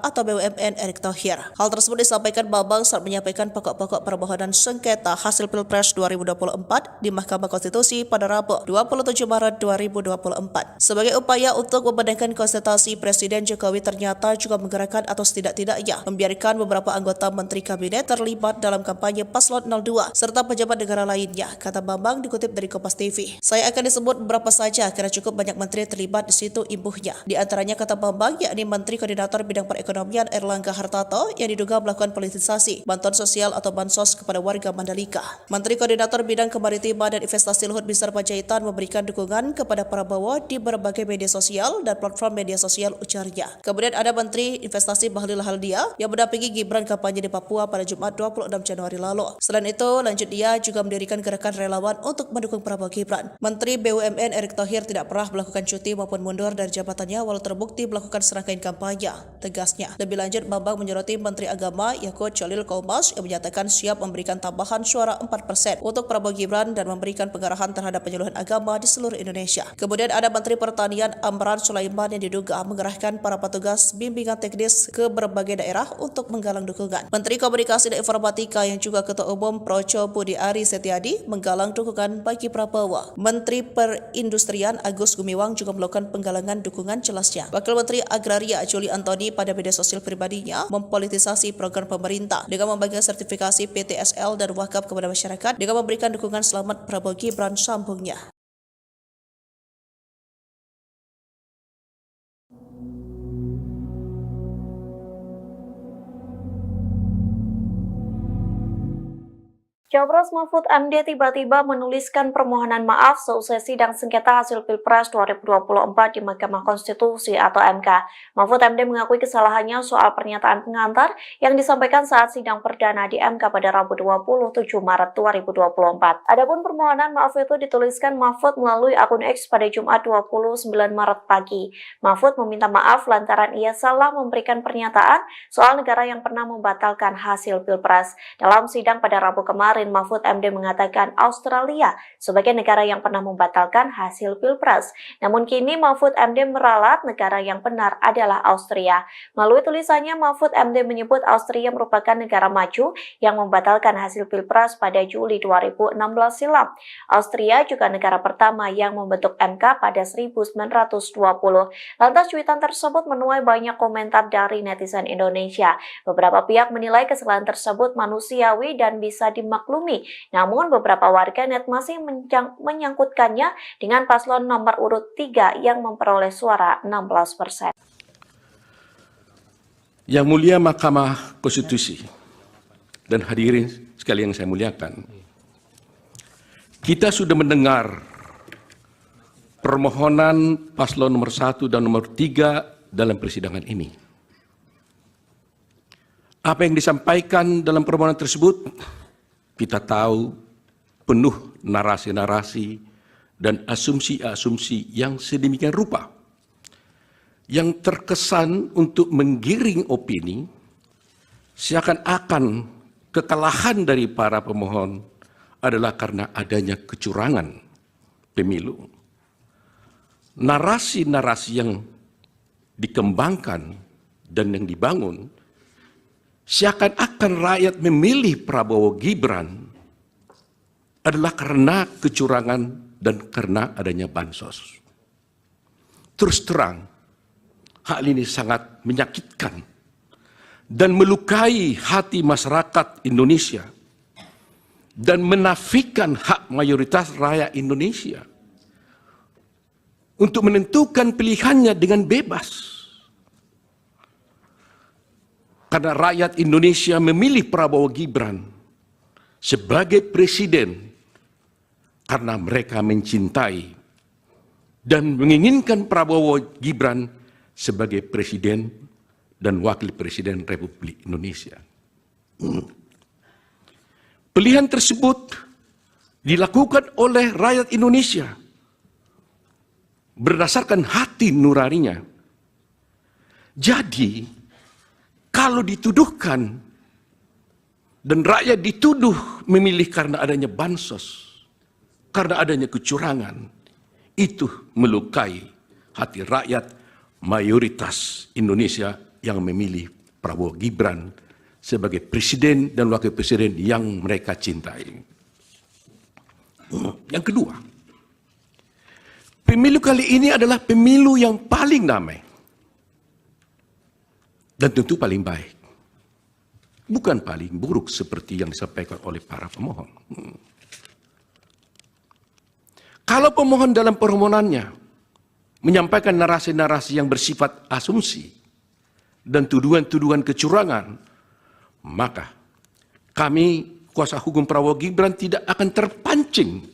atau BUMN Erick Thohir. Hal tersebut disampaikan Bambang saat menyampaikan pokok-pokok permohonan sengketa hasil Pilpres 2024 di Mahkamah Konstitusi pada Rabu 27 Maret 2024. Sebagai upaya untuk membenarkan konsultasi, Presiden Jokowi ternyata juga menggerakkan atau setidak-tidaknya membiarkan beberapa anggota Menteri Kabinet terlibat dalam kampanye Paslon 02 serta pejabat negara lainnya, kata Bambang dikutip dari Kompas TV. Saya akan disebut beberapa saja karena cukup banyak menteri terlibat di situ, imbuhnya. Di antaranya, kata Bambang, yakni Menteri Koordinator Bidang Perekonomian Erlangga Hartarto yang diduga melakukan politisasi bantuan sosial atau bansos kepada warga Mandalika. Menteri Koordinator Bidang Kemaritiman dan Investasi Luhut Binsar Panjaitan memberikan dukungan kepada Prabowo di berbagai media sosial dan platform media sosial, ujarnya. Kemudian ada Menteri Investasi Bahlil Lahadalia yang mendampingi Gibran kampanye di Papua pada Jumat 26 Januari lalu. Selain itu, lanjut dia juga mendirikan gerakan relawan untuk mendukung Prabowo Gibran. Menteri BUMN Erick Thohir tidak pernah melakukan cuti maupun mundur dari jabatannya walau terbukti melakukan serangkaian kampanye, tegasnya. Lebih lanjut, Bambang menyoroti Menteri Agama Yakut Cholil Kaumas yang menyatakan siap memberikan tambahan suara 4% untuk Prabowo Gibran dan memberikan pengarahan terhadap penyuluhan agama di seluruh Indonesia. Kemudian ada Menteri Pertanian Amran Sulaiman yang diduga mengerahkan para petugas bimbingan teknis ke berbagai daerah untuk menggalang dukungan. Menteri Komunikasi dan Informatika yang juga Ketua Umum Projo Budi Ari Setiadi menggalang dukungan bagi Prabowo. Menteri Perindustrian Agus Gumiwang juga melakukan penggalangan dukungan, jelasnya. Wakil Menteri Agraria Juli Antoni pada media sosial pribadinya mempolitisasi program pemerintah dengan membagikan sertifikasi PTSL dan wakaf kepada masyarakat dengan memberikan dukungan selamat Prabowo Gibran, sambungnya. Capres Mahfud MD tiba-tiba menuliskan permohonan maaf seusai sidang sengketa hasil Pilpres 2024 di Mahkamah Konstitusi atau MK. Mahfud MD mengakui kesalahannya soal pernyataan pengantar yang disampaikan saat sidang perdana di MK pada Rabu 27 Maret 2024. Adapun permohonan maaf itu dituliskan Mahfud melalui akun X pada Jumat 29 Maret pagi. Mahfud meminta maaf lantaran ia salah memberikan pernyataan soal negara yang pernah membatalkan hasil Pilpres. Dalam sidang pada Rabu kemarin, Mahfud MD mengatakan Australia sebagai negara yang pernah membatalkan hasil Pilpres. Namun kini Mahfud MD meralat negara yang benar adalah Austria. Melalui tulisannya, Mahfud MD menyebut Austria merupakan negara maju yang membatalkan hasil Pilpres pada Juli 2016 silam. Austria juga negara pertama yang membentuk MK pada 1920. Lantas cuitan tersebut menuai banyak komentar dari netizen Indonesia. Beberapa pihak menilai kesalahan tersebut manusiawi dan bisa dimaklumi. Namun beberapa warganet masih menyangkutkannya dengan paslon nomor urut 3 yang memperoleh suara 16%. Yang mulia Mahkamah Konstitusi dan hadirin sekalian yang saya muliakan, kita sudah mendengar permohonan paslon nomor 1 dan nomor 3 dalam persidangan ini. Apa yang disampaikan dalam permohonan tersebut kita tahu penuh narasi-narasi dan asumsi-asumsi yang sedemikian rupa yang terkesan untuk menggiring opini seakan-akan kekalahan dari para pemohon adalah karena adanya kecurangan pemilu. Narasi-narasi yang dikembangkan dan yang dibangun seakan-akan rakyat memilih Prabowo Gibran adalah karena kecurangan dan karena adanya bansos. Terus terang, hal ini sangat menyakitkan dan melukai hati masyarakat Indonesia dan menafikan hak mayoritas rakyat Indonesia untuk menentukan pilihannya dengan bebas. Karena rakyat Indonesia memilih Prabowo Gibran sebagai presiden karena mereka mencintai dan menginginkan Prabowo Gibran sebagai presiden dan wakil presiden Republik Indonesia. Pilihan tersebut dilakukan oleh rakyat Indonesia berdasarkan hati nuraninya. Jadi, kalau dituduhkan dan rakyat dituduh memilih karena adanya bansos, karena adanya kecurangan, itu melukai hati rakyat mayoritas Indonesia yang memilih Prabowo Gibran sebagai presiden dan wakil presiden yang mereka cintai. Yang kedua, pemilu kali ini adalah pemilu yang paling damai dan tentu paling baik. Bukan paling buruk seperti yang disampaikan oleh para pemohon. Kalau pemohon dalam permohonannya menyampaikan narasi-narasi yang bersifat asumsi dan tuduhan-tuduhan kecurangan, maka kami, kuasa hukum Prabowo Gibran, tidak akan terpancing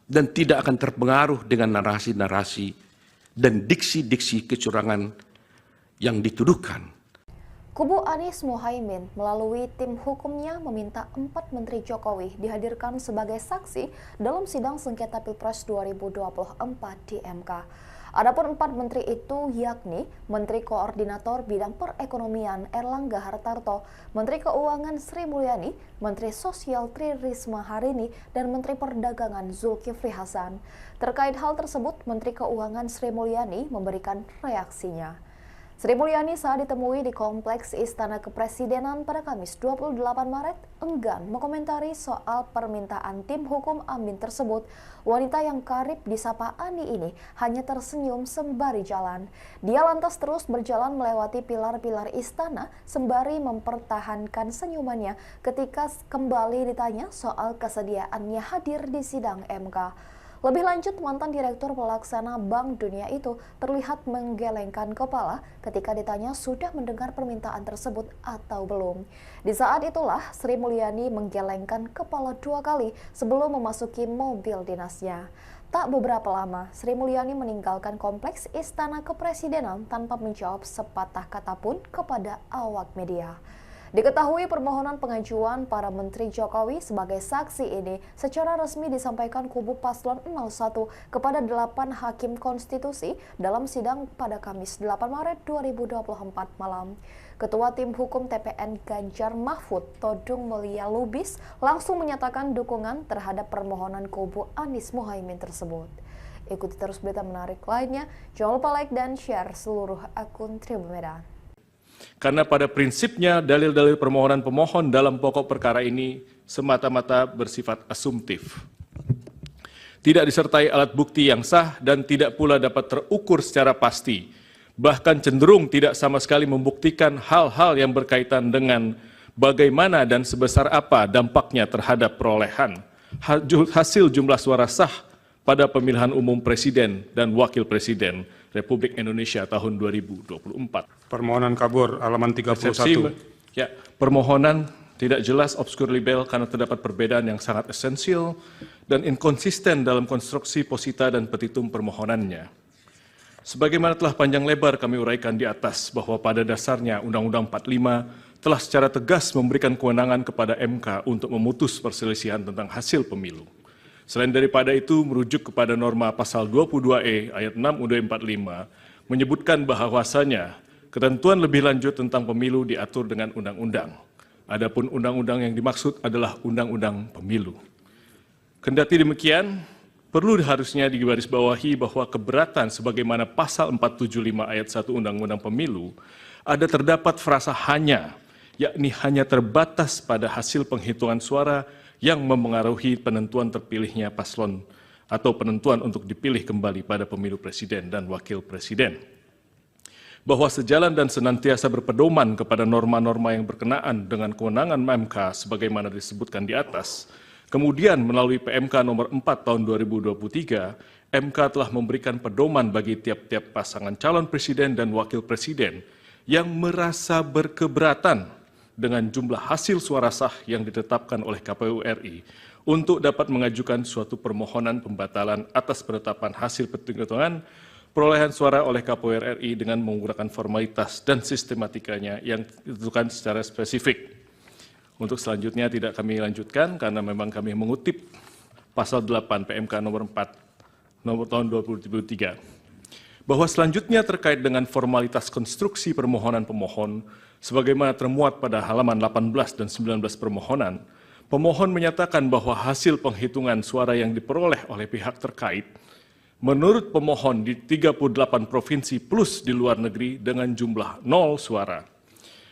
dan tidak akan terpengaruh dengan narasi-narasi dan diksi-diksi kecurangan yang dituduhkan. Kubu Anies Mohaimin melalui tim hukumnya meminta 4 Menteri Jokowi dihadirkan sebagai saksi dalam sidang sengketa Pilpres 2024 di MK. Adapun 4 menteri itu yakni Menteri Koordinator Bidang Perekonomian Erlangga Hartarto, Menteri Keuangan Sri Mulyani, Menteri Sosial Tri Risma Harini, dan Menteri Perdagangan Zulkifli Hasan. Terkait hal tersebut, Menteri Keuangan Sri Mulyani memberikan reaksinya. Sri Mulyani saat ditemui di Kompleks Istana Kepresidenan pada Kamis 28 Maret enggan mengomentari soal permintaan tim hukum Amin tersebut. Wanita yang karib disapa Ani ini hanya tersenyum sembari jalan. Dia lantas terus berjalan melewati pilar-pilar istana sembari mempertahankan senyumannya ketika kembali ditanya soal kesediaannya hadir di sidang MK. Lebih lanjut, mantan Direktur Pelaksana Bank Dunia itu terlihat menggelengkan kepala ketika ditanya sudah mendengar permintaan tersebut atau belum. Di saat itulah, Sri Mulyani menggelengkan kepala 2 kali sebelum memasuki mobil dinasnya. Tak beberapa lama, Sri Mulyani meninggalkan Kompleks Istana Kepresidenan tanpa menjawab sepatah kata pun kepada awak media. Diketahui permohonan pengajuan para Menteri Jokowi sebagai saksi ini secara resmi disampaikan kubu Paslon 01 kepada 8 Hakim Konstitusi dalam sidang pada Kamis 8 Maret 2024 malam. Ketua Tim Hukum TPN Ganjar Mahfud, Todung Mulia Lubis, langsung menyatakan dukungan terhadap permohonan kubu Anies Mohaimin tersebut. Ikuti terus berita menarik lainnya, jangan lupa like dan share seluruh akun Tribun Medan. Karena pada prinsipnya dalil-dalil permohonan pemohon dalam pokok perkara ini semata-mata bersifat asumtif. Tidak disertai alat bukti yang sah dan tidak pula dapat terukur secara pasti. Bahkan cenderung tidak sama sekali membuktikan hal-hal yang berkaitan dengan bagaimana dan sebesar apa dampaknya terhadap perolehan hasil jumlah suara sah pada pemilihan umum Presiden dan Wakil Presiden Republik Indonesia tahun 2024. Permohonan kabur, halaman 31. Ya, permohonan tidak jelas, obscure libel karena terdapat perbedaan yang sangat esensial dan inkonsisten dalam konstruksi posita dan petitum permohonannya. Sebagaimana telah panjang lebar kami uraikan di atas bahwa pada dasarnya Undang-Undang 45 telah secara tegas memberikan kewenangan kepada MK untuk memutus perselisihan tentang hasil pemilu. Selain daripada itu, merujuk kepada norma pasal 22E ayat 6 UUD 45 menyebutkan bahwasanya ketentuan lebih lanjut tentang pemilu diatur dengan undang-undang. Adapun undang-undang yang dimaksud adalah undang-undang pemilu. Kendati demikian, perlu harusnya digarisbawahi bahwa keberatan sebagaimana pasal 475 ayat 1 Undang-Undang Pemilu ada terdapat frasa hanya, yakni hanya terbatas pada hasil penghitungan suara yang memengaruhi penentuan terpilihnya paslon atau penentuan untuk dipilih kembali pada pemilu presiden dan wakil presiden. Bahwa sejalan dan senantiasa berpedoman kepada norma-norma yang berkenaan dengan kewenangan MK sebagaimana disebutkan di atas, kemudian melalui PMK nomor 4 tahun 2023, MK telah memberikan pedoman bagi tiap-tiap pasangan calon presiden dan wakil presiden yang merasa berkeberatan dengan jumlah hasil suara sah yang ditetapkan oleh KPU RI untuk dapat mengajukan suatu permohonan pembatalan atas penetapan hasil penghitungan perolehan suara oleh KPU RI dengan menggunakan formalitas dan sistematikanya yang ditentukan secara spesifik. Untuk selanjutnya tidak kami lanjutkan karena memang kami mengutip pasal 8 PMK nomor 4 nomor tahun 2023. Bahwa selanjutnya terkait dengan formalitas konstruksi permohonan pemohon sebagaimana termuat pada halaman 18 dan 19 permohonan, pemohon menyatakan bahwa hasil penghitungan suara yang diperoleh oleh pihak terkait menurut pemohon di 38 provinsi plus di luar negeri dengan jumlah 0 suara.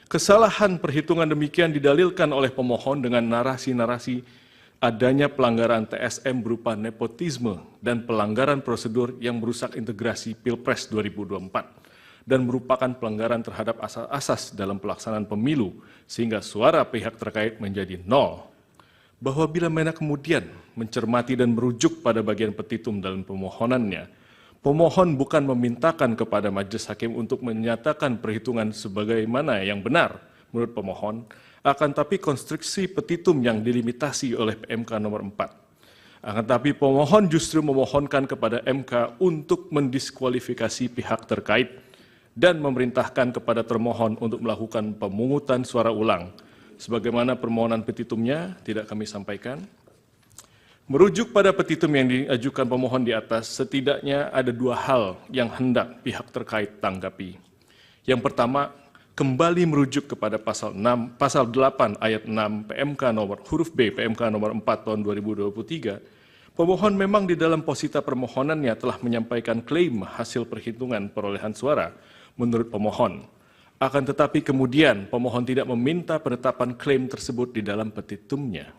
Kesalahan perhitungan demikian didalilkan oleh pemohon dengan narasi-narasi adanya pelanggaran TSM berupa nepotisme dan pelanggaran prosedur yang merusak integrasi Pilpres 2024 dan merupakan pelanggaran terhadap asas-asas dalam pelaksanaan pemilu sehingga suara pihak terkait menjadi 0. Bahwa bila mana kemudian mencermati dan merujuk pada bagian petitum dalam pemohonannya, pemohon bukan memintakan kepada majelis hakim untuk menyatakan perhitungan sebagaimana yang benar menurut pemohon, akan tapi konstruksi petitum yang dilimitasi oleh PMK nomor 4. Akan tapi pemohon justru memohonkan kepada MK untuk mendiskualifikasi pihak terkait dan memerintahkan kepada termohon untuk melakukan pemungutan suara ulang. Sebagaimana permohonan petitumnya tidak kami sampaikan. Merujuk pada petitum yang diajukan pemohon di atas, setidaknya ada 2 hal yang hendak pihak terkait tanggapi. Yang pertama, kembali merujuk kepada pasal 8 ayat 6 PMK nomor huruf B PMK nomor 4 tahun 2023. Pemohon memang di dalam posita permohonannya telah menyampaikan klaim hasil perhitungan perolehan suara menurut pemohon. Akan tetapi kemudian pemohon tidak meminta penetapan klaim tersebut di dalam petitumnya.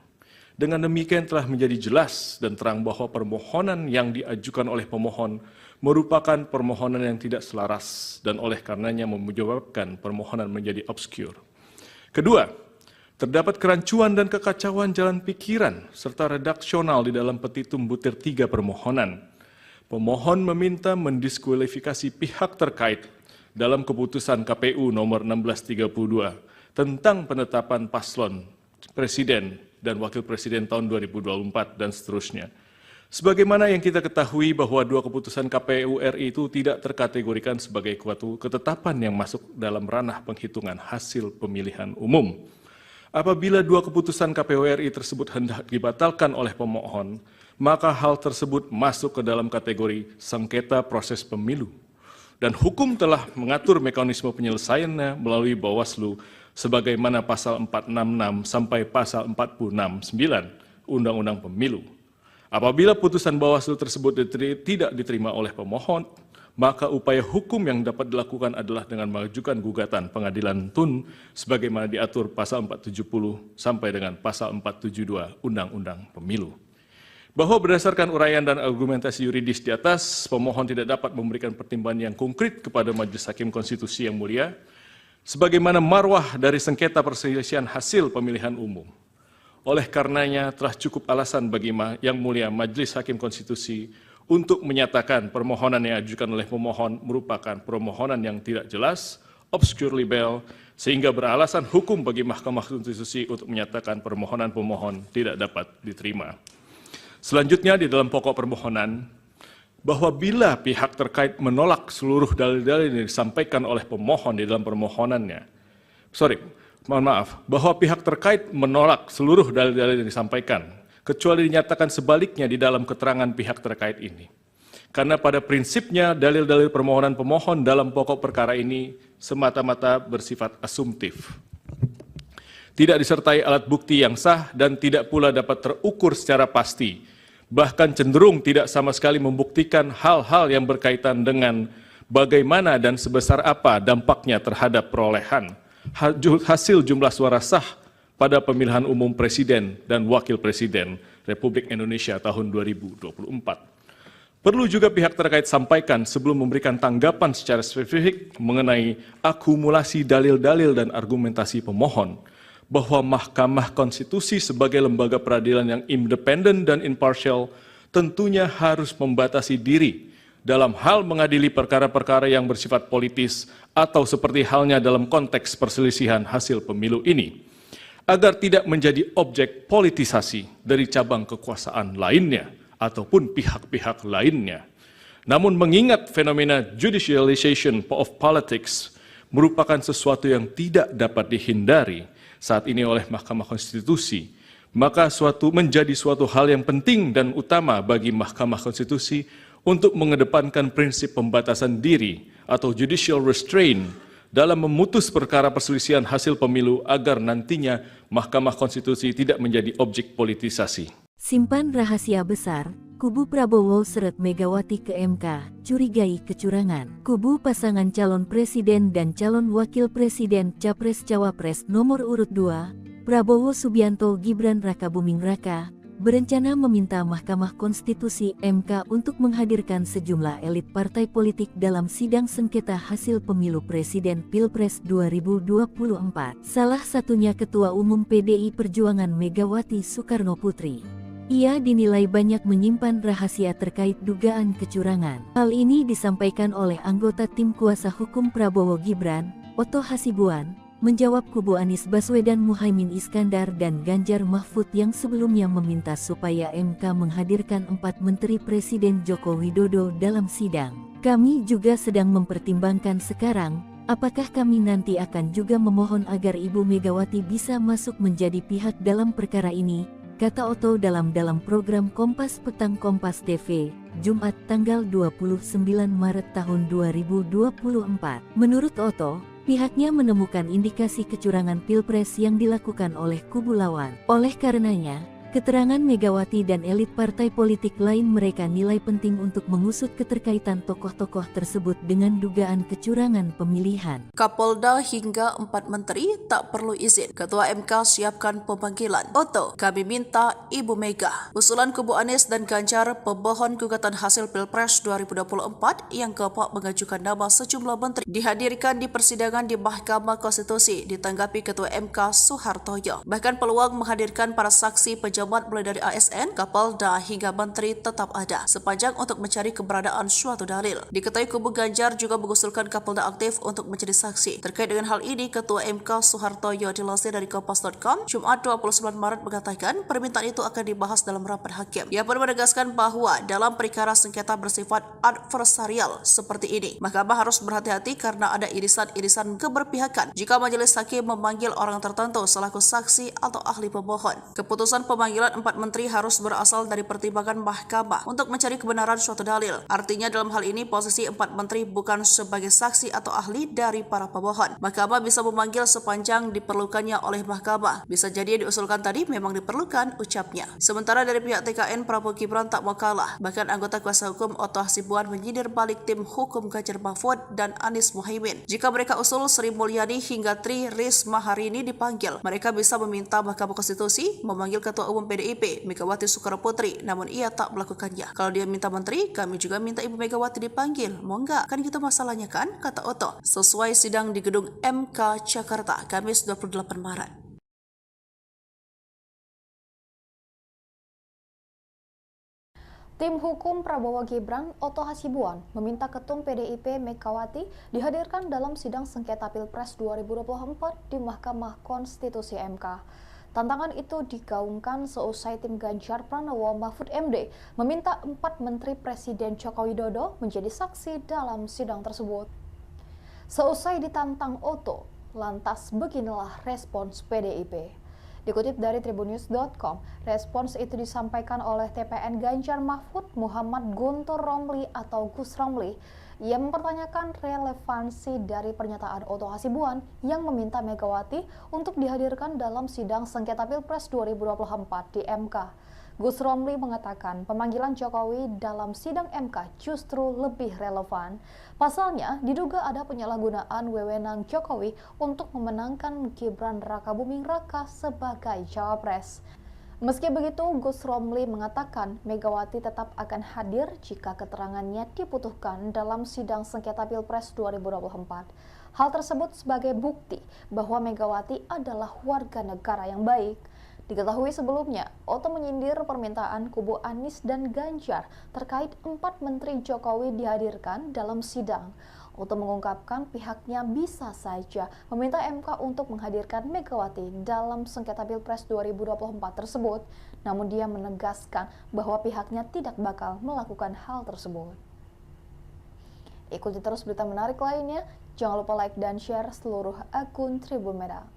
Dengan demikian telah menjadi jelas dan terang bahwa permohonan yang diajukan oleh pemohon merupakan permohonan yang tidak selaras dan oleh karenanya menyebabkan permohonan menjadi obskur. Kedua, terdapat kerancuan dan kekacauan jalan pikiran serta redaksional di dalam petitum butir 3 permohonan. Pemohon meminta mendiskualifikasi pihak terkait dalam keputusan KPU nomor 1632 tentang penetapan paslon presiden dan wakil presiden tahun 2024 dan seterusnya. Sebagaimana yang kita ketahui bahwa 2 keputusan KPU RI itu tidak terkategorikan sebagai suatu ketetapan yang masuk dalam ranah penghitungan hasil pemilihan umum. Apabila 2 keputusan KPU RI tersebut hendak dibatalkan oleh pemohon, maka hal tersebut masuk ke dalam kategori sengketa proses pemilu. Dan hukum telah mengatur mekanisme penyelesaiannya melalui Bawaslu sebagaimana pasal 466 sampai pasal 469 Undang-Undang Pemilu. Apabila putusan Bawaslu tersebut tidak diterima oleh pemohon, maka upaya hukum yang dapat dilakukan adalah dengan mengajukan gugatan pengadilan tun sebagaimana diatur pasal 470 sampai dengan pasal 472 Undang-Undang Pemilu. Bahwa berdasarkan uraian dan argumentasi yuridis di atas, pemohon tidak dapat memberikan pertimbangan yang konkret kepada Majelis Hakim Konstitusi yang mulia, sebagaimana marwah dari sengketa perselisihan hasil pemilihan umum. Oleh karenanya telah cukup alasan bagi yang mulia Majelis Hakim Konstitusi untuk menyatakan permohonan yang diajukan oleh pemohon merupakan permohonan yang tidak jelas, obscure libel, sehingga beralasan hukum bagi Mahkamah Konstitusi untuk menyatakan permohonan pemohon tidak dapat diterima. Selanjutnya di dalam pokok permohonan, bahwa bila pihak terkait menolak seluruh dalil-dalil yang disampaikan oleh pemohon di dalam permohonannya, bahwa pihak terkait menolak seluruh dalil-dalil yang disampaikan, kecuali dinyatakan sebaliknya di dalam keterangan pihak terkait ini. Karena pada prinsipnya dalil-dalil permohonan pemohon dalam pokok perkara ini semata-mata bersifat asumtif. Tidak disertai alat bukti yang sah dan tidak pula dapat terukur secara pasti, bahkan cenderung tidak sama sekali membuktikan hal-hal yang berkaitan dengan bagaimana dan sebesar apa dampaknya terhadap perolehan hasil jumlah suara sah pada pemilihan umum presiden dan wakil presiden Republik Indonesia tahun 2024. Perlu juga pihak terkait sampaikan sebelum memberikan tanggapan secara spesifik mengenai akumulasi dalil-dalil dan argumentasi pemohon, bahwa Mahkamah Konstitusi sebagai lembaga peradilan yang independen dan imparsial tentunya harus membatasi diri dalam hal mengadili perkara-perkara yang bersifat politis atau seperti halnya dalam konteks perselisihan hasil pemilu ini, agar tidak menjadi objek politisasi dari cabang kekuasaan lainnya ataupun pihak-pihak lainnya. Namun mengingat fenomena judicialization of politics merupakan sesuatu yang tidak dapat dihindari saat ini oleh Mahkamah Konstitusi, maka menjadi suatu hal yang penting dan utama bagi Mahkamah Konstitusi untuk mengedepankan prinsip pembatasan diri atau judicial restraint dalam memutus perkara perselisihan hasil pemilu agar nantinya Mahkamah Konstitusi tidak menjadi objek politisasi. Simpan rahasia besar Kubu Prabowo seret Megawati ke MK, curigai kecurangan. Kubu pasangan calon presiden dan calon wakil presiden Capres-Cawapres nomor urut 2, Prabowo Subianto Gibran Rakabuming Raka, berencana meminta Mahkamah Konstitusi MK untuk menghadirkan sejumlah elit partai politik dalam sidang sengketa hasil pemilu presiden Pilpres 2024. Salah satunya Ketua Umum PDI Perjuangan Megawati Soekarnoputri. Ia dinilai banyak menyimpan rahasia terkait dugaan kecurangan. Hal ini disampaikan oleh anggota tim kuasa hukum Prabowo Gibran, Oto Hasibuan, menjawab kubu Anies Baswedan Muhaimin Iskandar dan Ganjar Mahfud yang sebelumnya meminta supaya MK menghadirkan 4 Menteri Presiden Joko Widodo dalam sidang. Kami juga sedang mempertimbangkan sekarang, apakah kami nanti akan juga memohon agar Ibu Megawati bisa masuk menjadi pihak dalam perkara ini, kata Oto dalam program Kompas Petang Kompas TV, Jumat tanggal 29 Maret tahun 2024. Menurut Oto, pihaknya menemukan indikasi kecurangan Pilpres yang dilakukan oleh kubu lawan. Oleh karenanya, keterangan Megawati dan elit partai politik lain mereka nilai penting untuk mengusut keterkaitan tokoh-tokoh tersebut dengan dugaan kecurangan pemilihan. Kapolda hingga 4 menteri tak perlu izin. Ketua MK siapkan pemanggilan. Oto, kami minta Ibu Mega. Usulan kubu Anies dan Ganjar, pemohon gugatan hasil Pilpres 2024 yang keempat mengajukan nama sejumlah menteri, dihadirkan di persidangan di Mahkamah Konstitusi ditanggapi Ketua MK Soehartoyo. Bahkan peluang menghadirkan para saksi pejabat mulai dari ASN, Kapolda hingga menteri tetap ada, sepanjang untuk mencari keberadaan suatu dalil. Diketahui kubu Ganjar juga mengusulkan Kapolda aktif untuk menjadi saksi. Terkait dengan hal ini, Ketua MK Soehartoyo dilansir dari Kompas.com, Jumat 29 Maret mengatakan permintaan itu akan dibahas dalam rapat hakim. Ia pun menegaskan bahwa dalam perkara sengketa bersifat adversarial seperti ini, Mahkamah harus berhati-hati karena ada irisan-irisan keberpihakan jika majelis hakim memanggil orang tertentu selaku saksi atau ahli pemohon. Keputusan pemanggilan 4 menteri harus berasal dari pertimbangan Mahkamah untuk mencari kebenaran suatu dalil. Artinya dalam hal ini posisi 4 menteri bukan sebagai saksi atau ahli dari para pemohon. Mahkamah bisa memanggil sepanjang diperlukannya oleh Mahkamah. Bisa jadi yang diusulkan tadi memang diperlukan, ucapnya. Sementara dari pihak TKN, Prabowo Gibran tak mau kalah. Bahkan anggota kuasa hukum Oto Hasibuan menyindir balik tim hukum Ganjar Mahfud dan Anies Muhaimin. Jika mereka usul Sri Mulyani hingga Tri Risma hari ini dipanggil, mereka bisa meminta Mahkamah Konstitusi memanggil Ketua Umum PDIP Megawati Soekarnoputri, namun ia tak melakukannya. Kalau dia minta menteri, kami juga minta Ibu Megawati dipanggil. Mau nggak? Kan gitu masalahnya kan, kata Oto. Sesuai sidang di gedung MK Jakarta, Kamis 28 Maret. Tim hukum Prabowo Gibran, Oto Hasibuan, meminta Ketum PDIP Megawati dihadirkan dalam sidang sengketa Pilpres 2024 di Mahkamah Konstitusi MK. Tantangan itu digaungkan seusai tim Ganjar Pranowo Mahfud MD meminta 4 Menteri Presiden Joko Widodo menjadi saksi dalam sidang tersebut. Seusai ditantang Oto, lantas beginilah respons PDIP. Dikutip dari tribunnews.com, respons itu disampaikan oleh TPN Ganjar Mahfud Muhammad Guntur Romli atau Gus Romli. Ia mempertanyakan relevansi dari pernyataan Oto Hasibuan yang meminta Megawati untuk dihadirkan dalam sidang sengketa Pilpres 2024 di MK. Gus Romli mengatakan pemanggilan Jokowi dalam sidang MK justru lebih relevan. Pasalnya, diduga ada penyalahgunaan wewenang Jokowi untuk memenangkan Gibran Rakabuming Raka sebagai cawapres. Meski begitu, Gus Romli mengatakan Megawati tetap akan hadir jika keterangannya dibutuhkan dalam sidang sengketa Pilpres 2024. Hal tersebut sebagai bukti bahwa Megawati adalah warga negara yang baik. Diketahui sebelumnya, Oto menyindir permintaan kubu Anies dan Ganjar terkait 4 Menteri Jokowi dihadirkan dalam sidang. Oto mengungkapkan pihaknya bisa saja meminta MK untuk menghadirkan Megawati dalam sengketa Pilpres 2024 tersebut, namun dia menegaskan bahwa pihaknya tidak bakal melakukan hal tersebut. Ikuti terus berita menarik lainnya, jangan lupa like dan share seluruh akun Tribun Merah.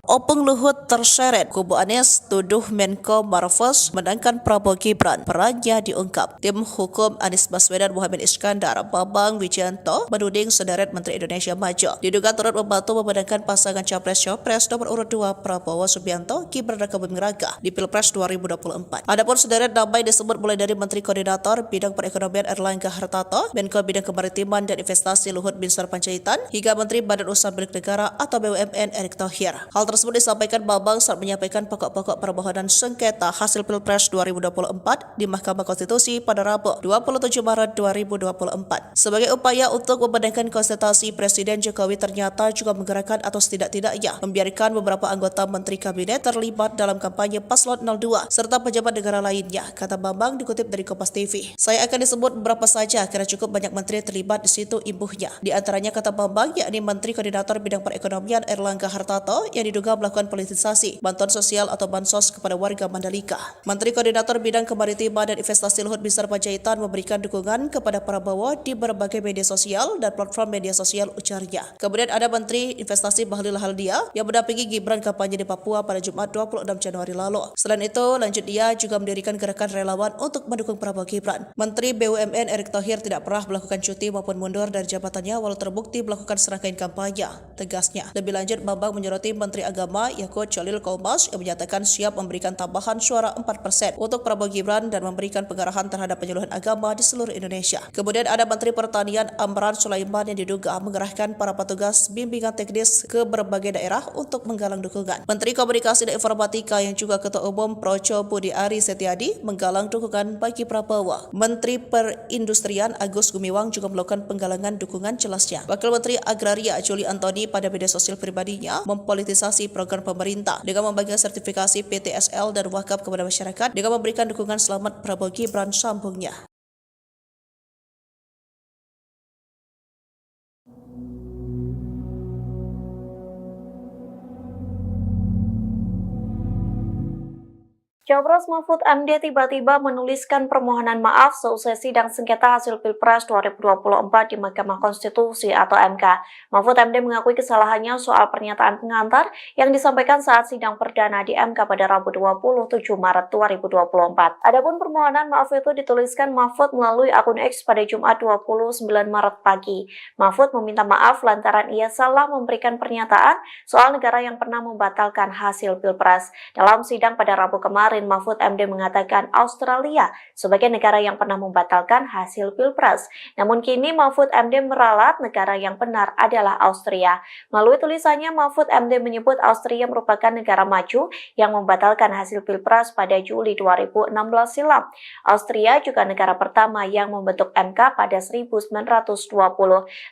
Opung Luhut terseret, kubu Anies tuduh Menko Marves menangkan Prabowo Gibran, perannya diungkap. Tim hukum Anies Baswedan Muhammad Iskandar, Bambang Wijayanto, menuding sederet Menteri Indonesia Maju diduga turut membantu memenangkan pasangan Capres-Cawapres nomor urut 2 Prabowo Subianto, Gibran raka Buming Raka di Pilpres 2024. Adapun sederet nama yang disebut mulai dari Menteri Koordinator Bidang Perekonomian Erlangga Hartarto, Menko Bidang Kemaritiman dan Investasi Luhut Binsar Panjaitan, hingga Menteri Badan Usaha Milik Negara atau BUMN Erick Thohir. Hal tersebut disampaikan Bambang saat menyampaikan pokok-pokok permohonan sengketa hasil Pilpres 2024 di Mahkamah Konstitusi pada Rabu 27 Maret 2024. Sebagai upaya untuk membenarkan konsultasi, Presiden Jokowi ternyata juga menggerakkan atau setidak-tidaknya membiarkan beberapa anggota Menteri Kabinet terlibat dalam kampanye Paslon 02 serta pejabat negara lainnya, kata Bambang dikutip dari Kompas TV. Saya akan disebut beberapa saja karena cukup banyak menteri terlibat di situ, imbuhnya. Di antaranya, kata Bambang, yakni Menteri Koordinator Bidang Perekonomian Erlangga Hartarto yang diduga melakukan politisasi bantuan sosial atau bansos kepada warga Mandalika. Menteri Koordinator Bidang Kemaritiman dan Investasi Luhut Binsar Panjaitan memberikan dukungan kepada Prabowo di berbagai media sosial dan platform media sosial, ujarnya. Kemudian ada Menteri Investasi Bahlil Haldia yang mendampingi Gibran kampanye di Papua pada Jumat 26 Januari lalu. Selain itu, lanjut dia juga mendirikan gerakan relawan untuk mendukung Prabowo Gibran. Menteri BUMN Erick Thohir tidak pernah melakukan cuti maupun mundur dari jabatannya walau terbukti melakukan serangkaian kampanye, tegasnya. Lebih lanjut, Bambang menyoroti Menteri Agama Yakut Cholil Kaumas yang menyatakan siap memberikan tambahan suara 4% untuk Prabowo Gibran dan memberikan pengarahan terhadap penyuluhan agama di seluruh Indonesia. Kemudian ada Menteri Pertanian Amran Sulaiman yang diduga mengerahkan para petugas bimbingan teknis ke berbagai daerah untuk menggalang dukungan. Menteri Komunikasi dan Informatika yang juga Ketua Umum Projo Budi Ari Setiadi menggalang dukungan bagi Prabowo. Menteri Perindustrian Agus Gumiwang juga melakukan penggalangan dukungan, jelasnya. Wakil Menteri Agraria Juli Antoni pada media sosial pribadinya mempolitisasi program pemerintah dengan membagikan sertifikasi PTSL dan wakaf kepada masyarakat dengan memberikan dukungan selamat Prabowo Gibran, sambungnya. Capres Mahfud MD tiba-tiba menuliskan permohonan maaf seusai sidang sengketa hasil Pilpres 2024 di Mahkamah Konstitusi atau MK. Mahfud MD mengakui kesalahannya soal pernyataan pengantar yang disampaikan saat sidang perdana di MK pada Rabu 27 Maret 2024. Adapun permohonan maaf itu dituliskan Mahfud melalui akun X pada Jumat 29 Maret pagi. Mahfud meminta maaf lantaran ia salah memberikan pernyataan soal negara yang pernah membatalkan hasil Pilpres. Dalam sidang pada Rabu kemarin, Mahfud MD mengatakan Australia sebagai negara yang pernah membatalkan hasil Pilpres. Namun kini Mahfud MD meralat negara yang benar adalah Austria. Melalui tulisannya, Mahfud MD menyebut Austria merupakan negara maju yang membatalkan hasil Pilpres pada Juli 2016 silam. Austria juga negara pertama yang membentuk MK pada 1920.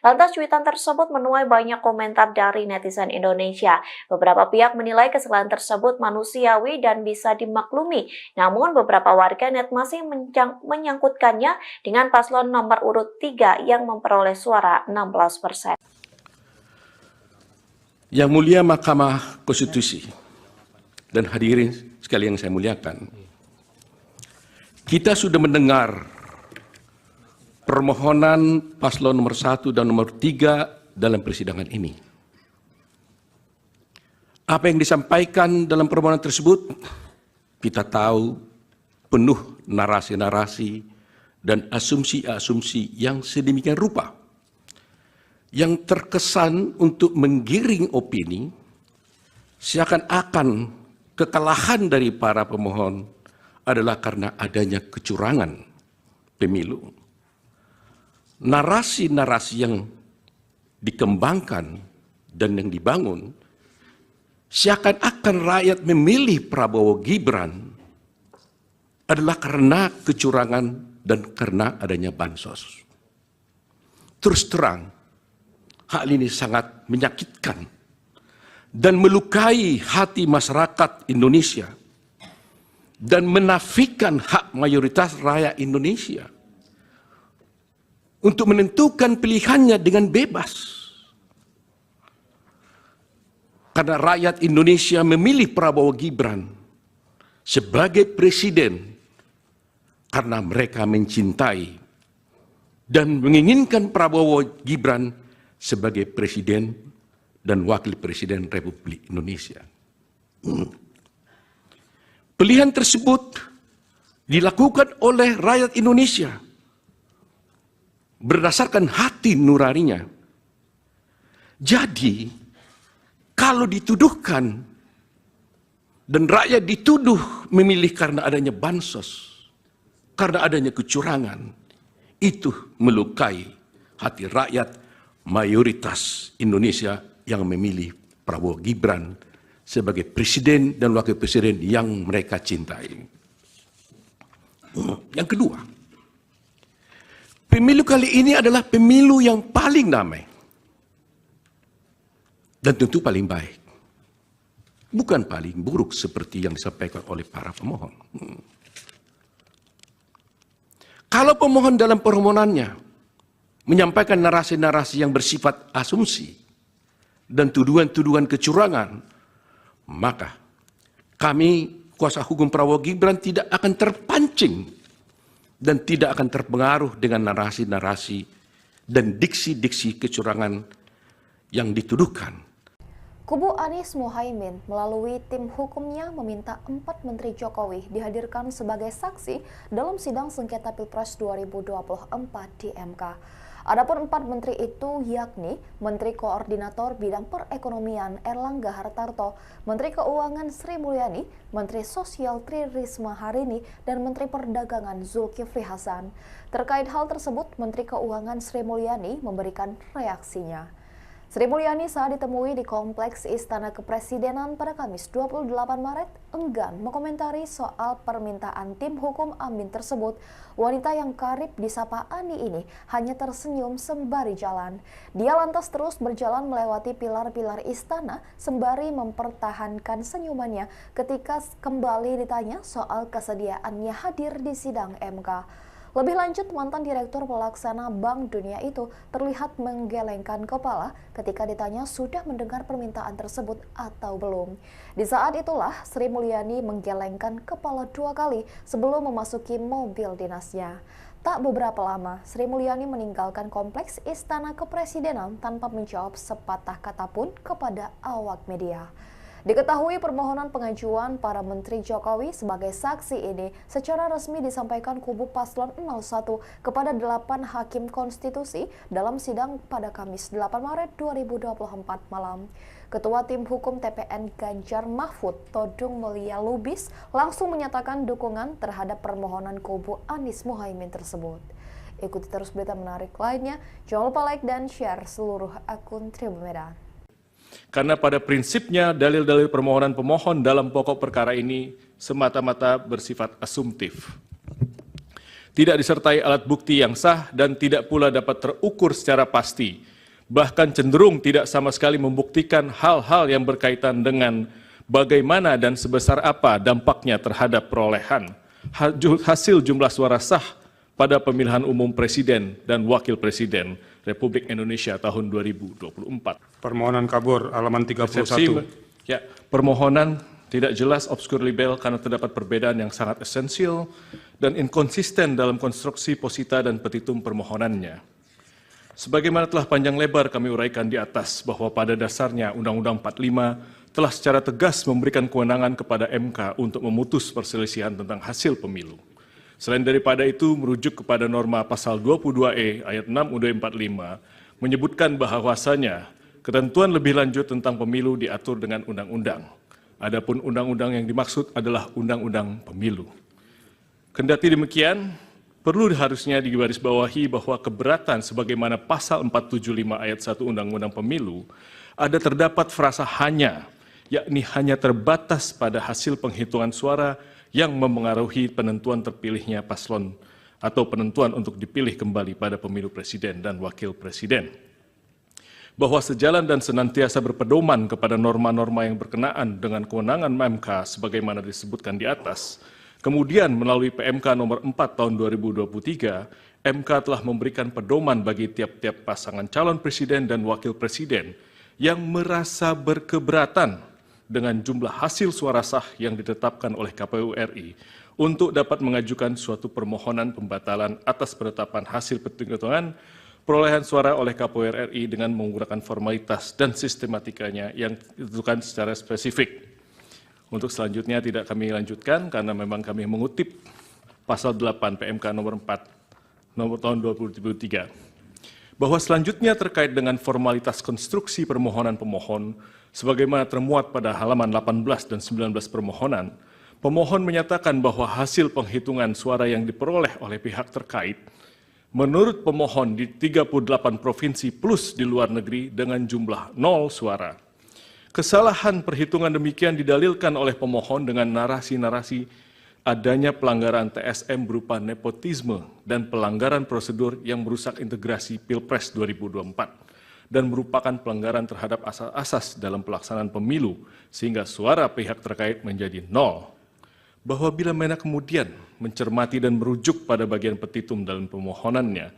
Lantas cuitan tersebut menuai banyak komentar dari netizen Indonesia. Beberapa pihak menilai kesalahan tersebut manusiawi dan bisa dimaklumi. Namun beberapa warganet masih menyangkutkannya dengan paslon nomor urut 3 yang memperoleh suara 16%. Yang mulia Mahkamah Konstitusi dan hadirin sekalian yang saya muliakan, kita sudah mendengar permohonan paslon nomor 1 dan nomor 3 dalam persidangan ini. Apa yang disampaikan dalam permohonan tersebut, kita tahu penuh narasi-narasi dan asumsi-asumsi yang sedemikian rupa, yang terkesan untuk menggiring opini seakan-akan kekalahan dari para pemohon adalah karena adanya kecurangan pemilu. Narasi-narasi yang dikembangkan dan yang dibangun seakan-akan rakyat memilih Prabowo Gibran adalah karena kecurangan dan karena adanya bansos. Terus terang, hal ini sangat menyakitkan dan melukai hati masyarakat Indonesia dan menafikan hak mayoritas rakyat Indonesia untuk menentukan pilihannya dengan bebas. Karena rakyat Indonesia memilih Prabowo Gibran sebagai presiden karena mereka mencintai dan menginginkan Prabowo Gibran sebagai presiden dan wakil presiden Republik Indonesia. Pilihan tersebut dilakukan oleh rakyat Indonesia berdasarkan hati nuraninya. Jadi, kalau dituduhkan dan rakyat dituduh memilih karena adanya bansos, karena adanya kecurangan, itu melukai hati rakyat mayoritas Indonesia yang memilih Prabowo Gibran sebagai presiden dan wakil presiden yang mereka cintai. Yang kedua, pemilu kali ini adalah pemilu yang paling damai dan tentu paling baik. Bukan paling buruk seperti yang disampaikan oleh para pemohon. Kalau pemohon dalam permohonannya menyampaikan narasi-narasi yang bersifat asumsi dan tuduhan-tuduhan kecurangan, maka kami, kuasa hukum Prabowo Gibran, tidak akan terpancing dan tidak akan terpengaruh dengan narasi-narasi dan diksi-diksi kecurangan yang dituduhkan. Kubu Anies Mohaimin melalui tim hukumnya meminta 4 Menteri Jokowi dihadirkan sebagai saksi dalam sidang sengketa Pilpres 2024 di MK. Adapun 4 menteri itu yakni Menteri Koordinator Bidang Perekonomian Erlangga Hartarto, Menteri Keuangan Sri Mulyani, Menteri Sosial Tri Risma Harini, dan Menteri Perdagangan Zulkifli Hasan. Terkait hal tersebut, Menteri Keuangan Sri Mulyani memberikan reaksinya. Sri Mulyani saat ditemui di Kompleks Istana Kepresidenan pada Kamis 28 Maret enggan mengomentari soal permintaan tim hukum Amin tersebut. Wanita yang karib disapa Ani ini hanya tersenyum sembari jalan. Dia lantas terus berjalan melewati pilar-pilar istana sembari mempertahankan senyumannya ketika kembali ditanya soal kesediaannya hadir di sidang MK. Lebih lanjut, mantan Direktur Pelaksana Bank Dunia itu terlihat menggelengkan kepala ketika ditanya sudah mendengar permintaan tersebut atau belum. Di saat itulah Sri Mulyani menggelengkan kepala 2 kali sebelum memasuki mobil dinasnya. Tak beberapa lama, Sri Mulyani meninggalkan Kompleks Istana Kepresidenan tanpa menjawab sepatah kata pun kepada awak media. Diketahui permohonan pengajuan para Menteri Jokowi sebagai saksi ini secara resmi disampaikan kubu Paslon 01 kepada 8 Hakim Konstitusi dalam sidang pada Kamis 8 Maret 2024 malam. Ketua Tim Hukum TPN Ganjar Mahfud, Todung Mulia Lubis, langsung menyatakan dukungan terhadap permohonan kubu Anies Mohaimin tersebut. Ikuti terus berita menarik lainnya, jangan lupa like dan share seluruh akun Tribun Medan. Karena pada prinsipnya dalil-dalil permohonan pemohon dalam pokok perkara ini semata-mata bersifat asumtif. Tidak disertai alat bukti yang sah dan tidak pula dapat terukur secara pasti. Bahkan cenderung tidak sama sekali membuktikan hal-hal yang berkaitan dengan bagaimana dan sebesar apa dampaknya terhadap perolehan hasil jumlah suara sah pada pemilihan umum Presiden dan Wakil Presiden Republik Indonesia tahun 2024. Permohonan kabur halaman 31. Ya, permohonan tidak jelas, obskur libel karena terdapat perbedaan yang sangat esensial dan inkonsisten dalam konstruksi posita dan petitum permohonannya. Sebagaimana telah panjang lebar kami uraikan di atas bahwa pada dasarnya Undang-Undang 45 telah secara tegas memberikan kewenangan kepada MK untuk memutus perselisihan tentang hasil pemilu. Selain daripada itu, merujuk kepada norma pasal 22E ayat 6 UUD 45 menyebutkan bahwasanya ketentuan lebih lanjut tentang pemilu diatur dengan undang-undang. Adapun undang-undang yang dimaksud adalah undang-undang pemilu. Kendati demikian, perlu harusnya digarisbawahi bahwa keberatan sebagaimana pasal 475 ayat 1 Undang-Undang Pemilu ada terdapat frasa hanya, yakni hanya terbatas pada hasil penghitungan suara yang memengaruhi penentuan terpilihnya paslon atau penentuan untuk dipilih kembali pada pemilu presiden dan wakil presiden. Bahwa sejalan dan senantiasa berpedoman kepada norma-norma yang berkenaan dengan kewenangan MK sebagaimana disebutkan di atas, kemudian melalui PMK nomor 4 tahun 2023, MK telah memberikan pedoman bagi tiap-tiap pasangan calon presiden dan wakil presiden yang merasa berkeberatan dengan jumlah hasil suara sah yang ditetapkan oleh KPU RI untuk dapat mengajukan suatu permohonan pembatalan atas penetapan hasil penghitungan perolehan suara oleh KPU RI dengan menggunakan formalitas dan sistematikanya yang ditentukan secara spesifik. Untuk selanjutnya tidak kami lanjutkan karena memang kami mengutip pasal 8 PMK nomor 4 nomor tahun 2023. Bahwa selanjutnya terkait dengan formalitas konstruksi permohonan pemohon sebagaimana termuat pada halaman 18 dan 19 permohonan, pemohon menyatakan bahwa hasil penghitungan suara yang diperoleh oleh pihak terkait menurut pemohon di 38 provinsi plus di luar negeri dengan jumlah 0 suara. Kesalahan perhitungan demikian didalilkan oleh pemohon dengan narasi-narasi adanya pelanggaran TSM berupa nepotisme dan pelanggaran prosedur yang merusak integrasi Pilpres 2024 dan merupakan pelanggaran terhadap asas-asas dalam pelaksanaan pemilu sehingga suara pihak terkait menjadi 0. Bahwa bila mana kemudian mencermati dan merujuk pada bagian petitum dalam pemohonannya,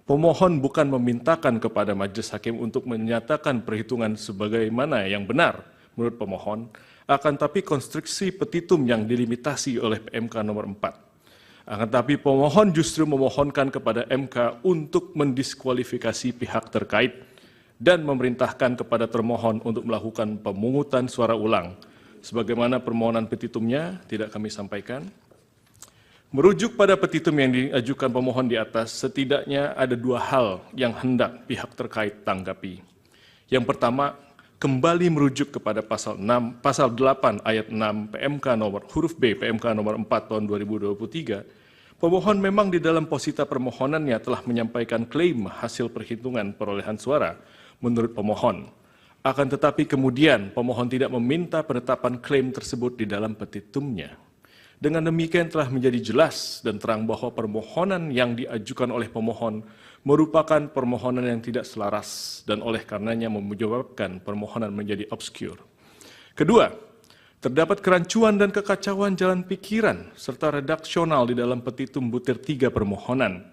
pemohon bukan memintakan kepada majelis hakim untuk menyatakan perhitungan sebagaimana yang benar menurut pemohon, akan tapi konstruksi petitum yang dilimitasi oleh PMK nomor 4. Akan tapi pemohon justru memohonkan kepada MK untuk mendiskualifikasi pihak terkait dan memerintahkan kepada termohon untuk melakukan pemungutan suara ulang. Sebagaimana permohonan petitumnya tidak kami sampaikan. Merujuk pada petitum yang diajukan pemohon di atas, setidaknya ada 2 hal yang hendak pihak terkait tanggapi. Yang pertama, kembali merujuk kepada pasal 8 ayat 6 PMK nomor huruf B PMK nomor 4 tahun 2023, pemohon memang di dalam posita permohonannya telah menyampaikan klaim hasil perhitungan perolehan suara menurut pemohon. Akan tetapi kemudian pemohon tidak meminta penetapan klaim tersebut di dalam petitumnya. Dengan demikian telah menjadi jelas dan terang bahwa permohonan yang diajukan oleh pemohon merupakan permohonan yang tidak selaras dan oleh karenanya menyebabkan permohonan menjadi obskur. Kedua, terdapat kerancuan dan kekacauan jalan pikiran serta redaksional di dalam petitum butir 3 permohonan.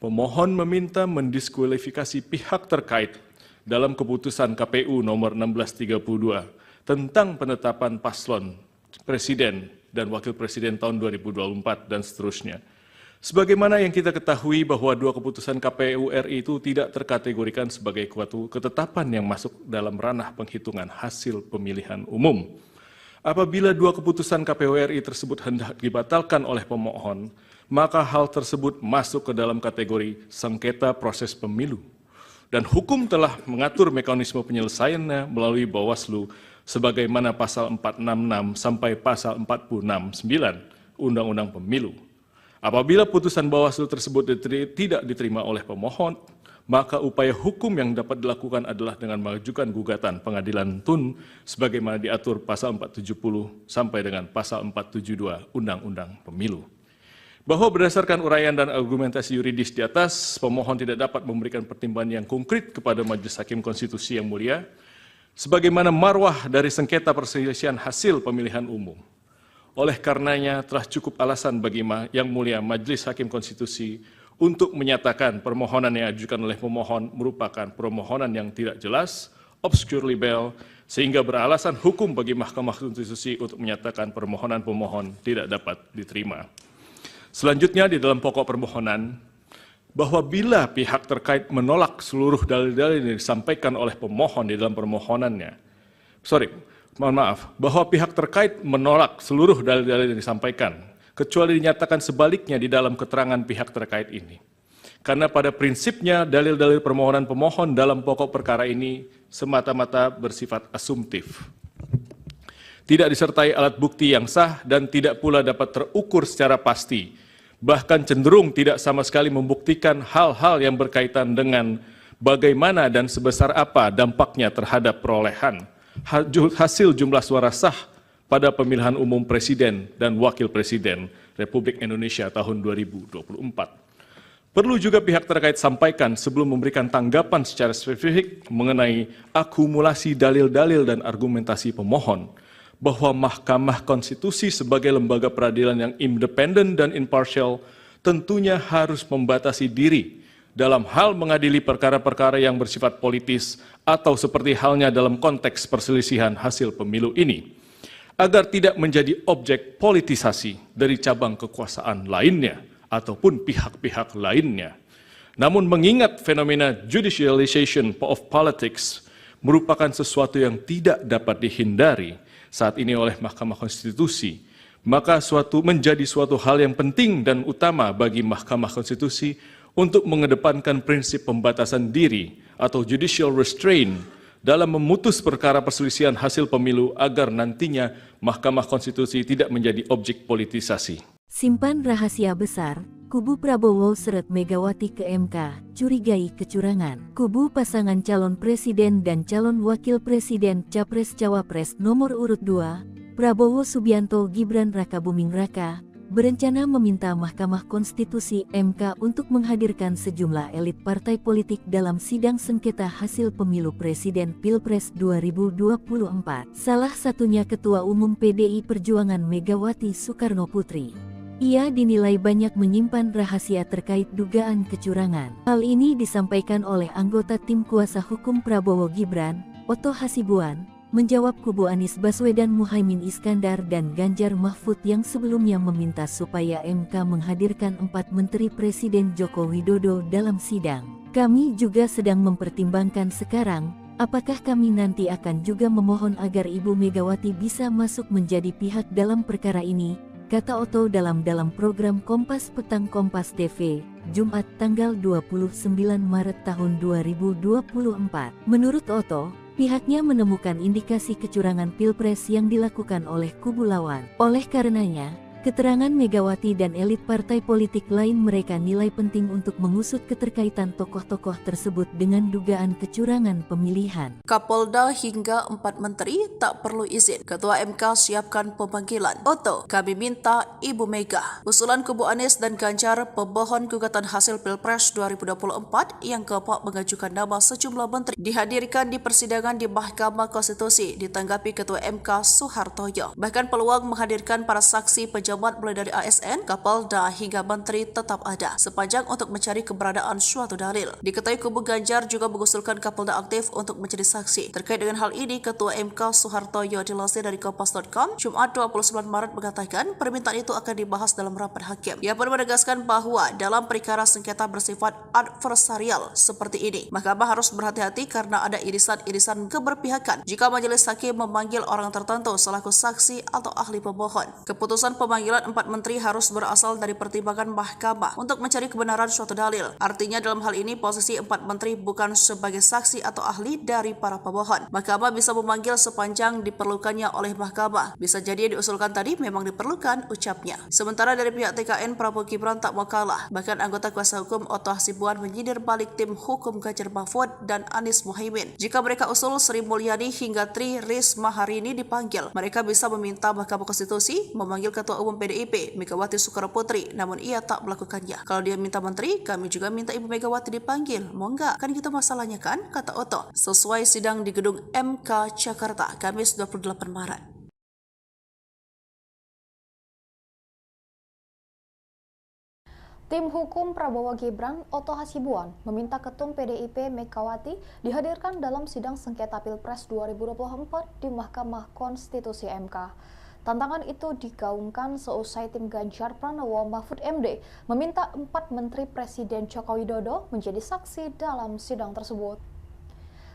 Pemohon meminta mendiskualifikasi pihak terkait dalam keputusan KPU nomor 1632 tentang penetapan paslon presiden dan wakil presiden tahun 2024 dan seterusnya. Sebagaimana yang kita ketahui bahwa 2 keputusan KPU RI itu tidak terkategorikan sebagai suatu ketetapan yang masuk dalam ranah penghitungan hasil pemilihan umum. Apabila 2 keputusan KPU RI tersebut hendak dibatalkan oleh pemohon, maka hal tersebut masuk ke dalam kategori sengketa proses pemilu. Dan hukum telah mengatur mekanisme penyelesaiannya melalui Bawaslu sebagaimana pasal 466 sampai pasal 469 Undang-Undang Pemilu. Apabila putusan Bawaslu tersebut tidak diterima oleh pemohon, maka upaya hukum yang dapat dilakukan adalah dengan mengajukan gugatan pengadilan tun sebagaimana diatur pasal 470 sampai dengan pasal 472 Undang-Undang Pemilu. Bahwa berdasarkan uraian dan argumentasi yuridis di atas, pemohon tidak dapat memberikan pertimbangan yang konkret kepada Majelis Hakim Konstitusi yang mulia, sebagaimana marwah dari sengketa perselisihan hasil pemilihan umum. Oleh karenanya telah cukup alasan bagi Yang Mulia Majelis Hakim Konstitusi untuk menyatakan permohonan yang diajukan oleh pemohon merupakan permohonan yang tidak jelas, obscure libel, sehingga beralasan hukum bagi Mahkamah Konstitusi untuk menyatakan permohonan pemohon tidak dapat diterima. Selanjutnya di dalam pokok permohonan, bahwa bila pihak terkait menolak seluruh dalil-dalil yang disampaikan oleh pemohon di dalam permohonannya, bahwa pihak terkait menolak seluruh dalil-dalil yang disampaikan, kecuali dinyatakan sebaliknya di dalam keterangan pihak terkait ini. Karena pada prinsipnya dalil-dalil permohonan pemohon dalam pokok perkara ini semata-mata bersifat asumtif. Tidak disertai alat bukti yang sah dan tidak pula dapat terukur secara pasti, bahkan cenderung tidak sama sekali membuktikan hal-hal yang berkaitan dengan bagaimana dan sebesar apa dampaknya terhadap perolehan hasil jumlah suara sah pada pemilihan umum presiden dan wakil presiden Republik Indonesia tahun 2024. Perlu juga pihak terkait sampaikan sebelum memberikan tanggapan secara spesifik mengenai akumulasi dalil-dalil dan argumentasi pemohon, bahwa Mahkamah Konstitusi sebagai lembaga peradilan yang independen dan imparsial tentunya harus membatasi diri dalam hal mengadili perkara-perkara yang bersifat politis atau seperti halnya dalam konteks perselisihan hasil pemilu ini, agar tidak menjadi objek politisasi dari cabang kekuasaan lainnya ataupun pihak-pihak lainnya. Namun mengingat fenomena judicialization of politics merupakan sesuatu yang tidak dapat dihindari, saat ini oleh Mahkamah Konstitusi, maka menjadi suatu hal yang penting dan utama bagi Mahkamah Konstitusi untuk mengedepankan prinsip pembatasan diri atau judicial restraint dalam memutus perkara perselisihan hasil pemilu agar nantinya Mahkamah Konstitusi tidak menjadi objek politisasi. Simpan rahasia besar, kubu Prabowo seret Megawati ke MK, curigai kecurangan. Kubu pasangan calon presiden dan calon wakil presiden Capres-Cawapres nomor urut 2, Prabowo Subianto Gibran Rakabuming Raka, berencana meminta Mahkamah Konstitusi MK untuk menghadirkan sejumlah elit partai politik dalam sidang sengketa hasil pemilu presiden Pilpres 2024. Salah satunya Ketua Umum PDI Perjuangan Megawati Soekarno Putri. Ia dinilai banyak menyimpan rahasia terkait dugaan kecurangan. Hal ini disampaikan oleh anggota tim kuasa hukum Prabowo Gibran, Oto Hasibuan, menjawab kubu Anies Baswedan Muhaimin Iskandar dan Ganjar Mahfud yang sebelumnya meminta supaya MK menghadirkan 4 menteri Presiden Joko Widodo dalam sidang. Kami juga sedang mempertimbangkan sekarang, apakah kami nanti akan juga memohon agar Ibu Megawati bisa masuk menjadi pihak dalam perkara ini, kata Oto dalam program Kompas Petang Kompas TV, Jumat tanggal 29 Maret tahun 2024. Menurut Oto, pihaknya menemukan indikasi kecurangan Pilpres yang dilakukan oleh kubu lawan. Oleh karenanya, keterangan Megawati dan elit partai politik lain mereka nilai penting untuk mengusut keterkaitan tokoh-tokoh tersebut dengan dugaan kecurangan pemilihan. Kapolda hingga 4 menteri tak perlu izin. Ketua MK siapkan pemanggilan. Oto, kami minta Ibu Mega. Usulan kubu Anies dan Ganjar pemohon gugatan hasil Pilpres 2024 yang keempat mengajukan nama sejumlah menteri dihadirkan di persidangan di Mahkamah Konstitusi ditanggapi Ketua MK Soehartoyo. Bahkan peluang menghadirkan para saksi pejabat mulai dari ASN, Kapolda hingga menteri tetap ada sepanjang untuk mencari keberadaan suatu dalil. Diketahui kubu Ganjar juga mengusulkan Kapolda aktif untuk menjadi saksi. Terkait dengan hal ini, Ketua MK Soehartoyo dilansir dari Kompas.com Jumat 29 Maret mengatakan permintaan itu akan dibahas dalam rapat hakim. Ia pun menegaskan bahwa dalam perkara sengketa bersifat adversarial seperti ini, Mahkamah harus berhati-hati karena ada irisan-irisan keberpihakan jika majelis hakim memanggil orang tertentu selaku saksi atau ahli pemohon. Keputusan pemanggilan 4 menteri harus berasal dari pertimbangan Mahkamah untuk mencari kebenaran suatu dalil. Artinya dalam hal ini posisi 4 menteri bukan sebagai saksi atau ahli dari para pemohon. Mahkamah bisa memanggil sepanjang diperlukannya oleh Mahkamah. Bisa jadi yang diusulkan tadi memang diperlukan, ucapnya. Sementara dari pihak TKN, Prabowo Gibran tak mau kalah. Bahkan anggota kuasa hukum Oto Hasibuan menyindir balik tim hukum Ganjar Mahfud dan Anies Muhaimin. Jika mereka usul Sri Mulyani hingga Tri Risma hari ini dipanggil, mereka bisa meminta Mahkamah Konstitusi memanggil Ketua Umum PDIP Megawati Soekarno Putri, namun ia tak melakukannya. Kalau dia minta menteri, kami juga minta Ibu Megawati dipanggil. Mau nggak? Kan gitu masalahnya kan, kata Oto. Sesuai sidang di gedung MK Jakarta, Kamis 28 Maret. Tim hukum Prabowo Gibran, Oto Hasibuan, meminta Ketum PDIP Megawati dihadirkan dalam sidang sengketa Pilpres 2024 di Mahkamah Konstitusi MK. Tantangan itu digaungkan seusai tim Ganjar Pranowo Mahfud MD meminta 4 Menteri Presiden Joko Widodo menjadi saksi dalam sidang tersebut.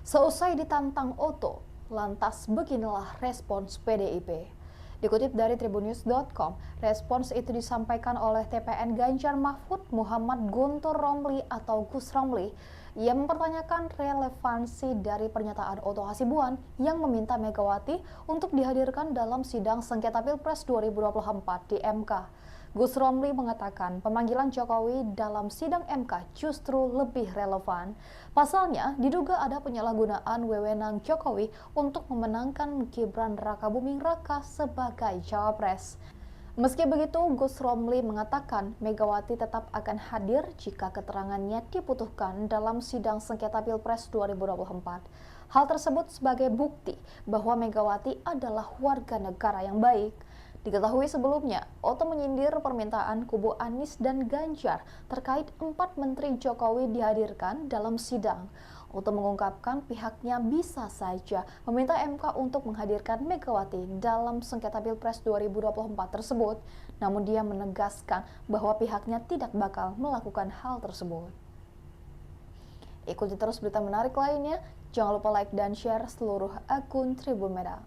Seusai ditantang Oto, lantas beginilah respons PDIP. Dikutip dari tribunnews.com, respons itu disampaikan oleh TPN Ganjar Mahfud Muhammad Guntur Romli atau Gus Romli. Ia mempertanyakan relevansi dari pernyataan Oto Hasibuan yang meminta Megawati untuk dihadirkan dalam sidang sengketa Pilpres 2024 di MK. Gus Romli mengatakan pemanggilan Jokowi dalam sidang MK justru lebih relevan. Pasalnya, diduga ada penyalahgunaan wewenang Jokowi untuk memenangkan Gibran Rakabuming Raka sebagai cawapres. Meski begitu, Gus Romli mengatakan Megawati tetap akan hadir jika keterangannya dibutuhkan dalam sidang sengketa Pilpres 2024. Hal tersebut sebagai bukti bahwa Megawati adalah warga negara yang baik. Diketahui sebelumnya, Oto menyindir permintaan kubu Anies dan Ganjar terkait 4 menteri Jokowi dihadirkan dalam sidang. Oto mengungkapkan pihaknya bisa saja meminta MK untuk menghadirkan Megawati dalam sengketa Pilpres 2024 tersebut, namun dia menegaskan bahwa pihaknya tidak bakal melakukan hal tersebut. Ikuti terus berita menarik lainnya, jangan lupa like dan share seluruh akun Tribun Medan.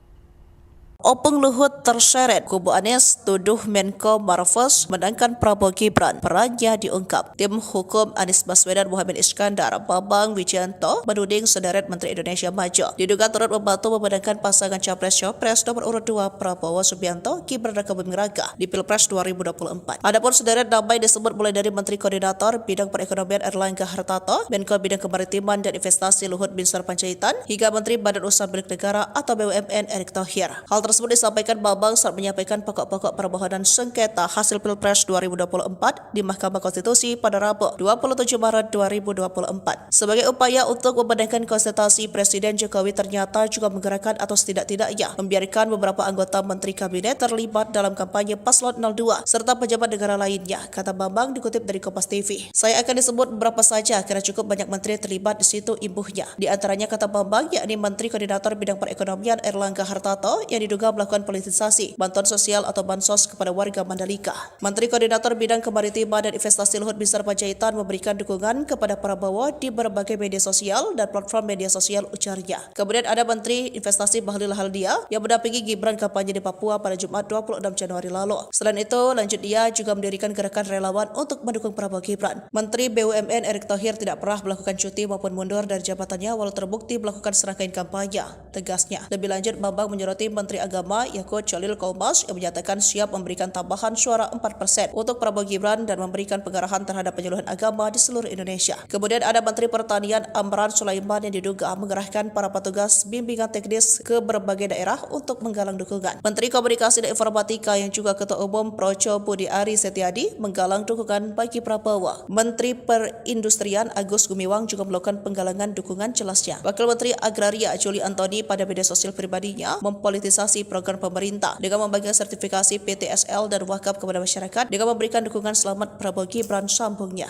Opung Luhut terseret, kubu Anies tuduh Menko Marves menangkan Prabowo Gibran, perannya diungkap. Tim hukum Anies Baswedan Muhammad Iskandar, Bambang Wijayanto menuding sederet Menteri Indonesia Maju diduga turut membantu memenangkan pasangan Capres-Cawapres nomor urut 2 Prabowo Subianto, Gibran raka Buming Raka di Pilpres 2024. Adapun sederet nama disebut mulai dari Menteri Koordinator Bidang Perekonomian Erlangga Hartarto, Menko Bidang Kemaritiman dan Investasi Luhut Binsar Panjaitan, hingga Menteri Badan Usaha Milik Negara atau BUMN Erick Thohir. Hal tersebut disampaikan Bambang saat menyampaikan pokok-pokok permohonan sengketa hasil Pilpres 2024 di Mahkamah Konstitusi pada Rabu 27 Maret 2024. Sebagai upaya untuk membenarkan konsultasi, Presiden Jokowi ternyata juga menggerakkan atau setidak-tidaknya membiarkan beberapa anggota Menteri Kabinet terlibat dalam kampanye Paslon 02 serta pejabat negara lainnya, kata Bambang dikutip dari Kompas TV. Saya akan disebut beberapa saja karena cukup banyak menteri terlibat di situ, imbuhnya. Di antaranya, kata Bambang, yakni Menteri Koordinator Bidang Perekonomian Erlangga Hartarto yang diduga melakukan politisasi bantuan sosial atau bansos kepada warga Mandalika. Menteri Koordinator Bidang Kemaritiman dan Investasi Luhut Binsar Panjaitan memberikan dukungan kepada Prabowo di berbagai media sosial dan platform media sosial, ujarnya. Kemudian ada Menteri Investasi Bahlil Lahadalia yang mendampingi Gibran kampanye di Papua pada Jumat 26 Januari lalu. Selain itu, lanjut dia juga mendirikan gerakan relawan untuk mendukung Prabowo Gibran. Menteri BUMN Erick Thohir tidak pernah melakukan cuti maupun mundur dari jabatannya walau terbukti melakukan serangkaian kampanye, tegasnya. Lebih lanjut, Bambang menyoroti Menteri Agama Yakut Cholil Kaumas yang menyatakan siap memberikan tambahan suara 4% untuk Prabowo Gibran dan memberikan pengarahan terhadap penyuluhan agama di seluruh Indonesia. Kemudian ada Menteri Pertanian Amran Sulaiman yang diduga mengerahkan para petugas bimbingan teknis ke berbagai daerah untuk menggalang dukungan. Menteri Komunikasi dan Informatika yang juga Ketua Umum Projo Budi Ari Setiadi menggalang dukungan bagi Prabowo. Menteri Perindustrian Agus Gumiwang juga melakukan penggalangan dukungan, jelasnya. Wakil Menteri Agraria Juli Antoni pada media sosial pribadinya mempolitisasi program pemerintah dengan membagikan sertifikasi PTSL dan wakaf kepada masyarakat dengan memberikan dukungan selamat Prabowo Gibran, sambungnya.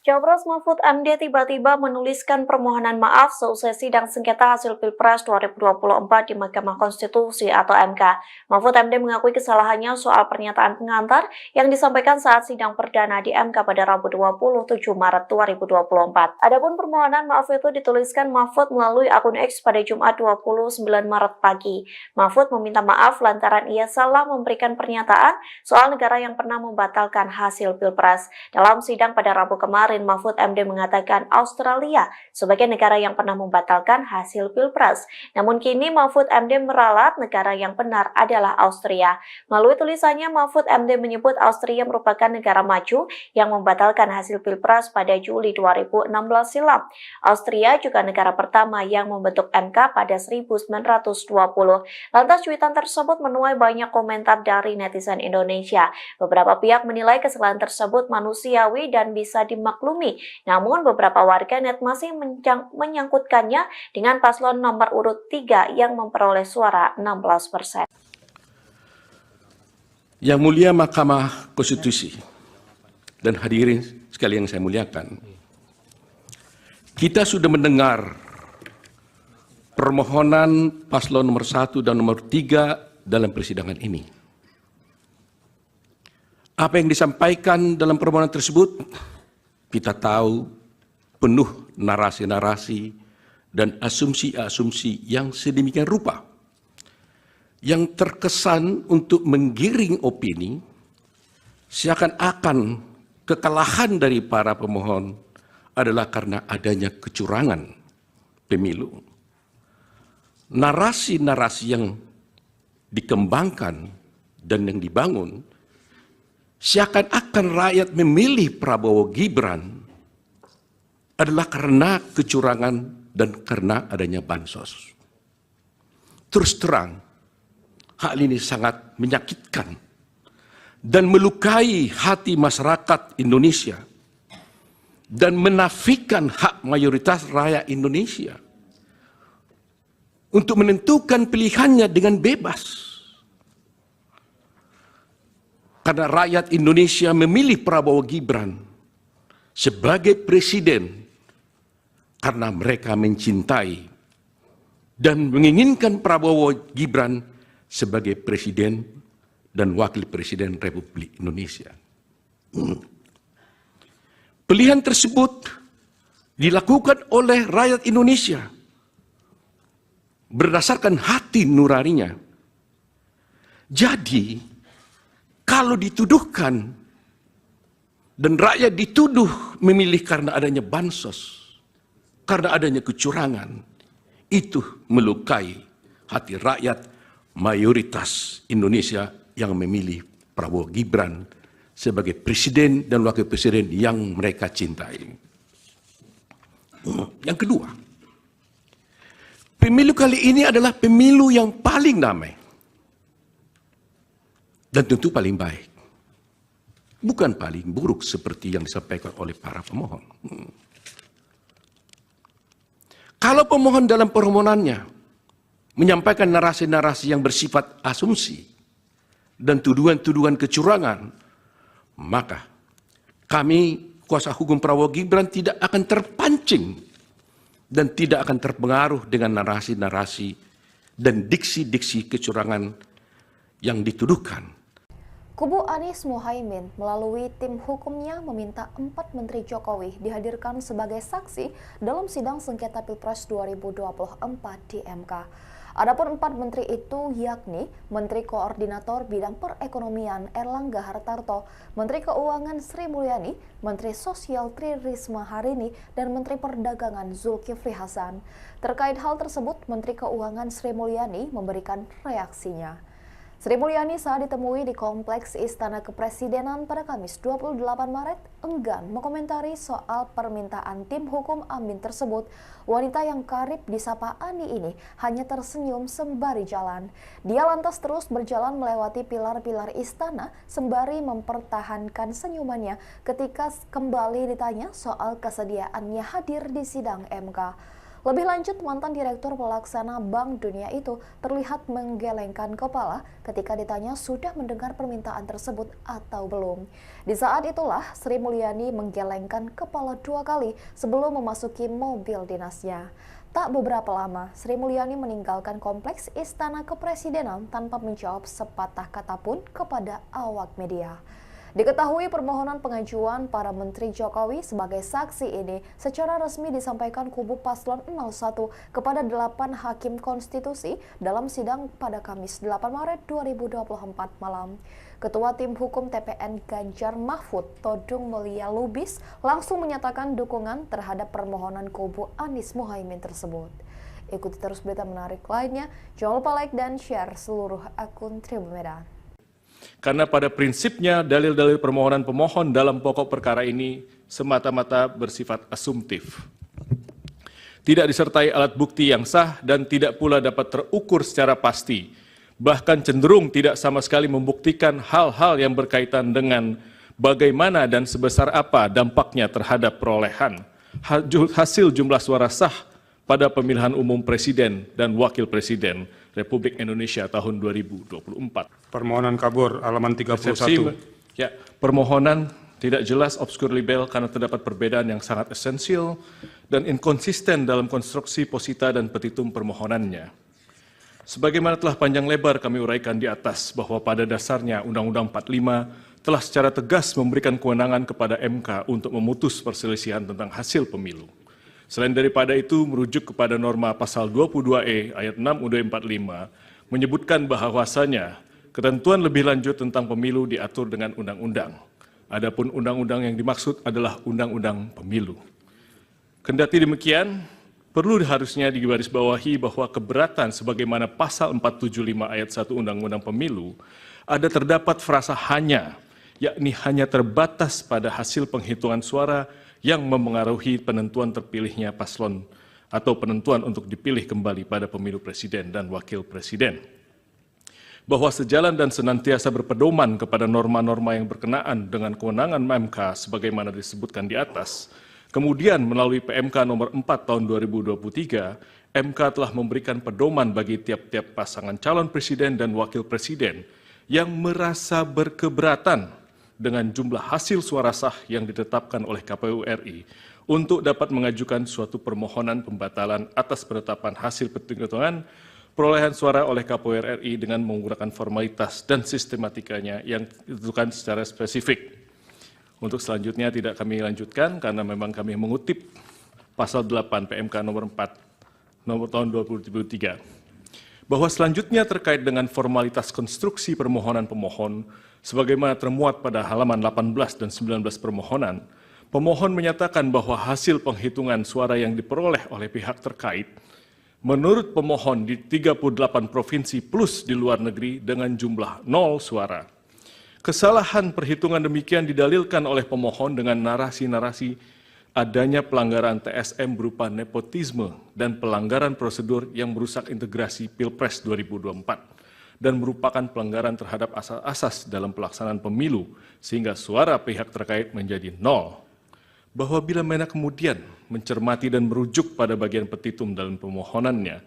Capres Mahfud MD tiba-tiba menuliskan permohonan maaf seusai sidang sengketa hasil Pilpres 2024 di Mahkamah Konstitusi atau MK. Mahfud MD mengakui kesalahannya soal pernyataan pengantar yang disampaikan saat sidang perdana di MK pada Rabu 27 Maret 2024. Adapun permohonan maaf itu dituliskan Mahfud melalui akun X pada Jumat 29 Maret pagi. Mahfud meminta maaf lantaran ia salah memberikan pernyataan soal negara yang pernah membatalkan hasil Pilpres. Dalam sidang pada Rabu kemarin, Mahfud MD mengatakan Australia sebagai negara yang pernah membatalkan hasil Pilpres. Namun kini Mahfud MD meralat negara yang benar adalah Austria. Melalui tulisannya, Mahfud MD menyebut Austria merupakan negara maju yang membatalkan hasil Pilpres pada Juli 2016 silam. Austria juga negara pertama yang membentuk MK pada 1920. Lantas cuitan tersebut menuai banyak komentar dari netizen Indonesia. Beberapa pihak menilai kesalahan tersebut manusiawi dan bisa dimaklumi. Namun beberapa warganet masih menyangkutkannya dengan paslon nomor urut 3 yang memperoleh suara 16%. Yang mulia Mahkamah Konstitusi dan hadirin sekalian yang saya muliakan, kita sudah mendengar permohonan paslon nomor 1 dan nomor 3 dalam persidangan ini. Apa yang disampaikan dalam permohonan tersebut, kita tahu penuh narasi-narasi dan asumsi-asumsi yang sedemikian rupa, yang terkesan untuk menggiring opini, seakan-akan kekalahan dari para pemohon adalah karena adanya kecurangan pemilu. Narasi-narasi yang dikembangkan dan yang dibangun seakan-akan rakyat memilih Prabowo Gibran adalah karena kecurangan dan karena adanya bansos. Terus terang, hal ini sangat menyakitkan dan melukai hati masyarakat Indonesia dan menafikan hak mayoritas rakyat Indonesia untuk menentukan pilihannya dengan bebas. Karena rakyat Indonesia memilih Prabowo Gibran sebagai presiden karena mereka mencintai dan menginginkan Prabowo Gibran sebagai presiden dan wakil presiden Republik Indonesia. Pilihan tersebut dilakukan oleh rakyat Indonesia berdasarkan hati nuraninya. Jadi, kalau dituduhkan dan rakyat dituduh memilih karena adanya bansos, karena adanya kecurangan, itu melukai hati rakyat mayoritas Indonesia yang memilih Prabowo Gibran sebagai presiden dan wakil presiden yang mereka cintai. Yang kedua, pemilu kali ini adalah pemilu yang paling damai dan tentu paling baik, bukan paling buruk seperti yang disampaikan oleh para pemohon. Kalau pemohon dalam permohonannya menyampaikan narasi-narasi yang bersifat asumsi dan tuduhan-tuduhan kecurangan, maka kami, kuasa hukum Prabowo Gibran, tidak akan terpancing dan tidak akan terpengaruh dengan narasi-narasi dan diksi-diksi kecurangan yang dituduhkan. Kubu Anies Mohaimin melalui tim hukumnya meminta 4 Menteri Jokowi dihadirkan sebagai saksi dalam sidang sengketa Pilpres 2024 di MK. Adapun 4 menteri itu yakni Menteri Koordinator Bidang Perekonomian Erlangga Hartarto, Menteri Keuangan Sri Mulyani, Menteri Sosial Tri Risma Harini, dan Menteri Perdagangan Zulkifli Hasan. Terkait hal tersebut, Menteri Keuangan Sri Mulyani memberikan reaksinya. Sri Mulyani saat ditemui di Kompleks Istana Kepresidenan pada Kamis 28 Maret enggan mengomentari soal permintaan tim hukum Amin tersebut. Wanita yang karib disapa Ani ini hanya tersenyum sembari jalan. Dia lantas terus berjalan melewati pilar-pilar istana sembari mempertahankan senyumannya ketika kembali ditanya soal kesediaannya hadir di sidang MK. Lebih lanjut, mantan Direktur Pelaksana Bank Dunia itu terlihat menggelengkan kepala ketika ditanya sudah mendengar permintaan tersebut atau belum. Di saat itulah Sri Mulyani menggelengkan kepala 2 kali sebelum memasuki mobil dinasnya. Tak beberapa lama, Sri Mulyani meninggalkan Kompleks Istana Kepresidenan tanpa menjawab sepatah kata pun kepada awak media. Diketahui permohonan pengajuan para Menteri Jokowi sebagai saksi ini secara resmi disampaikan kubu Paslon 01 kepada 8 Hakim Konstitusi dalam sidang pada Kamis 8 Maret 2024 malam. Ketua Tim Hukum TPN Ganjar Mahfud, Todung Mulia Lubis, langsung menyatakan dukungan terhadap permohonan kubu Anies Mohaimin tersebut. Ikuti terus berita menarik lainnya, jangan lupa like dan share seluruh akun Tribun Medan. Karena pada prinsipnya dalil-dalil permohonan pemohon dalam pokok perkara ini semata-mata bersifat asumtif. Tidak disertai alat bukti yang sah dan tidak pula dapat terukur secara pasti. Bahkan cenderung tidak sama sekali membuktikan hal-hal yang berkaitan dengan bagaimana dan sebesar apa dampaknya terhadap perolehan hasil jumlah suara sah pada pemilihan umum Presiden dan Wakil Presiden Republik Indonesia tahun 2024. Permohonan kabur halaman 31. Ya, permohonan tidak jelas, obskur libel karena terdapat perbedaan yang sangat esensial dan inkonsisten dalam konstruksi posita dan petitum permohonannya. Sebagaimana telah panjang lebar kami uraikan di atas bahwa pada dasarnya Undang-Undang 45 telah secara tegas memberikan kewenangan kepada MK untuk memutus perselisihan tentang hasil pemilu. Selain daripada itu, merujuk kepada norma pasal 22E ayat 6 UUD 45 menyebutkan bahwasanya ketentuan lebih lanjut tentang pemilu diatur dengan undang-undang. Adapun undang-undang yang dimaksud adalah undang-undang pemilu. Kendati demikian, perlu harusnya digarisbawahi bahwa keberatan sebagaimana pasal 475 ayat 1 Undang-Undang Pemilu ada terdapat frasa hanya, yakni hanya terbatas pada hasil penghitungan suara yang memengaruhi penentuan terpilihnya paslon atau penentuan untuk dipilih kembali pada pemilu presiden dan wakil presiden. Bahwa sejalan dan senantiasa berpedoman kepada norma-norma yang berkenaan dengan kewenangan MK sebagaimana disebutkan di atas, kemudian melalui PMK nomor 4 tahun 2023, MK telah memberikan pedoman bagi tiap-tiap pasangan calon presiden dan wakil presiden yang merasa berkeberatan dengan jumlah hasil suara sah yang ditetapkan oleh KPU RI untuk dapat mengajukan suatu permohonan pembatalan atas penetapan hasil penghitungan perolehan suara oleh KPU RI dengan menggunakan formalitas dan sistematikanya yang ditentukan secara spesifik. Untuk selanjutnya tidak kami lanjutkan karena memang kami mengutip pasal 8 PMK nomor 4 nomor tahun 2023. Bahwa selanjutnya terkait dengan formalitas konstruksi permohonan pemohon sebagaimana termuat pada halaman 18 dan 19 permohonan, pemohon menyatakan bahwa hasil penghitungan suara yang diperoleh oleh pihak terkait menurut pemohon di 38 provinsi plus di luar negeri dengan jumlah 0 suara. Kesalahan perhitungan demikian didalilkan oleh pemohon dengan narasi-narasi adanya pelanggaran TSM berupa nepotisme dan pelanggaran prosedur yang merusak integrasi Pilpres 2024 dan merupakan pelanggaran terhadap asas-asas dalam pelaksanaan pemilu sehingga suara pihak terkait menjadi 0. Bahwa bila mana kemudian mencermati dan merujuk pada bagian petitum dalam pemohonannya,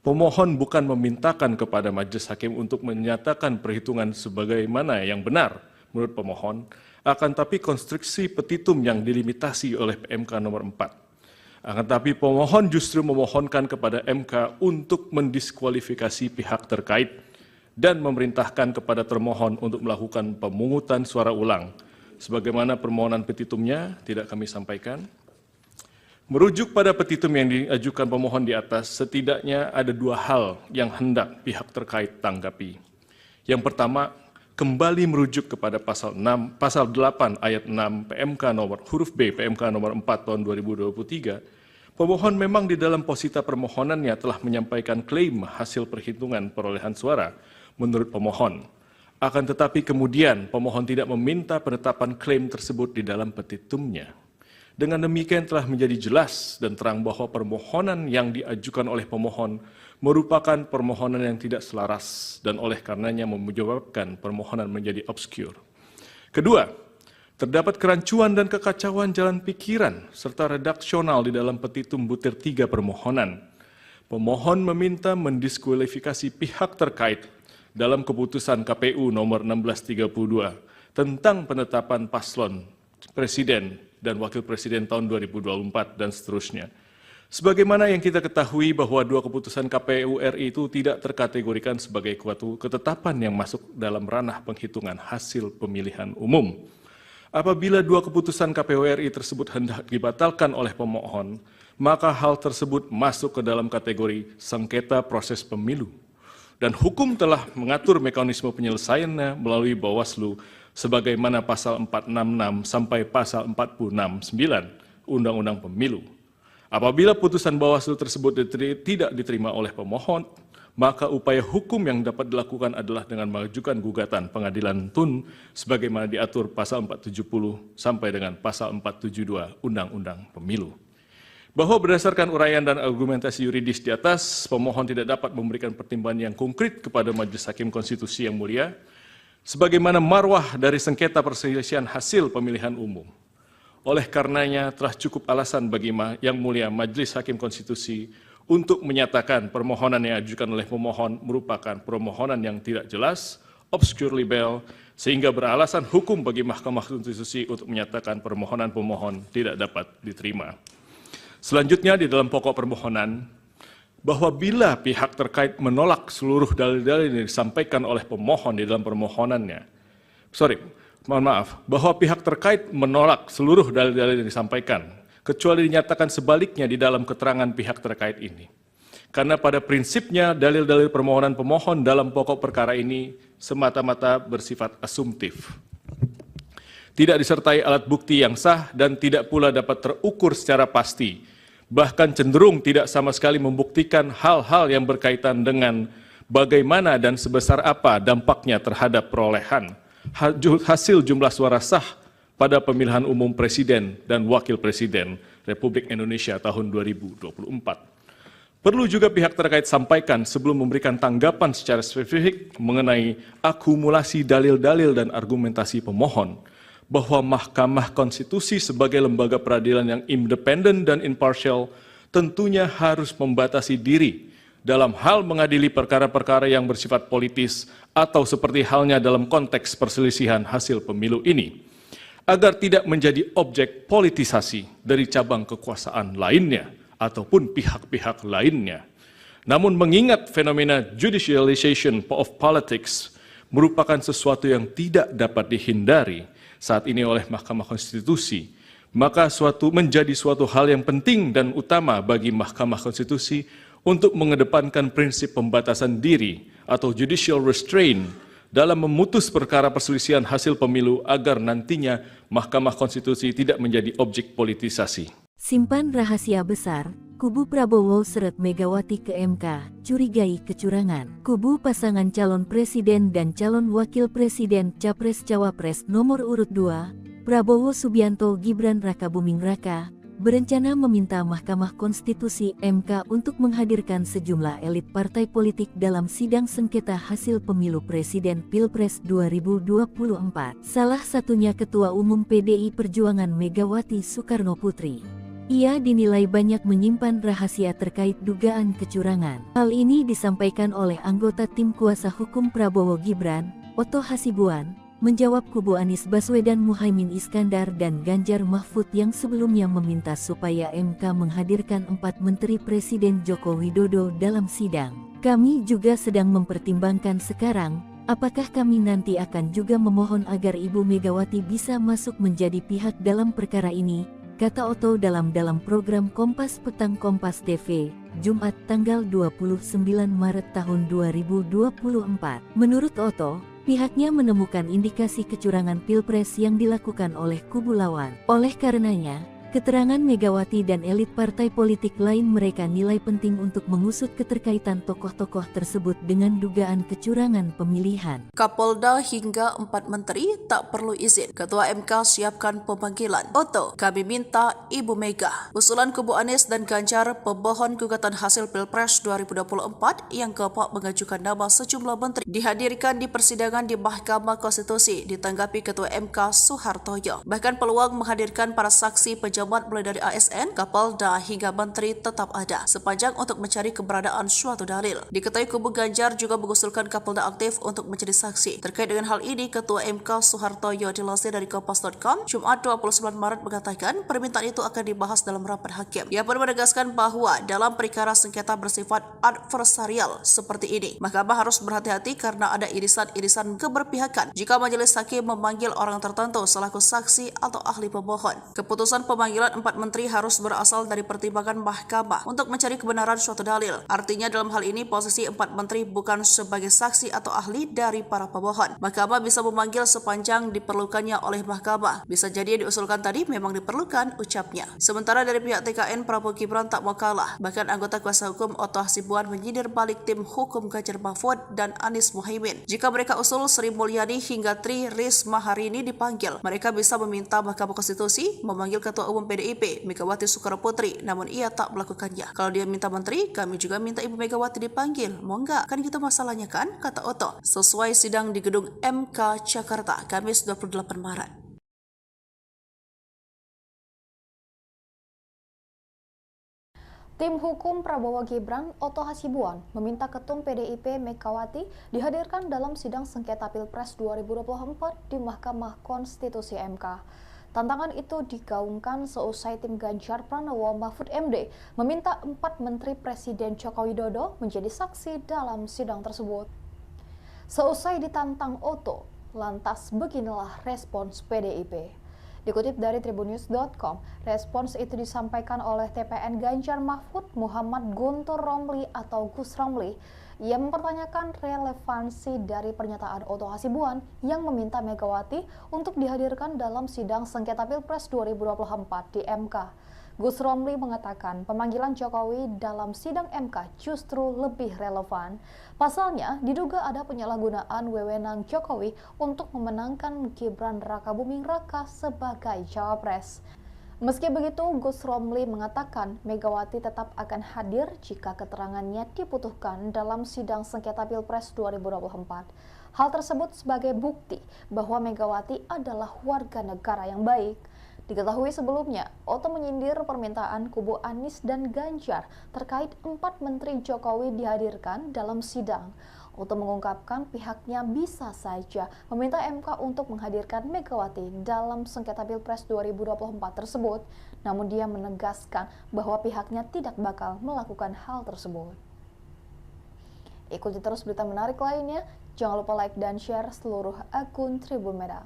pemohon bukan memintakan kepada majelis hakim untuk menyatakan perhitungan sebagaimana yang benar menurut pemohon, akan tapi konstruksi petitum yang dilimitasi oleh PMK nomor 4. Akan tapi pemohon justru memohonkan kepada MK untuk mendiskualifikasi pihak terkait dan memerintahkan kepada termohon untuk melakukan pemungutan suara ulang. Sebagaimana permohonan petitumnya tidak kami sampaikan. Merujuk pada petitum yang diajukan pemohon di atas, setidaknya ada dua hal yang hendak pihak terkait tanggapi. Yang pertama, kembali merujuk kepada pasal 8 ayat 6 PMK nomor huruf B PMK nomor 4 tahun 2023. Pemohon memang di dalam posita permohonannya telah menyampaikan klaim hasil perhitungan perolehan suara menurut pemohon. Akan tetapi kemudian pemohon tidak meminta penetapan klaim tersebut di dalam petitumnya. Dengan demikian telah menjadi jelas dan terang bahwa permohonan yang diajukan oleh pemohon merupakan permohonan yang tidak selaras dan oleh karenanya menyebabkan permohonan menjadi obskur. Kedua, terdapat kerancuan dan kekacauan jalan pikiran serta redaksional di dalam petitum butir 3 permohonan. Pemohon meminta mendiskualifikasi pihak terkait dalam keputusan KPU nomor 1632 tentang penetapan paslon presiden dan wakil presiden tahun 2024 dan seterusnya. Sebagaimana yang kita ketahui bahwa dua keputusan KPU RI itu tidak terkategorikan sebagai suatu ketetapan yang masuk dalam ranah penghitungan hasil pemilihan umum. Apabila dua keputusan KPU RI tersebut hendak dibatalkan oleh pemohon, maka hal tersebut masuk ke dalam kategori sengketa proses pemilu. Dan hukum telah mengatur mekanisme penyelesaiannya melalui Bawaslu sebagaimana pasal 466 sampai pasal 469 Undang-Undang Pemilu. Apabila putusan Bawaslu tersebut tidak diterima oleh pemohon, maka upaya hukum yang dapat dilakukan adalah dengan mengajukan gugatan pengadilan tun sebagaimana diatur pasal 470 sampai dengan pasal 472 Undang-Undang Pemilu. Bahwa berdasarkan uraian dan argumentasi yuridis di atas, pemohon tidak dapat memberikan pertimbangan yang konkret kepada Majelis Hakim Konstitusi yang mulia, sebagaimana marwah dari sengketa perselisihan hasil pemilihan umum. Oleh karenanya telah cukup alasan bagi Yang Mulia Majelis Hakim Konstitusi untuk menyatakan permohonan yang diajukan oleh pemohon merupakan permohonan yang tidak jelas, obscure libel, sehingga beralasan hukum bagi Mahkamah Konstitusi untuk menyatakan permohonan pemohon tidak dapat diterima. Selanjutnya di dalam pokok permohonan, bahwa bila pihak terkait menolak seluruh dalil-dalil yang disampaikan oleh pemohon di dalam permohonannya, bahwa pihak terkait menolak seluruh dalil-dalil yang disampaikan, kecuali dinyatakan sebaliknya di dalam keterangan pihak terkait ini. Karena pada prinsipnya dalil-dalil permohonan pemohon dalam pokok perkara ini semata-mata bersifat asumtif. Tidak disertai alat bukti yang sah dan tidak pula dapat terukur secara pasti, bahkan cenderung tidak sama sekali membuktikan hal-hal yang berkaitan dengan bagaimana dan sebesar apa dampaknya terhadap perolehan hasil jumlah suara sah pada pemilihan umum presiden dan wakil presiden Republik Indonesia tahun 2024. Perlu juga pihak terkait sampaikan sebelum memberikan tanggapan secara spesifik mengenai akumulasi dalil-dalil dan argumentasi pemohon, bahwa Mahkamah Konstitusi sebagai lembaga peradilan yang independen dan imparsial tentunya harus membatasi diri dalam hal mengadili perkara-perkara yang bersifat politis atau seperti halnya dalam konteks perselisihan hasil pemilu ini, agar tidak menjadi objek politisasi dari cabang kekuasaan lainnya ataupun pihak-pihak lainnya. Namun mengingat fenomena judicialization of politics merupakan sesuatu yang tidak dapat dihindari, saat ini oleh Mahkamah Konstitusi, maka menjadi suatu hal yang penting dan utama bagi Mahkamah Konstitusi untuk mengedepankan prinsip pembatasan diri atau judicial restraint dalam memutus perkara perselisihan hasil pemilu agar nantinya Mahkamah Konstitusi tidak menjadi objek politisasi. Simpan rahasia besar, kubu Prabowo seret Megawati ke MK, curigai kecurangan. Kubu pasangan calon presiden dan calon wakil presiden Capres-Cawapres nomor urut 2, Prabowo Subianto Gibran Rakabuming Raka, berencana meminta Mahkamah Konstitusi MK untuk menghadirkan sejumlah elit partai politik dalam sidang sengketa hasil pemilu presiden Pilpres 2024. Salah satunya Ketua Umum PDI Perjuangan Megawati Soekarno Putri. Ia dinilai banyak menyimpan rahasia terkait dugaan kecurangan. Hal ini disampaikan oleh anggota tim kuasa hukum Prabowo Gibran, Oto Hasibuan, menjawab kubu Anies Baswedan Muhaimin Iskandar dan Ganjar Mahfud yang sebelumnya meminta supaya MK menghadirkan 4 menteri Presiden Joko Widodo dalam sidang. Kami juga sedang mempertimbangkan sekarang, apakah kami nanti akan juga memohon agar Ibu Megawati bisa masuk menjadi pihak dalam perkara ini, kata Oto dalam program Kompas Petang Kompas TV, Jumat tanggal 29 Maret tahun 2024. Menurut Oto, pihaknya menemukan indikasi kecurangan Pilpres yang dilakukan oleh kubu lawan. Oleh karenanya, keterangan Megawati dan elit partai politik lain mereka nilai penting untuk mengusut keterkaitan tokoh-tokoh tersebut dengan dugaan kecurangan pemilihan. Kapolda hingga 4 menteri tak perlu izin. Ketua MK siapkan pemanggilan. Oto, kami minta Ibu Mega. Usulan kubu Anies dan Ganjar pemohon gugatan hasil Pilpres 2024 yang keempat mengajukan nama sejumlah menteri dihadirkan di persidangan di Mahkamah Konstitusi ditanggapi Ketua MK Soehartoyo. Bahkan peluang menghadirkan para saksi pejabat mulai dari ASN, Kapolda hingga menteri tetap ada sepanjang untuk mencari keberadaan suatu dalil. Diketahui kubu Ganjar juga mengusulkan Kapolda aktif untuk menjadi saksi. Terkait dengan hal ini, Ketua MK Soehartoyo dilansir dari Kompas.com Jumat 29 Maret mengatakan permintaan itu akan dibahas dalam rapat hakim. Ia pun menegaskan bahwa dalam perkara sengketa bersifat adversarial seperti ini, Mahkamah harus berhati-hati karena ada irisan-irisan keberpihakan jika majelis hakim memanggil orang tertentu selaku saksi atau ahli pemohon. Keputusan pemanggilan 4 menteri harus berasal dari pertimbangan Mahkamah untuk mencari kebenaran suatu dalil. Artinya dalam hal ini posisi 4 menteri bukan sebagai saksi atau ahli dari para pemohon. Mahkamah bisa memanggil sepanjang diperlukannya oleh Mahkamah. Bisa jadi yang diusulkan tadi memang diperlukan, ucapnya. Sementara dari pihak TKN, Prabowo Gibran tak mau kalah. Bahkan anggota kuasa hukum Oto Hasibuan menyindir balik tim hukum Ganjar Mahfud dan Anies Muhaimin. Jika mereka usul Sri Mulyani hingga Tri Risma hari ini dipanggil, mereka bisa meminta Mahkamah Konstitusi memanggil Ketua Umum PDIP Megawati Soekarno Putri, namun ia tak melakukannya. Kalau dia minta menteri, kami juga minta Ibu Megawati dipanggil. Mau enggak? Kan gitu masalahnya kan? Kata Oto. Sesuai sidang di gedung MK Jakarta, Kamis 28 Maret. Tim hukum Prabowo Gibran, Oto Hasibuan, meminta Ketum PDIP Megawati dihadirkan dalam sidang sengketa Pilpres 2024 di Mahkamah Konstitusi MK. Tantangan itu digaungkan seusai tim Ganjar Pranowo Mahfud MD meminta 4 menteri Presiden Joko Widodo menjadi saksi dalam sidang tersebut. Seusai ditantang Oto, lantas beginilah respons PDIP. Dikutip dari tribunnews.com, respons itu disampaikan oleh TPN Ganjar Mahfud Muhammad Guntur Romli atau Gus Romli. Ia mempertanyakan relevansi dari pernyataan Oto Hasibuan yang meminta Megawati untuk dihadirkan dalam sidang sengketa Pilpres 2024 di MK. Gus Romli mengatakan pemanggilan Jokowi dalam sidang MK justru lebih relevan. Pasalnya, diduga ada penyalahgunaan wewenang Jokowi untuk memenangkan Gibran Rakabuming Raka sebagai cawapres. Meski begitu, Gus Romli mengatakan Megawati tetap akan hadir jika keterangannya dibutuhkan dalam sidang sengketa Pilpres 2024. Hal tersebut sebagai bukti bahwa Megawati adalah warga negara yang baik. Diketahui sebelumnya, Oto menyindir permintaan kubu Anies dan Ganjar terkait 4 menteri Jokowi dihadirkan dalam sidang. Oto mengungkapkan pihaknya bisa saja meminta MK untuk menghadirkan Megawati dalam sengketa Pilpres 2024 tersebut, namun dia menegaskan bahwa pihaknya tidak bakal melakukan hal tersebut. Ikuti terus berita menarik lainnya, jangan lupa like dan share seluruh akun Tribun Media.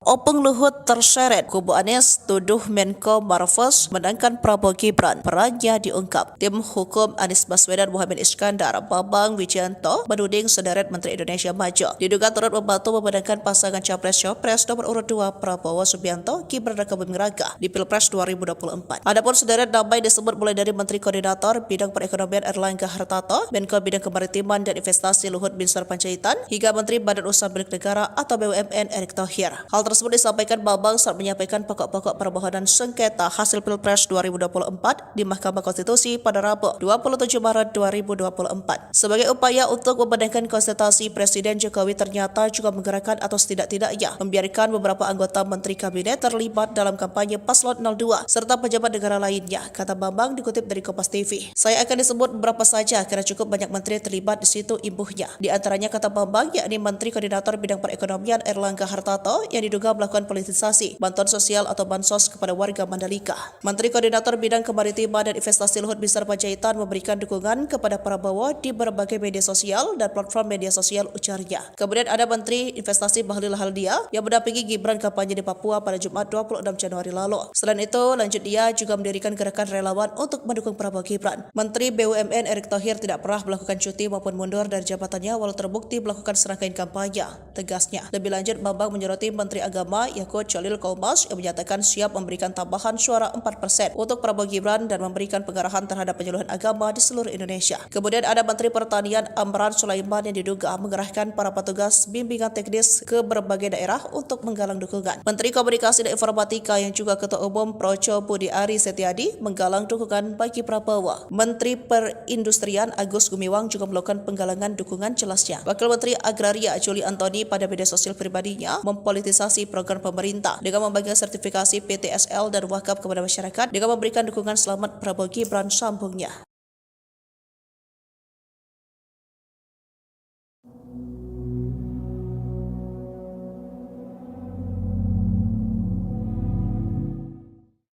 Opung Luhut terseret, kubu Anies tuduh Menko Marves menangkan Prabowo Gibran, perannya diungkap. Tim hukum Anies Baswedan Muhammad Iskandar, Bambang Wijayanto menuding sederet Menteri Indonesia Maju diduga turut membantu memenangkan pasangan Capres-Cawapres nomor urut 2 Prabowo Subianto, Gibran raka buming raka di Pilpres 2024. Adapun sederet nama disebut mulai dari Menteri Koordinator Bidang Perekonomian Erlangga Hartarto, Menko Bidang Kemaritiman dan Investasi Luhut Binsar Panjaitan, hingga Menteri Badan Usaha Milik Negara atau BUMN Erick Thohir. Hal tersebut disampaikan Bambang saat menyampaikan pokok-pokok permohonan sengketa hasil Pilpres 2024 di Mahkamah Konstitusi pada Rabu 27 Maret 2024. Sebagai upaya untuk memenangkan konsultasi, Presiden Jokowi ternyata juga menggerakkan atau setidak-tidaknya membiarkan beberapa anggota Menteri Kabinet terlibat dalam kampanye Paslon 02 serta pejabat negara lainnya, kata Bambang dikutip dari Kompas TV. Saya akan disebut beberapa saja karena cukup banyak menteri terlibat di situ, imbuhnya. Di antaranya, kata Bambang, yakni Menteri Koordinator Bidang Perekonomian Erlangga Hartarto yang diduga melakukan politisasi bantuan sosial atau bansos kepada warga Mandalika. Menteri Koordinator Bidang Kemaritiman dan Investasi Luhut Binsar Panjaitan memberikan dukungan kepada Prabowo di berbagai media sosial dan platform media sosial, ujarnya. Kemudian ada Menteri Investasi Bahlil Haldia yang mendampingi Gibran kampanye di Papua pada Jumat 26 Januari lalu. Selain itu, lanjut dia juga mendirikan gerakan relawan untuk mendukung Prabowo Gibran. Menteri BUMN Erick Thohir tidak pernah melakukan cuti maupun mundur dari jabatannya walau terbukti melakukan serangkaian kampanye, tegasnya. Lebih lanjut, Bambang menyoroti Menteri Agama Yakut Cholil Kaumas yang menyatakan siap memberikan tambahan suara 4% untuk Prabowo Gibran dan memberikan pengarahan terhadap penyuluhan agama di seluruh Indonesia. Kemudian ada Menteri Pertanian Amran Sulaiman yang diduga mengerahkan para petugas bimbingan teknis ke berbagai daerah untuk menggalang dukungan. Menteri Komunikasi dan Informatika yang juga Ketua Umum Projo Budi Ari Setiadi menggalang dukungan bagi Prabowo. Menteri Perindustrian Agus Gumiwang juga melakukan penggalangan dukungan, jelasnya. Wakil Menteri Agraria Juli Antoni pada media sosial pribadinya mempolitisasi program pemerintah dengan membagikan sertifikasi PTSL dan wakaf kepada masyarakat dengan memberikan dukungan selamat Prabowo Gibran, sambungnya.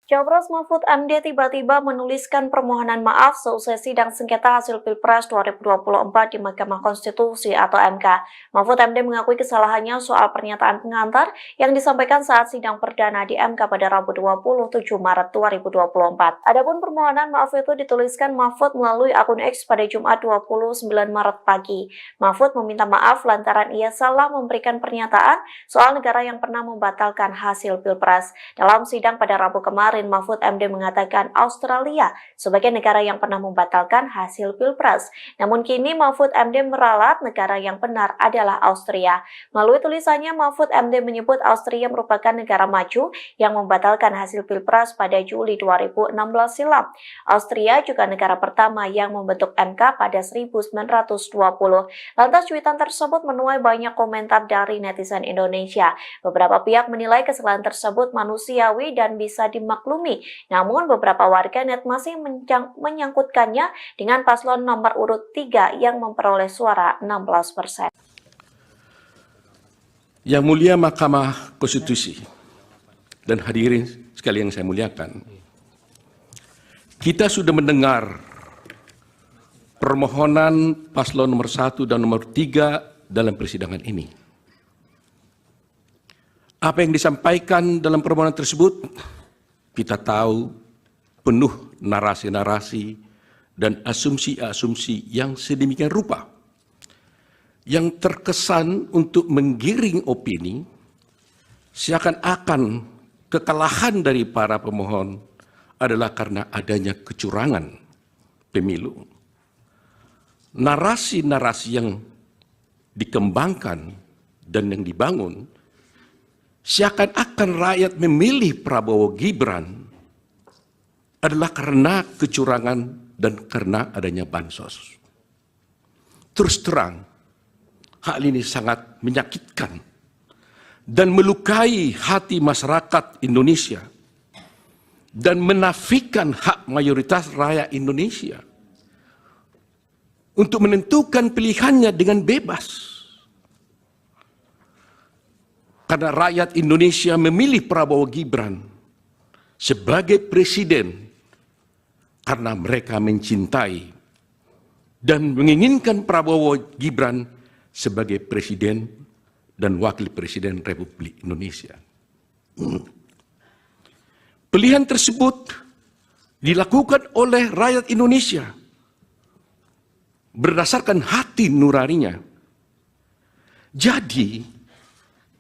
Cawapres Mahfud MD tiba-tiba menuliskan permohonan maaf seusai sidang sengketa hasil Pilpres 2024 di Mahkamah Konstitusi atau MK. Mahfud MD mengakui kesalahannya soal pernyataan pengantar yang disampaikan saat sidang perdana di MK pada Rabu 27 Maret 2024. Adapun permohonan maaf itu dituliskan Mahfud melalui akun X pada Jumat 29 Maret pagi. Mahfud meminta maaf lantaran ia salah memberikan pernyataan soal negara yang pernah membatalkan hasil Pilpres. Dalam sidang pada Rabu kemarin, Mahfud MD mengatakan Australia sebagai negara yang pernah membatalkan hasil Pilpres. Namun kini Mahfud MD meralat negara yang benar adalah Austria. Melalui tulisannya, Mahfud MD menyebut Austria merupakan negara maju yang membatalkan hasil Pilpres pada Juli 2016 silam. Austria juga negara pertama yang membentuk MK pada 1920. Lantas cuitan tersebut menuai banyak komentar dari netizen Indonesia. Beberapa pihak menilai kesalahan tersebut manusiawi dan bisa dimaklumi. Namun beberapa warganet masih menyangkutkannya dengan paslon nomor urut 3 yang memperoleh suara 16%. Yang mulia Mahkamah Konstitusi dan hadirin sekalian yang saya muliakan, kita sudah mendengar permohonan paslon nomor 1 dan nomor 3 dalam persidangan ini. Apa yang disampaikan dalam permohonan tersebut, kita tahu penuh narasi-narasi dan asumsi-asumsi yang sedemikian rupa yang terkesan untuk menggiring opini seakan-akan kekalahan dari para pemohon adalah karena adanya kecurangan pemilu. Narasi-narasi yang dikembangkan dan yang dibangun seakan-akan rakyat memilih Prabowo Gibran adalah karena kecurangan dan karena adanya bansos. Terus terang, hal ini sangat menyakitkan dan melukai hati masyarakat Indonesia dan menafikan hak mayoritas rakyat Indonesia untuk menentukan pilihannya dengan bebas. Karena rakyat Indonesia memilih Prabowo Gibran sebagai presiden karena mereka mencintai dan menginginkan Prabowo Gibran sebagai presiden dan wakil presiden Republik Indonesia. Pilihan tersebut dilakukan oleh rakyat Indonesia berdasarkan hati nuraninya. Jadi,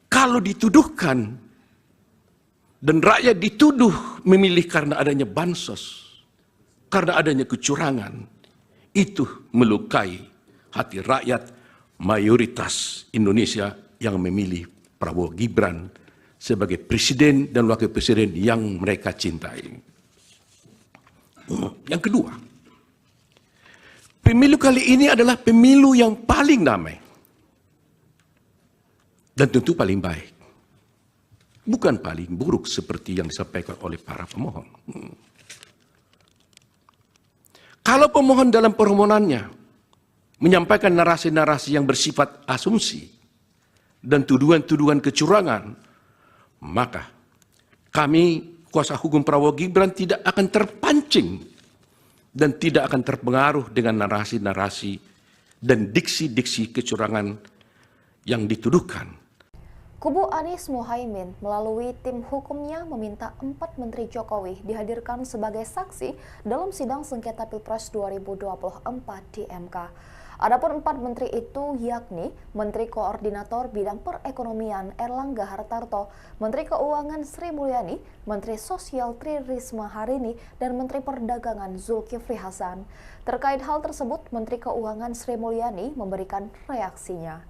kalau dituduhkan dan rakyat dituduh memilih karena adanya bansos, karena adanya kecurangan, itu melukai hati rakyat mayoritas Indonesia yang memilih Prabowo Gibran sebagai presiden dan wakil presiden yang mereka cintai. Yang kedua, pemilu kali ini adalah pemilu yang paling damai dan tentu paling baik, bukan paling buruk seperti yang disampaikan oleh para pemohon. Kalau pemohon dalam permohonannya menyampaikan narasi-narasi yang bersifat asumsi dan tuduhan-tuduhan kecurangan, maka kami, kuasa hukum Prabowo Gibran, tidak akan terpancing dan tidak akan terpengaruh dengan narasi-narasi dan diksi-diksi kecurangan yang dituduhkan. Kubu Anies Mohaimin melalui tim hukumnya meminta 4 Menteri Jokowi dihadirkan sebagai saksi dalam sidang sengketa Pilpres 2024 di MK. Adapun 4 menteri itu yakni Menteri Koordinator Bidang Perekonomian Erlangga Hartarto, Menteri Keuangan Sri Mulyani, Menteri Sosial Tri Risma Harini, dan Menteri Perdagangan Zulkifli Hasan. Terkait hal tersebut, Menteri Keuangan Sri Mulyani memberikan reaksinya.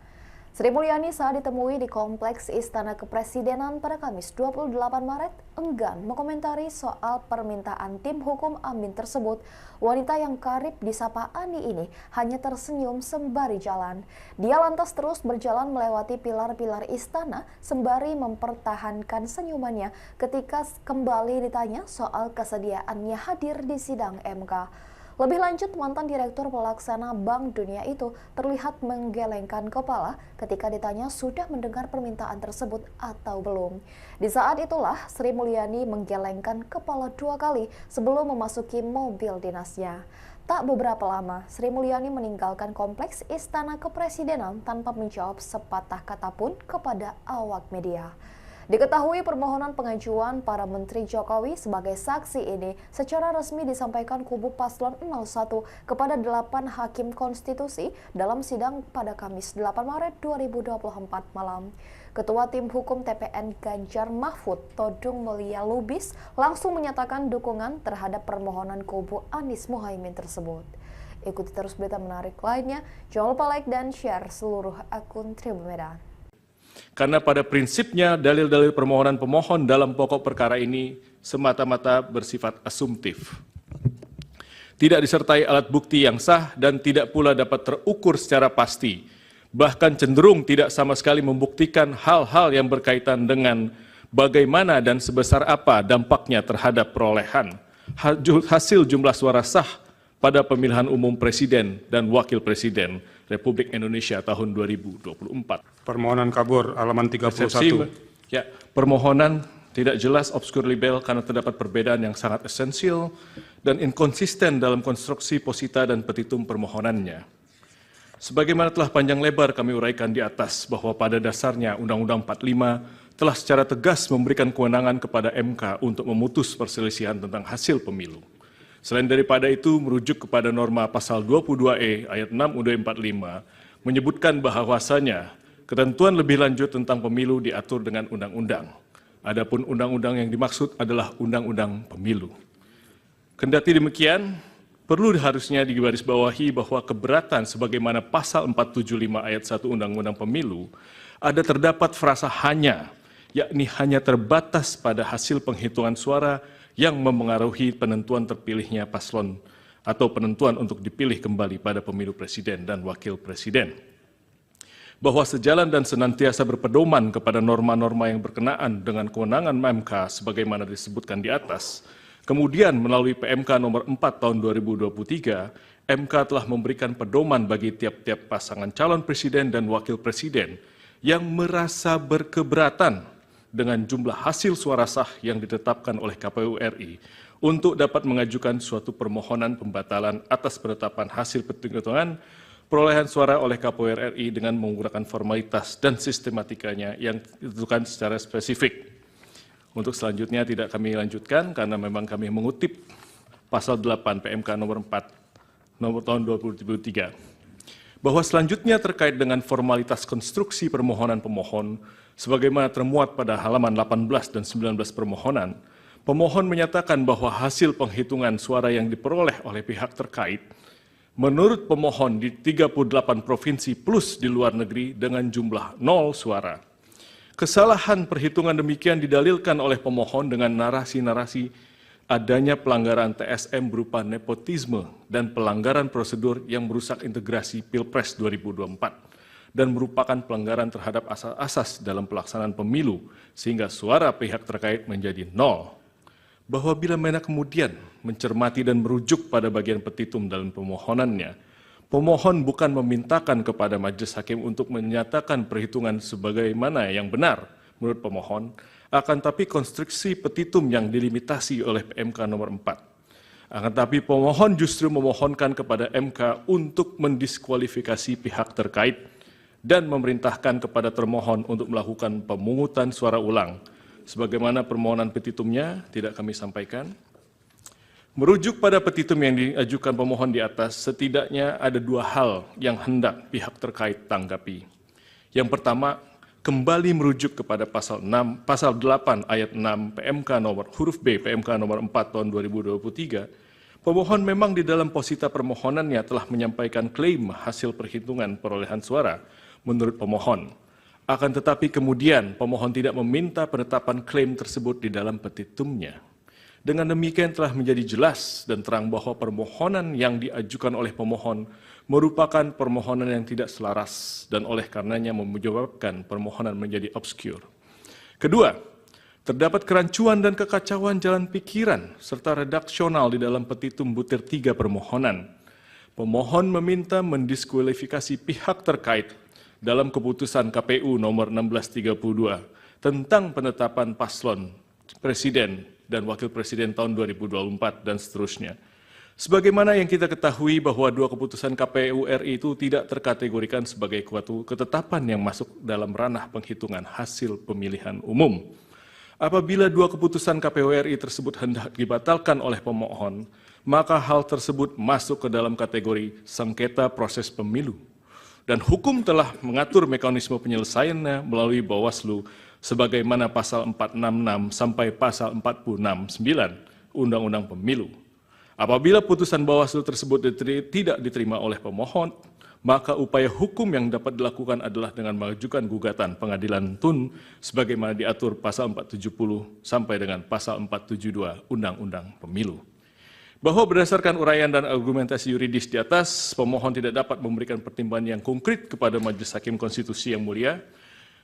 Sri Mulyani saat ditemui di Kompleks Istana Kepresidenan pada Kamis 28 Maret enggan mengomentari soal permintaan tim hukum Amin tersebut. Wanita yang karib disapa Ani ini hanya tersenyum sembari jalan. Dia lantas terus berjalan melewati pilar-pilar istana sembari mempertahankan senyumannya ketika kembali ditanya soal kesediaannya hadir di sidang MK. Lebih lanjut, mantan Direktur Pelaksana Bank Dunia itu terlihat menggelengkan kepala ketika ditanya sudah mendengar permintaan tersebut atau belum. Di saat itulah, Sri Mulyani menggelengkan kepala 2 kali sebelum memasuki mobil dinasnya. Tak beberapa lama, Sri Mulyani meninggalkan Kompleks Istana Kepresidenan tanpa menjawab sepatah kata pun kepada awak media. Diketahui permohonan pengajuan para Menteri Jokowi sebagai saksi ini secara resmi disampaikan kubu Paslon 01 kepada 8 Hakim Konstitusi dalam sidang pada Kamis 8 Maret 2024 malam. Ketua Tim Hukum TPN Ganjar Mahfud, Todung Mulia Lubis, langsung menyatakan dukungan terhadap permohonan kubu Anies Mohaimin tersebut. Ikuti terus berita menarik lainnya, jangan lupa like dan share seluruh akun Tribun Medan. Karena pada prinsipnya dalil-dalil permohonan pemohon dalam pokok perkara ini semata-mata bersifat asumtif. Tidak disertai alat bukti yang sah dan tidak pula dapat terukur secara pasti. Bahkan cenderung tidak sama sekali membuktikan hal-hal yang berkaitan dengan bagaimana dan sebesar apa dampaknya terhadap perolehan hasil jumlah suara sah pada pemilihan umum Presiden dan Wakil Presiden Republik Indonesia tahun 2024. Permohonan kabur halaman 31. Ya, permohonan tidak jelas, obskur libel karena terdapat perbedaan yang sangat esensial dan inkonsisten dalam konstruksi posita dan petitum permohonannya. Sebagaimana telah panjang lebar kami uraikan di atas bahwa pada dasarnya Undang-Undang 45 telah secara tegas memberikan kewenangan kepada MK untuk memutus perselisihan tentang hasil pemilu. Selain daripada itu, merujuk kepada norma pasal 22E ayat 6 UUD 45 menyebutkan bahwasanya ketentuan lebih lanjut tentang pemilu diatur dengan undang-undang. Adapun undang-undang yang dimaksud adalah undang-undang pemilu. Kendati demikian, perlu harusnya digarisbawahi bahwa keberatan sebagaimana pasal 475 ayat 1 Undang-Undang Pemilu ada terdapat frasa hanya, yakni hanya terbatas pada hasil penghitungan suara yang memengaruhi penentuan terpilihnya paslon atau penentuan untuk dipilih kembali pada pemilu presiden dan wakil presiden. Bahwa sejalan dan senantiasa berpedoman kepada norma-norma yang berkenaan dengan kewenangan MK sebagaimana disebutkan di atas, kemudian melalui PMK nomor 4 tahun 2023, MK telah memberikan pedoman bagi tiap-tiap pasangan calon presiden dan wakil presiden yang merasa berkeberatan dengan jumlah hasil suara sah yang ditetapkan oleh KPU RI untuk dapat mengajukan suatu permohonan pembatalan atas penetapan hasil penghitungan perolehan suara oleh KPU RI dengan menggunakan formalitas dan sistematikanya yang ditentukan secara spesifik. Untuk selanjutnya tidak kami lanjutkan karena memang kami mengutip pasal 8 PMK nomor 4 nomor tahun 2023. Bahwa selanjutnya terkait dengan formalitas konstruksi permohonan pemohon sebagaimana termuat pada halaman 18 dan 19 permohonan, pemohon menyatakan bahwa hasil penghitungan suara yang diperoleh oleh pihak terkait menurut pemohon di 38 provinsi plus di luar negeri dengan jumlah 0 suara. Kesalahan perhitungan demikian didalilkan oleh pemohon dengan narasi-narasi adanya pelanggaran TSM berupa nepotisme dan pelanggaran prosedur yang merusak integrasi Pilpres 2024 dan merupakan pelanggaran terhadap asas-asas dalam pelaksanaan pemilu sehingga suara pihak terkait menjadi 0. Bahwa bila mana kemudian mencermati dan merujuk pada bagian petitum dalam pemohonannya, pemohon bukan memintakan kepada majelis hakim untuk menyatakan perhitungan sebagaimana yang benar menurut pemohon, akan tapi konstruksi petitum yang dilimitasi oleh PMK nomor 4. Akan tapi pemohon justru memohonkan kepada MK untuk mendiskualifikasi pihak terkait dan memerintahkan kepada termohon untuk melakukan pemungutan suara ulang. Sebagaimana permohonan petitumnya tidak kami sampaikan. Merujuk pada petitum yang diajukan pemohon di atas, setidaknya ada 2 hal yang hendak pihak terkait tanggapi. Yang pertama, kembali merujuk kepada pasal 8 ayat 6 PMK nomor huruf B PMK nomor 4 tahun 2023, pemohon memang di dalam posita permohonannya telah menyampaikan klaim hasil perhitungan perolehan suara menurut pemohon. Akan tetapi kemudian pemohon tidak meminta penetapan klaim tersebut di dalam petitumnya. Dengan demikian telah menjadi jelas dan terang bahwa permohonan yang diajukan oleh pemohon merupakan permohonan yang tidak selaras dan oleh karenanya menyebabkan permohonan menjadi obskur. Kedua, terdapat kerancuan dan kekacauan jalan pikiran serta redaksional di dalam petitum butir 3 permohonan. Pemohon meminta mendiskualifikasi pihak terkait dalam keputusan KPU nomor 1632 tentang penetapan paslon presiden dan wakil presiden tahun 2024 dan seterusnya. Sebagaimana yang kita ketahui bahwa 2 keputusan KPU RI itu tidak terkategorikan sebagai suatu ketetapan yang masuk dalam ranah penghitungan hasil pemilihan umum. Apabila 2 keputusan KPU RI tersebut hendak dibatalkan oleh pemohon, maka hal tersebut masuk ke dalam kategori sengketa proses pemilu. Dan hukum telah mengatur mekanisme penyelesaiannya melalui Bawaslu sebagaimana pasal 466 sampai pasal 469 Undang-Undang Pemilu. Apabila putusan Bawaslu tersebut tidak diterima oleh pemohon, maka upaya hukum yang dapat dilakukan adalah dengan mengajukan gugatan pengadilan tun sebagaimana diatur pasal 470 sampai dengan pasal 472 Undang-Undang Pemilu. Bahwa berdasarkan uraian dan argumentasi yuridis di atas, pemohon tidak dapat memberikan pertimbangan yang konkret kepada Majelis Hakim Konstitusi yang mulia,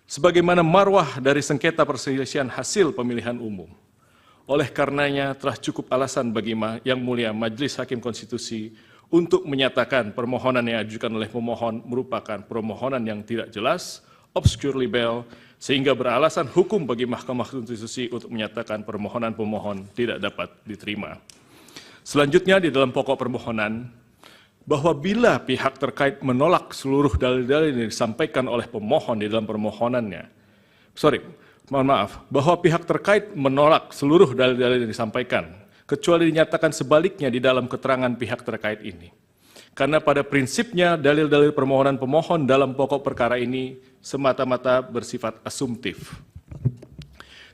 sebagaimana marwah dari sengketa perselisihan hasil pemilihan umum. Oleh karenanya telah cukup alasan bagi Yang Mulia Majelis Hakim Konstitusi untuk menyatakan permohonan yang diajukan oleh pemohon merupakan permohonan yang tidak jelas, obscur libel, sehingga beralasan hukum bagi Mahkamah Konstitusi untuk menyatakan permohonan pemohon tidak dapat diterima. Selanjutnya di dalam pokok permohonan, bahwa bila pihak terkait menolak seluruh dalil-dalil yang disampaikan oleh pemohon di dalam permohonannya, bahwa pihak terkait menolak seluruh dalil-dalil yang disampaikan, kecuali dinyatakan sebaliknya di dalam keterangan pihak terkait ini. Karena pada prinsipnya dalil-dalil permohonan pemohon dalam pokok perkara ini semata-mata bersifat asumtif.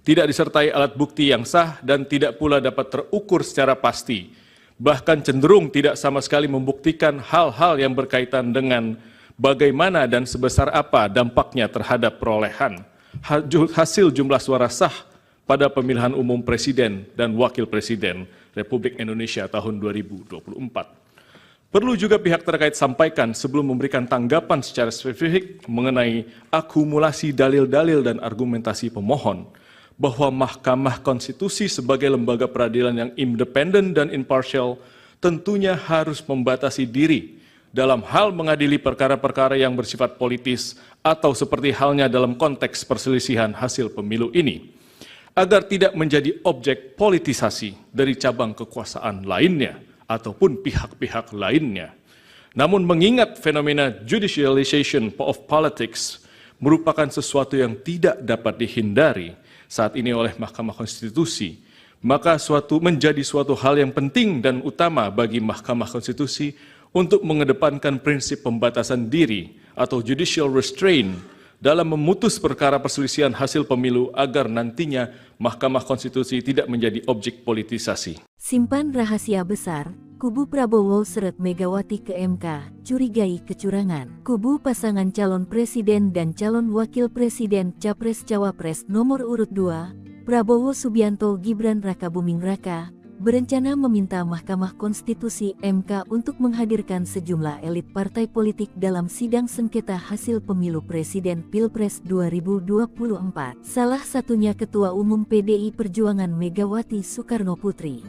Tidak disertai alat bukti yang sah dan tidak pula dapat terukur secara pasti, bahkan cenderung tidak sama sekali membuktikan hal-hal yang berkaitan dengan bagaimana dan sebesar apa dampaknya terhadap perolehan hasil jumlah suara sah pada pemilihan umum presiden dan wakil presiden Republik Indonesia tahun 2024. Perlu juga pihak terkait sampaikan sebelum memberikan tanggapan secara spesifik mengenai akumulasi dalil-dalil dan argumentasi pemohon, bahwa Mahkamah Konstitusi sebagai lembaga peradilan yang independen dan imparsial tentunya harus membatasi diri dalam hal mengadili perkara-perkara yang bersifat politis atau seperti halnya dalam konteks perselisihan hasil pemilu ini, agar tidak menjadi objek politisasi dari cabang kekuasaan lainnya ataupun pihak-pihak lainnya. Namun mengingat fenomena judicialization of politics merupakan sesuatu yang tidak dapat dihindari, saat ini oleh Mahkamah Konstitusi, maka menjadi suatu hal yang penting dan utama bagi Mahkamah Konstitusi untuk mengedepankan prinsip pembatasan diri atau judicial restraint dalam memutus perkara perselisihan hasil pemilu agar nantinya Mahkamah Konstitusi tidak menjadi objek politisasi. Simpan rahasia besar, kubu Prabowo seret Megawati ke MK, curigai kecurangan. Kubu pasangan calon presiden dan calon wakil presiden Capres-Cawapres nomor urut 2, Prabowo Subianto Gibran Rakabuming Raka, berencana meminta Mahkamah Konstitusi MK untuk menghadirkan sejumlah elit partai politik dalam sidang sengketa hasil pemilu presiden Pilpres 2024. Salah satunya Ketua Umum PDI Perjuangan Megawati Soekarno Putri.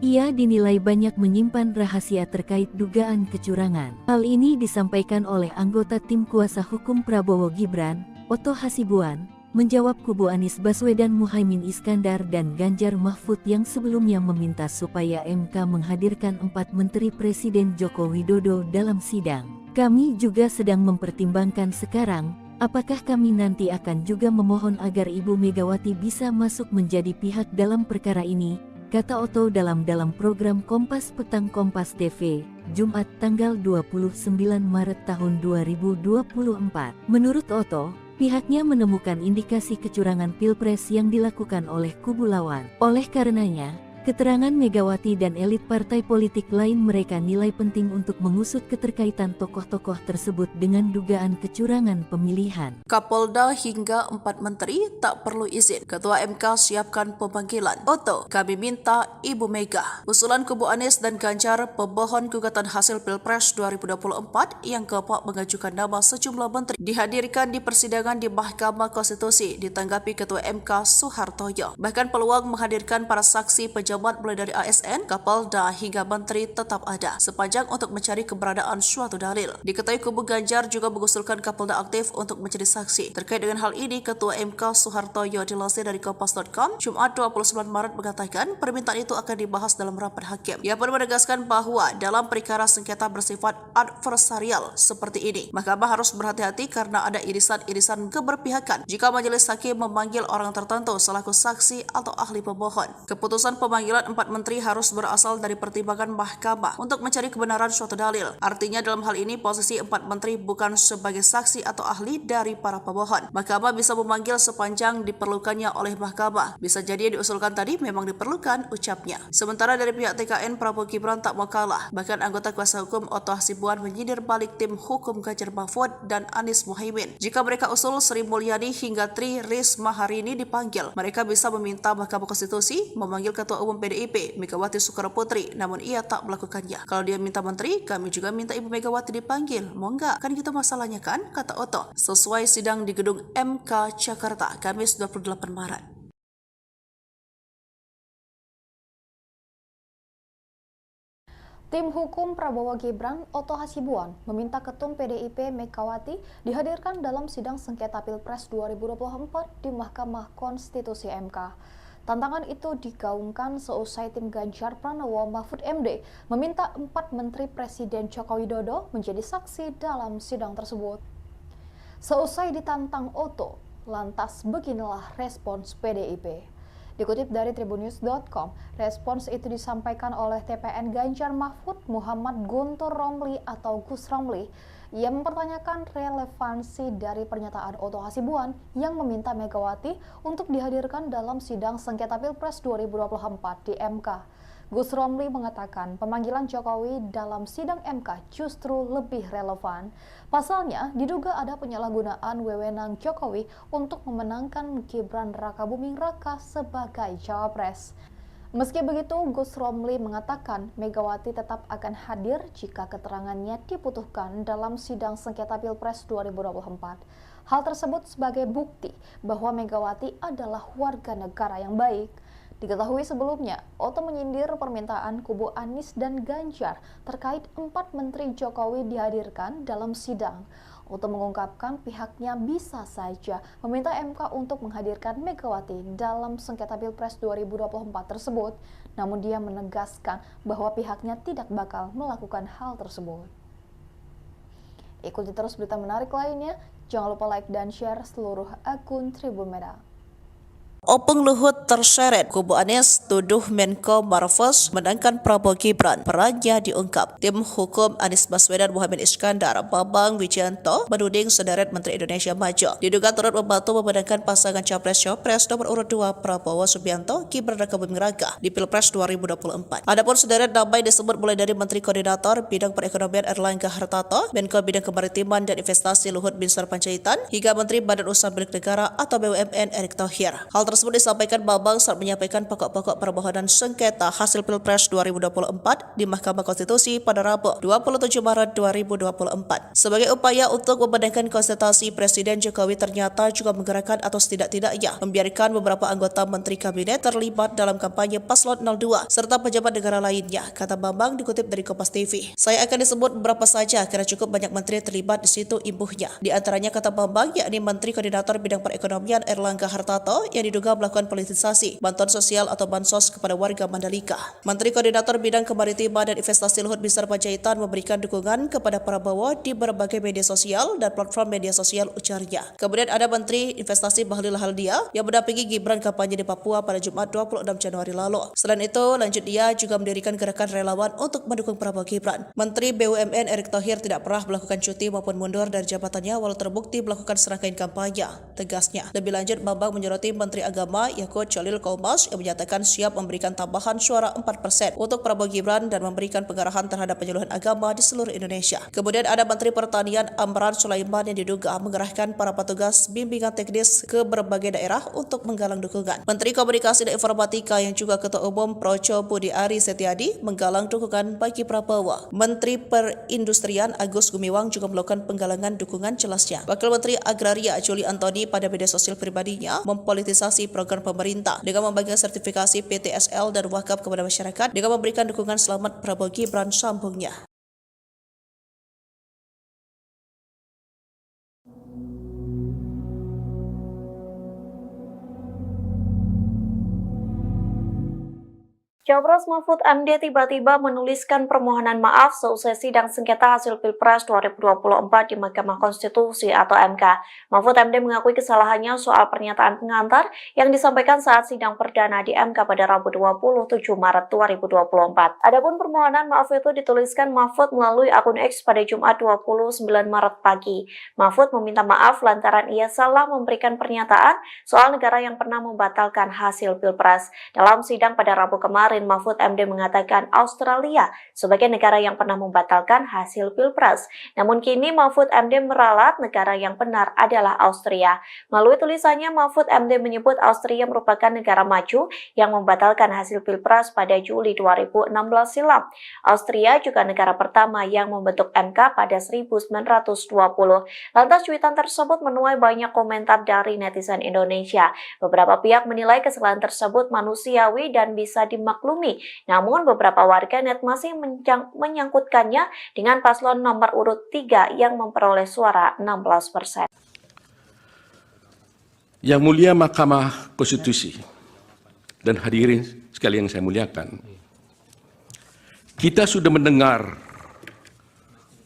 Ia dinilai banyak menyimpan rahasia terkait dugaan kecurangan. Hal ini disampaikan oleh anggota tim kuasa hukum Prabowo Gibran, Oto Hasibuan, menjawab kubu Anies Baswedan Muhaimin Iskandar dan Ganjar Mahfud yang sebelumnya meminta supaya MK menghadirkan 4 Menteri Presiden Joko Widodo dalam sidang. Kami juga sedang mempertimbangkan sekarang, apakah kami nanti akan juga memohon agar Ibu Megawati bisa masuk menjadi pihak dalam perkara ini, kata Oto dalam program Kompas Petang Kompas TV, Jumat tanggal 29 Maret tahun 2024. Menurut Oto, pihaknya menemukan indikasi kecurangan Pilpres yang dilakukan oleh kubu lawan. Oleh karenanya, keterangan Megawati dan elit partai politik lain mereka nilai penting untuk mengusut keterkaitan tokoh-tokoh tersebut dengan dugaan kecurangan pemilihan. Kapolda hingga 4 menteri tak perlu izin. Ketua MK siapkan pemanggilan. Oto, kami minta Ibu Mega. Usulan kubu Anies dan Ganjar pemohon gugatan hasil Pilpres 2024 yang keempat mengajukan nama sejumlah menteri dihadirkan di persidangan di Mahkamah Konstitusi ditanggapi Ketua MK Soehartoyo. Bahkan peluang menghadirkan para saksi pejabat mulai dari ASN, Kapolda hingga menteri tetap ada sepanjang untuk mencari keberadaan suatu dalil. Diketahui kubu Ganjar juga mengusulkan Kapolda aktif untuk menjadi saksi. Terkait dengan hal ini, Ketua MK Soehartoyo dilansir dari Kompas.com Jumat 29 Maret mengatakan permintaan itu akan dibahas dalam rapat hakim. Ia pun menegaskan bahwa dalam perkara sengketa bersifat adversarial seperti ini, Mahkamah harus berhati-hati karena ada irisan-irisan keberpihakan jika majelis hakim memanggil orang tertentu selaku saksi atau ahli pemohon. Keputusan pemanggilan 4 menteri harus berasal dari pertimbangan Mahkamah untuk mencari kebenaran suatu dalil. Artinya dalam hal ini posisi 4 menteri bukan sebagai saksi atau ahli dari para pemohon. Mahkamah bisa memanggil sepanjang diperlukannya oleh Mahkamah. Bisa jadi yang diusulkan tadi memang diperlukan, ucapnya. Sementara dari pihak TKN, Prabowo Gibran tak mau kalah. Bahkan anggota kuasa hukum Oto Hasibuan menyindir balik tim hukum Ganjar Mahfud dan Anies Muhaimin. Jika mereka usul Sri Mulyani hingga Tri Risma hari ini dipanggil, mereka bisa meminta Mahkamah Konstitusi memanggil Ketua Umum PDIP Megawati Soekarno Putri, namun ia tak melakukannya. Kalau dia minta menteri, kami juga minta Ibu Megawati dipanggil. Mau nggak? Kan gitu masalahnya kan? Kata Oto. Sesuai sidang di gedung MK Jakarta, Kamis 28 Maret. Tim hukum Prabowo Gibran, Oto Hasibuan, meminta Ketum PDIP Megawati dihadirkan dalam sidang sengketa Pilpres 2024 di Mahkamah Konstitusi MK. Tantangan itu digaungkan seusai tim Ganjar Pranowo Mahfud MD meminta 4 Menteri Presiden Joko Widodo menjadi saksi dalam sidang tersebut. Seusai ditantang Oto, lantas beginilah respons PDIP. Dikutip dari tribunnews.com, respons itu disampaikan oleh TPN Ganjar Mahfud Muhammad Guntur Romli atau Gus Romli. Ia mempertanyakan relevansi dari pernyataan Oto Hasibuan yang meminta Megawati untuk dihadirkan dalam sidang sengketa Pilpres 2024 di MK. Gus Romli mengatakan pemanggilan Jokowi dalam sidang MK justru lebih relevan. Pasalnya, diduga ada penyalahgunaan wewenang Jokowi untuk memenangkan Gibran Rakabuming Raka sebagai cawapres. Meski begitu, Gus Romli mengatakan Megawati tetap akan hadir jika keterangannya dibutuhkan dalam sidang sengketa Pilpres 2024. Hal tersebut sebagai bukti bahwa Megawati adalah warga negara yang baik. Diketahui sebelumnya, Oto menyindir permintaan kubu Anies dan Ganjar terkait 4 Menteri Jokowi dihadirkan dalam sidang. Oto mengungkapkan pihaknya bisa saja meminta MK untuk menghadirkan Megawati dalam sengketa Pilpres 2024 tersebut, namun dia menegaskan bahwa pihaknya tidak bakal melakukan hal tersebut. Ikuti terus berita menarik lainnya, jangan lupa like dan share seluruh akun Tribun Merah. Opung Luhut terseret, kubu Anies tuduh Menko Marves menangkan Prabowo Gibran, perannya diungkap. Tim hukum Anies Baswedan Muhammad Iskandar, Bambang Wijayanto, menuding sederet Menteri Indonesia Maju diduga turut membantu memenangkan pasangan Capres-Cawapres nomor urut 2 Prabowo Subianto, Gibran raka Buming Raka di Pilpres 2024. Adapun sederet nama yang disebut mulai dari Menteri Koordinator Bidang Perekonomian Erlangga Hartarto, Menko Bidang Kemaritiman dan Investasi Luhut Binsar Panjaitan, hingga Menteri Badan Usaha Milik Negara atau BUMN Erick Thohir. Hal tersebut disampaikan Bambang saat menyampaikan pokok-pokok permohonan sengketa hasil Pilpres 2024 di Mahkamah Konstitusi pada Rabu 27 Maret 2024. Sebagai upaya untuk membenarkan konsultasi, Presiden Jokowi ternyata juga menggerakkan atau setidak-tidaknya membiarkan beberapa anggota Menteri Kabinet terlibat dalam kampanye Paslon 02 serta pejabat negara lainnya, kata Bambang dikutip dari Kompas TV. Saya akan disebut beberapa saja karena cukup banyak menteri terlibat di situ, imbuhnya. Di antaranya, kata Bambang, yakni Menteri Koordinator Bidang Perekonomian Erlangga Hartarto yang diduga melakukan politisasi bantuan sosial atau bansos kepada warga Mandalika. Menteri Koordinator Bidang Kemaritiman dan Investasi Luhut Binsar Panjaitan memberikan dukungan kepada Prabowo di berbagai media sosial dan platform media sosial, ujarnya. Kemudian ada Menteri Investasi Bahlil Haldia yang mendampingi Gibran kampanye di Papua pada Jumat 26 Januari lalu. Selain itu, lanjut dia juga mendirikan gerakan relawan untuk mendukung Prabowo Gibran. Menteri BUMN Erick Thohir tidak pernah melakukan cuti maupun mundur dari jabatannya walau terbukti melakukan serangkaian kampanye, tegasnya. Lebih lanjut, Bambang menyoroti Menteri Agama Yakut Cholil Kaumas yang menyatakan siap memberikan tambahan suara 4% untuk Prabowo Gibran dan memberikan pengarahan terhadap penyuluhan agama di seluruh Indonesia. Kemudian ada Menteri Pertanian Amran Sulaiman yang diduga mengerahkan para petugas bimbingan teknis ke berbagai daerah untuk menggalang dukungan. Menteri Komunikasi dan Informatika yang juga Ketua Umum Projo Budi Ari Setiadi menggalang dukungan bagi Prabowo. Menteri Perindustrian Agus Gumiwang juga melakukan penggalangan dukungan, jelasnya. Wakil Menteri Agraria Juli Antoni pada media sosial pribadinya mempolitisasi program pemerintah dengan membagikan sertifikasi PTSL dan wakaf kepada masyarakat dengan memberikan dukungan selamat Prabowo Gibran, sambungnya. Cawapres Mahfud MD tiba-tiba menuliskan permohonan maaf seusai sidang sengketa hasil Pilpres 2024 di Mahkamah Konstitusi atau MK. Mahfud MD mengakui kesalahannya soal pernyataan pengantar yang disampaikan saat sidang perdana di MK pada Rabu 27 Maret 2024. Adapun permohonan maaf itu dituliskan Mahfud melalui akun X pada Jumat 29 Maret pagi. Mahfud meminta maaf lantaran ia salah memberikan pernyataan soal negara yang pernah membatalkan hasil Pilpres. Dalam sidang pada Rabu kemarin, Mahfud MD mengatakan Australia sebagai negara yang pernah membatalkan hasil Pilpres. Namun kini Mahfud MD meralat negara yang benar adalah Austria. Melalui tulisannya, Mahfud MD menyebut Austria merupakan negara maju yang membatalkan hasil Pilpres pada Juli 2016 silam. Austria juga negara pertama yang membentuk MK pada 1920. Lantas cuitan tersebut menuai banyak komentar dari netizen Indonesia. Beberapa pihak menilai kesalahan tersebut manusiawi dan bisa dimaklumi. Namun beberapa warganet masih menyangkutkannya dengan paslon nomor urut 3 yang memperoleh suara 16%. Yang mulia Mahkamah Konstitusi dan hadirin sekalian yang saya muliakan, kita sudah mendengar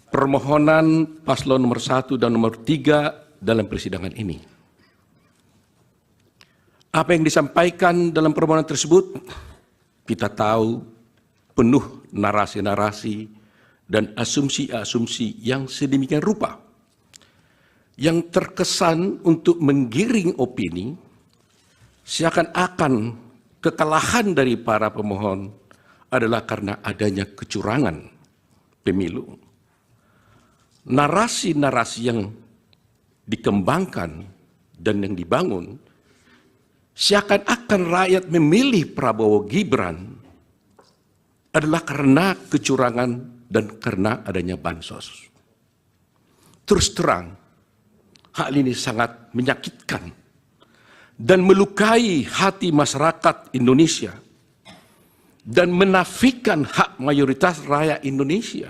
permohonan paslon nomor 1 dan nomor 3 dalam persidangan ini. Apa yang disampaikan dalam permohonan tersebut kita tahu penuh narasi-narasi dan asumsi-asumsi yang sedemikian rupa yang terkesan untuk menggiring opini seakan-akan kekalahan dari para pemohon adalah karena adanya kecurangan pemilu. Narasi-narasi yang dikembangkan dan yang dibangun seakan-akan rakyat memilih Prabowo Gibran adalah karena kecurangan dan karena adanya bansos. Terus terang, hal ini sangat menyakitkan dan melukai hati masyarakat Indonesia dan menafikan hak mayoritas rakyat Indonesia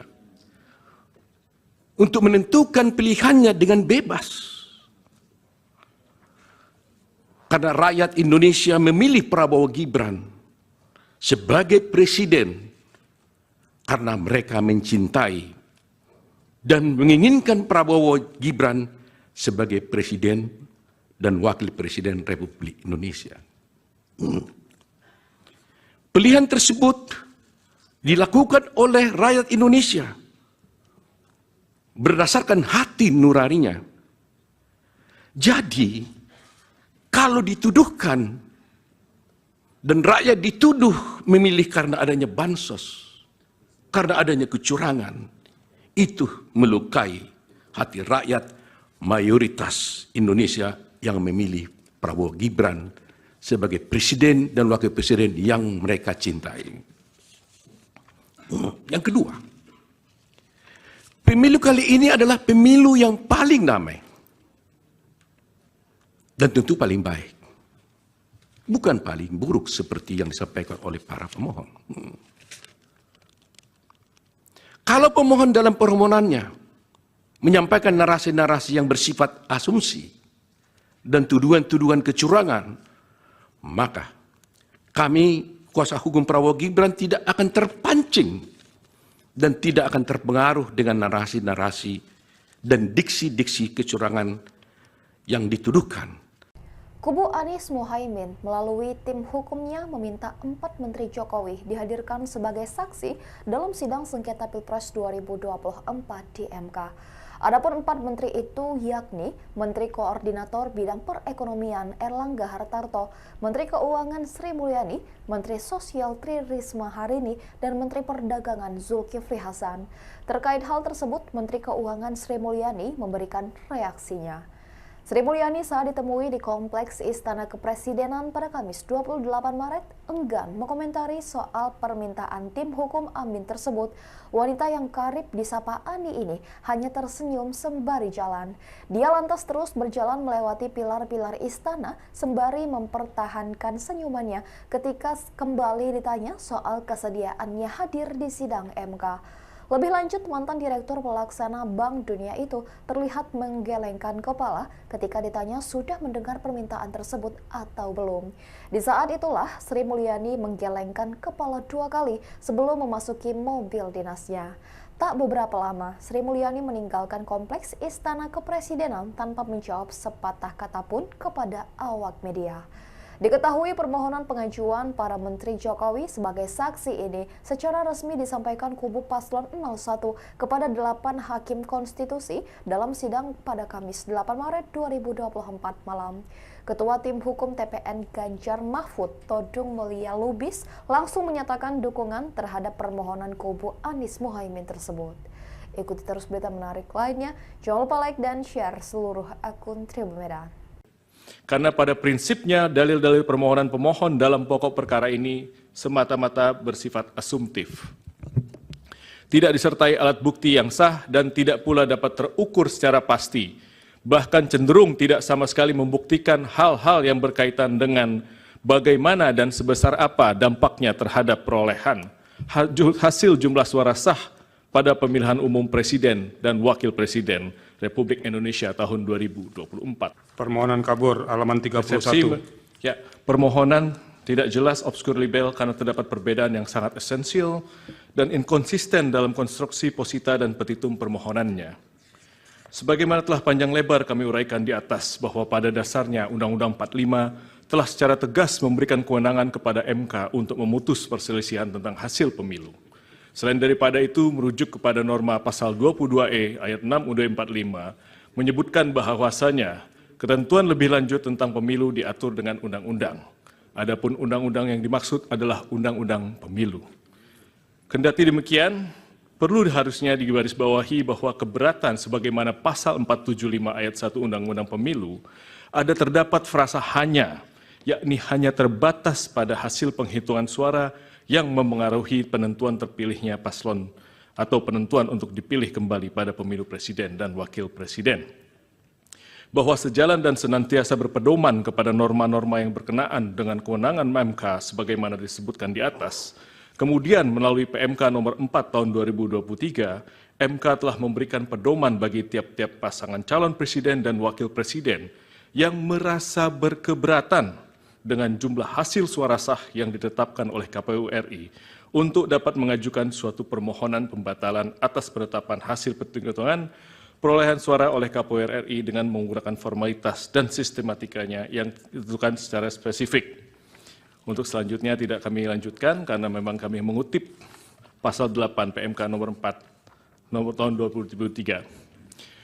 untuk menentukan pilihannya dengan bebas. Karena rakyat Indonesia memilih Prabowo Gibran sebagai presiden karena mereka mencintai dan menginginkan Prabowo Gibran sebagai presiden dan wakil presiden Republik Indonesia. Pilihan tersebut dilakukan oleh rakyat Indonesia berdasarkan hati nuraninya. Jadi, kalau dituduhkan dan rakyat dituduh memilih karena adanya bansos, karena adanya kecurangan, itu melukai hati rakyat mayoritas Indonesia yang memilih Prabowo Gibran sebagai presiden dan wakil presiden yang mereka cintai. Yang kedua, pemilu kali ini adalah pemilu yang paling damai dan tentu paling baik. Bukan paling buruk seperti yang disampaikan oleh para pemohon. Kalau pemohon dalam permohonannya menyampaikan narasi-narasi yang bersifat asumsi dan tuduhan-tuduhan kecurangan, maka kami, kuasa hukum Prabowo Gibran, tidak akan terpancing dan tidak akan terpengaruh dengan narasi-narasi dan diksi-diksi kecurangan yang dituduhkan. Kubu Anies Mohaimin melalui tim hukumnya meminta 4 Menteri Jokowi dihadirkan sebagai saksi dalam sidang sengketa Pilpres 2024 di MK. Adapun 4 menteri itu yakni Menteri Koordinator Bidang Perekonomian Erlangga Hartarto, Menteri Keuangan Sri Mulyani, Menteri Sosial Tri Risma Harini, dan Menteri Perdagangan Zulkifli Hasan. Terkait hal tersebut, Menteri Keuangan Sri Mulyani memberikan reaksinya. Sri Mulyani saat ditemui di Kompleks Istana Kepresidenan pada Kamis 28 Maret enggan mengomentari soal permintaan tim hukum Amin tersebut. Wanita yang karib disapa Ani ini hanya tersenyum sembari jalan. Dia lantas terus berjalan melewati pilar-pilar istana sembari mempertahankan senyumannya ketika kembali ditanya soal kesediaannya hadir di sidang MK. Lebih lanjut, mantan Direktur Pelaksana Bank Dunia itu terlihat menggelengkan kepala ketika ditanya sudah mendengar permintaan tersebut atau belum. Di saat itulah, Sri Mulyani menggelengkan kepala 2 kali sebelum memasuki mobil dinasnya. Tak beberapa lama, Sri Mulyani meninggalkan Kompleks Istana Kepresidenan tanpa menjawab sepatah kata pun kepada awak media. Diketahui permohonan pengajuan para Menteri Jokowi sebagai saksi ini secara resmi disampaikan kubu Paslon 01 kepada 8 Hakim Konstitusi dalam sidang pada Kamis 8 Maret 2024 malam. Ketua Tim Hukum TPN Ganjar Mahfud, Todung Mulia Lubis, langsung menyatakan dukungan terhadap permohonan kubu Anies Mohaimin tersebut. Ikuti terus berita menarik lainnya, jangan lupa like dan share seluruh akun Tribun Medan. Karena pada prinsipnya dalil-dalil permohonan pemohon dalam pokok perkara ini semata-mata bersifat asumtif. Tidak disertai alat bukti yang sah dan tidak pula dapat terukur secara pasti. Bahkan cenderung tidak sama sekali membuktikan hal-hal yang berkaitan dengan bagaimana dan sebesar apa dampaknya terhadap perolehan hasil jumlah suara sah pada pemilihan umum Presiden dan Wakil Presiden Republik Indonesia tahun 2024. Permohonan kabur halaman 31. Ya, permohonan tidak jelas, obskur libel karena terdapat perbedaan yang sangat esensial dan inkonsisten dalam konstruksi posita dan petitum permohonannya. Sebagaimana telah panjang lebar kami uraikan di atas bahwa pada dasarnya Undang-Undang 45 telah secara tegas memberikan kewenangan kepada MK untuk memutus perselisihan tentang hasil pemilu. Selain daripada itu, merujuk kepada norma pasal 22E ayat 6 UUD 45 menyebutkan bahwasanya ketentuan lebih lanjut tentang pemilu diatur dengan undang-undang. Adapun undang-undang yang dimaksud adalah undang-undang pemilu. Kendati demikian, perlu harusnya digarisbawahi bahwa keberatan sebagaimana pasal 475 ayat 1 Undang-Undang Pemilu ada terdapat frasa hanya, yakni hanya terbatas pada hasil penghitungan suara yang memengaruhi penentuan terpilihnya paslon atau penentuan untuk dipilih kembali pada pemilu presiden dan wakil presiden. Bahwa sejalan dan senantiasa berpedoman kepada norma-norma yang berkenaan dengan kewenangan MK sebagaimana disebutkan di atas, kemudian melalui PMK nomor 4 tahun 2023, MK telah memberikan pedoman bagi tiap-tiap pasangan calon presiden dan wakil presiden yang merasa berkeberatan dengan jumlah hasil suara sah yang ditetapkan oleh KPU RI untuk dapat mengajukan suatu permohonan pembatalan atas penetapan hasil penghitungan perolehan suara oleh KPU RI dengan menggunakan formalitas dan sistematikanya yang ditentukan secara spesifik. Untuk selanjutnya tidak kami lanjutkan karena memang kami mengutip pasal 8 PMK nomor 4 nomor tahun 2023.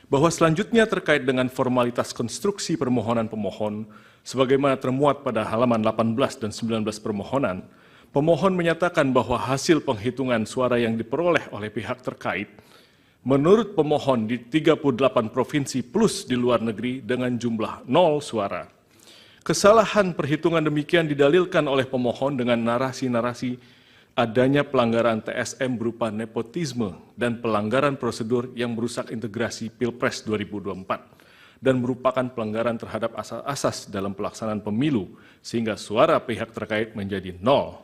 Bahwa selanjutnya terkait dengan formalitas konstruksi permohonan pemohon sebagaimana termuat pada halaman 18 dan 19 permohonan, pemohon menyatakan bahwa hasil penghitungan suara yang diperoleh oleh pihak terkait menurut pemohon di 38 provinsi plus di luar negeri dengan jumlah 0 suara. Kesalahan perhitungan demikian didalilkan oleh pemohon dengan narasi-narasi adanya pelanggaran TSM berupa nepotisme dan pelanggaran prosedur yang merusak integrasi Pilpres 2024 dan merupakan pelanggaran terhadap asas-asas dalam pelaksanaan pemilu sehingga suara pihak terkait menjadi 0.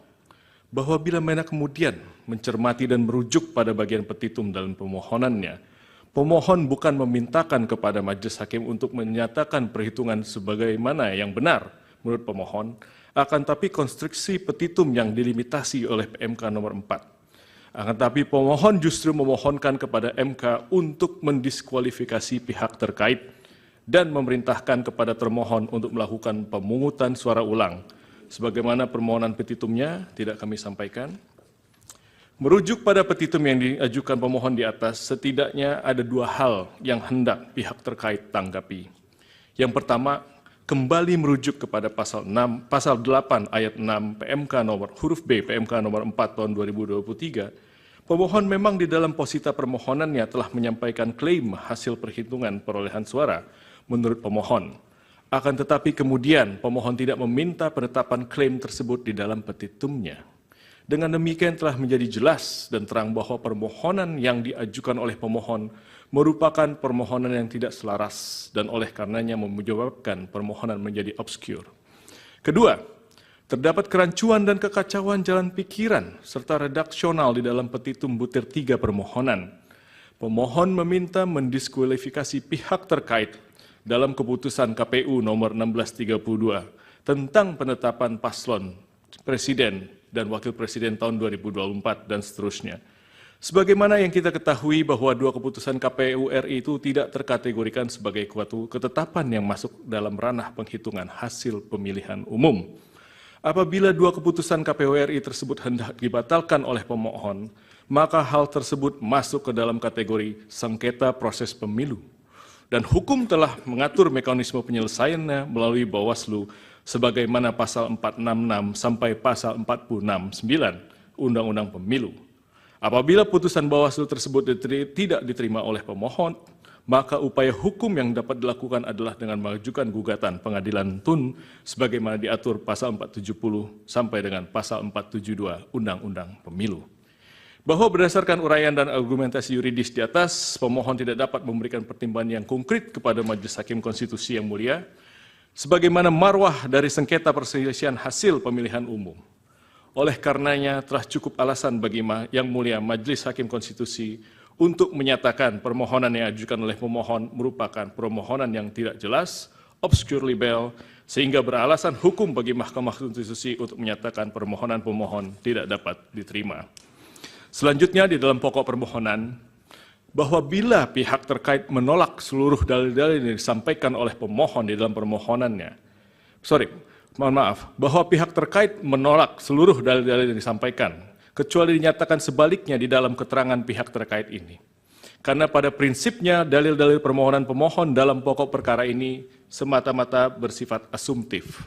Bahwa bila mana kemudian mencermati dan merujuk pada bagian petitum dalam permohonannya, pemohon bukan memintakan kepada majelis hakim untuk menyatakan perhitungan sebagaimana yang benar menurut pemohon, akan tapi konstruksi petitum yang dilimitasi oleh PMK nomor 4. Akan tapi pemohon justru memohonkan kepada MK untuk mendiskualifikasi pihak terkait dan memerintahkan kepada termohon untuk melakukan pemungutan suara ulang. Sebagaimana permohonan petitumnya tidak kami sampaikan. Merujuk pada petitum yang diajukan pemohon di atas, setidaknya ada 2 hal yang hendak pihak terkait tanggapi. Yang pertama, kembali merujuk kepada pasal 8 ayat 6 PMK nomor huruf B PMK nomor 4 tahun 2023. Pemohon memang di dalam posita permohonannya telah menyampaikan klaim hasil perhitungan perolehan suara menurut pemohon. Akan tetapi kemudian pemohon tidak meminta penetapan klaim tersebut di dalam petitumnya. Dengan demikian telah menjadi jelas dan terang bahwa permohonan yang diajukan oleh pemohon merupakan permohonan yang tidak selaras dan oleh karenanya menyebabkan permohonan menjadi obskur. Kedua, terdapat kerancuan dan kekacauan jalan pikiran serta redaksional di dalam petitum butir 3 permohonan. Pemohon meminta mendiskualifikasi pihak terkait dalam keputusan KPU nomor 1632 tentang penetapan paslon presiden dan wakil presiden tahun 2024 dan seterusnya. Sebagaimana yang kita ketahui bahwa 2 keputusan KPU RI itu tidak terkategorikan sebagai suatu ketetapan yang masuk dalam ranah penghitungan hasil pemilihan umum. Apabila 2 keputusan KPU RI tersebut hendak dibatalkan oleh pemohon, maka hal tersebut masuk ke dalam kategori sengketa proses pemilu. Dan hukum telah mengatur mekanisme penyelesaiannya melalui Bawaslu sebagaimana pasal 466 sampai pasal 469 Undang-Undang Pemilu. Apabila putusan Bawaslu tersebut tidak diterima oleh pemohon, maka upaya hukum yang dapat dilakukan adalah dengan mengajukan gugatan pengadilan tun sebagaimana diatur pasal 470 sampai dengan pasal 472 Undang-Undang Pemilu. Bahwa berdasarkan uraian dan argumentasi yuridis di atas, pemohon tidak dapat memberikan pertimbangan yang konkret kepada Majelis Hakim Konstitusi yang mulia, sebagaimana marwah dari sengketa perselisihan hasil pemilihan umum. Oleh karenanya telah cukup alasan bagi Yang Mulia Majelis Hakim Konstitusi untuk menyatakan permohonan yang diajukan oleh pemohon merupakan permohonan yang tidak jelas, obscure libel, sehingga beralasan hukum bagi Mahkamah Konstitusi untuk menyatakan permohonan pemohon tidak dapat diterima. Selanjutnya di dalam pokok permohonan, bahwa bila pihak terkait menolak seluruh dalil-dalil yang disampaikan oleh pemohon di dalam permohonannya, bahwa pihak terkait menolak seluruh dalil-dalil yang disampaikan, kecuali dinyatakan sebaliknya di dalam keterangan pihak terkait ini. Karena pada prinsipnya dalil-dalil permohonan pemohon dalam pokok perkara ini semata-mata bersifat asumtif.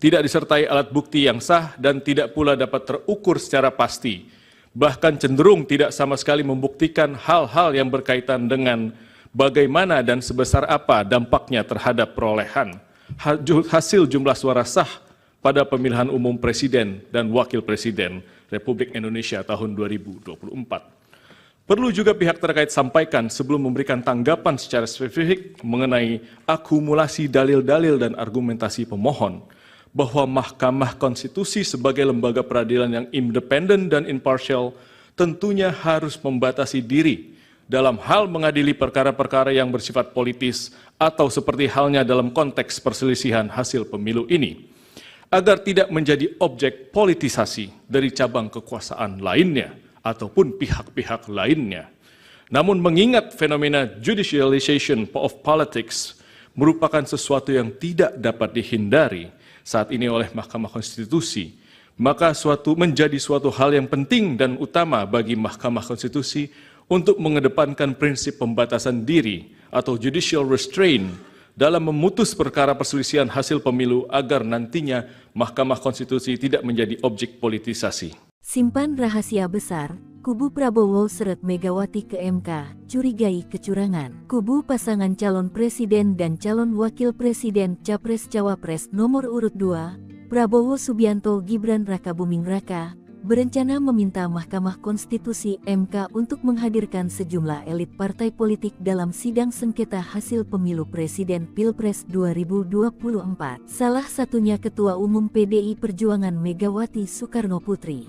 Tidak disertai alat bukti yang sah dan tidak pula dapat terukur secara pasti, bahkan cenderung tidak sama sekali membuktikan hal-hal yang berkaitan dengan bagaimana dan sebesar apa dampaknya terhadap perolehan hasil jumlah suara sah pada pemilihan umum presiden dan wakil presiden Republik Indonesia tahun 2024. Perlu juga pihak terkait sampaikan sebelum memberikan tanggapan secara spesifik mengenai akumulasi dalil-dalil dan argumentasi pemohon, bahwa Mahkamah Konstitusi sebagai lembaga peradilan yang independen dan imparsial tentunya harus membatasi diri dalam hal mengadili perkara-perkara yang bersifat politis atau seperti halnya dalam konteks perselisihan hasil pemilu ini, agar tidak menjadi objek politisasi dari cabang kekuasaan lainnya ataupun pihak-pihak lainnya. Namun mengingat fenomena judicialization of politics merupakan sesuatu yang tidak dapat dihindari, saat ini oleh Mahkamah Konstitusi, maka menjadi suatu hal yang penting dan utama bagi Mahkamah Konstitusi untuk mengedepankan prinsip pembatasan diri atau judicial restraint dalam memutus perkara perselisihan hasil pemilu agar nantinya Mahkamah Konstitusi tidak menjadi objek politisasi. Simpan rahasia besar, kubu Prabowo seret Megawati ke MK, curigai kecurangan. Kubu pasangan calon presiden dan calon wakil presiden Capres-Cawapres nomor urut 2, Prabowo Subianto Gibran Rakabuming Raka, berencana meminta Mahkamah Konstitusi MK untuk menghadirkan sejumlah elit partai politik dalam sidang sengketa hasil pemilu presiden Pilpres 2024. Salah satunya Ketua Umum PDI Perjuangan Megawati Soekarno Putri.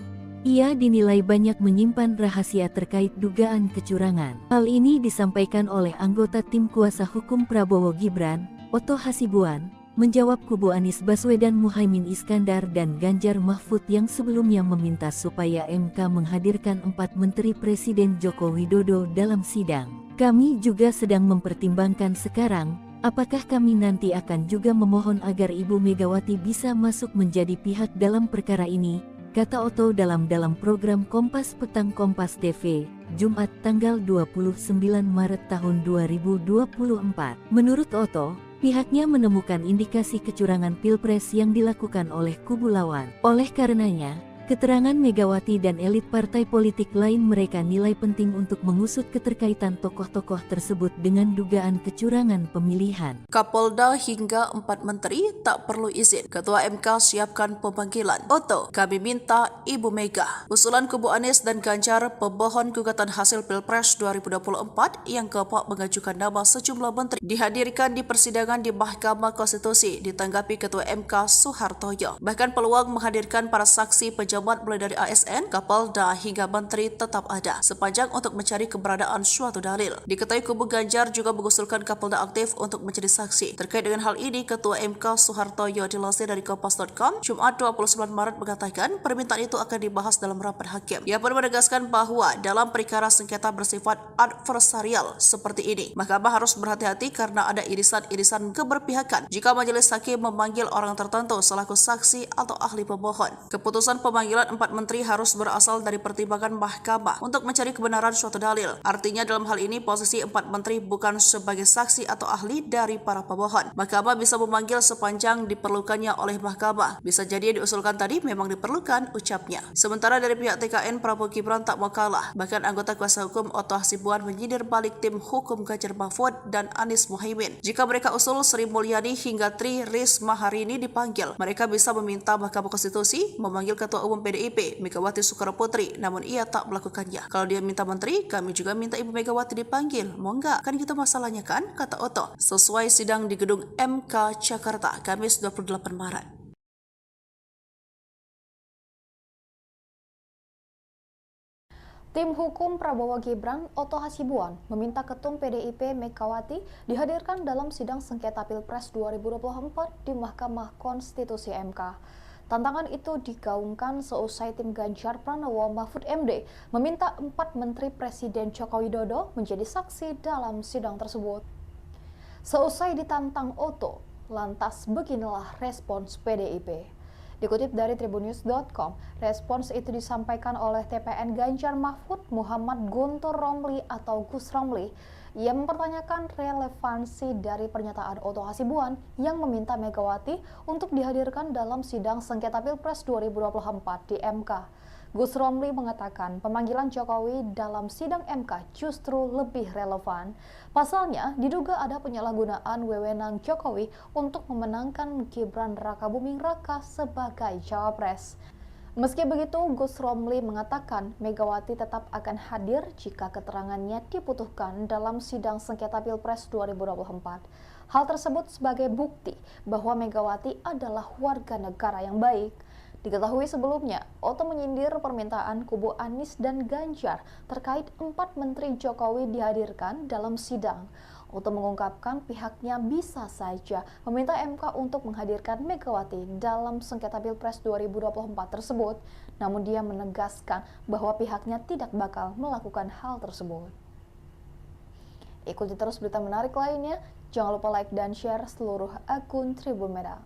Ia dinilai banyak menyimpan rahasia terkait dugaan kecurangan. Hal ini disampaikan oleh anggota tim kuasa hukum Prabowo Gibran, Oto Hasibuan, menjawab kubu Anies Baswedan Muhaimin Iskandar dan Ganjar Mahfud yang sebelumnya meminta supaya MK menghadirkan 4 Menteri Presiden Joko Widodo dalam sidang. Kami juga sedang mempertimbangkan sekarang, apakah kami nanti akan juga memohon agar Ibu Megawati bisa masuk menjadi pihak dalam perkara ini, kata Oto dalam program Kompas Petang Kompas TV, Jumat tanggal 29 Maret tahun 2024. Menurut Oto, pihaknya menemukan indikasi kecurangan Pilpres yang dilakukan oleh kubu lawan. Oleh karenanya, keterangan Megawati dan elit partai politik lain mereka nilai penting untuk mengusut keterkaitan tokoh-tokoh tersebut dengan dugaan kecurangan pemilihan. Kapolda hingga 4 menteri tak perlu izin. Ketua MK siapkan pemanggilan. Oto, kami minta Ibu Mega. Usulan kubu Anies dan Ganjar pemohon gugatan hasil Pilpres 2024 yang keempat mengajukan nama sejumlah menteri dihadirkan di persidangan di Mahkamah Konstitusi ditanggapi Ketua MK Soehartoyo. Bahkan peluang menghadirkan para saksi pejabat mulai dari ASN, Kapolda hingga menteri tetap ada sepanjang untuk mencari keberadaan suatu dalil. Diketahui kubu Ganjar juga mengusulkan Kapolda aktif untuk menjadi saksi. Terkait dengan hal ini, Ketua MK Soehartoyo dilansir dari Kompas.com Jumat 29 Maret mengatakan permintaan itu akan dibahas dalam rapat hakim. Ia pun menegaskan bahwa dalam perkara sengketa bersifat adversarial seperti ini, Mahkamah harus berhati-hati karena ada irisan-irisan keberpihakan jika majelis hakim memanggil orang tertentu selaku saksi atau ahli pemohon. Keputusan pemanggilan 4 menteri harus berasal dari pertimbangan Mahkamah untuk mencari kebenaran suatu dalil. Artinya dalam hal ini posisi 4 menteri bukan sebagai saksi atau ahli dari para pemohon. Mahkamah bisa memanggil sepanjang diperlukannya oleh Mahkamah. Bisa jadi yang diusulkan tadi memang diperlukan, ucapnya. Sementara dari pihak TKN, Prabowo Gibran tak mau kalah. Bahkan anggota kuasa hukum Oto Hasibuan menyindir balik tim hukum Ganjar Mahfud dan Anies Muhaimin. Jika mereka usul Sri Mulyani hingga Tri Risma hari ini dipanggil, mereka bisa meminta Mahkamah Konstitusi memanggil Ketua Umum PDIP Megawati Soekarno Putri, namun ia tak melakukannya. Kalau dia minta menteri, kami juga minta Ibu Megawati dipanggil. Mau nggak? Kan gitu masalahnya kan, kata Oto. Sesuai sidang di gedung MK Jakarta, Kamis 28 Maret. Tim hukum Prabowo Gibran, Oto Hasibuan, meminta Ketum PDIP Megawati dihadirkan dalam sidang sengketa Pilpres 2024 di Mahkamah Konstitusi MK. Tantangan itu digaungkan seusai tim Ganjar Pranowo Mahfud MD meminta 4 Menteri Presiden Joko Widodo menjadi saksi dalam sidang tersebut. Seusai ditantang Oto, lantas beginilah respons PDIP. Dikutip dari tribunnews.com, respons itu disampaikan oleh TPN Ganjar Mahfud Muhammad Guntur Romli atau Gus Romli. Ia mempertanyakan relevansi dari pernyataan Oto Hasibuan yang meminta Megawati untuk dihadirkan dalam sidang sengketa Pilpres 2024 di MK. Gus Romli mengatakan pemanggilan Jokowi dalam sidang MK justru lebih relevan. Pasalnya, diduga ada penyalahgunaan wewenang Jokowi untuk memenangkan Gibran Rakabuming Raka sebagai cawapres. Meski begitu, Gus Romli mengatakan Megawati tetap akan hadir jika keterangannya dibutuhkan dalam sidang sengketa Pilpres 2024. Hal tersebut sebagai bukti bahwa Megawati adalah warga negara yang baik. Diketahui sebelumnya, Oto menyindir permintaan kubu Anies dan Ganjar terkait 4 Menteri Jokowi dihadirkan dalam sidang. Oto mengungkapkan pihaknya bisa saja meminta MK untuk menghadirkan Megawati dalam sengketa Pilpres 2024 tersebut, namun dia menegaskan bahwa pihaknya tidak bakal melakukan hal tersebut. Ikuti terus berita menarik lainnya, jangan lupa like dan share seluruh akun Tribun Merah.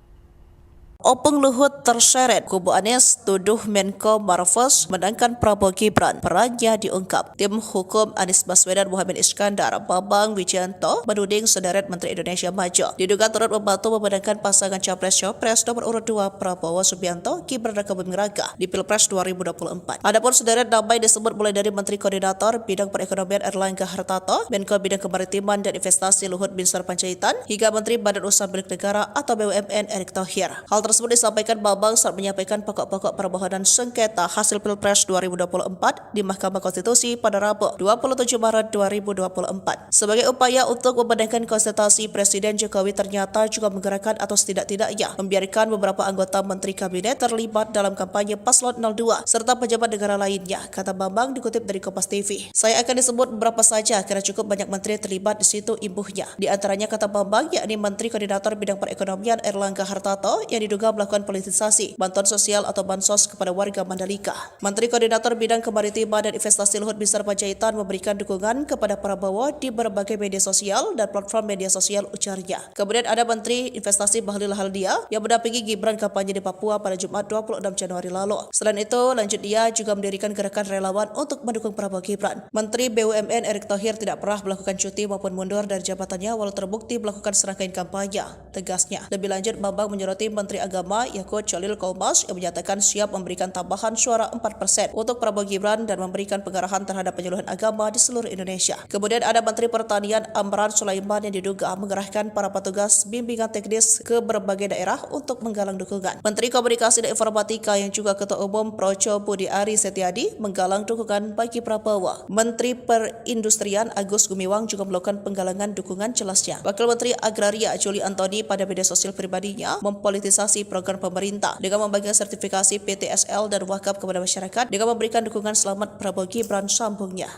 Opung Luhut terseret, kubu Anies tuduh Menko Marves menangkan Prabowo Gibran, perannya diungkap. Tim hukum Anies Baswedan Muhammad Iskandar, Bambang Wijayanto, menuding sederet Menteri Indonesia Maju diduga turut membantu memenangkan pasangan Capres-Cawapres nomor urut 2 Prabowo Subianto, Gibran raka Buming Raka di Pilpres 2024. Adapun sederet nama disebut mulai dari Menteri Koordinator Bidang Perekonomian Erlangga Hartarto, Menko Bidang Kemaritiman dan Investasi Luhut Binsar Panjaitan, hingga Menteri Badan Usaha Milik Negara atau BUMN Erick Thohir. Hal tersebut disampaikan Bambang saat menyampaikan pokok-pokok permohonan sengketa hasil Pilpres 2024 di Mahkamah Konstitusi pada Rabu 27 Maret 2024. Sebagai upaya untuk membenarkan konsultasi, Presiden Jokowi ternyata juga menggerakkan atau setidak-tidaknya membiarkan beberapa anggota Menteri Kabinet terlibat dalam kampanye Paslon 02 serta pejabat negara lainnya, kata Bambang dikutip dari Kompas TV. Saya akan disebut beberapa saja karena cukup banyak menteri terlibat di situ, imbuhnya. Di antaranya, kata Bambang, yakni Menteri Koordinator Bidang Perekonomian Erlangga Hartarto yang diduga melakukan politisasi bantuan sosial atau bansos kepada warga Mandalika. Menteri Koordinator Bidang Kemaritiman dan Investasi Luhut Binsar Panjaitan memberikan dukungan kepada Prabowo di berbagai media sosial dan platform media sosial, ujarnya. Kemudian ada Menteri Investasi Bahlil Haldia yang mendampingi Gibran kampanye di Papua pada Jumat 26 Januari lalu. Selain itu, lanjut dia juga mendirikan gerakan relawan untuk mendukung Prabowo Gibran. Menteri BUMN Erick Thohir tidak pernah melakukan cuti maupun mundur dari jabatannya walau terbukti melakukan serangkaian kampanye, tegasnya. Lebih lanjut, Bambang menyoroti Menteri Agama Yakut Cholil Kaumas yang menyatakan siap memberikan tambahan suara 4% untuk Prabowo Gibran dan memberikan pengarahan terhadap penyuluhan agama di seluruh Indonesia. Kemudian ada Menteri Pertanian Amran Sulaiman yang diduga mengerahkan para petugas bimbingan teknis ke berbagai daerah untuk menggalang dukungan. Menteri Komunikasi dan Informatika yang juga Ketua Umum Projo Budi Ari Setiadi menggalang dukungan bagi Prabowo. Menteri Perindustrian Agus Gumiwang juga melakukan penggalangan dukungan, jelasnya. Wakil Menteri Agraria Juli Antoni pada media sosial pribadinya mempolitisasi program pemerintah dengan membagikan sertifikasi PTSL dan wakaf kepada masyarakat dengan memberikan dukungan selamat Prabowo Gibran, sambungnya.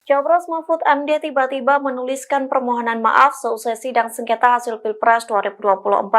Capres Mahfud MD tiba-tiba menuliskan permohonan maaf seusai sidang sengketa hasil Pilpres 2024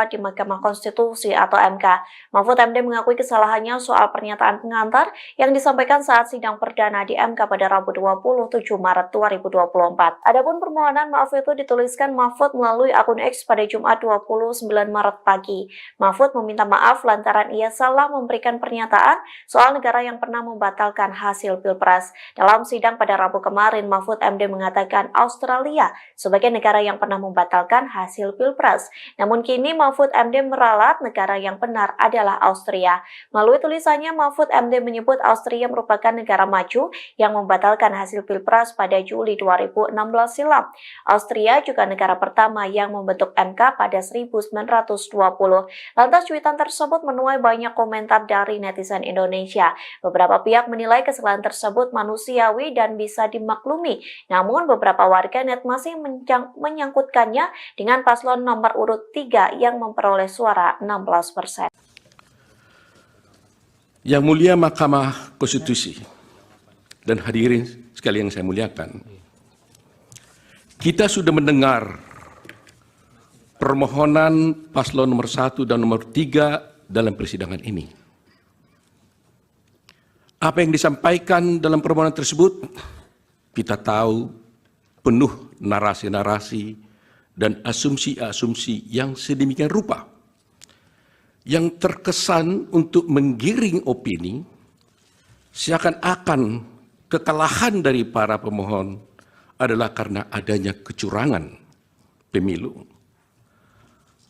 di Mahkamah Konstitusi atau MK. Mahfud MD mengakui kesalahannya soal pernyataan pengantar yang disampaikan saat sidang perdana di MK pada Rabu 27 Maret 2024. Adapun permohonan maaf itu dituliskan Mahfud melalui akun X pada Jumat 29 Maret pagi. Mahfud meminta maaf lantaran ia salah memberikan pernyataan soal negara yang pernah membatalkan hasil Pilpres. Dalam sidang pada Rabu kemarin, Mahfud MD mengatakan Australia sebagai negara yang pernah membatalkan hasil Pilpres. Namun kini Mahfud MD meralat negara yang benar adalah Austria. Melalui tulisannya, Mahfud MD menyebut Austria merupakan negara maju yang membatalkan hasil Pilpres pada Juli 2016 silam. Austria juga negara pertama yang membentuk MK pada 1920. Lantas cuitan tersebut menuai banyak komentar dari netizen Indonesia. Beberapa pihak menilai kesalahan tersebut manusiawi dan bisa dimaklumi. Namun beberapa warganet masih menyangkutkannya dengan paslon nomor urut 3 yang memperoleh suara 16%. Yang mulia Mahkamah Konstitusi dan hadirin sekalian yang saya muliakan, kita sudah mendengar permohonan paslon nomor 1 dan nomor 3 dalam persidangan ini. Apa yang disampaikan dalam permohonan tersebut, kita tahu penuh narasi-narasi dan asumsi-asumsi yang sedemikian rupa, yang terkesan untuk menggiring opini, seakan-akan kekalahan dari para pemohon adalah karena adanya kecurangan pemilu.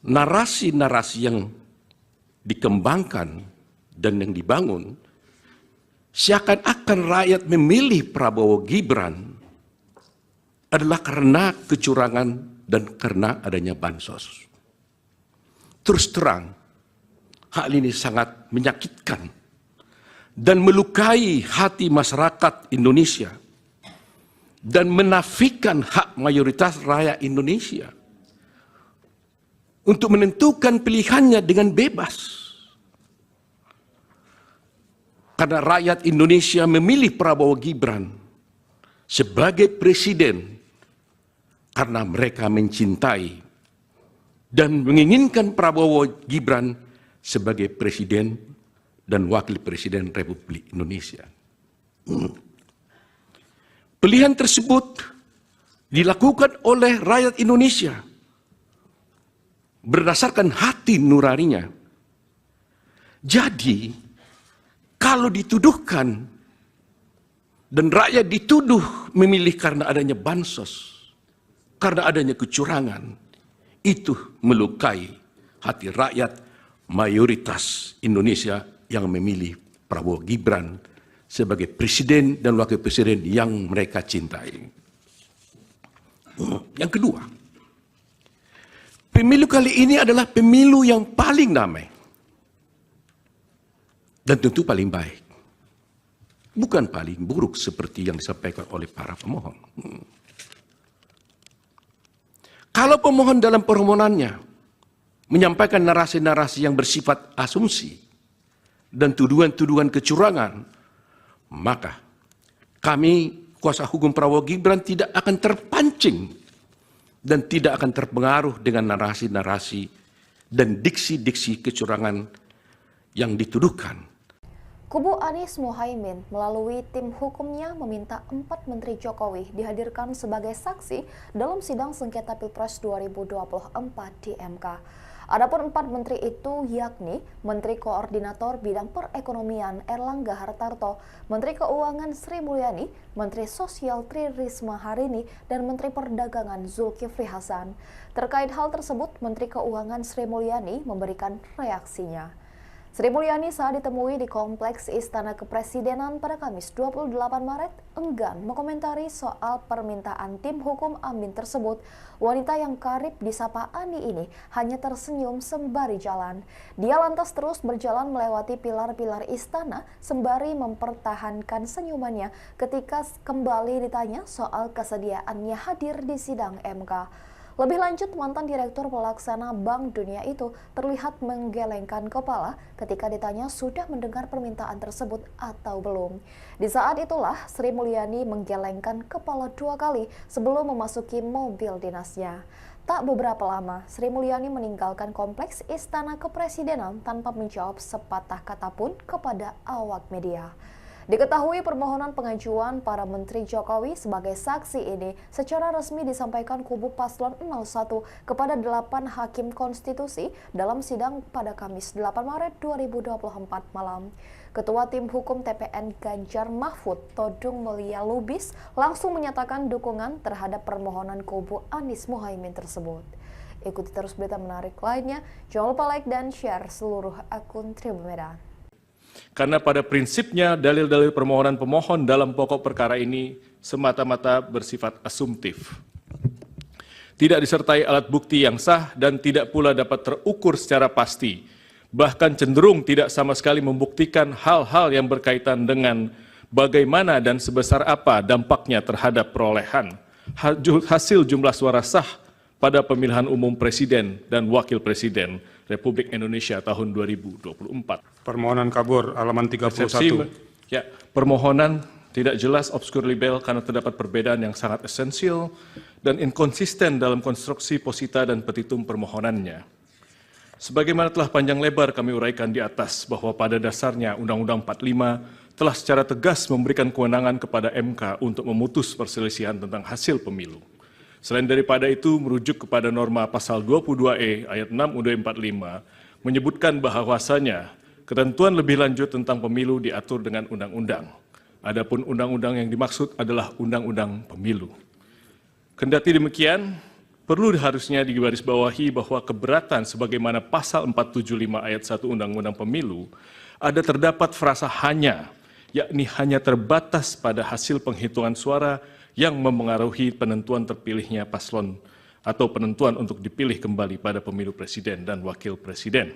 Narasi-narasi yang dikembangkan dan yang dibangun seakan-akan rakyat memilih Prabowo Gibran adalah karena kecurangan dan karena adanya bansos. Terus terang, hal ini sangat menyakitkan dan melukai hati masyarakat Indonesia dan menafikan hak mayoritas rakyat Indonesia untuk menentukan pilihannya dengan bebas. Karena rakyat Indonesia memilih Prabowo Gibran sebagai presiden karena mereka mencintai dan menginginkan Prabowo Gibran sebagai presiden dan wakil presiden Republik Indonesia. Pilihan tersebut dilakukan oleh rakyat Indonesia berdasarkan hati nuraninya. Jadi, kalau dituduhkan dan rakyat dituduh memilih karena adanya bansos, karena adanya kecurangan, itu melukai hati rakyat mayoritas Indonesia yang memilih Prabowo Gibran sebagai presiden dan wakil presiden yang mereka cintai. Yang kedua, pemilu kali ini adalah pemilu yang paling damai dan tentu paling baik. Bukan paling buruk seperti yang disampaikan oleh para pemohon. Kalau pemohon dalam permohonannya menyampaikan narasi-narasi yang bersifat asumsi dan tuduhan-tuduhan kecurangan, maka kami, kuasa hukum Prabowo Gibran, tidak akan terpancing dan tidak akan terpengaruh dengan narasi-narasi dan diksi-diksi kecurangan yang dituduhkan. Kubu Anies Mohaimin melalui tim hukumnya meminta 4 Menteri Jokowi dihadirkan sebagai saksi dalam sidang sengketa Pilpres 2024 di MK. Adapun 4 menteri itu yakni Menteri Koordinator Bidang Perekonomian Erlangga Hartarto, Menteri Keuangan Sri Mulyani, Menteri Sosial Tri Risma Harini, dan Menteri Perdagangan Zulkifli Hasan. Terkait hal tersebut, Menteri Keuangan Sri Mulyani memberikan reaksinya. Sri Mulyani saat ditemui di Kompleks Istana Kepresidenan pada Kamis 28 Maret enggan mengomentari soal permintaan tim hukum Amin tersebut. Wanita yang karib disapa Ani ini hanya tersenyum sembari jalan. Dia lantas terus berjalan melewati pilar-pilar istana sembari mempertahankan senyumannya ketika kembali ditanya soal kesediaannya hadir di sidang MK. Lebih lanjut, mantan Direktur Pelaksana Bank Dunia itu terlihat menggelengkan kepala ketika ditanya sudah mendengar permintaan tersebut atau belum. Di saat itulah Sri Mulyani menggelengkan kepala 2 kali sebelum memasuki mobil dinasnya. Tak beberapa lama, Sri Mulyani meninggalkan Kompleks Istana Kepresidenan tanpa menjawab sepatah kata pun kepada awak media. Diketahui permohonan pengajuan para Menteri Jokowi sebagai saksi ini secara resmi disampaikan kubu Paslon 01 kepada 8 Hakim Konstitusi dalam sidang pada Kamis 8 Maret 2024 malam. Ketua Tim Hukum TPN Ganjar Mahfud, Todung Mulia Lubis, langsung menyatakan dukungan terhadap permohonan kubu Anies Mohaimin tersebut. Ikuti terus berita menarik lainnya, jangan lupa like dan share seluruh akun Tribun Medan. Karena pada prinsipnya dalil-dalil permohonan pemohon dalam pokok perkara ini semata-mata bersifat asumtif. Tidak disertai alat bukti yang sah dan tidak pula dapat terukur secara pasti. Bahkan cenderung tidak sama sekali membuktikan hal-hal yang berkaitan dengan bagaimana dan sebesar apa dampaknya terhadap perolehan hasil jumlah suara sah pada pemilihan umum Presiden dan Wakil Presiden Republik Indonesia tahun 2024. Permohonan kabur halaman 31. Ya, permohonan tidak jelas, obskur libel karena terdapat perbedaan yang sangat esensial dan inkonsisten dalam konstruksi posita dan petitum permohonannya. Sebagaimana telah panjang lebar kami uraikan di atas bahwa pada dasarnya Undang-Undang 45 telah secara tegas memberikan kewenangan kepada MK untuk memutus perselisihan tentang hasil pemilu. Selain daripada itu, merujuk kepada norma pasal 22E ayat 6 UUD 45 menyebutkan bahwasanya ketentuan lebih lanjut tentang pemilu diatur dengan undang-undang. Adapun undang-undang yang dimaksud adalah undang-undang pemilu. Kendati demikian, perlu harusnya digarisbawahi bahwa keberatan sebagaimana pasal 475 ayat 1 Undang-Undang Pemilu ada terdapat frasa hanya, yakni hanya terbatas pada hasil penghitungan suara yang memengaruhi penentuan terpilihnya paslon atau penentuan untuk dipilih kembali pada pemilu presiden dan wakil presiden.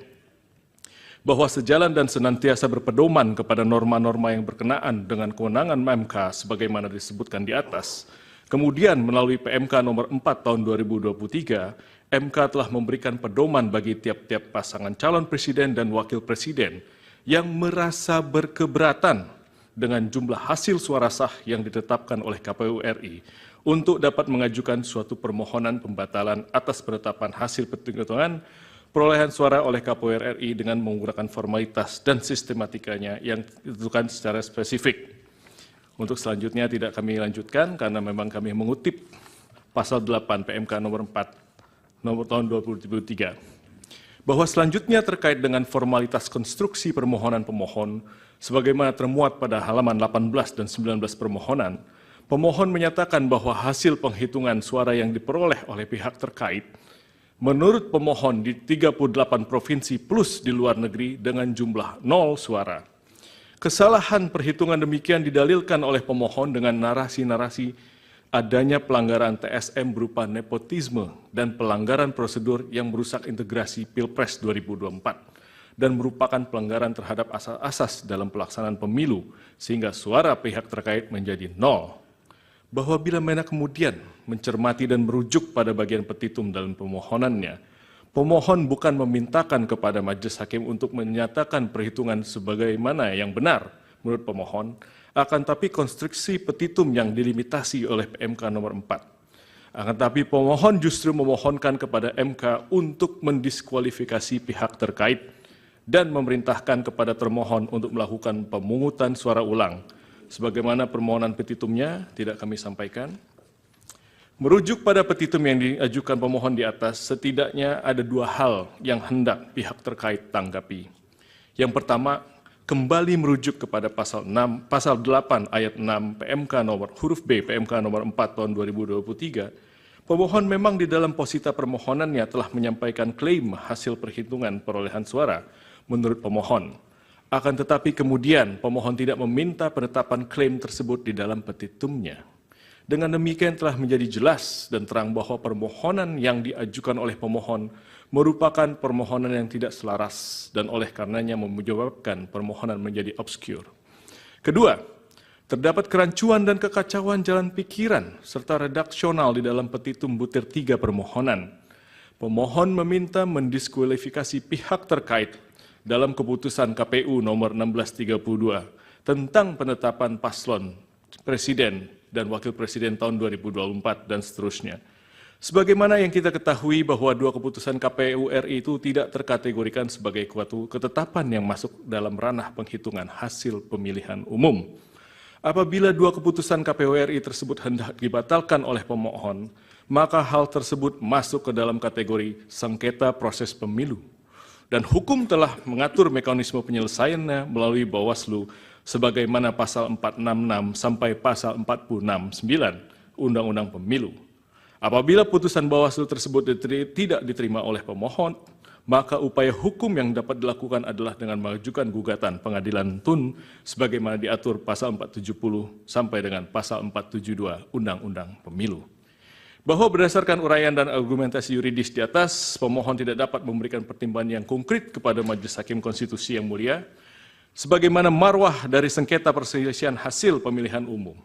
Bahwa sejalan dan senantiasa berpedoman kepada norma-norma yang berkenaan dengan kewenangan MK sebagaimana disebutkan di atas, kemudian melalui PMK nomor 4 tahun 2023, MK telah memberikan pedoman bagi tiap-tiap pasangan calon presiden dan wakil presiden yang merasa berkeberatan dengan jumlah hasil suara sah yang ditetapkan oleh KPU RI untuk dapat mengajukan suatu permohonan pembatalan atas penetapan hasil penghitungan perolehan suara oleh KPU RI dengan menggunakan formalitas dan sistematikanya yang ditentukan secara spesifik. Untuk selanjutnya tidak kami lanjutkan karena memang kami mengutip pasal 8 PMK nomor 4 nomor tahun 2023. Bahwa selanjutnya terkait dengan formalitas konstruksi permohonan pemohon sebagaimana termuat pada halaman 18 dan 19 permohonan, pemohon menyatakan bahwa hasil penghitungan suara yang diperoleh oleh pihak terkait menurut pemohon di 38 provinsi plus di luar negeri dengan jumlah 0 suara. Kesalahan perhitungan demikian didalilkan oleh pemohon dengan narasi-narasi adanya pelanggaran TSM berupa nepotisme dan pelanggaran prosedur yang merusak integrasi Pilpres 2024 dan merupakan pelanggaran terhadap asas-asas dalam pelaksanaan pemilu sehingga suara pihak terkait menjadi 0. Bahwa bila mana kemudian mencermati dan merujuk pada bagian petitum dalam permohonannya, pemohon bukan memintakan kepada majelis hakim untuk menyatakan perhitungan sebagaimana yang benar menurut pemohon, akan tapi konstruksi petitum yang dilimitasi oleh PMK nomor 4. Akan tapi pemohon justru memohonkan kepada MK untuk mendiskualifikasi pihak terkait dan memerintahkan kepada termohon untuk melakukan pemungutan suara ulang. Sebagaimana permohonan petitumnya tidak kami sampaikan. Merujuk pada petitum yang diajukan pemohon di atas, setidaknya ada 2 hal yang hendak pihak terkait tanggapi. Yang pertama, kembali merujuk kepada pasal 8 ayat 6 PMK nomor huruf B PMK nomor 4 tahun 2023, pemohon memang di dalam posita permohonannya telah menyampaikan klaim hasil perhitungan perolehan suara menurut pemohon. Akan tetapi kemudian pemohon tidak meminta penetapan klaim tersebut di dalam petitumnya. Dengan demikian telah menjadi jelas dan terang bahwa permohonan yang diajukan oleh pemohon merupakan permohonan yang tidak selaras dan oleh karenanya menyebabkan permohonan menjadi obskur. Kedua, terdapat kerancuan dan kekacauan jalan pikiran serta redaksional di dalam petitum butir 3 permohonan. Pemohon meminta mendiskualifikasi pihak terkait dalam keputusan KPU nomor 1632 tentang penetapan paslon presiden dan wakil presiden tahun 2024 dan seterusnya. Sebagaimana yang kita ketahui bahwa 2 keputusan KPU RI itu tidak terkategorikan sebagai suatu ketetapan yang masuk dalam ranah penghitungan hasil pemilihan umum. Apabila 2 keputusan KPU RI tersebut hendak dibatalkan oleh pemohon, maka hal tersebut masuk ke dalam kategori sengketa proses pemilu. Dan hukum telah mengatur mekanisme penyelesaiannya melalui Bawaslu sebagaimana pasal 466 sampai pasal 469 Undang-Undang Pemilu. Apabila putusan Bawaslu tersebut tidak diterima oleh pemohon, maka upaya hukum yang dapat dilakukan adalah dengan mengajukan gugatan pengadilan tun sebagaimana diatur pasal 470 sampai dengan pasal 472 Undang-Undang Pemilu. Bahwa berdasarkan uraian dan argumentasi yuridis di atas, pemohon tidak dapat memberikan pertimbangan yang konkret kepada Majelis Hakim Konstitusi yang mulia, sebagaimana marwah dari sengketa perselisihan hasil pemilihan umum.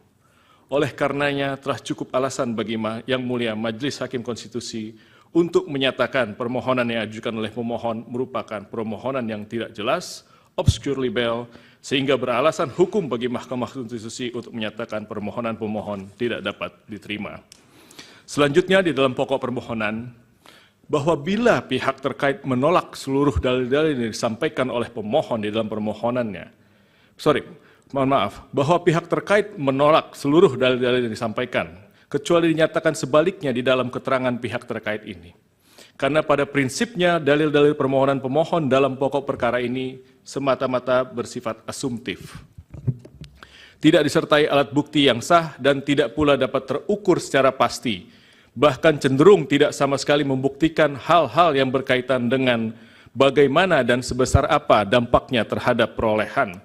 Oleh karenanya telah cukup alasan bagi Yang Mulia Majelis Hakim Konstitusi untuk menyatakan permohonan yang diajukan oleh pemohon merupakan permohonan yang tidak jelas, obscure libel, sehingga beralasan hukum bagi Mahkamah Konstitusi untuk menyatakan permohonan pemohon tidak dapat diterima. Selanjutnya di dalam pokok permohonan, bahwa bila pihak terkait menolak seluruh dalil-dalil yang disampaikan oleh pemohon di dalam permohonannya, bahwa pihak terkait menolak seluruh dalil-dalil yang disampaikan, kecuali dinyatakan sebaliknya di dalam keterangan pihak terkait ini. Karena pada prinsipnya dalil-dalil permohonan pemohon dalam pokok perkara ini semata-mata bersifat asumtif. Tidak disertai alat bukti yang sah dan tidak pula dapat terukur secara pasti, bahkan cenderung tidak sama sekali membuktikan hal-hal yang berkaitan dengan bagaimana dan sebesar apa dampaknya terhadap perolehan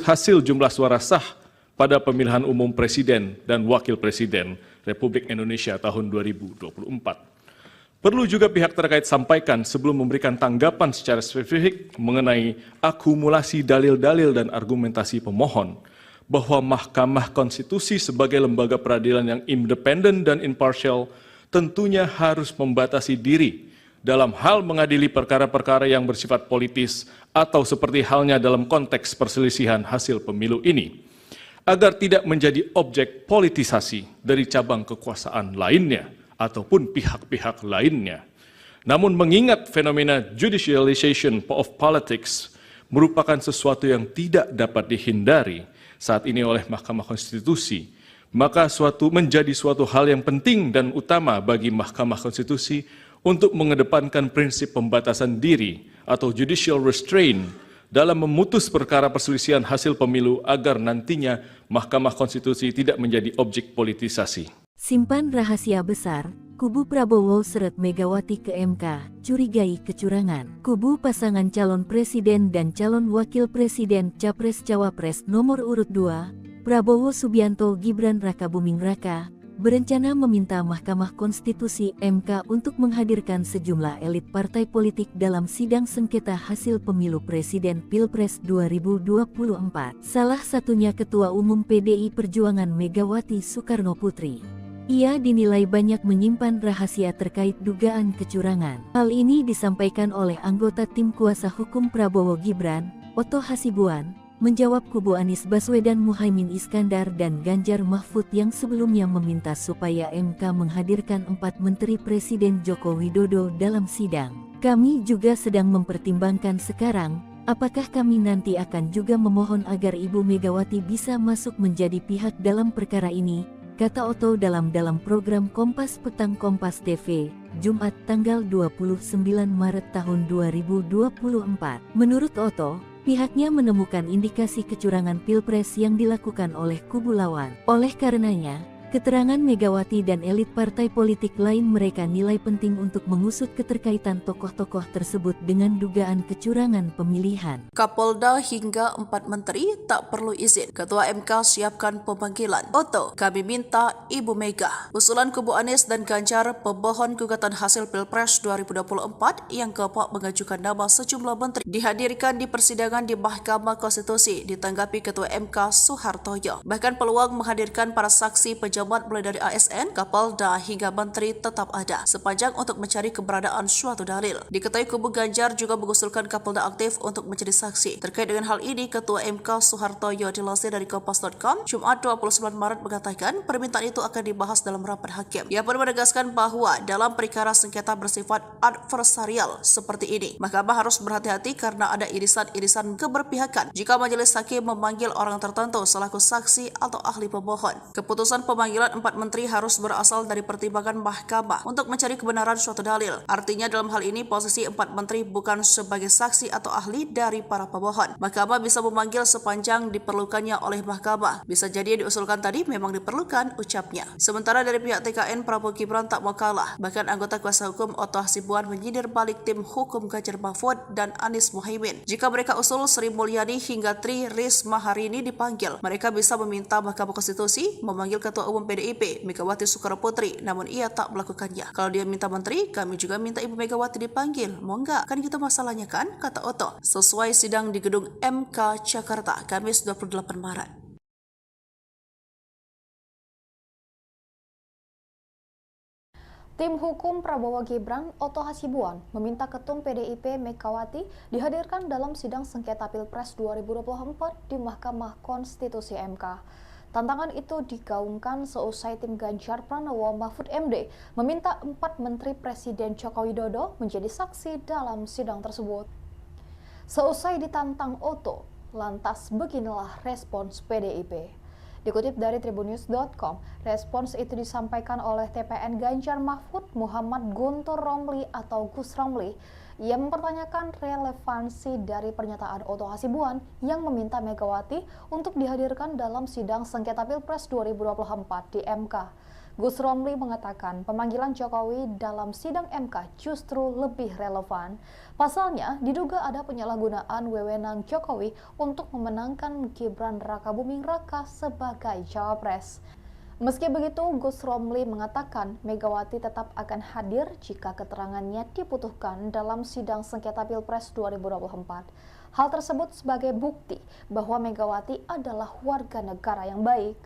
hasil jumlah suara sah pada pemilihan umum presiden dan wakil presiden Republik Indonesia tahun 2024. Perlu juga pihak terkait sampaikan sebelum memberikan tanggapan secara spesifik mengenai akumulasi dalil-dalil dan argumentasi pemohon, bahwa Mahkamah Konstitusi sebagai lembaga peradilan yang independen dan imparsial tentunya harus membatasi diri dalam hal mengadili perkara-perkara yang bersifat politis atau seperti halnya dalam konteks perselisihan hasil pemilu ini, agar tidak menjadi objek politisasi dari cabang kekuasaan lainnya ataupun pihak-pihak lainnya. Namun mengingat fenomena judicialization of politics merupakan sesuatu yang tidak dapat dihindari, saat ini oleh Mahkamah Konstitusi, maka menjadi suatu hal yang penting dan utama bagi Mahkamah Konstitusi untuk mengedepankan prinsip pembatasan diri atau judicial restraint dalam memutus perkara perselisihan hasil pemilu agar nantinya Mahkamah Konstitusi tidak menjadi objek politisasi. Simpan rahasia besar, kubu Prabowo seret Megawati ke MK, curigai kecurangan. Kubu pasangan calon presiden dan calon wakil presiden Capres-Cawapres nomor urut 2, Prabowo Subianto Gibran Rakabuming Raka, berencana meminta Mahkamah Konstitusi MK untuk menghadirkan sejumlah elit partai politik dalam sidang sengketa hasil pemilu presiden Pilpres 2024. Salah satunya Ketua Umum PDI Perjuangan Megawati Soekarno Putri. Ia dinilai banyak menyimpan rahasia terkait dugaan kecurangan. Hal ini disampaikan oleh anggota tim kuasa hukum Prabowo Gibran, Oto Hasibuan, menjawab kubu Anies Baswedan Muhaimin Iskandar dan Ganjar Mahfud yang sebelumnya meminta supaya MK menghadirkan 4 menteri Presiden Joko Widodo dalam sidang. Kami juga sedang mempertimbangkan sekarang, apakah kami nanti akan juga memohon agar Ibu Megawati bisa masuk menjadi pihak dalam perkara ini, kata Oto dalam program Kompas Petang Kompas TV, Jumat tanggal 29 Maret tahun 2024. Menurut Oto, pihaknya menemukan indikasi kecurangan Pilpres yang dilakukan oleh kubu lawan. Oleh karenanya, keterangan Megawati dan elit partai politik lain mereka nilai penting untuk mengusut keterkaitan tokoh-tokoh tersebut dengan dugaan kecurangan pemilihan. Kapolda hingga 4 menteri tak perlu izin. Ketua MK siapkan pemanggilan. Oto, kami minta Ibu Mega. Usulan kubu Anies dan Ganjar, pemohon gugatan hasil Pilpres 2024 yang keempat mengajukan nama sejumlah menteri, dihadirkan di persidangan di Mahkamah Konstitusi, ditanggapi Ketua MK Soehartoyo. Bahkan peluang menghadirkan para saksi pejabat mulai dari ASN, Kapolda hingga menteri tetap ada, sepanjang untuk mencari keberadaan suatu dalil. Diketahui kubu Ganjar juga mengusulkan Kapolda aktif untuk menjadi saksi. Terkait dengan hal ini, Ketua MK Soehartoyo dilansir dari Kompas.com, Jumat 29 Maret mengatakan permintaan itu akan dibahas dalam rapat hakim. Ia pun menegaskan bahwa dalam perkara sengketa bersifat adversarial seperti ini, Mahkamah harus berhati-hati karena ada irisan-irisan keberpihakan jika majelis hakim memanggil orang tertentu selaku saksi atau ahli pemohon. Keputusan pemanggilan 4 menteri harus berasal dari pertimbangan Mahkamah untuk mencari kebenaran suatu dalil. Artinya dalam hal ini posisi 4 menteri bukan sebagai saksi atau ahli dari para pemohon. Mahkamah bisa memanggil sepanjang diperlukannya oleh Mahkamah. Bisa jadi yang diusulkan tadi memang diperlukan, ucapnya. Sementara dari pihak TKN, Prabowo Gibran tak mau kalah. Bahkan anggota kuasa hukum Oto Hasibuan menyindir balik tim hukum Ganjar Mahfud dan Anies Muhaimin. Jika mereka usul Sri Mulyani hingga Tri Risma hari ini dipanggil, mereka bisa meminta Mahkamah Konstitusi memanggil Ketua Umum PDIP Megawati Soekarno Putri, namun ia tak melakukannya. Kalau dia minta menteri, kami juga minta Ibu Megawati dipanggil. Mau nggak? Kan gitu masalahnya kan, kata Oto. Sesuai sidang di gedung MK Jakarta, Kamis 28 Maret. Tim hukum Prabowo Gibran, Oto Hasibuan, meminta Ketum PDIP Megawati dihadirkan dalam sidang sengketa Pilpres 2024 di Mahkamah Konstitusi MK. Tantangan itu digaungkan seusai tim Ganjar Pranowo Mahfud MD meminta 4 menteri Presiden Joko Widodo menjadi saksi dalam sidang tersebut. Seusai ditantang Oto, lantas beginilah respons PDIP. Dikutip dari tribunnews.com, respons itu disampaikan oleh TPN Ganjar Mahfud Muhammad Guntur Romli atau Gus Romli. Ia mempertanyakan relevansi dari pernyataan Oto Hasibuan yang meminta Megawati untuk dihadirkan dalam sidang sengketa Pilpres 2024 di MK. Gus Romli mengatakan pemanggilan Jokowi dalam sidang MK justru lebih relevan. Pasalnya, diduga ada penyalahgunaan wewenang Jokowi untuk memenangkan Gibran Rakabuming Raka sebagai cawapres. Meski begitu, Gus Romli mengatakan Megawati tetap akan hadir jika keterangannya dibutuhkan dalam sidang sengketa Pilpres 2024. Hal tersebut sebagai bukti bahwa Megawati adalah warga negara yang baik.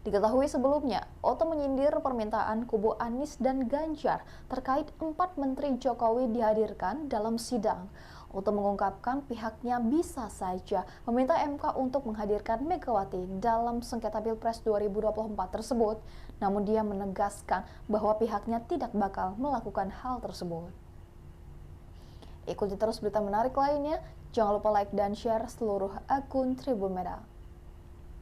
Diketahui sebelumnya, Oto menyindir permintaan kubu Anies dan Ganjar terkait 4 menteri Jokowi dihadirkan dalam sidang. Oto mengungkapkan pihaknya bisa saja meminta MK untuk menghadirkan Megawati dalam sengketa Pilpres 2024 tersebut, namun dia menegaskan bahwa pihaknya tidak bakal melakukan hal tersebut. Ikuti terus berita menarik lainnya, jangan lupa like dan share seluruh akun Tribun Media.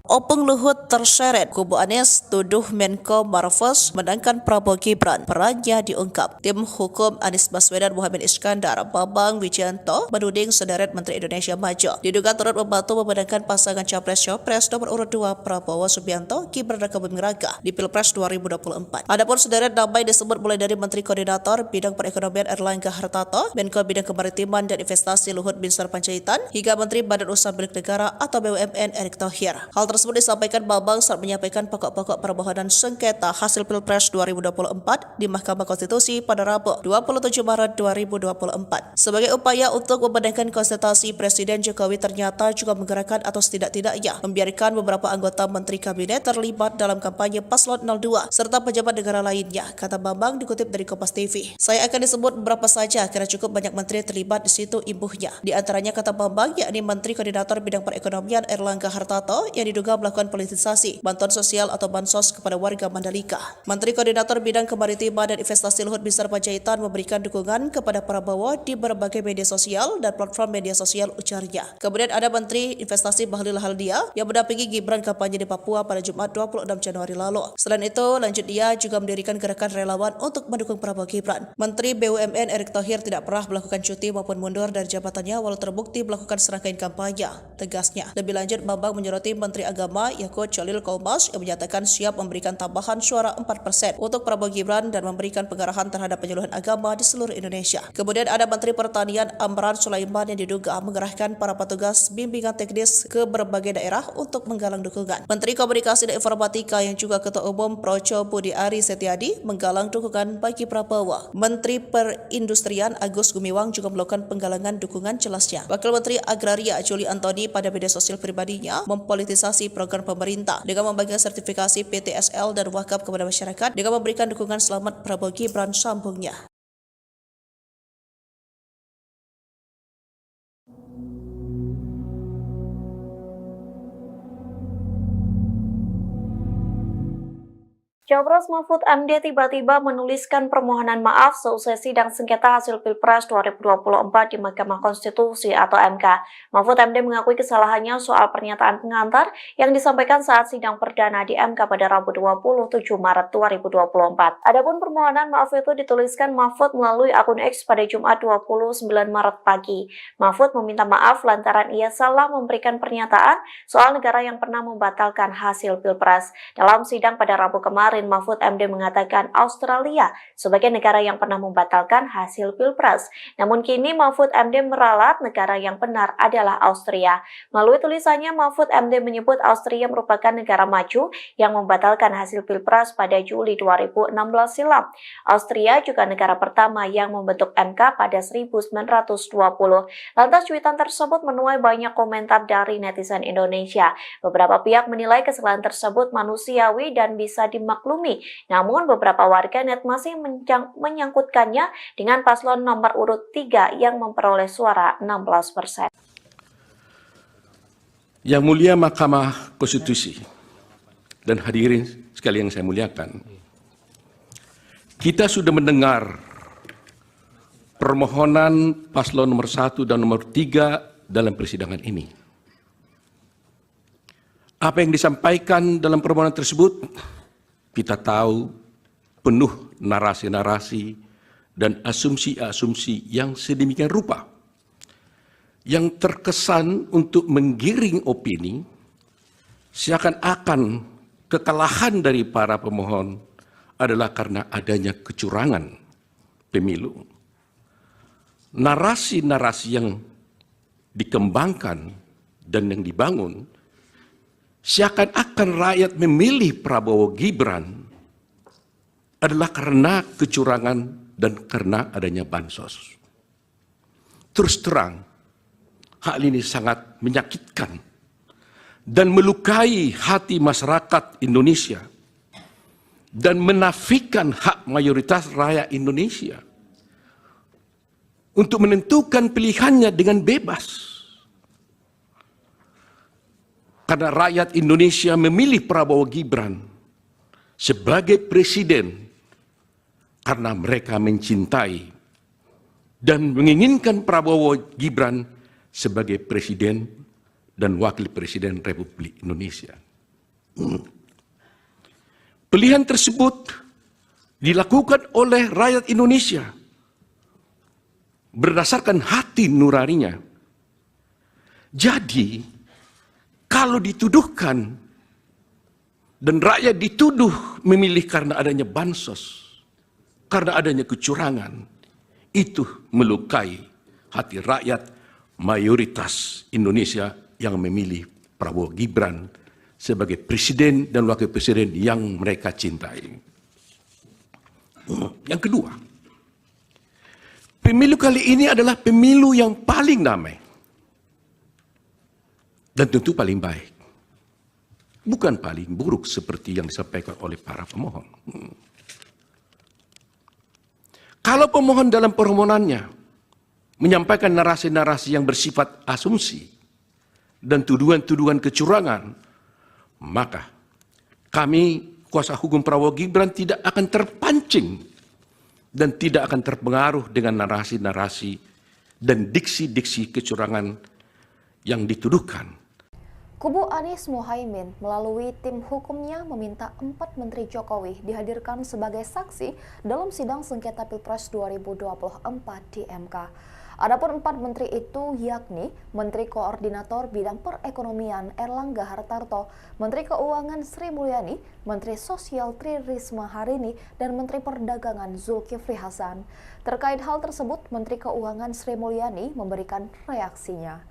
Opung Luhut terseret, kubu Anies tuduh Menko Marves menangkan Prabowo Gibran, perannya diungkap. Tim hukum Anies Baswedan Muhammad Iskandar, Bambang Wijayanto menuding sederet Menteri Indonesia Maju diduga turut membantu memenangkan pasangan Capres-Cawapres nomor urut 2 Prabowo Subianto, Gibran raka Buming Raka di Pilpres 2024. Adapun sederet nama disebut mulai dari Menteri Koordinator Bidang Perekonomian Erlangga Hartarto, Menko Bidang Kemaritiman dan Investasi Luhut Binsar Panjaitan, hingga Menteri Badan Usaha Milik Negara atau BUMN Erick Thohir. Hal tersebut disampaikan Bambang saat menyampaikan pokok-pokok permohonan sengketa hasil Pilpres 2024 di Mahkamah Konstitusi pada Rabu 27 Maret 2024. Sebagai upaya untuk memenangkan konsentrasi, Presiden Jokowi ternyata juga menggerakkan atau setidak-tidaknya membiarkan beberapa anggota Menteri Kabinet terlibat dalam kampanye Paslon 02 serta pejabat negara lainnya, kata Bambang dikutip dari Kompas TV. Saya akan disebut beberapa saja karena cukup banyak menteri terlibat di situ imbuhnya. Di antaranya, kata Bambang, yakni Menteri Koordinator Bidang Perekonomian Erlangga Hartarto yang diduga melakukan politisasi bantuan sosial atau bansos kepada warga Mandalika. Menteri Koordinator Bidang Kemaritiman dan Investasi Luhut Binsar Panjaitan memberikan dukungan kepada Prabowo di berbagai media sosial dan platform media sosial, ujarnya. Kemudian ada Menteri Investasi Bahlil Lahadalia yang mendampingi Gibran kampanye di Papua pada Jumat 26 Januari lalu. Selain itu, lanjut dia juga mendirikan gerakan relawan untuk mendukung Prabowo Gibran. Menteri BUMN Erick Thohir tidak pernah melakukan cuti maupun mundur dari jabatannya walau terbukti melakukan serangkaian kampanye, tegasnya. Lebih lanjut, Bambang menyoroti Menteri Agama Yakut Cholil Kaumas yang menyatakan siap memberikan tambahan suara 4% untuk Prabowo Gibran dan memberikan pengarahan terhadap penyuluhan agama di seluruh Indonesia. Kemudian ada Menteri Pertanian Amran Sulaiman yang diduga mengerahkan para petugas bimbingan teknis ke berbagai daerah untuk menggalang dukungan. Menteri Komunikasi dan Informatika yang juga Ketua Umum Projo Budi Ari Setiadi menggalang dukungan bagi Prabowo. Menteri Perindustrian Agus Gumiwang juga melakukan penggalangan dukungan, jelasnya. Wakil Menteri Agraria Juli Antoni pada media sosial pribadinya mempolitisasi program pemerintah dengan membagikan sertifikasi PTSL dan wakaf kepada masyarakat dengan memberikan dukungan selamat Prabowo Gibran, sambungnya. Capres Mahfud MD tiba-tiba menuliskan permohonan maaf seusai sidang sengketa hasil Pilpres 2024 di Mahkamah Konstitusi atau MK. Mahfud MD mengakui kesalahannya soal pernyataan pengantar yang disampaikan saat sidang perdana di MK pada Rabu 27 Maret 2024. Adapun permohonan maaf itu dituliskan Mahfud melalui akun X pada Jumat 29 Maret pagi. Mahfud meminta maaf lantaran ia salah memberikan pernyataan soal negara yang pernah membatalkan hasil Pilpres. Dalam sidang pada Rabu kemarin, Mahfud MD mengatakan Australia sebagai negara yang pernah membatalkan hasil Pilpres. Namun kini Mahfud MD meralat negara yang benar adalah Austria. Melalui tulisannya, Mahfud MD menyebut Austria merupakan negara maju yang membatalkan hasil Pilpres pada Juli 2016 silam. Austria juga negara pertama yang membentuk MK pada 1920. Lantas cuitan tersebut menuai banyak komentar dari netizen Indonesia. Beberapa pihak menilai kesalahan tersebut manusiawi dan bisa dimaklumi. Namun beberapa warganet masih menyangkutkannya dengan paslon nomor urut 3 yang memperoleh suara 16%. Yang mulia Mahkamah Konstitusi dan hadirin sekalian yang saya muliakan, kita sudah mendengar permohonan paslon nomor 1 dan nomor 3 dalam persidangan ini. Apa yang disampaikan dalam permohonan tersebut, kita tahu penuh narasi-narasi dan asumsi-asumsi yang sedemikian rupa, yang terkesan untuk menggiring opini, seakan-akan kekalahan dari para pemohon adalah karena adanya kecurangan pemilu. Narasi-narasi yang dikembangkan dan yang dibangun seakan-akan rakyat memilih Prabowo Gibran adalah karena kecurangan dan karena adanya bansos. Terus terang, hal ini sangat menyakitkan dan melukai hati masyarakat Indonesia dan menafikan hak mayoritas rakyat Indonesia untuk menentukan pilihannya dengan bebas. Karena rakyat Indonesia memilih Prabowo Gibran sebagai presiden karena mereka mencintai dan menginginkan Prabowo Gibran sebagai presiden dan wakil presiden Republik Indonesia. Pilihan tersebut dilakukan oleh rakyat Indonesia berdasarkan hati nuraninya. Jadi, kalau dituduhkan dan rakyat dituduh memilih karena adanya bansos, karena adanya kecurangan, itu melukai hati rakyat mayoritas Indonesia yang memilih Prabowo Gibran sebagai presiden dan wakil presiden yang mereka cintai. Yang kedua, pemilu kali ini adalah pemilu yang paling damai dan tentu paling baik, bukan paling buruk seperti yang disampaikan oleh para pemohon. Kalau pemohon dalam permohonannya menyampaikan narasi-narasi yang bersifat asumsi dan tuduhan-tuduhan kecurangan, maka kami, kuasa hukum Prabowo Gibran, tidak akan terpancing dan tidak akan terpengaruh dengan narasi-narasi dan diksi-diksi kecurangan yang dituduhkan. Kubu Anies Mohaimin melalui tim hukumnya meminta 4 Menteri Jokowi dihadirkan sebagai saksi dalam sidang sengketa Pilpres 2024 di MK. Adapun 4 menteri itu yakni Menteri Koordinator Bidang Perekonomian Erlangga Hartarto, Menteri Keuangan Sri Mulyani, Menteri Sosial Tri Risma Harini, dan Menteri Perdagangan Zulkifli Hasan. Terkait hal tersebut, Menteri Keuangan Sri Mulyani memberikan reaksinya.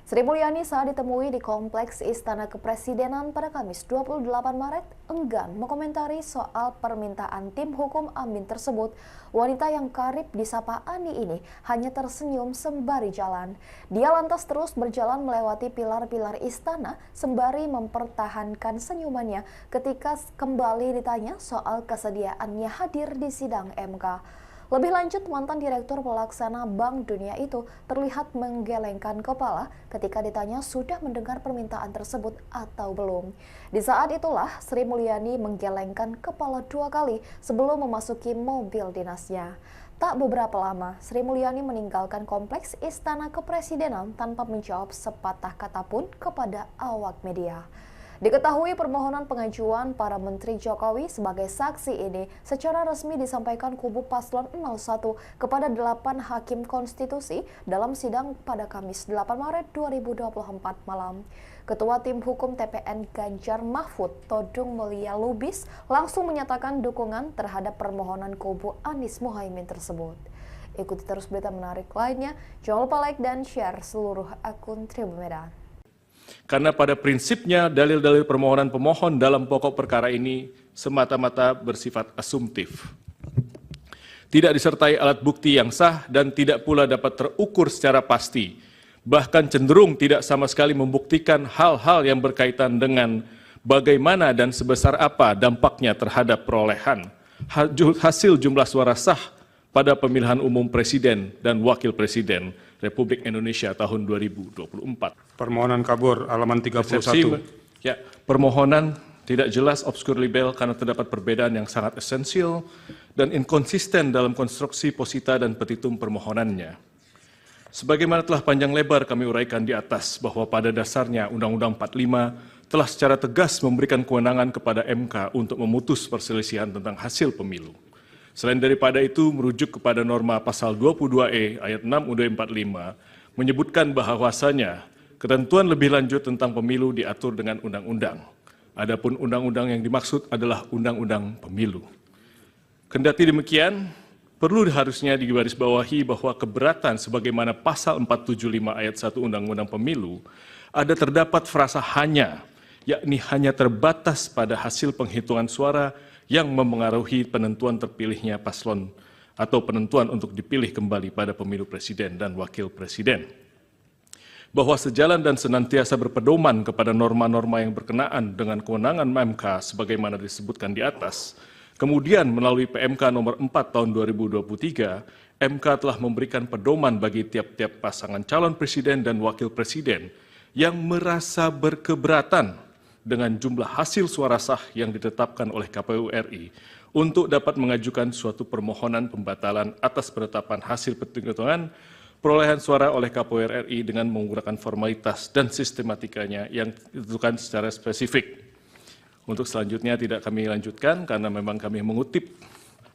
Sri Mulyani saat ditemui di Kompleks Istana Kepresidenan pada Kamis 28 Maret enggan mengomentari soal permintaan tim hukum Amin tersebut. Wanita yang karib disapa Ani ini hanya tersenyum sembari jalan. Dia lantas terus berjalan melewati pilar-pilar istana sembari mempertahankan senyumannya ketika kembali ditanya soal kesediaannya hadir di sidang MK. Lebih lanjut, mantan Direktur Pelaksana Bank Dunia itu terlihat menggelengkan kepala ketika ditanya sudah mendengar permintaan tersebut atau belum. Di saat itulah Sri Mulyani menggelengkan kepala 2 kali sebelum memasuki mobil dinasnya. Tak beberapa lama, Sri Mulyani meninggalkan Kompleks Istana Kepresidenan tanpa menjawab sepatah kata pun kepada awak media. Diketahui permohonan pengajuan para Menteri Jokowi sebagai saksi ini secara resmi disampaikan kubu Paslon 01 kepada 8 Hakim Konstitusi dalam sidang pada Kamis 8 Maret 2024 malam. Ketua Tim Hukum TPN Ganjar Mahfud, Todung Mulia Lubis, langsung menyatakan dukungan terhadap permohonan kubu Anies Mohaimin tersebut. Ikuti terus berita menarik lainnya, jangan lupa like dan share seluruh akun Tribun Medan. Karena pada prinsipnya dalil-dalil permohonan pemohon dalam pokok perkara ini semata-mata bersifat asumtif. Tidak disertai alat bukti yang sah dan tidak pula dapat terukur secara pasti. Bahkan cenderung tidak sama sekali membuktikan hal-hal yang berkaitan dengan bagaimana dan sebesar apa dampaknya terhadap perolehan hasil jumlah suara sah pada pemilihan umum Presiden dan Wakil Presiden Republik Indonesia tahun 2024. Permohonan kabur halaman 31. Ya, permohonan tidak jelas, obskur libel karena terdapat perbedaan yang sangat esensial dan inkonsisten dalam konstruksi posita dan petitum permohonannya. Sebagaimana telah panjang lebar kami uraikan di atas bahwa pada dasarnya Undang-Undang 45 telah secara tegas memberikan kewenangan kepada MK untuk memutus perselisihan tentang hasil pemilu. Selain daripada itu, merujuk kepada norma pasal 22E ayat 6 UUD 45 menyebutkan bahwasanya ketentuan lebih lanjut tentang pemilu diatur dengan undang-undang. Adapun undang-undang yang dimaksud adalah undang-undang pemilu. Kendati demikian, perlu harusnya digarisbawahi bahwa keberatan sebagaimana pasal 475 ayat 1 Undang-Undang Pemilu ada terdapat frasa hanya, yakni hanya terbatas pada hasil penghitungan suara yang memengaruhi penentuan terpilihnya paslon atau penentuan untuk dipilih kembali pada pemilu presiden dan wakil presiden. Bahwa sejalan dan senantiasa berpedoman kepada norma-norma yang berkenaan dengan kewenangan MK sebagaimana disebutkan di atas, kemudian melalui PMK nomor 4 tahun 2023, MK telah memberikan pedoman bagi tiap-tiap pasangan calon presiden dan wakil presiden yang merasa berkeberatan dengan jumlah hasil suara sah yang ditetapkan oleh KPU RI untuk dapat mengajukan suatu permohonan pembatalan atas penetapan hasil penghitungan perolehan suara oleh KPU RI dengan menggunakan formalitas dan sistematikanya yang ditentukan secara spesifik. Untuk selanjutnya tidak kami lanjutkan karena memang kami mengutip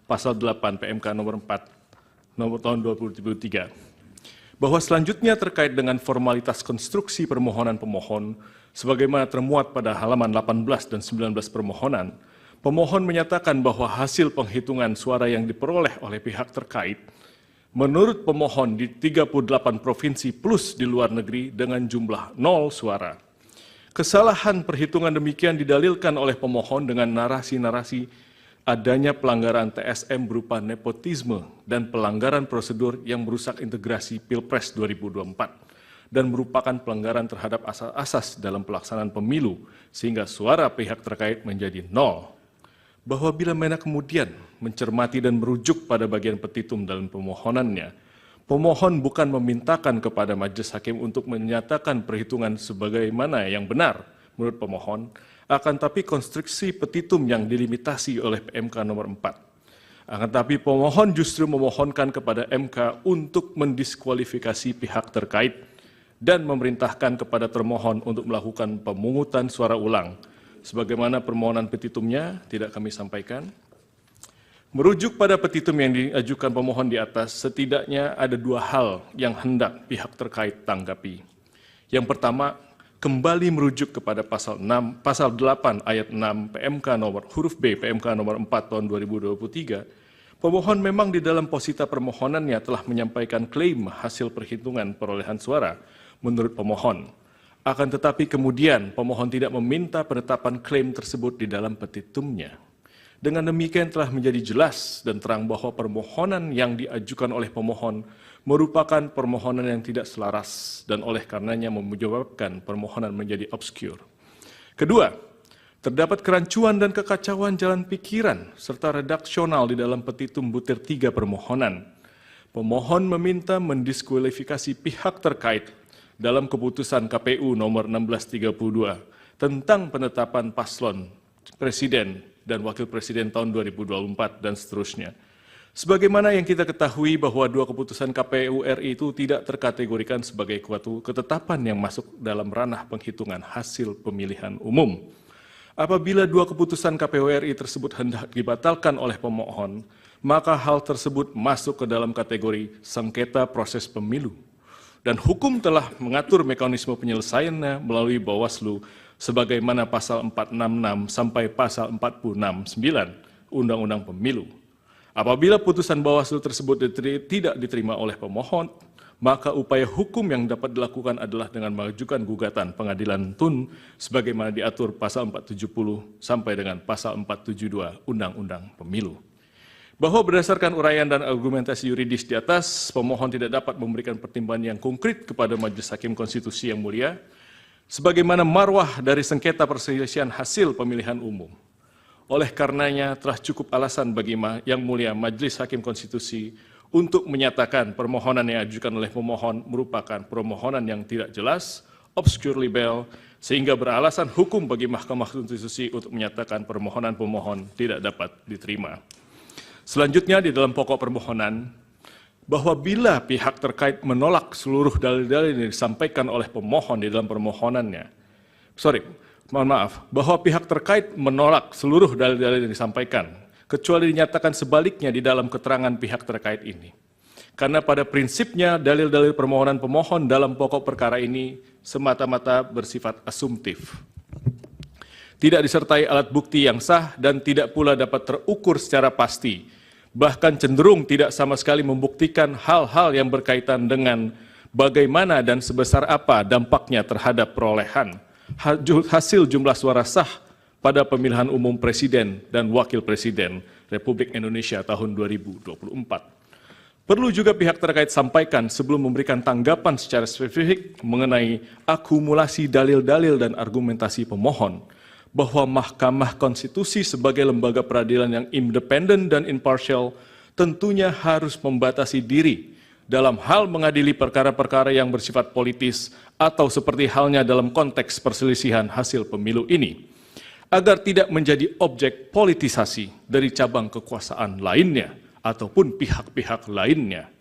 pasal 8 PMK nomor 4 nomor tahun 2023. Bahwa selanjutnya terkait dengan formalitas konstruksi permohonan pemohon sebagaimana termuat pada halaman 18 dan 19 permohonan, pemohon menyatakan bahwa hasil penghitungan suara yang diperoleh oleh pihak terkait menurut pemohon di 38 provinsi plus di luar negeri dengan jumlah 0 suara. Kesalahan perhitungan demikian didalilkan oleh pemohon dengan narasi-narasi adanya pelanggaran TSM berupa nepotisme dan pelanggaran prosedur yang merusak integrasi Pilpres 2024 dan merupakan pelanggaran terhadap asas-asas dalam pelaksanaan pemilu sehingga suara pihak terkait menjadi 0. Bahwa bila mana kemudian mencermati dan merujuk pada bagian petitum dalam pemohonannya, pemohon bukan memintakan kepada majelis hakim untuk menyatakan perhitungan sebagaimana yang benar menurut pemohon, akan tapi konstruksi petitum yang dilimitasi oleh PMK nomor 4. Akan tapi pemohon justru memohonkan kepada MK untuk mendiskualifikasi pihak terkait dan memerintahkan kepada termohon untuk melakukan pemungutan suara ulang. Sebagaimana permohonan petitumnya tidak kami sampaikan. Merujuk pada petitum yang diajukan pemohon di atas, setidaknya ada dua hal yang hendak pihak terkait tanggapi. Yang pertama, kembali merujuk kepada pasal 8 ayat 6 PMK nomor huruf B PMK nomor 4 tahun 2023, pemohon memang di dalam posita permohonannya telah menyampaikan klaim hasil perhitungan perolehan suara menurut pemohon. Akan tetapi kemudian pemohon tidak meminta penetapan klaim tersebut di dalam petitumnya. Dengan demikian telah menjadi jelas dan terang bahwa permohonan yang diajukan oleh pemohon merupakan permohonan yang tidak selaras dan oleh karenanya menyebabkan permohonan menjadi obskur. Kedua, terdapat kerancuan dan kekacauan jalan pikiran serta redaksional di dalam petitum butir 3 permohonan. Pemohon meminta mendiskualifikasi pihak terkait dalam keputusan KPU nomor 1632 tentang penetapan paslon presiden dan wakil presiden tahun 2024 dan seterusnya. Sebagaimana yang kita ketahui bahwa dua keputusan KPU RI itu tidak terkategorikan sebagai suatu ketetapan yang masuk dalam ranah penghitungan hasil pemilihan umum. Apabila dua keputusan KPU RI tersebut hendak dibatalkan oleh pemohon, maka hal tersebut masuk ke dalam kategori sengketa proses pemilu. Dan hukum telah mengatur mekanisme penyelesaiannya melalui Bawaslu sebagaimana pasal 466 sampai pasal 469 Undang-Undang Pemilu. Apabila putusan Bawaslu tersebut tidak diterima oleh pemohon, maka upaya hukum yang dapat dilakukan adalah dengan mengajukan gugatan pengadilan tun sebagaimana diatur pasal 470 sampai dengan pasal 472 Undang-Undang Pemilu. Bahwa berdasarkan uraian dan argumentasi yuridis di atas, pemohon tidak dapat memberikan pertimbangan yang konkret kepada Majelis Hakim Konstitusi yang mulia, sebagaimana marwah dari sengketa perselisihan hasil pemilihan umum. Oleh karenanya telah cukup alasan bagi Yang Mulia Majelis Hakim Konstitusi untuk menyatakan permohonan yang diajukan oleh pemohon merupakan permohonan yang tidak jelas, obscure libel, sehingga beralasan hukum bagi Mahkamah Konstitusi untuk menyatakan permohonan pemohon tidak dapat diterima. Selanjutnya di dalam pokok permohonan, bahwa bila pihak terkait menolak seluruh dalil-dalil yang disampaikan oleh pemohon di dalam permohonannya, bahwa pihak terkait menolak seluruh dalil-dalil yang disampaikan, kecuali dinyatakan sebaliknya di dalam keterangan pihak terkait ini. Karena pada prinsipnya dalil-dalil permohonan pemohon dalam pokok perkara ini semata-mata bersifat asumtif. Tidak disertai alat bukti yang sah dan tidak pula dapat terukur secara pasti, bahkan cenderung tidak sama sekali membuktikan hal-hal yang berkaitan dengan bagaimana dan sebesar apa dampaknya terhadap perolehan hasil jumlah suara sah pada pemilihan umum presiden dan wakil presiden Republik Indonesia tahun 2024. Perlu juga pihak terkait sampaikan sebelum memberikan tanggapan secara spesifik mengenai akumulasi dalil-dalil dan argumentasi pemohon, bahwa Mahkamah Konstitusi sebagai lembaga peradilan yang independen dan imparsial tentunya harus membatasi diri dalam hal mengadili perkara-perkara yang bersifat politis atau seperti halnya dalam konteks perselisihan hasil pemilu ini, agar tidak menjadi objek politisasi dari cabang kekuasaan lainnya ataupun pihak-pihak lainnya.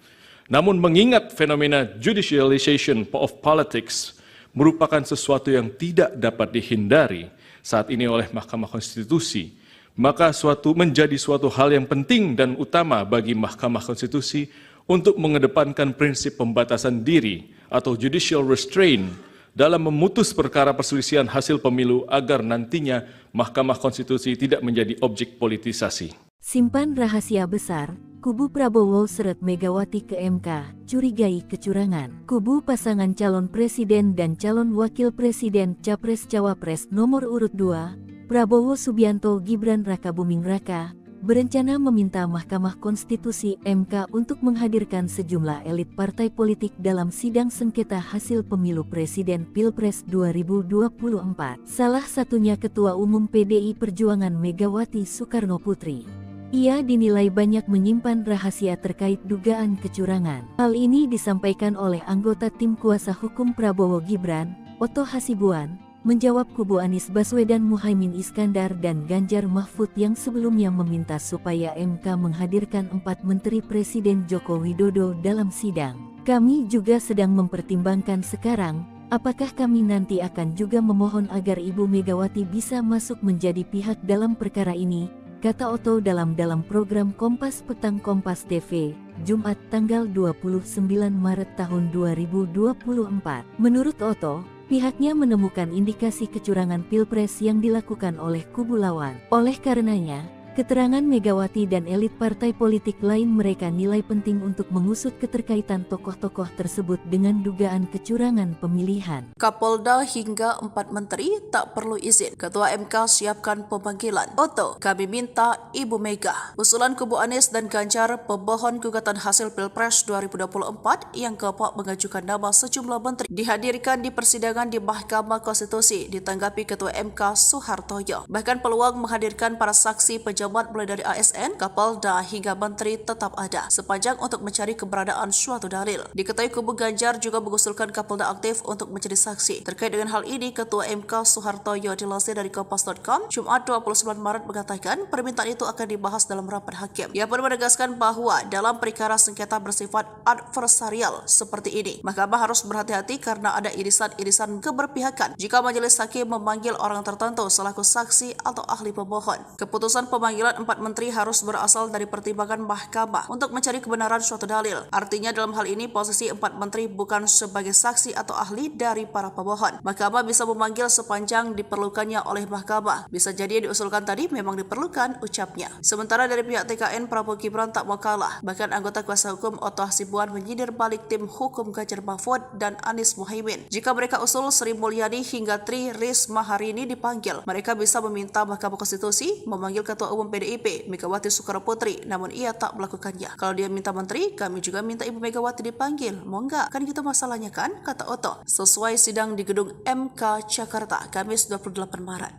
Namun mengingat fenomena judicialization of politics merupakan sesuatu yang tidak dapat dihindari, saat ini oleh Mahkamah Konstitusi, maka menjadi suatu hal yang penting dan utama bagi Mahkamah Konstitusi untuk mengedepankan prinsip pembatasan diri atau judicial restraint dalam memutus perkara perselisihan hasil pemilu agar nantinya Mahkamah Konstitusi tidak menjadi objek politisasi. Simpan rahasia besar, kubu Prabowo seret Megawati ke MK, curigai kecurangan. Kubu pasangan calon presiden dan calon wakil presiden Capres-Cawapres nomor urut 2, Prabowo Subianto Gibran Rakabuming Raka, berencana meminta Mahkamah Konstitusi MK untuk menghadirkan sejumlah elit partai politik dalam sidang sengketa hasil pemilu presiden Pilpres 2024. Salah satunya Ketua Umum PDI Perjuangan Megawati Soekarno Putri. Ia dinilai banyak menyimpan rahasia terkait dugaan kecurangan. Hal ini disampaikan oleh anggota tim kuasa hukum Prabowo Gibran, Oto Hasibuan, menjawab kubu Anies Baswedan Muhaimin Iskandar dan Ganjar Mahfud yang sebelumnya meminta supaya MK menghadirkan 4 menteri Presiden Joko Widodo dalam sidang. Kami juga sedang mempertimbangkan sekarang, apakah kami nanti akan juga memohon agar Ibu Megawati bisa masuk menjadi pihak dalam perkara ini, kata Oto dalam program Kompas Petang Kompas TV, Jumat tanggal 29 Maret tahun 2024. Menurut Oto, pihaknya menemukan indikasi kecurangan Pilpres yang dilakukan oleh kubu lawan. Oleh karenanya, keterangan Megawati dan elit partai politik lain mereka nilai penting untuk mengusut keterkaitan tokoh-tokoh tersebut dengan dugaan kecurangan pemilihan. Kapolda hingga 4 menteri tak perlu izin. Ketua MK siapkan pemanggilan. Oto, kami minta Ibu Mega. Usulan kubu Anies dan Ganjar, pemohon gugatan hasil Pilpres 2024 yang keempat mengajukan nama sejumlah menteri dihadirkan di persidangan di Mahkamah Konstitusi ditanggapi Ketua MK Soehartoyo. Bahkan peluang menghadirkan para saksi pejabat mulai dari ASN, Kapolda hingga menteri tetap ada, sepanjang untuk mencari keberadaan suatu dalil. Diketahui kubu Ganjar juga mengusulkan Kapolda aktif untuk menjadi saksi. Terkait dengan hal ini, Ketua MK Soehartoyo dilansir dari Kompas.com, Jumat 29 Maret mengatakan permintaan itu akan dibahas dalam rapat hakim. Ia pun menegaskan bahwa dalam perkara sengketa bersifat adversarial seperti ini, Mahkamah harus berhati-hati karena ada irisan-irisan keberpihakan jika majelis hakim memanggil orang tertentu selaku saksi atau ahli pemohon. Keputusan pemanggilan 4 menteri harus berasal dari pertimbangan Mahkamah untuk mencari kebenaran suatu dalil. Artinya dalam hal ini posisi 4 menteri bukan sebagai saksi atau ahli dari para pemohon. Mahkamah bisa memanggil sepanjang diperlukannya oleh Mahkamah. Bisa jadi yang diusulkan tadi memang diperlukan, ucapnya. Sementara dari pihak TKN, Prabowo Gibran tak mau kalah. Bahkan anggota kuasa hukum Oto Hasibuan menyindir balik tim hukum Ganjar Mahfud dan Anies Muhaimin. Jika mereka usul Sri Mulyani hingga Tri Risma hari ini dipanggil, mereka bisa meminta Mahkamah Konstitusi memanggil Ketua Umum PDIP Megawati Soekarno Putri, namun ia tak melakukannya. Kalau dia minta menteri, kami juga minta Ibu Megawati dipanggil. Mau nggak? Kan gitu masalahnya kan, kata Oto. Sesuai sidang di gedung MK Jakarta, Kamis 28 Maret.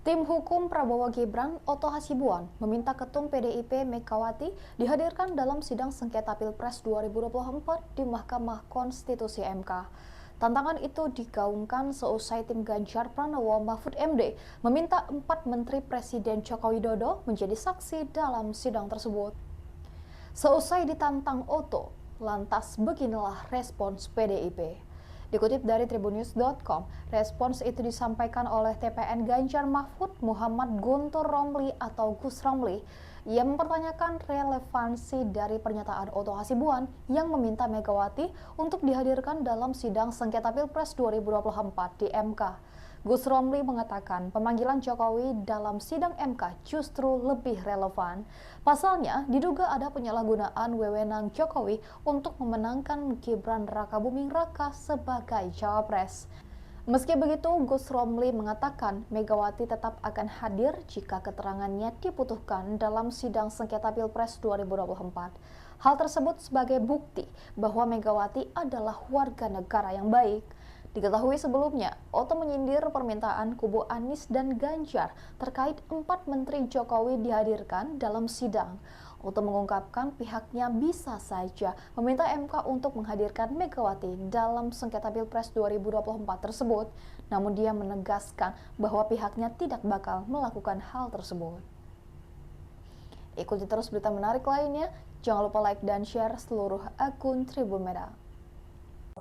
Tim hukum Prabowo Gibran, Oto Hasibuan, meminta Ketum PDIP Megawati dihadirkan dalam sidang sengketa Pilpres 2024 di Mahkamah Konstitusi MK. Tantangan itu digaungkan seusai tim Ganjar Pranowo Mahfud MD meminta 4 menteri Presiden Joko Widodo menjadi saksi dalam sidang tersebut. Seusai ditantang Oto, lantas beginilah respons PDIP. Dikutip dari tribunnews.com, respons itu disampaikan oleh TPN Ganjar Mahfud Muhammad Guntur Romli atau Gus Romli. Ia mempertanyakan relevansi dari pernyataan Oto Hasibuan yang meminta Megawati untuk dihadirkan dalam sidang sengketa Pilpres 2024 di MK. Gus Romli mengatakan pemanggilan Jokowi dalam sidang MK justru lebih relevan. Pasalnya, diduga ada penyalahgunaan wewenang Jokowi untuk memenangkan Gibran Rakabuming Raka sebagai cawapres. Meski begitu, Gus Romli mengatakan Megawati tetap akan hadir jika keterangannya dibutuhkan dalam sidang sengketa Pilpres 2024. Hal tersebut sebagai bukti bahwa Megawati adalah warga negara yang baik. Diketahui sebelumnya, Oto menyindir permintaan kubu Anies dan Ganjar terkait 4 menteri Jokowi dihadirkan dalam sidang. Oto mengungkapkan pihaknya bisa saja meminta MK untuk menghadirkan Megawati dalam sengketa Pilpres 2024 tersebut, namun dia menegaskan bahwa pihaknya tidak bakal melakukan hal tersebut. Ikuti terus berita menarik lainnya, jangan lupa like dan share seluruh akun Tribun Medan.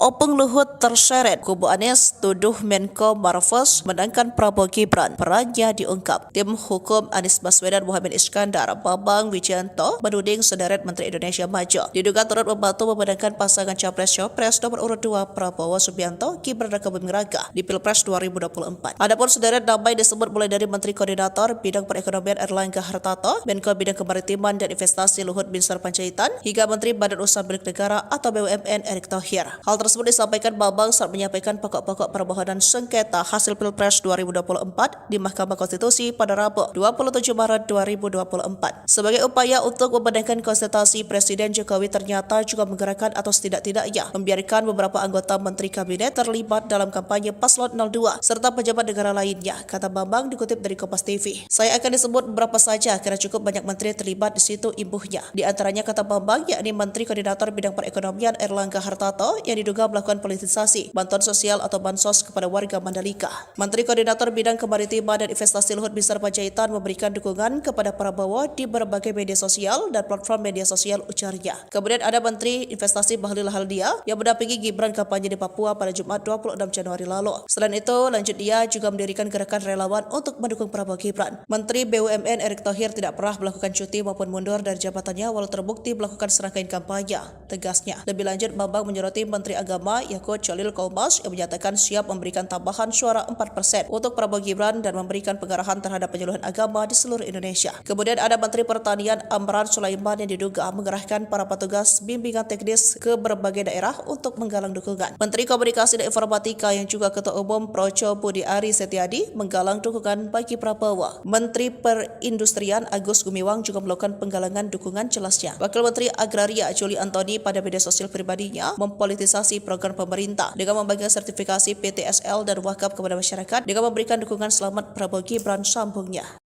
Opung Luhut terseret, kubu Anies tuduh Menko Marves menangkan Prabowo Gibran, perannya diungkap. Tim hukum Anies Baswedan Muhammad Iskandar, Bambang Wijayanto menuding sederet Menteri Indonesia Maju diduga turut membantu memenangkan pasangan Capres-Cawapres nomor urut 2 Prabowo Subianto, Gibran raka Buming Raka di Pilpres 2024. Adapun sederet nama disebut mulai dari Menteri Koordinator Bidang Perekonomian Erlangga Hartarto, Menko Bidang Kemaritiman dan Investasi Luhut Binsar Panjaitan, hingga Menteri Badan Usaha Milik Negara atau BUMN Erick Thohir. Hal tersebut disampaikan Bambang saat menyampaikan pokok-pokok permohonan sengketa hasil Pilpres 2024 di Mahkamah Konstitusi pada Rabu 27 Maret 2024. Sebagai upaya untuk memenangkan konsultasi, Presiden Jokowi ternyata juga menggerakkan atau setidak-tidaknya membiarkan beberapa anggota Menteri Kabinet terlibat dalam kampanye Paslon 02 serta pejabat negara lainnya, kata Bambang dikutip dari Kompas TV. Saya akan disebut beberapa saja karena cukup banyak menteri terlibat di situ imbuhnya. Di antaranya, kata Bambang, yakni Menteri Koordinator Bidang Perekonomian Erlangga Hartarto yang diduga melakukan politisasi bantuan sosial atau bansos kepada warga Mandalika. Menteri Koordinator Bidang Kemaritiman dan Investasi Luhut Binsar Panjaitan memberikan dukungan kepada Prabowo di berbagai media sosial dan platform media sosial, ujarnya. Kemudian ada Menteri Investasi Bahlil Lahadalia yang mendampingi Gibran kampanye di Papua pada Jumat 26 Januari lalu. Selain itu, lanjut dia juga mendirikan gerakan relawan untuk mendukung Prabowo Gibran. Menteri BUMN Erick Thohir tidak pernah melakukan cuti maupun mundur dari jabatannya walau terbukti melakukan serangkaian kampanye, tegasnya. Lebih lanjut, Bambang menyoroti Menteri Agama Yakut Cholil Kaumas yang menyatakan siap memberikan tambahan suara 4% untuk Prabowo Gibran dan memberikan pengarahan terhadap penyuluhan agama di seluruh Indonesia. Kemudian ada Menteri Pertanian Amran Sulaiman yang diduga mengerahkan para petugas bimbingan teknis ke berbagai daerah untuk menggalang dukungan. Menteri Komunikasi dan Informatika yang juga Ketua Umum Projo Budi Ari Setiadi menggalang dukungan bagi Prabowo. Menteri Perindustrian Agus Gumiwang juga melakukan penggalangan dukungan, jelasnya. Wakil Menteri Agraria Juli Antoni pada media sosial pribadinya mempolitisasi program pemerintah dengan membagikan sertifikasi PTSL dan wakaf kepada masyarakat dengan memberikan dukungan selamat Prabowo Gibran, sambungnya.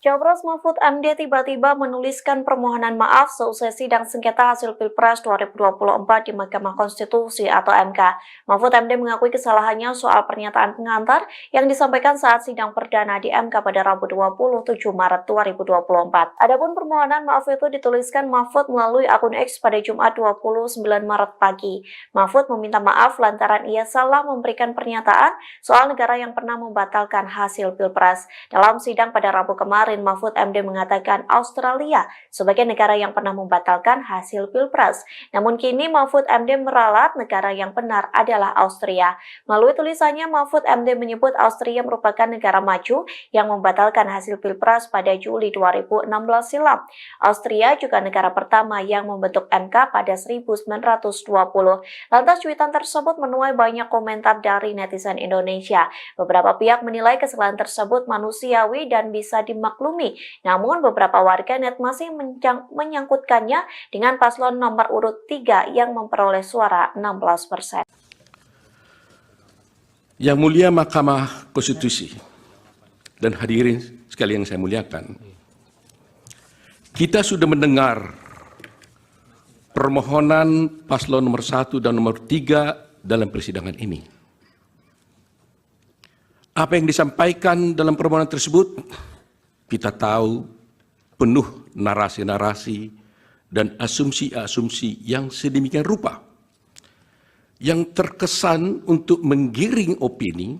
Capres Mahfud MD tiba-tiba menuliskan permohonan maaf seusai sidang sengketa hasil Pilpres 2024 di Mahkamah Konstitusi atau MK. Mahfud MD mengakui kesalahannya soal pernyataan pengantar yang disampaikan saat sidang perdana di MK pada Rabu 27 Maret 2024. Adapun permohonan maaf itu dituliskan Mahfud melalui akun X pada Jumat 29 Maret pagi. Mahfud meminta maaf lantaran ia salah memberikan pernyataan soal negara yang pernah membatalkan hasil Pilpres. Dalam sidang pada Rabu kemarin, Mahfud MD mengatakan Australia sebagai negara yang pernah membatalkan hasil Pilpres. Namun kini Mahfud MD meralat negara yang benar adalah Austria. Melalui tulisannya, Mahfud MD menyebut Austria merupakan negara maju yang membatalkan hasil Pilpres pada Juli 2016 silam. Austria juga negara pertama yang membentuk MK pada 1920. Lantas cuitan tersebut menuai banyak komentar dari netizen Indonesia. Beberapa pihak menilai kesalahan tersebut manusiawi dan bisa dimaklumi. Namun beberapa warganet masih menyangkutkannya dengan paslon nomor urut 3 yang memperoleh suara 16%. Yang mulia Mahkamah Konstitusi dan hadirin sekalian yang saya muliakan, kita sudah mendengar permohonan paslon nomor 1 dan nomor 3 dalam persidangan ini. Apa yang disampaikan dalam permohonan tersebut, kita tahu penuh narasi-narasi dan asumsi-asumsi yang sedemikian rupa yang terkesan untuk menggiring opini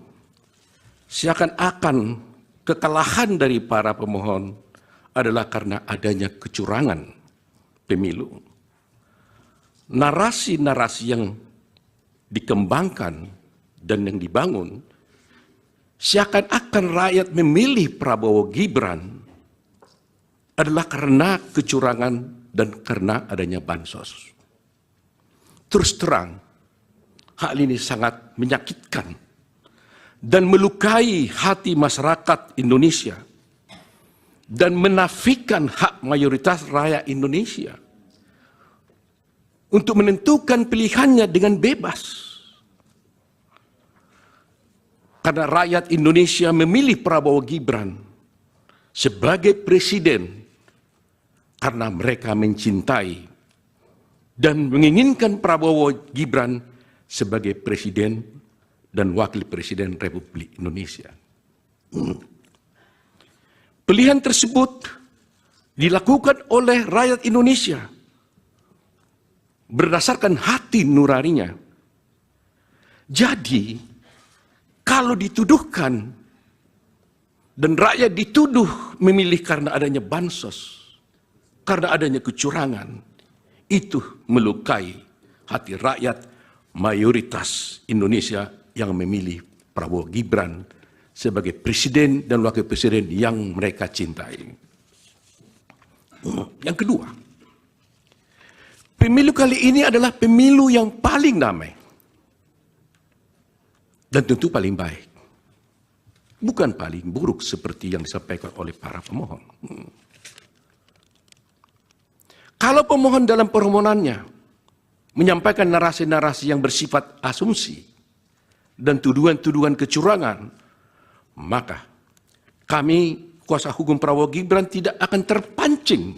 seakan-akan kekalahan dari para pemohon adalah karena adanya kecurangan pemilu. Narasi-narasi yang dikembangkan dan yang dibangun seakan-akan rakyat memilih Prabowo Gibran adalah karena kecurangan dan karena adanya bansos. Terus terang, hal ini sangat menyakitkan dan melukai hati masyarakat Indonesia dan menafikan hak mayoritas rakyat Indonesia untuk menentukan pilihannya dengan bebas. Karena rakyat Indonesia memilih Prabowo Gibran sebagai presiden karena mereka mencintai dan menginginkan Prabowo Gibran sebagai presiden dan wakil presiden Republik Indonesia. Pilihan tersebut dilakukan oleh rakyat Indonesia berdasarkan hati nuraninya. Jadi, kalau dituduhkan dan rakyat dituduh memilih karena adanya bansos, karena adanya kecurangan, itu melukai hati rakyat mayoritas Indonesia yang memilih Prabowo Gibran sebagai presiden dan wakil presiden yang mereka cintai. Yang kedua, pemilu kali ini adalah pemilu yang paling damai dan tentu paling baik. Bukan paling buruk seperti yang disampaikan oleh para pemohon. Kalau pemohon dalam permohonannya menyampaikan narasi-narasi yang bersifat asumsi dan tuduhan-tuduhan kecurangan, maka kami kuasa hukum Prabowo Gibran tidak akan terpancing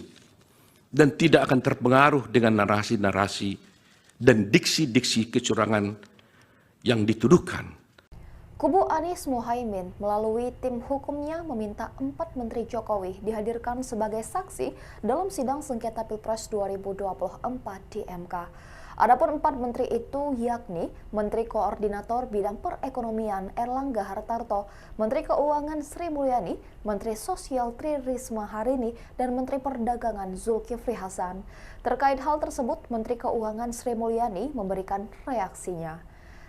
dan tidak akan terpengaruh dengan narasi-narasi dan diksi-diksi kecurangan yang dituduhkan. Kubu Anies Mohaimin melalui tim hukumnya meminta 4 Menteri Jokowi dihadirkan sebagai saksi dalam sidang sengketa Pilpres 2024 di MK. Adapun 4 menteri itu yakni Menteri Koordinator Bidang Perekonomian Erlangga Hartarto, Menteri Keuangan Sri Mulyani, Menteri Sosial Tri Risma Harini, dan Menteri Perdagangan Zulkifli Hasan. Terkait hal tersebut, Menteri Keuangan Sri Mulyani memberikan reaksinya.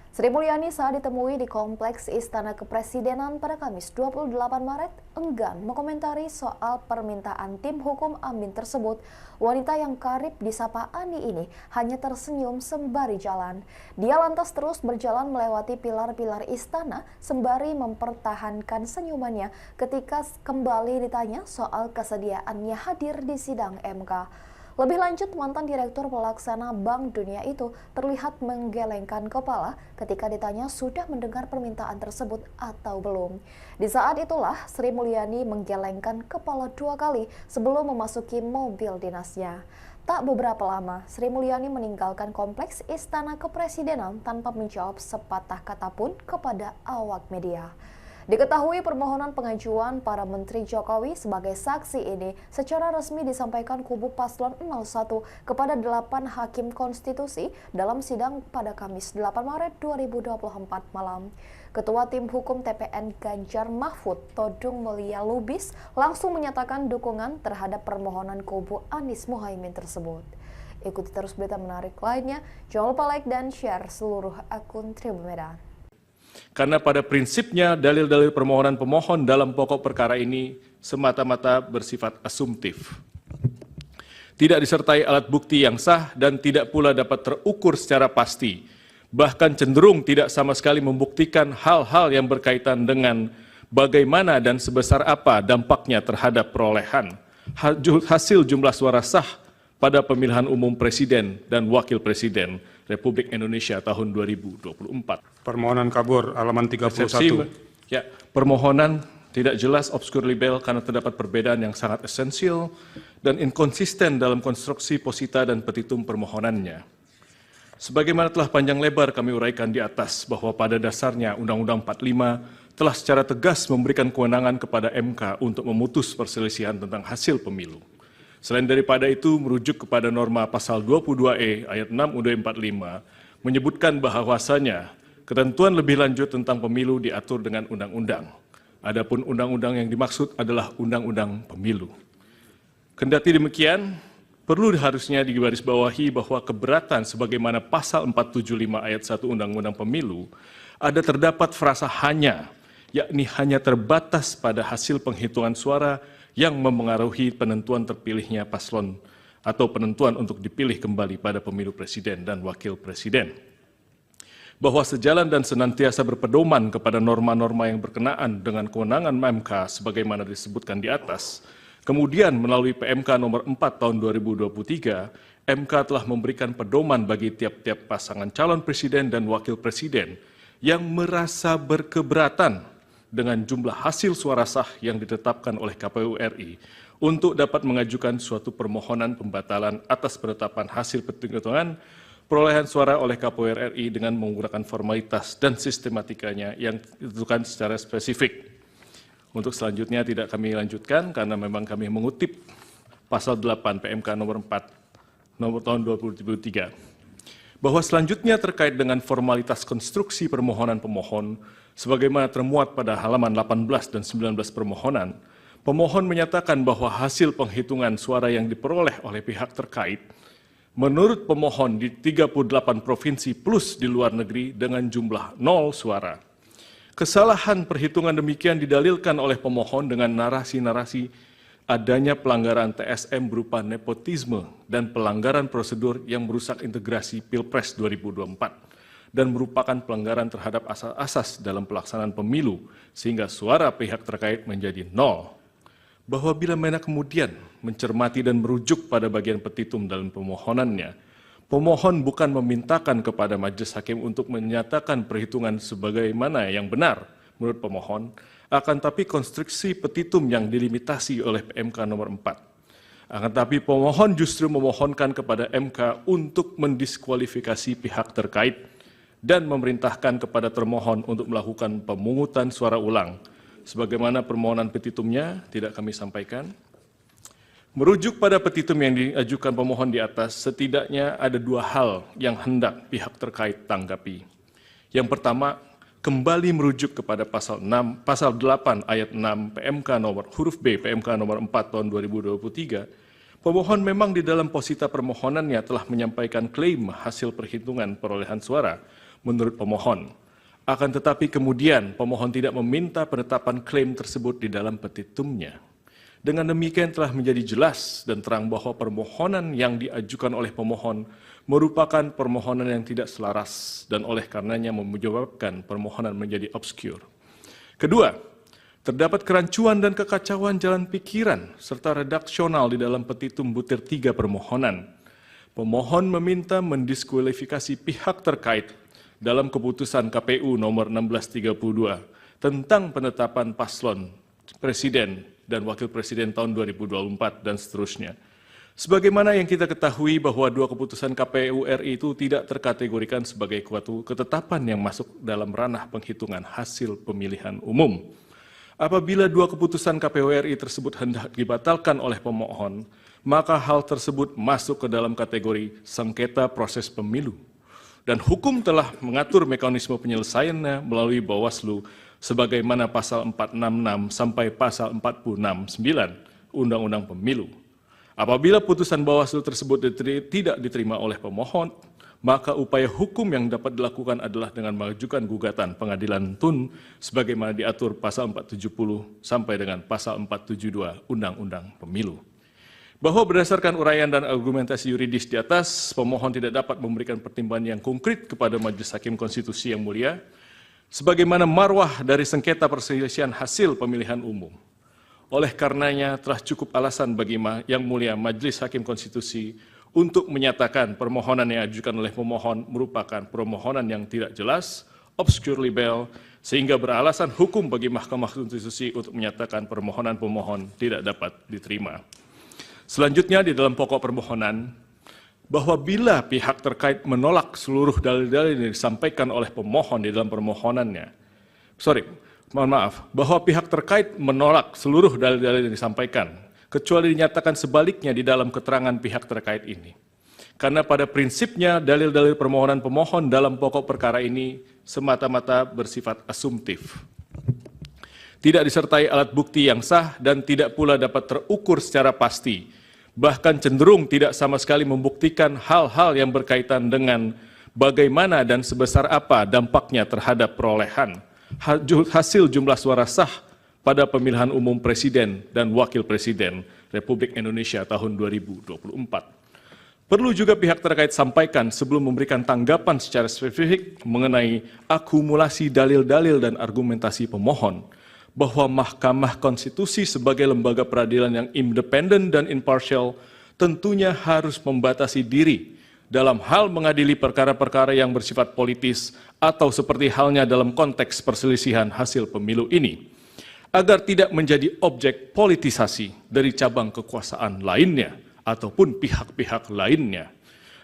Sri Mulyani saat ditemui di Kompleks Istana Kepresidenan pada Kamis 28 Maret enggan mengomentari soal permintaan tim hukum Amin tersebut. Wanita yang karib disapa Ani ini hanya tersenyum sembari jalan. Dia lantas terus berjalan melewati pilar-pilar istana sembari mempertahankan senyumannya ketika kembali ditanya soal kesediaannya hadir di sidang MK. Lebih lanjut, mantan Direktur Pelaksana Bank Dunia itu terlihat menggelengkan kepala ketika ditanya sudah mendengar permintaan tersebut atau belum. Di saat itulah Sri Mulyani menggelengkan kepala 2 kali sebelum memasuki mobil dinasnya. Tak beberapa lama, Sri Mulyani meninggalkan Kompleks Istana Kepresidenan tanpa menjawab sepatah kata pun kepada awak media. Diketahui permohonan pengajuan para Menteri Jokowi sebagai saksi ini secara resmi disampaikan kubu Paslon 01 kepada 8 Hakim Konstitusi dalam sidang pada Kamis 8 Maret 2024 malam. Ketua Tim Hukum TPN Ganjar Mahfud Todung Mulia Lubis langsung menyatakan dukungan terhadap permohonan kubu Anies Mohaimin tersebut. Ikuti terus berita menarik lainnya, jangan lupa like dan share seluruh akun Tribun Medan. Karena pada prinsipnya dalil-dalil permohonan pemohon dalam pokok perkara ini semata-mata bersifat asumtif. Tidak disertai alat bukti yang sah dan tidak pula dapat terukur secara pasti. Bahkan cenderung tidak sama sekali membuktikan hal-hal yang berkaitan dengan bagaimana dan sebesar apa dampaknya terhadap perolehan hasil jumlah suara sah pada pemilihan umum Presiden dan Wakil Presiden Republik Indonesia tahun 2024. Permohonan kabur halaman 31. Ya, permohonan tidak jelas, obskur libel karena terdapat perbedaan yang sangat esensial dan inkonsisten dalam konstruksi posita dan petitum permohonannya. Sebagaimana telah panjang lebar kami uraikan di atas bahwa pada dasarnya Undang-Undang 45 telah secara tegas memberikan kewenangan kepada MK untuk memutus perselisihan tentang hasil pemilu. Selain daripada itu, merujuk kepada norma pasal 22E ayat 6 UUD 45 menyebutkan bahwasanya ketentuan lebih lanjut tentang pemilu diatur dengan undang-undang. Adapun undang-undang yang dimaksud adalah undang-undang pemilu. Kendati demikian, perlu harusnya digarisbawahi bahwa keberatan sebagaimana pasal 475 ayat 1 Undang-Undang Pemilu ada terdapat frasa hanya, yakni hanya terbatas pada hasil penghitungan suara yang memengaruhi penentuan terpilihnya paslon atau penentuan untuk dipilih kembali pada pemilu presiden dan wakil presiden. Bahwa sejalan dan senantiasa berpedoman kepada norma-norma yang berkenaan dengan kewenangan MK sebagaimana disebutkan di atas, kemudian melalui PMK nomor 4 tahun 2023, MK telah memberikan pedoman bagi tiap-tiap pasangan calon presiden dan wakil presiden yang merasa berkeberatan dengan jumlah hasil suara sah yang ditetapkan oleh KPU RI untuk dapat mengajukan suatu permohonan pembatalan atas penetapan hasil penghitungan perolehan suara oleh KPU RI dengan menggunakan formalitas dan sistematikanya yang ditentukan secara spesifik. Untuk selanjutnya tidak kami lanjutkan karena memang kami mengutip pasal 8 PMK nomor 4 nomor tahun 2023. Bahwa selanjutnya terkait dengan formalitas konstruksi permohonan pemohon sebagaimana termuat pada halaman 18 dan 19 permohonan, pemohon menyatakan bahwa hasil penghitungan suara yang diperoleh oleh pihak terkait menurut pemohon di 38 provinsi plus di luar negeri dengan jumlah 0 suara. Kesalahan perhitungan demikian didalilkan oleh pemohon dengan narasi-narasi adanya pelanggaran TSM berupa nepotisme dan pelanggaran prosedur yang merusak integrasi Pilpres 2024 dan merupakan pelanggaran terhadap asas-asas dalam pelaksanaan pemilu sehingga suara pihak terkait menjadi 0. Bahwa bila mana kemudian mencermati dan merujuk pada bagian petitum dalam permohonannya, pemohon bukan memintakan kepada majelis hakim untuk menyatakan perhitungan sebagaimana yang benar menurut pemohon, akan tapi konstruksi petitum yang dilimitasi oleh PMK nomor 4. Akan tapi pemohon justru memohonkan kepada MK untuk mendiskualifikasi pihak terkait dan memerintahkan kepada termohon untuk melakukan pemungutan suara ulang. Sebagaimana permohonan petitumnya tidak kami sampaikan. Merujuk pada petitum yang diajukan pemohon di atas, setidaknya ada 2 hal yang hendak pihak terkait tanggapi. Yang pertama, kembali merujuk kepada pasal 8 ayat 6 PMK nomor huruf B PMK nomor 4 tahun 2023. Pemohon memang di dalam posita permohonannya telah menyampaikan klaim hasil perhitungan perolehan suara menurut pemohon. Akan tetapi kemudian pemohon tidak meminta penetapan klaim tersebut di dalam petitumnya. Dengan demikian telah menjadi jelas dan terang bahwa permohonan yang diajukan oleh pemohon merupakan permohonan yang tidak selaras dan oleh karenanya menyebabkan permohonan menjadi obskur. Kedua, terdapat kerancuan dan kekacauan jalan pikiran serta redaksional di dalam petitum butir 3 permohonan. Pemohon meminta mendiskualifikasi pihak terkait dalam keputusan KPU nomor 1632 tentang penetapan paslon presiden dan wakil presiden tahun 2024 dan seterusnya. Sebagaimana yang kita ketahui bahwa 2 keputusan KPU RI itu tidak terkategorikan sebagai suatu ketetapan yang masuk dalam ranah penghitungan hasil pemilihan umum. Apabila 2 keputusan KPU RI tersebut hendak dibatalkan oleh pemohon, maka hal tersebut masuk ke dalam kategori sengketa proses pemilu. Dan hukum telah mengatur mekanisme penyelesaiannya melalui Bawaslu sebagaimana pasal 466 sampai pasal 469 Undang-Undang Pemilu. Apabila putusan Bawaslu tersebut tidak diterima oleh pemohon, maka upaya hukum yang dapat dilakukan adalah dengan mengajukan gugatan pengadilan tun sebagaimana diatur pasal 470 sampai dengan pasal 472 Undang-Undang Pemilu. Bahwa berdasarkan uraian dan argumentasi yuridis di atas, pemohon tidak dapat memberikan pertimbangan yang konkret kepada Majelis Hakim Konstitusi yang mulia, sebagaimana marwah dari sengketa perselisihan hasil pemilihan umum. Oleh karenanya telah cukup alasan bagi Yang Mulia Majelis Hakim Konstitusi untuk menyatakan permohonan yang diajukan oleh pemohon merupakan permohonan yang tidak jelas, obscure libel, sehingga beralasan hukum bagi Mahkamah Konstitusi untuk menyatakan permohonan pemohon tidak dapat diterima. Selanjutnya di dalam pokok permohonan, bahwa bila pihak terkait menolak seluruh dalil-dalil yang disampaikan oleh pemohon di dalam permohonannya, bahwa pihak terkait menolak seluruh dalil-dalil yang disampaikan, kecuali dinyatakan sebaliknya di dalam keterangan pihak terkait ini. Karena pada prinsipnya dalil-dalil permohonan pemohon dalam pokok perkara ini semata-mata bersifat asumtif. Tidak disertai alat bukti yang sah dan tidak pula dapat terukur secara pasti, bahkan cenderung tidak sama sekali membuktikan hal-hal yang berkaitan dengan bagaimana dan sebesar apa dampaknya terhadap perolehan hasil jumlah suara sah pada pemilihan umum presiden dan wakil presiden Republik Indonesia tahun 2024. Perlu juga pihak terkait sampaikan sebelum memberikan tanggapan secara spesifik mengenai akumulasi dalil-dalil dan argumentasi pemohon, bahwa Mahkamah Konstitusi sebagai lembaga peradilan yang independen dan imparsial tentunya harus membatasi diri dalam hal mengadili perkara-perkara yang bersifat politis atau seperti halnya dalam konteks perselisihan hasil pemilu ini, agar tidak menjadi objek politisasi dari cabang kekuasaan lainnya ataupun pihak-pihak lainnya.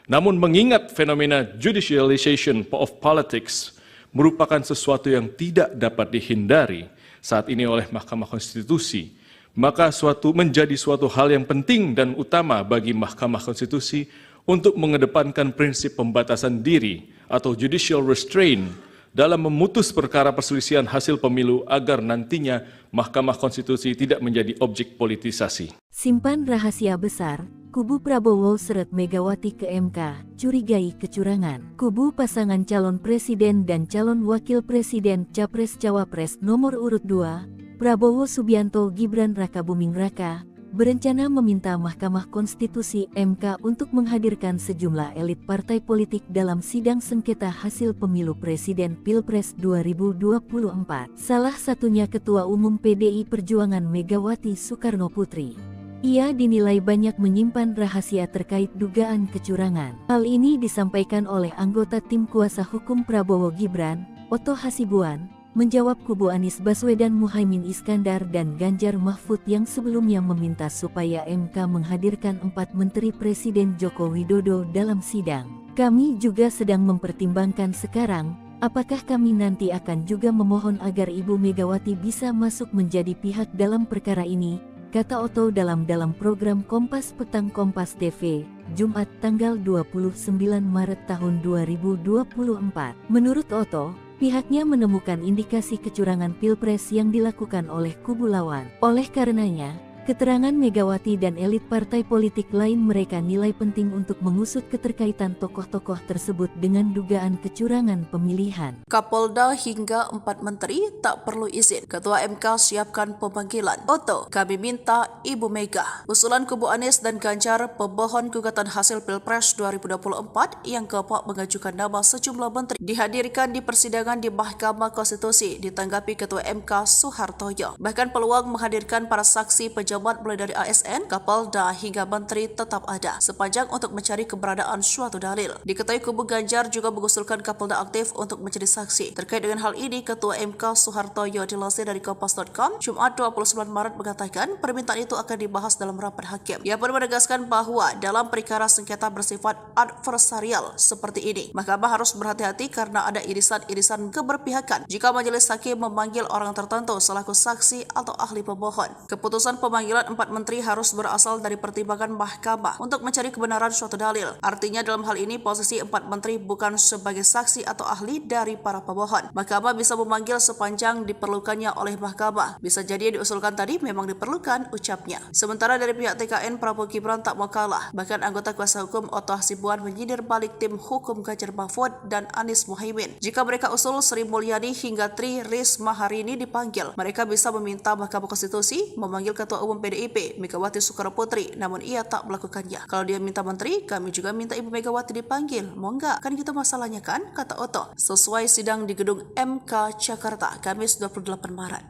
Namun mengingat fenomena judicialization of politics merupakan sesuatu yang tidak dapat dihindari, saat ini oleh Mahkamah Konstitusi, maka menjadi suatu hal yang penting dan utama bagi Mahkamah Konstitusi untuk mengedepankan prinsip pembatasan diri atau judicial restraint dalam memutus perkara perselisihan hasil pemilu agar nantinya Mahkamah Konstitusi tidak menjadi objek politisasi. Simpan rahasia besar, kubu Prabowo seret Megawati ke MK, curigai kecurangan. Kubu pasangan calon presiden dan calon wakil presiden Capres-Cawapres nomor urut 2, Prabowo Subianto Gibran Rakabuming Raka, berencana meminta Mahkamah Konstitusi MK untuk menghadirkan sejumlah elit partai politik dalam sidang sengketa hasil pemilu presiden Pilpres 2024. Salah satunya Ketua Umum PDI Perjuangan Megawati Soekarno Putri. Ia dinilai banyak menyimpan rahasia terkait dugaan kecurangan. Hal ini disampaikan oleh anggota tim kuasa hukum Prabowo Gibran, Oto Hasibuan, menjawab kubu Anies Baswedan, Muhaimin Iskandar dan Ganjar Mahfud yang sebelumnya meminta supaya MK menghadirkan 4 Menteri Presiden Joko Widodo dalam sidang. Kami juga sedang mempertimbangkan sekarang, apakah kami nanti akan juga memohon agar Ibu Megawati bisa masuk menjadi pihak dalam perkara ini, kata Oto dalam program Kompas Petang Kompas TV, Jumat tanggal 29 Maret tahun 2024. Menurut Oto, pihaknya menemukan indikasi kecurangan Pilpres yang dilakukan oleh kubu lawan. Oleh karenanya, keterangan Megawati dan elit partai politik lain mereka nilai penting untuk mengusut keterkaitan tokoh-tokoh tersebut dengan dugaan kecurangan pemilihan. Kapolda hingga 4 menteri tak perlu izin. Ketua MK siapkan pemanggilan. Oto, kami minta Ibu Mega. Usulan kubu Anies dan Ganjar, pemohon gugatan hasil Pilpres 2024 yang keempat mengajukan nama sejumlah menteri, dihadirkan di persidangan di Mahkamah Konstitusi, ditanggapi Ketua MK Soehartoyo. Bahkan peluang menghadirkan para saksi pejabat mulai dari ASN, Kapolda hingga menteri tetap ada, sepanjang untuk mencari keberadaan suatu dalil. Diketahui kubu Ganjar juga mengusulkan Kapolda aktif untuk menjadi saksi. Terkait dengan hal ini, Ketua MK Soehartoyo dilansir dari Kompas.com, Jumat 29 Maret mengatakan permintaan itu akan dibahas dalam rapat hakim. Ia pun menegaskan bahwa dalam perkara sengketa bersifat adversarial seperti ini, Mahkamah harus berhati-hati karena ada irisan-irisan keberpihakan jika majelis hakim memanggil orang tertentu selaku saksi atau ahli pemohon. Keputusan pemanggilan 4 menteri harus berasal dari pertimbangan Mahkamah untuk mencari kebenaran suatu dalil. Artinya dalam hal ini posisi 4 menteri bukan sebagai saksi atau ahli dari para pemohon. Mahkamah bisa memanggil sepanjang diperlukannya oleh Mahkamah. Bisa jadi yang diusulkan tadi memang diperlukan, ucapnya. Sementara dari pihak TKN, Prabowo Gibran tak mau kalah. Bahkan anggota kuasa hukum Oto Hasibuan menyindir balik tim hukum Ganjar Mahfud dan Anies Muhaimin. Jika mereka usul Sri Mulyani hingga Tri Risma hari ini dipanggil, mereka bisa meminta Mahkamah Konstitusi memanggil Ketua Umum PDIP Megawati Soekarno Putri, namun ia tak melakukannya. Kalau dia minta menteri, kami juga minta Ibu Megawati dipanggil. Mau nggak? Kan gitu masalahnya kan? Kata Oto. Sesuai sidang di gedung MK Jakarta, Kamis 28 Maret.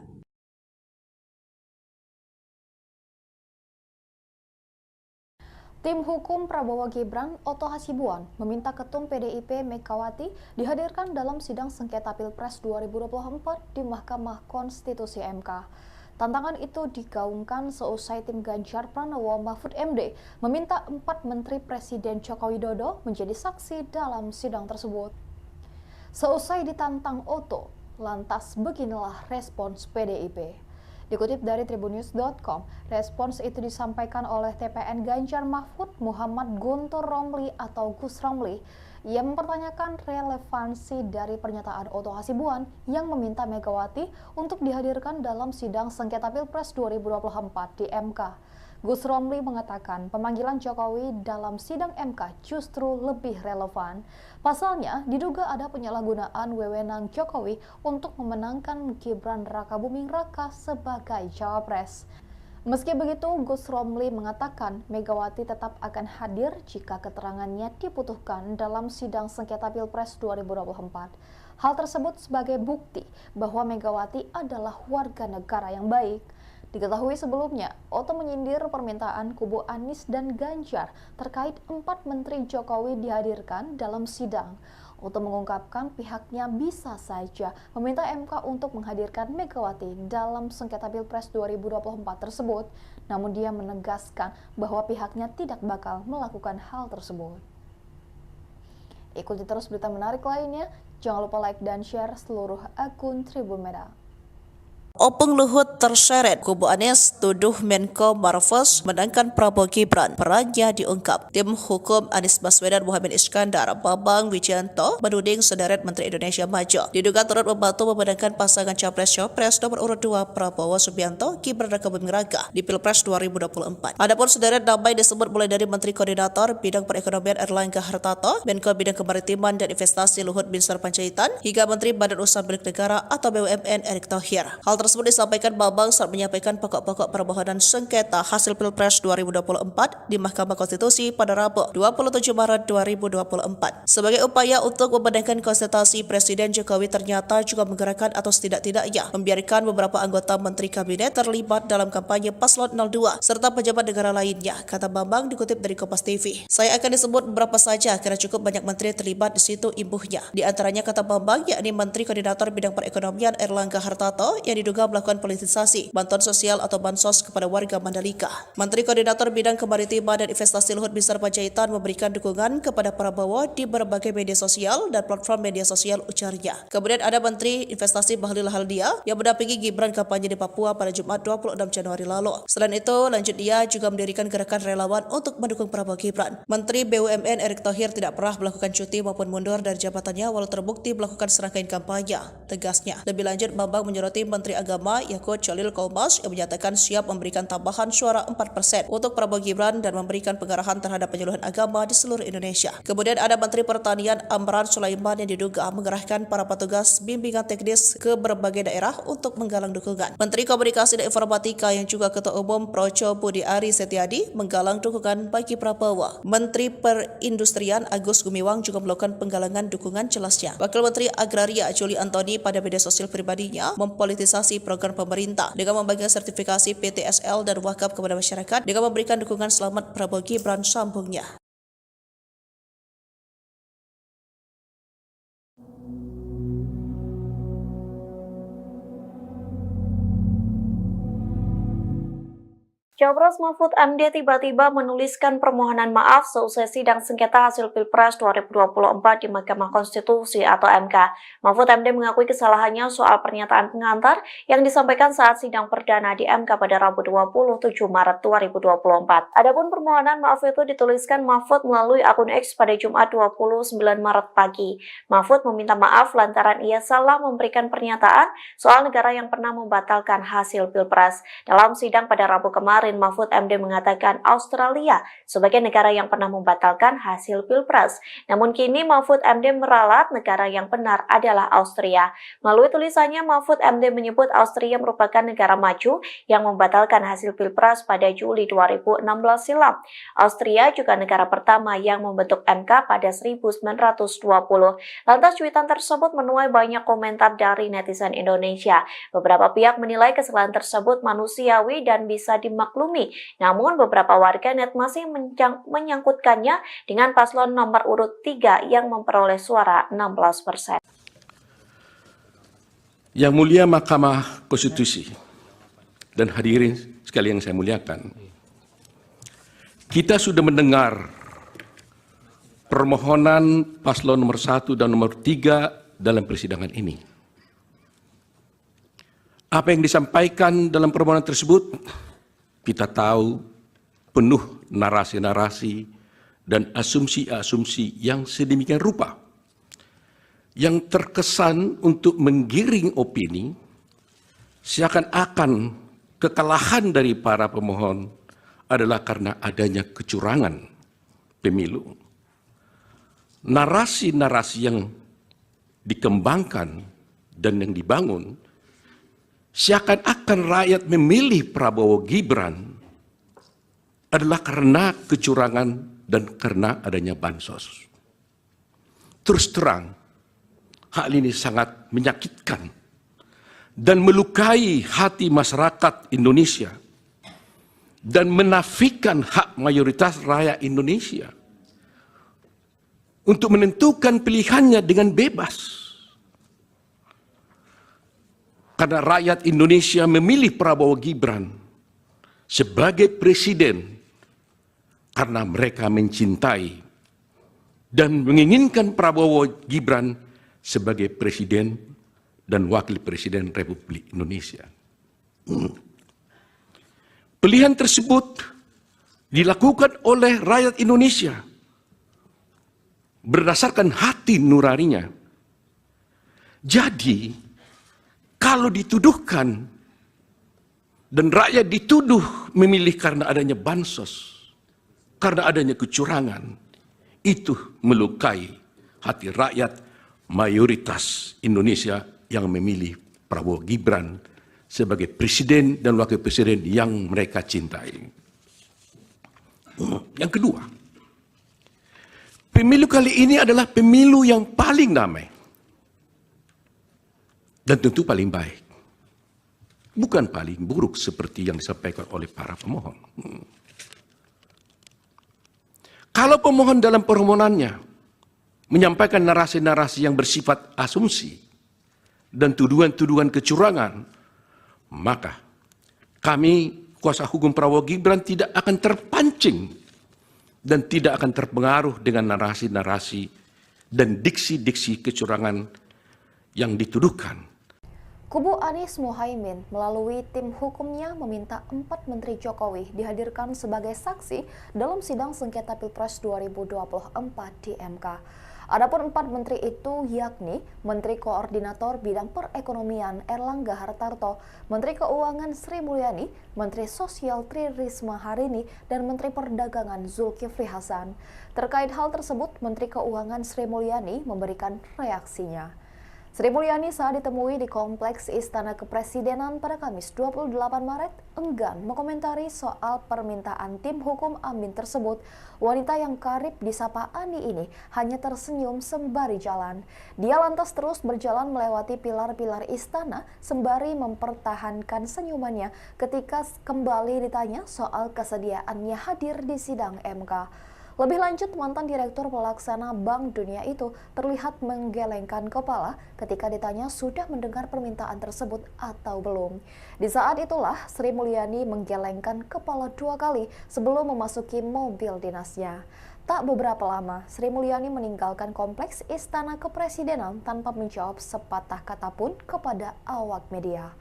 Tim hukum Prabowo Gibran, Oto Hasibuan, meminta Ketum PDIP Megawati dihadirkan dalam sidang sengketa Pilpres 2024 di Mahkamah Konstitusi MK. Tantangan itu digaungkan seusai tim Ganjar Pranowo Mahfud MD meminta 4 Menteri Presiden Joko Widodo menjadi saksi dalam sidang tersebut. Seusai ditantang Oto, lantas beginilah respons PDIP. Dikutip dari tribunnews.com, respons itu disampaikan oleh TPN Ganjar Mahfud Muhammad Guntur Romli atau Gus Romli. Ia mempertanyakan relevansi dari pernyataan Oto Hasibuan yang meminta Megawati untuk dihadirkan dalam sidang sengketa Pilpres 2024 di MK. Gus Romli mengatakan pemanggilan Jokowi dalam sidang MK justru lebih relevan. Pasalnya, diduga ada penyalahgunaan wewenang Jokowi untuk memenangkan Gibran Rakabuming Raka sebagai cawapres. Meski begitu, Gus Romli mengatakan Megawati tetap akan hadir jika keterangannya dibutuhkan dalam sidang sengketa Pilpres 2024. Hal tersebut sebagai bukti bahwa Megawati adalah warga negara yang baik. Diketahui sebelumnya, Oto menyindir permintaan kubu Anies dan Ganjar terkait 4 Menteri Jokowi dihadirkan dalam sidang. Oto mengungkapkan pihaknya bisa saja meminta MK untuk menghadirkan Megawati dalam sengketa Pilpres 2024 tersebut, namun dia menegaskan bahwa pihaknya tidak bakal melakukan hal tersebut. Ikuti terus berita menarik lainnya, jangan lupa like dan share seluruh akun Tribun Media. Opung Luhut terseret, kubu Anies tuduh Menko Marves menangkan Prabowo Gibran, perannya diungkap. Tim hukum Anies Baswedan Muhammad Iskandar, Bambang Wijayanto, menuding sederet Menteri Indonesia Maju diduga turut membantu memenangkan pasangan Capres-Cawapres nomor urut 2 Prabowo Subianto, Gibran Raka Buming Raka di Pilpres 2024. Adapun sederet nama yang disebut mulai dari Menteri Koordinator Bidang Perekonomian Erlangga Hartarto, Menko Bidang Kemaritiman dan Investasi Luhut Binsar Panjaitan, hingga Menteri Badan Usaha Milik Negara atau BUMN Erick Thohir. Hal tersebut disampaikan Bambang saat menyampaikan pokok-pokok permohonan sengketa hasil Pilpres 2024 di Mahkamah Konstitusi pada Rabu 27 Maret 2024. Sebagai upaya untuk membenarkan konsultasi, Presiden Jokowi ternyata juga menggerakkan atau setidak-tidaknya membiarkan beberapa anggota Menteri Kabinet terlibat dalam kampanye Paslon 02 serta pejabat negara lainnya, kata Bambang dikutip dari Kompas TV. Saya akan disebut beberapa saja karena cukup banyak menteri terlibat di situ, imbuhnya. Di antaranya, kata Bambang, yakni Menteri Koordinator Bidang Perekonomian Erlangga Hartarto yang diduga melakukan politisasi bantuan sosial atau bansos kepada warga Mandalika. Menteri Koordinator Bidang Kemaritiman dan Investasi Luhut Binsar Panjaitan memberikan dukungan kepada Prabowo di berbagai media sosial dan platform media sosial, ujarnya. Kemudian ada Menteri Investasi Bahlil Lahadalia yang mendampingi Gibran kampanye di Papua pada Jumat 26 Januari lalu. Selain itu, lanjut dia juga mendirikan gerakan relawan untuk mendukung Prabowo Gibran. Menteri BUMN Erick Thohir tidak pernah melakukan cuti maupun mundur dari jabatannya walau terbukti melakukan serangkaian kampanye, tegasnya. Lebih lanjut, Bambang menyoroti Menteri Agama Yakut Cholil Kaumas yang menyatakan siap memberikan tambahan suara 4% untuk Prabowo Gibran dan memberikan pengarahan terhadap penyuluhan agama di seluruh Indonesia. Kemudian ada Menteri Pertanian Amran Sulaiman yang diduga mengerahkan para petugas bimbingan teknis ke berbagai daerah untuk menggalang dukungan. Menteri Komunikasi dan Informatika yang juga Ketua Umum Projo Budi Ari Setiadi menggalang dukungan bagi Prabowo. Menteri Perindustrian Agus Gumiwang juga melakukan penggalangan dukungan, jelasnya. Wakil Menteri Agraria Juli Antoni pada media sosial pribadinya mempolitisasi program pemerintah dengan membagikan sertifikasi PTSL dan wakaf kepada masyarakat dengan memberikan dukungan selamat Prabowo Gibran, sambungnya. Cawapres Mahfud MD tiba-tiba menuliskan permohonan maaf seusai sidang sengketa hasil Pilpres 2024 di Mahkamah Konstitusi atau MK. Mahfud MD mengakui kesalahannya soal pernyataan pengantar yang disampaikan saat sidang perdana di MK pada Rabu 27 Maret 2024. Adapun permohonan maaf itu dituliskan Mahfud melalui akun X pada Jumat 29 Maret pagi. Mahfud meminta maaf lantaran ia salah memberikan pernyataan soal negara yang pernah membatalkan hasil Pilpres. Dalam sidang pada Rabu kemarin, Mahfud MD mengatakan Australia sebagai negara yang pernah membatalkan hasil Pilpres. Namun kini Mahfud MD meralat negara yang benar adalah Austria. Melalui tulisannya, Mahfud MD menyebut Austria merupakan negara maju yang membatalkan hasil Pilpres pada Juli 2016 silam. Austria juga negara pertama yang membentuk MK pada 1920. Lantas cuitan tersebut menuai banyak komentar dari netizen Indonesia. Beberapa pihak menilai kesalahan tersebut manusiawi dan bisa dimaklumi. Namun beberapa warganet masih menyangkutkannya dengan paslon nomor urut 3 yang memperoleh suara 16%. Yang mulia Mahkamah Konstitusi dan hadirin sekalian yang saya muliakan, kita sudah mendengar permohonan paslon nomor 1 dan nomor 3 dalam persidangan ini. Apa yang disampaikan dalam permohonan tersebut, kita tahu penuh narasi-narasi dan asumsi-asumsi yang sedemikian rupa yang terkesan untuk menggiring opini seakan-akan kekalahan dari para pemohon adalah karena adanya kecurangan pemilu. Narasi-narasi yang dikembangkan dan yang dibangun seakan-akan rakyat memilih Prabowo Gibran adalah karena kecurangan dan karena adanya bansos. Terus terang, hal ini sangat menyakitkan dan melukai hati masyarakat Indonesia dan menafikan hak mayoritas rakyat Indonesia untuk menentukan pilihannya dengan bebas. Karena rakyat Indonesia memilih Prabowo Gibran sebagai presiden karena mereka mencintai dan menginginkan Prabowo Gibran sebagai presiden dan wakil presiden Republik Indonesia. Pilihan tersebut dilakukan oleh rakyat Indonesia berdasarkan hati nuraninya. Jadi, kalau dituduhkan dan rakyat dituduh memilih karena adanya bansos, karena adanya kecurangan, itu melukai hati rakyat mayoritas Indonesia yang memilih Prabowo Gibran sebagai presiden dan wakil presiden yang mereka cintai. Yang kedua, pemilu kali ini adalah pemilu yang paling damai dan tentu paling baik, bukan paling buruk seperti yang disampaikan oleh para pemohon. Kalau pemohon dalam permohonannya menyampaikan narasi-narasi yang bersifat asumsi dan tuduhan-tuduhan kecurangan, maka kami, kuasa hukum Prabowo Gibran, tidak akan terpancing dan tidak akan terpengaruh dengan narasi-narasi dan diksi-diksi kecurangan yang dituduhkan. Kubu Anies Mohaimin melalui tim hukumnya meminta 4 Menteri Jokowi dihadirkan sebagai saksi dalam sidang sengketa Pilpres 2024 di MK. Adapun 4 menteri itu yakni Menteri Koordinator Bidang Perekonomian Erlangga Hartarto, Menteri Keuangan Sri Mulyani, Menteri Sosial Tri Risma Harini, dan Menteri Perdagangan Zulkifli Hasan. Terkait hal tersebut, Menteri Keuangan Sri Mulyani memberikan reaksinya. Sri Mulyani saat ditemui di Kompleks Istana Kepresidenan pada Kamis 28 Maret enggan mengomentari soal permintaan tim hukum Amin tersebut. Wanita yang karib disapa Ani ini hanya tersenyum sembari jalan. Dia lantas terus berjalan melewati pilar-pilar istana sembari mempertahankan senyumannya ketika kembali ditanya soal kesediaannya hadir di sidang MK. Lebih lanjut, mantan Direktur Pelaksana Bank Dunia itu terlihat menggelengkan kepala ketika ditanya sudah mendengar permintaan tersebut atau belum. Di saat itulah Sri Mulyani menggelengkan kepala 2 kali sebelum memasuki mobil dinasnya. Tak beberapa lama, Sri Mulyani meninggalkan Kompleks Istana Kepresidenan tanpa menjawab sepatah kata pun kepada awak media.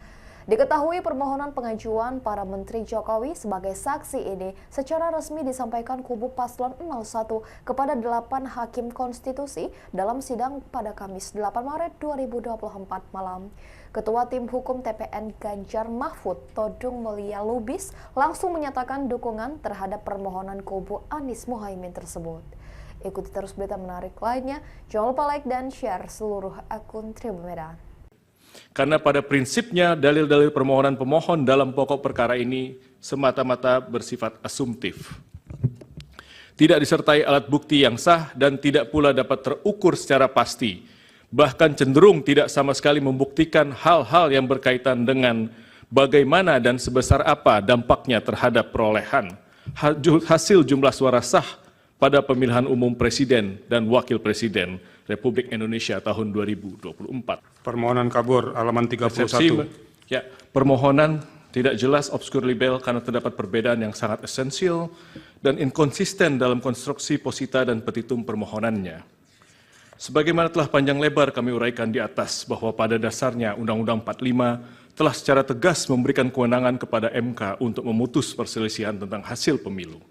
Diketahui permohonan pengajuan para Menteri Jokowi sebagai saksi ini secara resmi disampaikan kubu Paslon 01 kepada 8 Hakim Konstitusi dalam sidang pada Kamis 8 Maret 2024 malam. Ketua Tim Hukum TPN Ganjar Mahfud, Todung Mulia Lubis, langsung menyatakan dukungan terhadap permohonan kubu Anies Mohaimin tersebut. Ikuti terus berita menarik lainnya, jangan lupa like dan share seluruh akun Tribun Medan. Karena pada prinsipnya dalil-dalil permohonan pemohon dalam pokok perkara ini semata-mata bersifat asumtif. Tidak disertai alat bukti yang sah dan tidak pula dapat terukur secara pasti. Bahkan cenderung tidak sama sekali membuktikan hal-hal yang berkaitan dengan bagaimana dan sebesar apa dampaknya terhadap perolehan hasil jumlah suara sah pada pemilihan umum Presiden dan Wakil Presiden Republik Indonesia tahun 2024. Permohonan kabur halaman 31. Ya, permohonan tidak jelas, obskur libel karena terdapat perbedaan yang sangat esensial dan inkonsisten dalam konstruksi posita dan petitum permohonannya. Sebagaimana telah panjang lebar kami uraikan di atas bahwa pada dasarnya Undang-Undang 45 telah secara tegas memberikan kewenangan kepada MK untuk memutus perselisihan tentang hasil pemilu.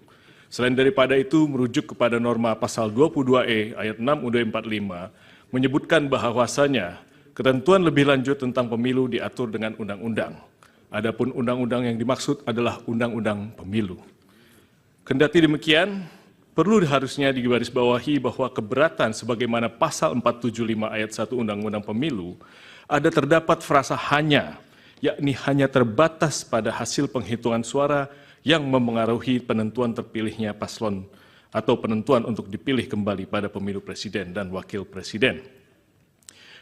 Selain daripada itu, merujuk kepada norma pasal 22E ayat 6 UUD 45 menyebutkan bahwasanya ketentuan lebih lanjut tentang pemilu diatur dengan undang-undang. Adapun undang-undang yang dimaksud adalah undang-undang pemilu. Kendati demikian, perlu harusnya digarisbawahi bahwa keberatan sebagaimana pasal 475 ayat 1 Undang-Undang Pemilu ada terdapat frasa hanya, yakni hanya terbatas pada hasil penghitungan suara yang memengaruhi penentuan terpilihnya paslon atau penentuan untuk dipilih kembali pada pemilu presiden dan wakil presiden.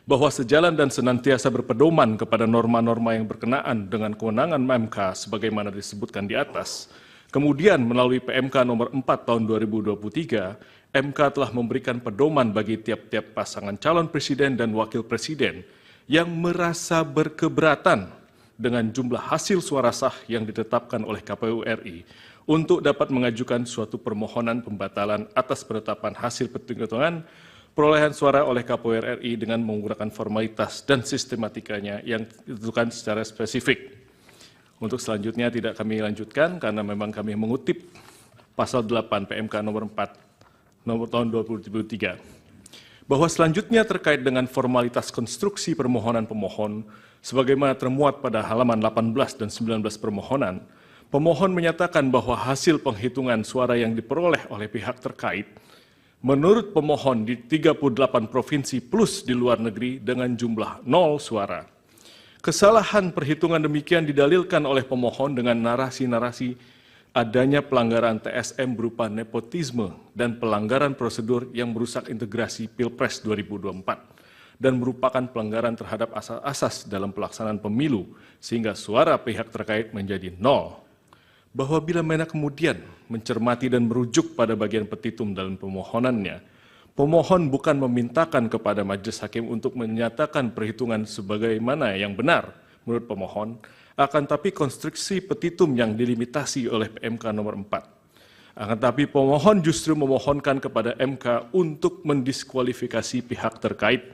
Bahwa sejalan dan senantiasa berpedoman kepada norma-norma yang berkenaan dengan kewenangan MK sebagaimana disebutkan di atas, kemudian melalui PMK nomor 4 tahun 2023, MK telah memberikan pedoman bagi tiap-tiap pasangan calon presiden dan wakil presiden yang merasa berkeberatan dengan jumlah hasil suara sah yang ditetapkan oleh KPU RI untuk dapat mengajukan suatu permohonan pembatalan atas penetapan hasil penghitungan perolehan suara oleh KPU RI dengan menggunakan formalitas dan sistematikanya yang ditentukan secara spesifik. Untuk selanjutnya tidak kami lanjutkan karena memang kami mengutip pasal 8 PMK nomor 4 nomor tahun 2023. Bahwa selanjutnya terkait dengan formalitas konstruksi permohonan pemohon sebagaimana termuat pada halaman 18 dan 19 permohonan, pemohon menyatakan bahwa hasil penghitungan suara yang diperoleh oleh pihak terkait menurut pemohon di 38 provinsi plus di luar negeri dengan jumlah 0 suara. Kesalahan perhitungan demikian didalilkan oleh pemohon dengan narasi-narasi adanya pelanggaran TSM berupa nepotisme dan pelanggaran prosedur yang merusak integrasi Pilpres 2024 dan merupakan pelanggaran terhadap asas-asas dalam pelaksanaan pemilu sehingga suara pihak terkait menjadi 0. Bahwa bila mana kemudian mencermati dan merujuk pada bagian petitum dalam pemohonannya, pemohon bukan memintakan kepada majelis hakim untuk menyatakan perhitungan sebagaimana yang benar menurut pemohon, akan tapi konstruksi petitum yang dilimitasi oleh PMK nomor 4. Akan tapi pemohon justru memohonkan kepada MK untuk mendiskualifikasi pihak terkait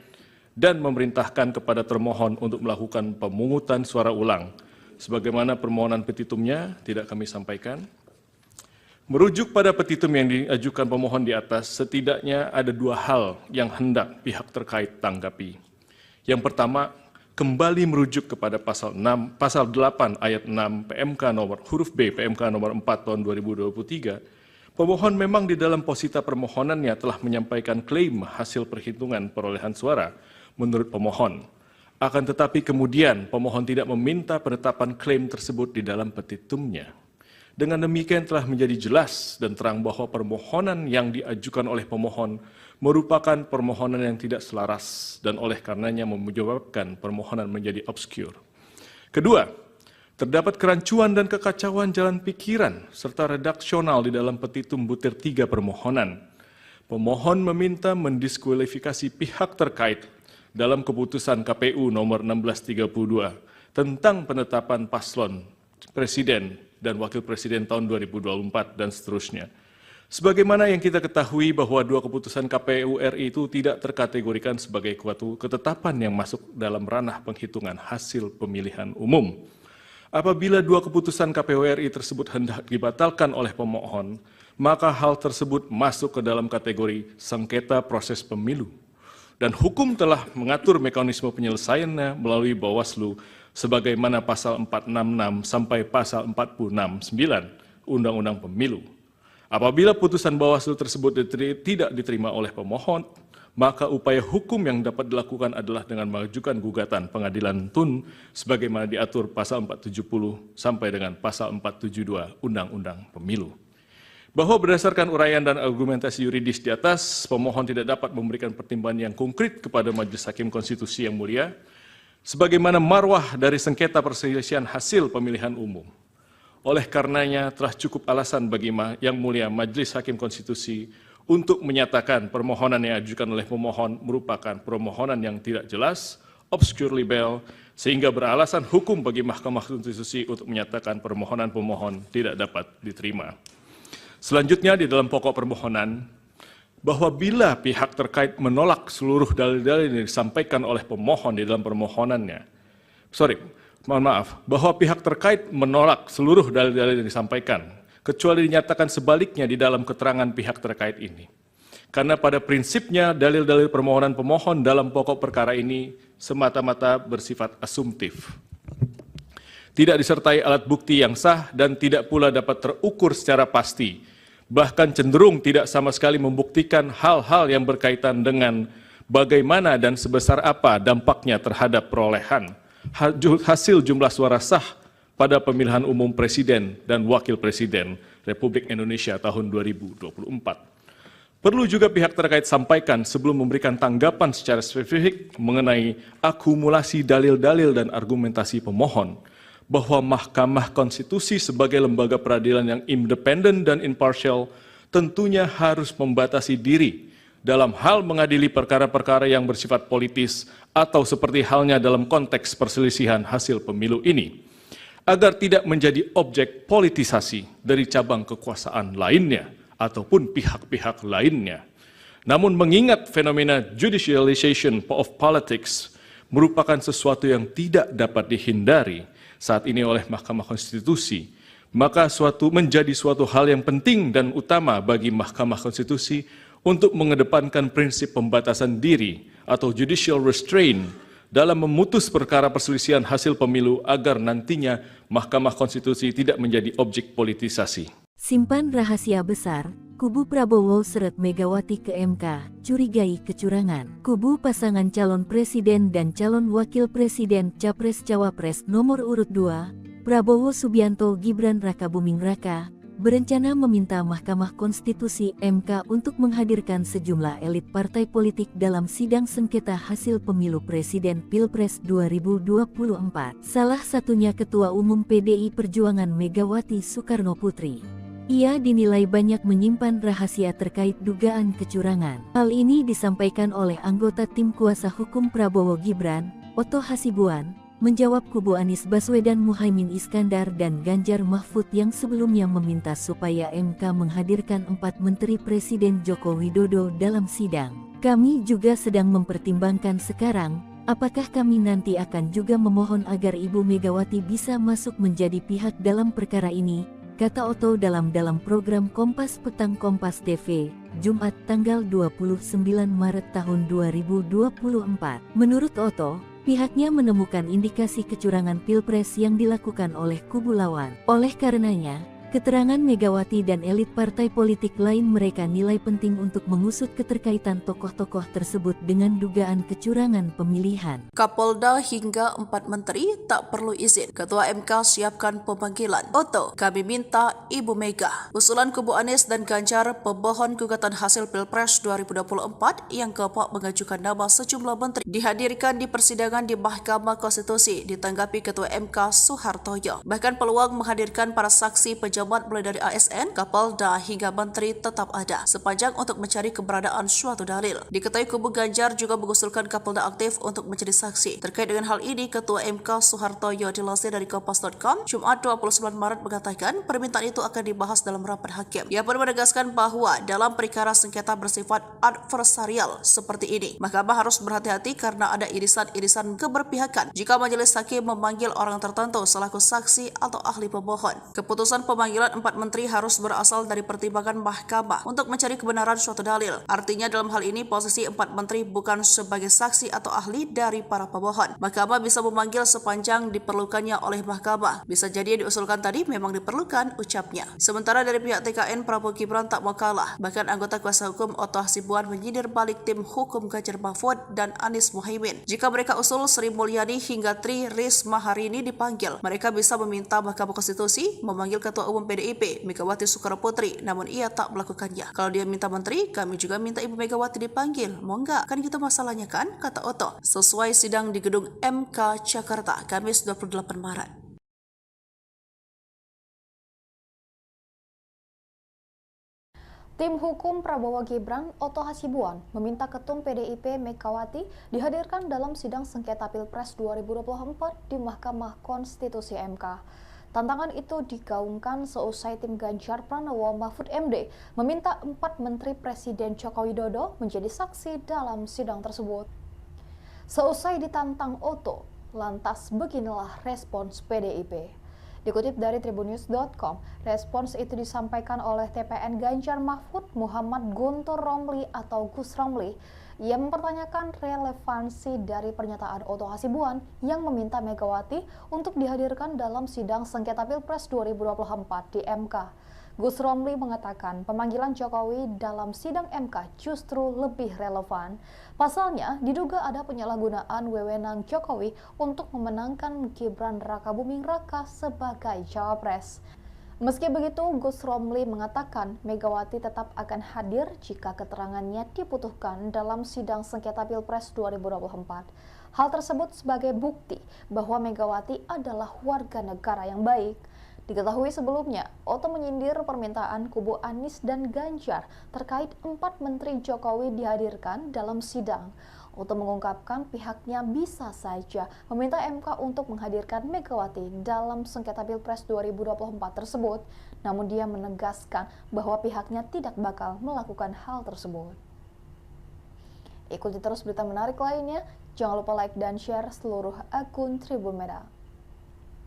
dan memerintahkan kepada termohon untuk melakukan pemungutan suara ulang. Sebagaimana permohonan petitumnya tidak kami sampaikan. Merujuk pada petitum yang diajukan pemohon di atas, setidaknya ada dua hal yang hendak pihak terkait tanggapi. Yang pertama, kembali merujuk kepada pasal 8 ayat 6 PMK nomor huruf B PMK nomor 4 tahun 2023, pemohon memang di dalam posita permohonannya telah menyampaikan klaim hasil perhitungan perolehan suara menurut pemohon. Akan tetapi kemudian pemohon tidak meminta penetapan klaim tersebut di dalam petitumnya. Dengan demikian telah menjadi jelas dan terang bahwa permohonan yang diajukan oleh pemohon merupakan permohonan yang tidak selaras dan oleh karenanya menyebabkan permohonan menjadi obskur. Kedua, terdapat kerancuan dan kekacauan jalan pikiran serta redaksional di dalam petitum butir 3 permohonan. Pemohon meminta mendiskualifikasi pihak terkait dalam keputusan KPU nomor 1632 tentang penetapan paslon presiden dan wakil presiden tahun 2024 dan seterusnya. Sebagaimana yang kita ketahui bahwa dua keputusan KPU RI itu tidak terkategorikan sebagai suatu ketetapan yang masuk dalam ranah penghitungan hasil pemilihan umum. Apabila dua keputusan KPU RI tersebut hendak dibatalkan oleh pemohon, maka hal tersebut masuk ke dalam kategori sengketa proses pemilu. Dan hukum telah mengatur mekanisme penyelesaiannya melalui Bawaslu sebagaimana pasal 466 sampai pasal 469 Undang-Undang Pemilu. Apabila putusan Bawaslu tersebut tidak diterima oleh pemohon, maka upaya hukum yang dapat dilakukan adalah dengan mengajukan gugatan pengadilan tun sebagaimana diatur pasal 470 sampai dengan pasal 472 Undang-Undang Pemilu. Bahwa berdasarkan uraian dan argumentasi yuridis di atas, pemohon tidak dapat memberikan pertimbangan yang konkret kepada Majelis Hakim Konstitusi yang mulia, sebagaimana marwah dari sengketa perselisihan hasil pemilihan umum. Oleh karenanya telah cukup alasan bagi Yang Mulia Majelis Hakim Konstitusi untuk menyatakan permohonan yang diajukan oleh pemohon merupakan permohonan yang tidak jelas, obscure libel, sehingga beralasan hukum bagi Mahkamah Konstitusi untuk menyatakan permohonan pemohon tidak dapat diterima. Selanjutnya di dalam pokok permohonan, bahwa bila pihak terkait menolak seluruh dalil-dalil yang disampaikan oleh pemohon di dalam permohonannya, bahwa pihak terkait menolak seluruh dalil-dalil yang disampaikan, kecuali dinyatakan sebaliknya di dalam keterangan pihak terkait ini. Karena pada prinsipnya dalil-dalil permohonan pemohon dalam pokok perkara ini semata-mata bersifat asumtif. Tidak disertai alat bukti yang sah dan tidak pula dapat terukur secara pasti, bahkan cenderung tidak sama sekali membuktikan hal-hal yang berkaitan dengan bagaimana dan sebesar apa dampaknya terhadap perolehan hasil jumlah suara sah pada pemilihan umum presiden dan wakil presiden Republik Indonesia tahun 2024. Perlu juga pihak terkait sampaikan sebelum memberikan tanggapan secara spesifik mengenai akumulasi dalil-dalil dan argumentasi pemohon, bahwa Mahkamah Konstitusi sebagai lembaga peradilan yang independen dan imparsial tentunya harus membatasi diri dalam hal mengadili perkara-perkara yang bersifat politis atau seperti halnya dalam konteks perselisihan hasil pemilu ini, agar tidak menjadi objek politisasi dari cabang kekuasaan lainnya ataupun pihak-pihak lainnya. Namun mengingat fenomena judicialization of politics merupakan sesuatu yang tidak dapat dihindari, saat ini oleh Mahkamah Konstitusi, maka menjadi suatu hal yang penting dan utama bagi Mahkamah Konstitusi untuk mengedepankan prinsip pembatasan diri atau judicial restraint dalam memutus perkara perselisihan hasil pemilu agar nantinya Mahkamah Konstitusi tidak menjadi objek politisasi. Simpan rahasia besar, kubu Prabowo seret Megawati ke MK, curigai kecurangan. Kubu pasangan calon presiden dan calon wakil presiden Capres-Cawapres nomor urut 2, Prabowo Subianto Gibran Rakabuming Raka, berencana meminta Mahkamah Konstitusi MK untuk menghadirkan sejumlah elit partai politik dalam sidang sengketa hasil pemilu presiden Pilpres 2024. Salah satunya Ketua Umum PDI Perjuangan Megawati Soekarno Putri. Ia dinilai banyak menyimpan rahasia terkait dugaan kecurangan. Hal ini disampaikan oleh anggota tim kuasa hukum Prabowo Gibran, Oto Hasibuan, menjawab kubu Anies Baswedan Muhaimin Iskandar dan Ganjar Mahfud yang sebelumnya meminta supaya MK menghadirkan 4 Menteri Presiden Joko Widodo dalam sidang. Kami juga sedang mempertimbangkan sekarang, apakah kami nanti akan juga memohon agar Ibu Megawati bisa masuk menjadi pihak dalam perkara ini, kata Oto dalam program Kompas Petang Kompas TV, Jumat tanggal 29 Maret tahun 2024. Menurut Oto, pihaknya menemukan indikasi kecurangan Pilpres yang dilakukan oleh kubu lawan. Oleh karenanya, keterangan Megawati dan elit partai politik lain mereka nilai penting untuk mengusut keterkaitan tokoh-tokoh tersebut dengan dugaan kecurangan pemilihan. Kapolda hingga 4 menteri tak perlu izin. Ketua MK siapkan pemanggilan. Oto, kami minta Ibu Mega. Usulan kubu Anies dan Ganjar pemohon gugatan hasil Pilpres 2024 yang keempat mengajukan nama sejumlah menteri dihadirkan di persidangan di Mahkamah Konstitusi ditanggapi Ketua MK Soehartoyo. Bahkan peluang menghadirkan para saksi pejabat mulai dari ASN, Kapolda hingga menteri tetap ada sepanjang untuk mencari keberadaan suatu dalil. Diketahui kubu Ganjar juga mengusulkan Kapolda aktif untuk menjadi saksi. Terkait dengan hal ini, Ketua MK Soehartoyo dilansir dari Kompas.com Jumat 29 Maret mengatakan permintaan itu akan dibahas dalam rapat hakim. Ia pun menegaskan bahwa dalam perkara sengketa bersifat adversarial seperti ini, Mahkamah harus berhati-hati karena ada irisan-irisan keberpihakan jika majelis hakim memanggil orang tertentu selaku saksi atau ahli pemohon. Keputusan pemanggilan 4 menteri harus berasal dari pertimbangan Mahkamah untuk mencari kebenaran suatu dalil. Artinya dalam hal ini posisi 4 menteri bukan sebagai saksi atau ahli dari para pemohon. Mahkamah bisa memanggil sepanjang diperlukannya oleh Mahkamah. Bisa jadi yang diusulkan tadi memang diperlukan, ucapnya. Sementara dari pihak TKN, Prabowo Gibran tak mau kalah. Bahkan anggota kuasa hukum Oto Hasibuan menyindir balik tim hukum Ganjar Mahfud dan Anies Muhaimin. Jika mereka usul Sri Mulyani hingga Tri Risma hari ini dipanggil, mereka bisa meminta Mahkamah Konstitusi memanggil Ketua Umum PDIP Megawati Soekarno Putri, namun ia tak melakukannya. Kalau dia minta menteri, kami juga minta Ibu Megawati dipanggil. Mau nggak? Kan gitu masalahnya kan, kata Oto. Sesuai sidang di gedung MK Jakarta, Kamis 28 Maret. Tim hukum Prabowo Gibran, Oto Hasibuan, meminta Ketum PDIP Megawati dihadirkan dalam sidang sengketa Pilpres 2024 di Mahkamah Konstitusi MK. Tantangan itu digaungkan seusai tim Ganjar Pranowo Mahfud MD meminta 4 Menteri Presiden Joko Widodo menjadi saksi dalam sidang tersebut. Seusai ditantang Oto, lantas beginilah respons PDIP. Dikutip dari tribunnews.com, respons itu disampaikan oleh TPN Ganjar Mahfud Muhammad Guntur Romli atau Gus Romli. Ia mempertanyakan relevansi dari pernyataan Oto Hasibuan yang meminta Megawati untuk dihadirkan dalam sidang sengketa Pilpres 2024 di MK. Gus Romli mengatakan pemanggilan Jokowi dalam sidang MK justru lebih relevan. Pasalnya, diduga ada penyalahgunaan wewenang Jokowi untuk memenangkan Gibran Rakabuming Raka sebagai cawapres. Meski begitu, Gus Romli mengatakan Megawati tetap akan hadir jika keterangannya dibutuhkan dalam sidang sengketa Pilpres 2024. Hal tersebut sebagai bukti bahwa Megawati adalah warga negara yang baik. Diketahui sebelumnya, Oto menyindir permintaan kubu Anies dan Ganjar terkait 4 Menteri Jokowi dihadirkan dalam sidang. Oto mengungkapkan pihaknya bisa saja meminta MK untuk menghadirkan Megawati dalam sengketa Pilpres 2024 tersebut, namun dia menegaskan bahwa pihaknya tidak bakal melakukan hal tersebut. Ikuti terus berita menarik lainnya, jangan lupa like dan share seluruh akun Tribun Merah.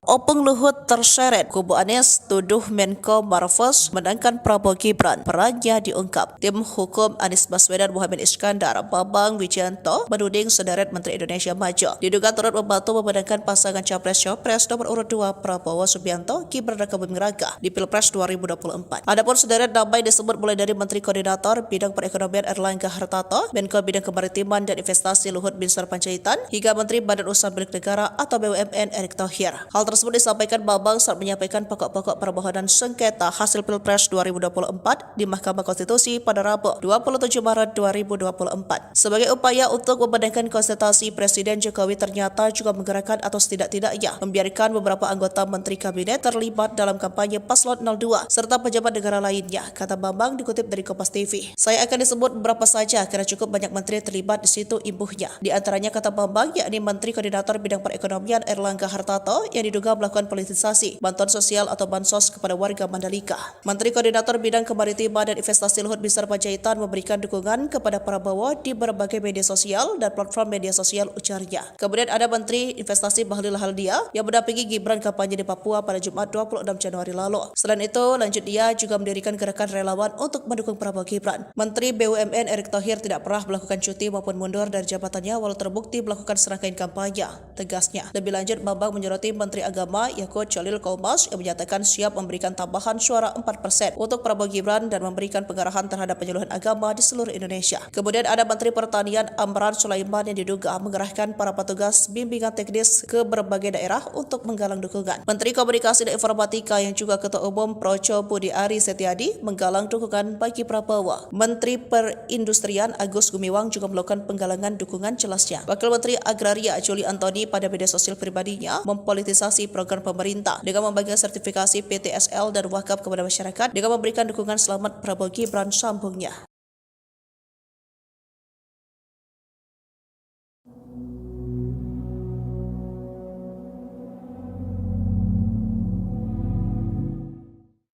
Opung Luhut terseret, kubu Anies tuduh Menko Marves menangkan Prabowo Gibran, perannya diungkap. Tim hukum Anies Baswedan Muhammad Iskandar, Bambang Wijayanto, menuding sederet Menteri Indonesia Maju diduga turut membantu memenangkan pasangan Capres-Cawapres nomor urut 2 Prabowo Subianto, Gibran raka Buming Raka di Pilpres 2024. Adapun sederet nama disebut mulai dari Menteri Koordinator Bidang Perekonomian Erlangga Hartarto, Menko Bidang Kemaritiman dan Investasi Luhut Binsar Panjaitan, hingga Menteri Badan Usaha Milik Negara atau BUMN Erick Thohir. Hal tersebut disampaikan Bambang saat menyampaikan pokok-pokok permohonan sengketa hasil Pilpres 2024 di Mahkamah Konstitusi pada Rabu 27 Maret 2024. Sebagai upaya untuk membenarkan konsultasi, Presiden Jokowi ternyata juga menggerakkan atau setidak-tidaknya membiarkan beberapa anggota Menteri Kabinet terlibat dalam kampanye Paslon 02 serta pejabat negara lainnya, kata Bambang dikutip dari Kompas TV. Saya akan disebut beberapa saja karena cukup banyak menteri terlibat di situ, imbuhnya. Di antaranya, kata Bambang, yakni Menteri Koordinator Bidang Perekonomian Erlangga Hartarto yang diduga melakukan politisasi bantuan sosial atau bansos kepada warga Mandalika. Menteri Koordinator Bidang Kemaritiman dan Investasi Luhut Binsar Panjaitan memberikan dukungan kepada Prabowo di berbagai media sosial dan platform media sosial, ujarnya. Kemudian ada Menteri Investasi Bahlil Haldia yang mendampingi Gibran kampanye di Papua pada Jumat 26 Januari lalu. Selain itu, lanjut dia juga mendirikan gerakan relawan untuk mendukung Prabowo Gibran. Menteri BUMN Erick Thohir tidak pernah melakukan cuti maupun mundur dari jabatannya walau terbukti melakukan serangkaian kampanye, tegasnya. Lebih lanjut, Bambang menyoroti Menteri Agama Yakut Jalil Kaumas yang menyatakan siap memberikan tambahan suara 4% untuk Prabowo Gibran dan memberikan pengarahan terhadap penyuluhan agama di seluruh Indonesia. Kemudian ada Menteri Pertanian Amran Sulaiman yang diduga mengerahkan para petugas bimbingan teknis ke berbagai daerah untuk menggalang dukungan. Menteri Komunikasi dan Informatika yang juga Ketua Umum Projo Budi Ari Setiadi menggalang dukungan bagi Prabowo. Menteri Perindustrian Agus Gumiwang juga melakukan penggalangan dukungan, jelasnya. Wakil Menteri Agraria Juli Antoni pada media sosial pribadinya mempolitisasi program pemerintah dengan membagikan sertifikasi PTSL dan wakaf kepada masyarakat dengan memberikan dukungan selamat Prabowo Gibran, sambungnya.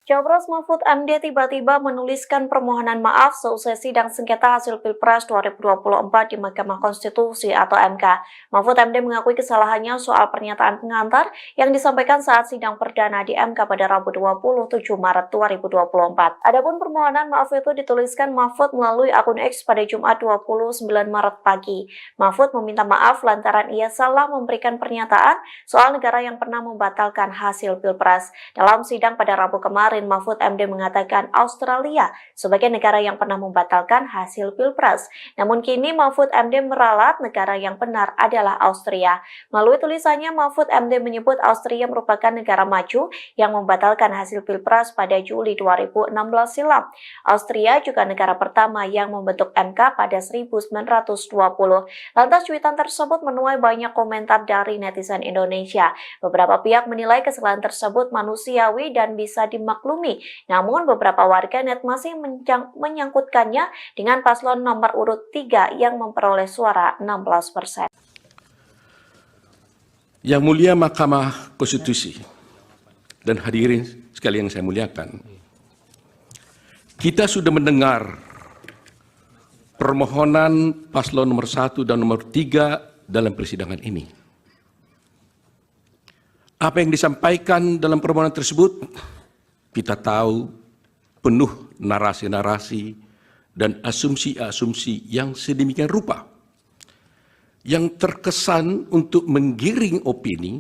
Capres Mahfud MD tiba-tiba menuliskan permohonan maaf seusai sidang sengketa hasil Pilpres 2024 di Mahkamah Konstitusi atau MK. Mahfud MD mengakui kesalahannya soal pernyataan pengantar yang disampaikan saat sidang perdana di MK pada Rabu 27 Maret 2024. Adapun permohonan maaf itu dituliskan Mahfud melalui akun X pada Jumat 29 Maret pagi. Mahfud meminta maaf lantaran ia salah memberikan pernyataan soal negara yang pernah membatalkan hasil Pilpres. Dalam sidang pada Rabu kemarin, Mahfud MD mengatakan Australia sebagai negara yang pernah membatalkan hasil Pilpres. Namun kini Mahfud MD meralat negara yang benar adalah Austria. Melalui tulisannya, Mahfud MD menyebut Austria merupakan negara maju yang membatalkan hasil Pilpres pada Juli 2016 silam. Austria juga negara pertama yang membentuk MK pada 1920. Lantas cuitan tersebut menuai banyak komentar dari netizen Indonesia. Beberapa pihak menilai kesalahan tersebut manusiawi dan bisa dimaklumi. Namun beberapa warganet masih menyangkutkannya dengan paslon nomor urut 3 yang memperoleh suara 16%. Yang mulia Mahkamah Konstitusi dan hadirin sekalian yang saya muliakan, kita sudah mendengar permohonan paslon nomor 1 dan nomor 3 dalam persidangan ini. Apa yang disampaikan dalam permohonan tersebut kita tahu penuh narasi-narasi dan asumsi-asumsi yang sedemikian rupa yang terkesan untuk menggiring opini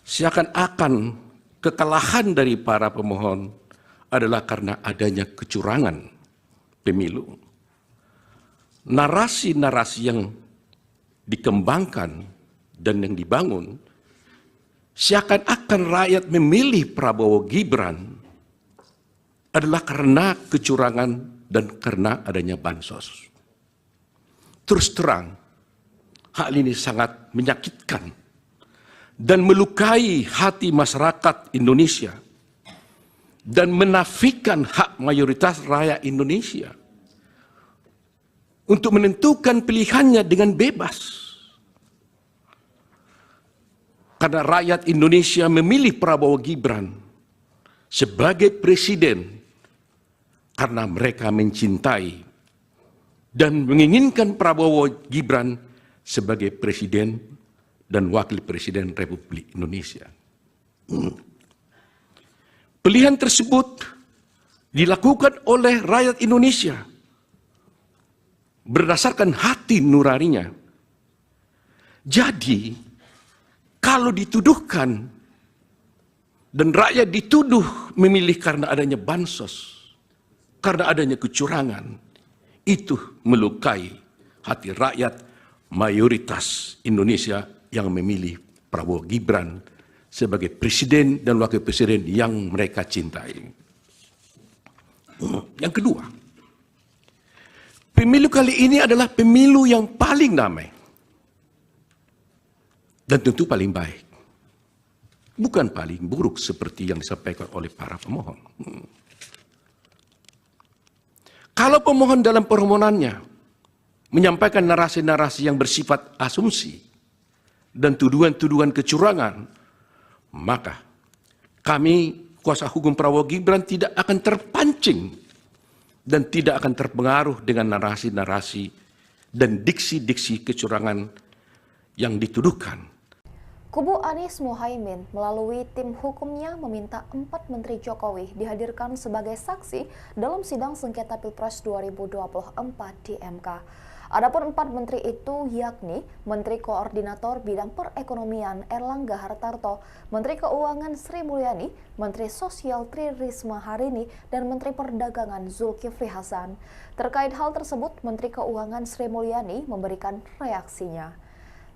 seakan-akan kekalahan dari para pemohon adalah karena adanya kecurangan pemilu. Narasi-narasi yang dikembangkan dan yang dibangun seakan-akan rakyat memilih Prabowo Gibran adalah karena kecurangan dan karena adanya bansos. Terus terang, hal ini sangat menyakitkan dan melukai hati masyarakat Indonesia dan menafikan hak mayoritas rakyat Indonesia untuk menentukan pilihannya dengan bebas. Karena rakyat Indonesia memilih Prabowo Gibran sebagai presiden karena mereka mencintai dan menginginkan Prabowo Gibran sebagai presiden dan wakil presiden Republik Indonesia. Pilihan tersebut dilakukan oleh rakyat Indonesia berdasarkan hati nuraninya. Jadi, kalau dituduhkan dan rakyat dituduh memilih karena adanya bansos, karena adanya kecurangan, itu melukai hati rakyat mayoritas Indonesia yang memilih Prabowo Gibran sebagai presiden dan wakil presiden yang mereka cintai. Yang kedua, pemilu kali ini adalah pemilu yang paling damai dan tentu paling baik. Bukan paling buruk seperti yang disampaikan oleh para pemohon. Kalau pemohon dalam permohonannya menyampaikan narasi-narasi yang bersifat asumsi dan tuduhan-tuduhan kecurangan, maka kami, kuasa hukum Prabowo Gibran, tidak akan terpancing dan tidak akan terpengaruh dengan narasi-narasi dan diksi-diksi kecurangan yang dituduhkan. Kubu Anies Mohaimin melalui tim hukumnya meminta 4 Menteri Jokowi dihadirkan sebagai saksi dalam sidang sengketa Pilpres 2024 di MK. Adapun 4 menteri itu yakni Menteri Koordinator Bidang Perekonomian Erlangga Hartarto, Menteri Keuangan Sri Mulyani, Menteri Sosial Tri Risma Harini, dan Menteri Perdagangan Zulkifli Hasan. Terkait hal tersebut, Menteri Keuangan Sri Mulyani memberikan reaksinya.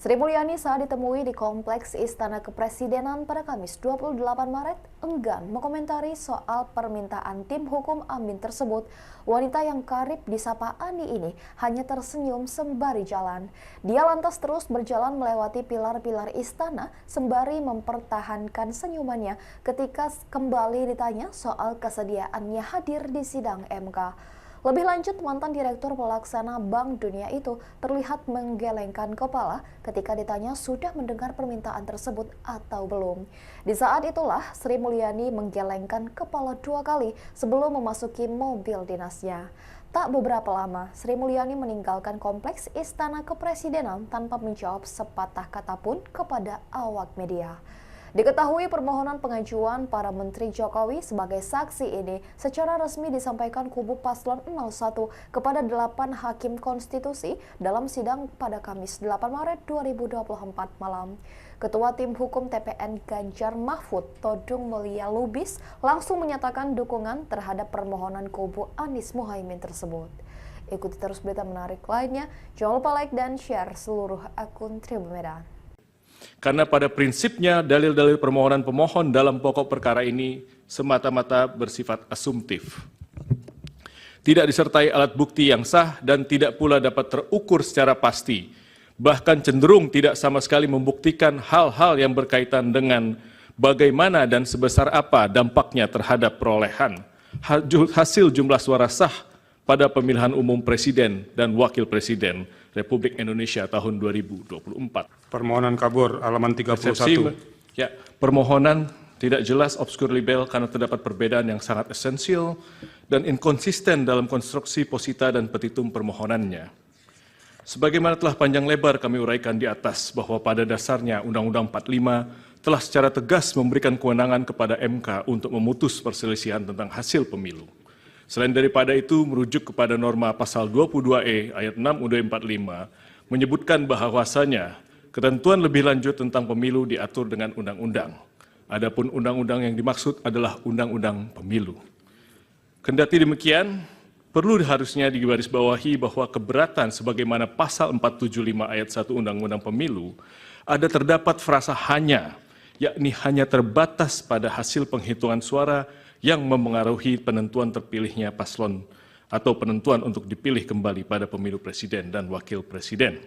Sri Mulyani saat ditemui di Kompleks Istana Kepresidenan pada Kamis 28 Maret enggan mengomentari soal permintaan tim hukum Amin tersebut. Wanita yang karib disapa Ani ini hanya tersenyum sembari jalan. Dia lantas terus berjalan melewati pilar-pilar istana sembari mempertahankan senyumannya ketika kembali ditanya soal kesediaannya hadir di sidang MK. Lebih lanjut, mantan Direktur Pelaksana Bank Dunia itu terlihat menggelengkan kepala ketika ditanya sudah mendengar permintaan tersebut atau belum. Di saat itulah, Sri Mulyani menggelengkan kepala 2 kali sebelum memasuki mobil dinasnya. Tak beberapa lama, Sri Mulyani meninggalkan Kompleks Istana Kepresidenan tanpa menjawab sepatah kata pun kepada awak media. Diketahui permohonan pengajuan para Menteri Jokowi sebagai saksi ini secara resmi disampaikan kubu Paslon 01 kepada 8 Hakim Konstitusi dalam sidang pada Kamis 8 Maret 2024 malam. Ketua Tim Hukum TPN Ganjar Mahfud, Todung Mulia Lubis, langsung menyatakan dukungan terhadap permohonan kubu Anies Mohaimin tersebut. Ikuti terus berita menarik lainnya, jangan lupa like dan share seluruh akun Tribun Medan. Karena pada prinsipnya dalil-dalil permohonan pemohon dalam pokok perkara ini semata-mata bersifat asumtif. Tidak disertai alat bukti yang sah dan tidak pula dapat terukur secara pasti. Bahkan cenderung tidak sama sekali membuktikan hal-hal yang berkaitan dengan bagaimana dan sebesar apa dampaknya terhadap perolehan hasil jumlah suara sah pada pemilihan umum Presiden dan Wakil Presiden Republik Indonesia tahun 2024. Permohonan kabur halaman 31. Ya, permohonan tidak jelas, obskur libel karena terdapat perbedaan yang sangat esensial dan inkonsisten dalam konstruksi posita dan petitum permohonannya. Sebagaimana telah panjang lebar kami uraikan di atas bahwa pada dasarnya Undang-Undang 45 telah secara tegas memberikan kewenangan kepada MK untuk memutus perselisihan tentang hasil pemilu. Selain daripada itu, merujuk kepada norma pasal 22E ayat 6 UUD 45 menyebutkan bahwasanya ketentuan lebih lanjut tentang pemilu diatur dengan undang-undang. Adapun undang-undang yang dimaksud adalah undang-undang pemilu. Kendati demikian, perlu harusnya digarisbawahi bahwa keberatan sebagaimana pasal 475 ayat 1 Undang-Undang Pemilu ada terdapat frasa hanya, yakni hanya terbatas pada hasil penghitungan suara yang memengaruhi penentuan terpilihnya paslon atau penentuan untuk dipilih kembali pada pemilu presiden dan wakil presiden.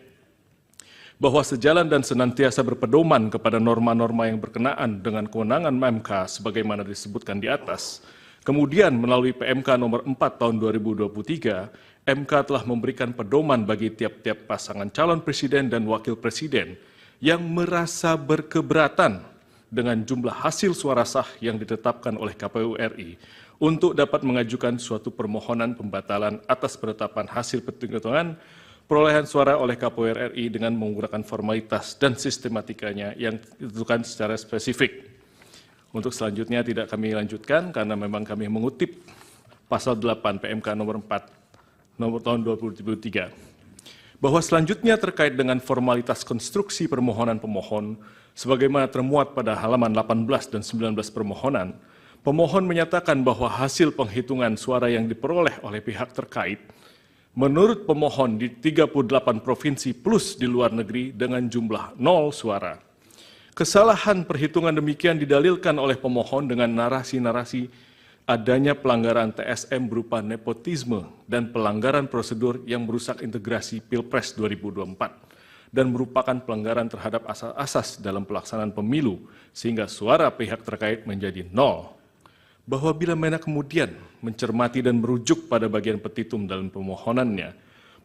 Bahwa sejalan dan senantiasa berpedoman kepada norma-norma yang berkenaan dengan kewenangan MK sebagaimana disebutkan di atas, kemudian melalui PMK nomor 4 tahun 2023, MK telah memberikan pedoman bagi tiap-tiap pasangan calon presiden dan wakil presiden yang merasa berkeberatan dengan jumlah hasil suara sah yang ditetapkan oleh KPU RI untuk dapat mengajukan suatu permohonan pembatalan atas penetapan hasil penghitungan perolehan suara oleh KPU RI dengan menggunakan formalitas dan sistematikanya yang ditentukan secara spesifik. Untuk selanjutnya tidak kami lanjutkan karena memang kami mengutip pasal 8 PMK nomor 4 nomor tahun 2023. Bahwa selanjutnya terkait dengan formalitas konstruksi permohonan pemohon sebagaimana termuat pada halaman 18 dan 19 permohonan, pemohon menyatakan bahwa hasil penghitungan suara yang diperoleh oleh pihak terkait menurut pemohon di 38 provinsi plus di luar negeri dengan jumlah 0 suara. Kesalahan perhitungan demikian didalilkan oleh pemohon dengan narasi-narasi adanya pelanggaran TSM berupa nepotisme dan pelanggaran prosedur yang merusak integrasi Pilpres 2024 dan merupakan pelanggaran terhadap asas-asas dalam pelaksanaan pemilu sehingga suara pihak terkait menjadi 0. Bahwa bila mana kemudian mencermati dan merujuk pada bagian petitum dalam permohonannya,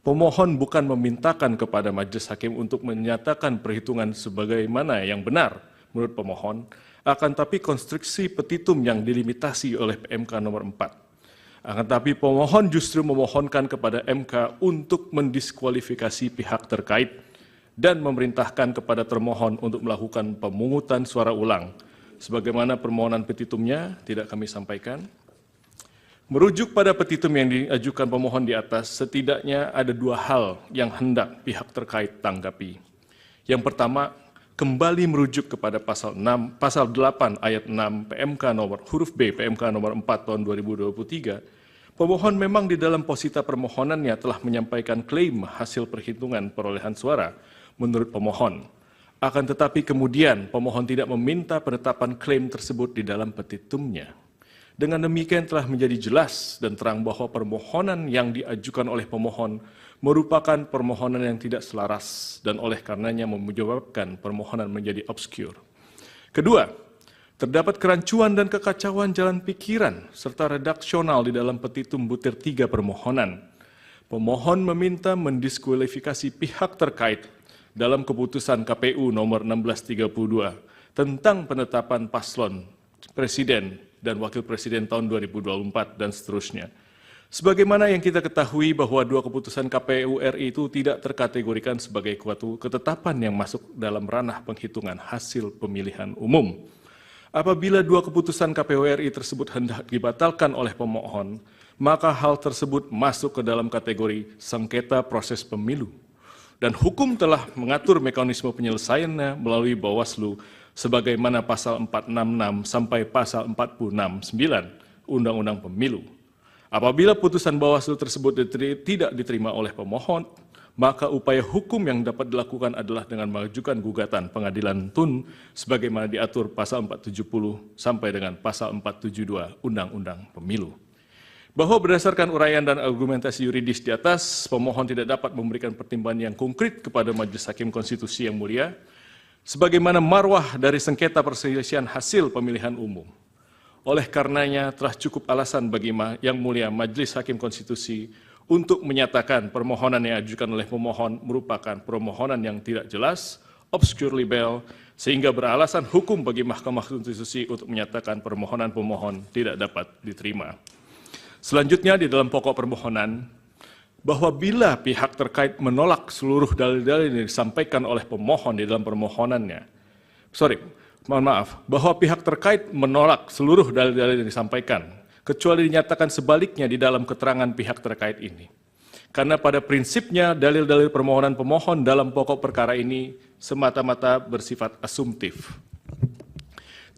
pemohon bukan memintakan kepada majelis hakim untuk menyatakan perhitungan sebagaimana yang benar menurut pemohon, akan tapi konstruksi petitum yang dilimitasi oleh PMK nomor 4. Akan tapi pemohon justru memohonkan kepada MK untuk mendiskualifikasi pihak terkait dan memerintahkan kepada termohon untuk melakukan pemungutan suara ulang. Sebagaimana permohonan petitumnya tidak kami sampaikan. Merujuk pada petitum yang diajukan pemohon di atas, setidaknya ada 2 hal yang hendak pihak terkait tanggapi. Yang pertama, kembali merujuk kepada pasal 8 ayat 6 PMK nomor huruf B PMK nomor 4 tahun 2023. Pemohon memang di dalam posita permohonannya telah menyampaikan klaim hasil perhitungan perolehan suara menurut pemohon. Akan tetapi kemudian pemohon tidak meminta penetapan klaim tersebut di dalam petitumnya. Dengan demikian telah menjadi jelas dan terang bahwa permohonan yang diajukan oleh pemohon merupakan permohonan yang tidak selaras dan oleh karenanya menyebabkan permohonan menjadi obskur. Kedua, terdapat kerancuan dan kekacauan jalan pikiran serta redaksional di dalam petitum butir 3 permohonan. Pemohon meminta mendiskualifikasi pihak terkait dalam keputusan KPU nomor 1632 tentang penetapan paslon presiden dan wakil presiden tahun 2024 dan seterusnya. Sebagaimana yang kita ketahui bahwa 2 keputusan KPU RI itu tidak terkategorikan sebagai suatu ketetapan yang masuk dalam ranah penghitungan hasil pemilihan umum. Apabila 2 keputusan KPU RI tersebut hendak dibatalkan oleh pemohon, maka hal tersebut masuk ke dalam kategori sengketa proses pemilu. Dan hukum telah mengatur mekanisme penyelesaiannya melalui Bawaslu sebagaimana pasal 466 sampai pasal 469 Undang-Undang Pemilu. Apabila putusan Bawaslu tersebut tidak diterima oleh pemohon, maka upaya hukum yang dapat dilakukan adalah dengan mengajukan gugatan pengadilan tun sebagaimana diatur pasal 470 sampai dengan pasal 472 Undang-Undang Pemilu. Bahwa berdasarkan uraian dan argumentasi yuridis di atas, pemohon tidak dapat memberikan pertimbangan yang konkret kepada Majelis Hakim Konstitusi yang mulia, sebagaimana marwah dari sengketa perselisihan hasil pemilihan umum. Oleh karenanya telah cukup alasan bagi yang mulia Majelis Hakim Konstitusi untuk menyatakan permohonan yang diajukan oleh pemohon merupakan permohonan yang tidak jelas, obscure libel, sehingga beralasan hukum bagi Mahkamah Konstitusi untuk menyatakan permohonan pemohon tidak dapat diterima. Selanjutnya di dalam pokok permohonan, bahwa bila pihak terkait menolak seluruh dalil-dalil yang disampaikan oleh pemohon di dalam permohonannya, bahwa pihak terkait menolak seluruh dalil-dalil yang disampaikan, kecuali dinyatakan sebaliknya di dalam keterangan pihak terkait ini. Karena pada prinsipnya dalil-dalil permohonan pemohon dalam pokok perkara ini semata-mata bersifat asumtif.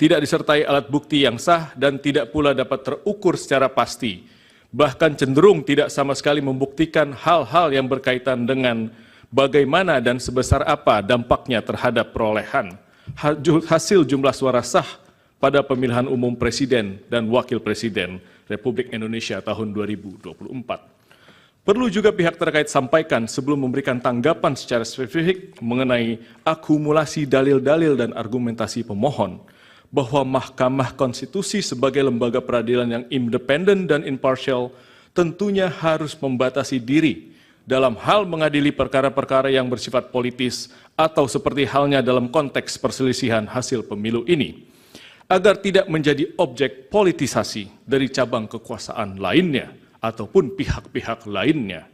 Tidak disertai alat bukti yang sah dan tidak pula dapat terukur secara pasti, bahkan cenderung tidak sama sekali membuktikan hal-hal yang berkaitan dengan bagaimana dan sebesar apa dampaknya terhadap perolehan hasil jumlah suara sah pada pemilihan umum presiden dan wakil presiden Republik Indonesia tahun 2024. Perlu juga pihak terkait sampaikan sebelum memberikan tanggapan secara spesifik mengenai akumulasi dalil-dalil dan argumentasi pemohon, bahwa Mahkamah Konstitusi sebagai lembaga peradilan yang independen dan imparsial tentunya harus membatasi diri dalam hal mengadili perkara-perkara yang bersifat politis atau seperti halnya dalam konteks perselisihan hasil pemilu ini, agar tidak menjadi objek politisasi dari cabang kekuasaan lainnya ataupun pihak-pihak lainnya.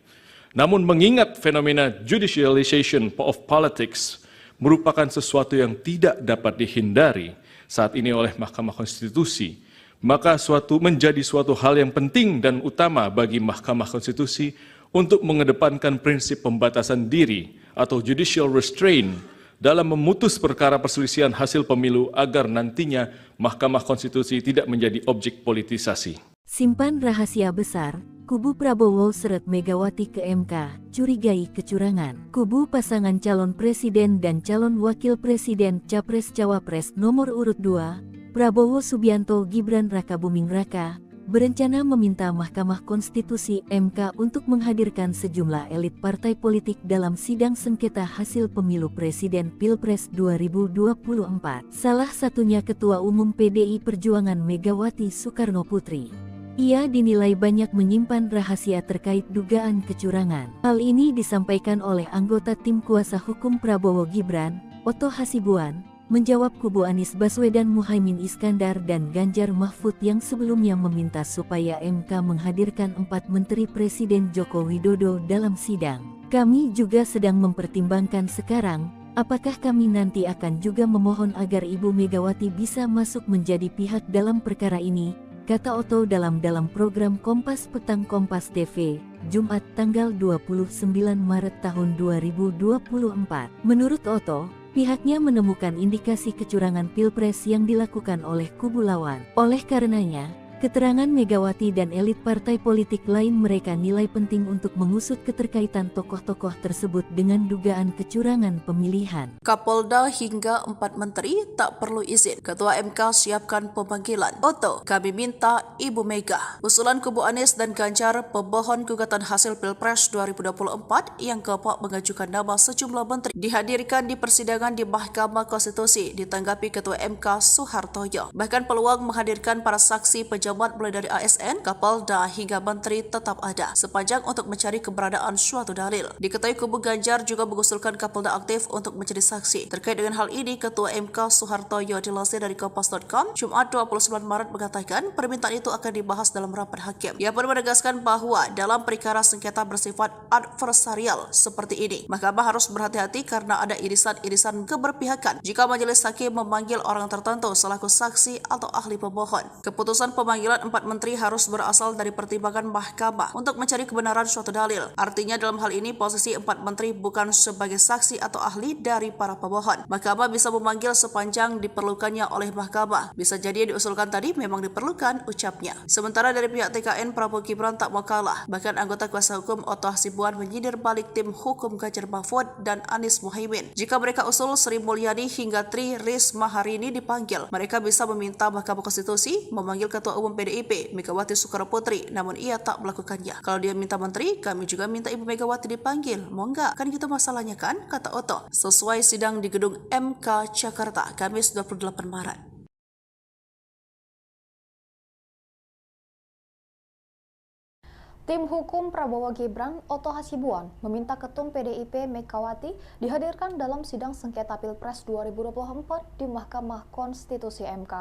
Namun mengingat fenomena judicialization of politics merupakan sesuatu yang tidak dapat dihindari, saat ini oleh Mahkamah Konstitusi, maka menjadi suatu hal yang penting dan utama bagi Mahkamah Konstitusi untuk mengedepankan prinsip pembatasan diri atau judicial restraint dalam memutus perkara perselisihan hasil pemilu agar nantinya Mahkamah Konstitusi tidak menjadi objek politisasi. Simpan rahasia besar, kubu Prabowo seret Megawati ke MK, curigai kecurangan. Kubu pasangan calon presiden dan calon wakil presiden Capres-Cawapres nomor urut 2, Prabowo Subianto Gibran Rakabuming Raka, berencana meminta Mahkamah Konstitusi MK untuk menghadirkan sejumlah elit partai politik dalam sidang sengketa hasil pemilu presiden Pilpres 2024. Salah satunya Ketua Umum PDI Perjuangan Megawati Soekarno Putri. Ia dinilai banyak menyimpan rahasia terkait dugaan kecurangan. Hal ini disampaikan oleh anggota tim kuasa hukum Prabowo Gibran, Oto Hasibuan, menjawab kubu Anies Baswedan Muhaimin Iskandar dan Ganjar Mahfud yang sebelumnya meminta supaya MK menghadirkan 4 Menteri Presiden Joko Widodo dalam sidang. Kami juga sedang mempertimbangkan sekarang, apakah kami nanti akan juga memohon agar Ibu Megawati bisa masuk menjadi pihak dalam perkara ini, kata Oto dalam program Kompas Petang Kompas TV, Jumat tanggal 29 Maret tahun 2024. Menurut Oto, pihaknya menemukan indikasi kecurangan Pilpres yang dilakukan oleh kubu lawan. Oleh karenanya, keterangan Megawati dan elit partai politik lain mereka nilai penting untuk mengusut keterkaitan tokoh-tokoh tersebut dengan dugaan kecurangan pemilihan. Kapolda hingga 4 menteri tak perlu izin. Ketua MK siapkan pemanggilan. Oto, kami minta Ibu Mega. Usulan kubu Anies dan Ganjar pemohon gugatan hasil Pilpres 2024 yang keempat mengajukan nama sejumlah menteri dihadirkan di persidangan di Mahkamah Konstitusi ditanggapi Ketua MK Soehartoyo. Bahkan peluang menghadirkan para saksi pejabat mulai dari ASN, Kapolda hingga menteri tetap ada, sepanjang untuk mencari keberadaan suatu dalil. Diketahui kubu Ganjar juga mengusulkan Kapolda aktif untuk menjadi saksi. Terkait dengan hal ini, Ketua MK Soehartoyo dilansir dari Kompas.com, Jumat 29 Maret mengatakan permintaan itu akan dibahas dalam rapat hakim. Ia pun menegaskan bahwa dalam perkara sengketa bersifat adversarial seperti ini, Mahkamah harus berhati-hati karena ada irisan-irisan keberpihakan jika majelis hakim memanggil orang tertentu selaku saksi atau ahli pemohon. Keputusan pemanggilan 4 menteri harus berasal dari pertimbangan Mahkamah untuk mencari kebenaran suatu dalil. Artinya dalam hal ini posisi 4 menteri bukan sebagai saksi atau ahli dari para pemohon. Mahkamah bisa memanggil sepanjang diperlukannya oleh Mahkamah. Bisa jadi yang diusulkan tadi memang diperlukan, ucapnya. Sementara dari pihak TKN, Prabowo Gibran tak mau kalah. Bahkan anggota kuasa hukum Oto Hasibuan menyindir balik tim hukum Ganjar Mahfud dan Anies Muhaimin. Jika mereka usul Sri Mulyani hingga Tri Risma hari ini dipanggil, mereka bisa meminta Mahkamah Konstitusi memanggil Ketua Umum PDIP Megawati Soekarno Putri, namun ia tak melakukannya. Kalau dia minta menteri, kami juga minta Ibu Megawati dipanggil. Mau nggak? Kan gitu masalahnya kan, kata Oto. Sesuai sidang di gedung MK Jakarta, Kamis 28 Maret. Tim hukum Prabowo Gibran, Oto Hasibuan, meminta Ketum PDIP Megawati dihadirkan dalam sidang sengketa Pilpres 2024 di Mahkamah Konstitusi MK.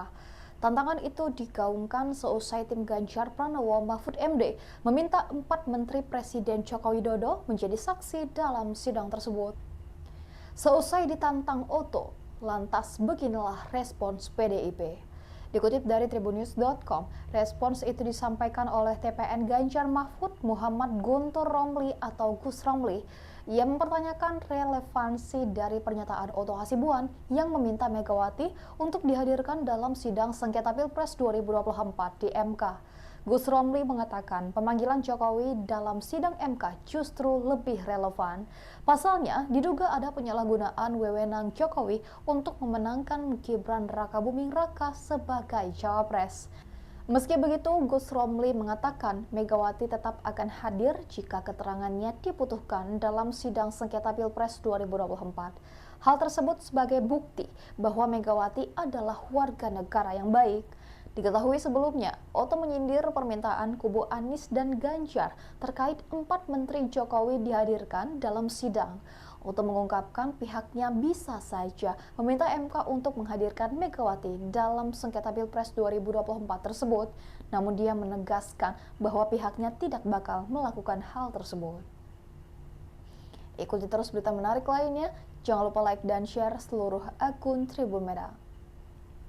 Tantangan itu digaungkan seusai tim Ganjar Pranowo Mahfud MD meminta 4 Menteri Presiden Joko Widodo menjadi saksi dalam sidang tersebut. Seusai ditantang Oto, lantas beginilah respons PDIP. Dikutip dari tribunnews.com, respons itu disampaikan oleh TPN Ganjar Mahfud Muhammad Guntur Romli atau Gus Romli. Ia mempertanyakan relevansi dari pernyataan Oto Hasibuan yang meminta Megawati untuk dihadirkan dalam sidang sengketa Pilpres 2024 di MK. Gus Romli mengatakan pemanggilan Jokowi dalam sidang MK justru lebih relevan. Pasalnya, diduga ada penyalahgunaan wewenang Jokowi untuk memenangkan Gibran Rakabuming Raka sebagai cawapres. Meski begitu, Gus Romli mengatakan Megawati tetap akan hadir jika keterangannya dibutuhkan dalam sidang sengketa Pilpres 2024. Hal tersebut sebagai bukti bahwa Megawati adalah warga negara yang baik. Diketahui sebelumnya, Oto menyindir permintaan kubu Anies dan Ganjar terkait 4 Menteri Jokowi dihadirkan dalam sidang. Oto mengungkapkan pihaknya bisa saja meminta MK untuk menghadirkan Megawati dalam sengketa Pilpres 2024 tersebut, namun dia menegaskan bahwa pihaknya tidak bakal melakukan hal tersebut. Ikuti terus berita menarik lainnya, jangan lupa like dan share seluruh akun Tribun Merah.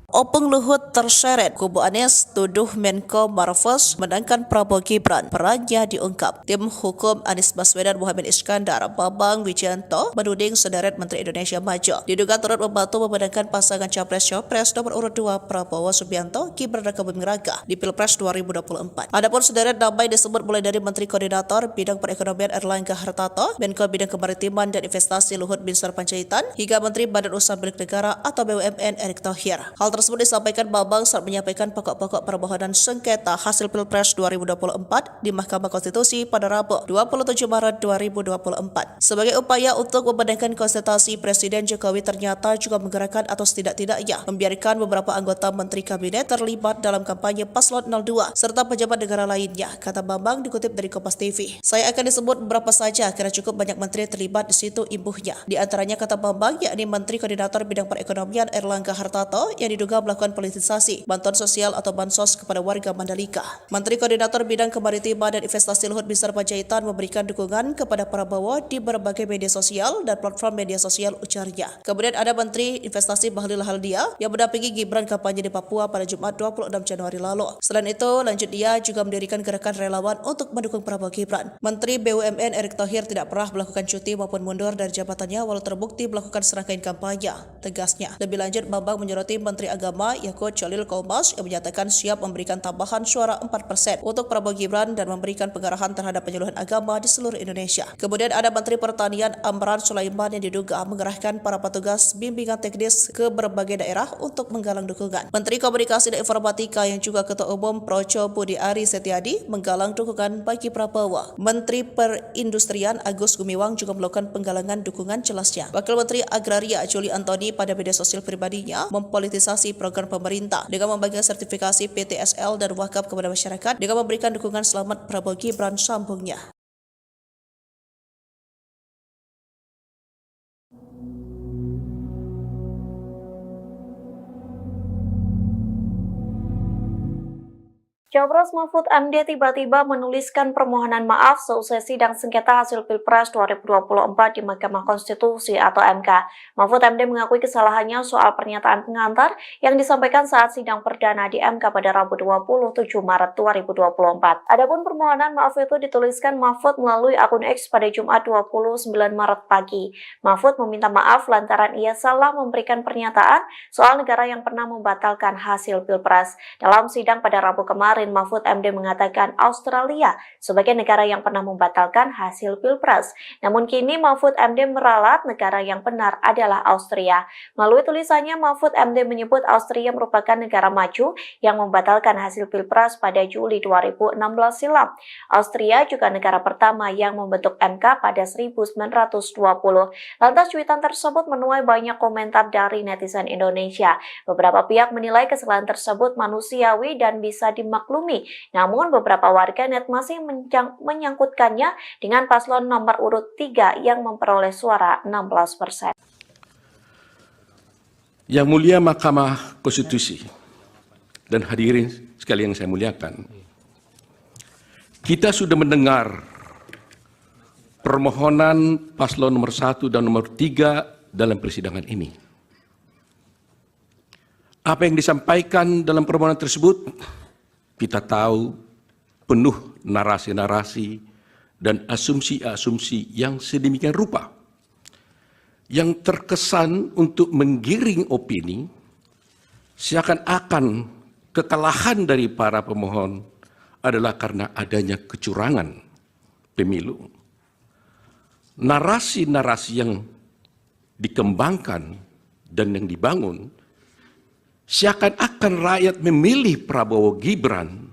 Opung Luhut terseret, kubu Anies tuduh Menko Marves menangkan Prabowo Gibran, perannya diungkap. Tim hukum Anies Baswedan Muhammad Iskandar, Bambang Wijayanto, menuding sederet Menteri Indonesia Maju diduga turut membantu memenangkan pasangan Capres-Cawapres nomor urut 2 Prabowo Subianto, Gibran raka Buming Raka di Pilpres 2024. Adapun sederet nama disebut mulai dari Menteri Koordinator Bidang Perekonomian Erlangga Hartarto, Menko Bidang Kemaritiman dan Investasi Luhut Binsar Panjaitan, hingga Menteri Badan Usaha Milik Negara atau BUMN Erick Thohir. Hal tersebut disampaikan Bambang saat menyampaikan pokok-pokok permohonan sengketa hasil Pilpres 2024 di Mahkamah Konstitusi pada Rabu 27 Maret 2024. Sebagai upaya untuk membenarkan konsultasi, Presiden Jokowi ternyata juga menggerakkan atau setidak-tidaknya membiarkan beberapa anggota Menteri Kabinet terlibat dalam kampanye Paslon 02 serta pejabat negara lainnya, kata Bambang dikutip dari Kompas TV. Saya akan disebut beberapa saja karena cukup banyak menteri terlibat di situ, imbuhnya. Di antaranya, kata Bambang, yakni Menteri Koordinator Bidang Perekonomian Erlangga Hartarto yang diduga melakukan politisasi bantuan sosial atau bansos kepada warga Mandalika. Menteri Koordinator Bidang Kemaritiman dan Investasi Luhut Binsar Panjaitan memberikan dukungan kepada Prabowo di berbagai media sosial dan platform media sosial, ujarnya. Kemudian ada Menteri Investasi Bahlil Haldia yang mendampingi Gibran kampanye di Papua pada Jumat 26 Januari lalu. Selain itu, lanjut dia juga mendirikan gerakan relawan untuk mendukung Prabowo Gibran. Menteri BUMN Erick Thohir tidak pernah melakukan cuti maupun mundur dari jabatannya walau terbukti melakukan serangkaian kampanye, tegasnya. Lebih lanjut, Bambang menyoroti Menteri Agama Yakut Cholil Kaumas yang menyatakan siap memberikan tambahan suara 4% untuk Prabowo Gibran dan memberikan pengarahan terhadap penyuluhan agama di seluruh Indonesia. Kemudian ada Menteri Pertanian Amran Sulaiman yang diduga mengerahkan para petugas bimbingan teknis ke berbagai daerah untuk menggalang dukungan. Menteri Komunikasi dan Informatika yang juga Ketua Umum Projo Budi Ari Setiadi menggalang dukungan bagi Prabowo. Menteri Perindustrian Agus Gumiwang juga melakukan penggalangan dukungan, jelasnya. Wakil Menteri Agraria Juli Antoni pada media sosial pribadinya mempolitisasi program pemerintah dengan membagikan sertifikasi PTSL dan wakaf kepada masyarakat dengan memberikan dukungan selamat Prabowo Gibran, sambungnya. Capres Mahfud MD tiba-tiba menuliskan permohonan maaf seusai sidang sengketa hasil Pilpres 2024 di Mahkamah Konstitusi atau MK. Mahfud MD mengakui kesalahannya soal pernyataan pengantar yang disampaikan saat sidang perdana di MK pada Rabu 27 Maret 2024. Adapun permohonan maaf itu dituliskan Mahfud melalui akun X pada Jumat 29 Maret pagi. Mahfud meminta maaf lantaran ia salah memberikan pernyataan soal negara yang pernah membatalkan hasil Pilpres. Dalam sidang pada Rabu kemarin, Mahfud MD mengatakan Australia sebagai negara yang pernah membatalkan hasil Pilpres. Namun kini Mahfud MD meralat negara yang benar adalah Austria. Melalui tulisannya, Mahfud MD menyebut Austria merupakan negara maju yang membatalkan hasil Pilpres pada Juli 2016 silam. Austria juga negara pertama yang membentuk MK pada 1920. Lantas cuitan tersebut menuai banyak komentar dari netizen Indonesia. Beberapa pihak menilai kesalahan tersebut manusiawi dan bisa dimaklumi. Namun beberapa warganet masih menyangkutkannya dengan paslon nomor urut 3 yang memperoleh suara 16%. Yang mulia Mahkamah Konstitusi dan hadirin sekalian yang saya muliakan, kita sudah mendengar permohonan paslon nomor 1 dan nomor 3 dalam persidangan ini. Apa yang disampaikan dalam permohonan tersebut, kita tahu penuh narasi-narasi dan asumsi-asumsi yang sedemikian rupa, yang terkesan untuk menggiring opini, seakan-akan kekalahan dari para pemohon adalah karena adanya kecurangan pemilu. Narasi-narasi yang dikembangkan dan yang dibangun seakan-akan rakyat memilih Prabowo Gibran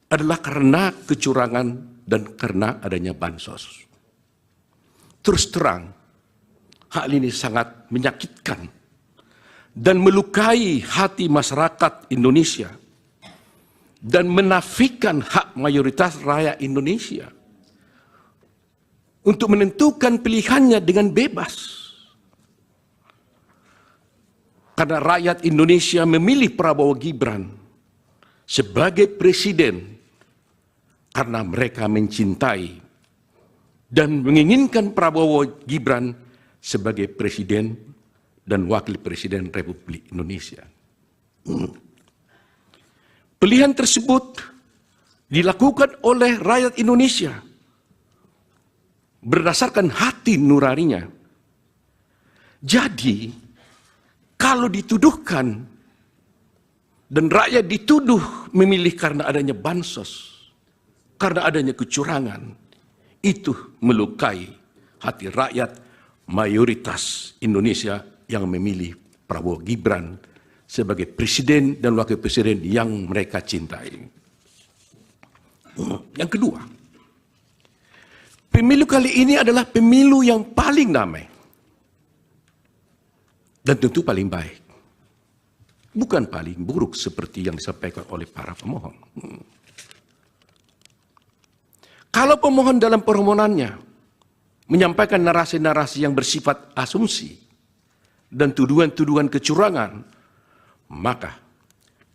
adalah karena kecurangan dan karena adanya bansos. Terus terang, hal ini sangat menyakitkan dan melukai hati masyarakat Indonesia dan menafikan hak mayoritas rakyat Indonesia untuk menentukan pilihannya dengan bebas. Karena rakyat Indonesia memilih Prabowo Gibran sebagai presiden karena mereka mencintai dan menginginkan Prabowo Gibran sebagai presiden dan wakil presiden Republik Indonesia. Pilihan tersebut dilakukan oleh rakyat Indonesia berdasarkan hati nuraninya. Jadi, kalau dituduhkan dan rakyat dituduh memilih karena adanya bansos, karena adanya kecurangan, itu melukai hati rakyat mayoritas Indonesia yang memilih Prabowo Gibran sebagai presiden dan wakil presiden yang mereka cintai. Yang kedua, pemilu kali ini adalah pemilu yang paling damai dan tentu paling baik. Bukan paling buruk seperti yang disampaikan oleh para pemohon. Kalau pemohon dalam permohonannya menyampaikan narasi-narasi yang bersifat asumsi dan tuduhan-tuduhan kecurangan, maka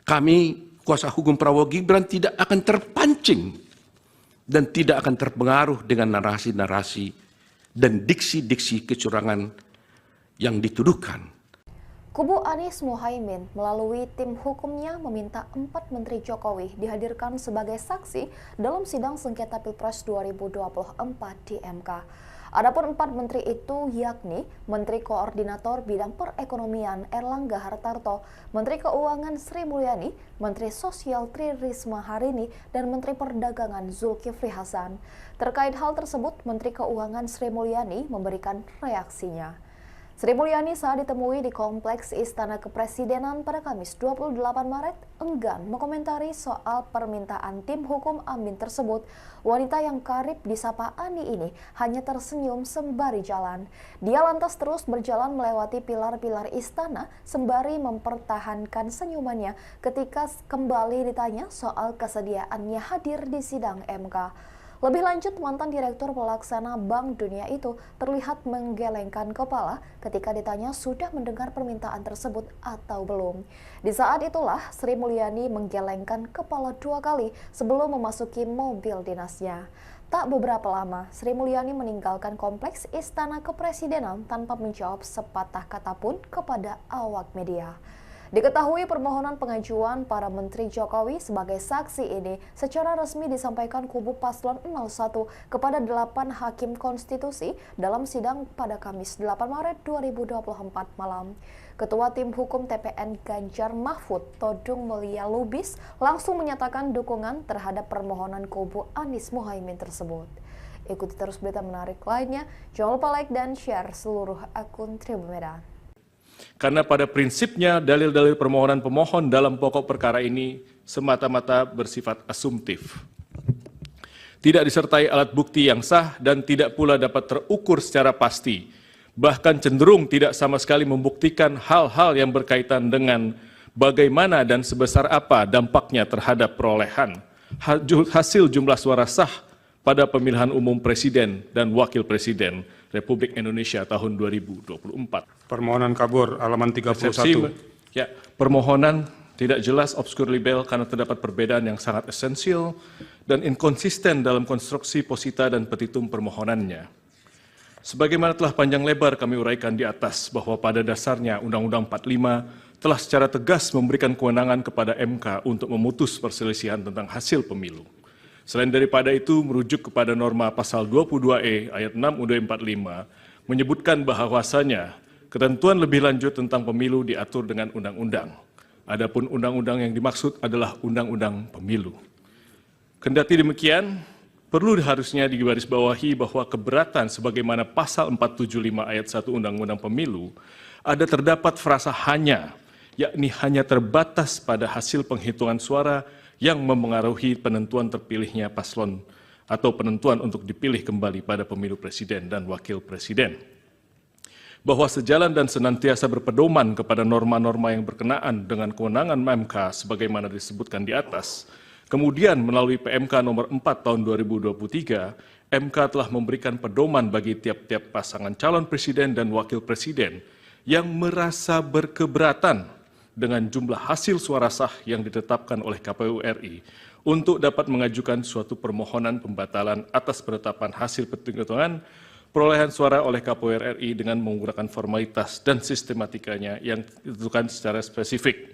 kami, kuasa hukum Prabowo Gibran, tidak akan terpancing dan tidak akan terpengaruh dengan narasi-narasi dan diksi-diksi kecurangan yang dituduhkan. Kubu Anies Mohaimin melalui tim hukumnya meminta 4 Menteri Jokowi dihadirkan sebagai saksi dalam sidang sengketa Pilpres 2024 di MK. Adapun 4 menteri itu yakni Menteri Koordinator Bidang Perekonomian Erlangga Hartarto, Menteri Keuangan Sri Mulyani, Menteri Sosial Tri Risma Harini, dan Menteri Perdagangan Zulkifli Hasan. Terkait hal tersebut, Menteri Keuangan Sri Mulyani memberikan reaksinya. Sri Mulyani saat ditemui di Kompleks Istana Kepresidenan pada Kamis 28 Maret enggan mengomentari soal permintaan tim hukum Amin tersebut. Wanita yang karib disapa Ani ini hanya tersenyum sembari jalan. Dia lantas terus berjalan melewati pilar-pilar istana sembari mempertahankan senyumannya ketika kembali ditanya soal kesediaannya hadir di sidang MK. Lebih lanjut, mantan Direktur Pelaksana Bank Dunia itu terlihat menggelengkan kepala ketika ditanya sudah mendengar permintaan tersebut atau belum. Di saat itulah Sri Mulyani menggelengkan kepala 2 kali sebelum memasuki mobil dinasnya. Tak beberapa lama, Sri Mulyani meninggalkan Kompleks Istana Kepresidenan tanpa menjawab sepatah kata pun kepada awak media. Diketahui permohonan pengajuan para Menteri Jokowi sebagai saksi ini secara resmi disampaikan kubu Paslon 01 kepada 8 Hakim Konstitusi dalam sidang pada Kamis 8 Maret 2024 malam. Ketua Tim Hukum TPN Ganjar Mahfud, Todung Mulia Lubis, langsung menyatakan dukungan terhadap permohonan kubu Anies Mohaimin tersebut. Ikuti terus berita menarik lainnya, jangan lupa like dan share seluruh akun Tribun Medan. Karena pada prinsipnya dalil-dalil permohonan pemohon dalam pokok perkara ini semata-mata bersifat asumtif. Tidak disertai alat bukti yang sah dan tidak pula dapat terukur secara pasti. Bahkan cenderung tidak sama sekali membuktikan hal-hal yang berkaitan dengan bagaimana dan sebesar apa dampaknya terhadap perolehan hasil jumlah suara sah pada pemilihan umum Presiden dan Wakil Presiden Republik Indonesia tahun 2024. Permohonan kabur halaman 31. Ya, permohonan tidak jelas, obskur libel karena terdapat perbedaan yang sangat esensial dan inkonsisten dalam konstruksi posita dan petitum permohonannya. Sebagaimana telah panjang lebar kami uraikan di atas bahwa pada dasarnya Undang-Undang 45 telah secara tegas memberikan kewenangan kepada MK untuk memutus perselisihan tentang hasil pemilu. Selain daripada itu, merujuk kepada norma pasal 22E ayat 6 UUD 45 menyebutkan bahwasanya ketentuan lebih lanjut tentang pemilu diatur dengan undang-undang. Adapun undang-undang yang dimaksud adalah undang-undang pemilu. Kendati demikian, perlu harusnya digarisbawahi bahwa keberatan sebagaimana pasal 475 ayat 1 Undang-Undang Pemilu ada terdapat frasa hanya, yakni hanya terbatas pada hasil penghitungan suara yang memengaruhi penentuan terpilihnya paslon atau penentuan untuk dipilih kembali pada pemilu presiden dan wakil presiden. Bahwa sejalan dan senantiasa berpedoman kepada norma-norma yang berkenaan dengan kewenangan MK sebagaimana disebutkan di atas, kemudian melalui PMK nomor 4 tahun 2023, MK telah memberikan pedoman bagi tiap-tiap pasangan calon presiden dan wakil presiden yang merasa berkeberatan dengan jumlah hasil suara sah yang ditetapkan oleh KPU RI untuk dapat mengajukan suatu permohonan pembatalan atas penetapan hasil penghitungan perolehan suara oleh KPU RI dengan menggunakan formalitas dan sistematikanya yang ditentukan secara spesifik.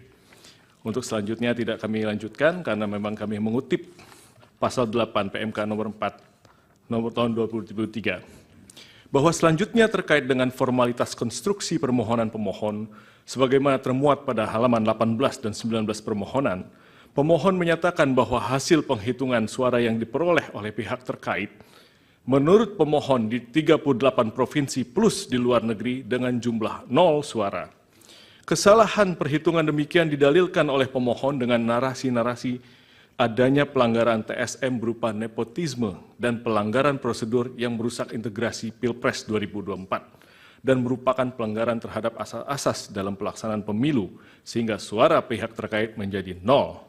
Untuk selanjutnya tidak kami lanjutkan karena memang kami mengutip pasal 8 PMK nomor 4 nomor tahun 2023. Bahwa selanjutnya terkait dengan formalitas konstruksi permohonan pemohon sebagaimana termuat pada halaman 18 dan 19 permohonan, pemohon menyatakan bahwa hasil penghitungan suara yang diperoleh oleh pihak terkait menurut pemohon di 38 provinsi plus di luar negeri dengan jumlah 0 suara. Kesalahan perhitungan demikian didalilkan oleh pemohon dengan narasi-narasi adanya pelanggaran TSM berupa nepotisme dan pelanggaran prosedur yang merusak integrasi Pilpres 2024 dan merupakan pelanggaran terhadap asas-asas dalam pelaksanaan pemilu sehingga suara pihak terkait menjadi 0.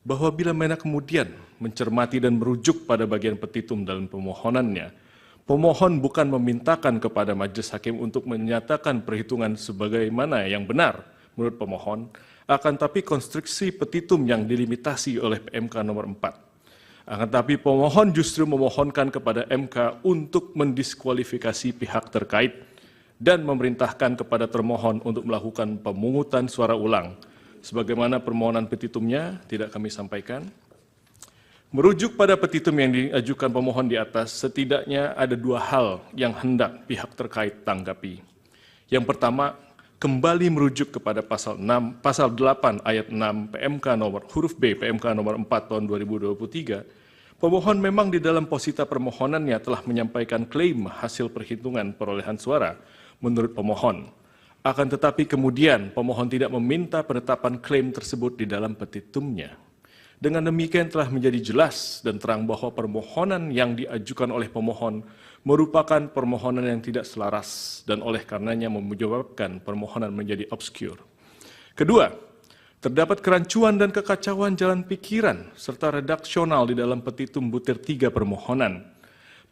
Bahwa bila mana kemudian mencermati dan merujuk pada bagian petitum dalam pemohonannya, pemohon bukan memintakan kepada majelis hakim untuk menyatakan perhitungan sebagaimana yang benar menurut pemohon, akan tapi konstruksi petitum yang dilimitasi oleh PMK nomor 4. Akan tapi pemohon justru memohonkan kepada MK untuk mendiskualifikasi pihak terkait dan memerintahkan kepada termohon untuk melakukan pemungutan suara ulang. Sebagaimana permohonan petitumnya tidak kami sampaikan. Merujuk pada petitum yang diajukan pemohon di atas, setidaknya ada 2 hal yang hendak pihak terkait tanggapi. Yang pertama, kembali merujuk kepada pasal 8 ayat 6 PMK nomor huruf B PMK nomor 4 tahun 2023, pemohon memang di dalam posita permohonannya telah menyampaikan klaim hasil perhitungan perolehan suara menurut pemohon. Akan tetapi kemudian pemohon tidak meminta penetapan klaim tersebut di dalam petitumnya. Dengan demikian telah menjadi jelas dan terang bahwa permohonan yang diajukan oleh pemohon merupakan permohonan yang tidak selaras dan oleh karenanya menyebabkan permohonan menjadi obskur. Kedua, terdapat kerancuan dan kekacauan jalan pikiran serta redaksional di dalam petitum butir 3 permohonan.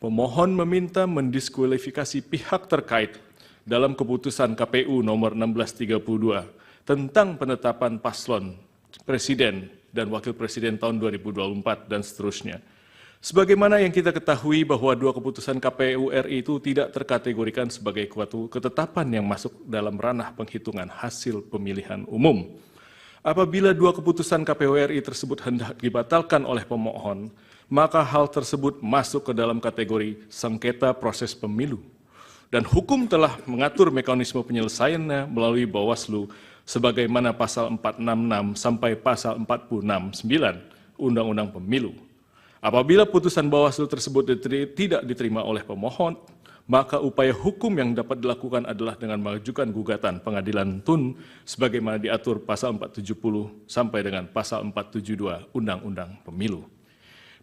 Pemohon meminta mendiskualifikasi pihak terkait dalam keputusan KPU nomor 1632 tentang penetapan paslon presiden dan wakil presiden tahun 2024 dan seterusnya. Sebagaimana yang kita ketahui bahwa 2 keputusan KPU RI itu tidak terkategorikan sebagai suatu ketetapan yang masuk dalam ranah penghitungan hasil pemilihan umum. Apabila 2 keputusan KPU RI tersebut hendak dibatalkan oleh pemohon, maka hal tersebut masuk ke dalam kategori sengketa proses pemilu. Dan hukum telah mengatur mekanisme penyelesaiannya melalui Bawaslu sebagaimana pasal 466 sampai pasal 469 Undang-Undang Pemilu. Apabila putusan Bawaslu tersebut tidak diterima oleh pemohon, maka upaya hukum yang dapat dilakukan adalah dengan mengajukan gugatan pengadilan tun sebagaimana diatur pasal 470 sampai dengan pasal 472 Undang-Undang Pemilu.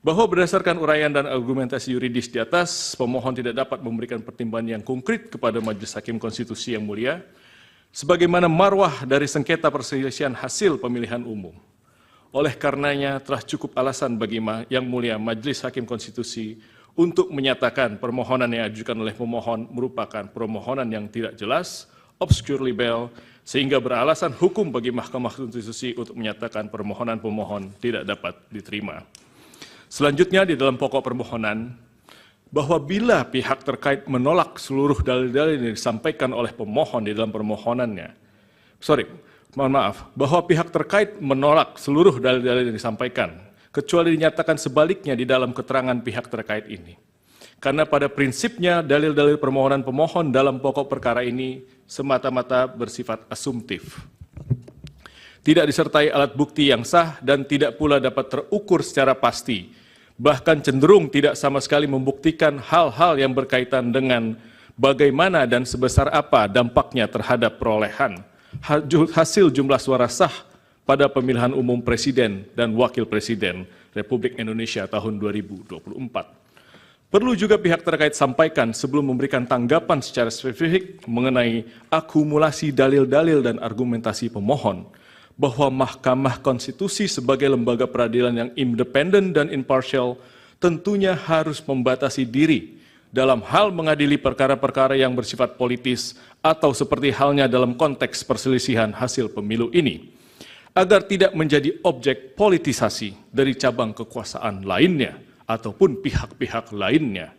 Bahwa berdasarkan uraian dan argumentasi yuridis di atas, pemohon tidak dapat memberikan pertimbangan yang konkret kepada Majelis Hakim Konstitusi yang mulia, sebagaimana marwah dari sengketa perselisihan hasil pemilihan umum. Oleh karenanya telah cukup alasan bagi Yang Mulia Majelis Hakim Konstitusi untuk menyatakan permohonan yang diajukan oleh pemohon merupakan permohonan yang tidak jelas, obscure libel, sehingga beralasan hukum bagi Mahkamah Konstitusi untuk menyatakan permohonan pemohon tidak dapat diterima. Selanjutnya di dalam pokok permohonan, bahwa bila pihak terkait menolak seluruh dalil-dalil yang disampaikan oleh pemohon di dalam permohonannya, bahwa pihak terkait menolak seluruh dalil-dalil yang disampaikan, kecuali dinyatakan sebaliknya di dalam keterangan pihak terkait ini. Karena pada prinsipnya dalil-dalil permohonan pemohon dalam pokok perkara ini semata-mata bersifat asumtif. Tidak disertai alat bukti yang sah dan tidak pula dapat terukur secara pasti, bahkan cenderung tidak sama sekali membuktikan hal-hal yang berkaitan dengan bagaimana dan sebesar apa dampaknya terhadap perolehan hasil jumlah suara sah pada pemilihan umum presiden dan wakil presiden Republik Indonesia tahun 2024. Perlu juga pihak terkait sampaikan sebelum memberikan tanggapan secara spesifik mengenai akumulasi dalil-dalil dan argumentasi pemohon, bahwa Mahkamah Konstitusi sebagai lembaga peradilan yang independen dan imparsial tentunya harus membatasi diri dalam hal mengadili perkara-perkara yang bersifat politis atau seperti halnya dalam konteks perselisihan hasil pemilu ini, agar tidak menjadi objek politisasi dari cabang kekuasaan lainnya ataupun pihak-pihak lainnya.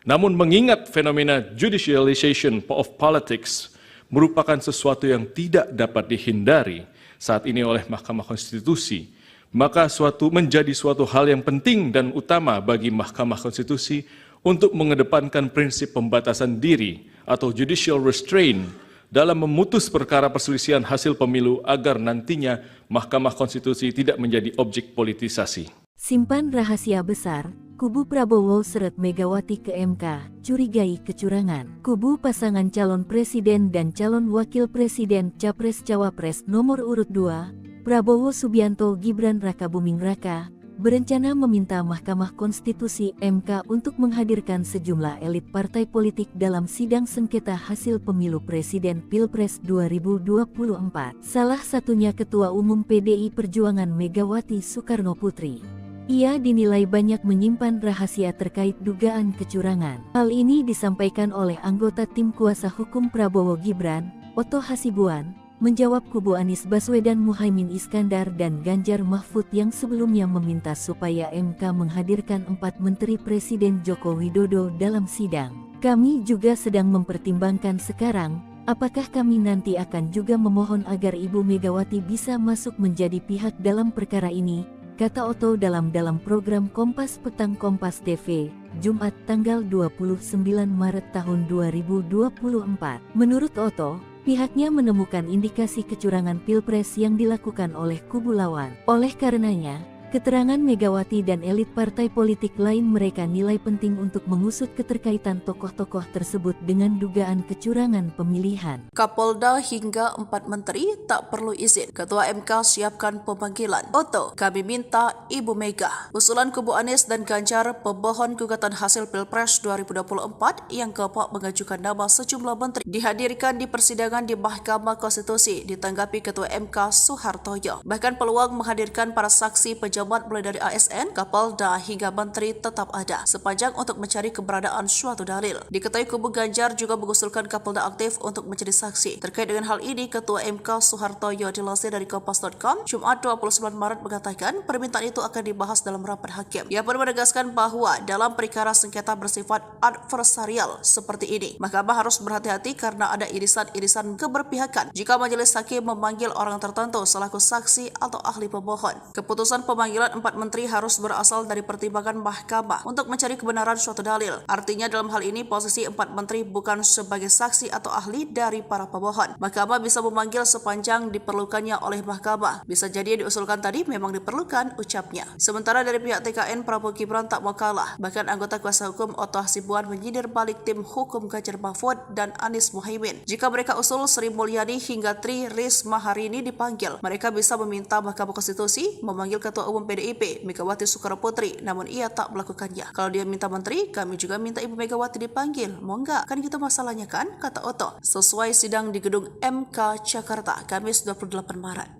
Namun mengingat fenomena judicialization of politics merupakan sesuatu yang tidak dapat dihindari, saat ini oleh Mahkamah Konstitusi, maka menjadi suatu hal yang penting dan utama bagi Mahkamah Konstitusi untuk mengedepankan prinsip pembatasan diri atau judicial restraint dalam memutus perkara perselisihan hasil pemilu agar nantinya Mahkamah Konstitusi tidak menjadi objek politisasi. Simpan rahasia besar, kubu Prabowo seret Megawati ke MK, curigai kecurangan. Kubu pasangan calon presiden dan calon wakil presiden Capres-Cawapres nomor urut 2, Prabowo Subianto Gibran Rakabuming Raka, berencana meminta Mahkamah Konstitusi MK untuk menghadirkan sejumlah elit partai politik dalam sidang sengketa hasil pemilu presiden Pilpres 2024. Salah satunya Ketua Umum PDI Perjuangan Megawati Soekarno Putri. Ia dinilai banyak menyimpan rahasia terkait dugaan kecurangan. Hal ini disampaikan oleh anggota tim kuasa hukum Prabowo Gibran, Oto Hasibuan, menjawab kubu Anies Baswedan Muhaimin Iskandar dan Ganjar Mahfud yang sebelumnya meminta supaya MK menghadirkan 4 menteri Presiden Joko Widodo dalam sidang. Kami juga sedang mempertimbangkan sekarang, apakah kami nanti akan juga memohon agar Ibu Megawati bisa masuk menjadi pihak dalam perkara ini, kata Oto dalam program Kompas Petang Kompas TV, Jumat tanggal 29 Maret tahun 2024. Menurut Oto, pihaknya menemukan indikasi kecurangan Pilpres yang dilakukan oleh kubu lawan. Oleh karenanya, keterangan Megawati dan elit partai politik lain mereka nilai penting untuk mengusut keterkaitan tokoh-tokoh tersebut dengan dugaan kecurangan pemilihan. Kapolda hingga 4 menteri tak perlu izin. Ketua MK siapkan pemanggilan. Oto, kami minta Ibu Mega. Usulan kubu Anies dan Ganjar pemohon gugatan hasil Pilpres 2024 yang keempat mengajukan nama sejumlah menteri dihadirkan di persidangan di Mahkamah Konstitusi ditanggapi Ketua MK Soehartoyo. Bahkan peluang menghadirkan para saksi pejabat mulai dari ASN, Kapolda hingga menteri tetap ada sepanjang untuk mencari keberadaan suatu dalil. Diketahui kubu Ganjar juga mengusulkan Kapolda aktif untuk menjadi saksi. Terkait dengan hal ini, Ketua MK Soehartoyo dilansir dari Kompas.com Jumat 29 Maret mengatakan permintaan itu akan dibahas dalam rapat hakim. Ia pun menegaskan bahwa dalam perkara sengketa bersifat adversarial seperti ini, Mahkamah harus berhati-hati karena ada irisan-irisan keberpihakan jika majelis hakim memanggil orang tertentu selaku saksi atau ahli pemohon. Keputusan pemanggilan 4 menteri harus berasal dari pertimbangan Mahkamah untuk mencari kebenaran suatu dalil. Artinya dalam hal ini posisi 4 menteri bukan sebagai saksi atau ahli dari para pemohon. Mahkamah bisa memanggil sepanjang diperlukannya oleh Mahkamah. Bisa jadi yang diusulkan tadi memang diperlukan, ucapnya. Sementara dari pihak TKN, Prabowo Gibran tak mau kalah. Bahkan anggota kuasa hukum Oto Hasibuan menyindir balik tim hukum Ganjar Mahfud dan Anies Muhaimin. Jika mereka usul Sri Mulyani hingga Tri Risma hari ini dipanggil, mereka bisa meminta Mahkamah Konstitusi memanggil Ketua Umum PDIP Megawati Soekarno Putri, namun ia tak melakukannya. Kalau dia minta menteri, kami juga minta Ibu Megawati dipanggil. Mau nggak? Kan gitu masalahnya kan, kata Oto. Sesuai sidang di gedung MK Jakarta, Kamis 28 Maret.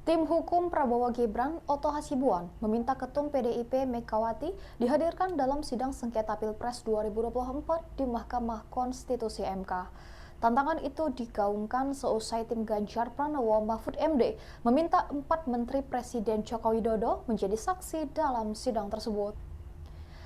Tim hukum Prabowo Gibran, Oto Hasibuan, meminta Ketum PDIP Megawati dihadirkan dalam sidang sengketa Pilpres 2024 di Mahkamah Konstitusi MK. Tantangan itu digaungkan seusai tim Ganjar Pranowo Mahfud MD meminta 4 Menteri Presiden Joko Widodo menjadi saksi dalam sidang tersebut.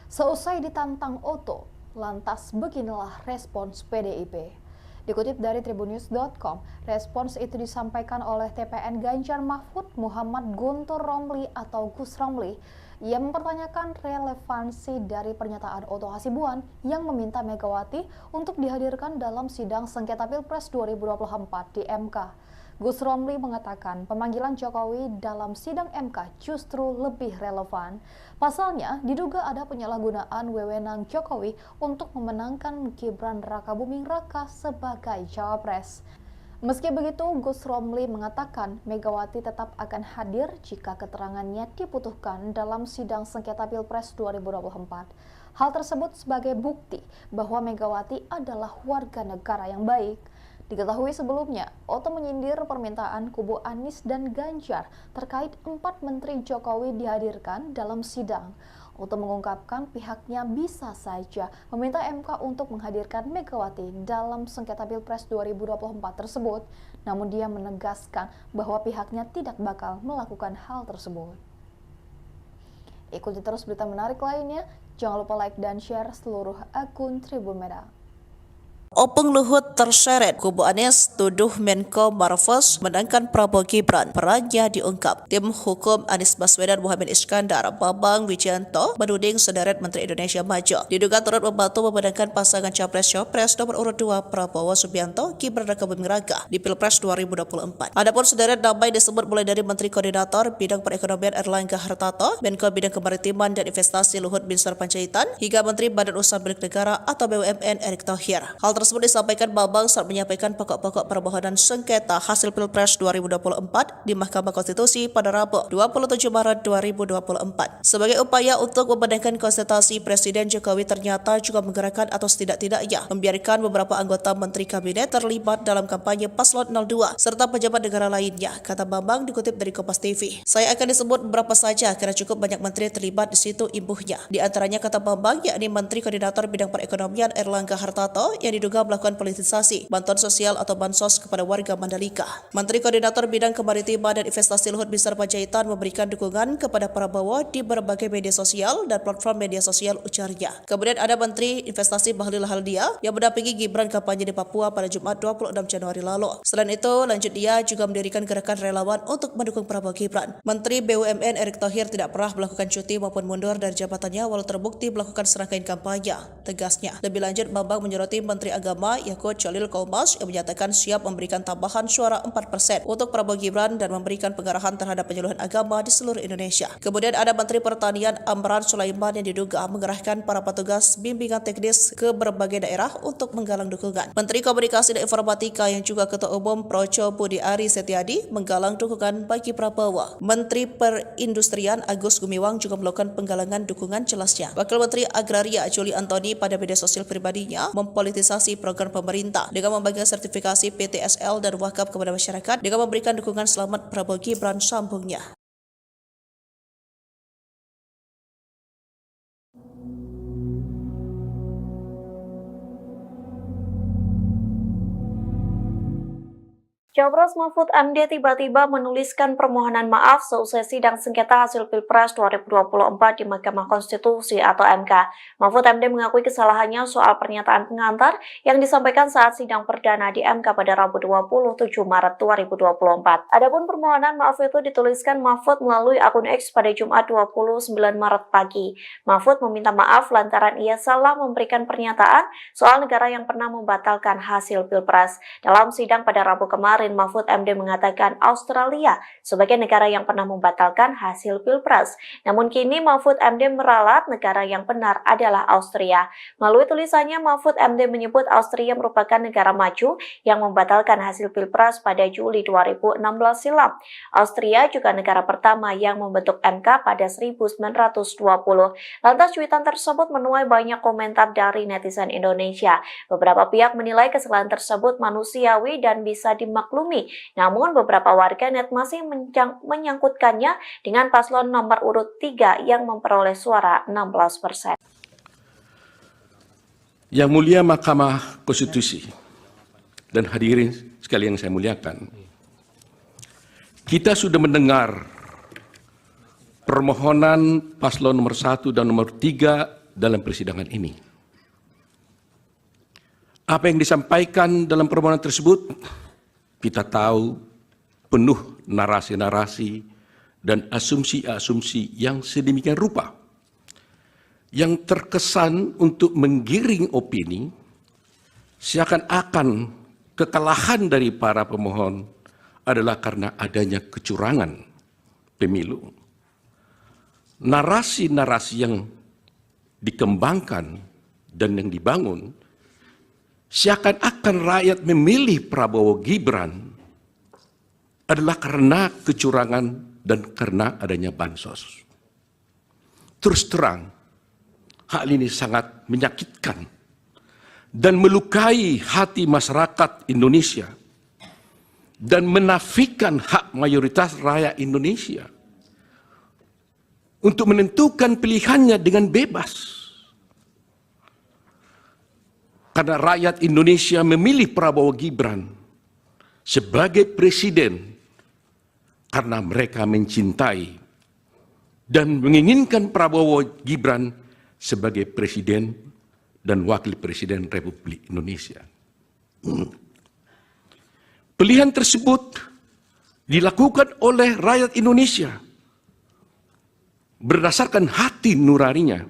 Seusai ditantang Oto, lantas beginilah respons PDIP. Dikutip dari tribunnews.com, respons itu disampaikan oleh TPN Ganjar Mahfud Muhammad Guntur Romli atau Gus Romli. Ia mempertanyakan relevansi dari pernyataan Oto Hasibuan yang meminta Megawati untuk dihadirkan dalam sidang sengketa Pilpres 2024 di MK. Gus Romli mengatakan pemanggilan Jokowi dalam sidang MK justru lebih relevan. Pasalnya, diduga ada penyalahgunaan wewenang Jokowi untuk memenangkan Gibran Rakabuming Raka sebagai cawapres. Meski begitu, Gus Romli mengatakan Megawati tetap akan hadir jika keterangannya dibutuhkan dalam sidang sengketa Pilpres 2024. Hal tersebut sebagai bukti bahwa Megawati adalah warga negara yang baik. Diketahui sebelumnya, Oto menyindir permintaan kubu Anies dan Ganjar terkait 4 menteri Jokowi dihadirkan dalam sidang. Oto mengungkapkan pihaknya bisa saja meminta MK untuk menghadirkan Megawati dalam sengketa Pilpres 2024 tersebut, namun dia menegaskan bahwa pihaknya tidak bakal melakukan hal tersebut. Ikuti terus berita menarik lainnya, jangan lupa like dan share seluruh akun Tribun Medan. Opung Luhut terseret, kubu Anies tuduh Menko Marves menangkan Prabowo Gibran, perannya diungkap. Tim hukum Anies Baswedan Muhammad Iskandar, Bambang Wijayanto menuding sederet Menteri Indonesia Maju diduga turut membantu memenangkan pasangan Capres-Cawapres nomor urut 2 Prabowo Subianto, Gibran raka Buming Raka di Pilpres 2024. Adapun sederet nama disebut mulai dari Menteri Koordinator Bidang Perekonomian Erlangga Hartarto, Menko Bidang Kemaritiman dan Investasi Luhut Binsar Panjaitan, hingga Menteri Badan Usaha Milik Negara atau BUMN Erick Thohir. Hal tersebut disampaikan Bambang saat menyampaikan pokok-pokok permohonan sengketa hasil Pilpres 2024 di Mahkamah Konstitusi pada Rabu 27 Maret 2024. Sebagai upaya untuk membenarkan konsultasi, Presiden Jokowi ternyata juga menggerakkan atau setidak-tidaknya membiarkan beberapa anggota Menteri Kabinet terlibat dalam kampanye Paslon 02 serta pejabat negara lainnya, kata Bambang dikutip dari Kompas TV. Saya akan disebut beberapa saja karena cukup banyak menteri terlibat di situ, imbuhnya. Di antaranya, kata Bambang, yakni Menteri Koordinator Bidang Perekonomian Erlangga Hartarto yang diduga melakukan politisasi bantuan sosial atau bansos kepada warga Mandalika. Menteri Koordinator Bidang Kemaritiman dan Investasi Luhut Binsar Panjaitan memberikan dukungan kepada Prabowo di berbagai media sosial dan platform media sosial, ujarnya. Kemudian ada Menteri Investasi Bahlil Lahadalia yang mendampingi Gibran kampanye di Papua pada Jumat 26 Januari lalu. Selain itu, lanjut dia juga mendirikan gerakan relawan untuk mendukung Prabowo Gibran. Menteri BUMN Erick Thohir tidak pernah melakukan cuti maupun mundur dari jabatannya walau terbukti melakukan serangkaian kampanye, tegasnya. Lebih lanjut, Bambang menyoroti Menteri Agama Yakut Cholil Kaumas yang menyatakan siap memberikan tambahan suara 4% untuk Prabowo Gibran dan memberikan pengarahan terhadap penyuluhan agama di seluruh Indonesia. Kemudian ada Menteri Pertanian Amran Sulaiman yang diduga mengerahkan para petugas bimbingan teknis ke berbagai daerah untuk menggalang dukungan. Menteri Komunikasi dan Informatika yang juga Ketua Umum Projo Budi Ari Setiadi menggalang dukungan bagi Prabowo. Menteri Perindustrian Agus Gumiwang juga melakukan penggalangan dukungan, jelasnya. Wakil Menteri Agraria Juli Antoni pada media sosial pribadinya mempolitisasi program pemerintah dengan membagikan sertifikasi PTSL dan wakaf kepada masyarakat dengan memberikan dukungan selamat Prabowo Gibran, sambungnya. Capres Mahfud MD tiba-tiba menuliskan permohonan maaf seusai sidang sengketa hasil Pilpres 2024 di Mahkamah Konstitusi atau MK. Mahfud MD mengakui kesalahannya soal pernyataan pengantar yang disampaikan saat sidang perdana di MK pada Rabu 27 Maret 2024. Adapun permohonan maaf itu dituliskan Mahfud melalui akun X pada Jumat 29 Maret pagi. Mahfud meminta maaf lantaran ia salah memberikan pernyataan soal negara yang pernah membatalkan hasil Pilpres. Dalam sidang pada Rabu kemarin, Mahfud MD mengatakan Australia sebagai negara yang pernah membatalkan hasil Pilpres. Namun kini Mahfud MD meralat negara yang benar adalah Austria. Melalui tulisannya, Mahfud MD menyebut Austria merupakan negara maju yang membatalkan hasil Pilpres pada Juli 2016 silam. Austria juga negara pertama yang membentuk MK pada 1920. Lantas cuitan tersebut menuai banyak komentar dari netizen Indonesia. Beberapa pihak menilai kesalahan tersebut manusiawi dan bisa dimaklumi. Namun beberapa warganet masih menyangkutkannya dengan paslon nomor urut 3 yang memperoleh suara 16%. Yang mulia Mahkamah Konstitusi dan hadirin sekalian yang saya muliakan, kita sudah mendengar permohonan paslon nomor 1 dan nomor 3 dalam persidangan ini. Apa yang disampaikan dalam permohonan tersebut, kita tahu penuh narasi-narasi dan asumsi-asumsi yang sedemikian rupa yang terkesan untuk menggiring opini seakan-akan kekalahan dari para pemohon adalah karena adanya kecurangan pemilu. Narasi-narasi yang dikembangkan dan yang dibangun seakan-akan rakyat memilih Prabowo Gibran adalah karena kecurangan dan karena adanya bansos. Terus terang, hal ini sangat menyakitkan dan melukai hati masyarakat Indonesia dan menafikan hak mayoritas rakyat Indonesia untuk menentukan pilihannya dengan bebas. Karena rakyat Indonesia memilih Prabowo Gibran sebagai presiden karena mereka mencintai dan menginginkan Prabowo Gibran sebagai presiden dan wakil presiden Republik Indonesia. Pilihan tersebut dilakukan oleh rakyat Indonesia berdasarkan hati nuraninya.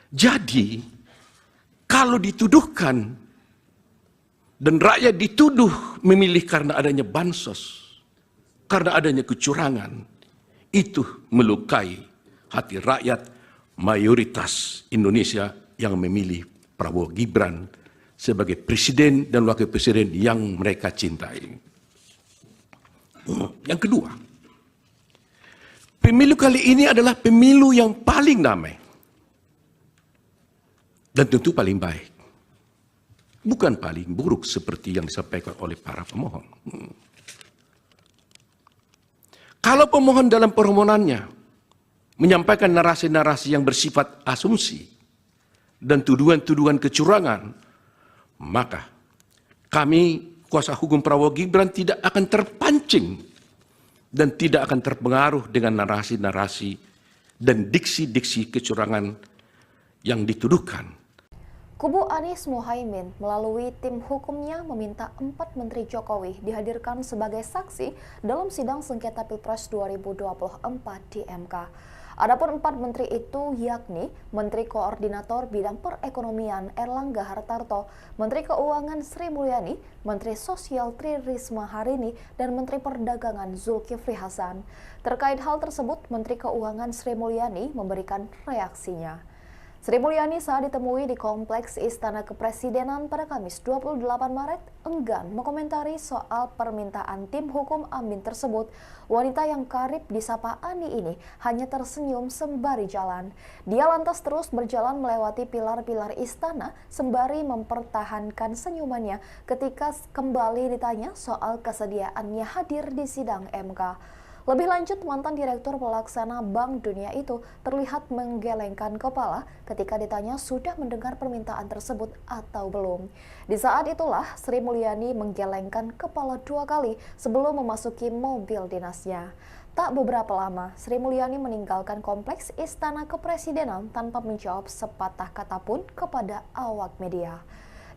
Jadi, kalau dituduhkan dan rakyat dituduh memilih karena adanya bansos, karena adanya kecurangan, itu melukai hati rakyat mayoritas Indonesia yang memilih Prabowo Gibran sebagai presiden dan wakil presiden yang mereka cintai. Yang kedua, pemilu kali ini adalah pemilu yang paling damai dan tentu paling baik, bukan paling buruk seperti yang disampaikan oleh para pemohon. Kalau pemohon dalam permohonannya menyampaikan narasi-narasi yang bersifat asumsi dan tuduhan-tuduhan kecurangan, maka kami, kuasa hukum Prabowo Gibran, tidak akan terpancing dan tidak akan terpengaruh dengan narasi-narasi dan diksi-diksi kecurangan yang dituduhkan. Kubu Anies Mohaimin melalui tim hukumnya meminta 4 Menteri Jokowi dihadirkan sebagai saksi dalam sidang sengketa Pilpres 2024 di MK. Adapun 4 menteri itu yakni Menteri Koordinator Bidang Perekonomian Erlangga Hartarto, Menteri Keuangan Sri Mulyani, Menteri Sosial Tri Risma Harini, dan Menteri Perdagangan Zulkifli Hasan. Terkait hal tersebut, Menteri Keuangan Sri Mulyani memberikan reaksinya. Sri Mulyani saat ditemui di Kompleks Istana Kepresidenan pada Kamis 28 Maret enggan mengomentari soal permintaan tim hukum Amin tersebut. Wanita yang karib disapa Ani ini hanya tersenyum sembari jalan. Dia lantas terus berjalan melewati pilar-pilar istana sembari mempertahankan senyumannya ketika kembali ditanya soal kesediaannya hadir di sidang MK. Lebih lanjut, mantan Direktur Pelaksana Bank Dunia itu terlihat menggelengkan kepala ketika ditanya sudah mendengar permintaan tersebut atau belum. Di saat itulah Sri Mulyani menggelengkan kepala 2 kali sebelum memasuki mobil dinasnya. Tak beberapa lama, Sri Mulyani meninggalkan Kompleks Istana Kepresidenan tanpa menjawab sepatah kata pun kepada awak media.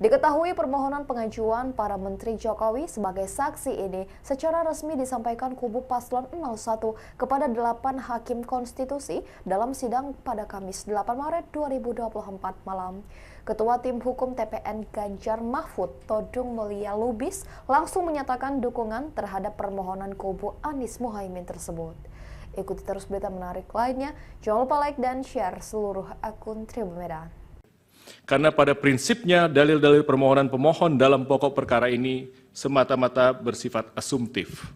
Diketahui permohonan pengajuan para Menteri Jokowi sebagai saksi ini secara resmi disampaikan kubu Paslon 01 kepada 8 Hakim Konstitusi dalam sidang pada Kamis 8 Maret 2024 malam. Ketua Tim Hukum TPN Ganjar Mahfud, Todung Mulia Lubis, langsung menyatakan dukungan terhadap permohonan kubu Anies Mohaimin tersebut. Ikuti terus berita menarik lainnya, jangan lupa like dan share seluruh akun Tribun Medan. Karena pada prinsipnya dalil-dalil permohonan pemohon dalam pokok perkara ini semata-mata bersifat asumtif.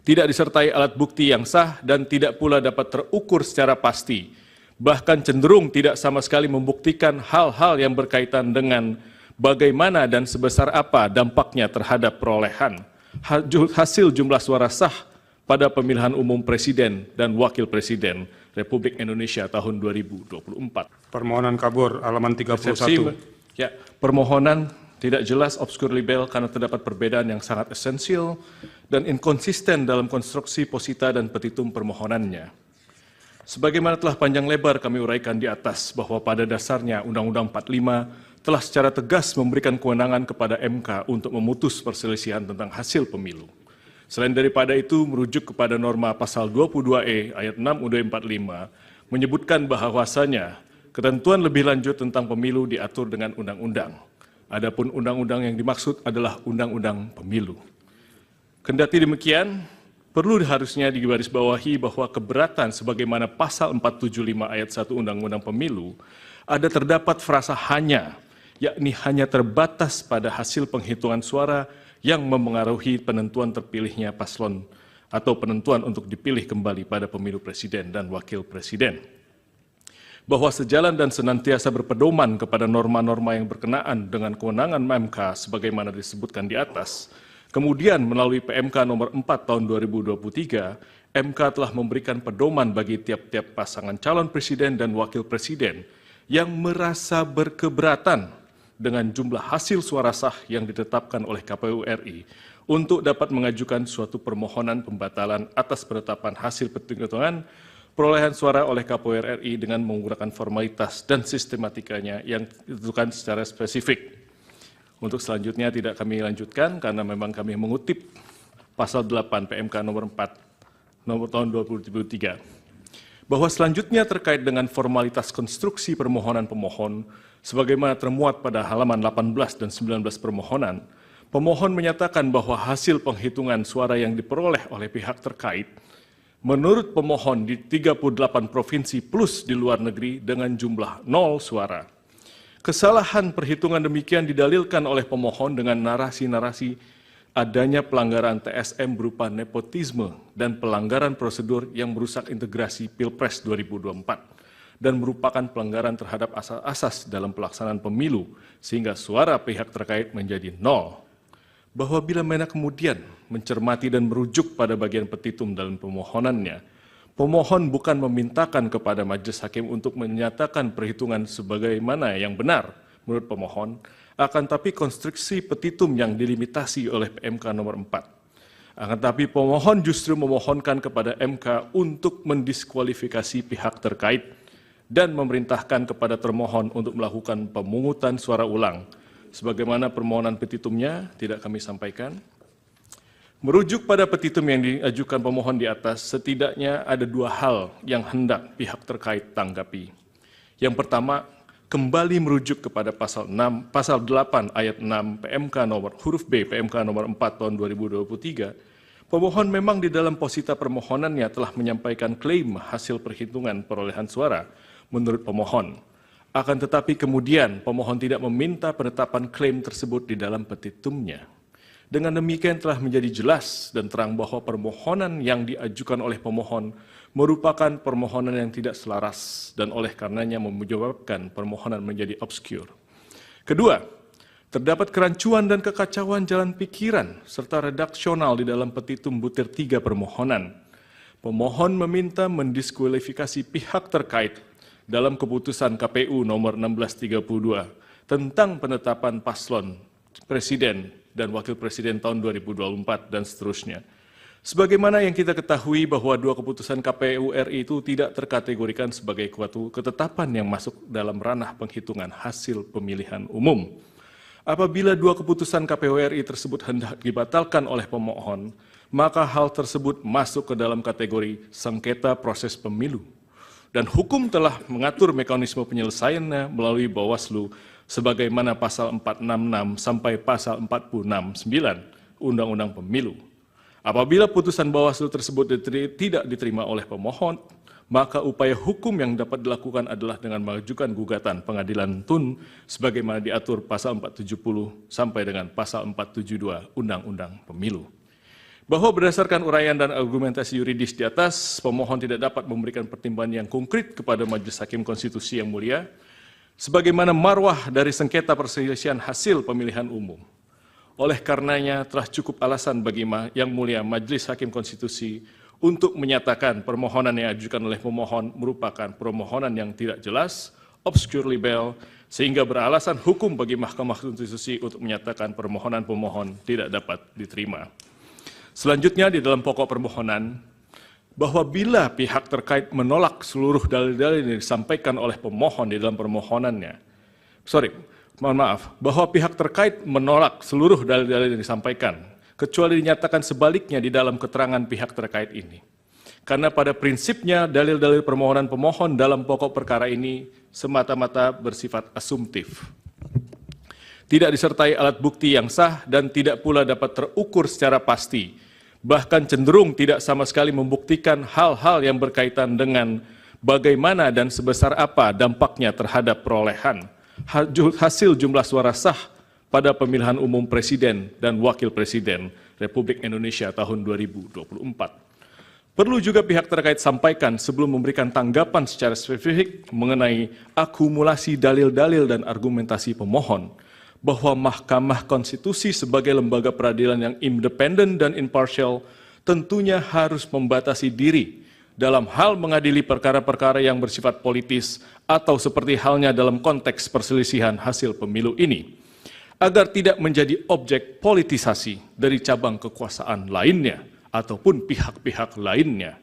Tidak disertai alat bukti yang sah dan tidak pula dapat terukur secara pasti. Bahkan cenderung tidak sama sekali membuktikan hal-hal yang berkaitan dengan bagaimana dan sebesar apa dampaknya terhadap perolehan hasil jumlah suara sah pada pemilihan umum Presiden dan Wakil Presiden Republik Indonesia tahun 2024. Permohonan kabur halaman 31. Ya, permohonan tidak jelas, obskur libel karena terdapat perbedaan yang sangat esensial dan inkonsisten dalam konstruksi posita dan petitum permohonannya. Sebagaimana telah panjang lebar kami uraikan di atas bahwa pada dasarnya Undang-Undang 45 telah secara tegas memberikan kewenangan kepada MK untuk memutus perselisihan tentang hasil pemilu. Selain daripada itu, merujuk kepada norma pasal 22E ayat 6 UUD 45 menyebutkan bahwasanya ketentuan lebih lanjut tentang pemilu diatur dengan undang-undang. Adapun undang-undang yang dimaksud adalah undang-undang pemilu. Kendati demikian, perlu harusnya digarisbawahi bahwa keberatan sebagaimana pasal 475 ayat 1 Undang-Undang Pemilu ada terdapat frasa hanya, yakni hanya terbatas pada hasil penghitungan suara yang memengaruhi penentuan terpilihnya paslon atau penentuan untuk dipilih kembali pada pemilu presiden dan wakil presiden. Bahwa sejalan dan senantiasa berpedoman kepada norma-norma yang berkenaan dengan kewenangan MK sebagaimana disebutkan di atas, kemudian melalui PMK nomor 4 tahun 2023, MK telah memberikan pedoman bagi tiap-tiap pasangan calon presiden dan wakil presiden yang merasa berkeberatan dengan jumlah hasil suara sah yang ditetapkan oleh KPU RI untuk dapat mengajukan suatu permohonan pembatalan atas penetapan hasil penghitungan perolehan suara oleh KPU RI dengan menggunakan formalitas dan sistematikanya yang ditentukan secara spesifik. Untuk selanjutnya tidak kami lanjutkan karena memang kami mengutip pasal 8 PMK nomor 4 nomor tahun 2023. Bahwa selanjutnya terkait dengan formalitas konstruksi permohonan pemohon sebagaimana termuat pada halaman 18 dan 19 permohonan, pemohon menyatakan bahwa hasil penghitungan suara yang diperoleh oleh pihak terkait menurut pemohon di 38 provinsi plus di luar negeri dengan jumlah 0 suara. Kesalahan perhitungan demikian didalilkan oleh pemohon dengan narasi-narasi adanya pelanggaran TSM berupa nepotisme dan pelanggaran prosedur yang merusak integrasi Pilpres 2024 dan merupakan pelanggaran terhadap asas-asas dalam pelaksanaan pemilu sehingga suara pihak terkait menjadi 0. Bahwa bila mana kemudian mencermati dan merujuk pada bagian petitum dalam pemohonannya, pemohon bukan memintakan kepada majelis hakim untuk menyatakan perhitungan sebagaimana yang benar menurut pemohon, akan tapi konstruksi petitum yang dilimitasi oleh PMK nomor 4. Akan tapi pemohon justru memohonkan kepada MK untuk mendiskualifikasi pihak terkait dan memerintahkan kepada termohon untuk melakukan pemungutan suara ulang. Sebagaimana permohonan petitumnya tidak kami sampaikan. Merujuk pada petitum yang diajukan pemohon di atas, setidaknya ada dua hal yang hendak pihak terkait tanggapi. Yang pertama, kembali merujuk kepada pasal 8 ayat 6 PMK nomor huruf B PMK nomor 4 tahun 2023. Pemohon memang di dalam posita permohonannya telah menyampaikan klaim hasil perhitungan perolehan suara menurut pemohon. Akan tetapi kemudian pemohon tidak meminta penetapan klaim tersebut di dalam petitumnya. Dengan demikian telah menjadi jelas dan terang bahwa permohonan yang diajukan oleh pemohon merupakan permohonan yang tidak selaras dan oleh karenanya menyebabkan permohonan menjadi obskur. Kedua, terdapat kerancuan dan kekacauan jalan pikiran serta redaksional di dalam petitum butir 3 permohonan. Pemohon meminta mendiskualifikasi pihak terkait dalam keputusan KPU nomor 1632 tentang penetapan paslon presiden dan wakil presiden tahun 2024 dan seterusnya. Sebagaimana yang kita ketahui bahwa dua keputusan KPU RI itu tidak terkategorikan sebagai suatu ketetapan yang masuk dalam ranah penghitungan hasil pemilihan umum. Apabila dua keputusan KPU RI tersebut hendak dibatalkan oleh pemohon, maka hal tersebut masuk ke dalam kategori sengketa proses pemilu. Dan hukum telah mengatur mekanisme penyelesaiannya melalui Bawaslu sebagaimana pasal 466 sampai pasal 469 Undang-Undang Pemilu. Apabila putusan Bawaslu tersebut tidak diterima oleh pemohon, maka upaya hukum yang dapat dilakukan adalah dengan mengajukan gugatan pengadilan tun sebagaimana diatur pasal 470 sampai dengan pasal 472 Undang-Undang Pemilu. Bahwa berdasarkan uraian dan argumentasi yuridis di atas, pemohon tidak dapat memberikan pertimbangan yang konkret kepada Majelis Hakim Konstitusi yang mulia, sebagaimana marwah dari sengketa perselisihan hasil pemilihan umum. Oleh karenanya telah cukup alasan bagi Yang Mulia Majelis Hakim Konstitusi untuk menyatakan permohonan yang diajukan oleh pemohon merupakan permohonan yang tidak jelas, obscure libel, sehingga beralasan hukum bagi Mahkamah Konstitusi untuk menyatakan permohonan pemohon tidak dapat diterima. Selanjutnya di dalam pokok permohonan, bahwa bila pihak terkait menolak seluruh dalil-dalil yang disampaikan oleh pemohon di dalam permohonannya, bahwa pihak terkait menolak seluruh dalil-dalil yang disampaikan, kecuali dinyatakan sebaliknya di dalam keterangan pihak terkait ini. Karena pada prinsipnya dalil-dalil permohonan pemohon dalam pokok perkara ini semata-mata bersifat asumtif. Tidak disertai alat bukti yang sah dan tidak pula dapat terukur secara pasti, bahkan cenderung tidak sama sekali membuktikan hal-hal yang berkaitan dengan bagaimana dan sebesar apa dampaknya terhadap perolehan hasil jumlah suara sah pada pemilihan umum presiden dan wakil presiden Republik Indonesia tahun 2024. Perlu juga pihak terkait sampaikan sebelum memberikan tanggapan secara spesifik mengenai akumulasi dalil-dalil dan argumentasi pemohon, bahwa Mahkamah Konstitusi sebagai lembaga peradilan yang independen dan imparsial tentunya harus membatasi diri dalam hal mengadili perkara-perkara yang bersifat politis atau seperti halnya dalam konteks perselisihan hasil pemilu ini, agar tidak menjadi objek politisasi dari cabang kekuasaan lainnya ataupun pihak-pihak lainnya.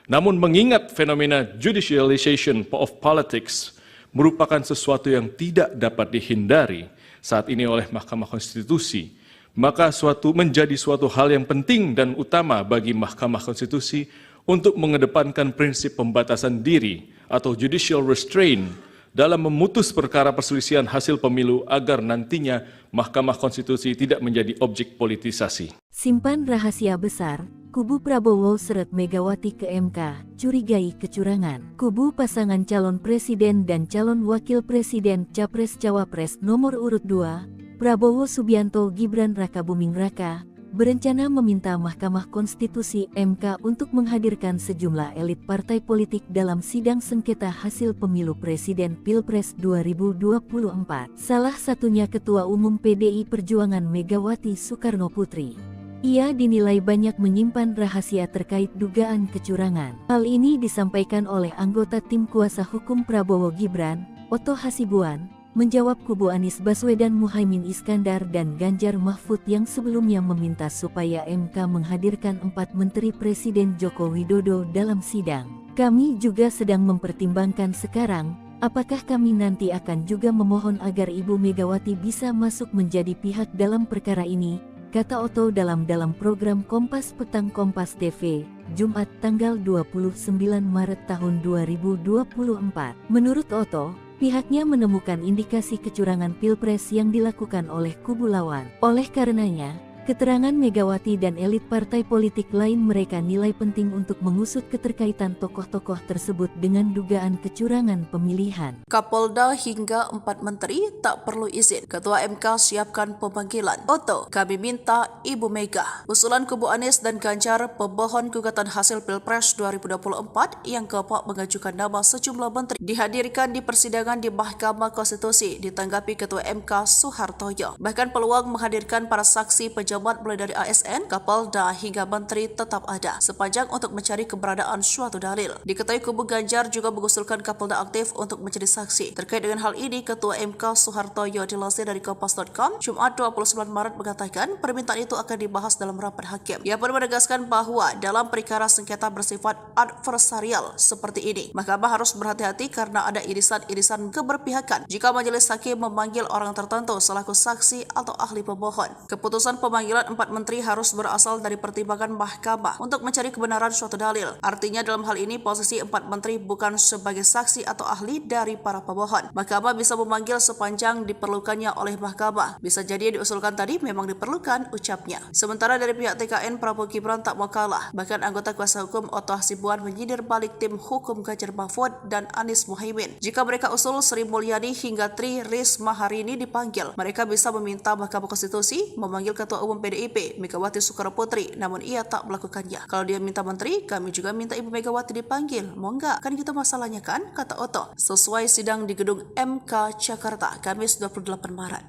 Namun mengingat fenomena judicialization of politics merupakan sesuatu yang tidak dapat dihindari, saat ini oleh Mahkamah Konstitusi, maka menjadi suatu hal yang penting dan utama bagi Mahkamah Konstitusi untuk mengedepankan prinsip pembatasan diri atau judicial restraint dalam memutus perkara perselisihan hasil pemilu agar nantinya Mahkamah Konstitusi tidak menjadi objek politisasi. Simpan rahasia besar, kubu Prabowo seret Megawati ke MK, curigai kecurangan. Kubu pasangan calon presiden dan calon wakil presiden Capres-Cawapres nomor urut 2, Prabowo Subianto Gibran Rakabuming Raka, berencana meminta Mahkamah Konstitusi MK untuk menghadirkan sejumlah elit partai politik dalam sidang sengketa hasil pemilu presiden Pilpres 2024. Salah satunya Ketua Umum PDI Perjuangan Megawati Soekarno Putri. Ia dinilai banyak menyimpan rahasia terkait dugaan kecurangan. Hal ini disampaikan oleh anggota tim kuasa hukum Prabowo Gibran, Oto Hasibuan, menjawab kubu Anies Baswedan Muhaimin Iskandar dan Ganjar Mahfud yang sebelumnya meminta supaya MK menghadirkan 4 Menteri Presiden Joko Widodo dalam sidang. Kami juga sedang mempertimbangkan sekarang, apakah kami nanti akan juga memohon agar Ibu Megawati bisa masuk menjadi pihak dalam perkara ini, kata Oto dalam program Kompas Petang Kompas TV, Jumat tanggal 29 Maret tahun 2024. Menurut Oto, pihaknya menemukan indikasi kecurangan Pilpres yang dilakukan oleh kubu lawan. Oleh karenanya, keterangan Megawati dan elit partai politik lain mereka nilai penting untuk mengusut keterkaitan tokoh-tokoh tersebut dengan dugaan kecurangan pemilihan. Kapolda hingga 4 menteri tak perlu izin. Ketua MK siapkan pemanggilan. Oto, kami minta Ibu Mega. Usulan kubu Anies dan Ganjar pemohon gugatan hasil Pilpres 2024 yang keempat mengajukan nama sejumlah menteri dihadirkan di persidangan di Mahkamah Konstitusi ditanggapi Ketua MK Soehartoyo. Bahkan peluang menghadirkan para saksi pejabat mulai dari ASN, Kapolda hingga menteri tetap ada sepanjang untuk mencari keberadaan suatu dalil. Diketahui kubu Ganjar juga mengusulkan Kapolda aktif untuk menjadi saksi. Terkait dengan hal ini, Ketua MK Soehartoyo dilansir dari Kompas.com Jumat 29 Maret mengatakan permintaan itu akan dibahas dalam rapat hakim. Ia pun menegaskan bahwa dalam perkara sengketa bersifat adversarial seperti ini, Mahkamah harus berhati-hati karena ada irisan-irisan keberpihakan jika majelis hakim memanggil orang tertentu selaku saksi atau ahli pemohon. Keputusan pemanggilan 4 menteri harus berasal dari pertimbangan Mahkamah untuk mencari kebenaran suatu dalil. Artinya dalam hal ini posisi 4 menteri bukan sebagai saksi atau ahli dari para pemohon. Mahkamah bisa memanggil sepanjang diperlukannya oleh Mahkamah. Bisa jadi diusulkan tadi memang diperlukan, ucapnya. Sementara dari pihak TKN, Prabowo Gibran tak mau kalah. Bahkan anggota kuasa hukum Oto Hasibuan menyindir balik tim hukum Ganjar Mahfud dan Anies Muhaimin. Jika mereka usul Sri Mulyani hingga Tri Risma hari ini dipanggil, mereka bisa meminta Mahkamah Konstitusi memanggil Ketua Umum PDIP Megawati Soekarno Putri, namun ia tak melakukannya. Kalau dia minta menteri, kami juga minta Ibu Megawati dipanggil. Mau enggak? Kan gitu masalahnya kan? Kata Oto. Sesuai sidang di gedung MK Jakarta, Kamis 28 Maret.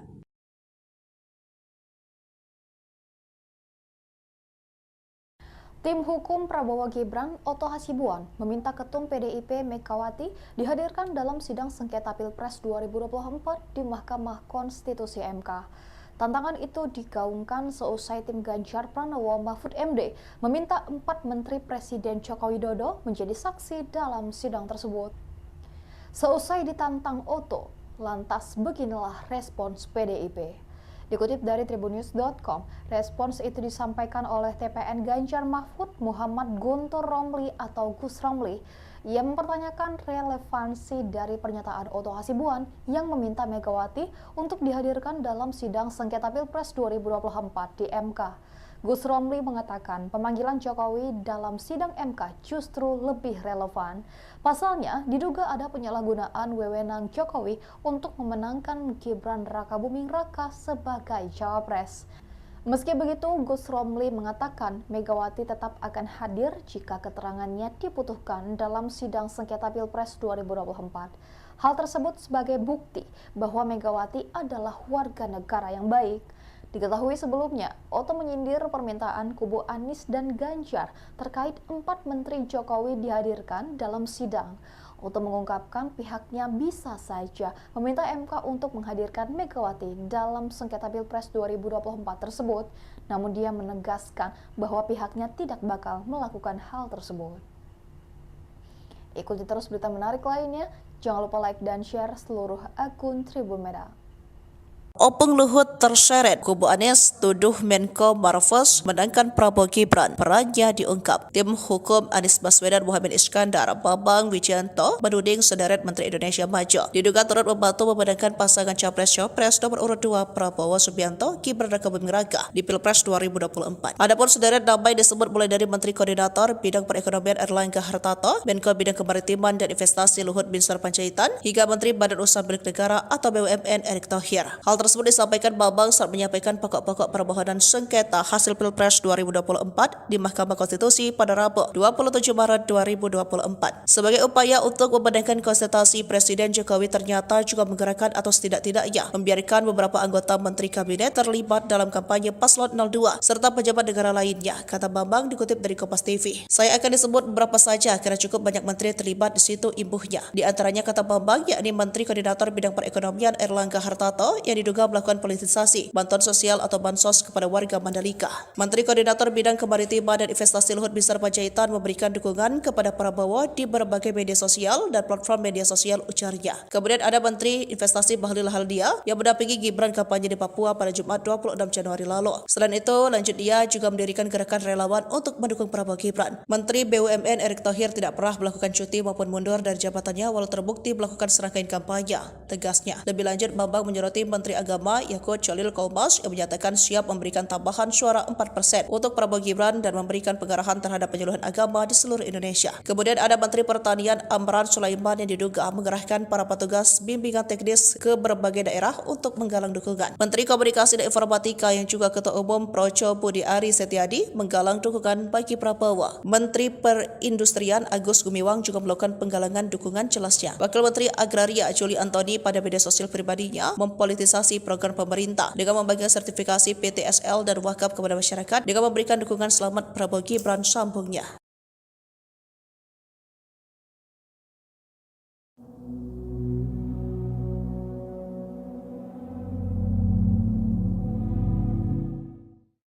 Tim hukum Prabowo Gibran, Oto Hasibuan, meminta Ketum PDIP Megawati dihadirkan dalam sidang sengketa Pilpres 2024 di Mahkamah Konstitusi MK. Tantangan itu digaungkan seusai tim Ganjar Pranowo Mahfud MD meminta 4 Menteri Presiden Joko Widodo menjadi saksi dalam sidang tersebut. Seusai ditantang Oto, lantas beginilah respons PDIP. Dikutip dari tribunnews.com, respons itu disampaikan oleh TPN Ganjar Mahfud Muhammad Guntur Romli atau Gus Romli. Ia mempertanyakan relevansi dari pernyataan Oto Hasibuan yang meminta Megawati untuk dihadirkan dalam sidang sengketa Pilpres 2024 di MK. Gus Romli mengatakan pemanggilan Jokowi dalam sidang MK justru lebih relevan. Pasalnya, diduga ada penyalahgunaan wewenang Jokowi untuk memenangkan Gibran Rakabuming Raka sebagai cawapres. Meski begitu, Gus Romli mengatakan Megawati tetap akan hadir jika keterangannya dibutuhkan dalam sidang sengketa Pilpres 2024. Hal tersebut sebagai bukti bahwa Megawati adalah warga negara yang baik. Diketahui sebelumnya, Oto menyindir permintaan kubu Anies dan Ganjar terkait 4 Menteri Jokowi dihadirkan dalam sidang. Oto mengungkapkan pihaknya bisa saja meminta MK untuk menghadirkan Megawati dalam sengketa Pilpres 2024 tersebut, namun dia menegaskan bahwa pihaknya tidak bakal melakukan hal tersebut. Ikuti terus berita menarik lainnya, jangan lupa like dan share seluruh akun Tribun Media. Opung Luhut terseret, kubu Anies tuduh Menko Marves menangkan Prabowo Gibran, perannya diungkap. Tim hukum Anies Baswedan Muhammad Iskandar, Bambang Wijayanto, menuding sederet Menteri Indonesia Maju diduga turut membantu memenangkan pasangan Capres-Cawapres nomor urut 2 Prabowo Subianto, Gibran raka Buming Raka di Pilpres 2024. Adapun sederet nama yang disebut mulai dari Menteri Koordinator Bidang Perekonomian Erlangga Hartarto, Menko Bidang Kemaritiman dan Investasi Luhut Binsar Panjaitan, hingga Menteri Badan Usaha Milik Negara atau BUMN Erick Thohir. Hal tersebut disampaikan Bambang saat menyampaikan pokok-pokok permohonan sengketa hasil Pilpres 2024 di Mahkamah Konstitusi pada Rabu 27 Maret 2024. Sebagai upaya untuk memenangkan konsentrasi, Presiden Jokowi ternyata juga menggerakkan atau setidak-tidaknya membiarkan beberapa anggota Menteri Kabinet terlibat dalam kampanye Paslon 02 serta pejabat negara lainnya, kata Bambang dikutip dari Kompas TV. Saya akan disebut beberapa saja karena cukup banyak menteri terlibat di situ, imbuhnya. Di antaranya, kata Bambang, yakni Menteri Koordinator Bidang Perekonomian Erlangga Hartarto yang diduga melakukan politisasi bantuan sosial atau bansos kepada warga Mandalika. Menteri Koordinator Bidang Kemaritiman dan Investasi Luhut Binsar Panjaitan memberikan dukungan kepada Prabowo di berbagai media sosial dan platform media sosial, ujarnya. Kemudian ada Menteri Investasi Bahlil Lahadalia yang mendampingi Gibran kampanye di Papua pada Jumat 26 Januari lalu. Selain itu, lanjut dia juga mendirikan gerakan relawan untuk mendukung Prabowo Gibran. Menteri BUMN Erick Thohir tidak pernah melakukan cuti maupun mundur dari jabatannya walau terbukti melakukan serangkaian kampanye, tegasnya. Lebih lanjut, Bambang menyoroti Menteri Agama Yakut Cholil Kaumas yang menyatakan siap memberikan tambahan suara 4% untuk Prabowo Gibran dan memberikan pengarahan terhadap penyuluhan agama di seluruh Indonesia. Kemudian ada Menteri Pertanian Amran Sulaiman yang diduga mengerahkan para petugas bimbingan teknis ke berbagai daerah untuk menggalang dukungan. Menteri Komunikasi dan Informatika yang juga Ketua Umum Projo Budi Ari Setiadi menggalang dukungan bagi Prabowo. Menteri Perindustrian Agus Gumiwang juga melakukan penggalangan dukungan, jelasnya. Wakil Menteri Agraria Juli Antoni pada media sosial pribadinya mempolitisasi program pemerintah dengan membagikan sertifikasi PTSL dan wakaf kepada masyarakat dengan memberikan dukungan selamat Prabowo Gibran, sambungnya.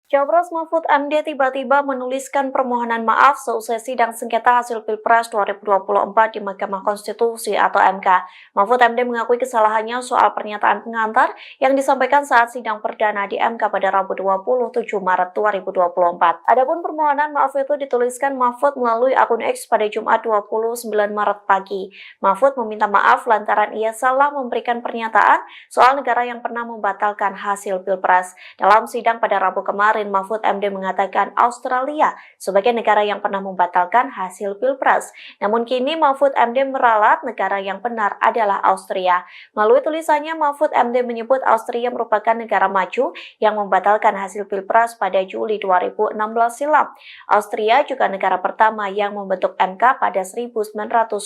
Cawapres Mahfud MD tiba-tiba menuliskan permohonan maaf seusai sidang sengketa hasil Pilpres 2024 di Mahkamah Konstitusi atau MK. Mahfud MD mengakui kesalahannya soal pernyataan pengantar yang disampaikan saat sidang perdana di MK pada Rabu 27 Maret 2024. Adapun permohonan maaf itu dituliskan Mahfud melalui akun X pada Jumat 29 Maret pagi. Mahfud meminta maaf lantaran ia salah memberikan pernyataan soal negara yang pernah membatalkan hasil Pilpres. Dalam sidang pada Rabu kemarin, Mahfud MD mengatakan Australia sebagai negara yang pernah membatalkan hasil Pilpres. Namun kini Mahfud MD meralat negara yang benar adalah Austria. Melalui tulisannya, Mahfud MD menyebut Austria merupakan negara maju yang membatalkan hasil Pilpres pada Juli 2016 silam. Austria juga negara pertama yang membentuk MK pada 1920.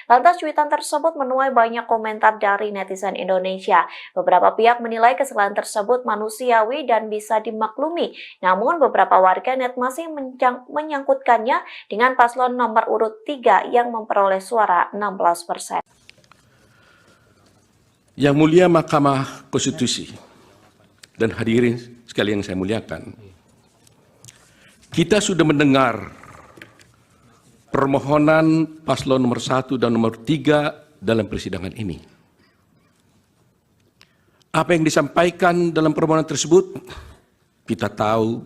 Lantas cuitan tersebut menuai banyak komentar dari netizen Indonesia. Beberapa pihak menilai kesalahan tersebut manusiawi dan bisa dimaklumi. Namun beberapa warganet masih menyangkutkannya dengan paslon nomor urut 3 yang memperoleh suara 16%. Yang mulia Mahkamah Konstitusi dan hadirin sekalian yang saya muliakan, kita sudah mendengar permohonan paslon nomor 1 dan nomor 3 dalam persidangan ini. Apa yang disampaikan dalam permohonan tersebut, kita tahu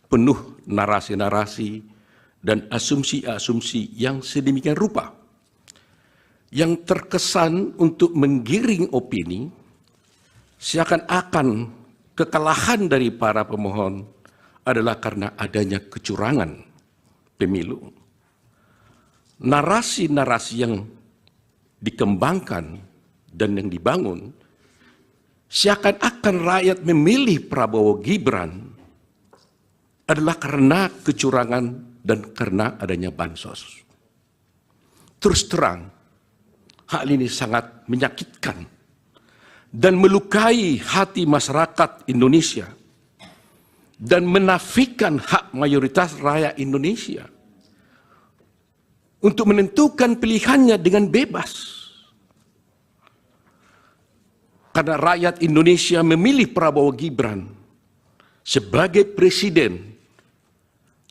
penuh narasi-narasi dan asumsi-asumsi yang sedemikian rupa yang terkesan untuk menggiring opini seakan-akan kekalahan dari para pemohon adalah karena adanya kecurangan pemilu. Narasi-narasi yang dikembangkan dan yang dibangun seakan-akan rakyat memilih Prabowo Gibran adalah karena kecurangan dan karena adanya bansos. Terus terang, hal ini sangat menyakitkan dan melukai hati masyarakat Indonesia dan menafikan hak mayoritas rakyat Indonesia untuk menentukan pilihannya dengan bebas. Karena rakyat Indonesia memilih Prabowo Gibran sebagai presiden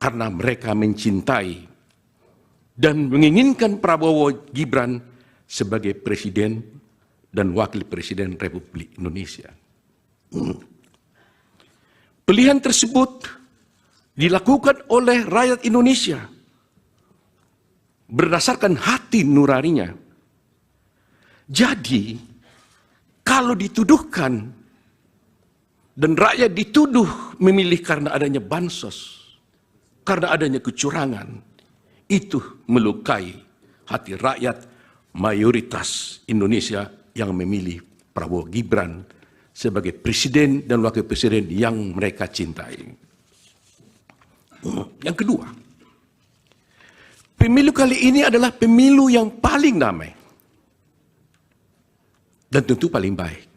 karena mereka mencintai dan menginginkan Prabowo Gibran sebagai presiden dan wakil presiden Republik Indonesia. Pilihan tersebut dilakukan oleh rakyat Indonesia berdasarkan hati nuraninya. Jadi, kalau dituduhkan dan rakyat dituduh memilih karena adanya bansos, karena adanya kecurangan, itu melukai hati rakyat mayoritas Indonesia yang memilih Prabowo Gibran sebagai presiden dan wakil presiden yang mereka cintai. Yang kedua, pemilu kali ini adalah pemilu yang paling damai dan tentu paling baik,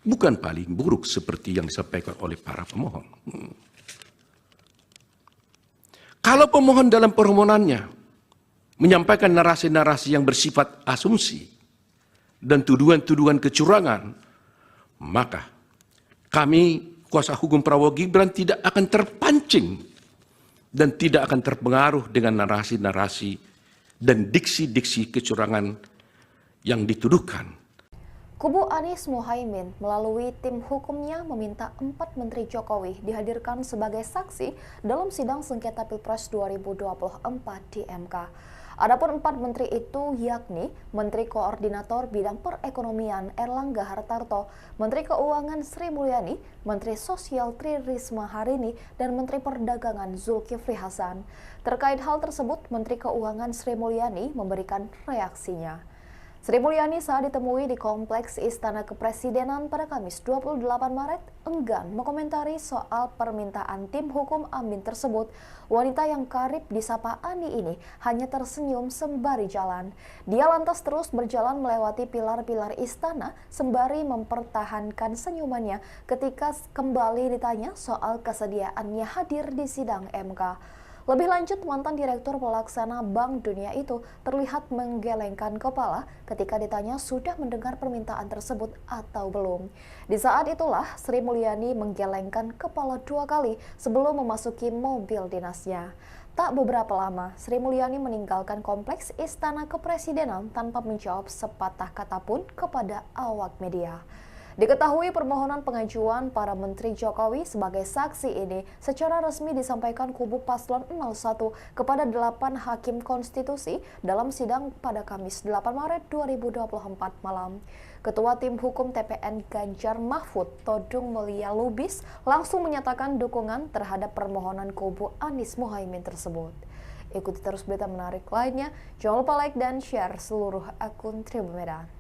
bukan paling buruk seperti yang disampaikan oleh para pemohon. Kalau pemohon dalam permohonannya menyampaikan narasi-narasi yang bersifat asumsi dan tuduhan-tuduhan kecurangan, maka kami, kuasa hukum Prabowo Gibran, tidak akan terpancing dan tidak akan terpengaruh dengan narasi-narasi dan diksi-diksi kecurangan yang dituduhkan. Kubu Anies Mohaimin melalui tim hukumnya meminta 4 Menteri Jokowi dihadirkan sebagai saksi dalam sidang sengketa Pilpres 2024 di MK. Adapun 4 menteri itu yakni Menteri Koordinator Bidang Perekonomian Erlangga Hartarto, Menteri Keuangan Sri Mulyani, Menteri Sosial Tri Risma Harini, dan Menteri Perdagangan Zulkifli Hasan. Terkait hal tersebut, Menteri Keuangan Sri Mulyani memberikan reaksinya. Sri Mulyani saat ditemui di Kompleks Istana Kepresidenan pada Kamis 28 Maret enggan mengomentari soal permintaan tim hukum Amin tersebut. Wanita yang karib disapa Ani ini hanya tersenyum sembari jalan. Dia lantas terus berjalan melewati pilar-pilar istana sembari mempertahankan senyumannya ketika kembali ditanya soal kesediaannya hadir di sidang MK. Lebih lanjut, mantan Direktur Pelaksana Bank Dunia itu terlihat menggelengkan kepala ketika ditanya sudah mendengar permintaan tersebut atau belum. Di saat itulah, Sri Mulyani menggelengkan kepala 2 kali sebelum memasuki mobil dinasnya. Tak beberapa lama, Sri Mulyani meninggalkan Kompleks Istana Kepresidenan tanpa menjawab sepatah kata pun kepada awak media. Diketahui permohonan pengajuan para Menteri Jokowi sebagai saksi ini secara resmi disampaikan kubu Paslon 01 kepada 8 Hakim Konstitusi dalam sidang pada Kamis 8 Maret 2024 malam. Ketua Tim Hukum TPN Ganjar Mahfud, Todung Mulia Lubis, langsung menyatakan dukungan terhadap permohonan kubu Anies Mohaimin tersebut. Ikuti terus berita menarik lainnya, jangan lupa like dan share seluruh akun Tribun Medan.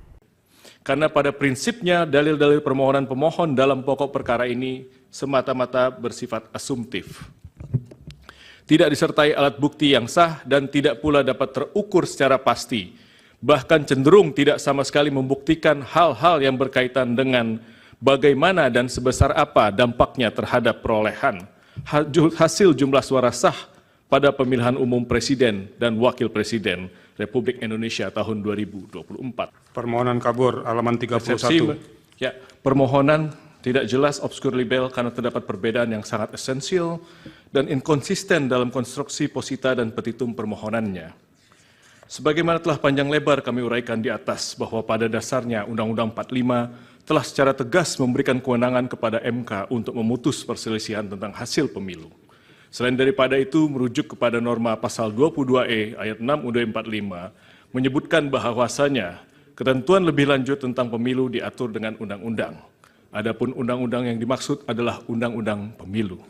Karena pada prinsipnya dalil-dalil permohonan pemohon dalam pokok perkara ini semata-mata bersifat asumtif. Tidak disertai alat bukti yang sah dan tidak pula dapat terukur secara pasti. Bahkan cenderung tidak sama sekali membuktikan hal-hal yang berkaitan dengan bagaimana dan sebesar apa dampaknya terhadap perolehan hasil jumlah suara sah pada pemilihan umum Presiden dan Wakil Presiden Republik Indonesia tahun 2024. Permohonan kabur halaman 31. Ya, permohonan tidak jelas, obskur libel karena terdapat perbedaan yang sangat esensial dan inkonsisten dalam konstruksi posita dan petitum permohonannya. Sebagaimana telah panjang lebar kami uraikan di atas bahwa pada dasarnya Undang-Undang 45 telah secara tegas memberikan kewenangan kepada MK untuk memutus perselisihan tentang hasil pemilu. Selain daripada itu, merujuk kepada norma pasal 22E ayat 6 UUD 45 menyebutkan bahwasanya ketentuan lebih lanjut tentang pemilu diatur dengan undang-undang. Adapun undang-undang yang dimaksud adalah undang-undang pemilu.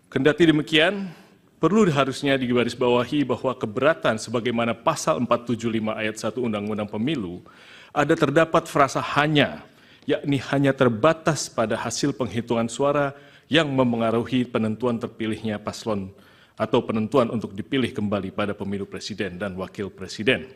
Kendati demikian, perlu harusnya digarisbawahi bahwa keberatan sebagaimana pasal 475 ayat 1 Undang-Undang Pemilu ada terdapat frasa hanya, yakni hanya terbatas pada hasil penghitungan suara yang memengaruhi penentuan terpilihnya paslon atau penentuan untuk dipilih kembali pada pemilu presiden dan wakil presiden.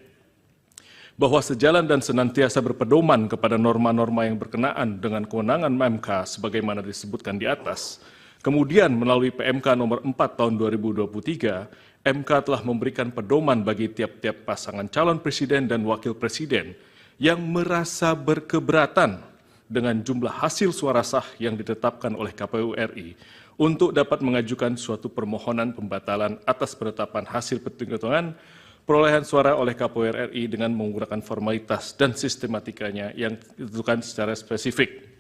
Bahwa sejalan dan senantiasa berpedoman kepada norma-norma yang berkenaan dengan kewenangan MK sebagaimana disebutkan di atas, kemudian melalui PMK nomor 4 tahun 2023, MK telah memberikan pedoman bagi tiap-tiap pasangan calon presiden dan wakil presiden yang merasa berkeberatan dengan jumlah hasil suara sah yang ditetapkan oleh KPU RI untuk dapat mengajukan suatu permohonan pembatalan atas penetapan hasil penghitungan perolehan suara oleh KPU RI dengan menggunakan formalitas dan sistematikanya yang ditentukan secara spesifik.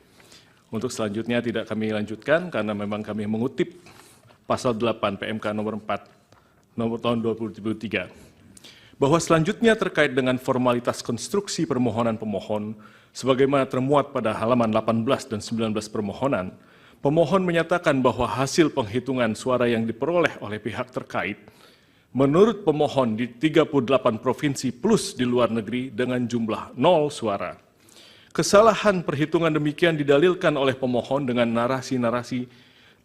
Untuk selanjutnya tidak kami lanjutkan karena memang kami mengutip pasal 8 PMK nomor 4 nomor tahun 2023. Bahwa selanjutnya terkait dengan formalitas konstruksi permohonan pemohon sebagaimana termuat pada halaman 18 dan 19 permohonan, pemohon menyatakan bahwa hasil penghitungan suara yang diperoleh oleh pihak terkait menurut pemohon di 38 provinsi plus di luar negeri dengan jumlah 0 suara. Kesalahan perhitungan demikian didalilkan oleh pemohon dengan narasi-narasi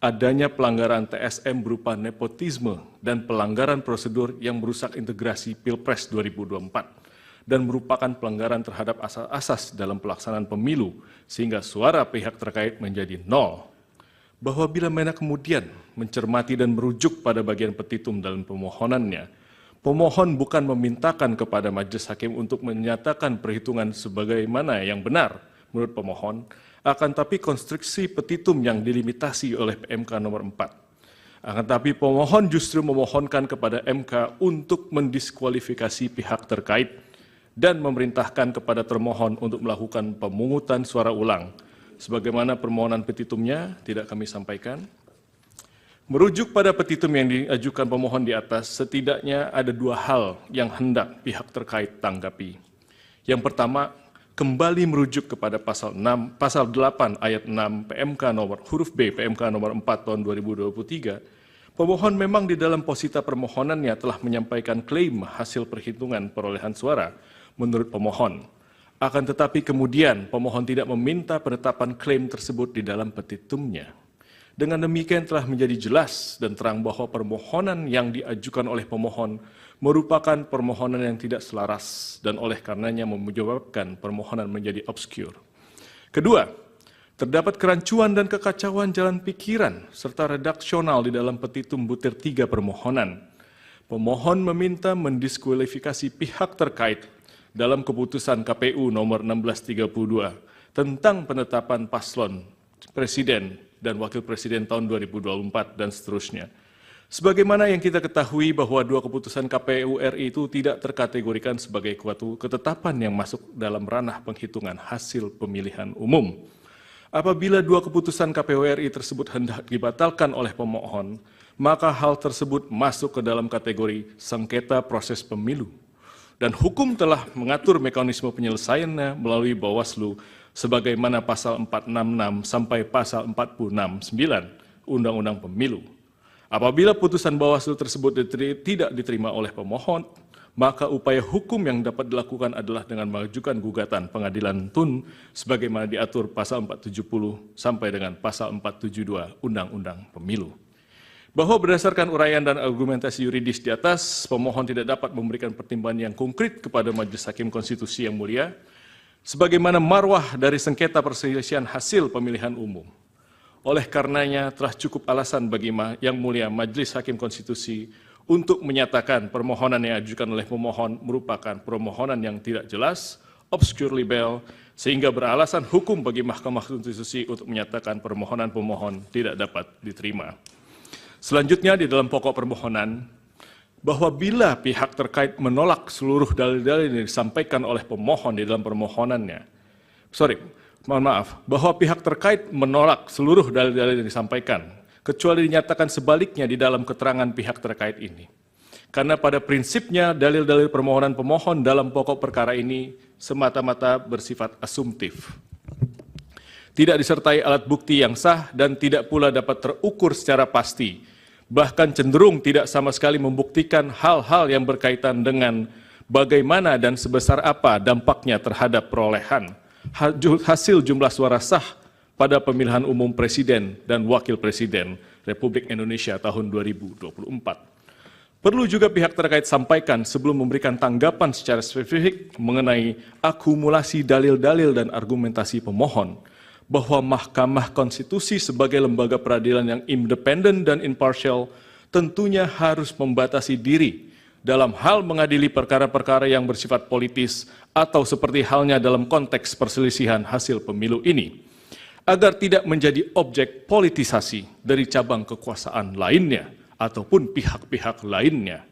adanya pelanggaran TSM berupa nepotisme dan pelanggaran prosedur yang merusak integrasi Pilpres 2024 dan merupakan pelanggaran terhadap asas-asas dalam pelaksanaan pemilu sehingga suara pihak terkait menjadi 0. Bahwa bila mana kemudian mencermati dan merujuk pada bagian petitum dalam permohonannya, pemohon bukan memintakan kepada majelis hakim untuk menyatakan perhitungan sebagaimana yang benar menurut pemohon, akan tapi konstruksi petitum yang dilimitasi oleh PMK nomor 4. Akan tapi pemohon justru memohonkan kepada MK untuk mendiskualifikasi pihak terkait dan memerintahkan kepada termohon untuk melakukan pemungutan suara ulang. Sebagaimana permohonan petitumnya tidak kami sampaikan. Merujuk pada petitum yang diajukan pemohon di atas, setidaknya ada 2 hal yang hendak pihak terkait tanggapi. Yang pertama, kembali merujuk kepada pasal 8 ayat 6 PMK nomor huruf B PMK nomor 4 tahun 2023, pemohon memang di dalam posita permohonannya telah menyampaikan klaim hasil perhitungan perolehan suara menurut pemohon. Akan tetapi kemudian pemohon tidak meminta penetapan klaim tersebut di dalam petitumnya. Dengan demikian telah menjadi jelas dan terang bahwa permohonan yang diajukan oleh pemohon merupakan permohonan yang tidak selaras dan oleh karenanya menyebabkan permohonan menjadi obskur. Kedua, terdapat kerancuan dan kekacauan jalan pikiran serta redaksional di dalam petitum butir 3 permohonan. Pemohon meminta mendiskualifikasi pihak terkait dalam keputusan KPU nomor 1632 tentang penetapan paslon presiden dan wakil presiden tahun 2024 dan seterusnya. Sebagaimana yang kita ketahui bahwa 2 keputusan KPU RI itu tidak terkategorikan sebagai suatu ketetapan yang masuk dalam ranah penghitungan hasil pemilihan umum. Apabila 2 keputusan KPU RI tersebut hendak dibatalkan oleh pemohon, maka hal tersebut masuk ke dalam kategori sengketa proses pemilu. Dan hukum telah mengatur mekanisme penyelesaiannya melalui Bawaslu sebagaimana pasal 466 sampai pasal 469 Undang-Undang Pemilu. Apabila putusan Bawaslu tersebut tidak diterima oleh pemohon, maka upaya hukum yang dapat dilakukan adalah dengan mengajukan gugatan pengadilan tun sebagaimana diatur pasal 470 sampai dengan pasal 472 Undang-Undang Pemilu. Bahwa berdasarkan uraian dan argumentasi yuridis di atas, pemohon tidak dapat memberikan pertimbangan yang konkret kepada Majelis Hakim Konstitusi yang mulia, sebagaimana marwah dari sengketa perselisihan hasil pemilihan umum. Oleh karenanya telah cukup alasan bagi Yang Mulia Majelis Hakim Konstitusi untuk menyatakan permohonan yang diajukan oleh pemohon merupakan permohonan yang tidak jelas, obscure libel, sehingga beralasan hukum bagi Mahkamah Konstitusi untuk menyatakan permohonan pemohon tidak dapat diterima. Selanjutnya di dalam pokok permohonan, bahwa bila pihak terkait menolak seluruh dalil-dalil yang disampaikan oleh pemohon di dalam permohonannya, bahwa pihak terkait menolak seluruh dalil-dalil yang disampaikan, kecuali dinyatakan sebaliknya di dalam keterangan pihak terkait ini. Karena pada prinsipnya dalil-dalil permohonan pemohon dalam pokok perkara ini semata-mata bersifat asumtif. Tidak disertai alat bukti yang sah dan tidak pula dapat terukur secara pasti, bahkan cenderung tidak sama sekali membuktikan hal-hal yang berkaitan dengan bagaimana dan sebesar apa dampaknya terhadap perolehan hasil jumlah suara sah pada pemilihan umum presiden dan wakil presiden Republik Indonesia tahun 2024. Perlu juga pihak terkait sampaikan sebelum memberikan tanggapan secara spesifik mengenai akumulasi dalil-dalil dan argumentasi pemohon, bahwa Mahkamah Konstitusi sebagai lembaga peradilan yang independen dan imparsial tentunya harus membatasi diri dalam hal mengadili perkara-perkara yang bersifat politis atau seperti halnya dalam konteks perselisihan hasil pemilu ini, agar tidak menjadi objek politisasi dari cabang kekuasaan lainnya ataupun pihak-pihak lainnya.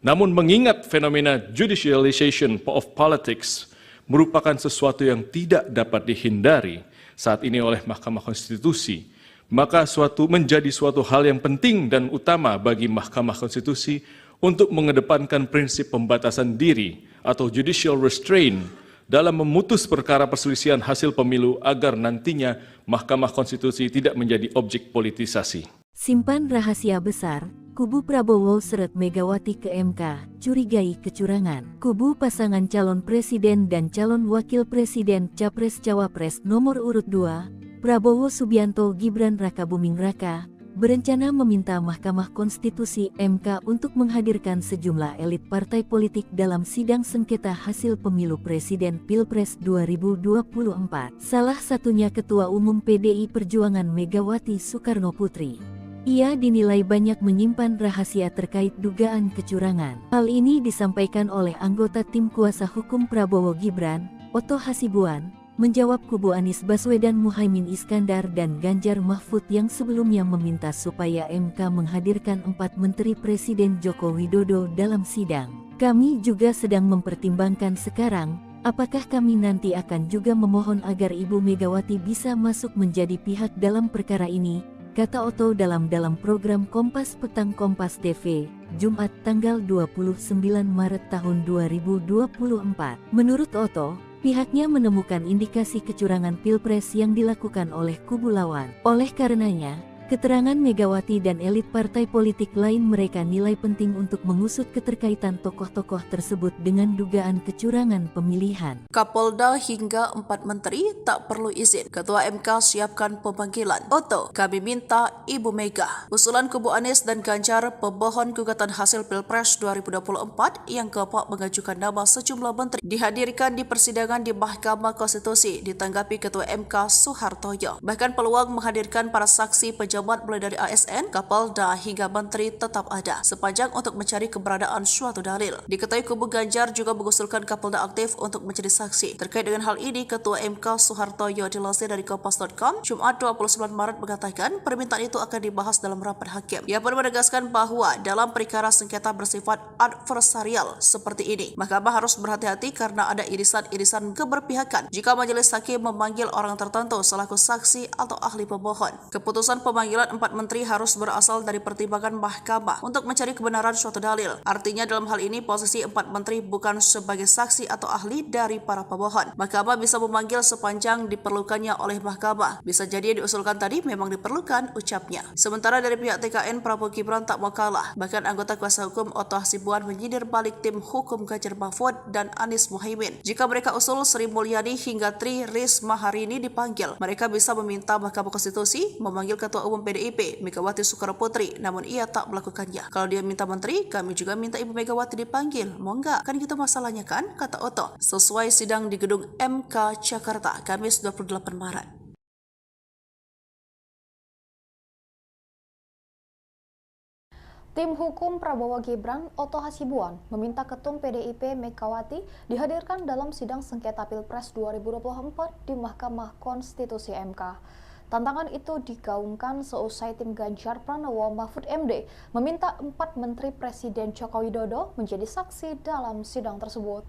Namun mengingat fenomena judicialization of politics merupakan sesuatu yang tidak dapat dihindari, saat ini oleh Mahkamah Konstitusi, maka menjadi suatu hal yang penting dan utama bagi Mahkamah Konstitusi untuk mengedepankan prinsip pembatasan diri atau judicial restraint dalam memutus perkara perselisihan hasil pemilu agar nantinya Mahkamah Konstitusi tidak menjadi objek politisasi. Simpan rahasia besar, kubu Prabowo seret Megawati ke MK, curigai kecurangan. Kubu pasangan calon presiden dan calon wakil presiden Capres-Cawapres nomor urut 2, Prabowo Subianto Gibran Rakabuming Raka, berencana meminta Mahkamah Konstitusi MK untuk menghadirkan sejumlah elit partai politik dalam sidang sengketa hasil pemilu presiden Pilpres 2024. Salah satunya Ketua Umum PDI Perjuangan Megawati Soekarno Putri. Ia dinilai banyak menyimpan rahasia terkait dugaan kecurangan. Hal ini disampaikan oleh anggota tim kuasa hukum Prabowo Gibran, Oto Hasibuan, menjawab kubu Anies Baswedan Muhaimin Iskandar dan Ganjar Mahfud yang sebelumnya meminta supaya MK menghadirkan 4 Menteri Presiden Joko Widodo dalam sidang. Kami juga sedang mempertimbangkan sekarang, apakah kami nanti akan juga memohon agar Ibu Megawati bisa masuk menjadi pihak dalam perkara ini, kata Oto dalam program Kompas Petang Kompas TV, Jumat tanggal 29 Maret tahun 2024. Menurut Oto, pihaknya menemukan indikasi kecurangan Pilpres yang dilakukan oleh kubu lawan. Oleh karenanya, keterangan Megawati dan elit partai politik lain mereka nilai penting untuk mengusut keterkaitan tokoh-tokoh tersebut dengan dugaan kecurangan pemilihan. Kapolda hingga 4 menteri tak perlu izin. Ketua MK siapkan pemanggilan. Oto, kami minta Ibu Mega. Usulan kubu Anies dan Ganjar, pemohon gugatan hasil Pilpres 2024 yang keempat mengajukan nama sejumlah menteri, dihadirkan di persidangan di Mahkamah Konstitusi, ditanggapi Ketua MK Soehartoyo. Bahkan peluang menghadirkan para saksi pejabat mulai dari ASN, Kapolda hingga menteri tetap ada, sepanjang untuk mencari keberadaan suatu dalil. Diketahui kubu Ganjar juga mengusulkan Kapolda aktif untuk menjadi saksi. Terkait dengan hal ini, Ketua MK Soehartoyo dilansir dari Kompas.com, Jumat 29 Maret mengatakan permintaan itu akan dibahas dalam rapat hakim. Ia pun menegaskan bahwa dalam perkara sengketa bersifat adversarial seperti ini, Mahkamah harus berhati-hati karena ada irisan-irisan keberpihakan jika majelis hakim memanggil orang tertentu selaku saksi atau ahli pemohon. Keputusan pemanggilan 4 menteri harus berasal dari pertimbangan Mahkamah untuk mencari kebenaran suatu dalil. Artinya dalam hal ini posisi 4 menteri bukan sebagai saksi atau ahli dari para pemohon. Mahkamah bisa memanggil sepanjang diperlukannya oleh Mahkamah. Bisa jadi yang diusulkan tadi memang diperlukan, ucapnya. Sementara dari pihak TKN, Prabowo Gibran tak mau kalah. Bahkan anggota kuasa hukum Oto Hasibuan menyindir balik tim hukum Ganjar Mahfud dan Anies Muhaimin. Jika mereka usul Sri Mulyani hingga Tri Risma hari ini dipanggil, mereka bisa meminta Mahkamah Konstitusi memanggil Ketua Umum PDIP Megawati Soekarno Putri, namun ia tak melakukannya. Kalau dia minta menteri, kami juga minta Ibu Megawati dipanggil. Mau enggak? Kan gitu masalahnya kan? Kata Oto. Sesuai sidang di gedung MK Jakarta, Kamis 28 Maret. Tim hukum Prabowo Gibran, Oto Hasibuan, meminta Ketum PDIP Megawati dihadirkan dalam sidang sengketa Pilpres 2024 di Mahkamah Konstitusi MK. Tantangan itu digaungkan seusai tim Ganjar Pranowo Mahfud MD meminta 4 Menteri Presiden Joko Widodo menjadi saksi dalam sidang tersebut.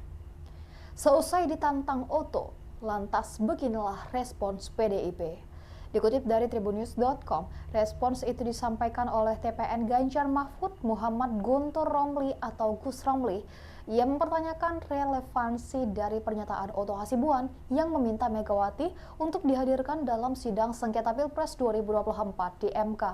Seusai ditantang Oto, lantas beginilah respons PDIP. Dikutip dari tribunnews.com, respons itu disampaikan oleh TPN Ganjar Mahfud Muhammad Guntur Romli atau Gus Romli. Ia mempertanyakan relevansi dari pernyataan Oto Hasibuan yang meminta Megawati untuk dihadirkan dalam sidang sengketa Pilpres 2024 di MK.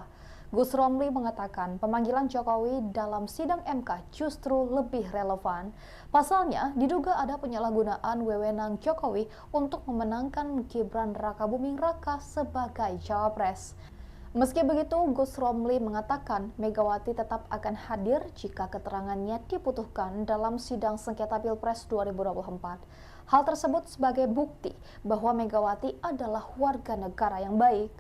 Gus Romli mengatakan pemanggilan Jokowi dalam sidang MK justru lebih relevan. Pasalnya, diduga ada penyalahgunaan wewenang Jokowi untuk memenangkan Gibran Rakabuming Raka sebagai cawapres. Meski begitu, Gus Romli mengatakan Megawati tetap akan hadir jika keterangannya dibutuhkan dalam sidang sengketa Pilpres 2024. Hal tersebut sebagai bukti bahwa Megawati adalah warga negara yang baik.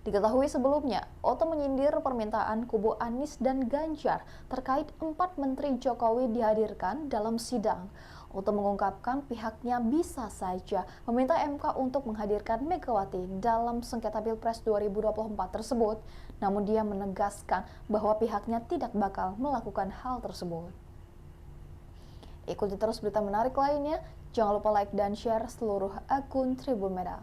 Diketahui sebelumnya, Oto menyindir permintaan kubu Anies dan Ganjar terkait 4 Menteri Jokowi dihadirkan dalam sidang. Oto mengungkapkan pihaknya bisa saja meminta MK untuk menghadirkan Megawati dalam sengketa Pilpres 2024 tersebut, namun dia menegaskan bahwa pihaknya tidak bakal melakukan hal tersebut. Ikuti terus berita menarik lainnya, jangan lupa like dan share seluruh akun Tribun Media.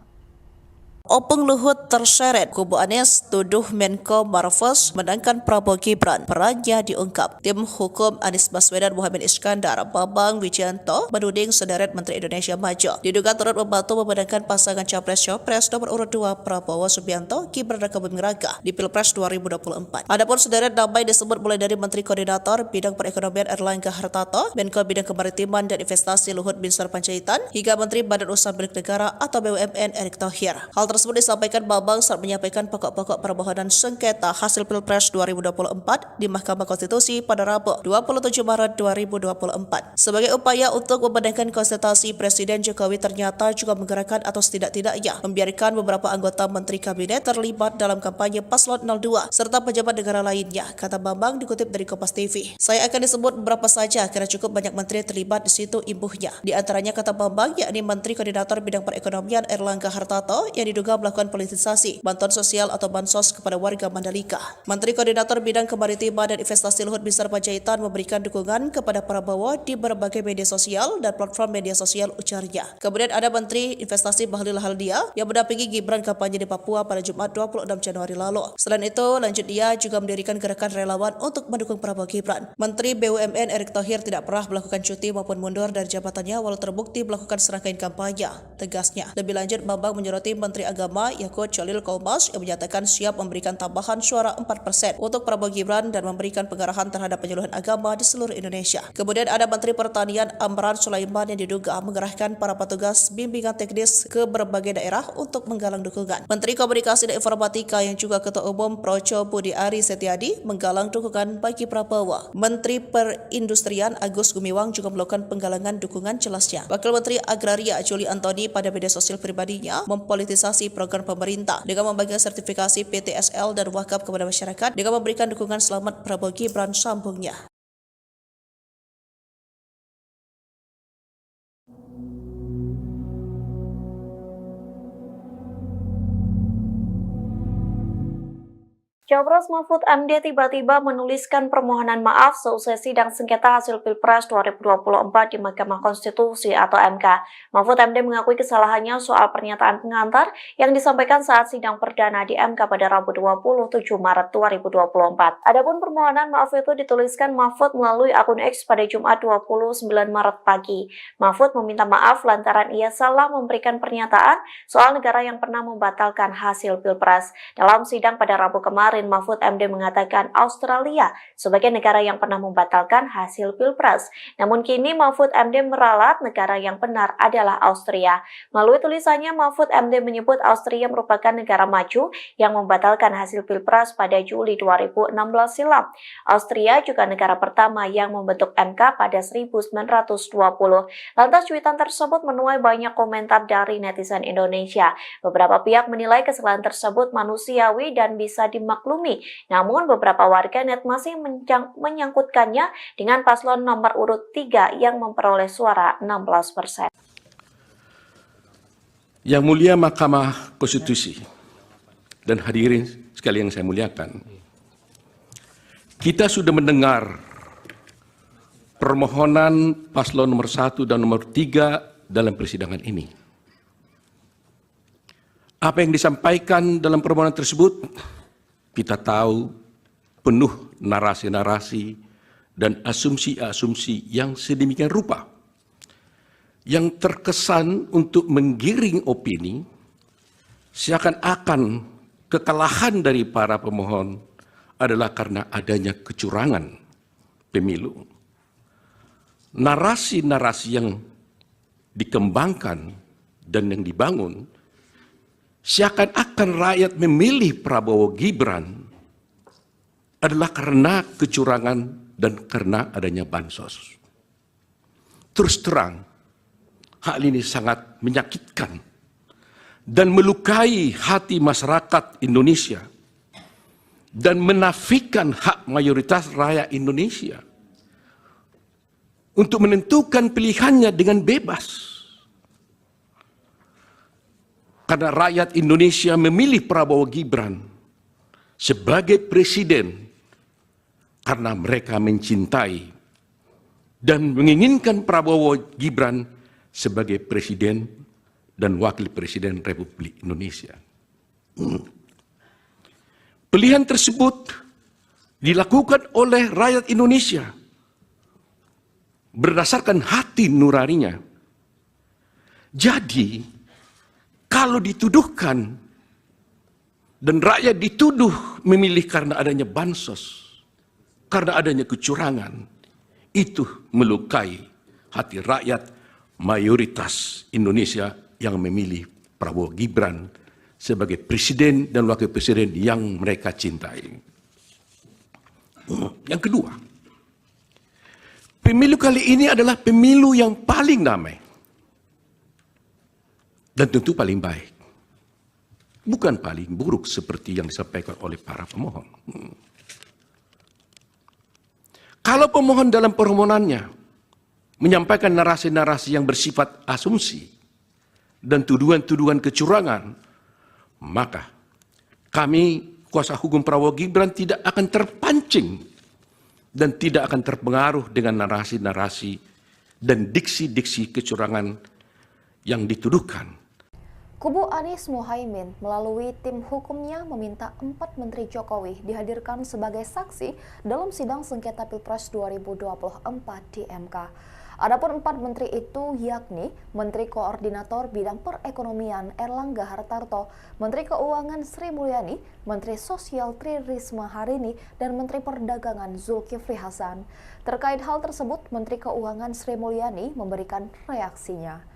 Opung Luhut terseret, kubu Anies tuduh Menko Marves menangkan Prabowo Gibran, perannya diungkap. Tim hukum Anies Baswedan Muhammad Iskandar, Bambang Wijayanto, menuding sederet Menteri Indonesia Maju diduga turut membantu memenangkan pasangan Capres-Cawapres nomor urut 2 Prabowo Subianto, Gibran raka Buming Raka di Pilpres 2024. Adapun sederet nama yang disebut mulai dari Menteri Koordinator Bidang Perekonomian Erlangga Hartarto, Menko Bidang Kemaritiman dan Investasi Luhut Binsar Panjaitan, hingga Menteri Badan Usaha Milik Negara atau BUMN Erick Thohir. Hal tersebut disampaikan Bambang saat menyampaikan pokok-pokok permohonan sengketa hasil Pilpres 2024 di Mahkamah Konstitusi pada Rabu 27 Maret 2024. Sebagai upaya untuk membenarkan konsultasi, Presiden Jokowi ternyata juga menggerakkan atau setidak-tidaknya membiarkan beberapa anggota Menteri Kabinet terlibat dalam kampanye Paslon 02 serta pejabat negara lainnya, kata Bambang dikutip dari Kompas TV. Saya akan disebut beberapa saja karena cukup banyak menteri terlibat di situ, imbuhnya. Di antaranya, kata Bambang, yakni Menteri Koordinator Bidang Perekonomian Erlangga Hartarto yang diduga melakukan politisasi bantuan sosial atau bansos kepada warga Mandalika. Menteri Koordinator Bidang Kemaritiman dan Investasi Luhut Binsar Panjaitan memberikan dukungan kepada Prabowo di berbagai media sosial dan platform media sosial, ujarnya. Kemudian ada Menteri Investasi Bahlil Haldia yang mendampingi Gibran kampanye di Papua pada Jumat 26 Januari lalu. Selain itu, lanjut dia juga mendirikan gerakan relawan untuk mendukung Prabowo Gibran. Menteri BUMN Erick Thohir tidak pernah melakukan cuti maupun mundur dari jabatannya walau terbukti melakukan serangkaian kampanye, tegasnya. Lebih lanjut, Bambang menyoroti Menteri Agama Yakut Cholil Kaumas yang menyatakan siap memberikan tambahan suara 4% untuk Prabowo Gibran dan memberikan pengarahan terhadap penyuluhan agama di seluruh Indonesia. Kemudian ada Menteri Pertanian Amran Sulaiman yang diduga mengerahkan para petugas bimbingan teknis ke berbagai daerah untuk menggalang dukungan. Menteri Komunikasi dan Informatika yang juga Ketua Umum Projo Budi Ari Setiadi menggalang dukungan bagi Prabowo. Menteri Perindustrian Agus Gumiwang juga melakukan penggalangan dukungan, jelasnya. Wakil Menteri Agraria Juli Antoni pada media sosial pribadinya mempolitisasi program pemerintah dengan membagikan sertifikasi PTSL dan wakaf kepada masyarakat dengan memberikan dukungan selamat Prabowo Gibran, sambungnya. Cawapres Mahfud MD tiba-tiba menuliskan permohonan maaf seusai sidang sengketa hasil Pilpres 2024 di Mahkamah Konstitusi atau MK. Mahfud MD mengakui kesalahannya soal pernyataan pengantar yang disampaikan saat sidang perdana di MK pada Rabu 27 Maret 2024. Adapun permohonan maaf itu dituliskan Mahfud melalui akun X pada Jumat 29 Maret pagi. Mahfud meminta maaf lantaran ia salah memberikan pernyataan soal negara yang pernah membatalkan hasil Pilpres. Dalam sidang pada Rabu kemarin, Mahfud MD mengatakan Australia sebagai negara yang pernah membatalkan hasil Pilpres. Namun kini Mahfud MD meralat negara yang benar adalah Austria. Melalui tulisannya, Mahfud MD menyebut Austria merupakan negara maju yang membatalkan hasil Pilpres pada Juli 2016 silam. Austria juga negara pertama yang membentuk MK pada 1920. Lantas cuitan tersebut menuai banyak komentar dari netizen Indonesia. Beberapa pihak menilai kesalahan tersebut manusiawi dan bisa dimaklumi. Namun beberapa warganet masih menyangkutkannya dengan paslon nomor urut 3 yang memperoleh suara 16%. Yang mulia Mahkamah Konstitusi dan hadirin sekalian yang saya muliakan, kita sudah mendengar permohonan paslon nomor 1 dan nomor 3 dalam persidangan ini. Apa yang disampaikan dalam permohonan tersebut kita tahu penuh narasi-narasi dan asumsi-asumsi yang sedemikian rupa yang terkesan untuk menggiring opini seakan-akan kekalahan dari para pemohon adalah karena adanya kecurangan pemilu. Narasi-narasi yang dikembangkan dan yang dibangun seakan-akan rakyat memilih Prabowo Gibran adalah karena kecurangan dan karena adanya bansos. Terus terang, hal ini sangat menyakitkan dan melukai hati masyarakat Indonesia dan menafikan hak mayoritas rakyat Indonesia untuk menentukan pilihannya dengan bebas. Karena rakyat Indonesia memilih Prabowo Gibran sebagai presiden karena mereka mencintai dan menginginkan Prabowo Gibran sebagai presiden dan wakil presiden Republik Indonesia. Pilihan tersebut dilakukan oleh rakyat Indonesia berdasarkan hati nuraninya. Jadi, kalau dituduhkan dan rakyat dituduh memilih karena adanya bansos, karena adanya kecurangan, itu melukai hati rakyat mayoritas Indonesia yang memilih Prabowo Gibran sebagai presiden dan wakil presiden yang mereka cintai. Yang kedua, pemilu kali ini adalah pemilu yang paling damai dan tentu paling baik. Bukan paling buruk seperti yang disampaikan oleh para pemohon. Kalau pemohon dalam permohonannya menyampaikan narasi-narasi yang bersifat asumsi dan tuduhan-tuduhan kecurangan, maka kami, kuasa hukum Prabowo Gibran, tidak akan terpancing dan tidak akan terpengaruh dengan narasi-narasi dan diksi-diksi kecurangan yang dituduhkan. Kubu Anies Mohaimin melalui tim hukumnya meminta 4 Menteri Jokowi dihadirkan sebagai saksi dalam sidang sengketa Pilpres 2024 di MK. Adapun 4 menteri itu yakni Menteri Koordinator Bidang Perekonomian Erlangga Hartarto, Menteri Keuangan Sri Mulyani, Menteri Sosial Tri Risma Harini, dan Menteri Perdagangan Zulkifli Hasan. Terkait hal tersebut, Menteri Keuangan Sri Mulyani memberikan reaksinya.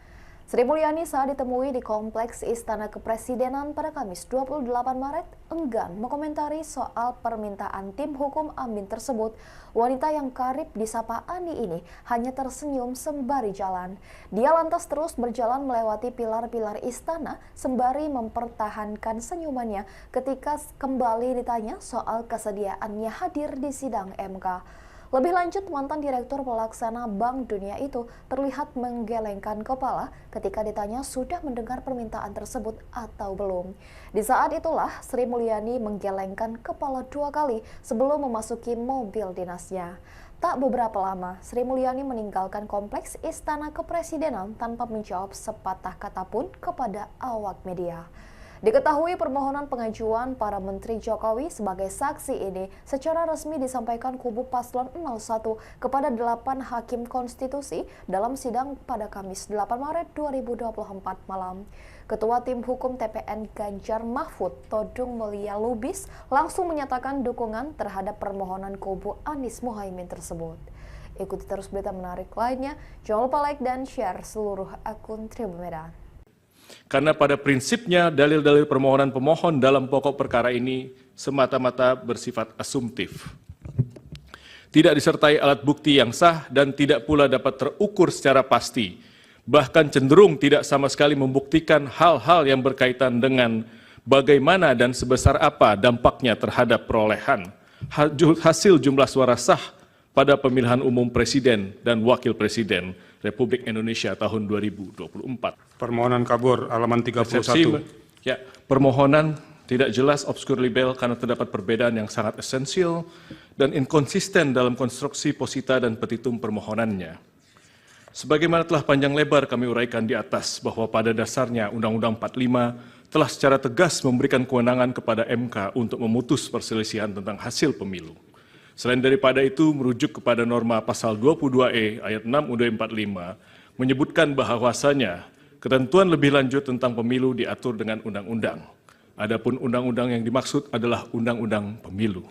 Sri Mulyani saat ditemui di Kompleks Istana Kepresidenan pada Kamis 28 Maret enggan mengomentari soal permintaan tim hukum Amin tersebut. Wanita yang karib disapa Ani ini hanya tersenyum sembari jalan. Dia lantas terus berjalan melewati pilar-pilar istana sembari mempertahankan senyumannya ketika kembali ditanya soal kesediaannya hadir di sidang MK. Lebih lanjut, mantan Direktur Pelaksana Bank Dunia itu terlihat menggelengkan kepala ketika ditanya sudah mendengar permintaan tersebut atau belum. Di saat itulah, Sri Mulyani menggelengkan kepala 2 kali sebelum memasuki mobil dinasnya. Tak beberapa lama, Sri Mulyani meninggalkan Kompleks Istana Kepresidenan tanpa menjawab sepatah kata pun kepada awak media. Diketahui permohonan pengajuan para Menteri Jokowi sebagai saksi ini secara resmi disampaikan kubu Paslon 01 kepada 8 Hakim Konstitusi dalam sidang pada Kamis 8 Maret 2024 malam. Ketua Tim Hukum TPN Ganjar Mahfud, Todung Mulia Lubis, langsung menyatakan dukungan terhadap permohonan kubu Anies Mohaimin tersebut. Ikuti terus berita menarik lainnya, jangan lupa like dan share seluruh akun Tribun Medan. Karena pada prinsipnya dalil-dalil permohonan pemohon dalam pokok perkara ini semata-mata bersifat asumtif. Tidak disertai alat bukti yang sah dan tidak pula dapat terukur secara pasti. Bahkan cenderung tidak sama sekali membuktikan hal-hal yang berkaitan dengan bagaimana dan sebesar apa dampaknya terhadap perolehan hasil jumlah suara sah pada pemilihan umum Presiden dan Wakil Presiden Republik Indonesia tahun 2024. Permohonan kabur halaman 31. Ya, permohonan tidak jelas, obskur libel karena terdapat perbedaan yang sangat esensial dan inkonsisten dalam konstruksi posita dan petitum permohonannya. Sebagaimana telah panjang lebar kami uraikan di atas bahwa pada dasarnya Undang-Undang 45 telah secara tegas memberikan kewenangan kepada MK untuk memutus perselisihan tentang hasil pemilu. Selain daripada itu, merujuk kepada norma pasal 22E ayat 6 UUD 45 menyebutkan bahwasanya ketentuan lebih lanjut tentang pemilu diatur dengan undang-undang. Adapun undang-undang yang dimaksud adalah undang-undang pemilu.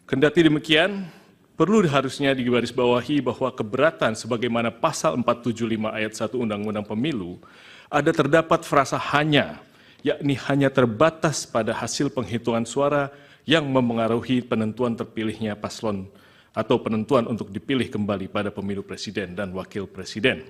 Kendati demikian, perlu harusnya digarisbawahi bahwa keberatan sebagaimana pasal 475 ayat 1 Undang-Undang Pemilu ada terdapat frasa hanya, yakni hanya terbatas pada hasil penghitungan suara yang memengaruhi penentuan terpilihnya paslon atau penentuan untuk dipilih kembali pada pemilu presiden dan wakil presiden.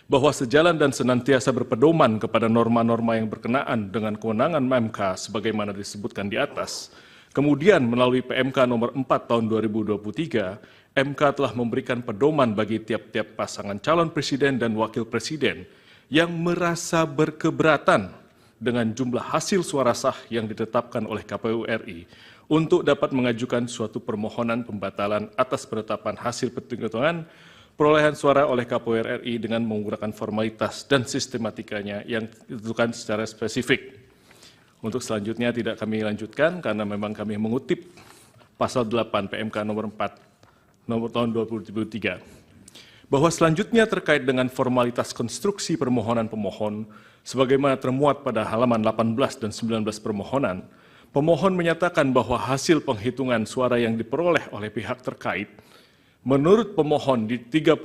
Bahwa sejalan dan senantiasa berpedoman kepada norma-norma yang berkenaan dengan kewenangan MK sebagaimana disebutkan di atas, kemudian melalui PMK nomor 4 tahun 2023, MK telah memberikan pedoman bagi tiap-tiap pasangan calon presiden dan wakil presiden yang merasa berkeberatan dengan jumlah hasil suara sah yang ditetapkan oleh KPU RI untuk dapat mengajukan suatu permohonan pembatalan atas penetapan hasil penghitungan perolehan suara oleh KPU RI dengan menggunakan formalitas dan sistematikanya yang ditentukan secara spesifik. Untuk selanjutnya tidak kami lanjutkan karena memang kami mengutip pasal 8 PMK nomor 4 nomor tahun 2023. Bahwa selanjutnya terkait dengan formalitas konstruksi permohonan pemohon sebagaimana termuat pada halaman 18 dan 19 permohonan, pemohon menyatakan bahwa hasil penghitungan suara yang diperoleh oleh pihak terkait menurut pemohon di 38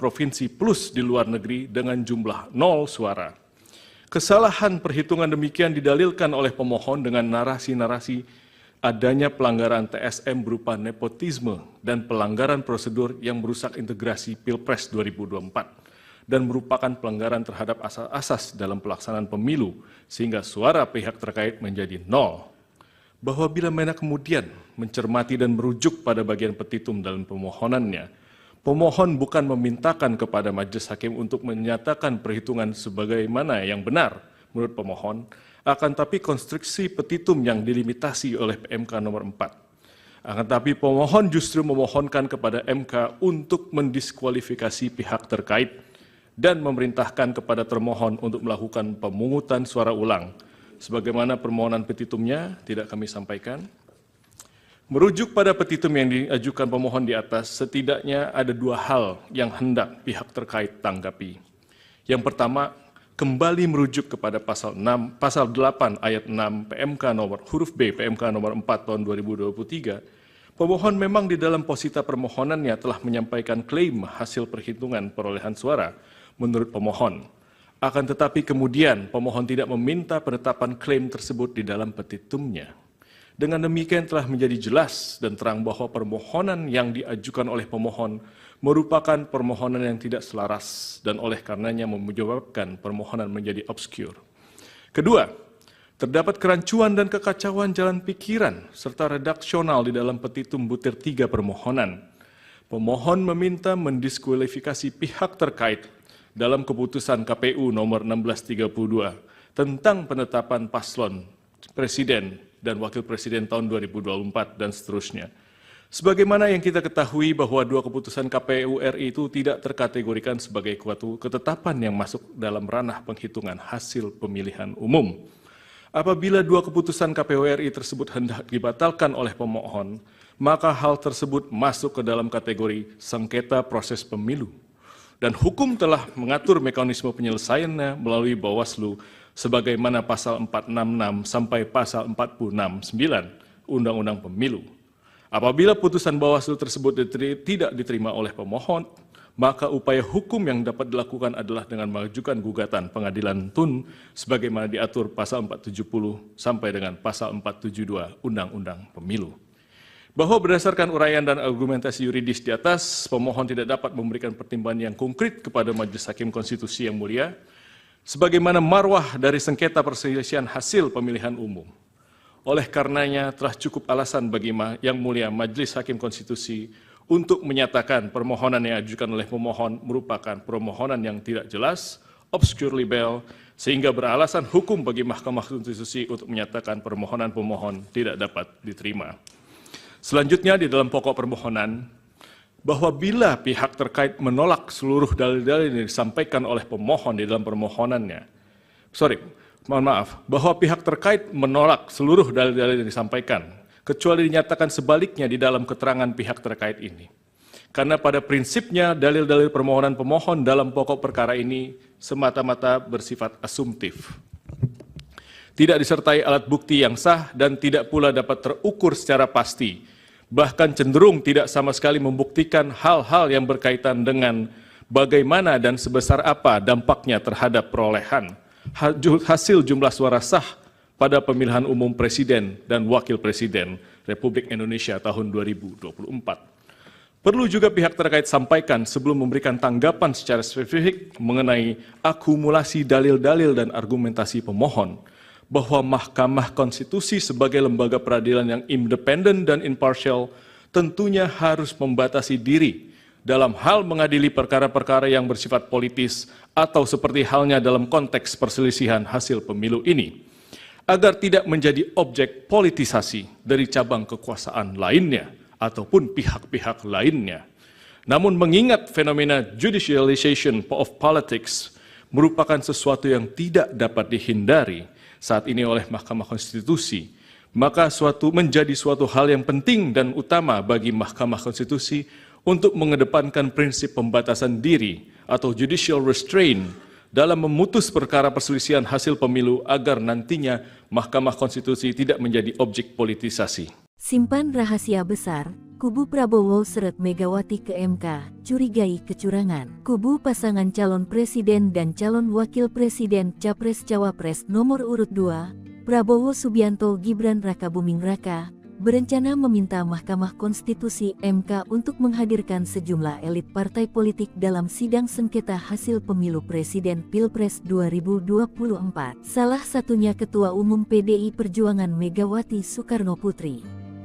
provinsi plus di luar negeri dengan jumlah 0 suara. Kesalahan perhitungan demikian didalilkan oleh pemohon dengan narasi-narasi adanya pelanggaran TSM berupa nepotisme dan pelanggaran prosedur yang merusak integrasi Pilpres 2024 dan merupakan pelanggaran terhadap asas-asas dalam pelaksanaan pemilu sehingga suara pihak terkait menjadi 0. Bahwa bila mana kemudian mencermati dan merujuk pada bagian petitum dalam permohonannya, pemohon bukan memintakan kepada majelis hakim untuk menyatakan perhitungan sebagaimana yang benar menurut pemohon, akan tapi konstruksi petitum yang dilimitasi oleh PMK nomor 4. Akan tapi pemohon justru memohonkan kepada MK untuk mendiskualifikasi pihak terkait dan memerintahkan kepada termohon untuk melakukan pemungutan suara ulang. Sebagaimana permohonan petitumnya tidak kami sampaikan. Merujuk pada petitum yang diajukan pemohon di atas, setidaknya ada 2 hal yang hendak pihak terkait tanggapi. Yang pertama, kembali merujuk kepada pasal 8 ayat 6 PMK nomor huruf B PMK nomor 4 tahun 2023. Pemohon memang di dalam posita permohonannya telah menyampaikan klaim hasil perhitungan perolehan suara menurut pemohon. Akan tetapi kemudian pemohon tidak meminta penetapan klaim tersebut di dalam petitumnya. Dengan demikian telah menjadi jelas dan terang bahwa permohonan yang diajukan oleh pemohon merupakan permohonan yang tidak selaras dan oleh karenanya menyebabkan permohonan menjadi obskur. Kedua, terdapat kerancuan dan kekacauan jalan pikiran serta redaksional di dalam petitum butir 3 permohonan. Pemohon meminta mendiskualifikasi pihak terkait dalam keputusan KPU nomor 1632 tentang penetapan paslon presiden dan wakil presiden tahun 2024 dan seterusnya. Sebagaimana yang kita ketahui bahwa 2 keputusan KPU RI itu tidak terkategorikan sebagai suatu ketetapan yang masuk dalam ranah penghitungan hasil pemilihan umum. Apabila 2 keputusan KPU RI tersebut hendak dibatalkan oleh pemohon, maka hal tersebut masuk ke dalam kategori sengketa proses pemilu. Dan hukum telah mengatur mekanisme penyelesaiannya melalui Bawaslu sebagaimana pasal 466 sampai pasal 469 Undang-Undang Pemilu. Apabila putusan Bawaslu tersebut tidak diterima oleh pemohon, maka upaya hukum yang dapat dilakukan adalah dengan mengajukan gugatan pengadilan tun sebagaimana diatur pasal 470 sampai dengan pasal 472 Undang-Undang Pemilu. Bahwa berdasarkan uraian dan argumentasi yuridis di atas, pemohon tidak dapat memberikan pertimbangan yang konkret kepada Majelis Hakim Konstitusi yang mulia, sebagaimana marwah dari sengketa perselisihan hasil pemilihan umum. Oleh karenanya telah cukup alasan bagi Yang Mulia Majelis Hakim Konstitusi untuk menyatakan permohonan yang diajukan oleh pemohon merupakan permohonan yang tidak jelas, obscure libel, sehingga beralasan hukum bagi Mahkamah Konstitusi untuk menyatakan permohonan pemohon tidak dapat diterima. Selanjutnya di dalam pokok permohonan, bahwa bila pihak terkait menolak seluruh dalil-dalil yang disampaikan oleh pemohon di dalam permohonannya, bahwa pihak terkait menolak seluruh dalil-dalil yang disampaikan, kecuali dinyatakan sebaliknya di dalam keterangan pihak terkait ini. Karena pada prinsipnya dalil-dalil permohonan pemohon dalam pokok perkara ini semata-mata bersifat asumtif. Tidak disertai alat bukti yang sah dan tidak pula dapat terukur secara pasti, bahkan cenderung tidak sama sekali membuktikan hal-hal yang berkaitan dengan bagaimana dan sebesar apa dampaknya terhadap perolehan hasil jumlah suara sah pada pemilihan umum presiden dan wakil presiden Republik Indonesia tahun 2024. Perlu juga pihak terkait sampaikan sebelum memberikan tanggapan secara spesifik mengenai akumulasi dalil-dalil dan argumentasi pemohon, bahwa Mahkamah Konstitusi sebagai lembaga peradilan yang independen dan imparsial tentunya harus membatasi diri dalam hal mengadili perkara-perkara yang bersifat politis atau seperti halnya dalam konteks perselisihan hasil pemilu ini, agar tidak menjadi objek politisasi dari cabang kekuasaan lainnya ataupun pihak-pihak lainnya. Namun mengingat fenomena judicialization of politics merupakan sesuatu yang tidak dapat dihindari, saat ini oleh Mahkamah Konstitusi, maka menjadi suatu hal yang penting dan utama bagi Mahkamah Konstitusi untuk mengedepankan prinsip pembatasan diri atau judicial restraint dalam memutus perkara perselisihan hasil pemilu agar nantinya Mahkamah Konstitusi tidak menjadi objek politisasi. Simpan rahasia besar, kubu Prabowo seret Megawati ke MK, curigai kecurangan. Kubu pasangan calon presiden dan calon wakil presiden Capres-Cawapres nomor urut 2, Prabowo Subianto Gibran Rakabuming Raka, berencana meminta Mahkamah Konstitusi MK untuk menghadirkan sejumlah elit partai politik dalam sidang sengketa hasil pemilu presiden Pilpres 2024. Salah satunya Ketua Umum PDI Perjuangan Megawati Soekarno Putri.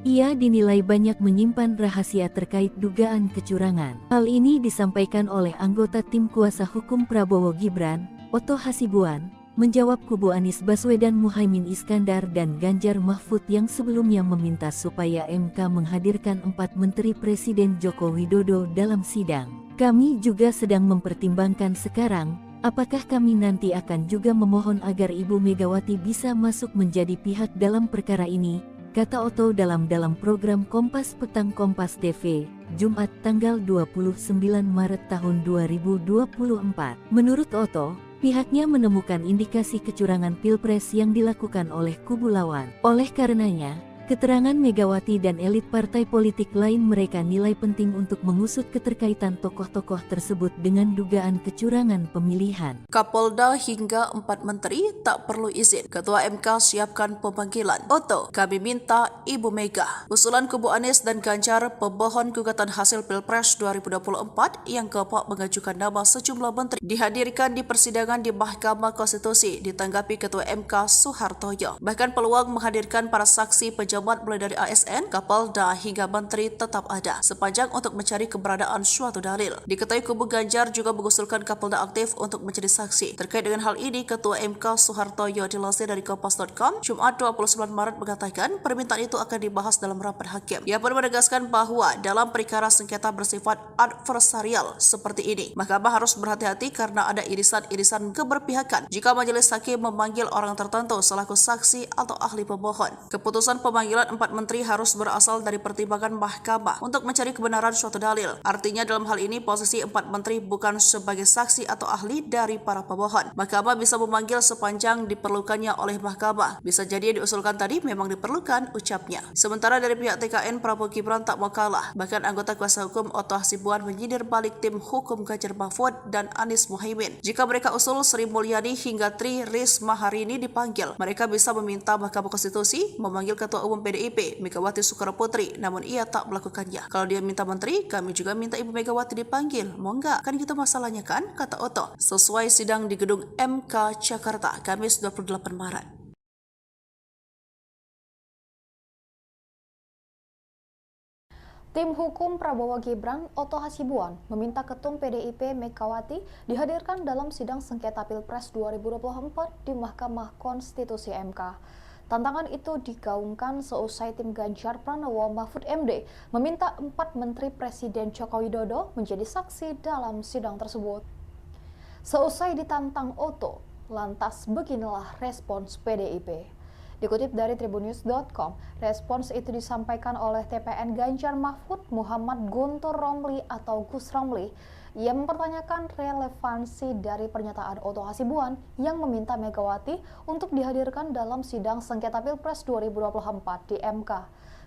Ia dinilai banyak menyimpan rahasia terkait dugaan kecurangan. Hal ini disampaikan oleh anggota tim kuasa hukum Prabowo Gibran, Oto Hasibuan, menjawab kubu Anies Baswedan Muhaimin Iskandar dan Ganjar Mahfud yang sebelumnya meminta supaya MK menghadirkan 4 Menteri Presiden Joko Widodo dalam sidang. Kami juga sedang mempertimbangkan sekarang, apakah kami nanti akan juga memohon agar Ibu Megawati bisa masuk menjadi pihak dalam perkara ini, kata Oto dalam program Kompas Petang Kompas TV, Jumat tanggal 29 Maret tahun 2024. Menurut Oto, pihaknya menemukan indikasi kecurangan Pilpres yang dilakukan oleh kubu lawan. Oleh karenanya, keterangan Megawati dan elit partai politik lain mereka nilai penting untuk mengusut keterkaitan tokoh-tokoh tersebut dengan dugaan kecurangan pemilihan. Kapolda hingga 4 menteri tak perlu izin. Ketua MK siapkan pemanggilan. Oto, kami minta Ibu Mega. Usulan kubu Anies dan Ganjar, pemohon gugatan hasil Pilpres 2024 yang keempat mengajukan nama sejumlah menteri, dihadirkan di persidangan di Mahkamah Konstitusi, ditanggapi Ketua MK Soehartoyo. Bahkan peluang menghadirkan para saksi pejabat mulai dari ASN, Kapolda hingga menteri tetap ada, sepanjang untuk mencari keberadaan suatu dalil. Diketahui kubu Ganjar juga mengusulkan Kapolda aktif untuk menjadi saksi. Terkait dengan hal ini, Ketua MK Soehartoyo dilansir dari Kompas.com, Jumat 29 Maret mengatakan permintaan itu akan dibahas dalam rapat hakim. Ia pun menegaskan bahwa dalam perkara sengketa bersifat adversarial seperti ini, Mahkamah harus berhati-hati karena ada irisan-irisan keberpihakan jika majelis hakim memanggil orang tertentu selaku saksi atau ahli pemohon. Keputusan pemanggilan 4 menteri harus berasal dari pertimbangan Mahkamah untuk mencari kebenaran suatu dalil. Artinya dalam hal ini posisi 4 menteri bukan sebagai saksi atau ahli dari para pemohon. Mahkamah bisa memanggil sepanjang diperlukannya oleh Mahkamah. Bisa jadi yang diusulkan tadi memang diperlukan, ucapnya. Sementara dari pihak TKN, Prabowo Gibran tak mau kalah. Bahkan anggota kuasa hukum Oto Hasibuan menyindir balik tim hukum Ganjar Mahfud dan Anies Muhaimin. Jika mereka usul Sri Mulyani hingga Tri Risma hari ini dipanggil, mereka bisa meminta Mahkamah Konstitusi memanggil Ketua Umum PDIP Megawati Soekarno Putri, namun ia tak melakukannya. Kalau dia minta menteri, kami juga minta Ibu Megawati dipanggil. Mau nggak? Kan gitu masalahnya kan, kata Oto. Sesuai sidang di gedung MK Jakarta, Kamis 28 Maret. Tim hukum Prabowo Gibran, Oto Hasibuan, meminta Ketum PDIP Megawati dihadirkan dalam sidang sengketa Pilpres 2024 di Mahkamah Konstitusi MK. Tantangan itu digaungkan seusai tim Ganjar Pranowo Mahfud MD meminta 4 Menteri Presiden Joko Widodo menjadi saksi dalam sidang tersebut. Seusai ditantang Oto, lantas beginilah respons PDIP. Dikutip dari tribunnews.com, respons itu disampaikan oleh TPN Ganjar Mahfud Muhammad Guntur Romli atau Gus Romli. Ia mempertanyakan relevansi dari pernyataan Oto Hasibuan yang meminta Megawati untuk dihadirkan dalam sidang sengketa Pilpres 2024 di MK.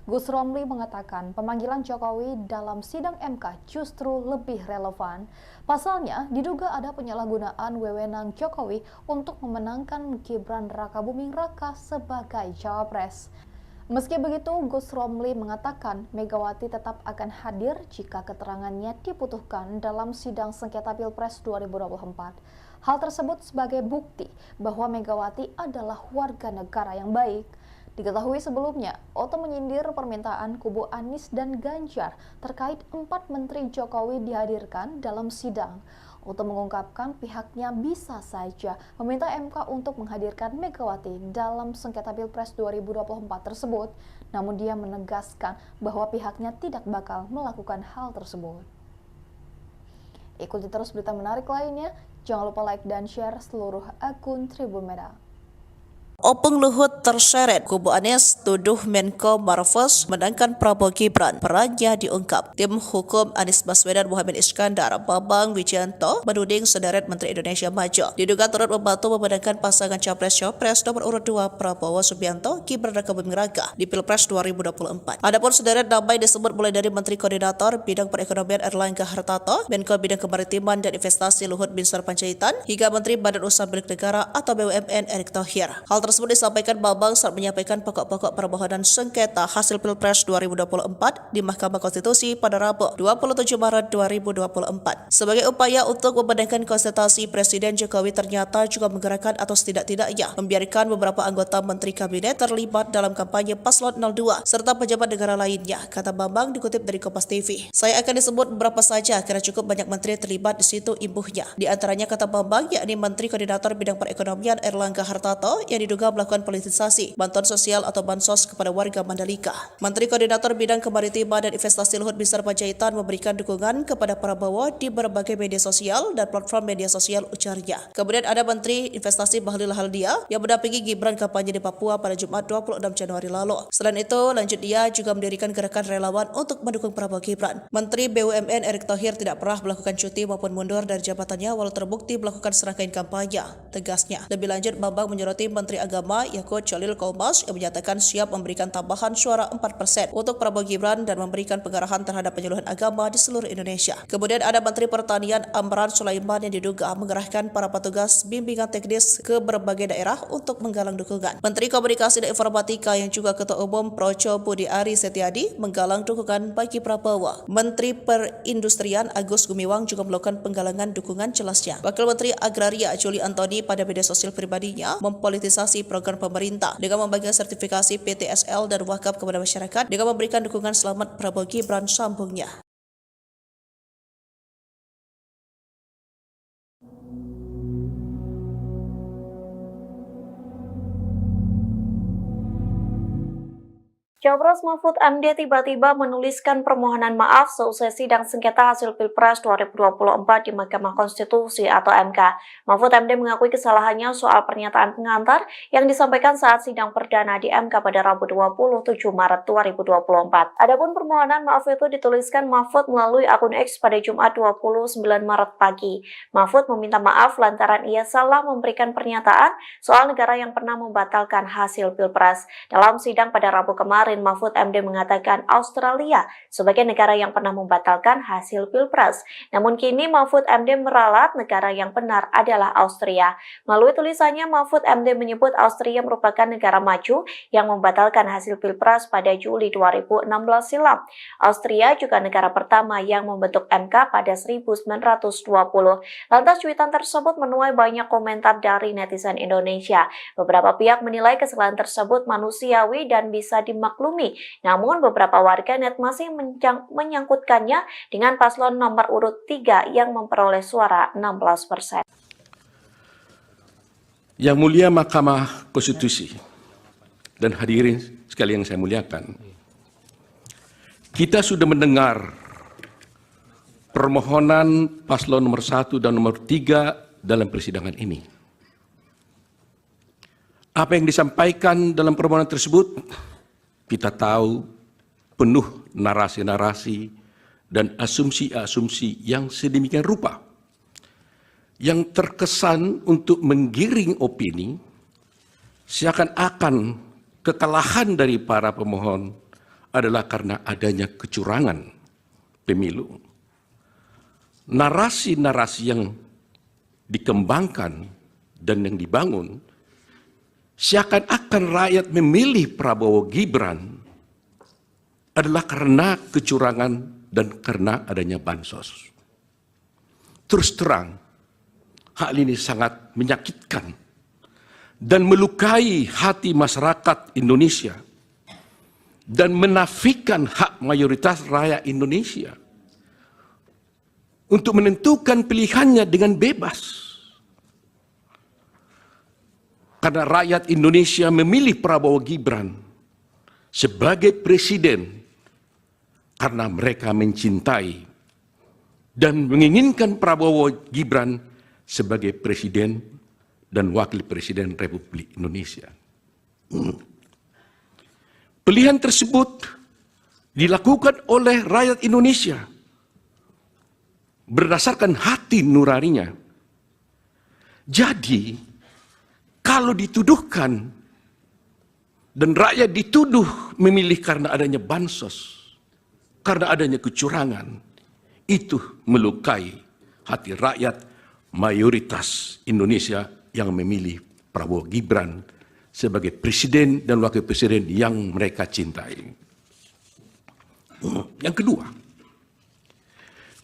Gus Romli mengatakan pemanggilan Jokowi dalam sidang MK justru lebih relevan. Pasalnya, diduga ada penyalahgunaan wewenang Jokowi untuk memenangkan Gibran Rakabuming Raka sebagai cawapres. Meski begitu, Gus Romli mengatakan Megawati tetap akan hadir jika keterangannya dibutuhkan dalam sidang sengketa Pilpres 2024. Hal tersebut sebagai bukti bahwa Megawati adalah warga negara yang baik. Diketahui sebelumnya, Oto menyindir permintaan kubu Anies dan Ganjar terkait 4 Menteri Jokowi dihadirkan dalam sidang. Oto mengungkapkan pihaknya bisa saja meminta MK untuk menghadirkan Megawati dalam sengketa Pilpres 2024 tersebut, namun dia menegaskan bahwa pihaknya tidak bakal melakukan hal tersebut. Ikuti terus berita menarik lainnya, jangan lupa like dan share seluruh akun Tribun Merah. Opung Luhut terseret, kubu Anies tuduh Menko Marves menangkan Prabowo Gibran, perannya diungkap. Tim hukum Anies Baswedan Muhammad Iskandar, Bambang Wijayanto menuding sederet Menteri Indonesia Maju diduga turut membantu memenangkan pasangan Capres-Cawapres nomor urut 2 Prabowo Subianto, Gibran raka buming raka di Pilpres 2024. Adapun sederet nama disebut mulai dari Menteri Koordinator Bidang Perekonomian Erlangga Hartarto, Menko Bidang Kemaritiman dan Investasi Luhut Binsar Panjaitan, hingga Menteri Badan Usaha Milik Negara atau BUMN Erick Thohir. Hal tersebut disampaikan Bambang saat menyampaikan pokok-pokok permohonan sengketa hasil Pilpres 2024 di Mahkamah Konstitusi pada Rabu 27 Maret 2024. Sebagai upaya untuk memenangkan konsentrasi, Presiden Jokowi ternyata juga menggerakkan atau setidak-tidaknya membiarkan beberapa anggota Menteri Kabinet terlibat dalam kampanye Paslon 02 serta pejabat negara lainnya, kata Bambang dikutip dari Kompas TV. Saya akan disebut beberapa saja karena cukup banyak menteri terlibat di situ, imbuhnya. Di antaranya, kata Bambang, yakni Menteri Koordinator Bidang Perekonomian Erlangga Hartarto yang diduga melakukan politisasi bantuan sosial atau bansos kepada warga Mandalika. Menteri Koordinator Bidang Kemaritiman dan Investasi Luhut Binsar Panjaitan memberikan dukungan kepada Prabowo di berbagai media sosial dan platform media sosial, ujarnya. Kemudian ada Menteri Investasi Bahlil Lahadalia yang mendampingi Gibran kampanye di Papua pada Jumat 26 Januari lalu. Selain itu, lanjut dia juga mendirikan gerakan relawan untuk mendukung Prabowo Gibran. Menteri BUMN Erick Thohir tidak pernah melakukan cuti maupun mundur dari jabatannya walau terbukti melakukan serangkaian kampanye, tegasnya. Lebih lanjut, Bambang menyoroti Menteri Agama Yakut Cholil Kaumas yang menyatakan siap memberikan tambahan suara 4% untuk Prabowo Gibran dan memberikan pengarahan terhadap penyuluhan agama di seluruh Indonesia. Kemudian ada Menteri Pertanian Amran Sulaiman yang diduga mengerahkan para petugas bimbingan teknis ke berbagai daerah untuk menggalang dukungan. Menteri Komunikasi dan Informatika yang juga Ketua Umum Projo Budi Ari Setiadi menggalang dukungan bagi Prabowo. Menteri Perindustrian Agus Gumiwang juga melakukan penggalangan dukungan, jelasnya. Wakil Menteri Agraria Juli Antoni pada media sosial pribadinya mempolitisasi program pemerintah dengan membagikan sertifikasi PTSL dan wakaf kepada masyarakat dengan memberikan dukungan selamat Prabowo Gibran, sambungnya. Capres Mahfud MD tiba-tiba menuliskan permohonan maaf seusai sidang sengketa hasil Pilpres 2024 di Mahkamah Konstitusi atau MK. Mahfud MD mengakui kesalahannya soal pernyataan pengantar yang disampaikan saat sidang perdana di MK pada Rabu 27 Maret 2024. Adapun permohonan maaf itu dituliskan Mahfud melalui akun X pada Jumat 29 Maret pagi. Mahfud meminta maaf lantaran ia salah memberikan pernyataan soal negara yang pernah membatalkan hasil Pilpres. Dalam sidang pada Rabu kemarin, Mahfud MD mengatakan Australia sebagai negara yang pernah membatalkan hasil Pilpres. Namun kini Mahfud MD meralat negara yang benar adalah Austria. Melalui tulisannya, Mahfud MD menyebut Austria merupakan negara maju yang membatalkan hasil Pilpres pada Juli 2016 silam. Austria juga negara pertama yang membentuk MK pada 1920. Lantas cuitan tersebut menuai banyak komentar dari netizen Indonesia. Beberapa pihak menilai kesalahan tersebut manusiawi dan bisa dimaklumi. Namun beberapa warganet masih menyangkutkannya dengan paslon nomor urut 3 yang memperoleh suara 16%. Yang mulia Mahkamah Konstitusi dan hadirin sekalian yang saya muliakan, kita sudah mendengar permohonan paslon nomor 1 dan nomor 3 dalam persidangan ini. Apa yang disampaikan dalam permohonan tersebut, kita tahu penuh narasi-narasi dan asumsi-asumsi yang sedemikian rupa, yang terkesan untuk menggiring opini, seakan-akan kekalahan dari para pemohon adalah karena adanya kecurangan pemilu. Narasi-narasi yang dikembangkan dan yang dibangun seakan-akan rakyat memilih Prabowo Gibran adalah karena kecurangan dan karena adanya bansos. Terus terang, hal ini sangat menyakitkan dan melukai hati masyarakat Indonesia dan menafikan hak mayoritas rakyat Indonesia untuk menentukan pilihannya dengan bebas. Karena rakyat Indonesia memilih Prabowo Gibran sebagai presiden karena mereka mencintai dan menginginkan Prabowo Gibran sebagai presiden dan wakil presiden Republik Indonesia. Pilihan tersebut dilakukan oleh rakyat Indonesia berdasarkan hati nuraninya. Jadi, kalau dituduhkan dan rakyat dituduh memilih karena adanya bansos, karena adanya kecurangan, itu melukai hati rakyat mayoritas Indonesia yang memilih Prabowo Gibran sebagai presiden dan wakil presiden yang mereka cintai. Yang kedua,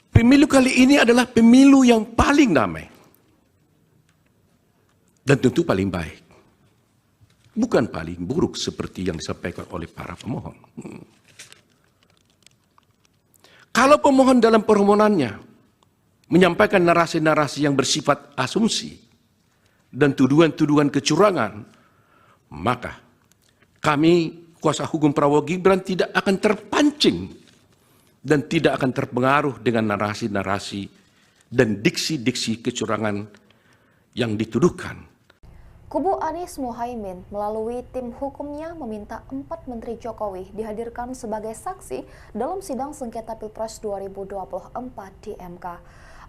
pemilu kali ini adalah pemilu yang paling damai dan tentu paling baik. Bukan paling buruk seperti yang disampaikan oleh para pemohon. Kalau pemohon dalam permohonannya menyampaikan narasi-narasi yang bersifat asumsi dan tuduhan-tuduhan kecurangan, maka kami, kuasa hukum Prabowo Gibran, tidak akan terpancing dan tidak akan terpengaruh dengan narasi-narasi dan diksi-diksi kecurangan yang dituduhkan. Kubu Anies Mohaimin melalui tim hukumnya meminta 4 Menteri Jokowi dihadirkan sebagai saksi dalam sidang sengketa Pilpres 2024 di MK.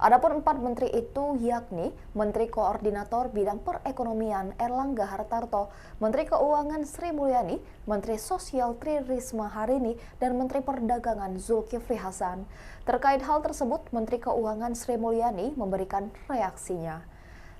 Adapun 4 menteri itu yakni Menteri Koordinator Bidang Perekonomian Erlangga Hartarto, Menteri Keuangan Sri Mulyani, Menteri Sosial Tri Risma Harini, dan Menteri Perdagangan Zulkifli Hasan. Terkait hal tersebut, Menteri Keuangan Sri Mulyani memberikan reaksinya.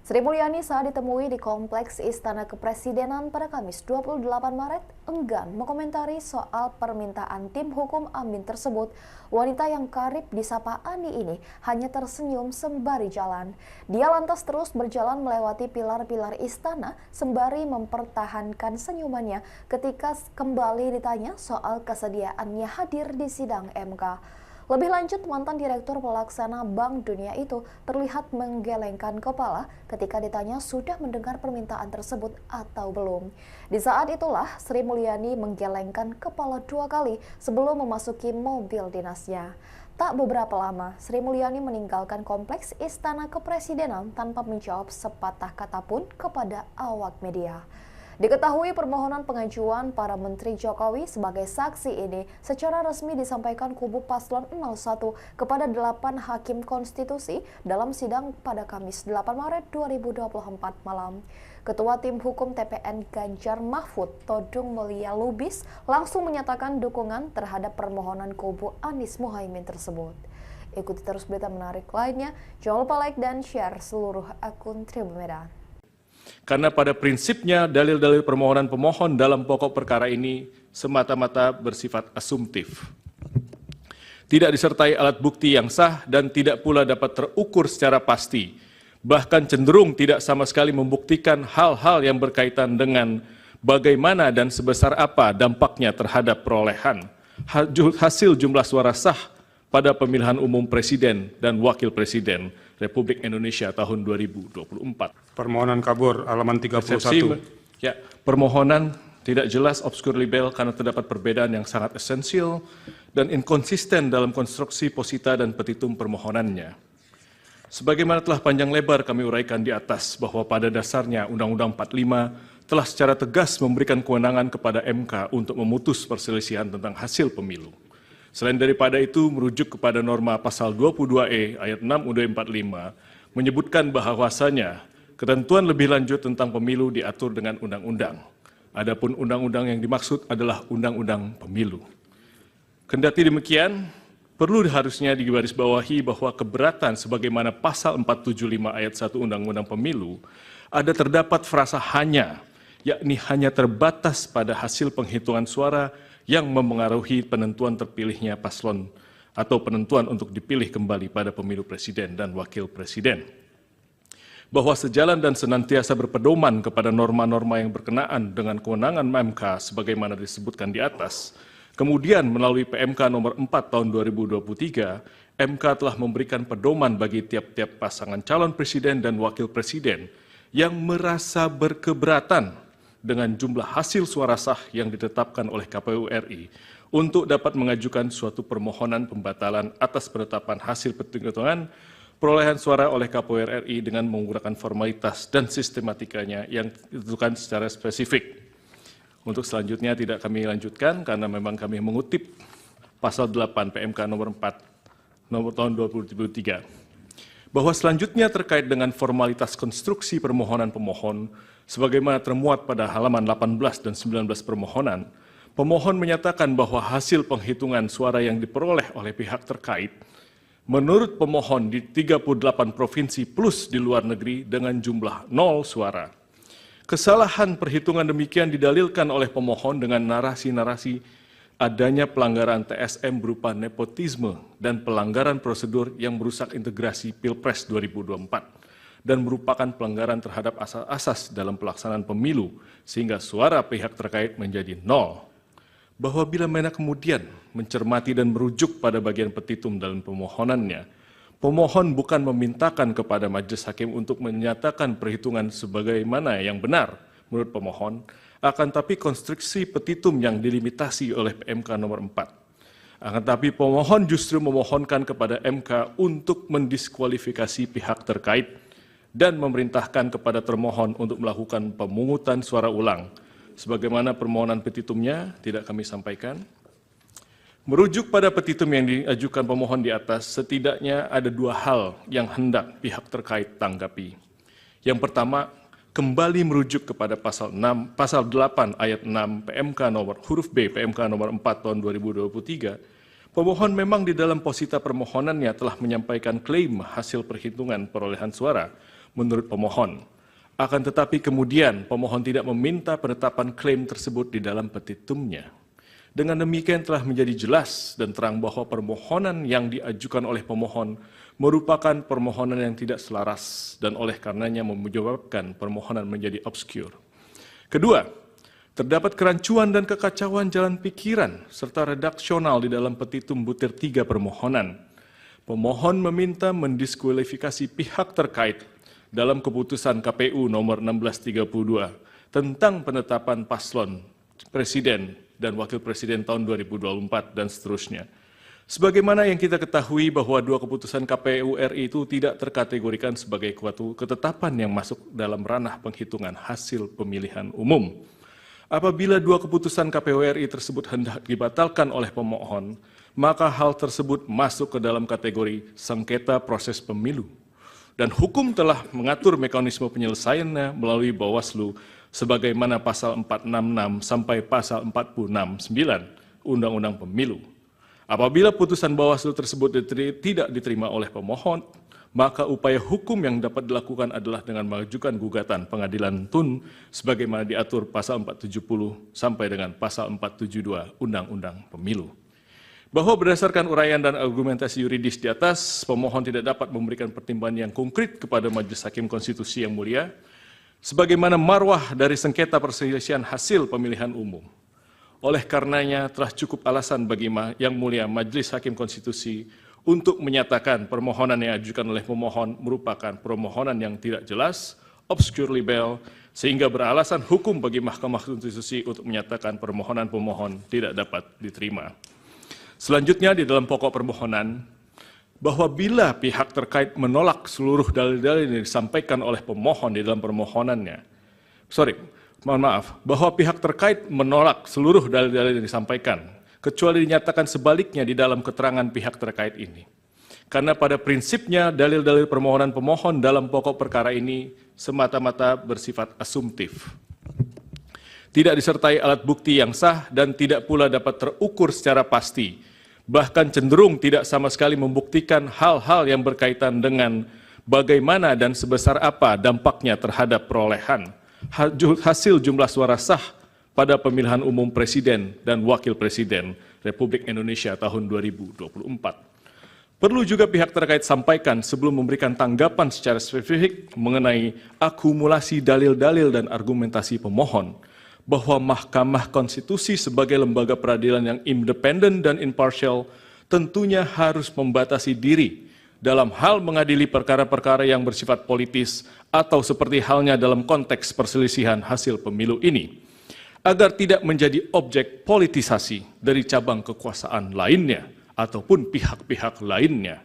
Sri Mulyani saat ditemui di Kompleks Istana Kepresidenan pada Kamis 28 Maret enggan mengomentari soal permintaan tim hukum Amin tersebut. Wanita yang karib disapa Ani ini hanya tersenyum sembari jalan. Dia lantas terus berjalan melewati pilar-pilar istana sembari mempertahankan senyumannya ketika kembali ditanya soal kesediaannya hadir di sidang MK. Lebih lanjut, mantan Direktur Pelaksana Bank Dunia itu terlihat menggelengkan kepala ketika ditanya sudah mendengar permintaan tersebut atau belum. Di saat itulah, Sri Mulyani menggelengkan kepala 2 kali sebelum memasuki mobil dinasnya. Tak beberapa lama, Sri Mulyani meninggalkan Kompleks Istana Kepresidenan tanpa menjawab sepatah kata pun kepada awak media. Diketahui permohonan pengajuan para Menteri Jokowi sebagai saksi ini secara resmi disampaikan kubu Paslon 01 kepada 8 Hakim Konstitusi dalam sidang pada Kamis 8 Maret 2024 malam. Ketua Tim Hukum TPN Ganjar Mahfud, Todung Mulia Lubis, langsung menyatakan dukungan terhadap permohonan kubu Anies Mohaimin tersebut. Ikuti terus berita menarik lainnya, jangan lupa like dan share seluruh akun Tribun Medan. Karena pada prinsipnya dalil-dalil permohonan pemohon dalam pokok perkara ini semata-mata bersifat asumtif. Tidak disertai alat bukti yang sah dan tidak pula dapat terukur secara pasti. Bahkan cenderung tidak sama sekali membuktikan hal-hal yang berkaitan dengan bagaimana dan sebesar apa dampaknya terhadap perolehan hasil jumlah suara sah pada pemilihan umum Presiden dan Wakil Presiden Republik Indonesia tahun 2024. Permohonan kabur halaman 31. Ya, permohonan tidak jelas, obskur libel karena terdapat perbedaan yang sangat esensial dan inkonsisten dalam konstruksi posita dan petitum permohonannya. Sebagaimana telah panjang lebar kami uraikan di atas bahwa pada dasarnya Undang-Undang 45 telah secara tegas memberikan kewenangan kepada MK untuk memutus perselisihan tentang hasil pemilu. Selain daripada itu, merujuk kepada norma pasal 22E ayat 6 UUD 45 menyebutkan bahwasanya ketentuan lebih lanjut tentang pemilu diatur dengan undang-undang. Adapun undang-undang yang dimaksud adalah undang-undang pemilu. Kendati demikian, perlu harusnya digarisbawahi bahwa keberatan sebagaimana pasal 475 ayat 1 Undang-Undang Pemilu ada terdapat frasa hanya, yakni hanya terbatas pada hasil penghitungan suara yang memengaruhi penentuan terpilihnya paslon atau penentuan untuk dipilih kembali pada pemilu presiden dan wakil presiden. Bahwa sejalan dan senantiasa berpedoman kepada norma-norma yang berkenaan dengan kewenangan MK sebagaimana disebutkan di atas, kemudian melalui PMK nomor 4 tahun 2023, MK telah memberikan pedoman bagi tiap-tiap pasangan calon presiden dan wakil presiden yang merasa berkeberatan dengan jumlah hasil suara sah yang ditetapkan oleh KPU RI untuk dapat mengajukan suatu permohonan pembatalan atas penetapan hasil penghitungan perolehan suara oleh KPU RI dengan menggunakan formalitas dan sistematikanya yang ditentukan secara spesifik. Untuk selanjutnya tidak kami lanjutkan karena memang kami mengutip pasal 8 PMK nomor 4 nomor tahun 2023. Bahwa selanjutnya terkait dengan formalitas konstruksi permohonan pemohon sebagaimana termuat pada halaman 18 dan 19 permohonan, pemohon menyatakan bahwa hasil penghitungan suara yang diperoleh oleh pihak terkait menurut pemohon di 38 provinsi plus di luar negeri dengan jumlah 0 suara. Kesalahan perhitungan demikian didalilkan oleh pemohon dengan narasi-narasi adanya pelanggaran TSM berupa nepotisme dan pelanggaran prosedur yang merusak integrasi Pilpres 2024 dan merupakan pelanggaran terhadap asas-asas dalam pelaksanaan pemilu sehingga suara pihak terkait menjadi 0. Bahwa bila mana kemudian mencermati dan merujuk pada bagian petitum dalam permohonannya, pemohon bukan memintakan kepada majelis hakim untuk menyatakan perhitungan sebagaimana yang benar menurut pemohon, akan tapi konstruksi petitum yang dilimitasi oleh PMK nomor 4. Akan tapi pemohon justru memohonkan kepada MK untuk mendiskualifikasi pihak terkait dan memerintahkan kepada termohon untuk melakukan pemungutan suara ulang. Sebagaimana permohonan petitumnya tidak kami sampaikan. Merujuk pada petitum yang diajukan pemohon di atas, setidaknya ada 2 hal yang hendak pihak terkait tanggapi. Yang pertama, kembali merujuk kepada pasal 8 ayat 6 PMK nomor huruf B PMK nomor 4 tahun 2023, pemohon memang di dalam posita permohonannya telah menyampaikan klaim hasil perhitungan perolehan suara menurut pemohon. Akan tetapi kemudian pemohon tidak meminta penetapan klaim tersebut di dalam petitumnya. Dengan demikian telah menjadi jelas dan terang bahwa permohonan yang diajukan oleh pemohon merupakan permohonan yang tidak selaras dan oleh karenanya menyebabkan permohonan menjadi obskur. Kedua, terdapat kerancuan dan kekacauan jalan pikiran serta redaksional di dalam petitum butir 3 permohonan. Pemohon meminta mendiskualifikasi pihak terkait dalam keputusan KPU nomor 1632 tentang penetapan paslon presiden dan wakil presiden tahun 2024 dan seterusnya. Sebagaimana yang kita ketahui bahwa 2 keputusan KPU RI itu tidak terkategorikan sebagai suatu ketetapan yang masuk dalam ranah penghitungan hasil pemilihan umum. Apabila 2 keputusan KPU RI tersebut hendak dibatalkan oleh pemohon, maka hal tersebut masuk ke dalam kategori sengketa proses pemilu. Dan hukum telah mengatur mekanisme penyelesaiannya melalui Bawaslu sebagaimana pasal 466 sampai pasal 469 Undang-Undang Pemilu. Apabila putusan Bawaslu tersebut tidak diterima oleh pemohon, maka upaya hukum yang dapat dilakukan adalah dengan mengajukan gugatan pengadilan tun sebagaimana diatur pasal 470 sampai dengan pasal 472 Undang-Undang Pemilu. Bahwa berdasarkan uraian dan argumentasi yuridis di atas, pemohon tidak dapat memberikan pertimbangan yang konkret kepada Majelis Hakim Konstitusi yang mulia, sebagaimana marwah dari sengketa perselisihan hasil pemilihan umum. Oleh karenanya telah cukup alasan bagi Yang Mulia Majelis Hakim Konstitusi untuk menyatakan permohonan yang diajukan oleh pemohon merupakan permohonan yang tidak jelas, obscure libel, sehingga beralasan hukum bagi Mahkamah Konstitusi untuk menyatakan permohonan pemohon tidak dapat diterima. Selanjutnya di dalam pokok permohonan, bahwa bila pihak terkait menolak seluruh dalil-dalil yang disampaikan oleh pemohon di dalam permohonannya, bahwa pihak terkait menolak seluruh dalil-dalil yang disampaikan, kecuali dinyatakan sebaliknya di dalam keterangan pihak terkait ini. Karena pada prinsipnya dalil-dalil permohonan pemohon dalam pokok perkara ini semata-mata bersifat asumtif. Tidak disertai alat bukti yang sah dan tidak pula dapat terukur secara pasti, bahkan cenderung tidak sama sekali membuktikan hal-hal yang berkaitan dengan bagaimana dan sebesar apa dampaknya terhadap perolehan hasil jumlah suara sah pada pemilihan umum presiden dan wakil presiden Republik Indonesia tahun 2024. Perlu juga pihak terkait sampaikan sebelum memberikan tanggapan secara spesifik mengenai akumulasi dalil-dalil dan argumentasi pemohon, bahwa Mahkamah Konstitusi sebagai lembaga peradilan yang independen dan imparsial tentunya harus membatasi diri dalam hal mengadili perkara-perkara yang bersifat politis atau seperti halnya dalam konteks perselisihan hasil pemilu ini, agar tidak menjadi objek politisasi dari cabang kekuasaan lainnya ataupun pihak-pihak lainnya.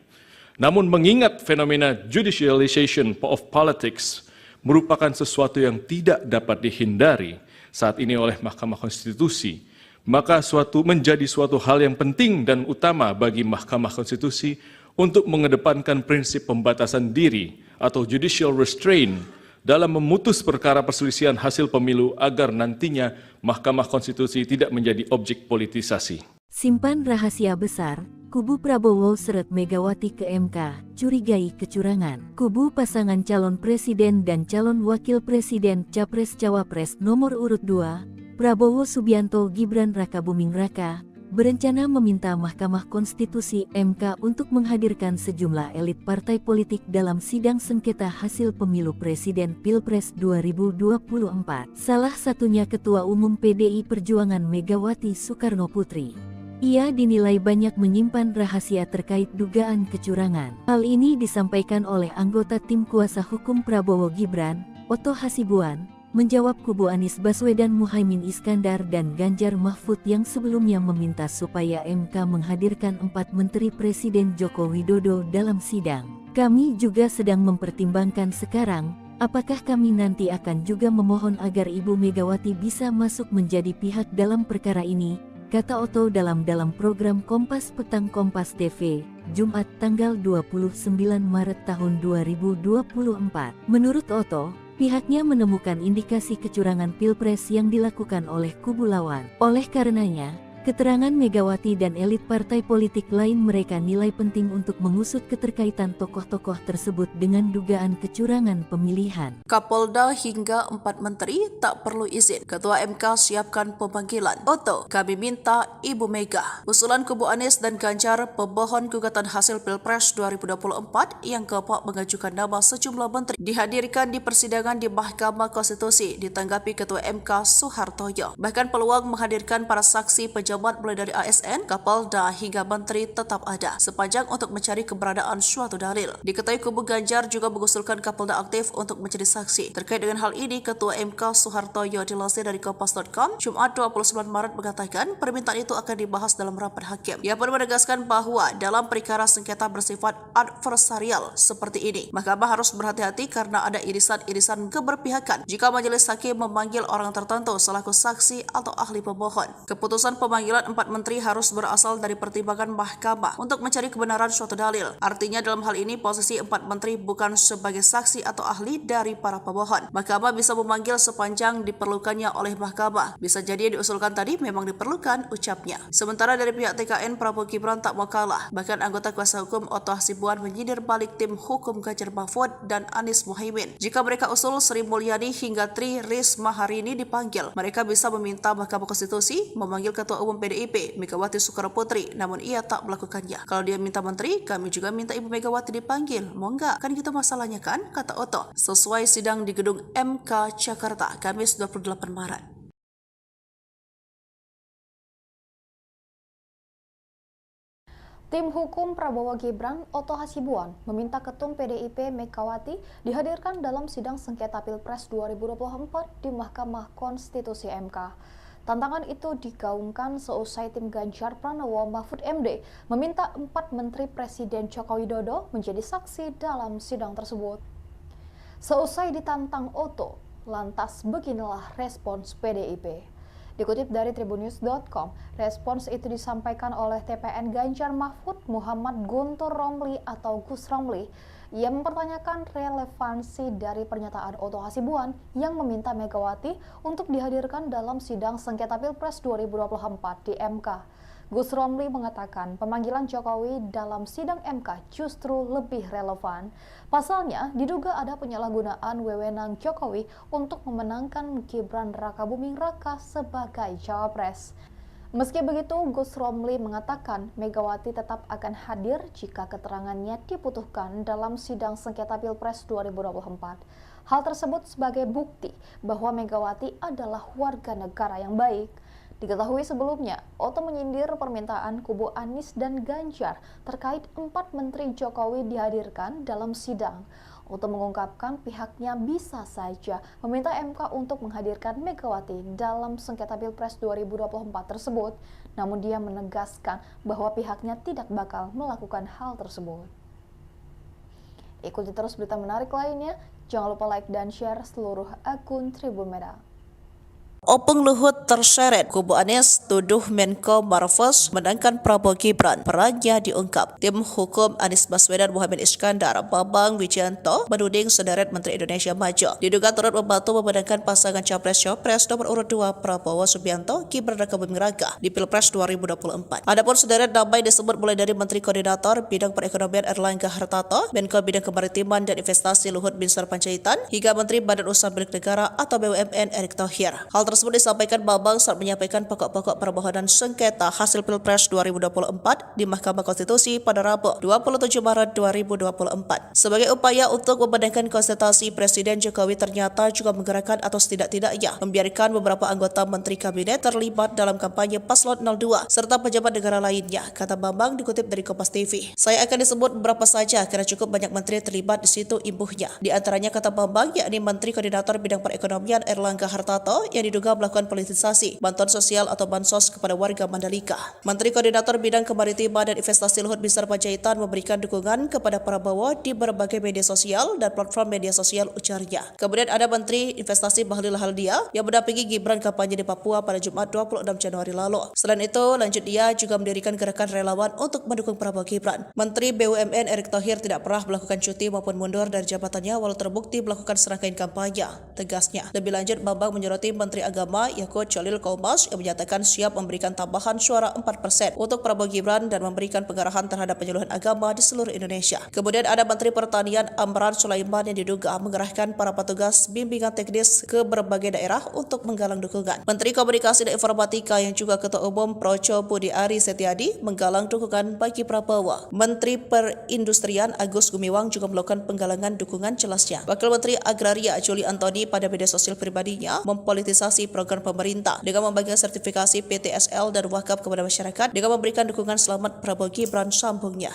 Namun mengingat fenomena judicialization of politics merupakan sesuatu yang tidak dapat dihindari, saat ini oleh Mahkamah Konstitusi, maka menjadi suatu hal yang penting dan utama bagi Mahkamah Konstitusi untuk mengedepankan prinsip pembatasan diri atau judicial restraint dalam memutus perkara perselisihan hasil pemilu agar nantinya Mahkamah Konstitusi tidak menjadi objek politisasi. Simpan rahasia besar, kubu Prabowo seret Megawati ke MK, curigai kecurangan. Kubu pasangan calon presiden dan calon wakil presiden Capres-Cawapres nomor urut 2, Prabowo Subianto Gibran Rakabuming Raka, berencana meminta Mahkamah Konstitusi MK untuk menghadirkan sejumlah elit partai politik dalam sidang sengketa hasil pemilu presiden Pilpres 2024. Salah satunya Ketua Umum PDI Perjuangan Megawati Soekarno Putri. Ia dinilai banyak menyimpan rahasia terkait dugaan kecurangan. Hal ini disampaikan oleh anggota tim kuasa hukum Prabowo Gibran, Oto Hasibuan, menjawab kubu Anies Baswedan Muhaimin Iskandar dan Ganjar Mahfud yang sebelumnya meminta supaya MK menghadirkan 4 menteri Presiden Joko Widodo dalam sidang. Kami juga sedang mempertimbangkan sekarang, apakah kami nanti akan juga memohon agar Ibu Megawati bisa masuk menjadi pihak dalam perkara ini, kata Oto dalam program Kompas Petang Kompas TV, Jumat tanggal 29 Maret tahun 2024. Menurut Oto, pihaknya menemukan indikasi kecurangan Pilpres yang dilakukan oleh kubu lawan. Oleh karenanya, keterangan Megawati dan elit partai politik lain mereka nilai penting untuk mengusut keterkaitan tokoh-tokoh tersebut dengan dugaan kecurangan pemilihan. Kapolda hingga 4 menteri tak perlu izin. Ketua MK siapkan pemanggilan. Oto, kami minta Ibu Mega. Usulan kubu Anies dan Ganjar, pemohon gugatan hasil Pilpres 2024 yang keempat mengajukan nama sejumlah menteri dihadirkan di persidangan di Mahkamah Konstitusi ditanggapi Ketua MK Soehartoyo. Bahkan peluang menghadirkan para saksi pejabat mulai dari ASN, Kapolda hingga menteri tetap ada sepanjang untuk mencari keberadaan suatu dalil. Diketahui kubu Ganjar juga mengusulkan Kapolda aktif untuk menjadi saksi. Terkait dengan hal ini, Ketua MK Soehartoyo dilansir dari Kompas.com Jumat 29 Maret mengatakan permintaan itu akan dibahas dalam rapat hakim. Ia pun menegaskan bahwa dalam perkara sengketa bersifat adversarial seperti ini, Mahkamah harus berhati-hati karena ada irisan-irisan keberpihakan jika majelis hakim memanggil orang tertentu selaku saksi atau ahli pemohon. Keputusan pemanggilan 4 menteri harus berasal dari pertimbangan Mahkamah untuk mencari kebenaran suatu dalil. Artinya dalam hal ini posisi 4 menteri bukan sebagai saksi atau ahli dari para pemohon. Mahkamah bisa memanggil sepanjang diperlukannya oleh Mahkamah. Bisa jadi diusulkan tadi memang diperlukan, ucapnya. Sementara dari pihak TKN, Prabowo Gibran tak mau kalah. Bahkan anggota kuasa hukum Oto Hasibuan menyindir balik tim hukum Ganjar Mahfud dan Anies Muhaimin. Jika mereka usul Sri Mulyani hingga Tri Risma hari ini dipanggil, mereka bisa meminta Mahkamah Konstitusi memanggil Ketua Umum PDIP Megawati Soekarno Putri, namun ia tak melakukannya. Kalau dia minta menteri, kami juga minta Ibu Megawati dipanggil. Mau nggak? Kan gitu masalahnya kan? Kata Oto. Sesuai sidang di gedung MK Jakarta, Kamis 28 Maret. Tim hukum Prabowo Gibran, Oto Hasibuan, meminta Ketum PDIP Megawati dihadirkan dalam sidang sengketa Pilpres 2024 di Mahkamah Konstitusi MK. Tantangan itu digaungkan seusai tim Ganjar Pranowo Mahfud MD meminta 4 menteri Presiden Joko Widodo menjadi saksi dalam sidang tersebut. Seusai ditantang Oto, lantas beginilah respons PDIP. Dikutip dari tribunnews.com, respons itu disampaikan oleh TPN Ganjar Mahfud Muhammad Guntur Romli atau Gus Romli. Ia mempertanyakan relevansi dari pernyataan Oto Hasibuan yang meminta Megawati untuk dihadirkan dalam sidang sengketa Pilpres 2024 di MK. Gus Romli mengatakan pemanggilan Jokowi dalam sidang MK justru lebih relevan. Pasalnya, diduga ada penyalahgunaan wewenang Jokowi untuk memenangkan Gibran Rakabuming Raka sebagai cawapres. Meski begitu, Gus Romli mengatakan Megawati tetap akan hadir jika keterangannya dibutuhkan dalam sidang sengketa Pilpres 2024. Hal tersebut sebagai bukti bahwa Megawati adalah warga negara yang baik. Diketahui sebelumnya, Oto menyindir permintaan kubu Anies dan Ganjar terkait 4 menteri Jokowi dihadirkan dalam sidang. Oto mengungkapkan pihaknya bisa saja meminta MK untuk menghadirkan Megawati dalam sengketa Pilpres 2024 tersebut, namun dia menegaskan bahwa pihaknya tidak bakal melakukan hal tersebut. Ikuti terus berita menarik lainnya, jangan lupa like dan share seluruh akun Tribun Media. Opung Luhut terseret, kubu Anies tuduh Menko Marves menangkan Prabowo Gibran, perannya diungkap. Tim hukum Anies Baswedan Muhammad Iskandar, Bambang Wijayanto menuding sederet Menteri Indonesia Maju diduga turut membantu memenangkan pasangan Capres-Cawapres nomor urut 2 Prabowo Subianto, Gibran raka Buming Raka di Pilpres 2024. Adapun sederet nama disebut mulai dari Menteri Koordinator Bidang Perekonomian Erlangga Hartarto, Menko Bidang Kemaritiman dan Investasi Luhut Binsar Panjaitan, hingga Menteri Badan Usaha Milik Negara atau BUMN Erick Thohir. Hal tersebut disampaikan Bambang saat menyampaikan pokok-pokok permohonan sengketa hasil Pilpres 2024 di Mahkamah Konstitusi pada Rabu 27 Maret 2024. Sebagai upaya untuk membenarkan konsultasi, Presiden Jokowi ternyata juga menggerakkan atau setidak-tidaknya membiarkan beberapa anggota Menteri Kabinet terlibat dalam kampanye Paslon 02 serta pejabat negara lainnya, kata Bambang dikutip dari Kompas TV. Saya akan disebut beberapa saja karena cukup banyak menteri terlibat di situ imbuhnya. Di antaranya, kata Bambang, yakni Menteri Koordinator Bidang Perekonomian Erlangga Hartarto yang diduga melakukan politisasi bantuan sosial atau bansos kepada warga Mandalika. Menteri Koordinator Bidang Kemaritiman dan Investasi Luhut Binsar Panjaitan memberikan dukungan kepada Prabowo di berbagai media sosial dan platform media sosial, ujarnya. Kemudian ada Menteri Investasi Bahlil Lahadalia yang mendampingi Gibran kampanye di Papua pada Jumat 26 Januari lalu. Selain itu, lanjut dia juga mendirikan gerakan relawan untuk mendukung Prabowo Gibran. Menteri BUMN Erick Thohir tidak pernah melakukan cuti maupun mundur dari jabatannya walau terbukti melakukan serangkaian kampanye, tegasnya. Lebih lanjut, Bambang menyoroti Menteri Agama Yakut Cholil Kaumas yang menyatakan siap memberikan tambahan suara 4% untuk Prabowo Gibran dan memberikan pengarahan terhadap penyuluhan agama di seluruh Indonesia. Kemudian ada Menteri Pertanian Amran Sulaiman yang diduga mengerahkan para petugas bimbingan teknis ke berbagai daerah untuk menggalang dukungan. Menteri Komunikasi dan Informatika yang juga Ketua Umum Projo Budi Ari Setiadi menggalang dukungan bagi Prabowo. Menteri Perindustrian Agus Gumiwang juga melakukan penggalangan dukungan, jelasnya. Wakil Menteri Agraria Juli Antoni pada media sosial pribadinya mempolitisasi program pemerintah dengan membagikan sertifikasi PTSL dan wakaf kepada masyarakat dengan memberikan dukungan selamat Prabowo Gibran, sambungnya.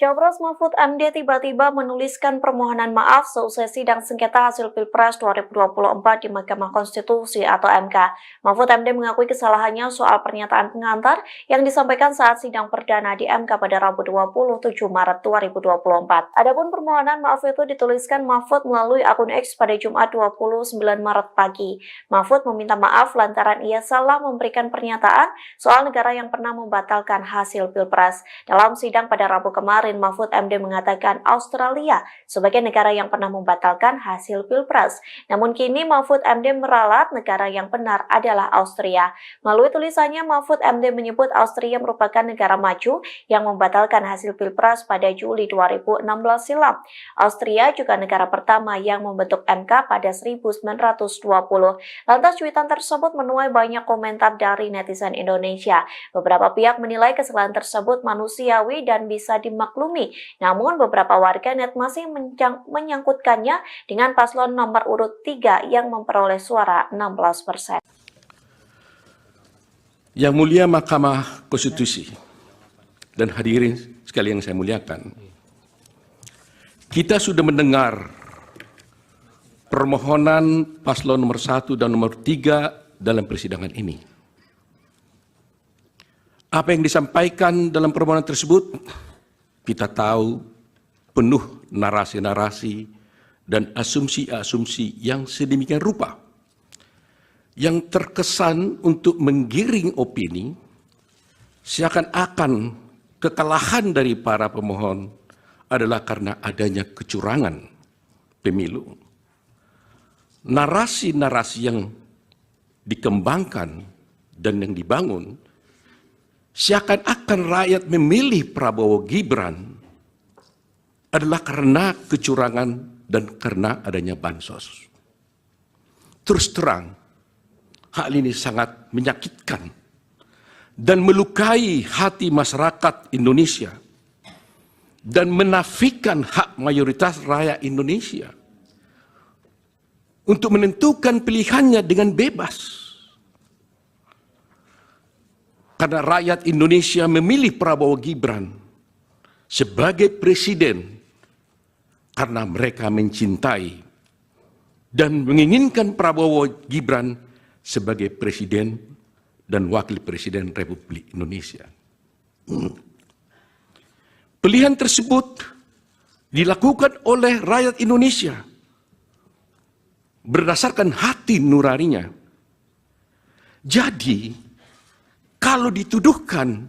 Capres Mahfud MD tiba-tiba menuliskan permohonan maaf seusai sidang sengketa hasil Pilpres 2024 di Mahkamah Konstitusi atau MK. Mahfud MD mengakui kesalahannya soal pernyataan pengantar yang disampaikan saat sidang perdana di MK pada Rabu 27 Maret 2024. Adapun permohonan maaf itu dituliskan Mahfud melalui akun X pada Jumat 29 Maret pagi. Mahfud meminta maaf lantaran ia salah memberikan pernyataan soal negara yang pernah membatalkan hasil Pilpres. Dalam sidang pada Rabu kemarin, Mahfud MD mengatakan Australia sebagai negara yang pernah membatalkan hasil Pilpres. Namun kini Mahfud MD meralat negara yang benar adalah Austria. Melalui tulisannya, Mahfud MD menyebut Austria merupakan negara maju yang membatalkan hasil Pilpres pada Juli 2016 silam. Austria juga negara pertama yang membentuk MK pada 1920. Lantas cuitan tersebut menuai banyak komentar dari netizen Indonesia. Beberapa pihak menilai kesalahan tersebut manusiawi dan bisa dimaklumi. Namun beberapa warganet masih menyangkutkannya dengan paslon nomor urut 3 yang memperoleh suara 16%. Yang mulia Mahkamah Konstitusi dan hadirin sekalian yang saya muliakan, kita sudah mendengar permohonan paslon nomor 1 dan nomor 3 dalam persidangan ini. Apa yang disampaikan dalam permohonan tersebut, kita tahu penuh narasi-narasi dan asumsi-asumsi yang sedemikian rupa, yang terkesan untuk menggiring opini, seakan-akan kekalahan dari para pemohon adalah karena adanya kecurangan pemilu. Narasi-narasi yang dikembangkan dan yang dibangun seakan-akan rakyat memilih Prabowo Gibran adalah karena kecurangan dan karena adanya bansos. Terus terang, hal ini sangat menyakitkan dan melukai hati masyarakat Indonesia dan menafikan hak mayoritas rakyat Indonesia untuk menentukan pilihannya dengan bebas. Karena rakyat Indonesia memilih Prabowo Gibran sebagai presiden karena mereka mencintai dan menginginkan Prabowo Gibran sebagai presiden dan wakil presiden Republik Indonesia. Pilihan tersebut dilakukan oleh rakyat Indonesia berdasarkan hati nuraninya. Jadi, kalau dituduhkan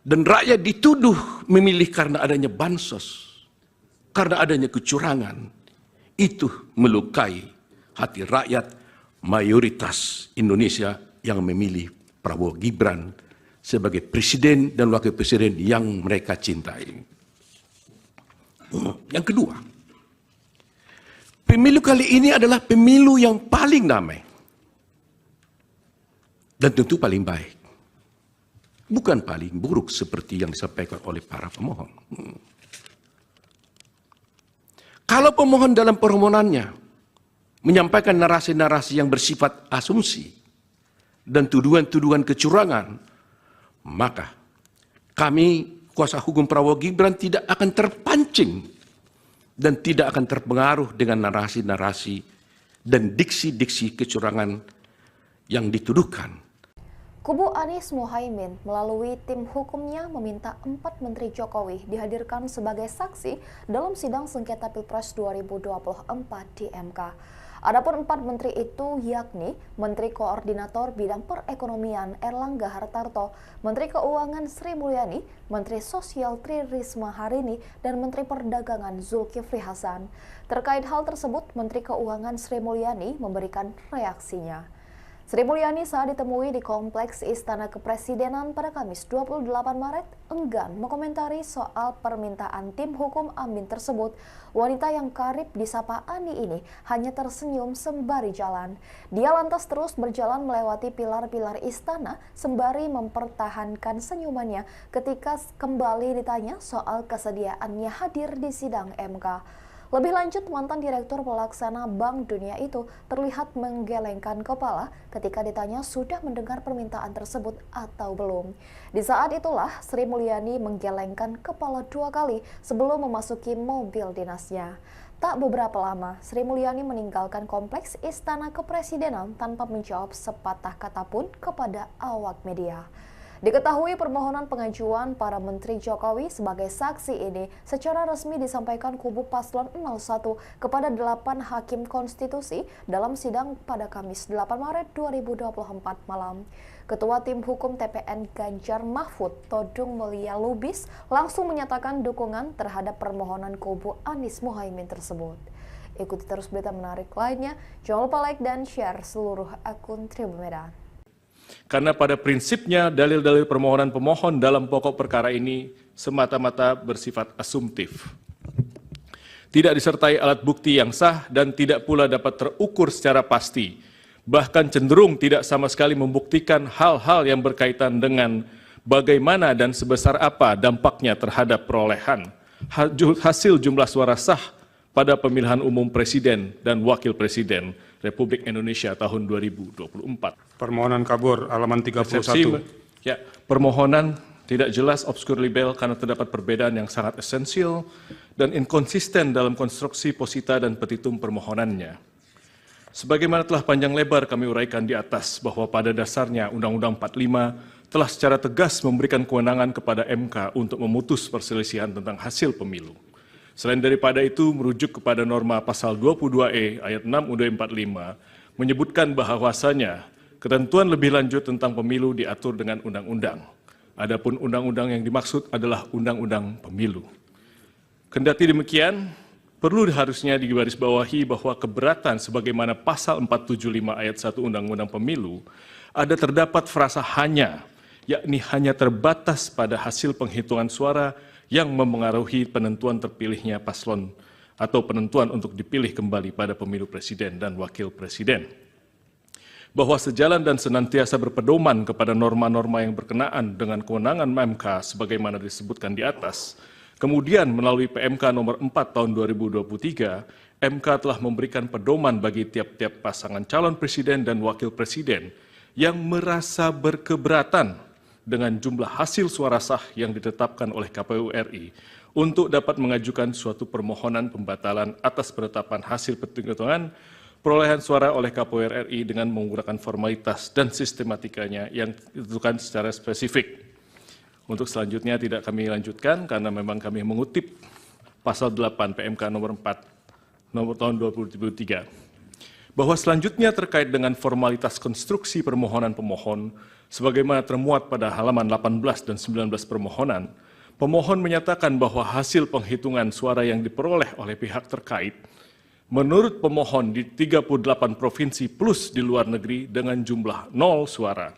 dan rakyat dituduh memilih karena adanya bansos, karena adanya kecurangan, itu melukai hati rakyat mayoritas Indonesia yang memilih Prabowo Gibran sebagai presiden dan wakil presiden yang mereka cintai. Yang kedua, pemilu kali ini adalah pemilu yang paling damai dan tentu paling baik. Bukan paling buruk seperti yang disampaikan oleh para pemohon. Kalau pemohon dalam permohonannya menyampaikan narasi-narasi yang bersifat asumsi dan tuduhan-tuduhan kecurangan, maka kami, kuasa hukum Prabowo Gibran, tidak akan terpancing dan tidak akan terpengaruh dengan narasi-narasi dan diksi-diksi kecurangan yang dituduhkan. Kubu Anies Mohaimin melalui tim hukumnya meminta 4 Menteri Jokowi dihadirkan sebagai saksi dalam sidang sengketa Pilpres 2024 di MK. Adapun 4 menteri itu yakni Menteri Koordinator Bidang Perekonomian Erlangga Hartarto, Menteri Keuangan Sri Mulyani, Menteri Sosial Tri Risma Harini, dan Menteri Perdagangan Zulkifli Hasan. Terkait hal tersebut, Menteri Keuangan Sri Mulyani memberikan reaksinya. Sri Mulyani saat ditemui di Kompleks Istana Kepresidenan pada Kamis 28 Maret enggan mengomentari soal permintaan tim hukum Amin tersebut. Wanita yang karib disapa Ani ini hanya tersenyum sembari jalan. Dia lantas terus berjalan melewati pilar-pilar istana sembari mempertahankan senyumannya ketika kembali ditanya soal kesediaannya hadir di sidang MK. Lebih lanjut, mantan Direktur Pelaksana Bank Dunia itu terlihat menggelengkan kepala ketika ditanya sudah mendengar permintaan tersebut atau belum. Di saat itulah Sri Mulyani menggelengkan kepala 2 kali sebelum memasuki mobil dinasnya. Tak beberapa lama, Sri Mulyani meninggalkan Kompleks Istana Kepresidenan tanpa menjawab sepatah kata pun kepada awak media. Diketahui permohonan pengajuan para Menteri Jokowi sebagai saksi ini secara resmi disampaikan kubu Paslon 01 kepada 8 Hakim Konstitusi dalam sidang pada Kamis 8 Maret 2024 malam. Ketua Tim Hukum TPN Ganjar Mahfud, Todung Mulia Lubis, langsung menyatakan dukungan terhadap permohonan kubu Anies Mohaimin tersebut. Ikuti terus berita menarik lainnya, jangan lupa like dan share seluruh akun Tribun Medan. Karena pada prinsipnya dalil-dalil permohonan pemohon dalam pokok perkara ini semata-mata bersifat asumtif. Tidak disertai alat bukti yang sah dan tidak pula dapat terukur secara pasti. Bahkan cenderung tidak sama sekali membuktikan hal-hal yang berkaitan dengan bagaimana dan sebesar apa dampaknya terhadap perolehan hasil jumlah suara sah pada pemilihan umum Presiden dan Wakil Presiden Republik Indonesia tahun 2024. Permohonan kabur halaman 31. Ya, permohonan tidak jelas, obskur libel karena terdapat perbedaan yang sangat esensial dan inkonsisten dalam konstruksi posita dan petitum permohonannya. Sebagaimana telah panjang lebar kami uraikan di atas bahwa pada dasarnya Undang-Undang 45 telah secara tegas memberikan kewenangan kepada MK untuk memutus perselisihan tentang hasil pemilu. Selain daripada itu, merujuk kepada norma pasal 22E ayat 6 UUD 45 menyebutkan bahwasanya ketentuan lebih lanjut tentang pemilu diatur dengan undang-undang. Adapun undang-undang yang dimaksud adalah undang-undang pemilu. Kendati demikian, perlu harusnya digarisbawahi bahwa keberatan sebagaimana pasal 475 ayat 1 Undang-Undang Pemilu ada terdapat frasa hanya, yakni hanya terbatas pada hasil penghitungan suara yang memengaruhi penentuan terpilihnya paslon atau penentuan untuk dipilih kembali pada pemilu presiden dan wakil presiden. Bahwa sejalan dan senantiasa berpedoman kepada norma-norma yang berkenaan dengan kewenangan MK sebagaimana disebutkan di atas, kemudian melalui PMK nomor 4 tahun 2023, MK telah memberikan pedoman bagi tiap-tiap pasangan calon presiden dan wakil presiden yang merasa berkeberatan dengan jumlah hasil suara sah yang ditetapkan oleh KPU RI untuk dapat mengajukan suatu permohonan pembatalan atas penetapan hasil penghitungan perolehan suara oleh KPU RI dengan menggunakan formalitas dan sistematikanya yang ditentukan secara spesifik. Untuk selanjutnya tidak kami lanjutkan karena memang kami mengutip pasal 8 PMK nomor 4 nomor tahun 2023. Bahwa selanjutnya terkait dengan formalitas konstruksi permohonan pemohon sebagaimana termuat pada halaman 18 dan 19 permohonan, pemohon menyatakan bahwa hasil penghitungan suara yang diperoleh oleh pihak terkait menurut pemohon di 38 provinsi plus di luar negeri dengan jumlah 0 suara.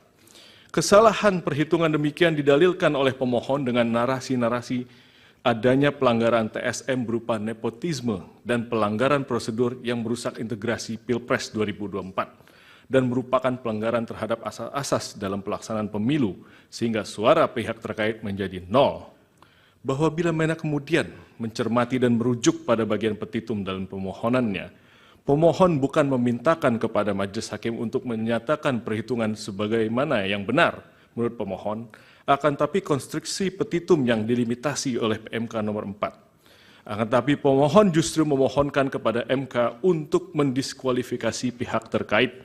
Kesalahan perhitungan demikian didalilkan oleh pemohon dengan narasi-narasi adanya pelanggaran TSM berupa nepotisme dan pelanggaran prosedur yang merusak integrasi Pilpres 2024 dan merupakan pelanggaran terhadap asas-asas dalam pelaksanaan pemilu sehingga suara pihak terkait menjadi 0. Bahwa bila mana kemudian mencermati dan merujuk pada bagian petitum dalam pemohonannya, pemohon bukan memintakan kepada majelis hakim untuk menyatakan perhitungan sebagaimana yang benar menurut pemohon, akan tapi konstruksi petitum yang dilimitasi oleh PMK nomor 4. Akan tapi pemohon justru memohonkan kepada MK untuk mendiskualifikasi pihak terkait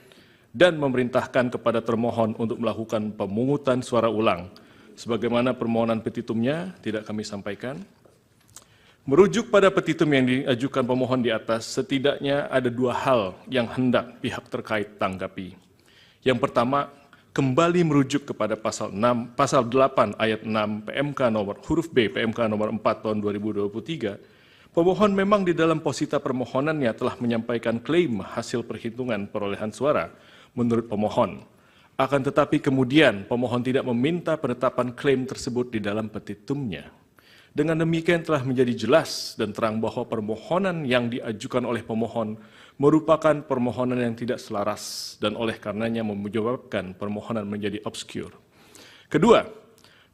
dan memerintahkan kepada termohon untuk melakukan pemungutan suara ulang. Sebagaimana permohonan petitumnya tidak kami sampaikan. Merujuk pada petitum yang diajukan pemohon di atas, setidaknya ada dua hal yang hendak pihak terkait tanggapi. Yang pertama, kembali merujuk kepada pasal 8 ayat 6 PMK nomor huruf B PMK nomor 4 tahun 2023, pemohon memang di dalam posita permohonannya telah menyampaikan klaim hasil perhitungan perolehan suara menurut pemohon. Akan tetapi kemudian pemohon tidak meminta penetapan klaim tersebut di dalam petitumnya. Dengan demikian telah menjadi jelas dan terang bahwa permohonan yang diajukan oleh pemohon merupakan permohonan yang tidak selaras dan oleh karenanya menyebabkan permohonan menjadi obskur. Kedua,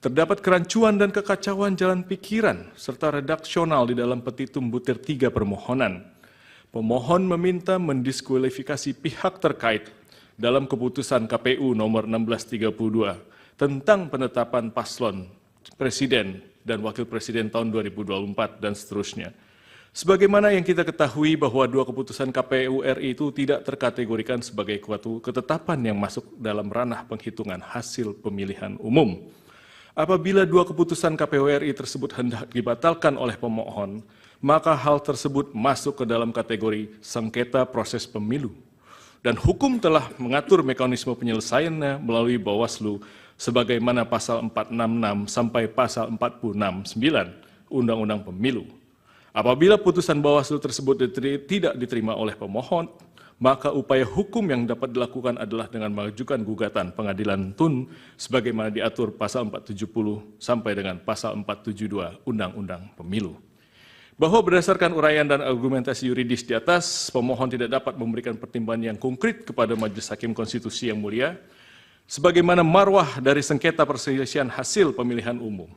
terdapat kerancuan dan kekacauan jalan pikiran serta redaksional di dalam petitum butir 3 permohonan. Pemohon meminta mendiskualifikasi pihak terkait dalam keputusan KPU nomor 1632 tentang penetapan paslon presiden dan wakil presiden tahun 2024 dan seterusnya. Sebagaimana yang kita ketahui bahwa dua keputusan KPU RI itu tidak terkategorikan sebagai suatu ketetapan yang masuk dalam ranah penghitungan hasil pemilihan umum. Apabila dua keputusan KPU RI tersebut hendak dibatalkan oleh pemohon, maka hal tersebut masuk ke dalam kategori sengketa proses pemilu. Dan hukum telah mengatur mekanisme penyelesaiannya melalui Bawaslu sebagaimana pasal 466 sampai pasal 469 Undang-Undang Pemilu. Apabila putusan Bawaslu tersebut tidak diterima oleh pemohon, maka upaya hukum yang dapat dilakukan adalah dengan mengajukan gugatan pengadilan tun sebagaimana diatur pasal 470 sampai dengan pasal 472 Undang-Undang Pemilu. Bahwa berdasarkan uraian dan argumentasi yuridis di atas, pemohon tidak dapat memberikan pertimbangan yang konkret kepada Majelis Hakim Konstitusi yang mulia, sebagaimana marwah dari sengketa perselisihan hasil pemilihan umum.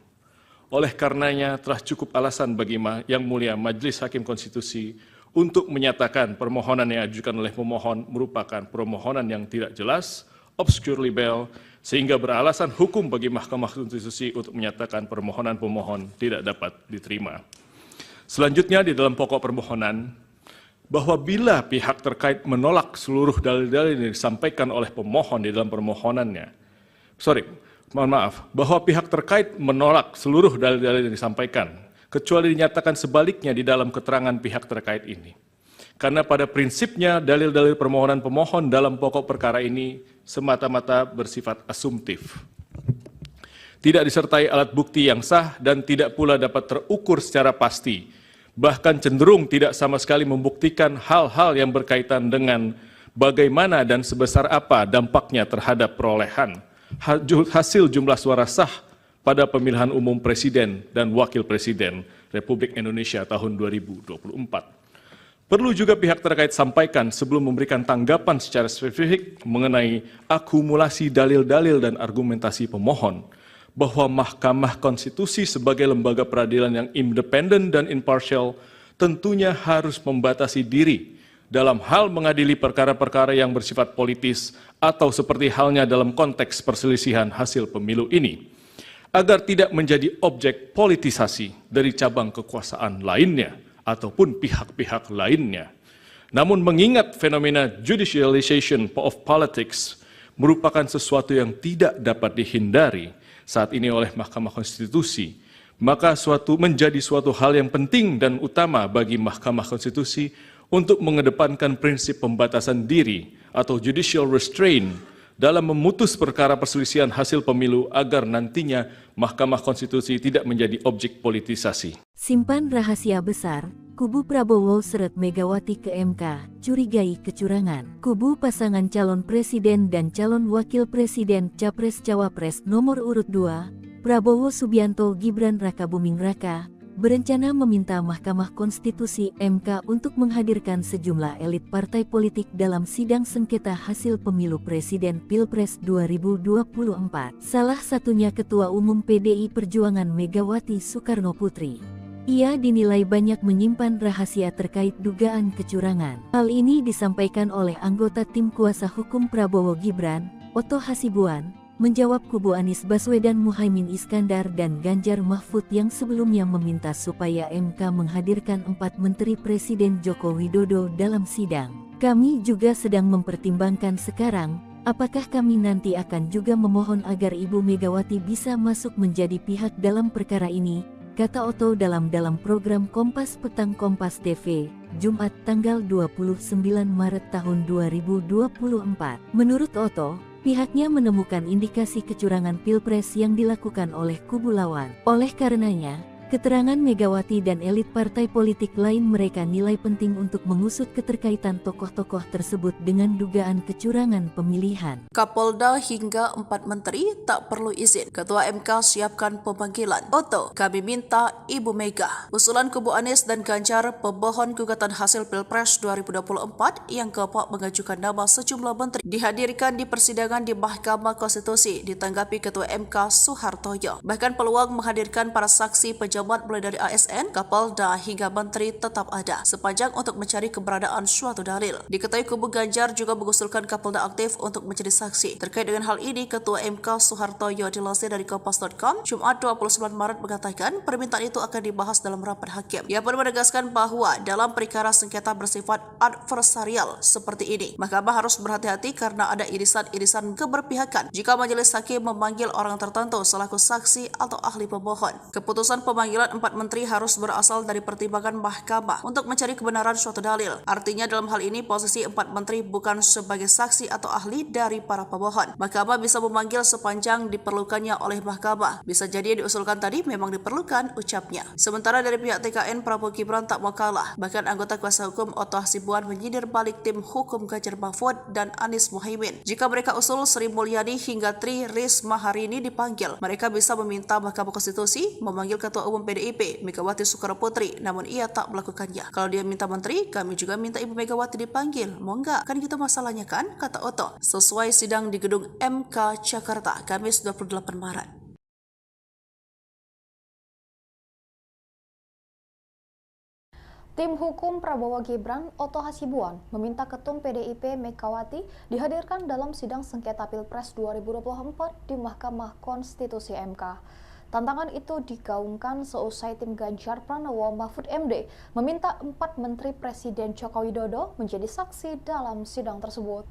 Oleh karenanya telah cukup alasan bagi Yang Mulia Majelis Hakim Konstitusi untuk menyatakan permohonan yang diajukan oleh pemohon merupakan permohonan yang tidak jelas, obscure libel, sehingga beralasan hukum bagi Mahkamah Konstitusi untuk menyatakan permohonan pemohon tidak dapat diterima. Selanjutnya di dalam pokok permohonan, bahwa bila pihak terkait menolak seluruh dalil-dalil yang disampaikan oleh pemohon di dalam permohonannya, bahwa pihak terkait menolak seluruh dalil-dalil yang disampaikan, kecuali dinyatakan sebaliknya di dalam keterangan pihak terkait ini. Karena pada prinsipnya dalil-dalil permohonan pemohon dalam pokok perkara ini semata-mata bersifat asumtif. Tidak disertai alat bukti yang sah dan tidak pula dapat terukur secara pasti, bahkan cenderung tidak sama sekali membuktikan hal-hal yang berkaitan dengan bagaimana dan sebesar apa dampaknya terhadap perolehan hasil jumlah suara sah pada pemilihan umum presiden dan wakil presiden Republik Indonesia tahun 2024. Perlu juga pihak terkait sampaikan sebelum memberikan tanggapan secara spesifik mengenai akumulasi dalil-dalil dan argumentasi pemohon, bahwa Mahkamah Konstitusi sebagai lembaga peradilan yang independen dan imparsial tentunya harus membatasi diri dalam hal mengadili perkara-perkara yang bersifat politis atau seperti halnya dalam konteks perselisihan hasil pemilu ini, agar tidak menjadi objek politisasi dari cabang kekuasaan lainnya ataupun pihak-pihak lainnya. Namun mengingat fenomena judicialization of politics merupakan sesuatu yang tidak dapat dihindari, saat ini oleh Mahkamah Konstitusi, maka menjadi suatu hal yang penting dan utama bagi Mahkamah Konstitusi untuk mengedepankan prinsip pembatasan diri atau judicial restraint dalam memutus perkara perselisihan hasil pemilu agar nantinya Mahkamah Konstitusi tidak menjadi objek politisasi. Simpan rahasia besar, kubu Prabowo seret Megawati ke MK, curigai kecurangan. Kubu pasangan calon presiden dan calon wakil presiden Capres-Cawapres nomor urut 2, Prabowo Subianto Gibran Rakabuming Raka, berencana meminta Mahkamah Konstitusi MK untuk menghadirkan sejumlah elit partai politik dalam sidang sengketa hasil pemilu presiden Pilpres 2024. Salah satunya Ketua Umum PDI Perjuangan Megawati Soekarno Putri. Ia dinilai banyak menyimpan rahasia terkait dugaan kecurangan. Hal ini disampaikan oleh anggota tim kuasa hukum Prabowo Gibran, Oto Hasibuan, menjawab kubu Anies Baswedan Muhaimin Iskandar dan Ganjar Mahfud yang sebelumnya meminta supaya MK menghadirkan 4 menteri Presiden Joko Widodo dalam sidang. Kami juga sedang mempertimbangkan sekarang, apakah kami nanti akan juga memohon agar Ibu Megawati bisa masuk menjadi pihak dalam perkara ini, kata Oto dalam program Kompas Petang Kompas TV, Jumat tanggal 29 Maret tahun 2024. Menurut Oto, pihaknya menemukan indikasi kecurangan Pilpres yang dilakukan oleh kubu lawan. Oleh karenanya, keterangan Megawati dan elit partai politik lain mereka nilai penting untuk mengusut keterkaitan tokoh-tokoh tersebut dengan dugaan kecurangan pemilihan. Kapolda hingga 4 menteri tak perlu izin. Ketua MK siapkan pemanggilan. Oto, kami minta Ibu Mega. Usulan kubu Anies dan Ganjar pemohon gugatan hasil Pilpres 2024 yang keempat mengajukan nama sejumlah menteri dihadirkan di persidangan di Mahkamah Konstitusi ditanggapi Ketua MK Soehartoyo. Bahkan peluang menghadirkan para saksi pejabat mulai dari ASN, Kapolda hingga menteri tetap ada sepanjang untuk mencari keberadaan suatu dalil. Diketahui kubu Ganjar juga mengusulkan Kapolda aktif untuk menjadi saksi. Terkait dengan hal ini, Ketua MK Soehartoyo dilansir dari Kompas.com Jumat 29 Maret mengatakan permintaan itu akan dibahas dalam rapat hakim. Ia pun menegaskan bahwa dalam perkara sengketa bersifat adversarial seperti ini, Mahkamah harus berhati-hati karena ada irisan-irisan keberpihakan jika majelis hakim memanggil orang tertentu selaku saksi atau ahli pemohon. Keputusan pemanggilan 4 menteri harus berasal dari pertimbangan Mahkamah untuk mencari kebenaran suatu dalil. Artinya dalam hal ini posisi 4 menteri bukan sebagai saksi atau ahli dari para pemohon. Mahkamah bisa memanggil sepanjang diperlukannya oleh Mahkamah. Bisa jadi diusulkan tadi memang diperlukan, ucapnya. Sementara dari pihak TKN, Prabowo Gibran tak mau kalah. Bahkan anggota kuasa hukum Oto Hasibuan menyindir balik tim hukum Ganjar Mahfud dan Anies Muhaimin. Jika mereka usul Sri Mulyani hingga Tri Risma hari ini dipanggil, mereka bisa meminta Mahkamah Konstitusi memanggil Ketua Umum PDIP Megawati Soekarno Putri, namun ia tak melakukannya. Kalau dia minta menteri, kami juga minta Ibu Megawati dipanggil. Mau enggak? Kan gitu masalahnya kan? Kata Oto. Sesuai sidang di gedung MK Jakarta, Kamis 28 Maret. Tim hukum Prabowo Gibran, Oto Hasibuan, meminta Ketum PDIP Megawati dihadirkan dalam sidang sengketa Pilpres 2024 di Mahkamah Konstitusi MK. Tantangan itu digaungkan seusai tim Ganjar Pranowo Mahfud MD meminta 4 menteri Presiden Joko Widodo menjadi saksi dalam sidang tersebut.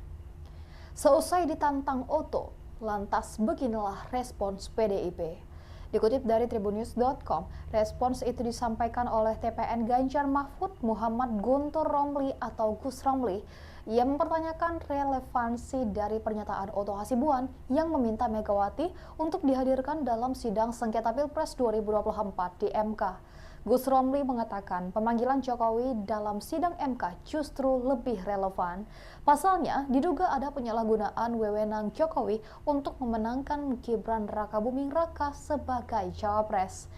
Seusai ditantang Oto, lantas beginilah respons PDIP. Dikutip dari tribunnews.com, respons itu disampaikan oleh TPN Ganjar Mahfud Muhammad Guntur Romli atau Gus Romli. Ia mempertanyakan relevansi dari pernyataan Oto Hasibuan yang meminta Megawati untuk dihadirkan dalam sidang sengketa Pilpres 2024 di MK. Gus Romli mengatakan pemanggilan Jokowi dalam sidang MK justru lebih relevan. Pasalnya, diduga ada penyalahgunaan wewenang Jokowi untuk memenangkan Gibran Rakabuming Raka sebagai cawapres.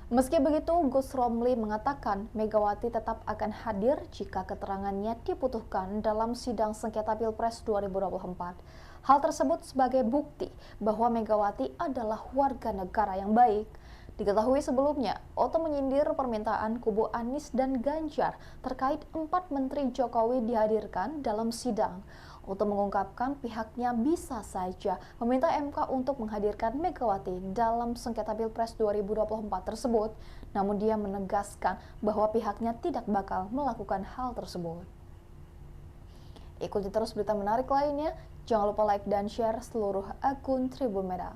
Meski begitu, Gus Romli mengatakan Megawati tetap akan hadir jika keterangannya dibutuhkan dalam sidang sengketa Pilpres 2024. Hal tersebut sebagai bukti bahwa Megawati adalah warga negara yang baik. Diketahui sebelumnya, Oto menyindir permintaan kubu Anies dan Ganjar terkait 4 menteri Jokowi dihadirkan dalam sidang. Oto mengungkapkan pihaknya bisa saja meminta MK untuk menghadirkan Megawati dalam sengketa Pilpres 2024 tersebut, namun dia menegaskan bahwa pihaknya tidak bakal melakukan hal tersebut. Ikuti terus berita menarik lainnya, jangan lupa like dan share seluruh akun Tribun Media.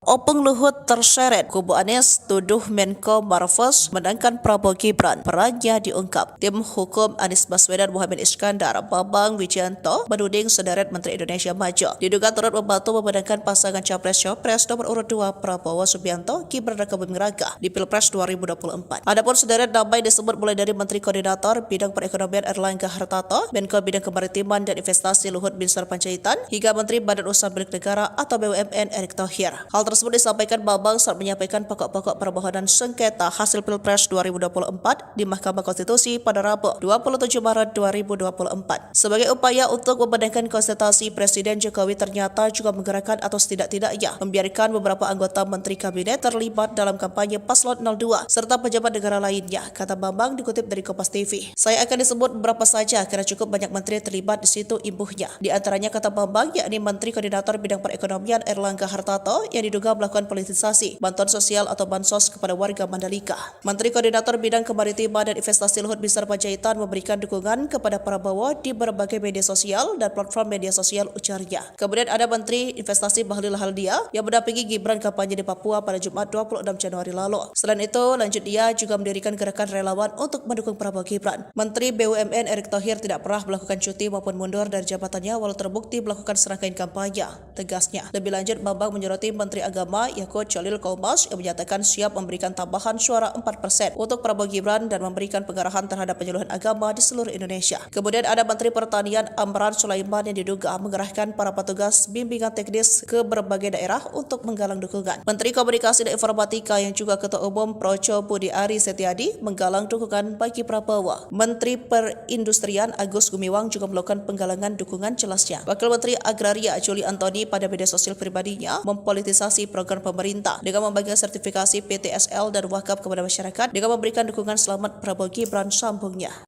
Opung Luhut terseret, kubu Anies tuduh Menko Marves menangkan Prabowo Gibran, perannya diungkap. Tim hukum Anies Baswedan Muhammad Iskandar, Bambang Wijayanto, menuding sederet Menteri Indonesia Maju diduga turut membantu memenangkan pasangan Capres-Cawapres nomor urut 2 Prabowo Subianto, Gibran raka Buming Raka di Pilpres 2024. Adapun sederet nama disebut mulai dari Menteri Koordinator Bidang Perekonomian Erlangga Hartarto, Menko Bidang Kemaritiman dan Investasi Luhut Binsar Panjaitan, hingga Menteri Badan Usaha Milik Negara atau BUMN Erick Thohir. Hal tersebut disampaikan Bambang saat menyampaikan pokok-pokok permohonan sengketa hasil Pilpres 2024 di Mahkamah Konstitusi pada Rabu 27 Maret 2024. Sebagai upaya untuk memenangkan konsultasi, Presiden Jokowi ternyata juga menggerakkan atau setidak-tidaknya membiarkan beberapa anggota Menteri Kabinet terlibat dalam kampanye Paslon 02 serta pejabat negara lainnya, kata Bambang dikutip dari Kompas TV. Saya akan disebut beberapa saja karena cukup banyak menteri terlibat di situ, imbuhnya. Di antaranya, kata Bambang, yakni Menteri Koordinator Bidang Perekonomian Erlangga Hartarto yang diduga melakukan politisasi bantuan sosial atau bansos kepada warga Mandalika. Menteri Koordinator Bidang Kemaritiman dan Investasi Luhut Binsar Panjaitan memberikan dukungan kepada Prabowo di berbagai media sosial dan platform media sosial, ujarnya. Kemudian ada Menteri Investasi Bahlil Haldia yang mendampingi Gibran kampanye di Papua pada Jumat 26 Januari lalu. Selain itu, lanjut dia juga mendirikan gerakan relawan untuk mendukung Prabowo Gibran. Menteri BUMN Erick Thohir tidak pernah melakukan cuti maupun mundur dari jabatannya walau terbukti melakukan serangkaian kampanye, tegasnya. Lebih lanjut, Bambang menyoroti Menteri Agama Yakut Cholil Kaumas yang menyatakan siap memberikan tambahan suara 4% untuk Prabowo Gibran dan memberikan pengarahan terhadap penyuluhan agama di seluruh Indonesia. Kemudian ada Menteri Pertanian Amran Sulaiman yang diduga mengerahkan para petugas bimbingan teknis ke berbagai daerah untuk menggalang dukungan. Menteri Komunikasi dan Informatika yang juga Ketua Umum Projo Budi Ari Setiadi menggalang dukungan bagi Prabowo. Menteri Perindustrian Agus Gumiwang juga melakukan penggalangan dukungan, jelasnya. Wakil Menteri Agraria Juli Antoni pada media sosial pribadinya mempolitisasi program pemerintah dengan membagikan sertifikasi PTSL dan wakaf kepada masyarakat dengan memberikan dukungan selamat Prabowo Gibran, sambungnya.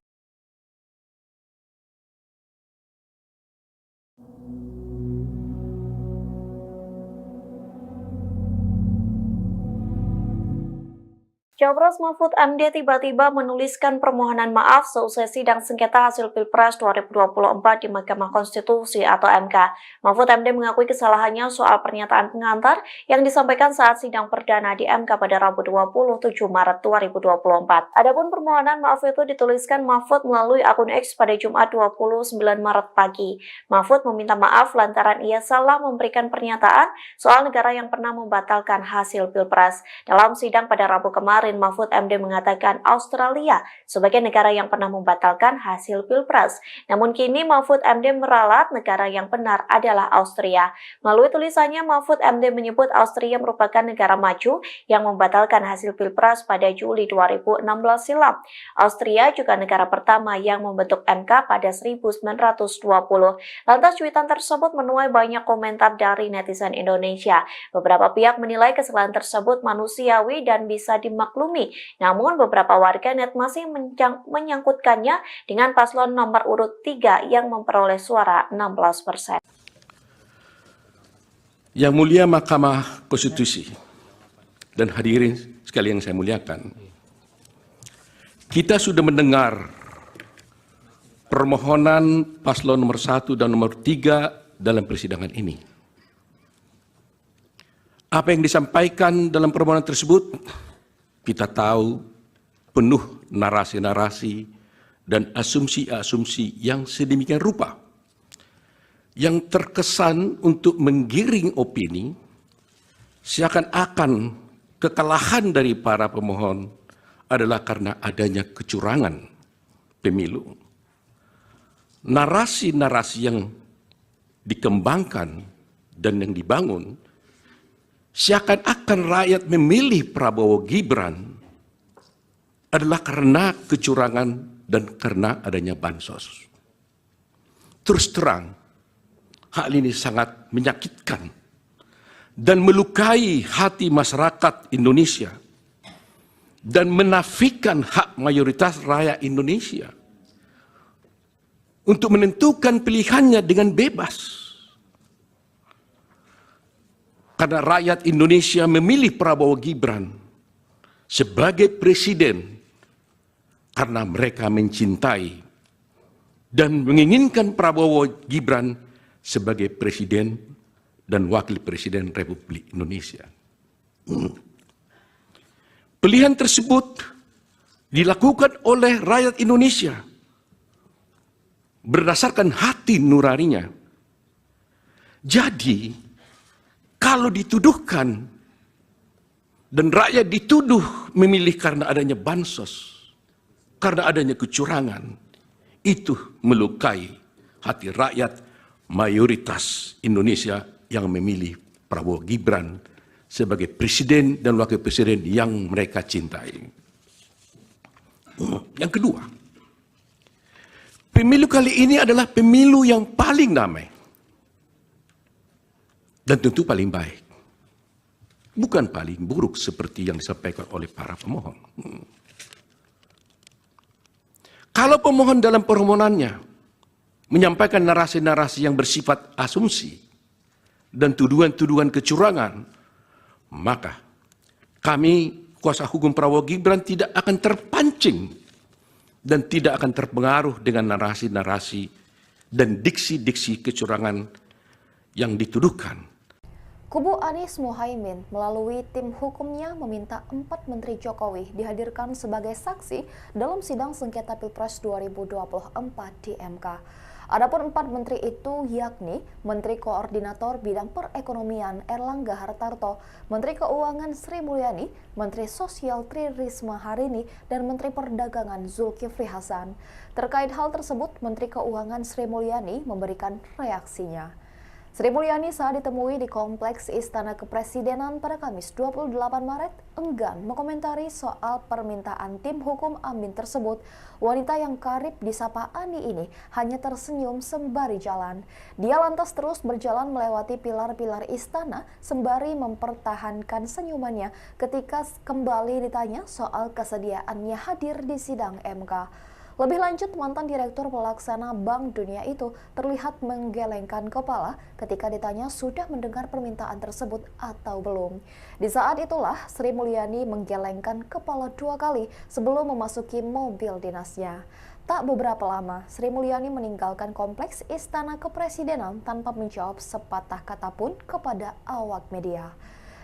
Cawapres Mahfud MD tiba-tiba menuliskan permohonan maaf seusai sidang sengketa hasil Pilpres 2024 di Mahkamah Konstitusi atau MK. Mahfud MD mengakui kesalahannya soal pernyataan pengantar yang disampaikan saat sidang perdana di MK pada Rabu 27 Maret 2024. Adapun permohonan maaf itu dituliskan Mahfud melalui akun X pada Jumat 29 Maret pagi. Mahfud meminta maaf lantaran ia salah memberikan pernyataan soal negara yang pernah membatalkan hasil Pilpres. Dalam sidang pada Rabu kemarin, Mahfud MD mengatakan Australia sebagai negara yang pernah membatalkan hasil Pilpres. Namun kini Mahfud MD meralat negara yang benar adalah Austria. Melalui tulisannya, Mahfud MD menyebut Austria merupakan negara maju yang membatalkan hasil Pilpres pada Juli 2016 silam. Austria juga negara pertama yang membentuk MK pada 1920. Lantas cuitan tersebut menuai banyak komentar dari netizen Indonesia. Beberapa pihak menilai kesalahan tersebut manusiawi dan bisa dimaklumi. Namun beberapa warganet masih menyangkutkannya dengan paslon nomor urut 3 yang memperoleh suara 16%. Yang mulia Mahkamah Konstitusi dan hadirin sekalian yang saya muliakan, kita sudah mendengar permohonan paslon nomor 1 dan nomor 3 dalam persidangan ini. Apa yang disampaikan dalam permohonan tersebut, kita tahu penuh narasi-narasi dan asumsi-asumsi yang sedemikian rupa yang terkesan untuk menggiring opini seakan-akan kekalahan dari para pemohon adalah karena adanya kecurangan pemilu. Narasi-narasi yang dikembangkan dan yang dibangun seakan-akan rakyat memilih Prabowo Gibran adalah karena kecurangan dan karena adanya bansos. Terus terang, hal ini sangat menyakitkan dan melukai hati masyarakat Indonesia dan menafikan hak mayoritas rakyat Indonesia untuk menentukan pilihannya dengan bebas. Karena rakyat Indonesia memilih Prabowo Gibran sebagai presiden karena mereka mencintai dan menginginkan Prabowo Gibran sebagai presiden dan wakil presiden Republik Indonesia. Pilihan tersebut dilakukan oleh rakyat Indonesia berdasarkan hati nuraninya. Jadi, kalau dituduhkan dan rakyat dituduh memilih karena adanya bansos, karena adanya kecurangan, itu melukai hati rakyat mayoritas Indonesia yang memilih Prabowo Gibran sebagai presiden dan wakil presiden yang mereka cintai. Yang kedua, pemilu kali ini adalah pemilu yang paling damai dan tentu paling baik, bukan paling buruk seperti yang disampaikan oleh para pemohon. Kalau pemohon dalam permohonannya menyampaikan narasi-narasi yang bersifat asumsi dan tuduhan-tuduhan kecurangan, maka kami, kuasa hukum Prabowo Gibran, tidak akan terpancing dan tidak akan terpengaruh dengan narasi-narasi dan diksi-diksi kecurangan yang dituduhkan. Kubu Anies Muhaimin melalui tim hukumnya meminta 4 Menteri Jokowi dihadirkan sebagai saksi dalam sidang sengketa Pilpres 2024 di MK. Adapun 4 menteri itu yakni Menteri Koordinator Bidang Perekonomian Erlangga Hartarto, Menteri Keuangan Sri Mulyani, Menteri Sosial Tri Risma Harini, dan Menteri Perdagangan Zulkifli Hasan. Terkait hal tersebut, Menteri Keuangan Sri Mulyani memberikan reaksinya. Sri Mulyani saat ditemui di Kompleks Istana Kepresidenan pada Kamis 28 Maret enggan mengomentari soal permintaan tim hukum Amin tersebut. Wanita yang karib disapa Ani ini hanya tersenyum sembari jalan. Dia lantas terus berjalan melewati pilar-pilar istana sembari mempertahankan senyumannya ketika kembali ditanya soal kesediaannya hadir di sidang MK. Lebih lanjut, mantan Direktur Pelaksana Bank Dunia itu terlihat menggelengkan kepala ketika ditanya sudah mendengar permintaan tersebut atau belum. Di saat itulah, Sri Mulyani menggelengkan kepala 2 kali sebelum memasuki mobil dinasnya. Tak beberapa lama, Sri Mulyani meninggalkan Kompleks Istana Kepresidenan tanpa menjawab sepatah kata pun kepada awak media.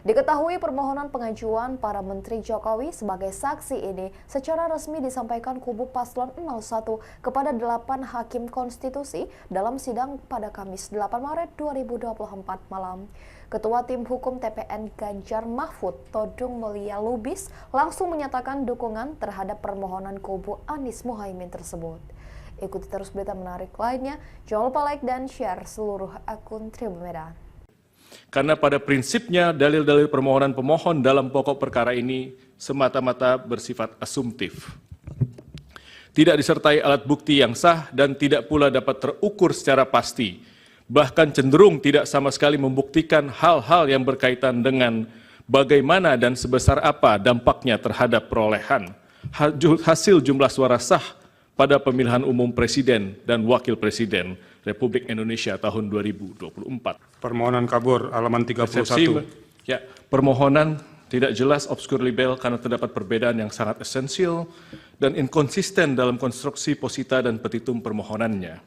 Diketahui permohonan pengajuan para Menteri Jokowi sebagai saksi ini secara resmi disampaikan kubu Paslon 01 kepada 8 Hakim Konstitusi dalam sidang pada Kamis 8 Maret 2024 malam. Ketua Tim Hukum TPN Ganjar Mahfud, Todung Mulia Lubis, langsung menyatakan dukungan terhadap permohonan kubu Anies Muhaimin tersebut. Ikuti terus berita menarik lainnya, jangan lupa like dan share seluruh akun Tribun Medan. Karena pada prinsipnya dalil-dalil permohonan pemohon dalam pokok perkara ini semata-mata bersifat asumtif. Tidak disertai alat bukti yang sah dan tidak pula dapat terukur secara pasti. Bahkan cenderung tidak sama sekali membuktikan hal-hal yang berkaitan dengan bagaimana dan sebesar apa dampaknya terhadap perolehan hasil jumlah suara sah pada pemilihan umum Presiden dan Wakil Presiden Republik Indonesia tahun 2024. Permohonan kabur halaman 31. Ya, permohonan tidak jelas, obskur libel karena terdapat perbedaan yang sangat esensial dan inkonsisten dalam konstruksi posita dan petitum permohonannya.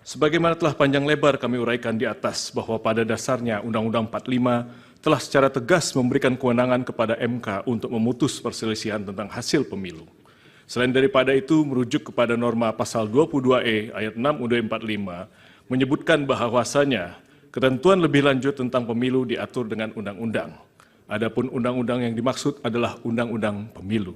Sebagaimana telah panjang lebar kami uraikan di atas bahwa pada dasarnya Undang-Undang 45 telah secara tegas memberikan kewenangan kepada MK untuk memutus perselisihan tentang hasil pemilu. Selain daripada itu, merujuk kepada norma pasal 22E ayat 6 UUD 45 menyebutkan bahwasanya ketentuan lebih lanjut tentang pemilu diatur dengan undang-undang. Adapun undang-undang yang dimaksud adalah undang-undang pemilu.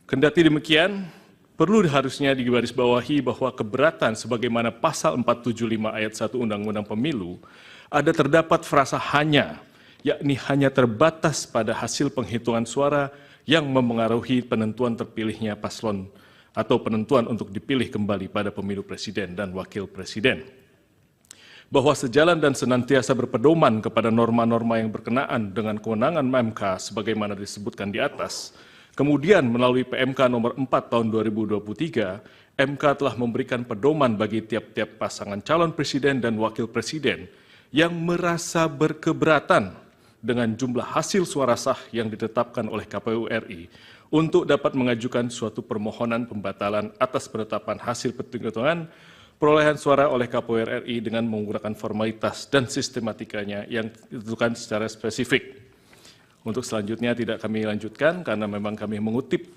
Kendati demikian, perlu harusnya digarisbawahi bahwa keberatan sebagaimana pasal 475 ayat 1 Undang-Undang Pemilu ada terdapat frasa hanya, yakni hanya terbatas pada hasil penghitungan suara yang memengaruhi penentuan terpilihnya paslon atau penentuan untuk dipilih kembali pada pemilu presiden dan wakil presiden. Bahwa sejalan dan senantiasa berpedoman kepada norma-norma yang berkenaan dengan kewenangan MK sebagaimana disebutkan di atas, kemudian melalui PMK nomor 4 tahun 2023, MK telah memberikan pedoman bagi tiap-tiap pasangan calon presiden dan wakil presiden yang merasa berkeberatan dengan jumlah hasil suara sah yang ditetapkan oleh KPU RI untuk dapat mengajukan suatu permohonan pembatalan atas penetapan hasil penghitungan perolehan suara oleh KPU RI dengan menggunakan formalitas dan sistematikanya yang ditentukan secara spesifik. Untuk selanjutnya tidak kami lanjutkan karena memang kami mengutip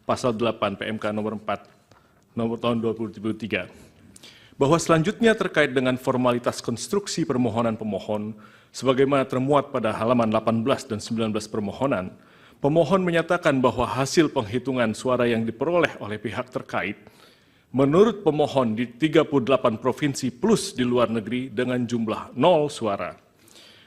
pasal 8 PMK nomor 4 nomor tahun 2023. Bahwa selanjutnya terkait dengan formalitas konstruksi permohonan pemohon sebagaimana termuat pada halaman 18 dan 19 permohonan, pemohon menyatakan bahwa hasil penghitungan suara yang diperoleh oleh pihak terkait menurut pemohon di 38 provinsi plus di luar negeri dengan jumlah 0 suara.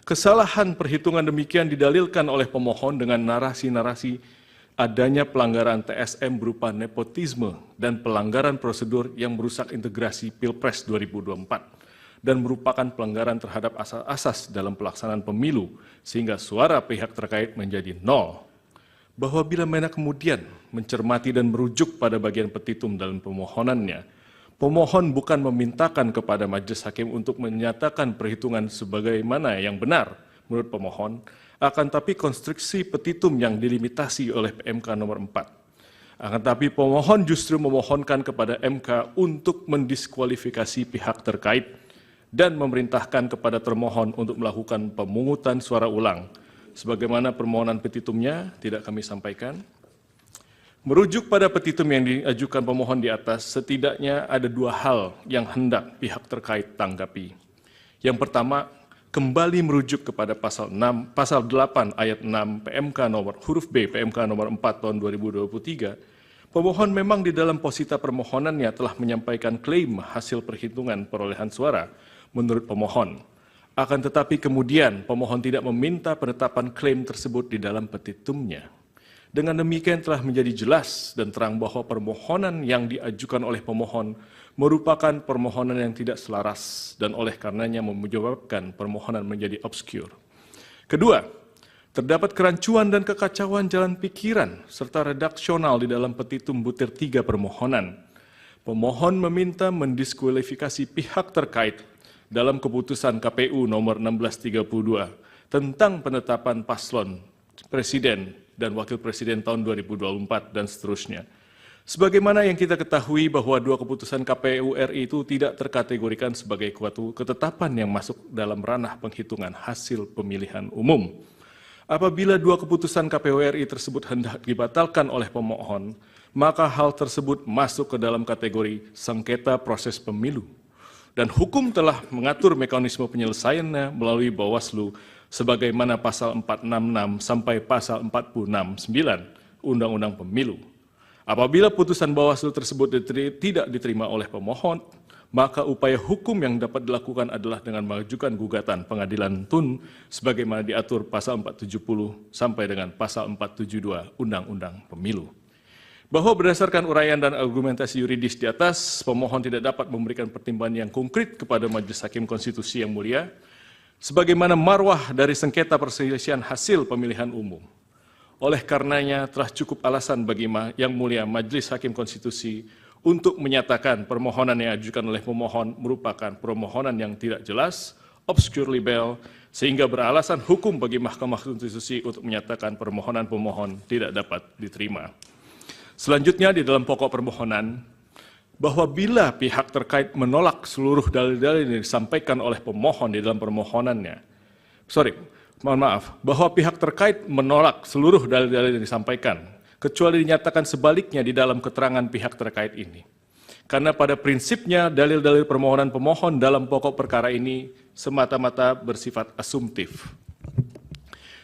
Kesalahan perhitungan demikian didalilkan oleh pemohon dengan narasi-narasi adanya pelanggaran TSM berupa nepotisme dan pelanggaran prosedur yang merusak integrasi Pilpres 2024 dan merupakan pelanggaran terhadap asas-asas dalam pelaksanaan pemilu sehingga suara pihak terkait menjadi 0. Bahwa bila mana kemudian mencermati dan merujuk pada bagian petitum dalam permohonannya, pemohon bukan memintakan kepada majelis hakim untuk menyatakan perhitungan sebagaimana yang benar menurut pemohon, akan tapi konstruksi petitum yang dilimitasi oleh PMK nomor 4. Akan tapi pemohon justru memohonkan kepada MK untuk mendiskualifikasi pihak terkait dan memerintahkan kepada termohon untuk melakukan pemungutan suara ulang. Sebagaimana permohonan petitumnya tidak kami sampaikan. Merujuk pada petitum yang diajukan pemohon di atas, setidaknya ada 2 hal yang hendak pihak terkait tanggapi. Yang pertama, kembali merujuk kepada pasal 8 ayat 6 PMK nomor huruf B PMK nomor 4 tahun 2023, pemohon memang di dalam posita permohonannya telah menyampaikan klaim hasil perhitungan perolehan suara menurut pemohon. Akan tetapi kemudian pemohon tidak meminta penetapan klaim tersebut di dalam petitumnya. Dengan demikian telah menjadi jelas dan terang bahwa permohonan yang diajukan oleh pemohon merupakan permohonan yang tidak selaras dan oleh karenanya menyebabkan permohonan menjadi obskur. Kedua, terdapat kerancuan dan kekacauan jalan pikiran serta redaksional di dalam petitum butir 3 permohonan. Pemohon meminta mendiskualifikasi pihak terkait dalam keputusan KPU nomor 1632 tentang penetapan paslon presiden dan wakil presiden tahun 2024 dan seterusnya. Sebagaimana yang kita ketahui bahwa 2 keputusan KPU RI itu tidak terkategorikan sebagai suatu ketetapan yang masuk dalam ranah penghitungan hasil pemilihan umum. Apabila 2 keputusan KPU RI tersebut hendak dibatalkan oleh pemohon, maka hal tersebut masuk ke dalam kategori sengketa proses pemilu. Dan hukum telah mengatur mekanisme penyelesaiannya melalui Bawaslu sebagaimana pasal 466 sampai pasal 469 Undang-Undang Pemilu. Apabila putusan Bawaslu tersebut tidak diterima oleh pemohon, maka upaya hukum yang dapat dilakukan adalah dengan mengajukan gugatan pengadilan TUN sebagaimana diatur pasal 470 sampai dengan pasal 472 Undang-Undang Pemilu. Bahwa berdasarkan uraian dan argumentasi yuridis di atas, pemohon tidak dapat memberikan pertimbangan yang konkret kepada Majelis Hakim Konstitusi yang mulia, sebagaimana marwah dari sengketa perselisihan hasil pemilihan umum. Oleh karenanya telah cukup alasan bagi Yang Mulia Majelis Hakim Konstitusi untuk menyatakan permohonan yang diajukan oleh pemohon merupakan permohonan yang tidak jelas, obscure libel, sehingga beralasan hukum bagi Mahkamah Konstitusi untuk menyatakan permohonan pemohon tidak dapat diterima. Selanjutnya di dalam pokok permohonan, bahwa bila pihak terkait menolak seluruh dalil-dalil yang disampaikan oleh pemohon di dalam permohonannya, bahwa pihak terkait menolak seluruh dalil-dalil yang disampaikan, kecuali dinyatakan sebaliknya di dalam keterangan pihak terkait ini. Karena pada prinsipnya dalil-dalil permohonan pemohon dalam pokok perkara ini semata-mata bersifat asumtif.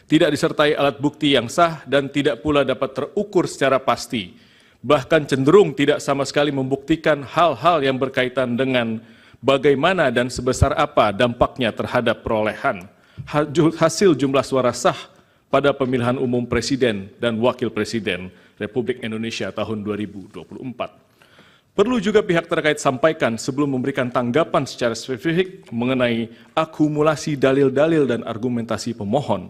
Tidak disertai alat bukti yang sah dan tidak pula dapat terukur secara pasti, bahkan cenderung tidak sama sekali membuktikan hal-hal yang berkaitan dengan bagaimana dan sebesar apa dampaknya terhadap perolehan hasil jumlah suara sah pada pemilihan umum presiden dan wakil presiden Republik Indonesia tahun 2024. Perlu juga pihak terkait sampaikan sebelum memberikan tanggapan secara spesifik mengenai akumulasi dalil-dalil dan argumentasi pemohon,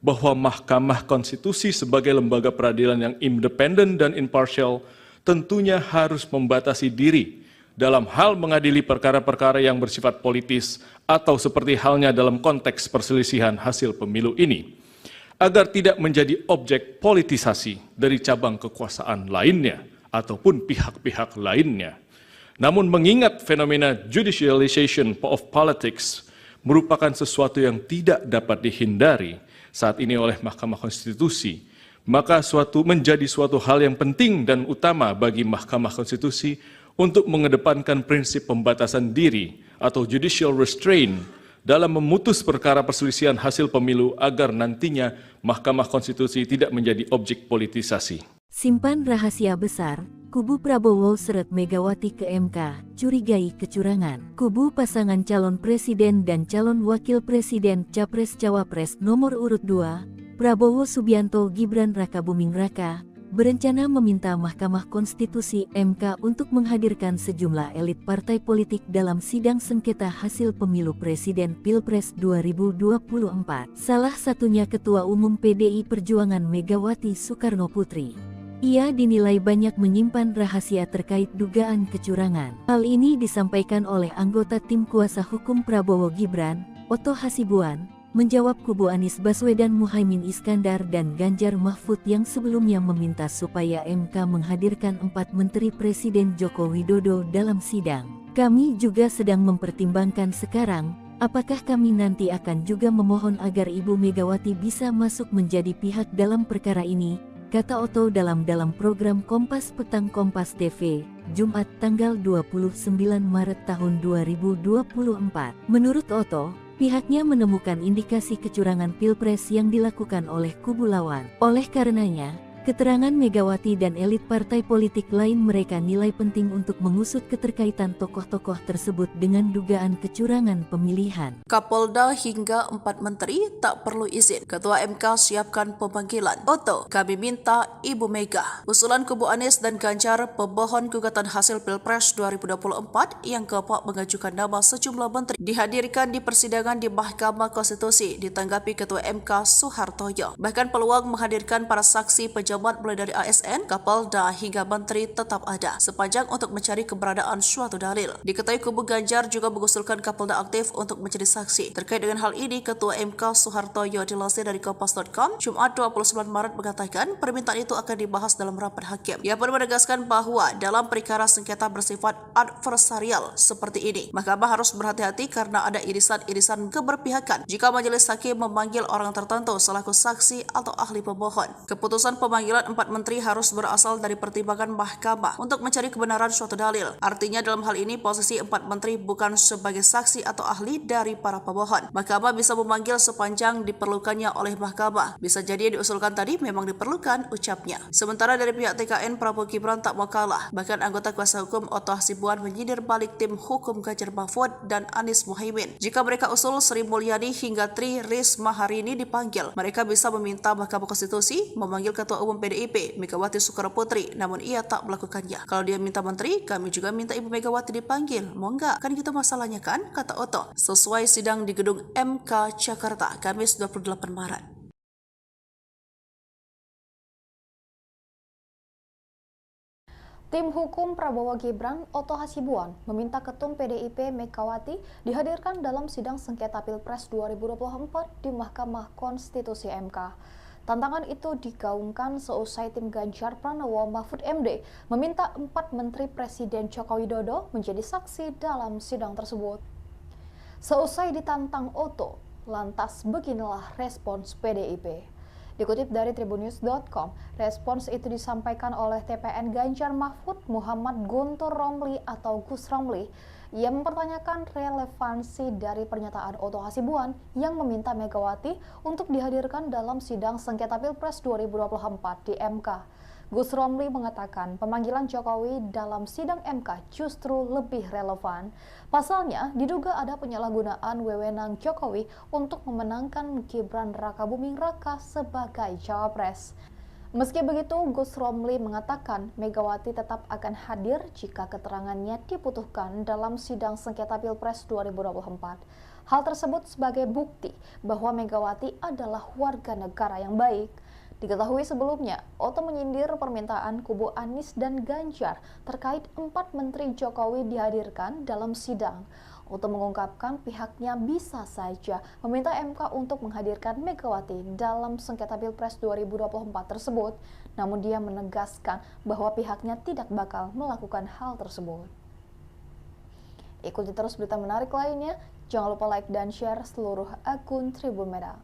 bahwa Mahkamah Konstitusi sebagai lembaga peradilan yang independen dan imparsial tentunya harus membatasi diri dalam hal mengadili perkara-perkara yang bersifat politis atau seperti halnya dalam konteks perselisihan hasil pemilu ini, agar tidak menjadi objek politisasi dari cabang kekuasaan lainnya ataupun pihak-pihak lainnya. Namun mengingat fenomena judicialization of politics, merupakan sesuatu yang tidak dapat dihindari saat ini oleh Mahkamah Konstitusi, maka menjadi suatu hal yang penting dan utama bagi Mahkamah Konstitusi untuk mengedepankan prinsip pembatasan diri atau judicial restraint dalam memutus perkara perselisihan hasil pemilu agar nantinya Mahkamah Konstitusi tidak menjadi objek politisasi. Simpan rahasia besar, kubu Prabowo seret Megawati ke MK, curigai kecurangan. Kubu pasangan calon presiden dan calon wakil presiden Capres-Cawapres nomor urut 2, Prabowo Subianto Gibran Rakabuming Raka, berencana meminta Mahkamah Konstitusi MK untuk menghadirkan sejumlah elit partai politik dalam sidang sengketa hasil pemilu presiden Pilpres 2024. Salah satunya Ketua Umum PDI Perjuangan Megawati Soekarno Putri. Ia dinilai banyak menyimpan rahasia terkait dugaan kecurangan. Hal ini disampaikan oleh anggota tim kuasa hukum Prabowo Gibran, Oto Hasibuan, menjawab kubu Anies Baswedan Muhaimin Iskandar dan Ganjar Mahfud yang sebelumnya meminta supaya MK menghadirkan 4 menteri Presiden Joko Widodo dalam sidang. Kami juga sedang mempertimbangkan sekarang, apakah kami nanti akan juga memohon agar Ibu Megawati bisa masuk menjadi pihak dalam perkara ini, kata Oto dalam program Kompas Petang Kompas TV, Jumat tanggal 29 Maret tahun 2024. Menurut Oto, pihaknya menemukan indikasi kecurangan Pilpres yang dilakukan oleh kubu lawan. Oleh karenanya, keterangan Megawati dan elit partai politik lain mereka nilai penting untuk mengusut keterkaitan tokoh-tokoh tersebut dengan dugaan kecurangan pemilihan. Kapolda hingga 4 menteri tak perlu izin. Ketua MK siapkan pemanggilan. Oto, kami minta Ibu Mega. Usulan kubu Anies dan Ganjar pemohon gugatan hasil Pilpres 2024 yang keempat mengajukan nama sejumlah menteri dihadirkan di persidangan di Mahkamah Konstitusi ditanggapi Ketua MK Soehartoyo. Bahkan peluang menghadirkan para saksi pejabat mulai dari ASN, Kapolda hingga menteri tetap ada sepanjang untuk mencari keberadaan suatu dalil. Diketahui kubu Ganjar juga mengusulkan Kapolda aktif untuk menjadi saksi. Terkait dengan hal ini, Ketua MK Soehartoyo dilansir dari Kompas.com Jumat 29 Maret mengatakan permintaan itu akan dibahas dalam rapat hakim. Ia pun menegaskan bahwa dalam perkara sengketa bersifat adversarial seperti ini, Mahkamah harus berhati-hati karena ada irisan-irisan keberpihakan jika majelis hakim memanggil orang tertentu selaku saksi atau ahli pemohon. Keputusan pemanggilan 4 menteri harus berasal dari pertimbangan Mahkamah untuk mencari kebenaran suatu dalil. Artinya dalam hal ini posisi 4 menteri bukan sebagai saksi atau ahli dari para pemohon. Mahkamah bisa memanggil sepanjang diperlukannya oleh Mahkamah. Bisa jadi yang diusulkan tadi memang diperlukan, ucapnya. Sementara dari pihak TKN, Prabowo Gibran tak mau kalah. Bahkan anggota kuasa hukum Oto Hasibuan menyindir balik tim hukum Ganjar Mahfud dan Anies Muhaimin. Jika mereka usul Sri Mulyani hingga Tri Risma hari ini dipanggil, mereka bisa meminta Mahkamah Konstitusi memanggil Ketua Umum PDIP Megawati Soekarno Putri, namun ia tak melakukannya. Kalau dia minta menteri, kami juga minta Ibu Megawati dipanggil. Mau enggak? Kan gitu masalahnya kan? Kata Oto. Sesuai sidang di gedung MK Jakarta, Kamis 28 Maret. Tim hukum Prabowo Gibran, Oto Hasibuan, meminta Ketum PDIP Megawati dihadirkan dalam sidang sengketa Pilpres 2024 di Mahkamah Konstitusi MK. Tantangan itu digaungkan seusai tim Ganjar Pranowo Mahfud MD meminta 4 Menteri Presiden Joko Widodo menjadi saksi dalam sidang tersebut. Seusai ditantang Oto, lantas beginilah respons PDIP. Dikutip dari tribunnews.com, respons itu disampaikan oleh TPN Ganjar Mahfud Muhammad Guntur Romli atau Gus Romli. Ia mempertanyakan relevansi dari pernyataan Oto Hasibuan yang meminta Megawati untuk dihadirkan dalam sidang sengketa Pilpres 2024 di MK. Gus Romli mengatakan pemanggilan Jokowi dalam sidang MK justru lebih relevan. Pasalnya, diduga ada penyalahgunaan wewenang Jokowi untuk memenangkan Gibran Rakabuming Raka sebagai cawapres. Meski begitu, Gus Romli mengatakan Megawati tetap akan hadir jika keterangannya dibutuhkan dalam sidang sengketa Pilpres 2024. Hal tersebut sebagai bukti bahwa Megawati adalah warga negara yang baik. Diketahui sebelumnya, Oto menyindir permintaan kubu Anies dan Ganjar terkait 4 menteri Jokowi dihadirkan dalam sidang. Oto mengungkapkan pihaknya bisa saja meminta MK untuk menghadirkan Megawati dalam sengketa Pilpres 2024 tersebut, namun dia menegaskan bahwa pihaknya tidak bakal melakukan hal tersebut. Ikuti terus berita menarik lainnya, Jangan lupa like dan share seluruh akun Tribun Medan.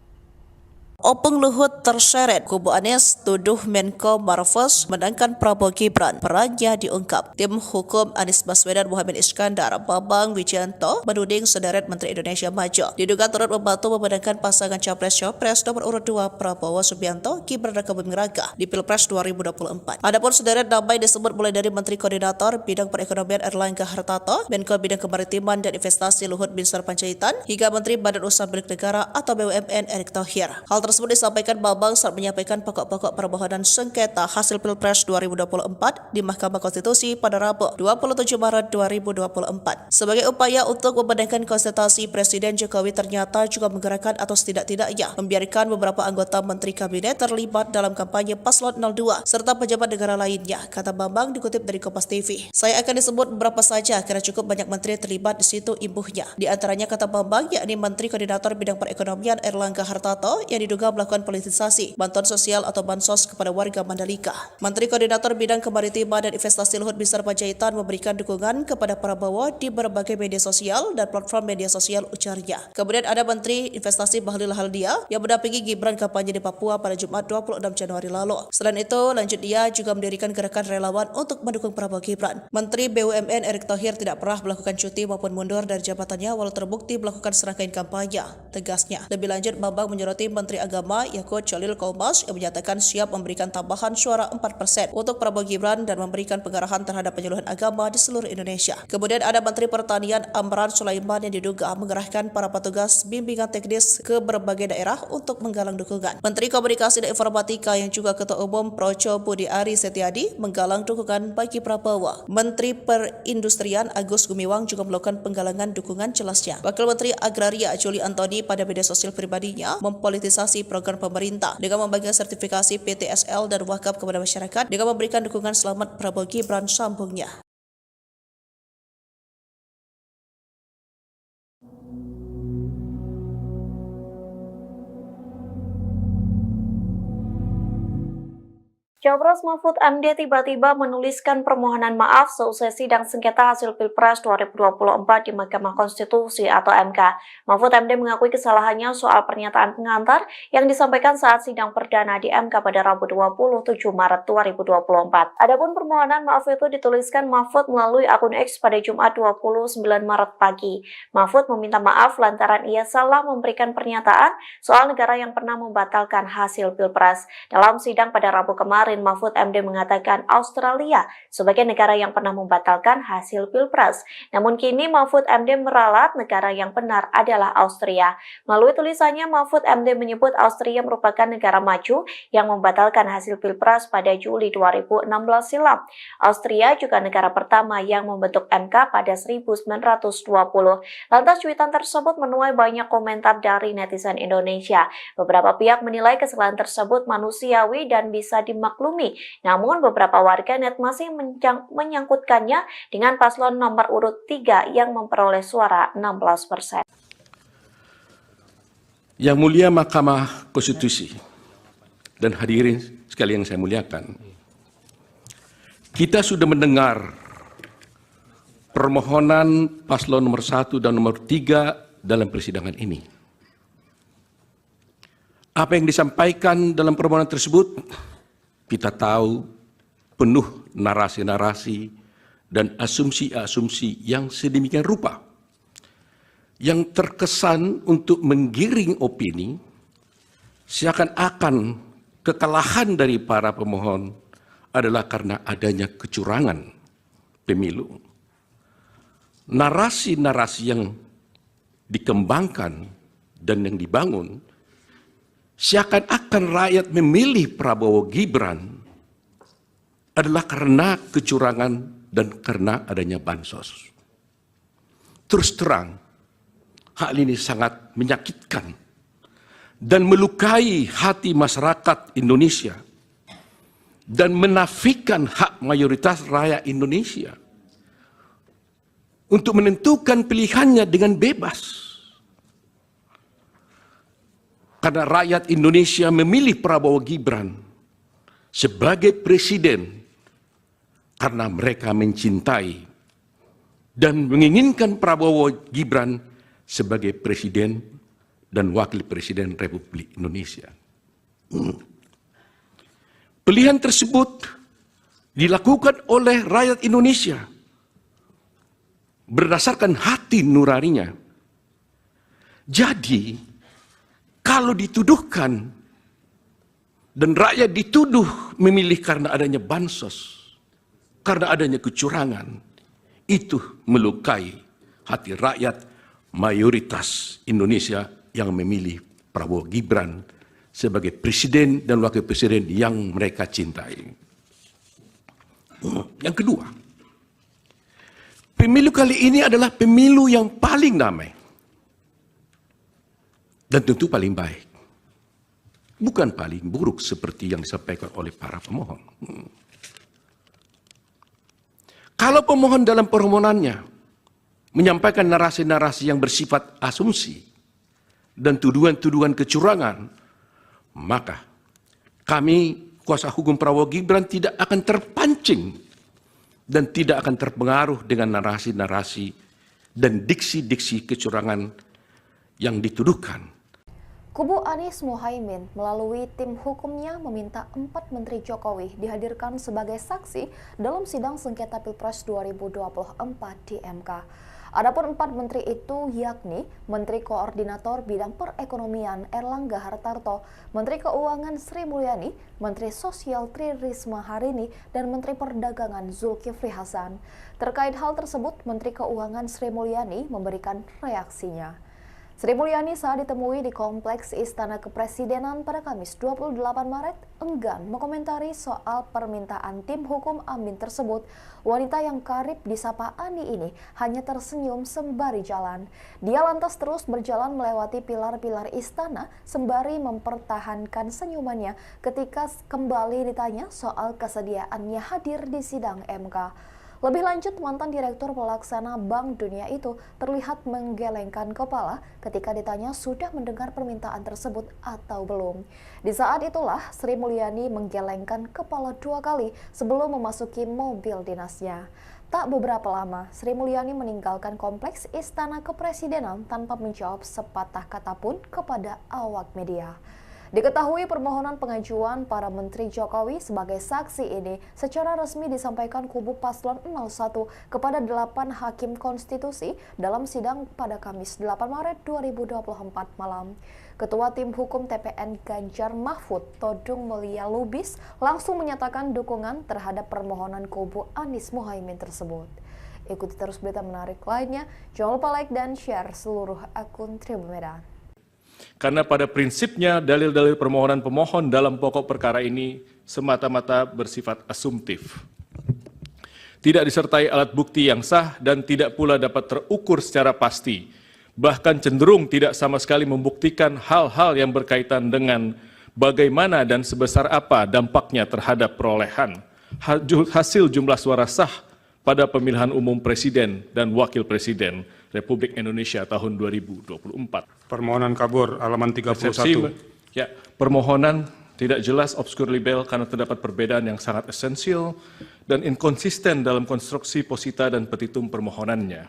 Opung Luhut terseret, kubu Anies tuduh Menko Marves menangkan Prabowo Gibran, perannya diungkap. Tim hukum Anies Baswedan Muhammad Iskandar, Bambang Wijayanto, menuding sederet Menteri Indonesia Maju diduga turut membantu memenangkan pasangan Capres-Cawapres nomor urut 2 Prabowo Subianto, Gibran raka Buming Raka di Pilpres 2024. Adapun sederet nama yang disebut mulai dari Menteri Koordinator Bidang Perekonomian Erlangga Hartarto, Menko Bidang Kemaritiman dan Investasi Luhut Binsar Panjaitan, hingga Menteri Badan Usaha Milik Negara atau BUMN Erick Thohir. Hal tersebut disampaikan Bambang saat menyampaikan pokok-pokok permohonan sengketa hasil Pilpres 2024 di Mahkamah Konstitusi pada Rabu 27 Maret 2024. Sebagai upaya untuk membenarkan konsultasi, Presiden Jokowi ternyata juga menggerakkan atau setidak-tidaknya membiarkan beberapa anggota Menteri Kabinet terlibat dalam kampanye Paslon 02 serta pejabat negara lainnya, kata Bambang dikutip dari Kompas TV. Saya akan disebut beberapa saja karena cukup banyak menteri terlibat di situ, imbuhnya. Di antaranya, kata Bambang, yakni Menteri Koordinator Bidang Perekonomian Erlangga Hartarto yang diduga melakukan politisasi bantuan sosial atau bansos kepada warga Mandalika. Menteri Koordinator Bidang Kemaritiman dan Investasi Luhut Binsar Panjaitan memberikan dukungan kepada Prabowo di berbagai media sosial dan platform media sosial, ujarnya. Kemudian ada Menteri Investasi Bahlil Lahadalia yang mendampingi Gibran kampanye di Papua pada Jumat 26 Januari lalu. Selain itu, lanjut dia juga mendirikan gerakan relawan untuk mendukung Prabowo Gibran. Menteri BUMN Erick Thohir tidak pernah melakukan cuti maupun mundur dari jabatannya walau terbukti melakukan serangkaian kampanye, tegasnya. Lebih lanjut, Bambang menyoroti Menteri Agama Yakut Cholil Kaumas yang menyatakan siap memberikan tambahan suara 4% untuk Prabowo Gibran dan memberikan pengarahan terhadap penyuluhan agama di seluruh Indonesia. Kemudian ada Menteri Pertanian Amran Sulaiman yang diduga mengerahkan para petugas bimbingan teknis ke berbagai daerah untuk menggalang dukungan. Menteri Komunikasi dan Informatika yang juga Ketua Umum Projo Budi Ari Setiadi menggalang dukungan bagi Prabowo. Menteri Perindustrian Agus Gumiwang juga melakukan penggalangan dukungan, jelasnya. Wakil Menteri Agraria Juli Antoni pada media sosial pribadinya mempolitisasi program pemerintah dengan membagikan sertifikasi PTSL dan wakaf kepada masyarakat dengan memberikan dukungan selamat Prabowo Gibran, sambungnya. Cawapres Mahfud MD tiba-tiba menuliskan permohonan maaf seusai sidang sengketa hasil Pilpres 2024 di Mahkamah Konstitusi atau MK. Mahfud MD mengakui kesalahannya soal pernyataan pengantar yang disampaikan saat sidang perdana di MK pada Rabu 27 Maret 2024. Adapun permohonan maaf itu dituliskan Mahfud melalui akun X pada Jumat 29 Maret pagi. Mahfud meminta maaf lantaran ia salah memberikan pernyataan soal negara yang pernah membatalkan hasil Pilpres. Dalam sidang pada Rabu kemarin, Mahfud MD mengatakan Australia sebagai negara yang pernah membatalkan hasil Pilpres. Namun kini Mahfud MD meralat negara yang benar adalah Austria. Melalui tulisannya, Mahfud MD menyebut Austria merupakan negara maju yang membatalkan hasil Pilpres pada Juli 2016 silam. Austria juga negara pertama yang membentuk MK pada 1920. Lantas cuitan tersebut menuai banyak komentar dari netizen Indonesia. Beberapa pihak menilai kesalahan tersebut manusiawi dan bisa dimaklumi. Namun beberapa warganet masih menyangkutkannya dengan paslon nomor urut 3 yang memperoleh suara 16%. Yang mulia Mahkamah Konstitusi dan hadirin sekalian yang saya muliakan, kita sudah mendengar permohonan paslon nomor 1 dan nomor 3 dalam persidangan ini. Apa yang disampaikan dalam permohonan tersebut kita tahu penuh narasi-narasi dan asumsi-asumsi yang sedemikian rupa yang terkesan untuk menggiring opini seakan-akan kekalahan dari para pemohon adalah karena adanya kecurangan pemilu. Narasi-narasi yang dikembangkan dan yang dibangun seakan-akan rakyat memilih Prabowo Gibran adalah karena kecurangan dan karena adanya bansos. Terus terang, hal ini sangat menyakitkan dan melukai hati masyarakat Indonesia dan menafikan hak mayoritas rakyat Indonesia untuk menentukan pilihannya dengan bebas. Karena rakyat Indonesia memilih Prabowo Gibran sebagai presiden karena mereka mencintai dan menginginkan Prabowo Gibran sebagai Presiden dan Wakil Presiden Republik Indonesia. Pilihan tersebut dilakukan oleh rakyat Indonesia berdasarkan hati nuraninya. Jadi, kalau dituduhkan dan rakyat dituduh memilih karena adanya bansos, karena adanya kecurangan, itu melukai hati rakyat mayoritas Indonesia yang memilih Prabowo Gibran sebagai presiden dan wakil presiden yang mereka cintai. Yang kedua, pemilu kali ini adalah pemilu yang paling damai dan tentu paling baik, bukan paling buruk seperti yang disampaikan oleh para pemohon. Kalau pemohon dalam permohonannya menyampaikan narasi-narasi yang bersifat asumsi dan tuduhan-tuduhan kecurangan, maka kami, kuasa hukum Prabowo Gibran, tidak akan terpancing dan tidak akan terpengaruh dengan narasi-narasi dan diksi-diksi kecurangan yang dituduhkan. Kubu Anies Mohaimin melalui tim hukumnya meminta 4 Menteri Jokowi dihadirkan sebagai saksi dalam sidang sengketa Pilpres 2024 di MK. Adapun 4 menteri itu yakni Menteri Koordinator Bidang Perekonomian Erlangga Hartarto, Menteri Keuangan Sri Mulyani, Menteri Sosial Tri Risma Harini, dan Menteri Perdagangan Zulkifli Hasan. Terkait hal tersebut, Menteri Keuangan Sri Mulyani memberikan reaksinya. Sri Mulyani saat ditemui di Kompleks Istana Kepresidenan pada Kamis 28 Maret enggan mengomentari soal permintaan tim hukum Amin tersebut. Wanita yang karib disapa Ani ini hanya tersenyum sembari jalan. Dia lantas terus berjalan melewati pilar-pilar istana sembari mempertahankan senyumannya ketika kembali ditanya soal kesediaannya hadir di sidang MK. Lebih lanjut, mantan Direktur Pelaksana Bank Dunia itu terlihat menggelengkan kepala ketika ditanya sudah mendengar permintaan tersebut atau belum. Di saat itulah Sri Mulyani menggelengkan kepala 2 kali sebelum memasuki mobil dinasnya. Tak beberapa lama, Sri Mulyani meninggalkan Kompleks Istana Kepresidenan tanpa menjawab sepatah kata pun kepada awak media. Diketahui permohonan pengajuan para Menteri Jokowi sebagai saksi ini secara resmi disampaikan kubu Paslon 01 kepada 8 hakim konstitusi dalam sidang pada Kamis 8 Maret 2024 malam. Ketua Tim Hukum TPN Ganjar Mahfud, Todung Mulia Lubis, langsung menyatakan dukungan terhadap permohonan kubu Anies Mohaimin tersebut. Ikuti terus berita menarik lainnya, jangan lupa like dan share seluruh akun Tribun Medan. Karena pada prinsipnya dalil-dalil permohonan pemohon dalam pokok perkara ini semata-mata bersifat asumtif. Tidak disertai alat bukti yang sah dan tidak pula dapat terukur secara pasti. Bahkan cenderung tidak sama sekali membuktikan hal-hal yang berkaitan dengan bagaimana dan sebesar apa dampaknya terhadap perolehan hasil jumlah suara sah pada pemilihan umum Presiden dan Wakil Presiden Republik Indonesia tahun 2024. Permohonan kabur halaman 31. Ya, permohonan tidak jelas, obskur libel karena terdapat perbedaan yang sangat esensial dan inkonsisten dalam konstruksi posita dan petitum permohonannya.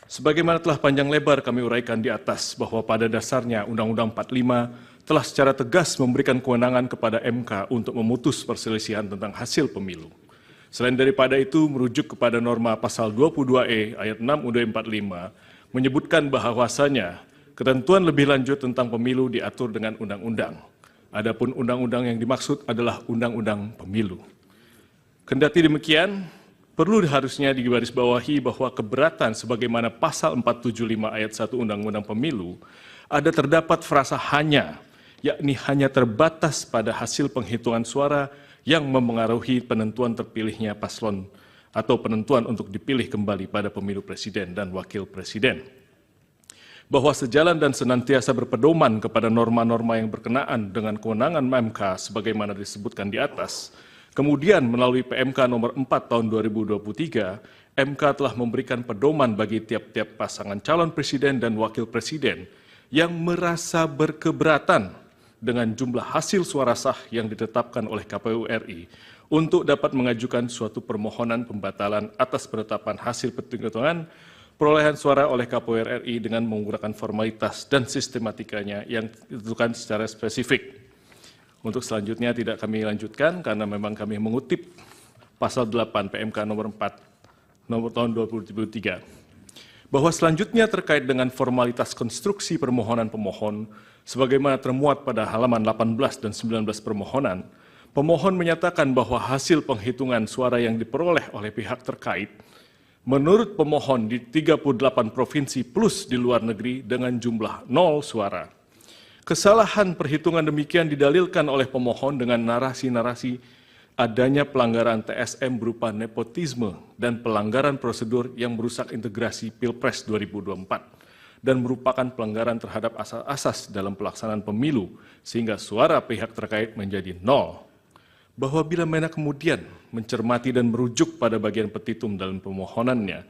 Sebagaimana telah panjang lebar kami uraikan di atas bahwa pada dasarnya Undang-Undang 45 telah secara tegas memberikan kewenangan kepada MK untuk memutus perselisihan tentang hasil pemilu. Selain daripada itu, merujuk kepada norma pasal 22E ayat 6 UUD 45 menyebutkan bahwasanya ketentuan lebih lanjut tentang pemilu diatur dengan undang-undang. Adapun undang-undang yang dimaksud adalah undang-undang pemilu. Kendati demikian, perlu harusnya digarisbawahi bahwa keberatan sebagaimana pasal 475 ayat 1 Undang-Undang Pemilu ada terdapat frasa hanya, yakni hanya terbatas pada hasil penghitungan suara yang memengaruhi penentuan terpilihnya paslon atau penentuan untuk dipilih kembali pada pemilu presiden dan wakil presiden. Bahwa sejalan dan senantiasa berpedoman kepada norma-norma yang berkenaan dengan kewenangan MK sebagaimana disebutkan di atas, kemudian melalui PMK nomor 4 tahun 2023, MK telah memberikan pedoman bagi tiap-tiap pasangan calon presiden dan wakil presiden yang merasa berkeberatan dengan jumlah hasil suara sah yang ditetapkan oleh KPU RI untuk dapat mengajukan suatu permohonan pembatalan atas penetapan hasil penghitungan perolehan suara oleh KPU RI dengan menggunakan formalitas dan sistematikanya yang ditentukan secara spesifik. Untuk selanjutnya tidak kami lanjutkan karena memang kami mengutip pasal 8 PMK nomor 4 nomor tahun 2023. Bahwa selanjutnya terkait dengan formalitas konstruksi permohonan pemohon sebagaimana termuat pada halaman 18 dan 19 permohonan, pemohon menyatakan bahwa hasil penghitungan suara yang diperoleh oleh pihak terkait menurut pemohon di 38 provinsi plus di luar negeri dengan jumlah 0 suara. Kesalahan perhitungan demikian didalilkan oleh pemohon dengan narasi-narasi adanya pelanggaran TSM berupa nepotisme dan pelanggaran prosedur yang merusak integrasi Pilpres 2024 dan merupakan pelanggaran terhadap asas-asas dalam pelaksanaan pemilu sehingga suara pihak terkait menjadi 0. Bahwa bila mana kemudian mencermati dan merujuk pada bagian petitum dalam pemohonannya,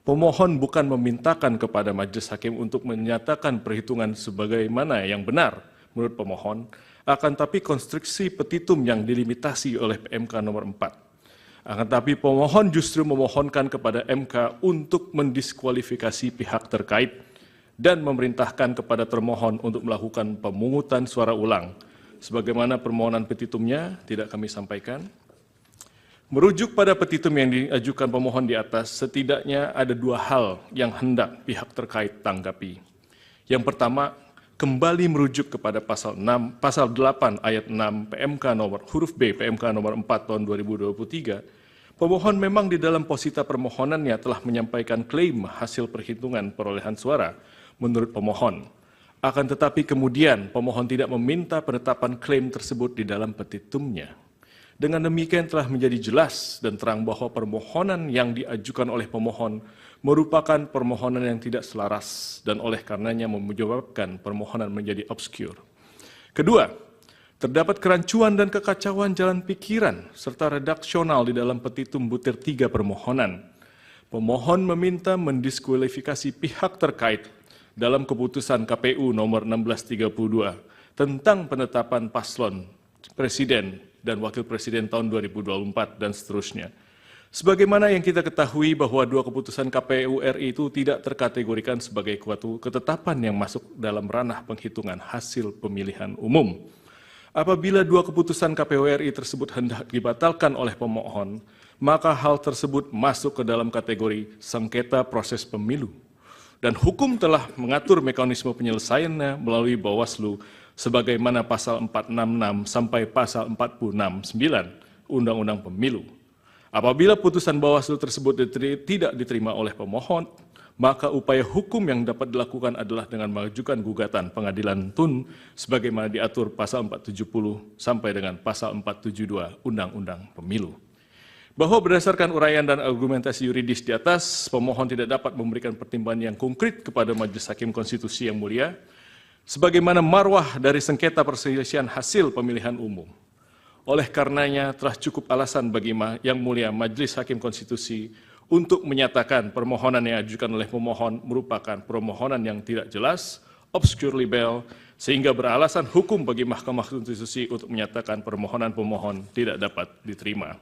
pemohon bukan memintakan kepada majelis hakim untuk menyatakan perhitungan sebagaimana yang benar menurut pemohon, akan tapi konstruksi petitum yang dilimitasi oleh PMK nomor 4. Akan tapi pemohon justru memohonkan kepada MK untuk mendiskualifikasi pihak terkait dan memerintahkan kepada termohon untuk melakukan pemungutan suara ulang. Sebagaimana permohonan petitumnya tidak kami sampaikan. Merujuk pada petitum yang diajukan pemohon di atas, setidaknya ada dua hal yang hendak pihak terkait tanggapi. Yang pertama, kembali merujuk kepada pasal 8 ayat 6 PMK nomor huruf B PMK nomor 4 tahun 2023. Pemohon memang di dalam posita permohonannya telah menyampaikan klaim hasil perhitungan perolehan suara menurut pemohon. Akan tetapi kemudian pemohon tidak meminta penetapan klaim tersebut di dalam petitumnya. Dengan demikian telah menjadi jelas dan terang bahwa permohonan yang diajukan oleh pemohon merupakan permohonan yang tidak selaras dan oleh karenanya menyebabkan permohonan menjadi obskur. Kedua, terdapat kerancuan dan kekacauan jalan pikiran serta redaksional di dalam petitum butir 3 permohonan. Pemohon meminta mendiskualifikasi pihak terkait dalam keputusan KPU nomor 1632 tentang penetapan paslon presiden dan wakil presiden tahun 2024 dan seterusnya. Sebagaimana yang kita ketahui bahwa dua keputusan KPU RI itu tidak terkategorikan sebagai suatu ketetapan yang masuk dalam ranah penghitungan hasil pemilihan umum. Apabila dua keputusan KPU RI tersebut hendak dibatalkan oleh pemohon, maka hal tersebut masuk ke dalam kategori sengketa proses pemilu. Dan hukum telah mengatur mekanisme penyelesaiannya melalui Bawaslu sebagaimana pasal 466 sampai pasal 469 Undang-Undang Pemilu. Apabila putusan Bawaslu tersebut tidak diterima oleh pemohon, maka upaya hukum yang dapat dilakukan adalah dengan mengajukan gugatan pengadilan tun sebagaimana diatur pasal 470 sampai dengan pasal 472 Undang-Undang Pemilu. Bahwa berdasarkan uraian dan argumentasi yuridis di atas, pemohon tidak dapat memberikan pertimbangan yang konkret kepada Majelis Hakim Konstitusi yang mulia, sebagaimana marwah dari sengketa perselisihan hasil pemilihan umum. Oleh karenanya telah cukup alasan bagi Yang Mulia Majelis Hakim Konstitusi untuk menyatakan permohonan yang diajukan oleh pemohon merupakan permohonan yang tidak jelas, obscure libel, sehingga beralasan hukum bagi Mahkamah Konstitusi untuk menyatakan permohonan pemohon tidak dapat diterima.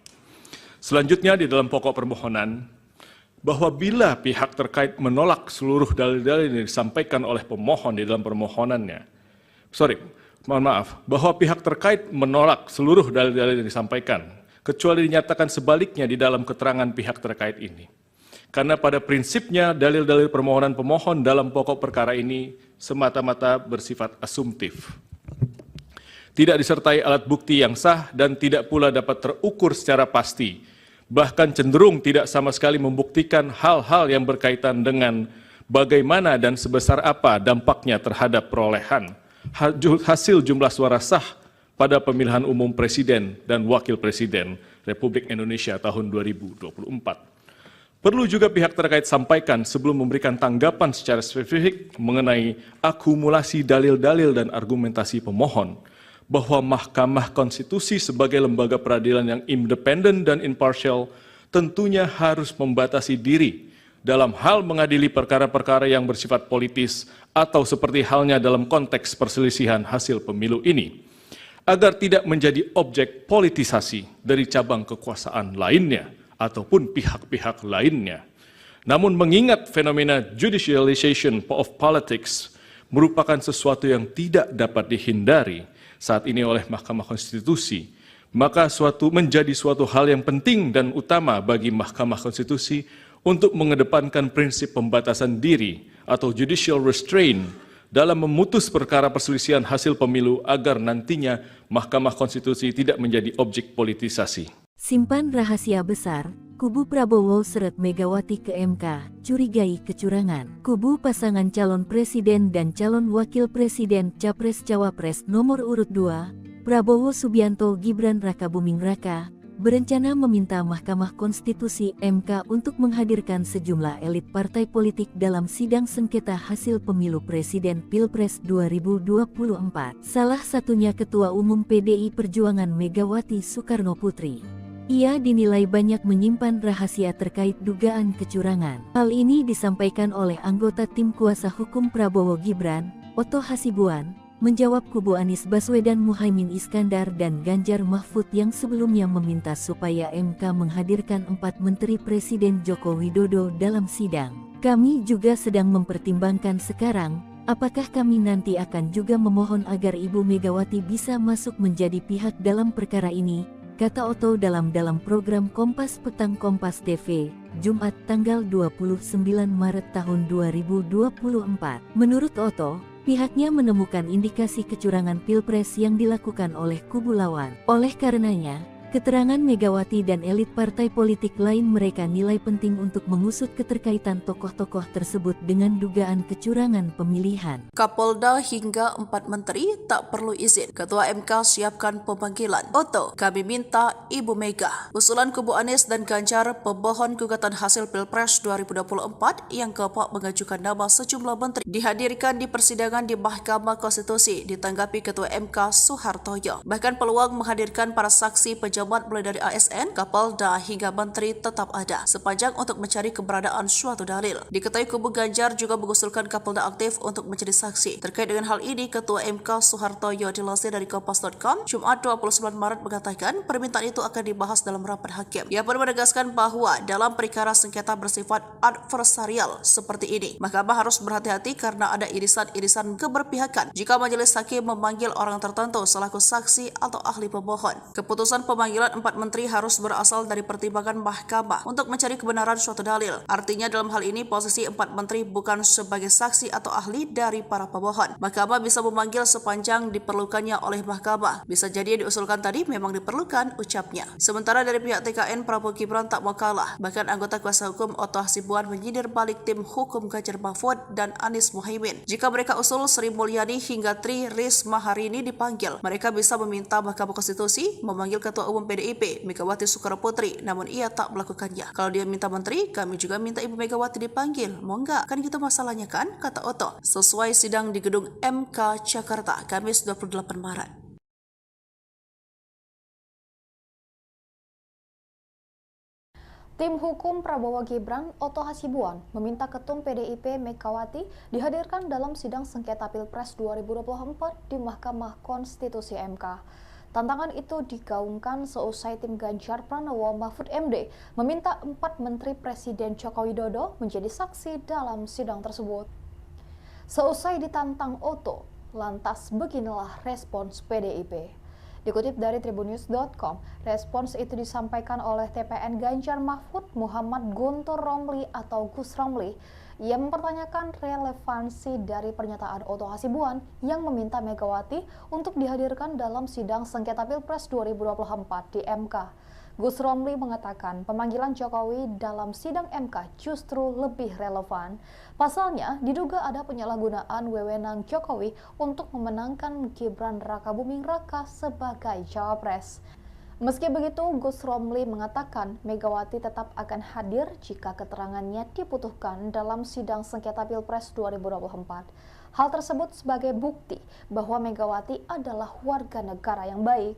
Selanjutnya di dalam pokok permohonan, bahwa bila pihak terkait menolak seluruh dalil-dalil yang disampaikan oleh pemohon di dalam permohonannya, bahwa pihak terkait menolak seluruh dalil-dalil yang disampaikan, kecuali dinyatakan sebaliknya di dalam keterangan pihak terkait ini. Karena pada prinsipnya dalil-dalil permohonan pemohon dalam pokok perkara ini semata-mata bersifat asumtif. Tidak disertai alat bukti yang sah dan tidak pula dapat terukur secara pasti, bahkan cenderung tidak sama sekali membuktikan hal-hal yang berkaitan dengan bagaimana dan sebesar apa dampaknya terhadap perolehan hasil jumlah suara sah pada pemilihan umum presiden dan wakil presiden Republik Indonesia tahun 2024. Perlu juga pihak terkait sampaikan sebelum memberikan tanggapan secara spesifik mengenai akumulasi dalil-dalil dan argumentasi pemohon, bahwa Mahkamah Konstitusi sebagai lembaga peradilan yang independen dan imparsial tentunya harus membatasi diri dalam hal mengadili perkara-perkara yang bersifat politis atau seperti halnya dalam konteks perselisihan hasil pemilu ini, agar tidak menjadi objek politisasi dari cabang kekuasaan lainnya ataupun pihak-pihak lainnya. Namun mengingat fenomena judicialization of politics merupakan sesuatu yang tidak dapat dihindari saat ini oleh Mahkamah Konstitusi, maka menjadi suatu hal yang penting dan utama bagi Mahkamah Konstitusi untuk mengedepankan prinsip pembatasan diri atau judicial restraint dalam memutus perkara perselisihan hasil pemilu agar nantinya Mahkamah Konstitusi tidak menjadi objek politisasi. Simpan rahasia besar, kubu Prabowo seret Megawati ke MK, curigai kecurangan. Kubu pasangan calon presiden dan calon wakil presiden Capres-Cawapres nomor urut 2, Prabowo Subianto Gibran Rakabuming Raka, berencana meminta Mahkamah Konstitusi MK untuk menghadirkan sejumlah elit partai politik dalam sidang sengketa hasil pemilu presiden Pilpres 2024. Salah satunya Ketua Umum PDI Perjuangan Megawati Soekarno Putri. Ia dinilai banyak menyimpan rahasia terkait dugaan kecurangan. Hal ini disampaikan oleh anggota tim kuasa hukum Prabowo Gibran, Oto Hasibuan, menjawab kubu Anies Baswedan Muhaimin Iskandar dan Ganjar Mahfud yang sebelumnya meminta supaya MK menghadirkan 4 Menteri Presiden Joko Widodo dalam sidang. Kami juga sedang mempertimbangkan sekarang, apakah kami nanti akan juga memohon agar Ibu Megawati bisa masuk menjadi pihak dalam perkara ini, kata Oto dalam program Kompas Petang Kompas TV, Jumat tanggal 29 Maret tahun 2024. Menurut Oto, pihaknya menemukan indikasi kecurangan Pilpres yang dilakukan oleh kubu lawan. Oleh karenanya, keterangan Megawati dan elit partai politik lain mereka nilai penting untuk mengusut keterkaitan tokoh-tokoh tersebut dengan dugaan kecurangan pemilihan. Kapolda hingga 4 menteri tak perlu izin. Ketua MK siapkan pemanggilan. Oto, kami minta Ibu Mega. Usulan kubu Anies dan Ganjar pemohon gugatan hasil Pilpres 2024 yang keempat mengajukan nama sejumlah menteri dihadirkan di persidangan di Mahkamah Konstitusi ditanggapi Ketua MK Soehartoyo. Bahkan peluang menghadirkan para saksi pejabat mulai dari ASN, Kapolda hingga menteri tetap ada sepanjang untuk mencari keberadaan suatu dalil. Diketahui kubu Ganjar juga mengusulkan Kapolda aktif untuk menjadi saksi. Terkait dengan hal ini, Ketua MK Soehartoyo dilansir dari Kompas.com Jumat 29 Maret mengatakan permintaan itu akan dibahas dalam rapat hakim. Ia pun menegaskan bahwa dalam perkara sengketa bersifat adversarial seperti ini, Mahkamah harus berhati-hati karena ada irisan-irisan keberpihakan jika majelis hakim memanggil orang tertentu selaku saksi atau ahli pemohon. Keputusan pemanggilan 4 menteri harus berasal dari pertimbangan Mahkamah untuk mencari kebenaran suatu dalil. Artinya dalam hal ini posisi 4 menteri bukan sebagai saksi atau ahli dari para pemohon. Mahkamah bisa memanggil sepanjang diperlukannya oleh Mahkamah. Bisa jadi yang diusulkan tadi memang diperlukan, ucapnya. Sementara dari pihak TKN, Prabowo Gibran tak mau kalah. Bahkan anggota kuasa hukum Oto Hasibuan menyindir balik tim hukum Ganjar Mahfud dan Anies Muhaimin. Jika mereka usul Sri Mulyani hingga Tri Risma hari ini dipanggil, mereka bisa meminta Mahkamah Konstitusi memanggil Ketua Umum PDIP Megawati Soekarno Putri, namun ia tak melakukannya. Kalau dia minta menteri, kami juga minta Ibu Megawati dipanggil. Mau nggak? Kan gitu masalahnya kan, kata Oto. Sesuai sidang di gedung MK Jakarta, Kamis 28 Maret. Tim hukum Prabowo Gibran, Oto Hasibuan, meminta Ketum PDIP Megawati dihadirkan dalam sidang sengketa Pilpres 2024 di Mahkamah Konstitusi MK. Tantangan itu digaungkan seusai tim Ganjar Pranowo Mahfud MD meminta 4 Menteri Presiden Joko Widodo menjadi saksi dalam sidang tersebut. Seusai ditantang Oto, lantas beginilah respons PDIP. Dikutip dari tribunnews.com, respons itu disampaikan oleh TPN Ganjar Mahfud Muhammad Guntur Romli atau Gus Romli. Ia mempertanyakan relevansi dari pernyataan Oto Hasibuan yang meminta Megawati untuk dihadirkan dalam sidang sengketa Pilpres 2024 di MK. Gus Romli mengatakan pemanggilan Jokowi dalam sidang MK justru lebih relevan. Pasalnya, diduga ada penyalahgunaan wewenang Jokowi untuk memenangkan Gibran Rakabuming Raka sebagai cawapres. Meski begitu, Gus Romli mengatakan Megawati tetap akan hadir jika keterangannya dibutuhkan dalam sidang sengketa Pilpres 2024. Hal tersebut sebagai bukti bahwa Megawati adalah warga negara yang baik.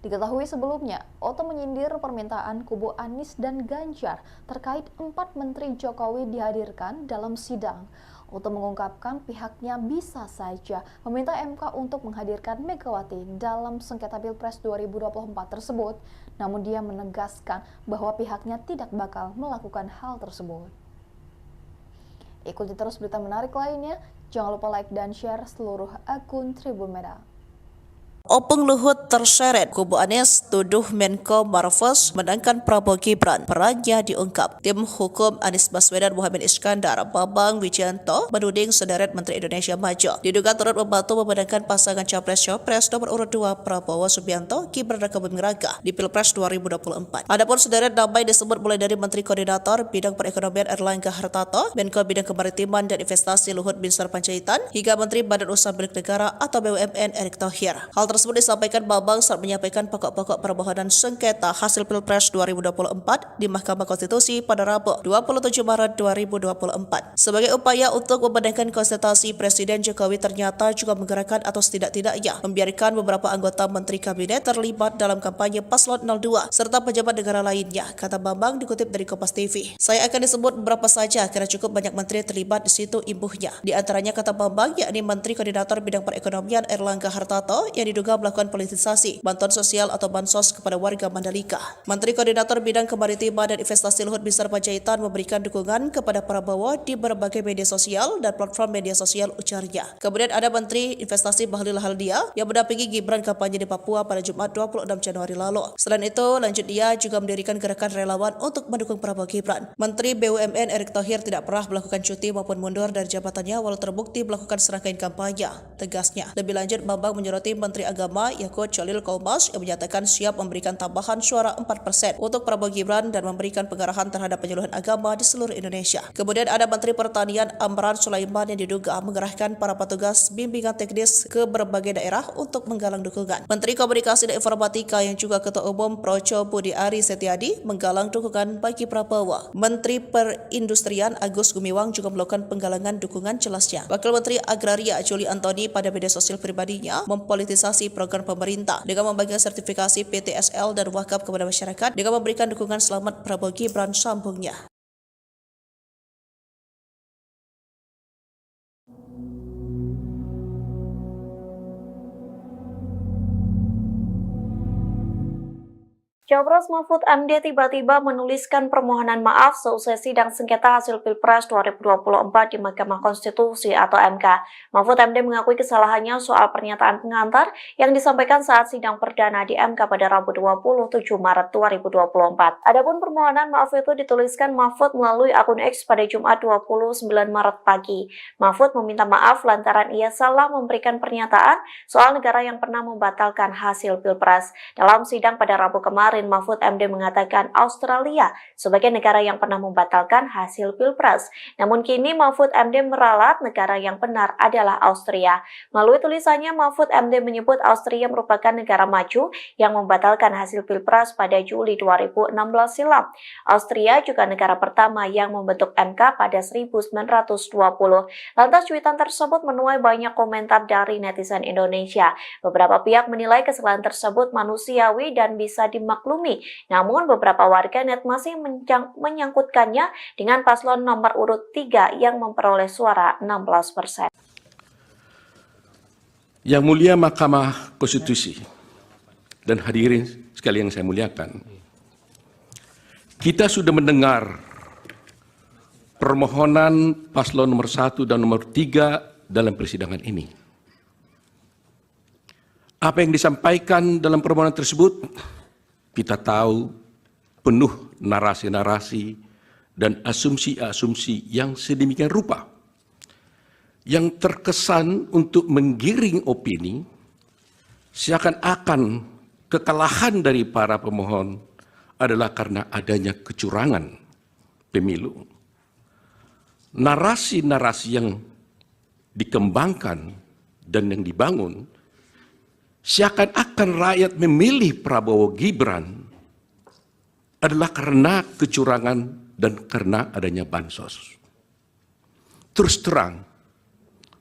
Diketahui sebelumnya, Oto menyindir permintaan kubu Anies dan Ganjar terkait 4 Menteri Jokowi dihadirkan dalam sidang. Oto mengungkapkan pihaknya bisa saja meminta MK untuk menghadirkan Megawati dalam sengketa Pilpres 2024 tersebut, namun dia menegaskan bahwa pihaknya tidak bakal melakukan hal tersebut. Ikuti terus berita menarik lainnya. Jangan lupa like dan share seluruh akun Tribun Merah. Opung Luhut terseret, kubu Anies tuduh Menko Marves menangkan Prabowo Gibran, perannya diungkap. Tim hukum Anies Baswedan Muhammad Iskandar, Bambang Wijayanto menuding sederet Menteri Indonesia Maju diduga turut membantu memenangkan pasangan Capres-Cawapres nomor urut 2 Prabowo Subianto, Gibran raka Buming Raka di Pilpres 2024. Adapun sederet nama disebut mulai dari Menteri Koordinator Bidang Perekonomian Erlangga Hartarto, Menko Bidang Kemaritiman dan Investasi Luhut Binsar Panjaitan, hingga Menteri Badan Usaha Milik Negara atau BUMN Erick Thohir. Hal tersebut disampaikan Bambang saat menyampaikan pokok-pokok permohonan sengketa hasil Pilpres 2024 di Mahkamah Konstitusi pada Rabu 27 Maret 2024. Sebagai upaya untuk membenarkan konsultasi, Presiden Jokowi ternyata juga menggerakkan atau setidak-tidaknya membiarkan beberapa anggota Menteri Kabinet terlibat dalam kampanye Paslon 02 serta pejabat negara lainnya, kata Bambang dikutip dari Kompas TV. Saya akan disebut beberapa saja karena cukup banyak menteri terlibat di situ, imbuhnya. Di antaranya, kata Bambang, yakni Menteri Koordinator Bidang Perekonomian Erlangga Hartarto yang diduga melakukan politisasi bantuan sosial atau bansos kepada warga Mandalika. Menteri Koordinator Bidang Kemaritiman dan Investasi Luhut Binsar Panjaitan memberikan dukungan kepada Prabowo di berbagai media sosial dan platform media sosial, ujarnya. Kemudian ada Menteri Investasi Bahlil Haldia yang mendampingi Gibran kampanye di Papua pada Jumat 26 Januari lalu. Selain itu, lanjut dia juga mendirikan gerakan relawan untuk mendukung Prabowo Gibran. Menteri BUMN Erick Thohir tidak pernah melakukan cuti maupun mundur dari jabatannya walau terbukti melakukan serangkaian kampanye, tegasnya. Lebih lanjut, Bambang menyoroti Menteri Agama Yakut Cholil Kaumas yang menyatakan siap memberikan tambahan suara 4% untuk Prabowo Gibran dan memberikan pengarahan terhadap penyuluhan agama di seluruh Indonesia. Kemudian ada Menteri Pertanian Amran Sulaiman yang diduga mengerahkan para petugas bimbingan teknis ke berbagai daerah untuk menggalang dukungan. Menteri Komunikasi dan Informatika yang juga Ketua Umum Projo Budi Ari Setiadi menggalang dukungan bagi Prabowo. Menteri Perindustrian Agus Gumiwang juga melakukan penggalangan dukungan, jelasnya. Wakil Menteri Agraria Juli Antoni pada media sosial pribadinya mempolitisasi program pemerintah dengan membagikan sertifikasi PTSL dan wakaf kepada masyarakat dengan memberikan dukungan selamat Prabowo Gibran, sambungnya. Capres Mahfud MD tiba-tiba menuliskan permohonan maaf seusai sidang sengketa hasil Pilpres 2024 di Mahkamah Konstitusi atau MK. Mahfud MD mengakui kesalahannya soal pernyataan pengantar yang disampaikan saat sidang perdana di MK pada Rabu 27 Maret 2024. Adapun permohonan maaf itu dituliskan Mahfud melalui akun X pada Jumat 29 Maret pagi. Mahfud meminta maaf lantaran ia salah memberikan pernyataan soal negara yang pernah membatalkan hasil Pilpres. Dalam sidang pada Rabu kemarin, Mahfud MD mengatakan Australia sebagai negara yang pernah membatalkan hasil Pilpres. Namun kini Mahfud MD meralat negara yang benar adalah Austria. Melalui tulisannya, Mahfud MD menyebut Austria merupakan negara maju yang membatalkan hasil Pilpres pada Juli 2016 silam. Austria juga negara pertama yang membentuk MK pada 1920. Lantas cuitan tersebut menuai banyak komentar dari netizen Indonesia. Beberapa pihak menilai kesalahan tersebut manusiawi dan bisa dimaklumi. Namun beberapa warganet masih menyangkutkannya dengan paslon nomor urut 3 yang memperoleh suara 16%. Yang mulia Mahkamah Konstitusi dan hadirin sekalian yang saya muliakan, kita sudah mendengar permohonan paslon nomor 1 dan nomor 3 dalam persidangan ini. Apa yang disampaikan dalam permohonan tersebut kita tahu penuh narasi-narasi dan asumsi-asumsi yang sedemikian rupa yang terkesan untuk menggiring opini seakan-akan kekalahan dari para pemohon adalah karena adanya kecurangan pemilu. Narasi-narasi yang dikembangkan dan yang dibangun seakan-akan rakyat memilih Prabowo Gibran adalah karena kecurangan dan karena adanya bansos. Terus terang,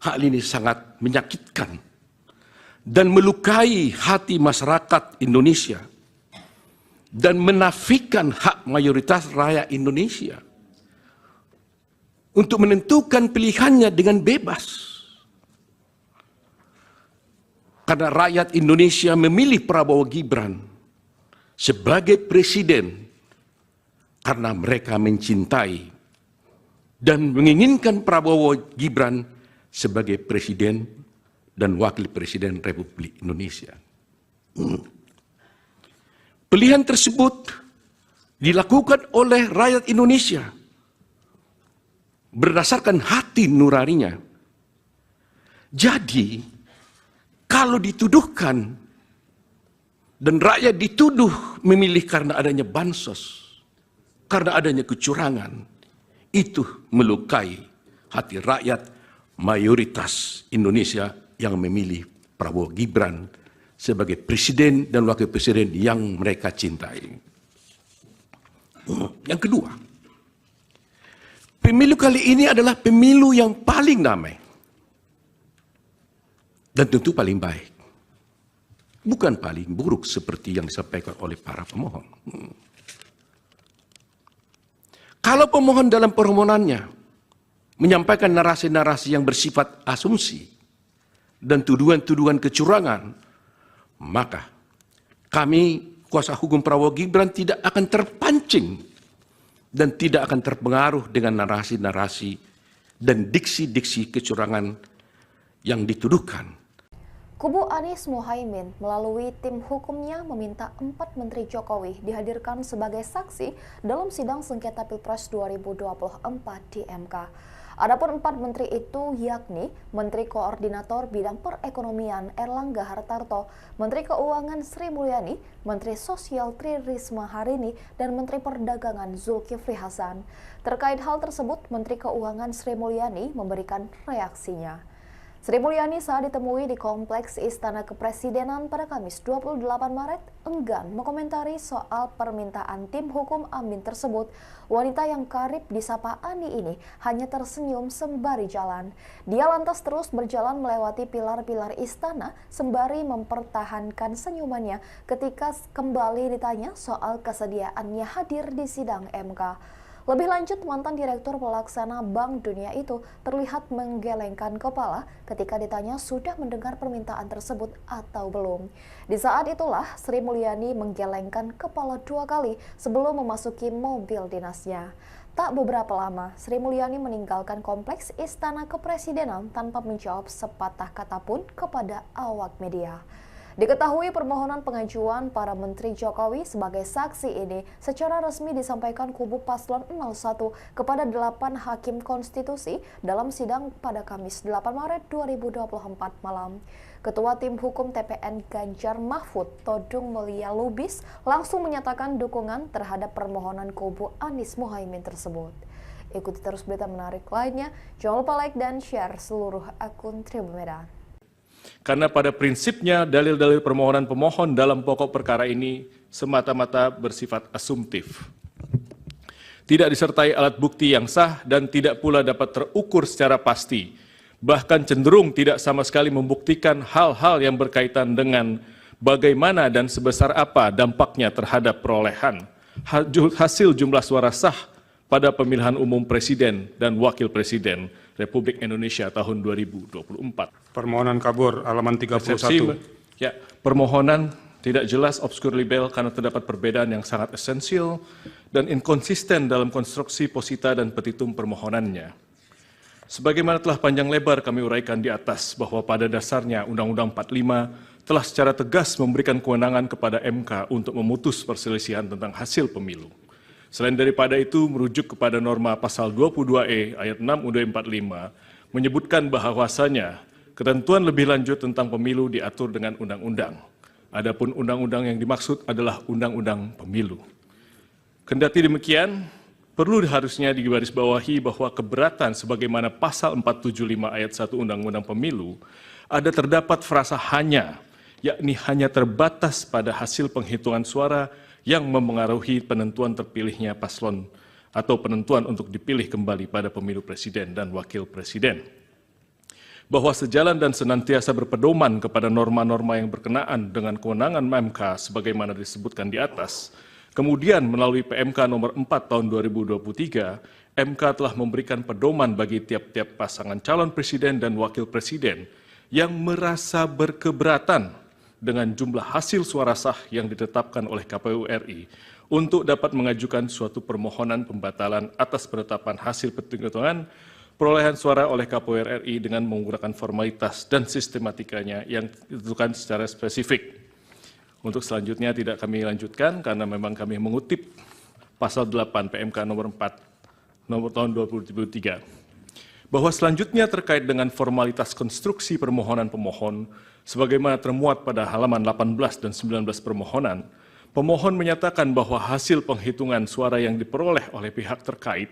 hal ini sangat menyakitkan dan melukai hati masyarakat Indonesia dan menafikan hak mayoritas rakyat Indonesia untuk menentukan pilihannya dengan bebas. Karena rakyat Indonesia memilih Prabowo Gibran sebagai presiden karena mereka mencintai dan menginginkan Prabowo Gibran sebagai Presiden dan Wakil Presiden Republik Indonesia. Pilihan tersebut dilakukan oleh rakyat Indonesia berdasarkan hati nuraninya. Jadi, kalau dituduhkan dan rakyat dituduh memilih karena adanya bansos, karena adanya kecurangan, itu melukai hati rakyat mayoritas Indonesia yang memilih Prabowo Gibran sebagai presiden dan wakil presiden yang mereka cintai. Yang kedua, pemilu kali ini adalah pemilu yang paling damai dan tentu paling baik, bukan paling buruk seperti yang disampaikan oleh para pemohon. Kalau pemohon dalam permohonannya menyampaikan narasi-narasi yang bersifat asumsi dan tuduhan-tuduhan kecurangan, maka kami, kuasa hukum Prabowo Gibran, tidak akan terpancing dan tidak akan terpengaruh dengan narasi-narasi dan diksi-diksi kecurangan yang dituduhkan. Kubu Anies Mohaimin melalui tim hukumnya meminta 4 Menteri Jokowi dihadirkan sebagai saksi dalam sidang sengketa Pilpres 2024 di MK. Adapun 4 menteri itu yakni Menteri Koordinator Bidang Perekonomian Erlangga Hartarto, Menteri Keuangan Sri Mulyani, Menteri Sosial Tri Risma Harini, dan Menteri Perdagangan Zulkifli Hasan. Terkait hal tersebut, Menteri Keuangan Sri Mulyani memberikan reaksinya. Sri Mulyani saat ditemui di Kompleks Istana Kepresidenan pada Kamis 28 Maret enggan mengomentari soal permintaan tim hukum Amin tersebut. Wanita yang karib disapa Ani ini hanya tersenyum sembari jalan. Dia lantas terus berjalan melewati pilar-pilar istana sembari mempertahankan senyumannya ketika kembali ditanya soal kesediaannya hadir di sidang MK. Lebih lanjut, mantan Direktur Pelaksana Bank Dunia itu terlihat menggelengkan kepala ketika ditanya sudah mendengar permintaan tersebut atau belum. Di saat itulah Sri Mulyani menggelengkan kepala 2 kali sebelum memasuki mobil dinasnya. Tak beberapa lama, Sri Mulyani meninggalkan Kompleks Istana Kepresidenan tanpa menjawab sepatah kata pun kepada awak media. Diketahui permohonan pengajuan para Menteri Jokowi sebagai saksi ini secara resmi disampaikan kubu Paslon 01 kepada 8 Hakim Konstitusi dalam sidang pada Kamis 8 Maret 2024 malam. Ketua Tim Hukum TPN Ganjar Mahfud, Todung Mulia Lubis, langsung menyatakan dukungan terhadap permohonan kubu Anies Mohaimin tersebut. Ikuti terus berita menarik lainnya, jangan lupa like dan share seluruh akun Tribun Medan. Karena pada prinsipnya dalil-dalil permohonan pemohon dalam pokok perkara ini semata-mata bersifat asumtif. Tidak disertai alat bukti yang sah dan tidak pula dapat terukur secara pasti. Bahkan cenderung tidak sama sekali membuktikan hal-hal yang berkaitan dengan bagaimana dan sebesar apa dampaknya terhadap perolehan hasil jumlah suara sah pada pemilihan umum Presiden dan Wakil Presiden Republik Indonesia tahun 2024. Permohonan kabur halaman 31. Ya, permohonan tidak jelas, obskur libel karena terdapat perbedaan yang sangat esensial dan inkonsisten dalam konstruksi posita dan petitum permohonannya. Sebagaimana telah panjang lebar kami uraikan di atas bahwa pada dasarnya Undang-Undang 45 telah secara tegas memberikan kewenangan kepada MK untuk memutus perselisihan tentang hasil pemilu. Selain daripada itu, merujuk kepada norma pasal 22E ayat 6 UUD 45 menyebutkan bahwasanya ketentuan lebih lanjut tentang pemilu diatur dengan undang-undang. Adapun undang-undang yang dimaksud adalah undang-undang pemilu. Kendati demikian, perlu harusnya digarisbawahi bahwa keberatan sebagaimana pasal 475 ayat 1 Undang-Undang Pemilu ada terdapat frasa hanya, yakni hanya terbatas pada hasil penghitungan suara yang memengaruhi penentuan terpilihnya paslon atau penentuan untuk dipilih kembali pada pemilu presiden dan wakil presiden. Bahwa sejalan dan senantiasa berpedoman kepada norma-norma yang berkenaan dengan kewenangan MK sebagaimana disebutkan di atas, kemudian melalui PMK nomor 4 tahun 2023, MK telah memberikan pedoman bagi tiap-tiap pasangan calon presiden dan wakil presiden yang merasa berkeberatan dengan jumlah hasil suara sah yang ditetapkan oleh KPU RI untuk dapat mengajukan suatu permohonan pembatalan atas penetapan hasil penghitungan perolehan suara oleh KPU RI dengan menggunakan formalitas dan sistematikanya yang ditentukan secara spesifik. Untuk selanjutnya tidak kami lanjutkan karena memang kami mengutip pasal 8 PMK nomor 4 nomor tahun 2023. Bahwa selanjutnya terkait dengan formalitas konstruksi permohonan pemohon sebagaimana termuat pada halaman 18 dan 19 permohonan, pemohon menyatakan bahwa hasil penghitungan suara yang diperoleh oleh pihak terkait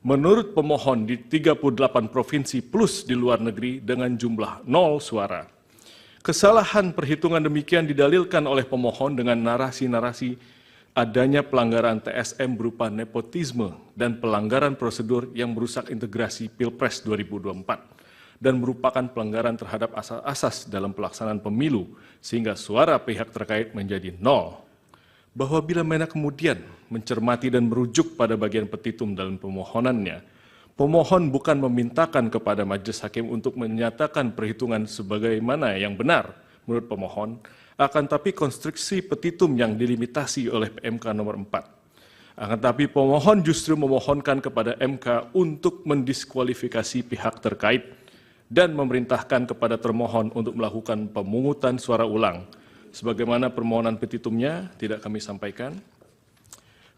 menurut pemohon di 38 provinsi plus di luar negeri dengan jumlah 0 suara. Kesalahan perhitungan demikian didalilkan oleh pemohon dengan narasi-narasi adanya pelanggaran TSM berupa nepotisme dan pelanggaran prosedur yang merusak integrasi Pilpres 2024 dan merupakan pelanggaran terhadap asas-asas dalam pelaksanaan pemilu sehingga suara pihak terkait menjadi 0. Bahwa bila mana kemudian mencermati dan merujuk pada bagian petitum dalam permohonannya, pemohon bukan memintakan kepada majelis hakim untuk menyatakan perhitungan sebagaimana yang benar menurut pemohon, akan tapi konstruksi petitum yang dilimitasi oleh PMK nomor 4. Akan tapi pemohon justru memohonkan kepada MK untuk mendiskualifikasi pihak terkait dan memerintahkan kepada termohon untuk melakukan pemungutan suara ulang. Sebagaimana permohonan petitumnya tidak kami sampaikan.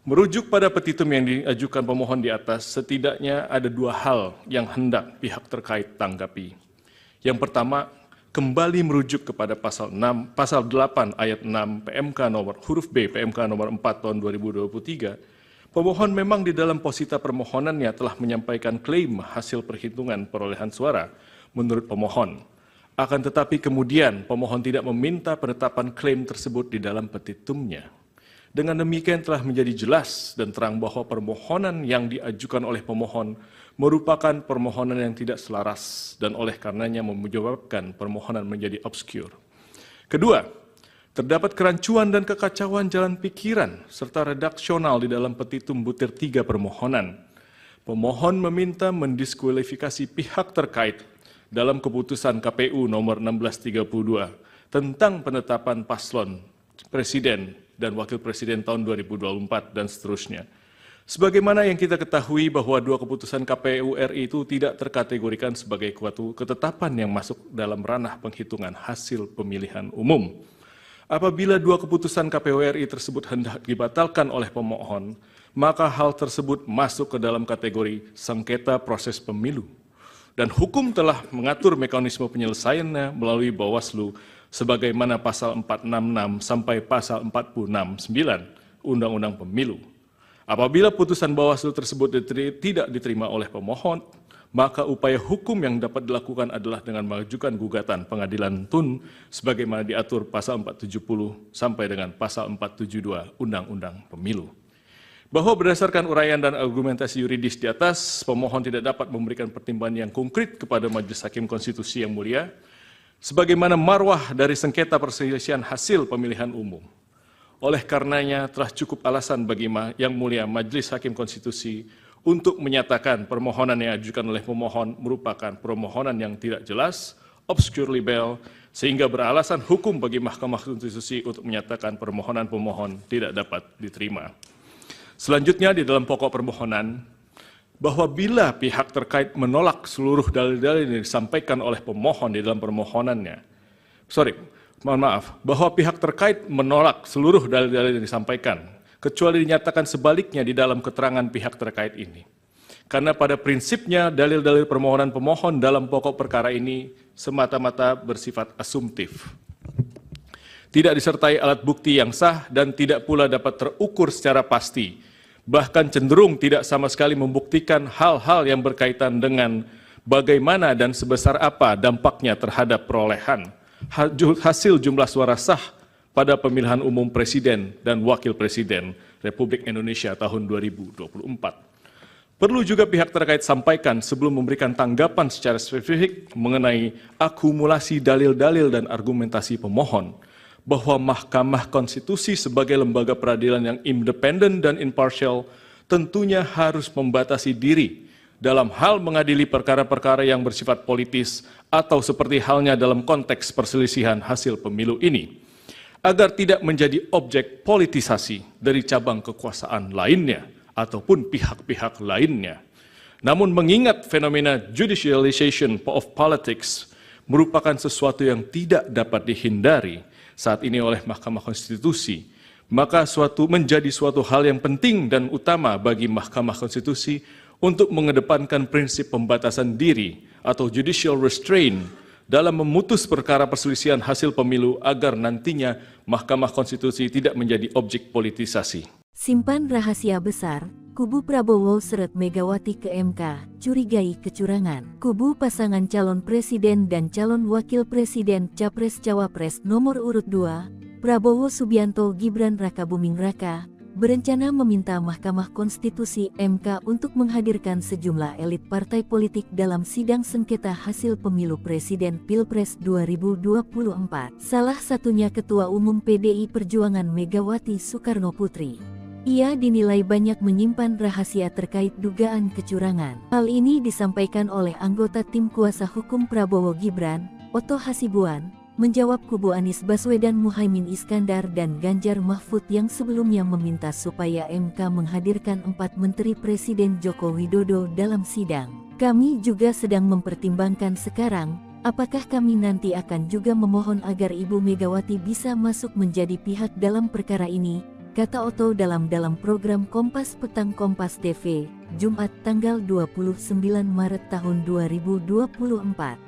Merujuk pada petitum yang diajukan pemohon di atas, setidaknya ada 2 hal yang hendak pihak terkait tanggapi. Yang pertama, kembali merujuk kepada pasal 8 ayat 6 PMK nomor huruf B PMK nomor 4 tahun 2023. Pemohon memang di dalam posita permohonannya telah menyampaikan klaim hasil perhitungan perolehan suara menurut pemohon. Akan tetapi kemudian pemohon tidak meminta penetapan klaim tersebut di dalam petitumnya. Dengan demikian telah menjadi jelas dan terang bahwa permohonan yang diajukan oleh pemohon merupakan permohonan yang tidak selaras dan oleh karenanya menyebabkan permohonan menjadi obskur. Kedua, terdapat kerancuan dan kekacauan jalan pikiran serta redaksional di dalam petitum butir 3 permohonan. Pemohon meminta mendiskualifikasi pihak terkait dalam keputusan KPU nomor 1632 tentang penetapan paslon presiden dan wakil presiden tahun 2024 dan seterusnya. Sebagaimana yang kita ketahui bahwa 2 keputusan KPU RI itu tidak terkategorikan sebagai suatu ketetapan yang masuk dalam ranah penghitungan hasil pemilihan umum. Apabila 2 keputusan KPU RI tersebut hendak dibatalkan oleh pemohon, maka hal tersebut masuk ke dalam kategori sengketa proses pemilu. Dan hukum telah mengatur mekanisme penyelesaiannya melalui Bawaslu sebagaimana pasal 466 sampai pasal 469 Undang-Undang Pemilu. Apabila putusan Bawaslu tersebut tidak diterima oleh pemohon, maka upaya hukum yang dapat dilakukan adalah dengan mengajukan gugatan pengadilan tun sebagaimana diatur pasal 470 sampai dengan pasal 472 Undang-Undang Pemilu. Bahwa berdasarkan uraian dan argumentasi yuridis di atas, pemohon tidak dapat memberikan pertimbangan yang konkret kepada Majelis Hakim Konstitusi yang mulia, sebagaimana marwah dari sengketa perselisihan hasil pemilihan umum. Oleh karenanya telah cukup alasan bagi yang mulia Majelis Hakim Konstitusi untuk menyatakan permohonan yang diajukan oleh pemohon merupakan permohonan yang tidak jelas, obscure libel, sehingga beralasan hukum bagi Mahkamah Konstitusi untuk menyatakan permohonan pemohon tidak dapat diterima. Selanjutnya di dalam pokok permohonan, bahwa bila pihak terkait menolak seluruh dalil-dalil yang disampaikan oleh pemohon di dalam permohonannya, bahwa pihak terkait menolak seluruh dalil-dalil yang disampaikan, kecuali dinyatakan sebaliknya di dalam keterangan pihak terkait ini. Karena pada prinsipnya dalil-dalil permohonan pemohon dalam pokok perkara ini semata-mata bersifat asumtif. Tidak disertai alat bukti yang sah dan tidak pula dapat terukur secara pasti, bahkan cenderung tidak sama sekali membuktikan hal-hal yang berkaitan dengan bagaimana dan sebesar apa dampaknya terhadap perolehan hasil jumlah suara sah pada pemilihan umum presiden dan wakil presiden Republik Indonesia tahun 2024. Perlu juga pihak terkait sampaikan sebelum memberikan tanggapan secara spesifik mengenai akumulasi dalil-dalil dan argumentasi pemohon, bahwa Mahkamah Konstitusi sebagai lembaga peradilan yang independen dan imparsial tentunya harus membatasi diri dalam hal mengadili perkara-perkara yang bersifat politis atau seperti halnya dalam konteks perselisihan hasil pemilu ini, agar tidak menjadi objek politisasi dari cabang kekuasaan lainnya ataupun pihak-pihak lainnya. Namun mengingat fenomena judicialization of politics merupakan sesuatu yang tidak dapat dihindari saat ini oleh Mahkamah Konstitusi, maka menjadi suatu hal yang penting dan utama bagi Mahkamah Konstitusi untuk mengedepankan prinsip pembatasan diri atau judicial restraint dalam memutus perkara perselisihan hasil pemilu agar nantinya Mahkamah Konstitusi tidak menjadi objek politisasi. Simpan rahasia besar, kubu Prabowo seret Megawati ke MK, curigai kecurangan. Kubu pasangan calon presiden dan calon wakil presiden Capres-Cawapres nomor urut 2, Prabowo Subianto Gibran Rakabuming Raka, berencana meminta Mahkamah Konstitusi MK untuk menghadirkan sejumlah elit partai politik dalam sidang sengketa hasil pemilu presiden Pilpres 2024. Salah satunya Ketua Umum PDI Perjuangan Megawati Soekarno Putri. Ia dinilai banyak menyimpan rahasia terkait dugaan kecurangan. Hal ini disampaikan oleh anggota tim kuasa hukum Prabowo Gibran, Oto Hasibuan, menjawab kubu Anies Baswedan Muhaimin Iskandar dan Ganjar Mahfud yang sebelumnya meminta supaya MK menghadirkan 4 menteri Presiden Joko Widodo dalam sidang. Kami juga sedang mempertimbangkan sekarang, apakah kami nanti akan juga memohon agar Ibu Megawati bisa masuk menjadi pihak dalam perkara ini, kata Oto dalam program Kompas Petang Kompas TV, Jumat tanggal 29 Maret tahun 2024.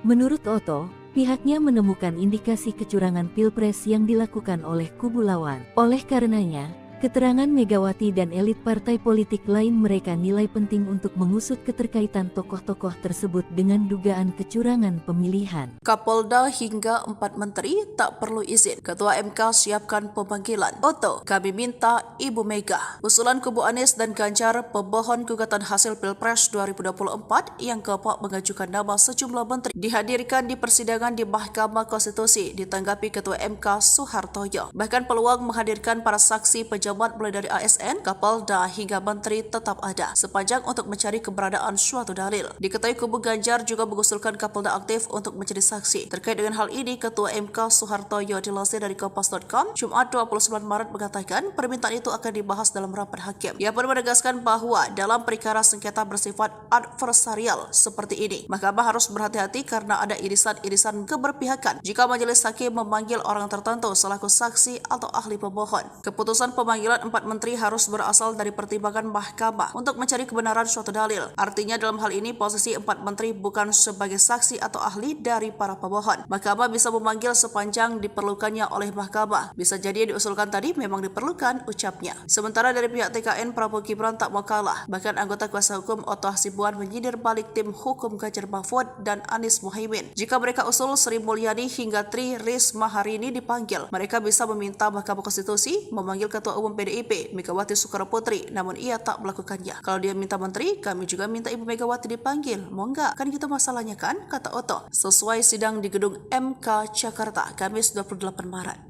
Menurut Oto, pihaknya menemukan indikasi kecurangan Pilpres yang dilakukan oleh kubu lawan. Oleh karenanya, keterangan Megawati dan elit partai politik lain mereka nilai penting untuk mengusut keterkaitan tokoh-tokoh tersebut dengan dugaan kecurangan pemilihan. Kapolda hingga 4 menteri tak perlu izin. Ketua MK siapkan pemanggilan. Oto, kami minta Ibu Mega. Usulan kubu Anies dan Ganjar pemohon gugatan hasil Pilpres 2024 yang keempat mengajukan nama sejumlah menteri dihadirkan di persidangan di Mahkamah Konstitusi ditanggapi Ketua MK Soehartoyo. Bahkan peluang menghadirkan para saksi pejabat mulai dari ASN, Kapolda hingga menteri tetap ada sepanjang untuk mencari keberadaan suatu dalil. Diketahui kubu Ganjar juga mengusulkan Kapolda aktif untuk menjadi saksi. Terkait dengan hal ini, Ketua MK Soehartoyo dilansir dari Kompas.com Jumat 29 Maret mengatakan permintaan itu akan dibahas dalam rapat hakim. Ia pun menegaskan bahwa dalam perkara sengketa bersifat adversarial seperti ini, Mahkamah harus berhati-hati karena ada irisan-irisan keberpihakan jika majelis hakim memanggil orang tertentu selaku saksi atau ahli pemohon. Keputusan pemanggilan 4 menteri harus berasal dari pertimbangan Mahkamah untuk mencari kebenaran suatu dalil. Artinya dalam hal ini posisi 4 menteri bukan sebagai saksi atau ahli dari para pemohon. Mahkamah bisa memanggil sepanjang diperlukannya oleh Mahkamah. Bisa jadi yang diusulkan tadi memang diperlukan, ucapnya. Sementara dari pihak TKN, Prabowo Gibran tak mau kalah. Bahkan anggota kuasa hukum Oto Hasibuan menyindir balik tim hukum Ganjar Mahfud dan Anies Muhaimin. Jika mereka usul Sri Mulyani hingga Tri Risma hari ini dipanggil, mereka bisa meminta Mahkamah Konstitusi memanggil Ketua Umum PDIP Megawati Soekarno Putri, namun ia tak melakukannya. Kalau dia minta menteri, kami juga minta Ibu Megawati dipanggil. Mau nggak? Kan gitu masalahnya kan, kata Oto. Sesuai sidang di gedung MK Jakarta, Kamis 28 Maret.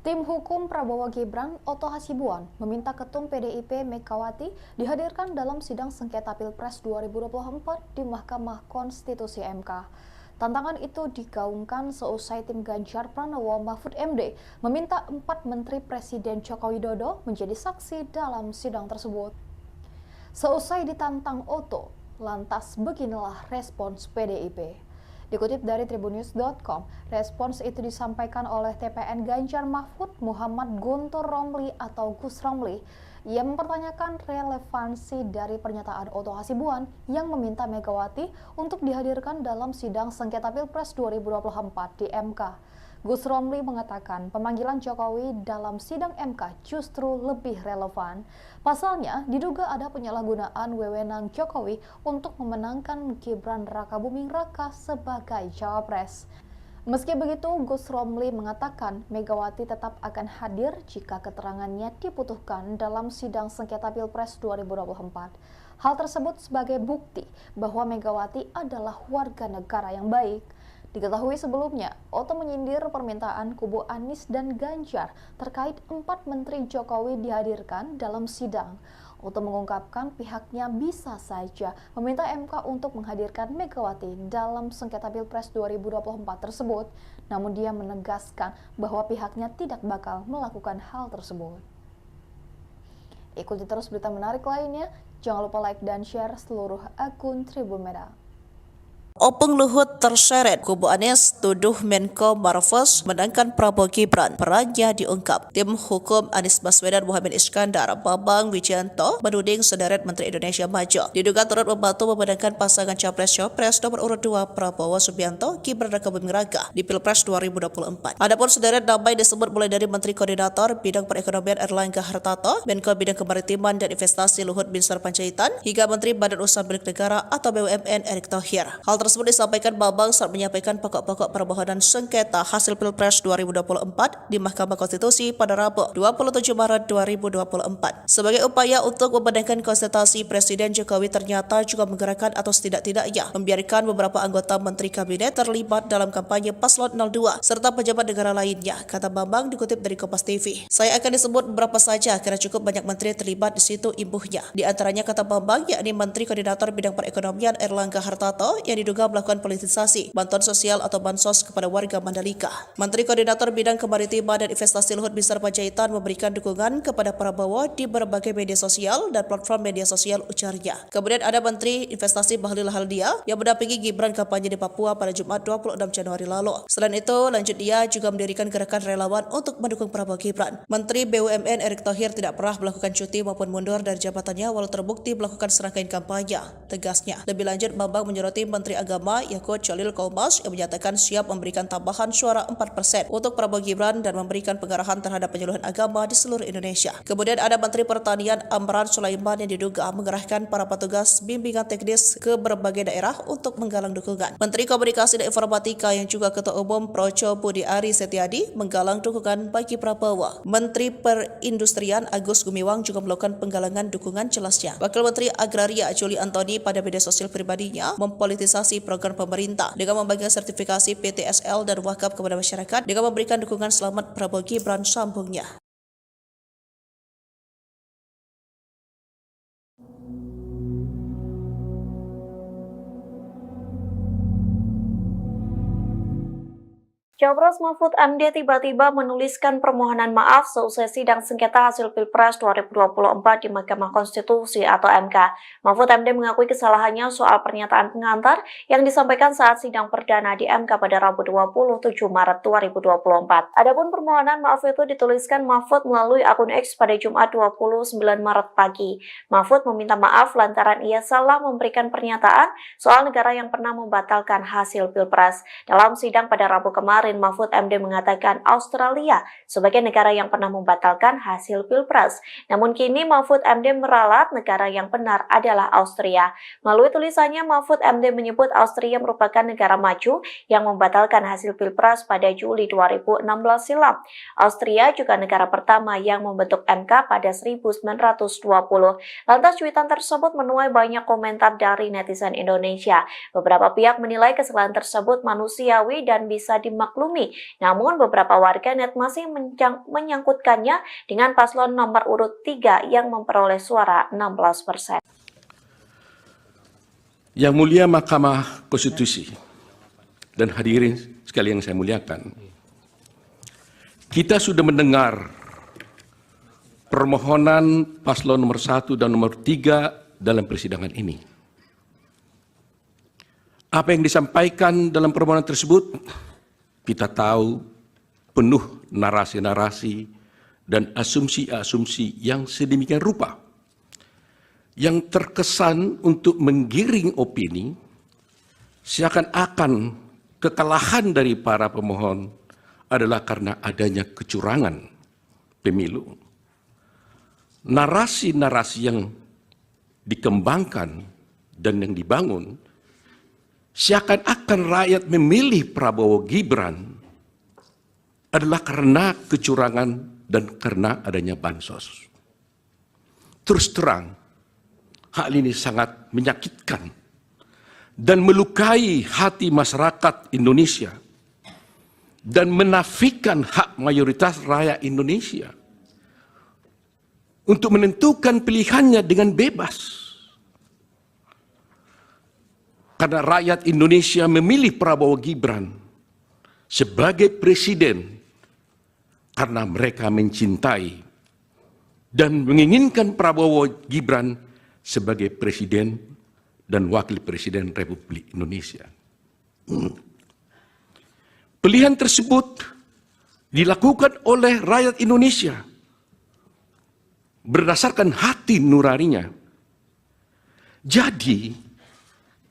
Tim hukum Prabowo Gibran, Oto Hasibuan, meminta Ketum PDIP Megawati dihadirkan dalam sidang sengketa Pilpres 2024 di Mahkamah Konstitusi MK. Tantangan itu digaungkan seusai tim Ganjar Pranowo Mahfud MD meminta 4 Menteri Presiden Joko Widodo menjadi saksi dalam sidang tersebut. Seusai ditantang Oto, lantas beginilah respons PDIP. Dikutip dari tribunnews.com, respons itu disampaikan oleh TPN Ganjar Mahfud Muhammad Guntur Romli atau Gus Romli. Ia mempertanyakan relevansi dari pernyataan Oto Hasibuan yang meminta Megawati untuk dihadirkan dalam sidang sengketa Pilpres 2024 di MK. Gus Romli mengatakan pemanggilan Jokowi dalam sidang MK justru lebih relevan. Pasalnya, diduga ada penyalahgunaan wewenang Jokowi untuk memenangkan Gibran Rakabuming Raka sebagai cawapres. Meski begitu, Gus Romli mengatakan Megawati tetap akan hadir jika keterangannya dibutuhkan dalam sidang sengketa Pilpres 2024. Hal tersebut sebagai bukti bahwa Megawati adalah warga negara yang baik. Diketahui sebelumnya, Oto menyindir permintaan kubu Anies dan Ganjar terkait 4 menteri Jokowi dihadirkan dalam sidang. Oto mengungkapkan pihaknya bisa saja meminta MK untuk menghadirkan Megawati dalam sengketa Pilpres 2024 tersebut, namun dia menegaskan bahwa pihaknya tidak bakal melakukan hal tersebut. Ikuti terus berita menarik lainnya, jangan lupa like dan share seluruh akun Tribun Medan. Opung Luhut terseret, kubu Anies tuduh Menko Marves menangkan Prabowo Gibran, perannya diungkap. Tim hukum Anies Baswedan Muhammad Iskandar, Bambang Wijayanto menuding sederet Menteri Indonesia Maju diduga turut membantu memenangkan pasangan Capres-Cawapres nomor urut 2 Prabowo Subianto, Gibran raka Buming Raka di Pilpres 2024. Adapun sederet nama disebut mulai dari Menteri Koordinator Bidang Perekonomian Erlangga Hartarto, Menko Bidang Kemaritiman dan Investasi Luhut Binsar Panjaitan, hingga Menteri Badan Usaha Milik Negara atau BUMN Erick Thohir. Hal tersebut disampaikan Bambang saat menyampaikan pokok-pokok permohonan sengketa hasil Pilpres 2024 di Mahkamah Konstitusi pada Rabu 27 Maret 2024. Sebagai upaya untuk memenangkan konsentrasi, Presiden Jokowi ternyata juga menggerakkan atau setidak-tidaknya membiarkan beberapa anggota Menteri Kabinet terlibat dalam kampanye Paslon 02 serta pejabat negara lainnya, kata Bambang dikutip dari Kompas TV. Saya akan disebut beberapa saja karena cukup banyak menteri terlibat di situ imbuhnya. Di antaranya, kata Bambang, yakni Menteri Koordinator Bidang Perekonomian Erlangga Hartarto yang diduga melakukan politisasi bantuan sosial atau bansos kepada warga Mandalika. Menteri Koordinator Bidang Kemaritiman dan Investasi Luhut Binsar Panjaitan memberikan dukungan kepada Prabowo di berbagai media sosial dan platform media sosial, ujarnya. Kemudian ada Menteri Investasi Bahlil Haldia yang mendampingi Gibran kampanye di Papua pada Jumat 26 Januari lalu. Selain itu, lanjut dia juga mendirikan gerakan relawan untuk mendukung Prabowo Gibran. Menteri BUMN Erick Thohir tidak pernah melakukan cuti maupun mundur dari jabatannya walau terbukti melakukan serangkaian kampanye, tegasnya. Lebih lanjut, Bambang menyoroti Menteri Agama Yakut Cholil Kaumas yang menyatakan siap memberikan tambahan suara 4% untuk Prabowo Gibran dan memberikan pengarahan terhadap penyuluhan agama di seluruh Indonesia. Kemudian ada Menteri Pertanian Amran Sulaiman yang diduga mengerahkan para petugas bimbingan teknis ke berbagai daerah untuk menggalang dukungan. Menteri Komunikasi dan Informatika yang juga Ketua Umum Projo Budi Ari Setiadi menggalang dukungan bagi Prabowo. Menteri Perindustrian Agus Gumiwang juga melakukan penggalangan dukungan, jelasnya. Wakil Menteri Agraria Juli Antoni pada media sosial pribadinya mempolitisasi program pemerintah dengan membagikan sertifikasi PTSL dan wakaf kepada masyarakat dengan memberikan dukungan selamat Prabowo Gibran, sambungnya. Capres Mahfud MD tiba-tiba menuliskan permohonan maaf seusai sidang sengketa hasil Pilpres 2024 di Mahkamah Konstitusi atau MK. Mahfud MD mengakui kesalahannya soal pernyataan pengantar yang disampaikan saat sidang perdana di MK pada Rabu 27 Maret 2024. Adapun permohonan maaf itu dituliskan Mahfud melalui akun X pada Jumat 29 Maret pagi. Mahfud meminta maaf lantaran ia salah memberikan pernyataan soal negara yang pernah membatalkan hasil Pilpres. Dalam sidang pada Rabu kemarin, Mahfud MD mengatakan Australia sebagai negara yang pernah membatalkan hasil Pilpres. Namun kini Mahfud MD meralat negara yang benar adalah Austria. Melalui tulisannya, Mahfud MD menyebut Austria merupakan negara maju yang membatalkan hasil Pilpres pada Juli 2016 silam. Austria juga negara pertama yang membentuk MK pada 1920. Lantas cuitan tersebut menuai banyak komentar dari netizen Indonesia. Beberapa pihak menilai kesalahan tersebut manusiawi dan bisa dimaklumi. Namun beberapa warganet masih menyangkutkannya dengan paslon nomor urut 3 yang memperoleh suara 16%. Yang mulia Mahkamah Konstitusi dan hadirin sekalian yang saya muliakan, kita sudah mendengar permohonan paslon nomor 1 dan nomor 3 dalam persidangan ini. Apa yang disampaikan dalam permohonan tersebut, kita tahu penuh narasi-narasi dan asumsi-asumsi yang sedemikian rupa, yang terkesan untuk menggiring opini seakan-akan kekalahan dari para pemohon adalah karena adanya kecurangan pemilu. Narasi-narasi yang dikembangkan dan yang dibangun seakan-akan rakyat memilih Prabowo Gibran adalah karena kecurangan dan karena adanya bansos. Terus terang, hal ini sangat menyakitkan dan melukai hati masyarakat Indonesia dan menafikan hak mayoritas rakyat Indonesia untuk menentukan pilihannya dengan bebas. Karena rakyat Indonesia memilih Prabowo Gibran sebagai presiden karena mereka mencintai dan menginginkan Prabowo Gibran sebagai presiden dan wakil presiden Republik Indonesia. Pilihan tersebut dilakukan oleh rakyat Indonesia berdasarkan hati nuraninya. Jadi,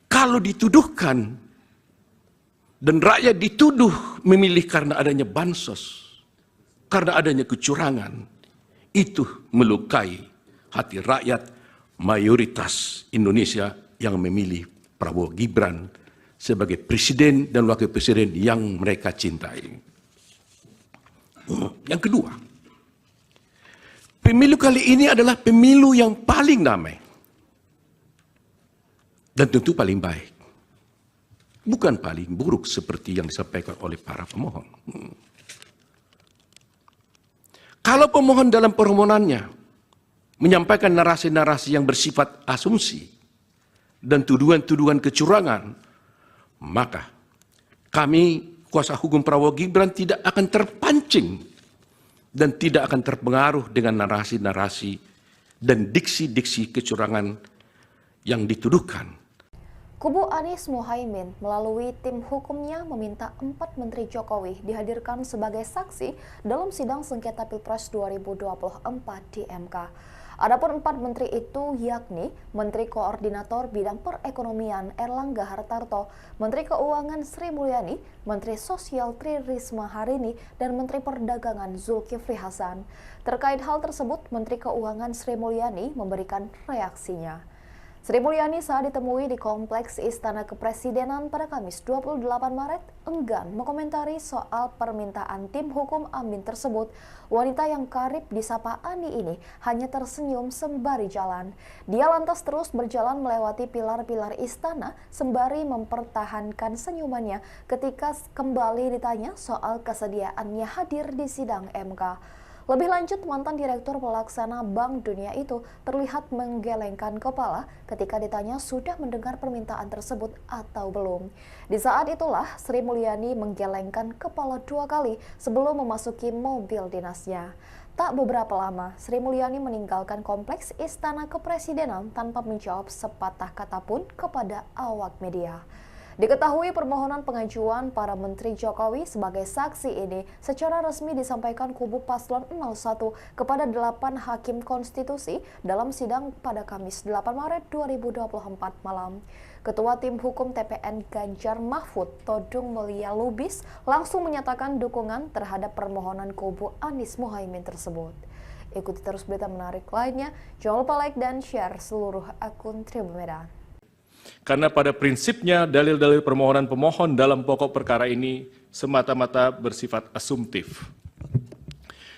kalau dituduhkan dan rakyat dituduh memilih karena adanya bansos, karena adanya kecurangan, itu melukai hati rakyat mayoritas Indonesia yang memilih Prabowo Gibran sebagai presiden dan wakil presiden yang mereka cintai. Yang kedua, pemilu kali ini adalah pemilu yang paling damai dan tentu paling baik, bukan paling buruk seperti yang disampaikan oleh para pemohon. Kalau pemohon dalam permohonannya menyampaikan narasi-narasi yang bersifat asumsi dan tuduhan-tuduhan kecurangan, maka kami, kuasa hukum Prabowo Gibran, tidak akan terpancing dan tidak akan terpengaruh dengan narasi-narasi dan diksi-diksi kecurangan yang dituduhkan. Kubu Anies Mohaimin melalui tim hukumnya meminta 4 Menteri Jokowi dihadirkan sebagai saksi dalam sidang sengketa Pilpres 2024 di MK. Adapun 4 menteri itu yakni Menteri Koordinator Bidang Perekonomian Erlangga Hartarto, Menteri Keuangan Sri Mulyani, Menteri Sosial Tri Risma Harini, dan Menteri Perdagangan Zulkifli Hasan. Terkait hal tersebut, Menteri Keuangan Sri Mulyani memberikan reaksinya. Sri Mulyani saat ditemui di Kompleks Istana Kepresidenan pada Kamis 28 Maret enggan mengomentari soal permintaan tim hukum Amin tersebut. Wanita yang karib disapa Ani ini hanya tersenyum sembari jalan. Dia lantas terus berjalan melewati pilar-pilar istana sembari mempertahankan senyumannya ketika kembali ditanya soal kesediaannya hadir di sidang MK. Lebih lanjut, mantan Direktur Pelaksana Bank Dunia itu terlihat menggelengkan kepala ketika ditanya sudah mendengar permintaan tersebut atau belum. Di saat itulah Sri Mulyani menggelengkan kepala 2 kali sebelum memasuki mobil dinasnya. Tak beberapa lama, Sri Mulyani meninggalkan Kompleks Istana Kepresidenan tanpa menjawab sepatah kata pun kepada awak media. Diketahui permohonan pengajuan para Menteri Jokowi sebagai saksi ini secara resmi disampaikan kubu Paslon 01 kepada 8 Hakim Konstitusi dalam sidang pada Kamis 8 Maret 2024 malam. Ketua Tim Hukum TPN Ganjar Mahfud, Todung Mulia Lubis, langsung menyatakan dukungan terhadap permohonan kubu Anies Mohaimin tersebut. Ikuti terus berita menarik lainnya, jangan lupa like dan share seluruh akun Tribun Medan. Karena pada prinsipnya dalil-dalil permohonan pemohon dalam pokok perkara ini semata-mata bersifat asumtif.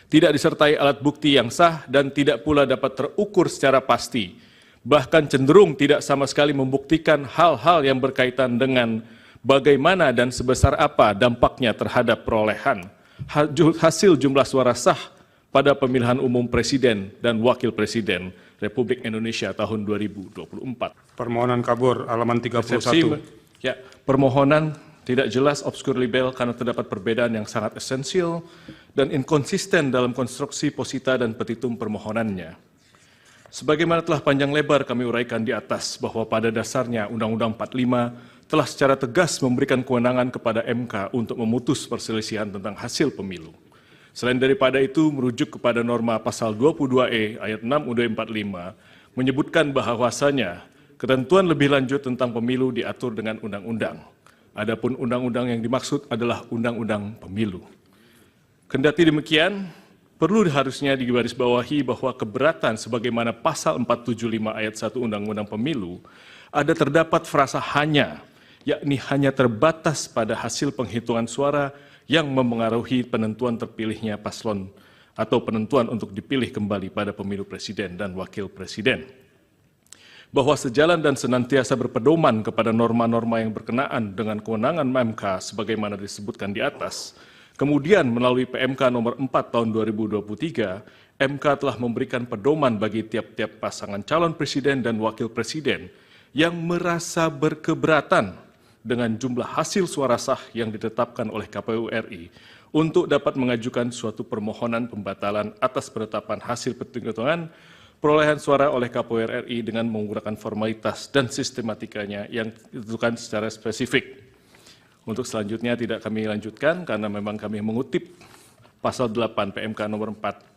Tidak disertai alat bukti yang sah dan tidak pula dapat terukur secara pasti. Bahkan cenderung tidak sama sekali membuktikan hal-hal yang berkaitan dengan bagaimana dan sebesar apa dampaknya terhadap perolehan hasil jumlah suara sah pada pemilihan umum Presiden dan Wakil Presiden Republik Indonesia tahun 2024. Permohonan kabur halaman 31. Ya, permohonan tidak jelas, obskur libel karena terdapat perbedaan yang sangat esensial dan inkonsisten dalam konstruksi posita dan petitum permohonannya. Sebagaimana telah panjang lebar kami uraikan di atas bahwa pada dasarnya Undang-Undang 45 telah secara tegas memberikan kewenangan kepada MK untuk memutus perselisihan tentang hasil pemilu. Selain daripada itu, merujuk kepada norma pasal 22E ayat 6 UUD 45 menyebutkan bahwasanya ketentuan lebih lanjut tentang pemilu diatur dengan undang-undang. Adapun undang-undang yang dimaksud adalah undang-undang pemilu. Kendati demikian, perlu harusnya digarisbawahi bahwa keberatan sebagaimana pasal 475 ayat 1 Undang-Undang Pemilu ada terdapat frasa hanya, yakni hanya terbatas pada hasil penghitungan suara yang memengaruhi penentuan terpilihnya paslon atau penentuan untuk dipilih kembali pada pemilu presiden dan wakil presiden. bahwa sejalan dan senantiasa berpedoman kepada norma-norma yang berkenaan dengan kewenangan MK sebagaimana disebutkan di atas, kemudian melalui PMK nomor 4 tahun 2023, MK telah memberikan pedoman bagi tiap-tiap pasangan calon presiden dan wakil presiden yang merasa berkeberatan dengan jumlah hasil suara sah yang ditetapkan oleh KPU RI untuk dapat mengajukan suatu permohonan pembatalan atas penetapan hasil penghitungan perolehan suara oleh KPU RI dengan menggunakan formalitas dan sistematikanya yang ditentukan secara spesifik. Untuk selanjutnya tidak kami lanjutkan karena memang kami mengutip pasal 8 PMK nomor 4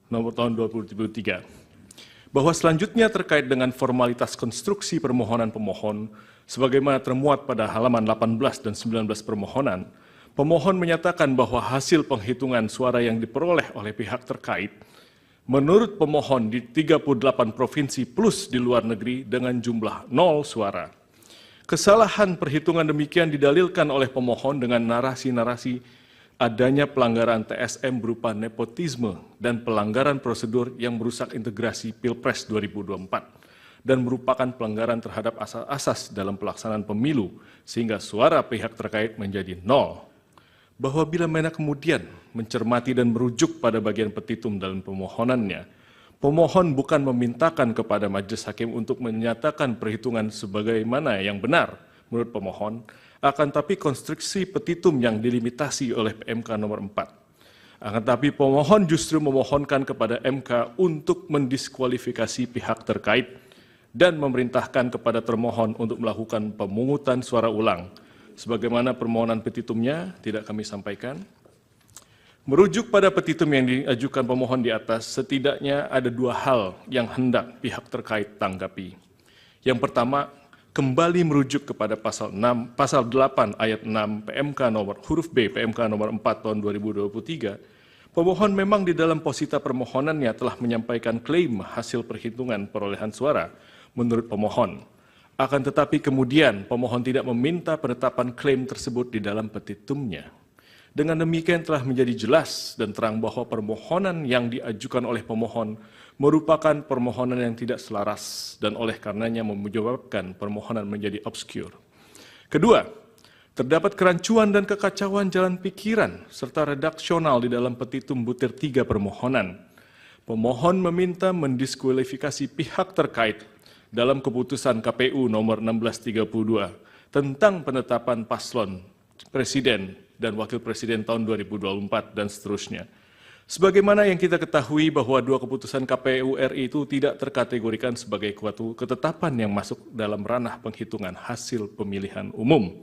nomor tahun 2023. Bahwa selanjutnya terkait dengan formalitas konstruksi permohonan pemohon sebagaimana termuat pada halaman 18 dan 19 permohonan, pemohon menyatakan bahwa hasil penghitungan suara yang diperoleh oleh pihak terkait menurut pemohon di 38 provinsi plus di luar negeri dengan jumlah 0 suara. Kesalahan perhitungan demikian didalilkan oleh pemohon dengan narasi-narasi adanya pelanggaran TSM berupa nepotisme dan pelanggaran prosedur yang merusak integrasi Pilpres 2024 dan merupakan pelanggaran terhadap asas-asas dalam pelaksanaan pemilu sehingga suara pihak terkait menjadi 0. Bahwa bila mana kemudian mencermati dan merujuk pada bagian petitum dalam pemohonannya, pemohon bukan memintakan kepada majelis hakim untuk menyatakan perhitungan sebagaimana yang benar menurut pemohon, akan tapi konstruksi petitum yang dilimitasi oleh PMK nomor 4. Akan tapi pemohon justru memohonkan kepada MK untuk mendiskualifikasi pihak terkait dan memerintahkan kepada termohon untuk melakukan pemungutan suara ulang. Sebagaimana permohonan petitumnya tidak kami sampaikan. Merujuk pada petitum yang diajukan pemohon di atas, setidaknya ada 2 hal yang hendak pihak terkait tanggapi. Yang pertama, kembali merujuk kepada pasal 8 ayat 6 PMK nomor huruf B PMK nomor 4 tahun 2023, pemohon memang di dalam posita permohonannya telah menyampaikan klaim hasil perhitungan perolehan suara menurut pemohon. Akan tetapi kemudian pemohon tidak meminta penetapan klaim tersebut di dalam petitumnya. Dengan demikian telah menjadi jelas dan terang bahwa permohonan yang diajukan oleh pemohon merupakan permohonan yang tidak selaras dan oleh karenanya menyebabkan permohonan menjadi obskur. Kedua, terdapat kerancuan dan kekacauan jalan pikiran serta redaksional di dalam petitum butir 3 permohonan. Pemohon meminta mendiskualifikasi pihak terkait dalam keputusan KPU nomor 1632 tentang penetapan paslon presiden dan wakil presiden tahun 2024 dan seterusnya. Sebagaimana yang kita ketahui bahwa 2 keputusan KPU RI itu tidak terkategorikan sebagai suatu ketetapan yang masuk dalam ranah penghitungan hasil pemilihan umum.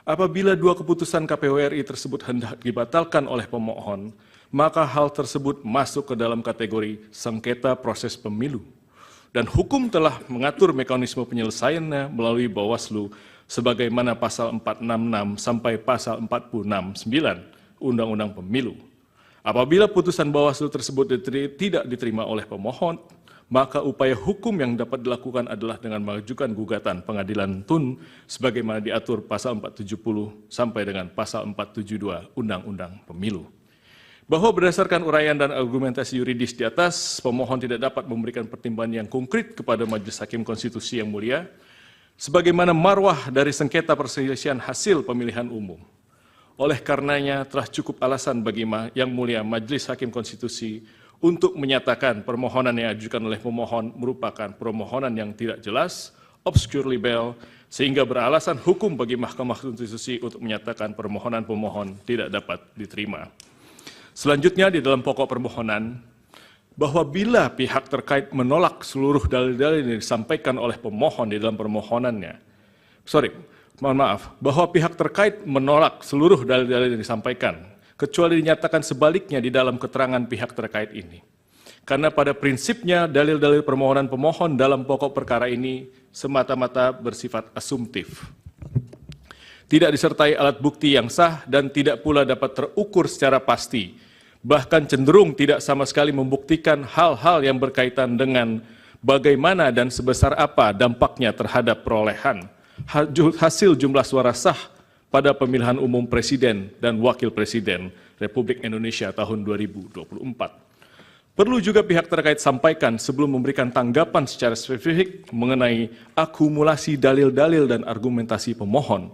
Apabila 2 keputusan KPU RI tersebut hendak dibatalkan oleh pemohon, maka hal tersebut masuk ke dalam kategori sengketa proses pemilu. Dan hukum telah mengatur mekanisme penyelesaiannya melalui Bawaslu sebagaimana pasal 466 sampai pasal 469 Undang-Undang Pemilu. Apabila putusan Bawaslu tersebut tidak diterima oleh pemohon, maka upaya hukum yang dapat dilakukan adalah dengan mengajukan gugatan pengadilan tun sebagaimana diatur pasal 470 sampai dengan pasal 472 Undang-Undang Pemilu. Bahwa berdasarkan uraian dan argumentasi yuridis di atas, pemohon tidak dapat memberikan pertimbangan yang konkret kepada Majelis Hakim Konstitusi yang mulia, sebagaimana marwah dari sengketa perselisihan hasil pemilihan umum. Oleh karenanya telah cukup alasan bagi yang mulia Majelis Hakim Konstitusi untuk menyatakan permohonan yang diajukan oleh pemohon merupakan permohonan yang tidak jelas, obscure libel, sehingga beralasan hukum bagi Mahkamah Konstitusi untuk menyatakan permohonan pemohon tidak dapat diterima. Selanjutnya di dalam pokok permohonan, bahwa bila pihak terkait menolak seluruh dalil-dalil yang disampaikan oleh pemohon di dalam permohonannya, bahwa pihak terkait menolak seluruh dalil-dalil yang disampaikan, kecuali dinyatakan sebaliknya di dalam keterangan pihak terkait ini. Karena pada prinsipnya dalil-dalil permohonan pemohon dalam pokok perkara ini semata-mata bersifat asumtif. Tidak disertai alat bukti yang sah dan tidak pula dapat terukur secara pasti, bahkan cenderung tidak sama sekali membuktikan hal-hal yang berkaitan dengan bagaimana dan sebesar apa dampaknya terhadap perolehan hasil jumlah suara sah pada pemilihan umum presiden dan wakil presiden Republik Indonesia tahun 2024. Perlu juga pihak terkait sampaikan sebelum memberikan tanggapan secara spesifik mengenai akumulasi dalil-dalil dan argumentasi pemohon,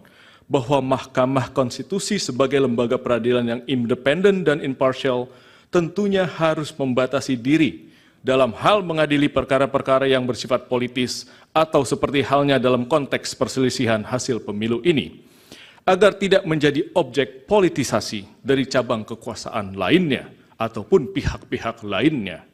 bahwa Mahkamah Konstitusi sebagai lembaga peradilan yang independen dan imparsial tentunya harus membatasi diri dalam hal mengadili perkara-perkara yang bersifat politis atau seperti halnya dalam konteks perselisihan hasil pemilu ini, agar tidak menjadi objek politisasi dari cabang kekuasaan lainnya ataupun pihak-pihak lainnya.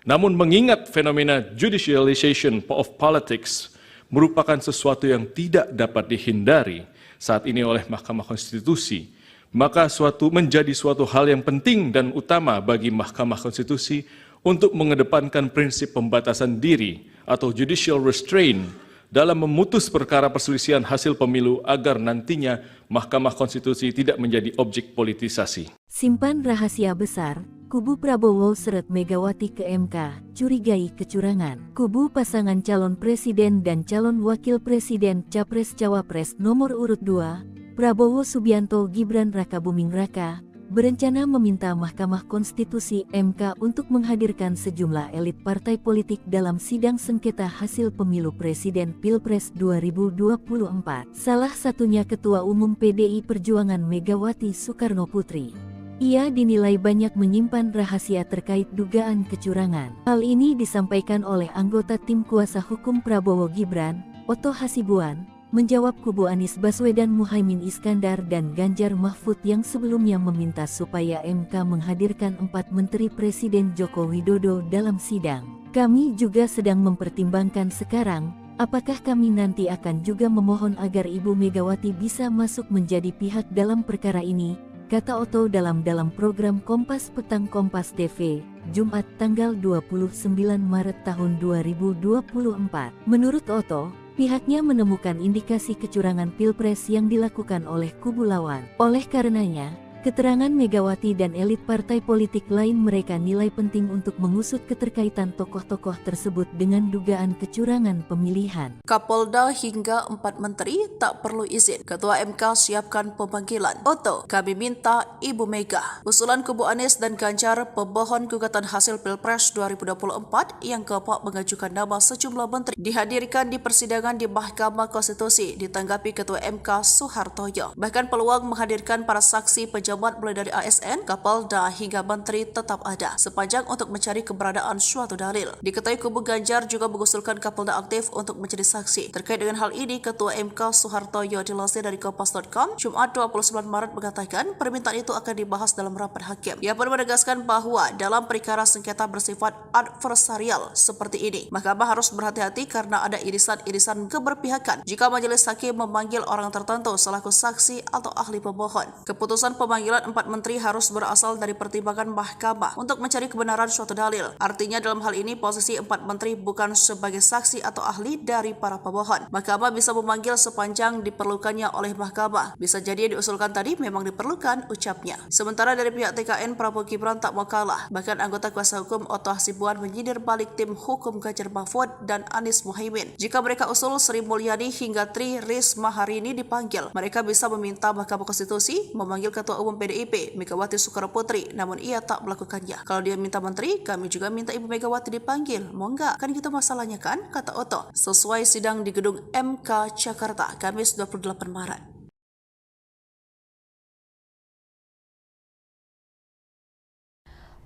Namun mengingat fenomena judicialization of politics merupakan sesuatu yang tidak dapat dihindari saat ini oleh Mahkamah Konstitusi, maka menjadi suatu hal yang penting dan utama bagi Mahkamah Konstitusi untuk mengedepankan prinsip pembatasan diri atau judicial restraint dalam memutus perkara perselisihan hasil pemilu agar nantinya Mahkamah Konstitusi tidak menjadi objek politisasi. Simpan rahasia besar, kubu Prabowo seret Megawati ke MK, curigai kecurangan. Kubu pasangan calon presiden dan calon wakil presiden Capres-Cawapres nomor urut 2, Prabowo Subianto Gibran Rakabuming Raka, berencana meminta Mahkamah Konstitusi MK untuk menghadirkan sejumlah elit partai politik dalam sidang sengketa hasil pemilu presiden Pilpres 2024. Salah satunya Ketua Umum PDI Perjuangan Megawati Soekarno Putri. Ia dinilai banyak menyimpan rahasia terkait dugaan kecurangan. Hal ini disampaikan oleh anggota tim kuasa hukum Prabowo Gibran, Oto Hasibuan, menjawab kubu Anies Baswedan Muhaimin Iskandar dan Ganjar Mahfud yang sebelumnya meminta supaya MK menghadirkan 4 menteri Presiden Joko Widodo dalam sidang. Kami juga sedang mempertimbangkan sekarang, apakah kami nanti akan juga memohon agar Ibu Megawati bisa masuk menjadi pihak dalam perkara ini, kata Oto dalam program Kompas Petang Kompas TV, Jumat tanggal 29 Maret tahun 2024. Menurut Oto, pihaknya menemukan indikasi kecurangan Pilpres yang dilakukan oleh kubu lawan. Oleh karenanya, keterangan Megawati dan elit partai politik lain mereka nilai penting untuk mengusut keterkaitan tokoh-tokoh tersebut dengan dugaan kecurangan pemilihan. Kapolda hingga 4 menteri tak perlu izin. Ketua MK siapkan pemanggilan. Oto, kami minta Ibu Mega. Usulan kubu Anies dan Ganjar pemohon gugatan hasil Pilpres 2024 yang keempat mengajukan nama sejumlah menteri dihadirkan di persidangan di Mahkamah Konstitusi ditanggapi Ketua MK Soehartoyo. Bahkan peluang menghadirkan para saksi pejabat mulai dari ASN, Kapolda hingga menteri tetap ada sepanjang untuk mencari keberadaan suatu dalil. Diketahui kubu Ganjar juga mengusulkan Kapolda aktif untuk menjadi saksi. Terkait dengan hal ini, Ketua MK Soehartoyo dilansir dari Kompas.com Jumat 29 Maret mengatakan permintaan itu akan dibahas dalam rapat hakim. Ia pun menegaskan bahwa dalam perkara sengketa bersifat adversarial seperti ini, Mahkamah harus berhati-hati karena ada irisan-irisan keberpihakan jika majelis hakim memanggil orang tertentu selaku saksi atau ahli pemohon. Keputusan pemanggilan 4 menteri harus berasal dari pertimbangan Mahkamah untuk mencari kebenaran suatu dalil. Artinya dalam hal ini posisi 4 menteri bukan sebagai saksi atau ahli dari para pemohon. Mahkamah bisa memanggil sepanjang diperlukannya oleh Mahkamah. Bisa jadi yang diusulkan tadi memang diperlukan, ucapnya. Sementara dari pihak TKN, Prabowo Gibran tak mau kalah. Bahkan anggota kuasa hukum Oto Hasibuan menyindir balik tim hukum Ganjar Mahfud dan Anies Muhaimin. Jika mereka usul Sri Mulyani hingga Tri Risma hari ini dipanggil, mereka bisa meminta Mahkamah Konstitusi memanggil Ketua Umum PDIP Megawati Soekarno Putri, namun ia tak melakukannya. Kalau dia minta menteri, kami juga minta Ibu Megawati dipanggil. Mau enggak? Kan gitu masalahnya kan? Kata Oto. Sesuai sidang di gedung MK Jakarta, Kamis 28 Maret.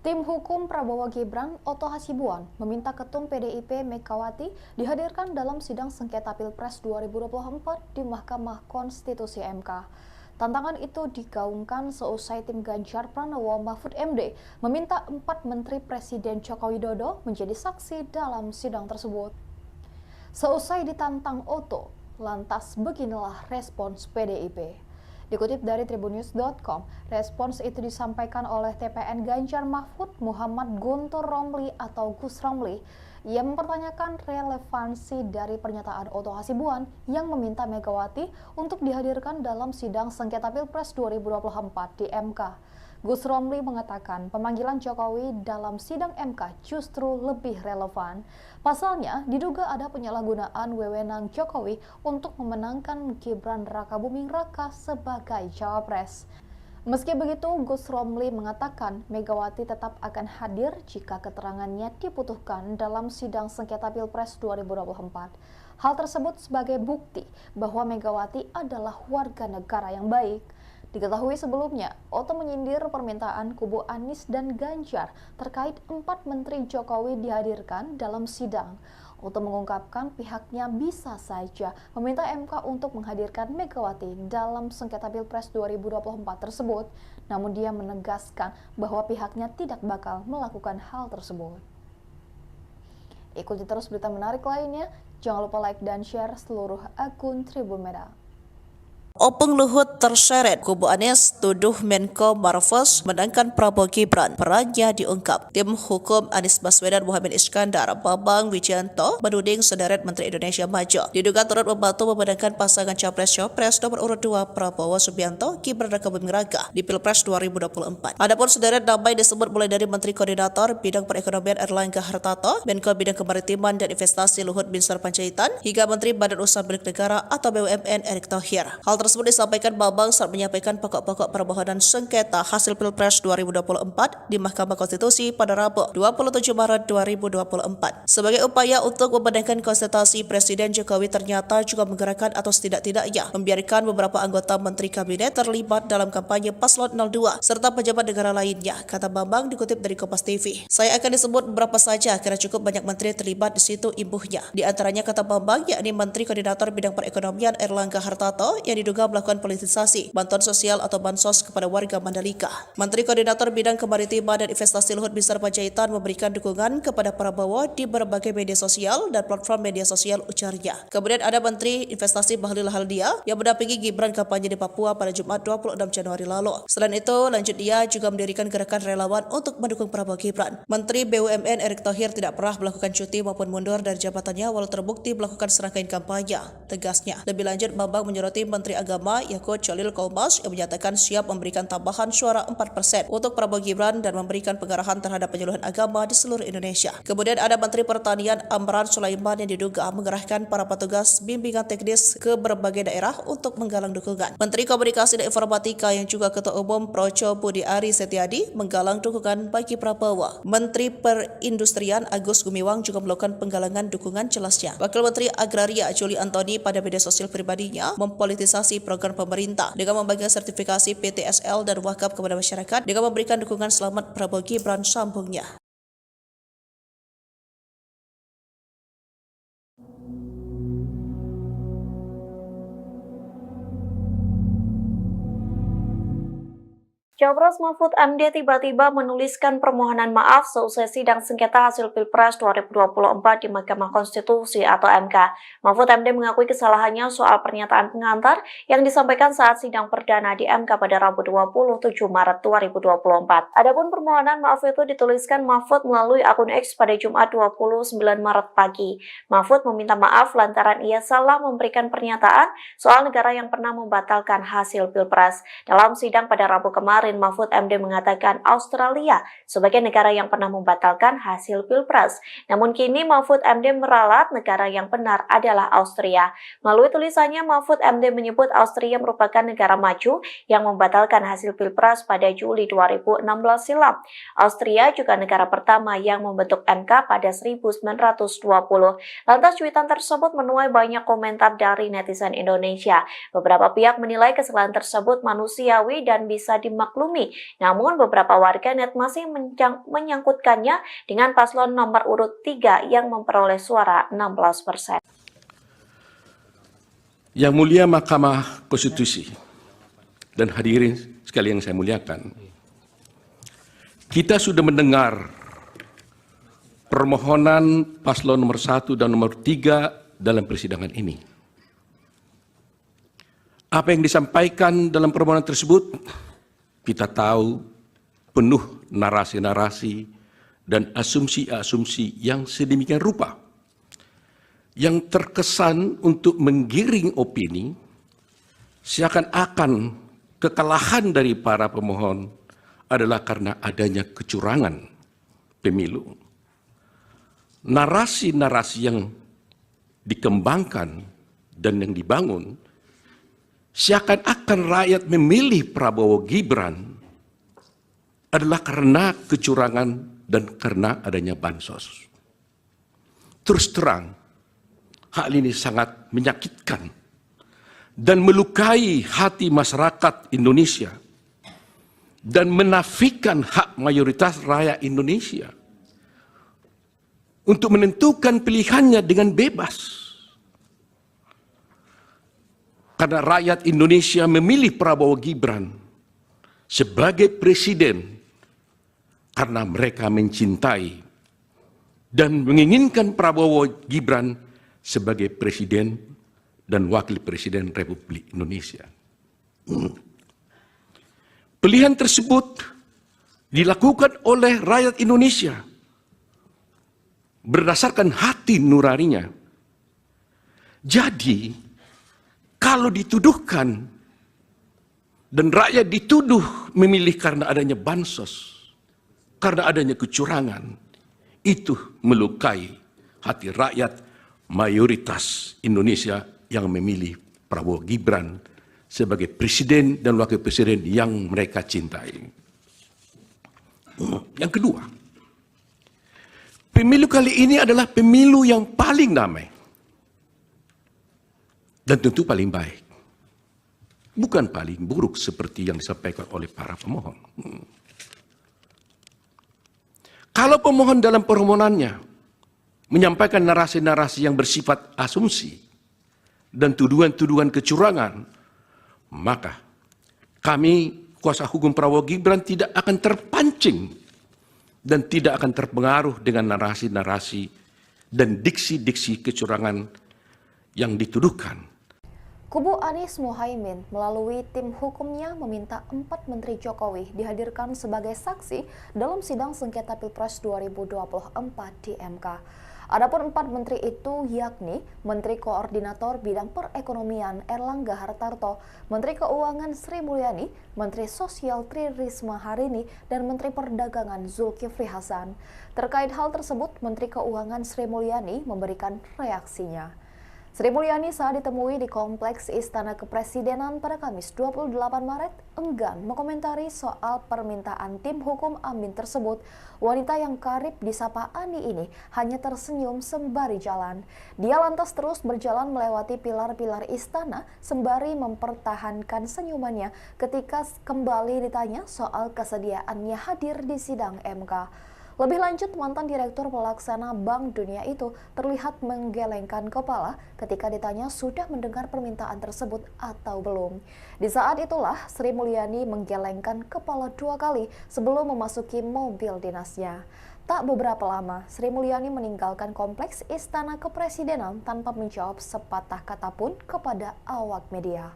Tim hukum Prabowo Gibran, Oto Hasibuan, meminta Ketum PDIP Megawati dihadirkan dalam sidang sengketa Pilpres 2024 di Mahkamah Konstitusi MK. Tantangan itu digaungkan seusai tim Ganjar Pranowo Mahfud MD meminta 4 menteri Presiden Joko Widodo menjadi saksi dalam sidang tersebut. Seusai ditantang Oto, lantas beginilah respons PDIP. Dikutip dari tribunnews.com, respons itu disampaikan oleh TPN Ganjar Mahfud Muhammad Guntur Romli atau Gus Romli. Ia mempertanyakan relevansi dari pernyataan Oto Hasibuan yang meminta Megawati untuk dihadirkan dalam sidang sengketa Pilpres 2024 di MK. Gus Romli mengatakan pemanggilan Jokowi dalam sidang MK justru lebih relevan. Pasalnya, diduga ada penyalahgunaan wewenang Jokowi untuk memenangkan Gibran Rakabuming Raka sebagai cawapres. Meski begitu, Gus Romli mengatakan Megawati tetap akan hadir jika keterangannya dibutuhkan dalam sidang sengketa Pilpres 2024. Hal tersebut sebagai bukti bahwa Megawati adalah warga negara yang baik. Diketahui sebelumnya, Oto menyindir permintaan kubu Anies dan Ganjar terkait 4 menteri Jokowi dihadirkan dalam sidang. Oto mengungkapkan pihaknya bisa saja meminta MK untuk menghadirkan Megawati dalam sengketa Pilpres 2024 tersebut, namun dia menegaskan bahwa pihaknya tidak bakal melakukan hal tersebut. Ikuti terus berita menarik lainnya, jangan lupa like dan share seluruh akun Tribun Medan. Opung Luhut terseret, kubu Anies tuduh Menko Marves menangkan Prabowo Gibran, perannya diungkap. Tim hukum Anies Baswedan Muhammad Iskandar, Bambang Wijayanto menuding sederet Menteri Indonesia Maju diduga turut membantu memenangkan pasangan Capres-Cawapres nomor urut 2 Prabowo Subianto, Gibran raka Buming Raka di Pilpres 2024. Adapun sederet nama disebut mulai dari Menteri Koordinator Bidang Perekonomian Erlangga Hartarto, Menko Bidang Kemaritiman dan Investasi Luhut Binsar Panjaitan, hingga Menteri Badan Usaha Milik Negara atau BUMN Erick Thohir. Hal tersebut disampaikan Bambang saat menyampaikan pokok-pokok permohonan sengketa hasil Pilpres 2024 di Mahkamah Konstitusi pada Rabu 27 Maret 2024. Sebagai upaya untuk memenangkan konsultasi, Presiden Jokowi ternyata juga menggerakkan atau setidak-tidaknya membiarkan beberapa anggota Menteri Kabinet terlibat dalam kampanye Paslon 02 serta pejabat negara lainnya, kata Bambang dikutip dari Kompas TV. Saya akan disebut beberapa saja karena cukup banyak menteri terlibat di situ imbuhnya. Di antaranya, kata Bambang, yakni Menteri Koordinator Bidang Perekonomian Erlangga Hartarto yang diduga melakukan politisasi bantuan sosial atau bansos kepada warga Mandalika. Menteri Koordinator Bidang Kemaritiman dan Investasi Luhut Binsar Panjaitan memberikan dukungan kepada Prabowo di berbagai media sosial dan platform media sosial, ujarnya. Kemudian ada Menteri Investasi Bahlil Haldia yang mendampingi Gibran kampanye di Papua pada Jumat 26 Januari lalu. Selain itu, lanjut dia juga mendirikan gerakan relawan untuk mendukung Prabowo Gibran. Menteri BUMN Erick Thohir tidak pernah melakukan cuti maupun mundur dari jabatannya walau terbukti melakukan serangkaian kampanye, tegasnya. Lebih lanjut, Bambang menyoroti Menteri Agama Yakut Cholil Kaumas yang menyatakan siap memberikan tambahan suara 4% untuk Prabowo Gibran dan memberikan pengarahan terhadap penyuluhan agama di seluruh Indonesia. Kemudian ada Menteri Pertanian Amran Sulaiman yang diduga mengerahkan para petugas bimbingan teknis ke berbagai daerah untuk menggalang dukungan. Menteri Komunikasi dan Informatika yang juga Ketua Umum Projo Budi Ari Setiadi menggalang dukungan bagi Prabowo. Menteri Perindustrian Agus Gumiwang juga melakukan penggalangan dukungan, jelasnya. Wakil Menteri Agraria Juli Antoni pada media sosial pribadinya mempolitisasi program pemerintah dengan membagikan sertifikasi PTSL dan wakaf kepada masyarakat dengan memberikan dukungan selamat Prabowo Gibran, sambungnya. Capres Mahfud MD tiba-tiba menuliskan permohonan maaf seusai sidang sengketa hasil Pilpres 2024 di Mahkamah Konstitusi atau MK. Mahfud MD mengakui kesalahannya soal pernyataan pengantar yang disampaikan saat sidang perdana di MK pada Rabu 27 Maret 2024. Adapun permohonan maaf itu dituliskan Mahfud melalui akun X pada Jumat 29 Maret pagi. Mahfud meminta maaf lantaran ia salah memberikan pernyataan soal negara yang pernah membatalkan hasil Pilpres. Dalam sidang pada Rabu kemarin, Mahfud MD mengatakan Australia sebagai negara yang pernah membatalkan hasil Pilpres. Namun kini Mahfud MD meralat negara yang benar adalah Austria. Melalui tulisannya, Mahfud MD menyebut Austria merupakan negara maju yang membatalkan hasil Pilpres pada Juli 2016 silam. Austria juga negara pertama yang membentuk MK pada 1920. Lantas cuitan tersebut menuai banyak komentar dari netizen Indonesia. Beberapa pihak menilai kesalahan tersebut manusiawi dan bisa dimaklumi. Namun beberapa warganet masih menyangkutkannya dengan paslon nomor urut 3 yang memperoleh suara 16%. Yang mulia Mahkamah Konstitusi dan hadirin sekalian yang saya muliakan, kita sudah mendengar permohonan paslon nomor 1 dan nomor 3 dalam persidangan ini. Apa yang disampaikan dalam permohonan tersebut, kita tahu penuh narasi-narasi dan asumsi-asumsi yang sedemikian rupa, yang terkesan untuk menggiring opini, seakan-akan kekalahan dari para pemohon adalah karena adanya kecurangan pemilu. Narasi-narasi yang dikembangkan dan yang dibangun seakan-akan rakyat memilih Prabowo Gibran adalah karena kecurangan dan karena adanya bansos. Terus terang, hal ini sangat menyakitkan dan melukai hati masyarakat Indonesia dan menafikan hak mayoritas rakyat Indonesia untuk menentukan pilihannya dengan bebas. Karena rakyat Indonesia memilih Prabowo Gibran sebagai presiden karena mereka mencintai dan menginginkan Prabowo Gibran sebagai presiden dan wakil presiden Republik Indonesia. Pilihan tersebut dilakukan oleh rakyat Indonesia berdasarkan hati nuraninya. Jadi, kalau dituduhkan dan rakyat dituduh memilih karena adanya bansos, karena adanya kecurangan, itu melukai hati rakyat mayoritas Indonesia yang memilih Prabowo Gibran sebagai presiden dan wakil presiden yang mereka cintai. Yang kedua, pemilu kali ini adalah pemilu yang paling damai dan tentu paling baik, bukan paling buruk seperti yang disampaikan oleh para pemohon. Kalau pemohon dalam permohonannya menyampaikan narasi-narasi yang bersifat asumsi dan tuduhan-tuduhan kecurangan, maka kami, kuasa hukum Prabowo Gibran, tidak akan terpancing dan tidak akan terpengaruh dengan narasi-narasi dan diksi-diksi kecurangan yang dituduhkan. Kubu Anies Mohaimin melalui tim hukumnya meminta 4 Menteri Jokowi dihadirkan sebagai saksi dalam sidang sengketa Pilpres 2024 di MK. Adapun 4 menteri itu yakni Menteri Koordinator Bidang Perekonomian Erlangga Hartarto, Menteri Keuangan Sri Mulyani, Menteri Sosial Tri Risma Harini, dan Menteri Perdagangan Zulkifli Hasan. Terkait hal tersebut, Menteri Keuangan Sri Mulyani memberikan reaksinya. Sri Mulyani saat ditemui di Kompleks Istana Kepresidenan pada Kamis 28 Maret enggan mengomentari soal permintaan tim hukum Amin tersebut. Wanita yang karib disapa Ani ini hanya tersenyum sembari jalan. Dia lantas terus berjalan melewati pilar-pilar istana sembari mempertahankan senyumannya ketika kembali ditanya soal kesediaannya hadir di sidang MK. Lebih lanjut, mantan Direktur Pelaksana Bank Dunia itu terlihat menggelengkan kepala ketika ditanya sudah mendengar permintaan tersebut atau belum. Di saat itulah, Sri Mulyani menggelengkan kepala 2 kali sebelum memasuki mobil dinasnya. Tak beberapa lama, Sri Mulyani meninggalkan Kompleks Istana Kepresidenan tanpa menjawab sepatah kata pun kepada awak media.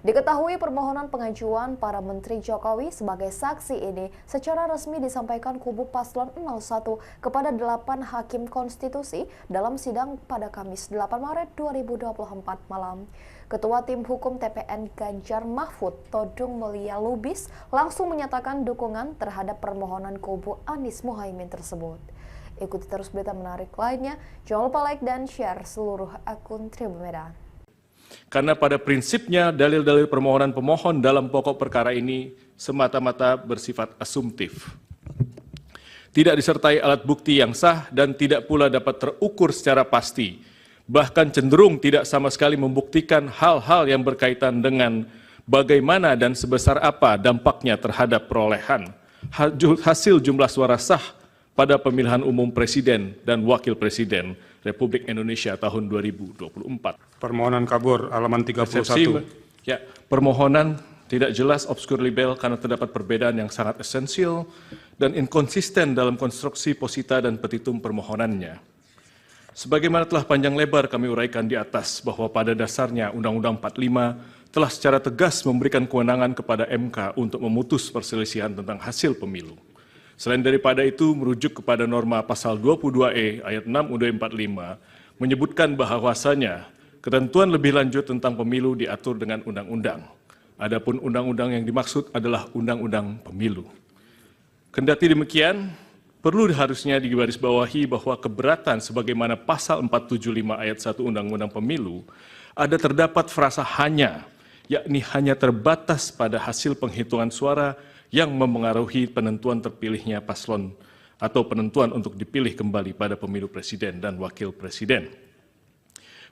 Diketahui permohonan pengajuan para Menteri Jokowi sebagai saksi ini secara resmi disampaikan kubu Paslon 01 kepada 8 Hakim Konstitusi dalam sidang pada Kamis 8 Maret 2024 malam. Ketua Tim Hukum TPN Ganjar Mahfud, Todung Mulia Lubis, langsung menyatakan dukungan terhadap permohonan kubu Anies Mohaimin tersebut. Ikuti terus berita menarik lainnya, jangan lupa like dan share seluruh akun Tribun Medan. Karena pada prinsipnya dalil-dalil permohonan pemohon dalam pokok perkara ini semata-mata bersifat asumtif. Tidak disertai alat bukti yang sah dan tidak pula dapat terukur secara pasti. Bahkan cenderung tidak sama sekali membuktikan hal-hal yang berkaitan dengan bagaimana dan sebesar apa dampaknya terhadap perolehan hasil jumlah suara sah pada pemilihan umum Presiden dan Wakil Presiden Republik Indonesia tahun 2024. Permohonan kabur halaman 31. Ya, permohonan tidak jelas, obskur libel karena terdapat perbedaan yang sangat esensial dan inkonsisten dalam konstruksi posita dan petitum permohonannya. Sebagaimana telah panjang lebar kami uraikan di atas bahwa pada dasarnya Undang-Undang 45 telah secara tegas memberikan kewenangan kepada MK untuk memutus perselisihan tentang hasil pemilu. Selain daripada itu, merujuk kepada norma pasal 22E ayat 6 UUD 45 menyebutkan bahwasanya ketentuan lebih lanjut tentang pemilu diatur dengan undang-undang. Adapun undang-undang yang dimaksud adalah undang-undang pemilu. Kendati demikian, perlu harusnya digarisbawahi bahwa keberatan sebagaimana pasal 475 ayat 1 Undang-Undang Pemilu ada terdapat frasa hanya yakni hanya terbatas pada hasil penghitungan suara yang memengaruhi penentuan terpilihnya paslon atau penentuan untuk dipilih kembali pada pemilu presiden dan wakil presiden.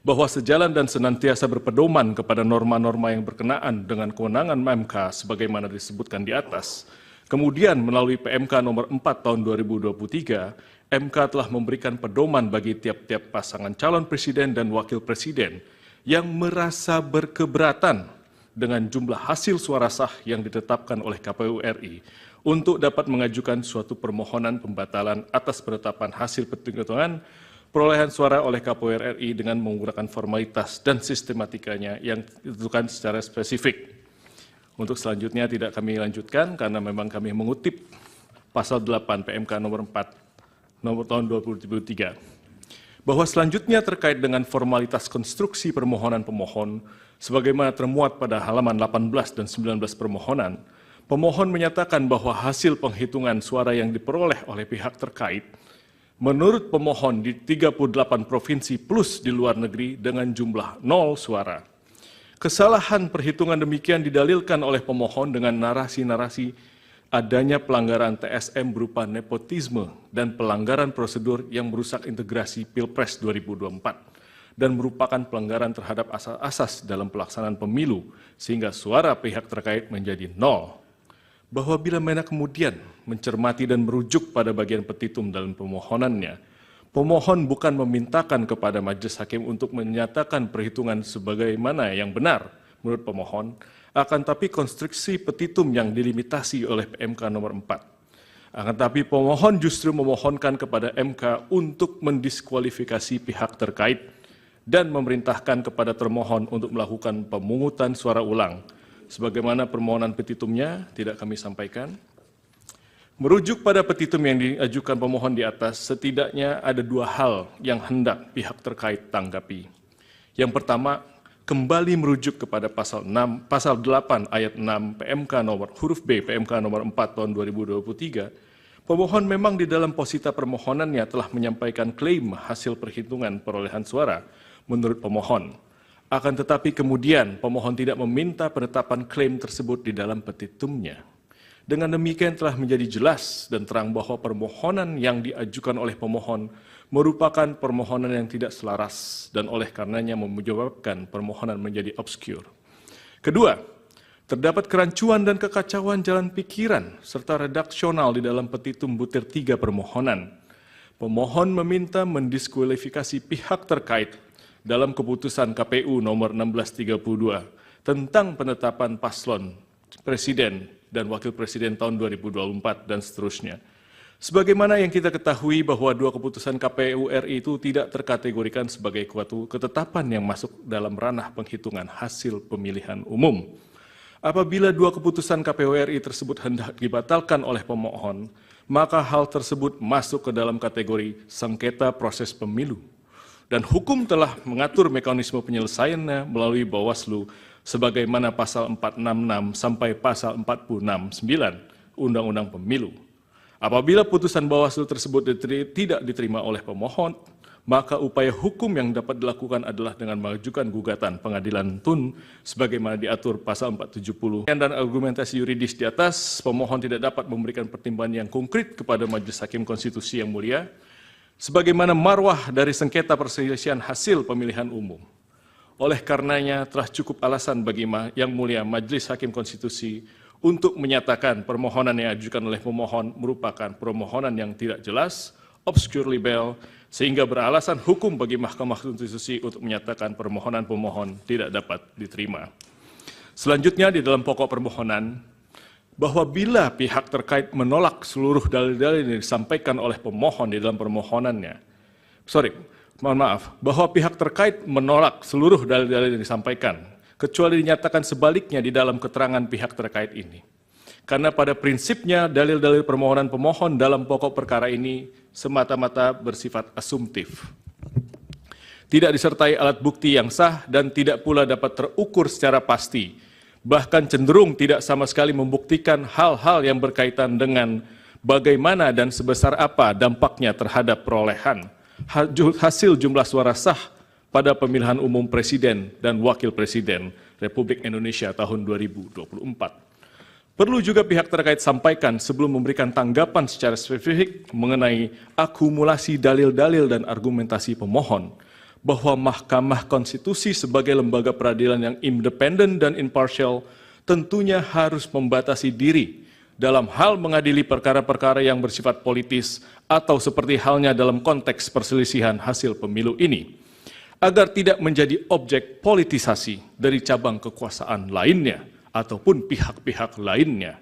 Bahwa sejalan dan senantiasa berpedoman kepada norma-norma yang berkenaan dengan kewenangan MK sebagaimana disebutkan di atas, kemudian melalui PMK nomor 4 tahun 2023, MK telah memberikan pedoman bagi tiap-tiap pasangan calon presiden dan wakil presiden yang merasa berkeberatan dengan jumlah hasil suara sah yang ditetapkan oleh KPU RI untuk dapat mengajukan suatu permohonan pembatalan atas penetapan hasil penghitungan perolehan suara oleh KPU RI dengan menggunakan formalitas dan sistematikanya yang ditentukan secara spesifik. Untuk selanjutnya tidak kami lanjutkan karena memang kami mengutip pasal 8 PMK nomor 4 nomor tahun 2023. Bahwa selanjutnya terkait dengan formalitas konstruksi permohonan pemohon sebagaimana termuat pada halaman 18 dan 19 permohonan, pemohon menyatakan bahwa hasil penghitungan suara yang diperoleh oleh pihak terkait menurut pemohon di 38 provinsi plus di luar negeri dengan jumlah 0 suara. Kesalahan perhitungan demikian didalilkan oleh pemohon dengan narasi-narasi adanya pelanggaran TSM berupa nepotisme dan pelanggaran prosedur yang merusak integrasi Pilpres 2024 dan merupakan pelanggaran terhadap asas-asas dalam pelaksanaan pemilu sehingga suara pihak terkait menjadi 0. Bahwa bila mana kemudian mencermati dan merujuk pada bagian petitum dalam permohonannya, pemohon bukan memintakan kepada majelis hakim untuk menyatakan perhitungan sebagaimana yang benar menurut pemohon, akan tapi konstruksi petitum yang dilimitasi oleh PMK nomor 4. Akan tapi pemohon justru memohonkan kepada MK untuk mendiskualifikasi pihak terkait dan memerintahkan kepada termohon untuk melakukan pemungutan suara ulang. Sebagaimana permohonan petitumnya tidak kami sampaikan. Merujuk pada petitum yang diajukan pemohon di atas, setidaknya ada dua hal yang hendak pihak terkait tanggapi. Yang pertama, kembali merujuk kepada pasal 8 ayat 6 PMK nomor huruf B PMK nomor 4 tahun 2023. Pemohon memang di dalam posita permohonannya telah menyampaikan klaim hasil perhitungan perolehan suara menurut pemohon. Akan tetapi kemudian pemohon tidak meminta penetapan klaim tersebut di dalam petitumnya. Dengan demikian telah menjadi jelas dan terang bahwa permohonan yang diajukan oleh pemohon merupakan permohonan yang tidak selaras dan oleh karenanya menyebabkan permohonan menjadi obskur. Kedua, terdapat kerancuan dan kekacauan jalan pikiran serta redaksional di dalam petitum butir 3 permohonan. Pemohon meminta mendiskualifikasi pihak terkait dalam keputusan KPU nomor 1632 tentang penetapan paslon presiden dan wakil presiden tahun 2024 dan seterusnya. Sebagaimana yang kita ketahui bahwa dua keputusan KPU RI itu tidak terkategorikan sebagai suatu ketetapan yang masuk dalam ranah penghitungan hasil pemilihan umum. Apabila dua keputusan KPU RI tersebut hendak dibatalkan oleh pemohon, maka hal tersebut masuk ke dalam kategori sengketa proses pemilu. Dan hukum telah mengatur mekanisme penyelesaiannya melalui Bawaslu sebagaimana pasal 466 sampai pasal 469 Undang-Undang Pemilu. Apabila putusan Bawaslu tersebut tidak diterima oleh pemohon, maka upaya hukum yang dapat dilakukan adalah dengan mengajukan gugatan pengadilan tun sebagaimana diatur pasal 470. Dan argumentasi yuridis di atas, pemohon tidak dapat memberikan pertimbangan yang konkret kepada Majelis Hakim Konstitusi yang mulia, sebagaimana marwah dari sengketa perselisihan hasil pemilihan umum. Oleh karenanya telah cukup alasan bagi Yang Mulia Majelis Hakim Konstitusi untuk menyatakan permohonan yang diajukan oleh pemohon merupakan permohonan yang tidak jelas, obscure libel, sehingga beralasan hukum bagi Mahkamah Konstitusi untuk menyatakan permohonan pemohon tidak dapat diterima. Selanjutnya di dalam pokok permohonan, bahwa bila pihak terkait menolak seluruh dalil-dalil yang disampaikan oleh pemohon di dalam permohonannya, bahwa pihak terkait menolak seluruh dalil-dalil yang disampaikan, kecuali dinyatakan sebaliknya di dalam keterangan pihak terkait ini. Karena pada prinsipnya dalil-dalil permohonan pemohon dalam pokok perkara ini semata-mata bersifat asumtif. Tidak disertai alat bukti yang sah dan tidak pula dapat terukur secara pasti, bahkan cenderung tidak sama sekali membuktikan hal-hal yang berkaitan dengan bagaimana dan sebesar apa dampaknya terhadap perolehan hasil jumlah suara sah pada pemilihan umum presiden dan wakil presiden Republik Indonesia tahun 2024. Perlu juga pihak terkait sampaikan sebelum memberikan tanggapan secara spesifik mengenai akumulasi dalil-dalil dan argumentasi pemohon, bahwa Mahkamah Konstitusi sebagai lembaga peradilan yang independen dan imparsial tentunya harus membatasi diri dalam hal mengadili perkara-perkara yang bersifat politis atau seperti halnya dalam konteks perselisihan hasil pemilu ini, agar tidak menjadi objek politisasi dari cabang kekuasaan lainnya ataupun pihak-pihak lainnya.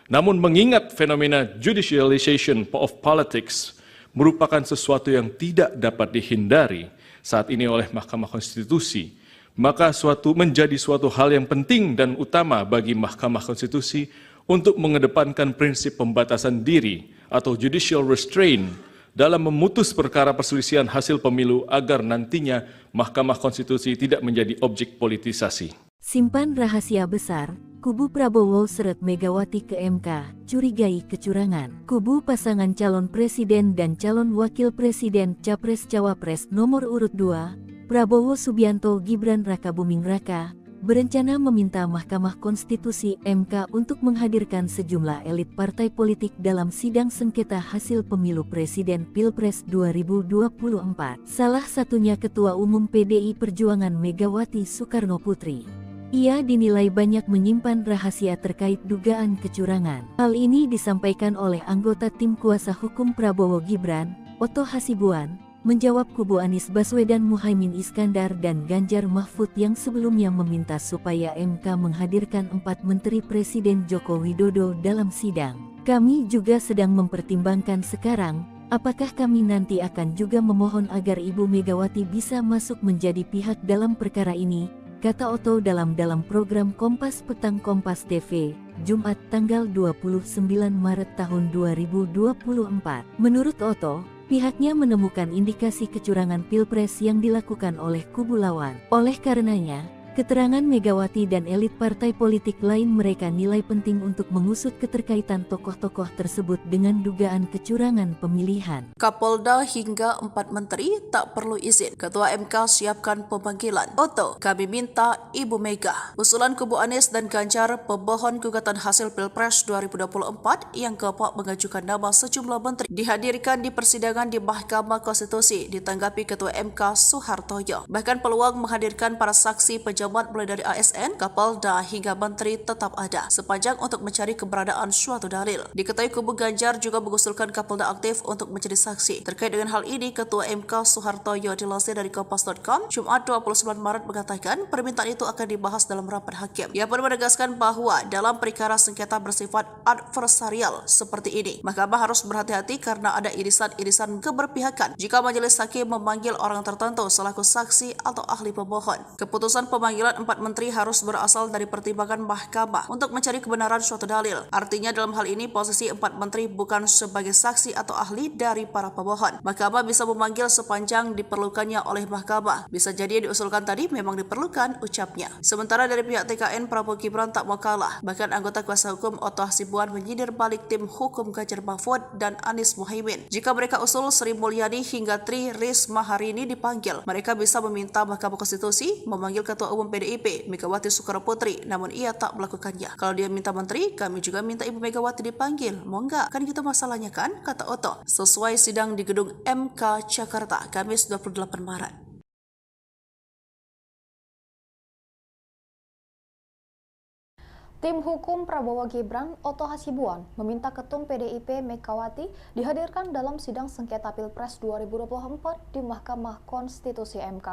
Namun mengingat fenomena judicialization of politics merupakan sesuatu yang tidak dapat dihindari saat ini oleh Mahkamah Konstitusi, maka menjadi suatu hal yang penting dan utama bagi Mahkamah Konstitusi untuk mengedepankan prinsip pembatasan diri atau judicial restraint dalam memutus perkara perselisihan hasil pemilu agar nantinya Mahkamah Konstitusi tidak menjadi objek politisasi. Simpan rahasia besar, kubu Prabowo seret Megawati ke MK, curigai kecurangan. Kubu pasangan calon presiden dan calon wakil presiden Capres-Cawapres nomor urut 2, Prabowo Subianto Gibran Rakabuming Raka, berencana meminta Mahkamah Konstitusi MK untuk menghadirkan sejumlah elit partai politik dalam sidang sengketa hasil pemilu presiden Pilpres 2024. Salah satunya Ketua Umum PDI Perjuangan Megawati Soekarnoputri. Ia dinilai banyak menyimpan rahasia terkait dugaan kecurangan. Hal ini disampaikan oleh anggota tim kuasa hukum Prabowo Gibran, Oto Hasibuan, menjawab kubu Anies Baswedan Muhaimin Iskandar dan Ganjar Mahfud yang sebelumnya meminta supaya MK menghadirkan 4 Menteri Presiden Joko Widodo dalam sidang. Kami juga sedang mempertimbangkan sekarang, apakah kami nanti akan juga memohon agar Ibu Megawati bisa masuk menjadi pihak dalam perkara ini, kata Oto dalam program Kompas Petang Kompas TV, Jumat tanggal 29 Maret tahun 2024. Menurut Oto, pihaknya menemukan indikasi kecurangan Pilpres yang dilakukan oleh kubu lawan. Oleh karenanya, keterangan Megawati dan elit partai politik lain mereka nilai penting untuk mengusut keterkaitan tokoh-tokoh tersebut dengan dugaan kecurangan pemilihan. Kapolda hingga 4 menteri tak perlu izin. Ketua MK siapkan pemanggilan. Oto, kami minta Ibu Mega. Usulan kubu Anies dan Ganjar pemohon gugatan hasil Pilpres 2024 yang keempat mengajukan nama sejumlah menteri dihadirkan di persidangan di Mahkamah Konstitusi ditanggapi Ketua MK Soehartoyo. Bahkan peluang menghadirkan para saksi pejabat mulai dari ASN, Kapolda hingga menteri tetap ada sepanjang untuk mencari keberadaan suatu dalil. Diketahui kubu Ganjar juga mengusulkan Kapolda aktif untuk menjadi saksi. Terkait dengan hal ini, Ketua MK Soehartoyo dilansir dari Kompas.com Jumat 29 Maret mengatakan permintaan itu akan dibahas dalam rapat hakim. Ia pun menegaskan bahwa dalam perkara sengketa bersifat adversarial seperti ini, Mahkamah harus berhati-hati karena ada irisan-irisan keberpihakan jika majelis hakim memanggil orang tertentu selaku saksi atau ahli pemohon. Keputusan pemanggilan 4 menteri harus berasal dari pertimbangan Mahkamah untuk mencari kebenaran suatu dalil. Artinya dalam hal ini posisi 4 menteri bukan sebagai saksi atau ahli dari para pemohon. Mahkamah bisa memanggil sepanjang diperlukannya oleh Mahkamah. Bisa jadi yang diusulkan tadi memang diperlukan, ucapnya. Sementara dari pihak TKN, Prabowo Gibran tak mau kalah. Bahkan anggota kuasa hukum Oto Hasibuan menyindir balik tim hukum Ganjar Mahfud dan Anies Muhaimin. Jika mereka usul Sri Mulyani hingga Tri Risma hari ini dipanggil, mereka bisa meminta Mahkamah Konstitusi memanggil Ketua Umum PDIP Megawati Soekarnoputri, namun ia tak melakukannya. Kalau dia minta menteri, kami juga minta Ibu Megawati dipanggil. Mau nggak? Kan gitu masalahnya kan, kata Oto. Sesuai sidang di gedung MK Jakarta, Kamis 28 Maret. Tim hukum Prabowo Gibran, Oto Hasibuan, meminta Ketum PDIP Megawati dihadirkan dalam sidang sengketa Pilpres 2024 di Mahkamah Konstitusi MK.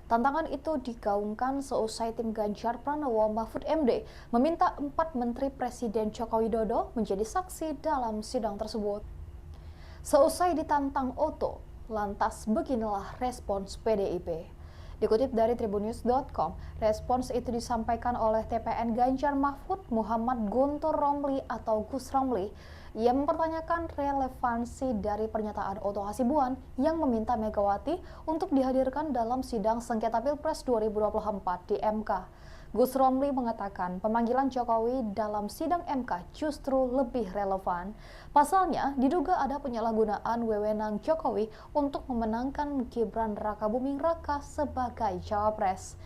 Tantangan itu digaungkan seusai tim Ganjar Pranowo Mahfud MD meminta 4 Menteri Presiden Joko Widodo menjadi saksi dalam sidang tersebut. Seusai ditantang Oto, lantas beginilah respons PDIP. Dikutip dari tribunnews.com, respons itu disampaikan oleh TPN Ganjar Mahfud Muhammad Guntur Romli atau Gus Romli. Ia mempertanyakan relevansi dari pernyataan Oto Hasibuan yang meminta Megawati untuk dihadirkan dalam sidang sengketa Pilpres 2024 di MK. Gus Romli mengatakan pemanggilan Jokowi dalam sidang MK justru lebih relevan. Pasalnya, diduga ada penyalahgunaan wewenang Jokowi untuk memenangkan Gibran Rakabuming Raka sebagai cawapres.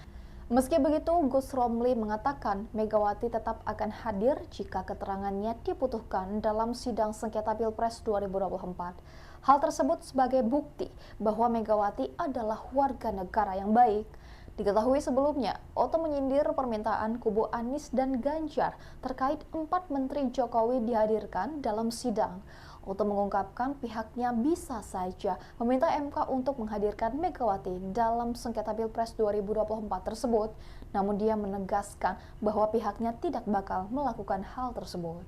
Meski begitu, Gus Romli mengatakan Megawati tetap akan hadir jika keterangannya dibutuhkan dalam sidang sengketa Pilpres 2024. Hal tersebut sebagai bukti bahwa Megawati adalah warga negara yang baik. Diketahui sebelumnya, Oto menyindir permintaan kubu Anies dan Ganjar terkait 4 menteri Jokowi dihadirkan dalam sidang. Oto mengungkapkan pihaknya bisa saja meminta MK untuk menghadirkan Megawati dalam sengketa Pilpres 2024 tersebut, namun dia menegaskan bahwa pihaknya tidak bakal melakukan hal tersebut.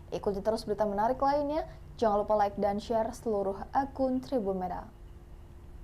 Ikuti terus berita menarik lainnya, jangan lupa like dan share seluruh akun Tribun Merah.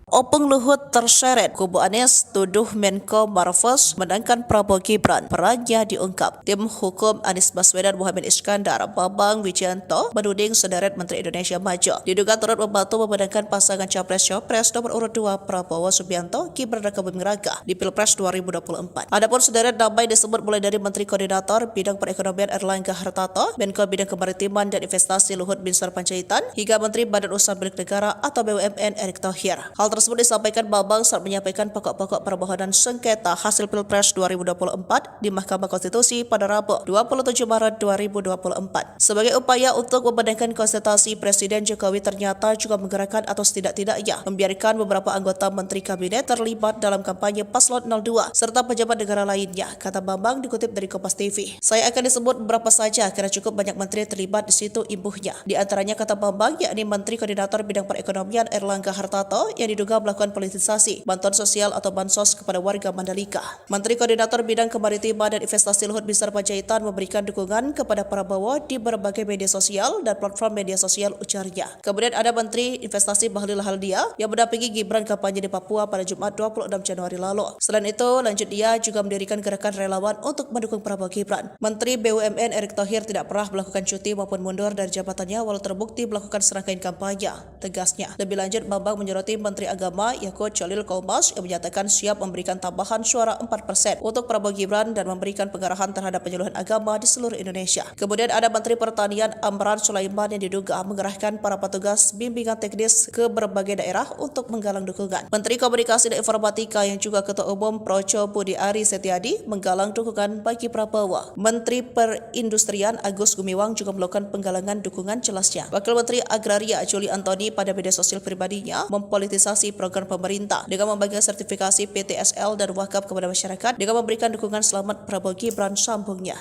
Opung Luhut terseret, kubu Anies tuduh Menko Marves menangkan Prabowo Gibran, perannya diungkap. Tim hukum Anies Baswedan Muhammad Iskandar, Bambang Wijayanto menuding sederet Menteri Indonesia Maju diduga turut membantu memenangkan pasangan Capres-Cawapres nomor urut 2 Prabowo Subianto, Gibran raka Buming Raka di Pilpres 2024. Adapun sederet nama disebut mulai dari Menteri Koordinator Bidang Perekonomian Erlangga Hartarto, Menko Bidang Kemaritiman dan Investasi Luhut Binsar Panjaitan, hingga Menteri Badan Usaha Milik Negara atau BUMN Erick Thohir. Hal tersebut disampaikan Bambang saat menyampaikan pokok-pokok permohonan sengketa hasil Pilpres 2024 di Mahkamah Konstitusi pada Rabu 27 Maret 2024. Sebagai upaya untuk membenarkan konsultasi, Presiden Jokowi ternyata juga menggerakkan atau setidak-tidaknya membiarkan beberapa anggota Menteri Kabinet terlibat dalam kampanye Paslon 02 serta pejabat negara lainnya, kata Bambang dikutip dari Kompas TV. Saya akan disebut beberapa saja karena cukup banyak menteri terlibat di situ, imbuhnya. Di antaranya, kata Bambang, yakni Menteri Koordinator Bidang Perekonomian Erlangga Hartarto yang diduga melakukan politisasi bantuan sosial atau bansos kepada warga Mandalika. Menteri Koordinator Bidang Kemaritiman dan Investasi Luhut Binsar Panjaitan memberikan dukungan kepada Prabowo di berbagai media sosial dan platform media sosial, ujarnya. Kemudian ada Menteri Investasi Bahlil Haldia yang mendampingi Gibran kampanye di Papua pada Jumat 26 Januari lalu. Selain itu, lanjut dia juga mendirikan gerakan relawan untuk mendukung Prabowo Gibran. Menteri BUMN Erick Thohir tidak pernah melakukan cuti maupun mundur dari jabatannya walau terbukti melakukan serangkaian kampanye, tegasnya. Lebih lanjut, Bambang menyoroti Menteri Agama Yakut Cholil Kaumas yang menyatakan siap memberikan tambahan suara 4% untuk Prabowo Gibran dan memberikan pengarahan terhadap penyuluhan agama di seluruh Indonesia. Kemudian ada Menteri Pertanian Amran Sulaiman yang diduga mengerahkan para petugas bimbingan teknis ke berbagai daerah untuk menggalang dukungan. Menteri Komunikasi dan Informatika yang juga Ketua Umum Projo Budi Ari Setiadi menggalang dukungan bagi Prabowo. Menteri Perindustrian Agus Gumiwang juga melakukan penggalangan dukungan, jelasnya. Wakil Menteri Agraria Juli Antoni pada media sosial pribadinya mempolitisasi program pemerintah dengan membagikan sertifikasi PTSL dan wakaf kepada masyarakat dengan memberikan dukungan selamat Prabowo Gibran, sambungnya.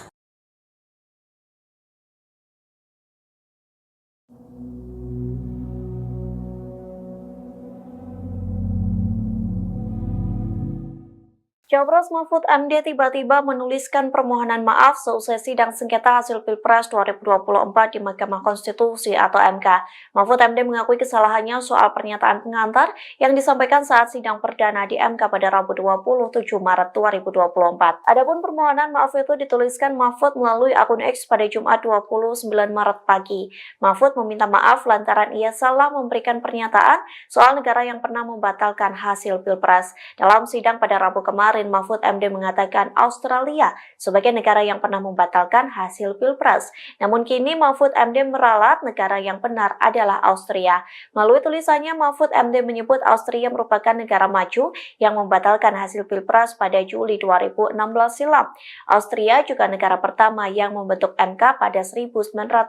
Capres Mahfud MD tiba-tiba menuliskan permohonan maaf seusai sidang sengketa hasil Pilpres 2024 di Mahkamah Konstitusi atau MK. Mahfud MD mengakui kesalahannya soal pernyataan pengantar yang disampaikan saat sidang perdana di MK pada Rabu 27 Maret 2024. Adapun permohonan maaf itu dituliskan Mahfud melalui akun X pada Jumat 29 Maret pagi. Mahfud meminta maaf lantaran ia salah memberikan pernyataan soal negara yang pernah membatalkan hasil Pilpres. Dalam sidang pada Rabu kemarin, Mahfud MD mengatakan Australia sebagai negara yang pernah membatalkan hasil Pilpres. Namun kini Mahfud MD meralat negara yang benar adalah Austria. Melalui tulisannya, Mahfud MD menyebut Austria merupakan negara maju yang membatalkan hasil Pilpres pada Juli 2016 silam. Austria juga negara pertama yang membentuk MK pada 1920.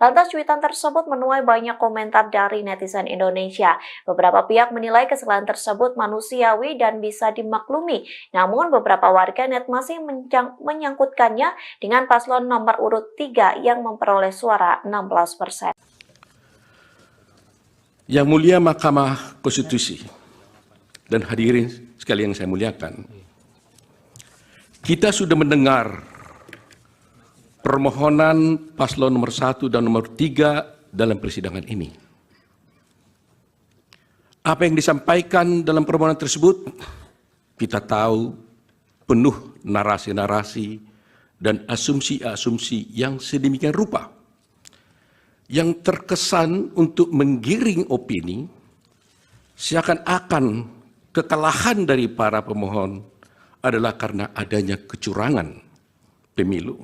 Lantas cuitan tersebut menuai banyak komentar dari netizen Indonesia. Beberapa pihak menilai kesalahan tersebut manusiawi dan bisa dimaklumi. Namun beberapa warganet masih menyangkutkannya dengan paslon nomor urut 3 yang memperoleh suara 16%. Yang mulia Mahkamah Konstitusi dan hadirin sekalian yang saya muliakan, kita sudah mendengar permohonan paslon nomor 1 dan nomor 3 dalam persidangan ini. Apa yang disampaikan dalam permohonan tersebut, kita tahu penuh narasi-narasi dan asumsi-asumsi yang sedemikian rupa, yang terkesan untuk menggiring opini seakan-akan kekalahan dari para pemohon adalah karena adanya kecurangan pemilu.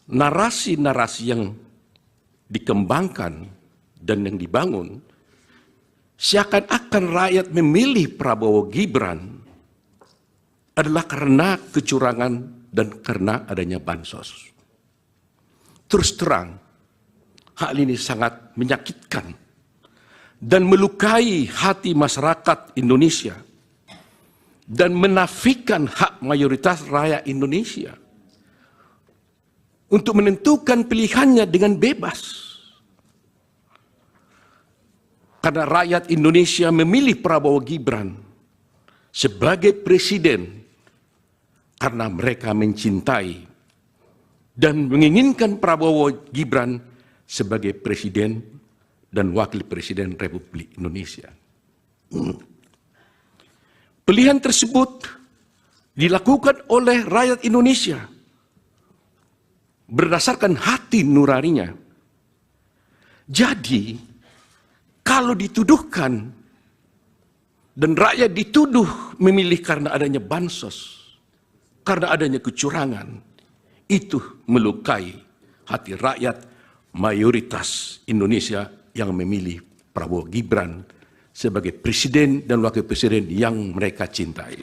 Narasi-narasi yang dikembangkan dan yang dibangun seakan-akan rakyat memilih Prabowo Gibran adalah karena kecurangan dan karena adanya bansos. Terus terang, hal ini sangat menyakitkan dan melukai hati masyarakat Indonesia dan menafikan hak mayoritas rakyat Indonesia untuk menentukan pilihannya dengan bebas. Karena rakyat Indonesia memilih Prabowo Gibran sebagai presiden karena mereka mencintai dan menginginkan Prabowo Gibran sebagai presiden dan wakil presiden Republik Indonesia. Pilihan tersebut dilakukan oleh rakyat Indonesia berdasarkan hati nuraninya. Jadi, kalau dituduhkan dan rakyat dituduh memilih karena adanya bansos, karena adanya kecurangan, itu melukai hati rakyat mayoritas Indonesia yang memilih Prabowo Gibran sebagai presiden dan wakil presiden yang mereka cintai.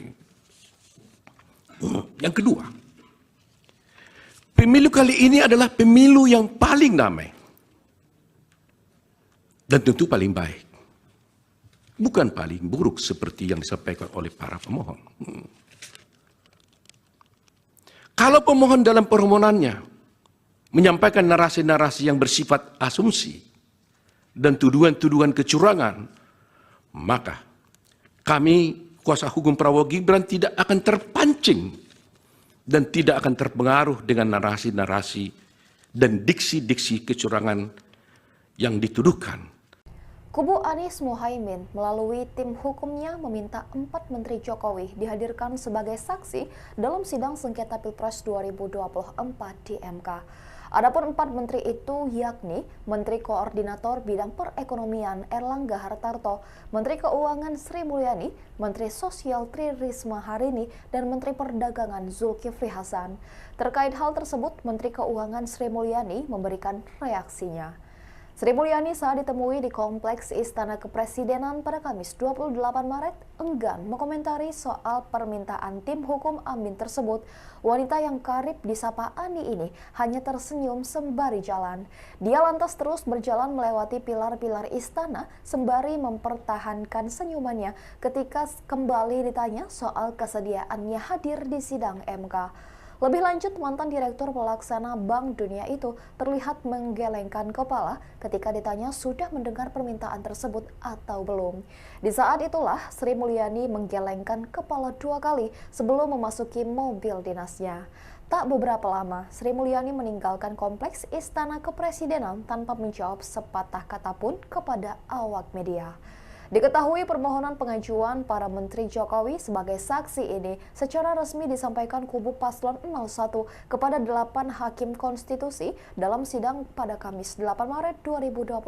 Yang kedua, pemilu kali ini adalah pemilu yang paling damai dan tentu paling baik, bukan paling buruk seperti yang disampaikan oleh para pemohon. Kalau pemohon dalam permohonannya menyampaikan narasi-narasi yang bersifat asumsi dan tuduhan-tuduhan kecurangan, maka kami, kuasa hukum Prabowo Gibran, tidak akan terpancing dan tidak akan terpengaruh dengan narasi-narasi dan diksi-diksi kecurangan yang dituduhkan. Kubu Anies Mohaimin melalui tim hukumnya meminta 4 Menteri Jokowi dihadirkan sebagai saksi dalam sidang sengketa Pilpres 2024 di MK. Adapun 4 menteri itu yakni Menteri Koordinator Bidang Perekonomian Erlangga Hartarto, Menteri Keuangan Sri Mulyani, Menteri Sosial Tri Risma Harini, dan Menteri Perdagangan Zulkifli Hasan. Terkait hal tersebut, Menteri Keuangan Sri Mulyani memberikan reaksinya. Sri Mulyani saat ditemui di Kompleks Istana Kepresidenan pada Kamis 28 Maret enggan mengomentari soal permintaan tim hukum Amin tersebut. Wanita yang karib disapa Ani ini hanya tersenyum sembari jalan. Dia lantas terus berjalan melewati pilar-pilar istana sembari mempertahankan senyumannya ketika kembali ditanya soal kesediaannya hadir di sidang MK. Lebih lanjut, mantan Direktur Pelaksana Bank Dunia itu terlihat menggelengkan kepala ketika ditanya sudah mendengar permintaan tersebut atau belum. Di saat itulah Sri Mulyani menggelengkan kepala 2 kali sebelum memasuki mobil dinasnya. Tak beberapa lama, Sri Mulyani meninggalkan Kompleks Istana Kepresidenan tanpa menjawab sepatah kata pun kepada awak media. Diketahui permohonan pengajuan para Menteri Jokowi sebagai saksi ini secara resmi disampaikan kubu Paslon 01 kepada 8 Hakim Konstitusi dalam sidang pada Kamis 8 Maret 2024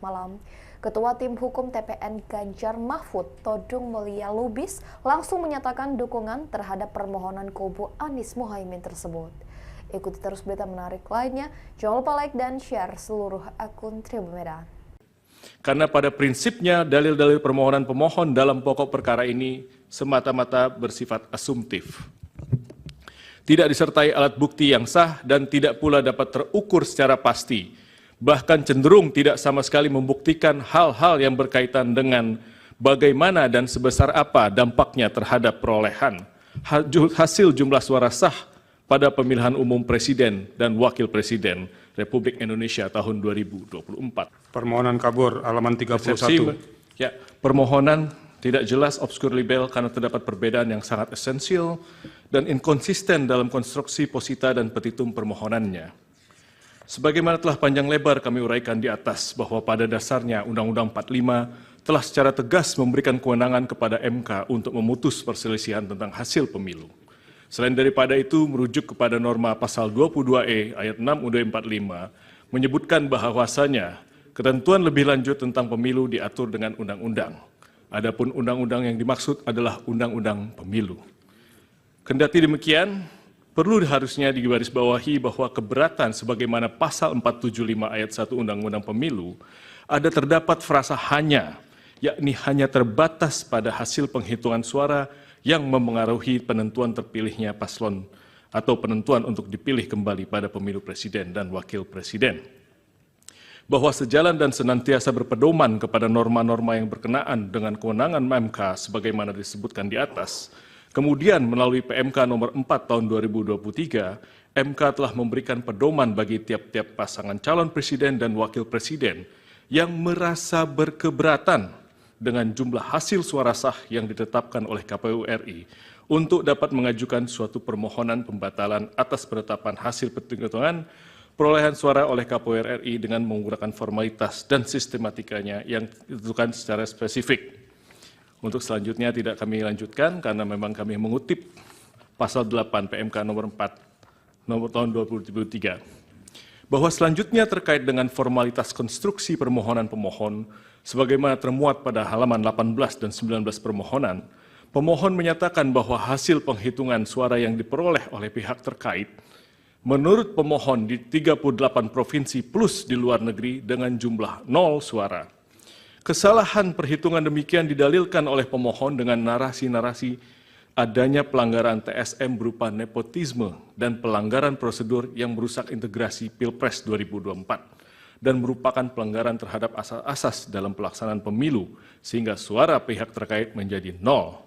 malam. Ketua Tim Hukum TPN Ganjar Mahfud, Todung Mulia Lubis, langsung menyatakan dukungan terhadap permohonan kubu Anies Mohaimin tersebut. Ikuti terus berita menarik lainnya, jangan lupa like dan share seluruh akun Tribun Medan. Karena pada prinsipnya dalil-dalil permohonan pemohon dalam pokok perkara ini semata-mata bersifat asumtif. Tidak disertai alat bukti yang sah dan tidak pula dapat terukur secara pasti. Bahkan cenderung tidak sama sekali membuktikan hal-hal yang berkaitan dengan bagaimana dan sebesar apa dampaknya terhadap perolehan hasil jumlah suara sah pada pemilihan umum Presiden dan Wakil Presiden Republik Indonesia tahun 2024. Permohonan kabur halaman 31. Ya, permohonan tidak jelas, obskur libel karena terdapat perbedaan yang sangat esensial dan inkonsisten dalam konstruksi posita dan petitum permohonannya. Sebagaimana telah panjang lebar kami uraikan di atas bahwa pada dasarnya Undang-Undang 45 telah secara tegas memberikan kewenangan kepada MK untuk memutus perselisihan tentang hasil pemilu. Selain daripada itu, merujuk kepada norma pasal 22E ayat 6 UUD 45 menyebutkan bahwasanya ketentuan lebih lanjut tentang pemilu diatur dengan undang-undang. Adapun undang-undang yang dimaksud adalah undang-undang pemilu. Kendati demikian, perlu harusnya digarisbawahi bahwa keberatan sebagaimana pasal 475 ayat 1 Undang-Undang Pemilu ada terdapat frasa hanya yakni hanya terbatas pada hasil penghitungan suara yang memengaruhi penentuan terpilihnya paslon atau penentuan untuk dipilih kembali pada pemilu presiden dan wakil presiden. Bahwa sejalan dan senantiasa berpedoman kepada norma-norma yang berkenaan dengan kewenangan MK sebagaimana disebutkan di atas, kemudian melalui PMK nomor 4 tahun 2023, MK telah memberikan pedoman bagi tiap-tiap pasangan calon presiden dan wakil presiden yang merasa berkeberatan dengan jumlah hasil suara sah yang ditetapkan oleh KPU RI untuk dapat mengajukan suatu permohonan pembatalan atas penetapan hasil penghitungan perolehan suara oleh KPU RI dengan menggunakan formalitas dan sistematikanya yang ditentukan secara spesifik. Untuk selanjutnya tidak kami lanjutkan karena memang kami mengutip pasal 8 PMK nomor 4 nomor tahun 2023. Bahwa selanjutnya terkait dengan formalitas konstruksi permohonan pemohon sebagaimana termuat pada halaman 18 dan 19 permohonan, pemohon menyatakan bahwa hasil penghitungan suara yang diperoleh oleh pihak terkait menurut pemohon di 38 provinsi plus di luar negeri dengan jumlah 0 suara. Kesalahan perhitungan demikian didalilkan oleh pemohon dengan narasi-narasi adanya pelanggaran TSM berupa nepotisme dan pelanggaran prosedur yang merusak integrasi Pilpres 2024 dan merupakan pelanggaran terhadap asas-asas dalam pelaksanaan pemilu sehingga suara pihak terkait menjadi 0.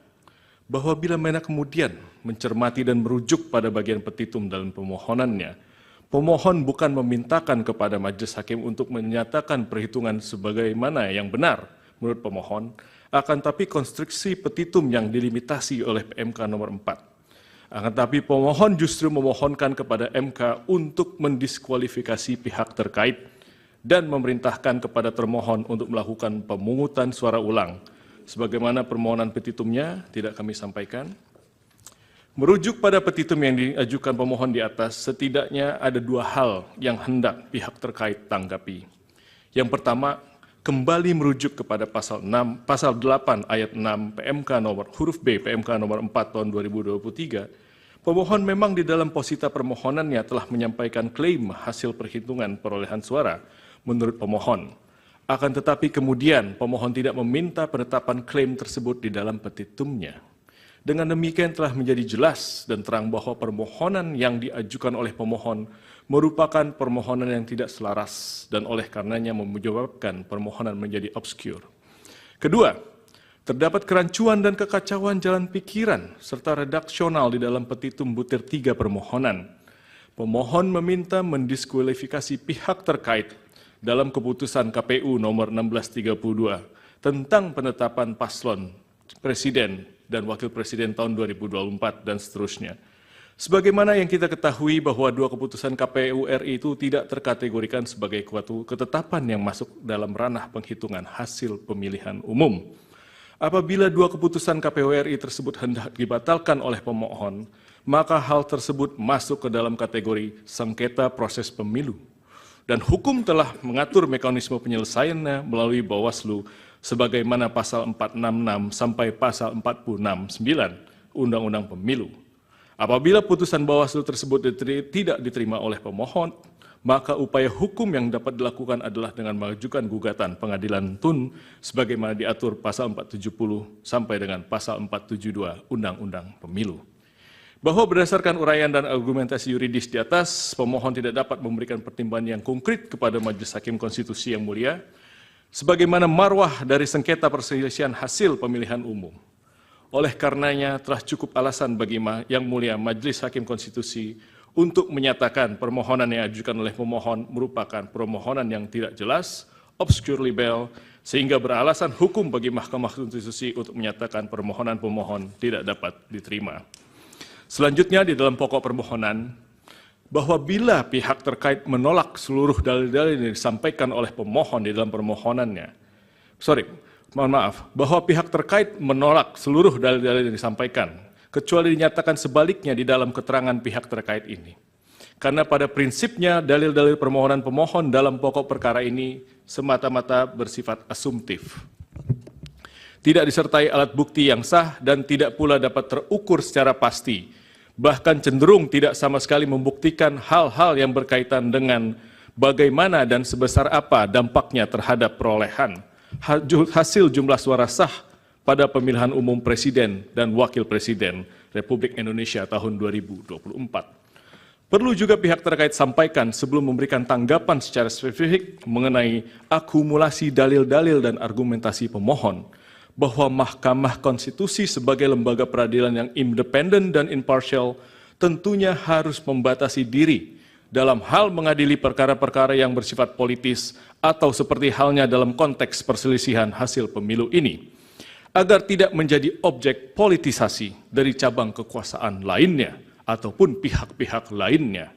Bahwa bila mana kemudian mencermati dan merujuk pada bagian petitum dalam pemohonannya, pemohon bukan memintakan kepada majelis hakim untuk menyatakan perhitungan sebagaimana yang benar menurut pemohon, akan tapi konstruksi petitum yang dilimitasi oleh PMK nomor 4. Akan tapi pemohon justru memohonkan kepada MK untuk mendiskualifikasi pihak terkait dan memerintahkan kepada termohon untuk melakukan pemungutan suara ulang. Sebagaimana permohonan petitumnya tidak kami sampaikan. Merujuk pada petitum yang diajukan pemohon di atas, setidaknya ada 2 hal yang hendak pihak terkait tanggapi. Yang pertama, kembali merujuk kepada pasal 8 ayat 6 PMK nomor huruf B PMK nomor 4 tahun 2023, pemohon memang di dalam posita permohonannya telah menyampaikan klaim hasil perhitungan perolehan suara menurut pemohon. Akan tetapi kemudian pemohon tidak meminta penetapan klaim tersebut di dalam petitumnya. Dengan demikian telah menjadi jelas dan terang bahwa permohonan yang diajukan oleh pemohon merupakan permohonan yang tidak selaras dan oleh karenanya menyebabkan permohonan menjadi obskur. Kedua, terdapat kerancuan dan kekacauan jalan pikiran serta redaksional di dalam petitum butir 3 permohonan. Pemohon meminta mendiskualifikasi pihak terkait dalam keputusan KPU nomor 1632 tentang penetapan paslon presiden dan wakil presiden tahun 2024 dan seterusnya. Sebagaimana yang kita ketahui bahwa 2 keputusan KPU RI itu tidak terkategorikan sebagai suatu ketetapan yang masuk dalam ranah penghitungan hasil pemilihan umum. Apabila 2 keputusan KPU RI tersebut hendak dibatalkan oleh pemohon, maka hal tersebut masuk ke dalam kategori sengketa proses pemilu. Dan hukum telah mengatur mekanisme penyelesaiannya melalui Bawaslu sebagaimana pasal 466 sampai pasal 469 Undang-Undang Pemilu. Apabila putusan Bawaslu tersebut tidak diterima oleh pemohon, maka upaya hukum yang dapat dilakukan adalah dengan mengajukan gugatan pengadilan tun sebagaimana diatur pasal 470 sampai dengan pasal 472 Undang-Undang Pemilu. Bahwa berdasarkan uraian dan argumentasi yuridis di atas, pemohon tidak dapat memberikan pertimbangan yang konkret kepada Majelis Hakim Konstitusi yang mulia, sebagaimana marwah dari sengketa perselisihan hasil pemilihan umum. Oleh karenanya telah cukup alasan bagi yang mulia Majelis Hakim Konstitusi untuk menyatakan permohonan yang diajukan oleh pemohon merupakan permohonan yang tidak jelas, obscure libel, sehingga beralasan hukum bagi Mahkamah Konstitusi untuk menyatakan permohonan pemohon tidak dapat diterima. Selanjutnya di dalam pokok permohonan, bahwa bila pihak terkait menolak seluruh dalil-dalil yang disampaikan oleh pemohon di dalam permohonannya, bahwa pihak terkait menolak seluruh dalil-dalil yang disampaikan, kecuali dinyatakan sebaliknya di dalam keterangan pihak terkait ini. Karena pada prinsipnya dalil-dalil permohonan pemohon dalam pokok perkara ini semata-mata bersifat asumtif. Tidak disertai alat bukti yang sah dan tidak pula dapat terukur secara pasti, bahkan cenderung tidak sama sekali membuktikan hal-hal yang berkaitan dengan bagaimana dan sebesar apa dampaknya terhadap perolehan, hasil jumlah suara sah pada pemilihan umum Presiden dan Wakil Presiden Republik Indonesia tahun 2024. Perlu juga pihak terkait sampaikan sebelum memberikan tanggapan secara spesifik mengenai akumulasi dalil-dalil dan argumentasi pemohon, bahwa Mahkamah Konstitusi sebagai lembaga peradilan yang independen dan imparsial tentunya harus membatasi diri dalam hal mengadili perkara-perkara yang bersifat politis atau seperti halnya dalam konteks perselisihan hasil pemilu ini, agar tidak menjadi objek politisasi dari cabang kekuasaan lainnya ataupun pihak-pihak lainnya.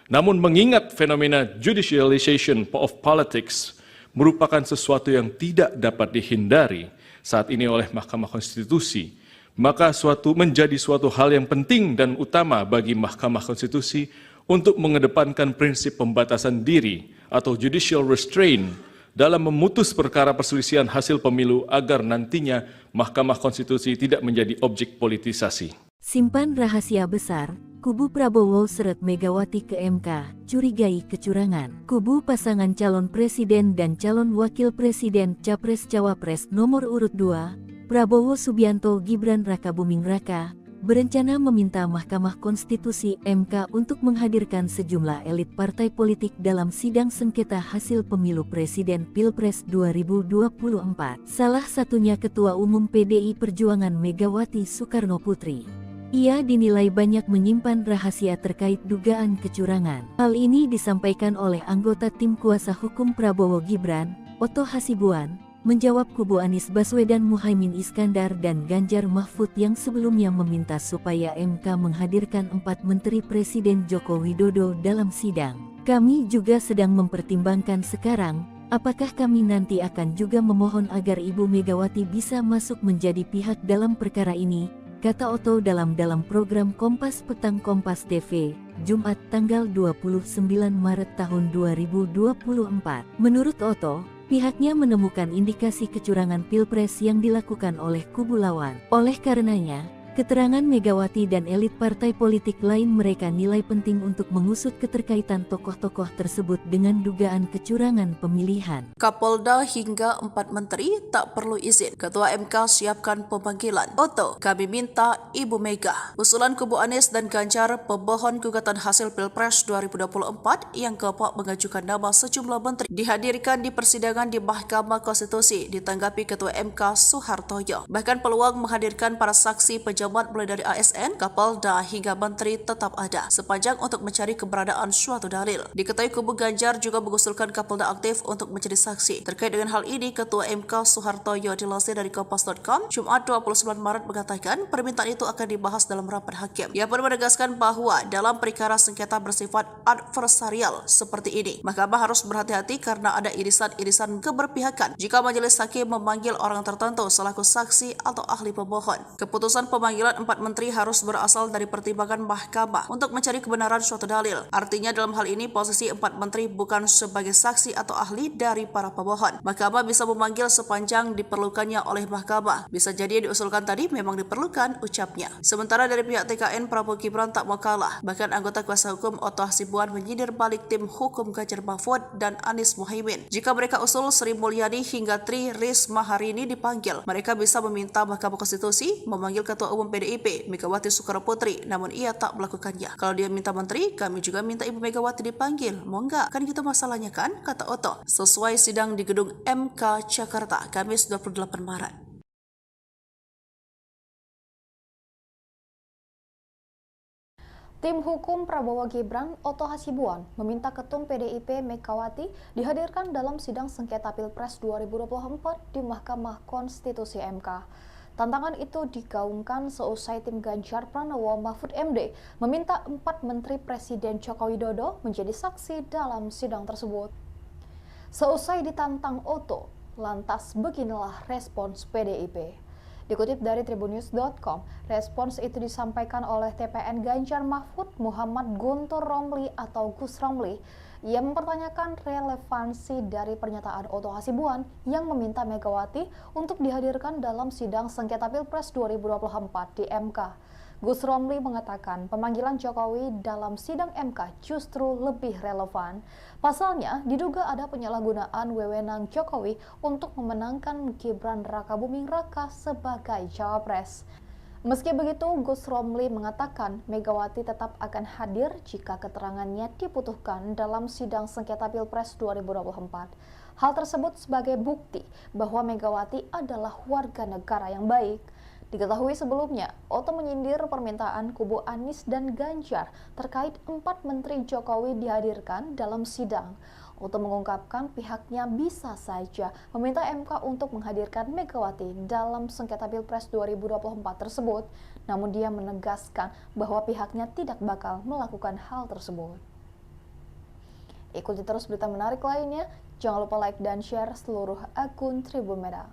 Namun mengingat fenomena judicialization of politics merupakan sesuatu yang tidak dapat dihindari saat ini oleh Mahkamah Konstitusi, maka menjadi suatu hal yang penting dan utama bagi Mahkamah Konstitusi untuk mengedepankan prinsip pembatasan diri atau judicial restraint dalam memutus perkara perselisihan hasil pemilu agar nantinya Mahkamah Konstitusi tidak menjadi objek politisasi. Simpan rahasia besar, kubu Prabowo seret Megawati ke MK, curigai kecurangan. Kubu pasangan calon presiden dan calon wakil presiden Capres-Cawapres nomor urut 2, Prabowo Subianto Gibran Rakabuming Raka, berencana meminta Mahkamah Konstitusi MK untuk menghadirkan sejumlah elit partai politik dalam sidang sengketa hasil pemilu presiden Pilpres 2024. Salah satunya Ketua Umum PDI Perjuangan Megawati Soekarno Putri. Ia dinilai banyak menyimpan rahasia terkait dugaan kecurangan. Hal ini disampaikan oleh anggota tim kuasa hukum Prabowo Gibran, Oto Hasibuan, menjawab kubu Anies Baswedan, Muhaimin Iskandar dan Ganjar Mahfud yang sebelumnya meminta supaya MK menghadirkan 4 menteri Presiden Joko Widodo dalam sidang. Kami juga sedang mempertimbangkan sekarang, apakah kami nanti akan juga memohon agar Ibu Megawati bisa masuk menjadi pihak dalam perkara ini, kata Oto dalam program Kompas Petang Kompas TV, Jumat tanggal 29 Maret tahun 2024. Menurut Oto, pihaknya menemukan indikasi kecurangan Pilpres yang dilakukan oleh kubu lawan. Oleh karenanya, keterangan Megawati dan elit partai politik lain mereka nilai penting untuk mengusut keterkaitan tokoh-tokoh tersebut dengan dugaan kecurangan pemilihan. Kapolda hingga 4 menteri tak perlu izin. Ketua MK siapkan pemanggilan. Oto, kami minta Ibu Mega. Usulan kubu Anies dan Ganjar, pemohon gugatan hasil Pilpres 2024 yang keempat mengajukan nama sejumlah menteri dihadirkan di persidangan di Mahkamah Konstitusi ditanggapi Ketua MK Soehartoyo. Bahkan peluang menghadirkan para saksi pejabat mulai dari ASN, Kapolda hingga menteri tetap ada, sepanjang untuk mencari keberadaan suatu dalil. Diketahui kubu Ganjar juga mengusulkan Kapolda aktif untuk menjadi saksi. Terkait dengan hal ini, Ketua MK Soehartoyo dilansir dari Kompas.com, Jumat 29 Maret mengatakan permintaan itu akan dibahas dalam rapat hakim. Ia pun menegaskan bahwa dalam perkara sengketa bersifat adversarial seperti ini, Mahkamah harus berhati-hati karena ada irisan-irisan keberpihakan jika majelis hakim memanggil orang tertentu selaku saksi atau ahli pemohon. Keputusan pemanggilan 4 menteri harus berasal dari pertimbangan Mahkamah untuk mencari kebenaran suatu dalil. Artinya dalam hal ini posisi 4 menteri bukan sebagai saksi atau ahli dari para pemohon. Mahkamah bisa memanggil sepanjang diperlukannya oleh Mahkamah. Bisa jadi diusulkan tadi memang diperlukan, ucapnya. Sementara dari pihak TKN, Prabowo Gibran tak mau kalah. Bahkan anggota kuasa hukum Oto Hasibuan menyindir balik tim hukum Ganjar Mahfud dan Anies Muhaimin. Jika mereka usul Sri Mulyani hingga Tri Risma hari ini dipanggil, mereka bisa meminta Mahkamah Konstitusi memanggil Ketua Umum PDIP Megawati Soekarno Putri, namun ia tak melakukannya. Kalau dia minta menteri, kami juga minta Ibu Megawati dipanggil. Mau enggak? Kan gitu masalahnya kan? Kata Oto. Sesuai sidang di gedung MK Jakarta, Kamis 28 Maret. Tim hukum Prabowo Gibran, Oto Hasibuan, meminta Ketum PDIP Megawati dihadirkan dalam sidang sengketa Pilpres 2024 di Mahkamah Konstitusi MK. Tantangan itu digaungkan seusai tim Ganjar Pranowo Mahfud MD meminta 4 menteri Presiden Joko Widodo menjadi saksi dalam sidang tersebut. Seusai ditantang Oto, lantas beginilah respons PDIP. Dikutip dari tribunnews.com, respons itu disampaikan oleh TPN Ganjar Mahfud Muhammad Guntur Romli atau Gus Romli. Ia mempertanyakan relevansi dari pernyataan Oto Hasibuan yang meminta Megawati untuk dihadirkan dalam sidang sengketa Pilpres 2024 di MK. Gus Romli mengatakan pemanggilan Jokowi dalam sidang MK justru lebih relevan. Pasalnya, diduga ada penyalahgunaan wewenang Jokowi untuk memenangkan Gibran Rakabuming Raka sebagai cawapres. Meski begitu, Gus Romli mengatakan Megawati tetap akan hadir jika keterangannya dibutuhkan dalam sidang sengketa Pilpres 2024. Hal tersebut sebagai bukti bahwa Megawati adalah warga negara yang baik. Diketahui sebelumnya, Oto menyindir permintaan kubu Anies dan Ganjar terkait 4 menteri Jokowi dihadirkan dalam sidang. Oto mengungkapkan pihaknya bisa saja meminta MK untuk menghadirkan Megawati dalam sengketa Pilpres 2024 tersebut, namun dia menegaskan bahwa pihaknya tidak bakal melakukan hal tersebut. Ikuti terus berita menarik lainnya, jangan lupa like dan share seluruh akun Tribun Medan.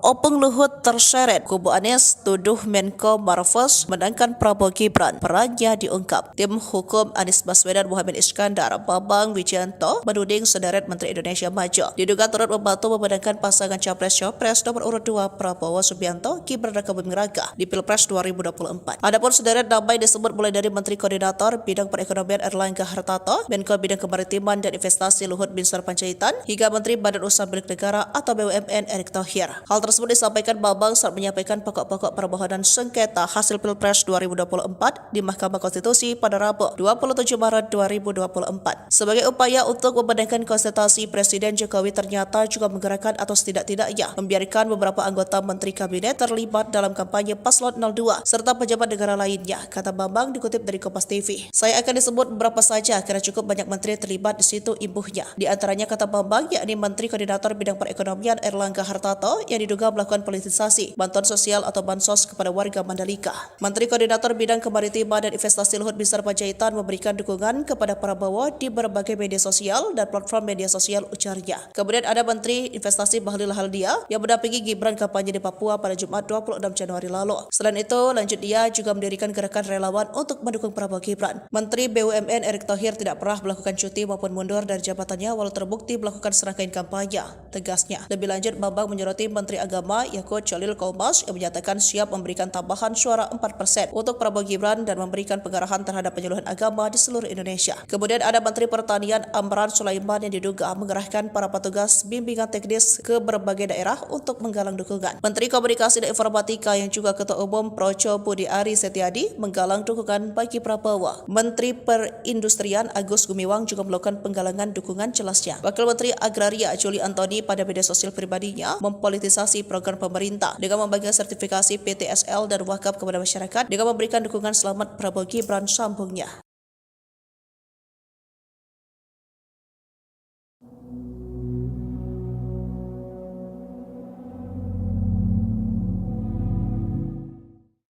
Opung Luhut terseret, kubu Anies tuduh Menko Marves menangkan Prabowo Gibran, perannya diungkap. Tim hukum Anies Baswedan Muhammad Iskandar, Bambang Wijayanto menuding sederet Menteri Indonesia Maju diduga turut membantu memenangkan pasangan Capres-Cawapres nomor urut 2 Prabowo Subianto Gibran Rakabuming Raka di Pilpres 2024. Adapun sederet nama disebut mulai dari Menteri Koordinator Bidang Perekonomian Erlangga Hartarto, Menko Bidang Kemaritiman dan Investasi Luhut Binsar Panjaitan, hingga Menteri Badan Usaha Milik Negara atau BUMN Erick Thohir. Hal tersebut disampaikan Bambang saat menyampaikan pokok-pokok permohonan sengketa hasil Pilpres 2024 di Mahkamah Konstitusi pada Rabu 27 Maret 2024. Sebagai upaya untuk membenarkan konsultasi, Presiden Jokowi ternyata juga menggerakkan atau setidak-tidaknya membiarkan beberapa anggota Menteri Kabinet terlibat dalam kampanye Paslon 02 serta pejabat negara lainnya, kata Bambang dikutip dari Kompas TV. Saya akan disebut beberapa saja karena cukup banyak menteri terlibat di situ imbuhnya. Di antaranya, kata Bambang, yakni Menteri Koordinator Bidang Perekonomian Erlangga Hartarto yang diduga melakukan politisasi bantuan sosial atau bansos kepada warga Mandalika. Menteri Koordinator Bidang Kemaritiman dan Investasi Luhut Binsar Panjaitan memberikan dukungan kepada Prabowo di berbagai media sosial dan platform media sosial, ujarnya. Kemudian ada Menteri Investasi Bahlil Lahadalia yang mendampingi Gibran kampanye di Papua pada Jumat 26 Januari lalu. Selain itu, lanjut dia juga mendirikan gerakan relawan untuk mendukung Prabowo Gibran. Menteri BUMN Erick Thohir tidak pernah melakukan cuti maupun mundur dari jabatannya walau terbukti melakukan serangkaian kampanye, tegasnya. Lebih lanjut, Bambang menyoroti Menteri Agama Yakut Cholil Kaumas yang menyatakan siap memberikan tambahan suara 4% untuk Prabowo Gibran dan memberikan pengarahan terhadap penyuluhan agama di seluruh Indonesia. Kemudian ada Menteri Pertanian Amran Sulaiman yang diduga mengerahkan para petugas bimbingan teknis ke berbagai daerah untuk menggalang dukungan. Menteri Komunikasi dan Informatika yang juga Ketua Umum Projo Budi Ari Setiadi menggalang dukungan bagi Prabowo. Menteri Perindustrian Agus Gumiwang juga melakukan penggalangan dukungan, jelasnya. Wakil Menteri Agraria Juli Antoni pada media sosial pribadinya mempolitisasi program pemerintah dengan membagikan sertifikasi PTSL dan wakaf kepada masyarakat dengan memberikan dukungan selamat Prabowo Gibran, sambungnya.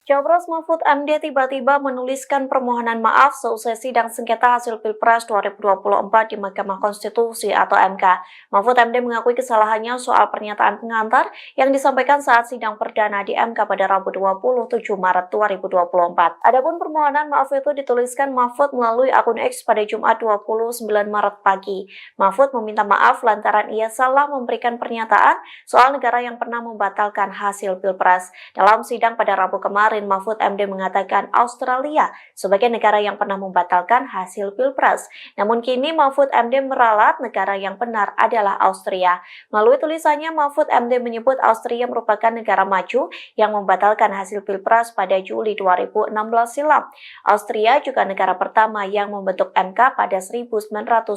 Cawapres Mahfud MD tiba-tiba menuliskan permohonan maaf seusai sidang sengketa hasil Pilpres 2024 di Mahkamah Konstitusi atau MK. Mahfud MD mengakui kesalahannya soal pernyataan pengantar yang disampaikan saat sidang perdana di MK pada Rabu 27 Maret 2024. Adapun permohonan maaf itu dituliskan Mahfud melalui akun X pada Jumat 29 Maret pagi. Mahfud meminta maaf lantaran ia salah memberikan pernyataan soal negara yang pernah membatalkan hasil Pilpres. Dalam sidang pada Rabu kemarin, Mahfud MD mengatakan Australia sebagai negara yang pernah membatalkan hasil Pilpres. Namun kini Mahfud MD meralat negara yang benar adalah Austria. Melalui tulisannya, Mahfud MD menyebut Austria merupakan negara maju yang membatalkan hasil Pilpres pada Juli 2016 silam. Austria juga negara pertama yang membentuk MK pada 1920.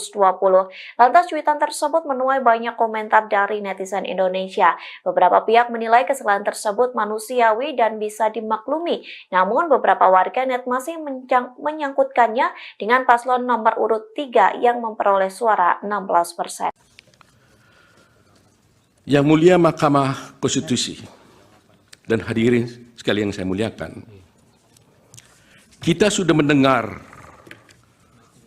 Lantas cuitan tersebut menuai banyak komentar dari netizen Indonesia. Beberapa pihak menilai kesalahan tersebut manusiawi dan bisa dimaklumi. Namun beberapa warganet masih menyangkutkannya dengan paslon nomor urut 3 yang memperoleh suara 16%. Yang mulia Mahkamah Konstitusi dan hadirin sekalian yang saya muliakan, kita sudah mendengar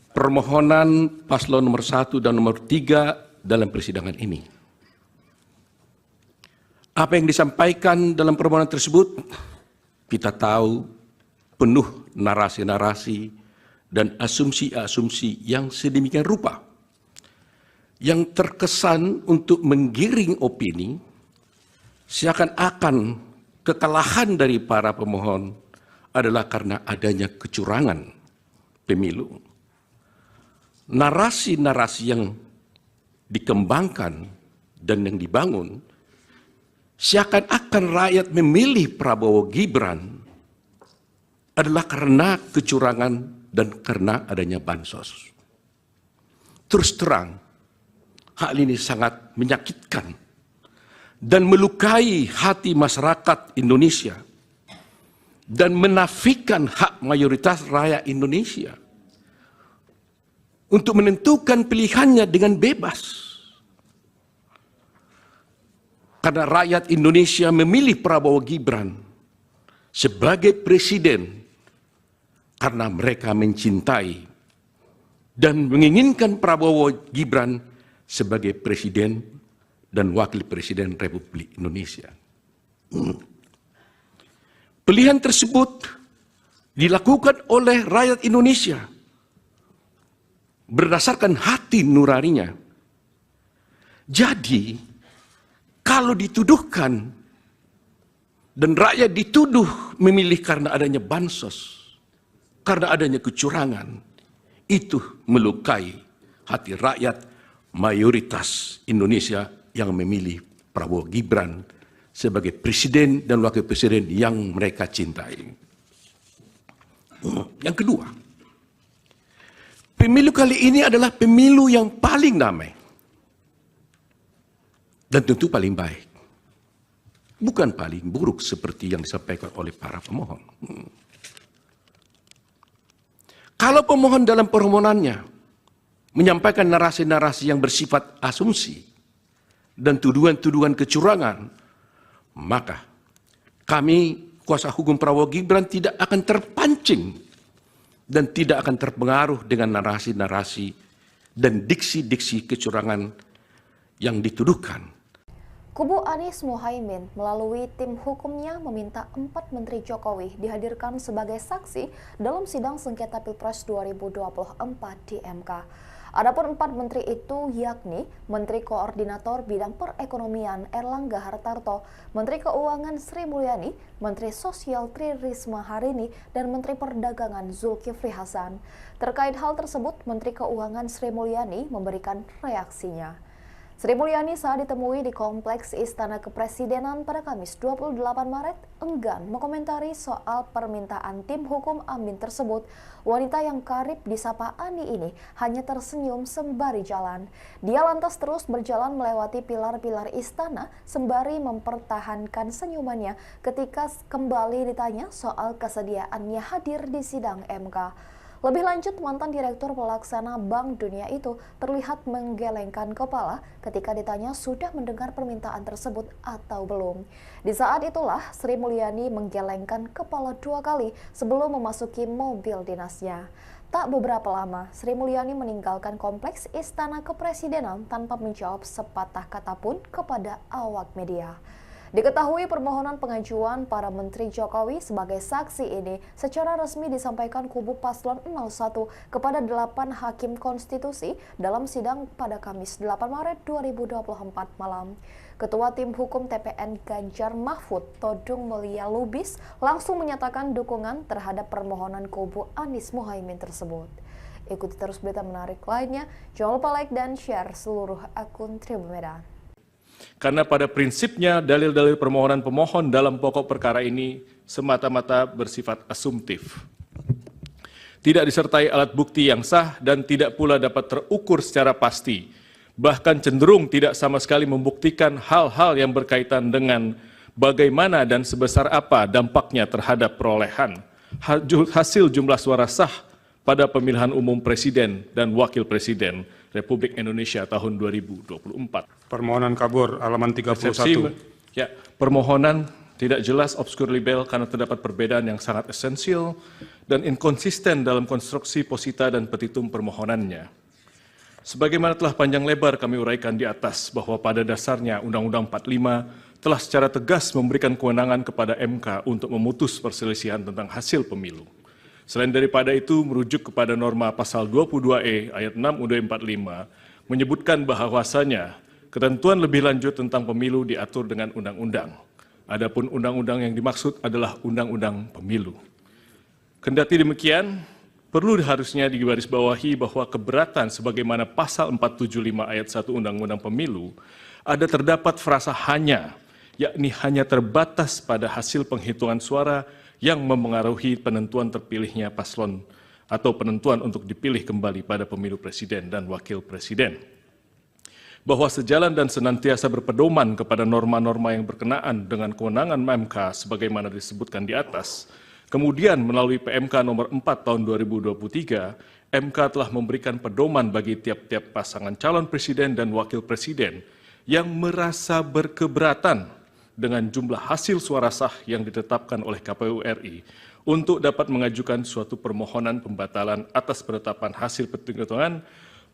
permohonan paslon nomor 1 dan nomor 3 dalam persidangan ini. Apa yang disampaikan dalam permohonan tersebut, kita tahu penuh narasi-narasi dan asumsi-asumsi yang sedemikian rupa, yang terkesan untuk menggiring opini seakan-akan kekalahan dari para pemohon adalah karena adanya kecurangan pemilu. Narasi-narasi yang dikembangkan dan yang dibangun seakan-akan rakyat memilih Prabowo Gibran adalah karena kecurangan dan karena adanya bansos. Terus terang, hal ini sangat menyakitkan dan melukai hati masyarakat Indonesia dan menafikan hak mayoritas rakyat Indonesia untuk menentukan pilihannya dengan bebas. Karena rakyat Indonesia memilih Prabowo Gibran sebagai presiden karena mereka mencintai dan menginginkan Prabowo Gibran sebagai presiden dan wakil presiden Republik Indonesia. Pilihan tersebut dilakukan oleh rakyat Indonesia berdasarkan hati nuraninya. Jadi, kalau dituduhkan dan rakyat dituduh memilih karena adanya bansos, karena adanya kecurangan, itu melukai hati rakyat mayoritas Indonesia yang memilih Prabowo Gibran sebagai presiden dan wakil presiden yang mereka cintai. Yang kedua, pemilu kali ini adalah pemilu yang paling damai dan tentu paling baik, bukan paling buruk seperti yang disampaikan oleh para pemohon. Kalau pemohon dalam permohonannya menyampaikan narasi-narasi yang bersifat asumsi dan tuduhan-tuduhan kecurangan, maka kami, kuasa hukum Prabowo Gibran, tidak akan terpancing dan tidak akan terpengaruh dengan narasi-narasi dan diksi-diksi kecurangan yang dituduhkan. Kubu Anies Mohaimin melalui tim hukumnya meminta 4 Menteri Jokowi dihadirkan sebagai saksi dalam sidang sengketa Pilpres 2024 di MK. Adapun 4 menteri itu yakni Menteri Koordinator Bidang Perekonomian Erlangga Hartarto, Menteri Keuangan Sri Mulyani, Menteri Sosial Tri Risma Harini, dan Menteri Perdagangan Zulkifli Hasan. Terkait hal tersebut, Menteri Keuangan Sri Mulyani memberikan reaksinya. Sri Mulyani saat ditemui di Kompleks Istana Kepresidenan pada Kamis 28 Maret enggan mengomentari soal permintaan tim hukum Amin tersebut. Wanita yang karib disapa Ani ini hanya tersenyum sembari jalan. Dia lantas terus berjalan melewati pilar-pilar istana sembari mempertahankan senyumannya ketika kembali ditanya soal kesediaannya hadir di sidang MK. Lebih lanjut, mantan Direktur Pelaksana Bank Dunia itu terlihat menggelengkan kepala ketika ditanya sudah mendengar permintaan tersebut atau belum. Di saat itulah Sri Mulyani menggelengkan kepala 2 kali sebelum memasuki mobil dinasnya. Tak beberapa lama, Sri Mulyani meninggalkan Kompleks Istana Kepresidenan tanpa menjawab sepatah kata pun kepada awak media. Diketahui permohonan pengajuan para Menteri Jokowi sebagai saksi ini secara resmi disampaikan kubu Paslon 01 kepada 8 Hakim Konstitusi dalam sidang pada Kamis 8 Maret 2024 malam. Ketua Tim Hukum TPN Ganjar Mahfud, Todung Mulia Lubis, langsung menyatakan dukungan terhadap permohonan kubu Anies Mohaimin tersebut. Ikuti terus berita menarik lainnya, jangan lupa like dan share seluruh akun Tribun Medan. Karena pada prinsipnya dalil-dalil permohonan pemohon dalam pokok perkara ini semata-mata bersifat asumtif. Tidak disertai alat bukti yang sah dan tidak pula dapat terukur secara pasti. Bahkan cenderung tidak sama sekali membuktikan hal-hal yang berkaitan dengan bagaimana dan sebesar apa dampaknya terhadap perolehan hasil jumlah suara sah pada pemilihan umum Presiden dan Wakil Presiden Republik Indonesia tahun 2024. Permohonan kabur, halaman 31. Ya, permohonan tidak jelas, obskur libel karena terdapat perbedaan yang sangat esensial dan inkonsisten dalam konstruksi posita dan petitum permohonannya. Sebagaimana telah panjang lebar kami uraikan di atas bahwa pada dasarnya Undang-Undang 45 telah secara tegas memberikan kewenangan kepada MK untuk memutus perselisihan tentang hasil pemilu. Selain daripada itu, merujuk kepada norma pasal 22E ayat 6 UUD 45 menyebutkan bahwasanya ketentuan lebih lanjut tentang pemilu diatur dengan undang-undang. Adapun undang-undang yang dimaksud adalah Undang-Undang Pemilu. Kendati demikian, perlu harusnya digarisbawahi bahwa keberatan sebagaimana pasal 475 ayat 1 Undang-Undang Pemilu ada terdapat frasa hanya, yakni hanya terbatas pada hasil penghitungan suara yang memengaruhi penentuan terpilihnya paslon atau penentuan untuk dipilih kembali pada pemilu presiden dan wakil presiden. Bahwa sejalan dan senantiasa berpedoman kepada norma-norma yang berkenaan dengan kewenangan MK sebagaimana disebutkan di atas, kemudian melalui PMK nomor 4 tahun 2023, MK telah memberikan pedoman bagi tiap-tiap pasangan calon presiden dan wakil presiden yang merasa berkeberatan dengan jumlah hasil suara sah yang ditetapkan oleh KPU RI untuk dapat mengajukan suatu permohonan pembatalan atas penetapan hasil penghitungan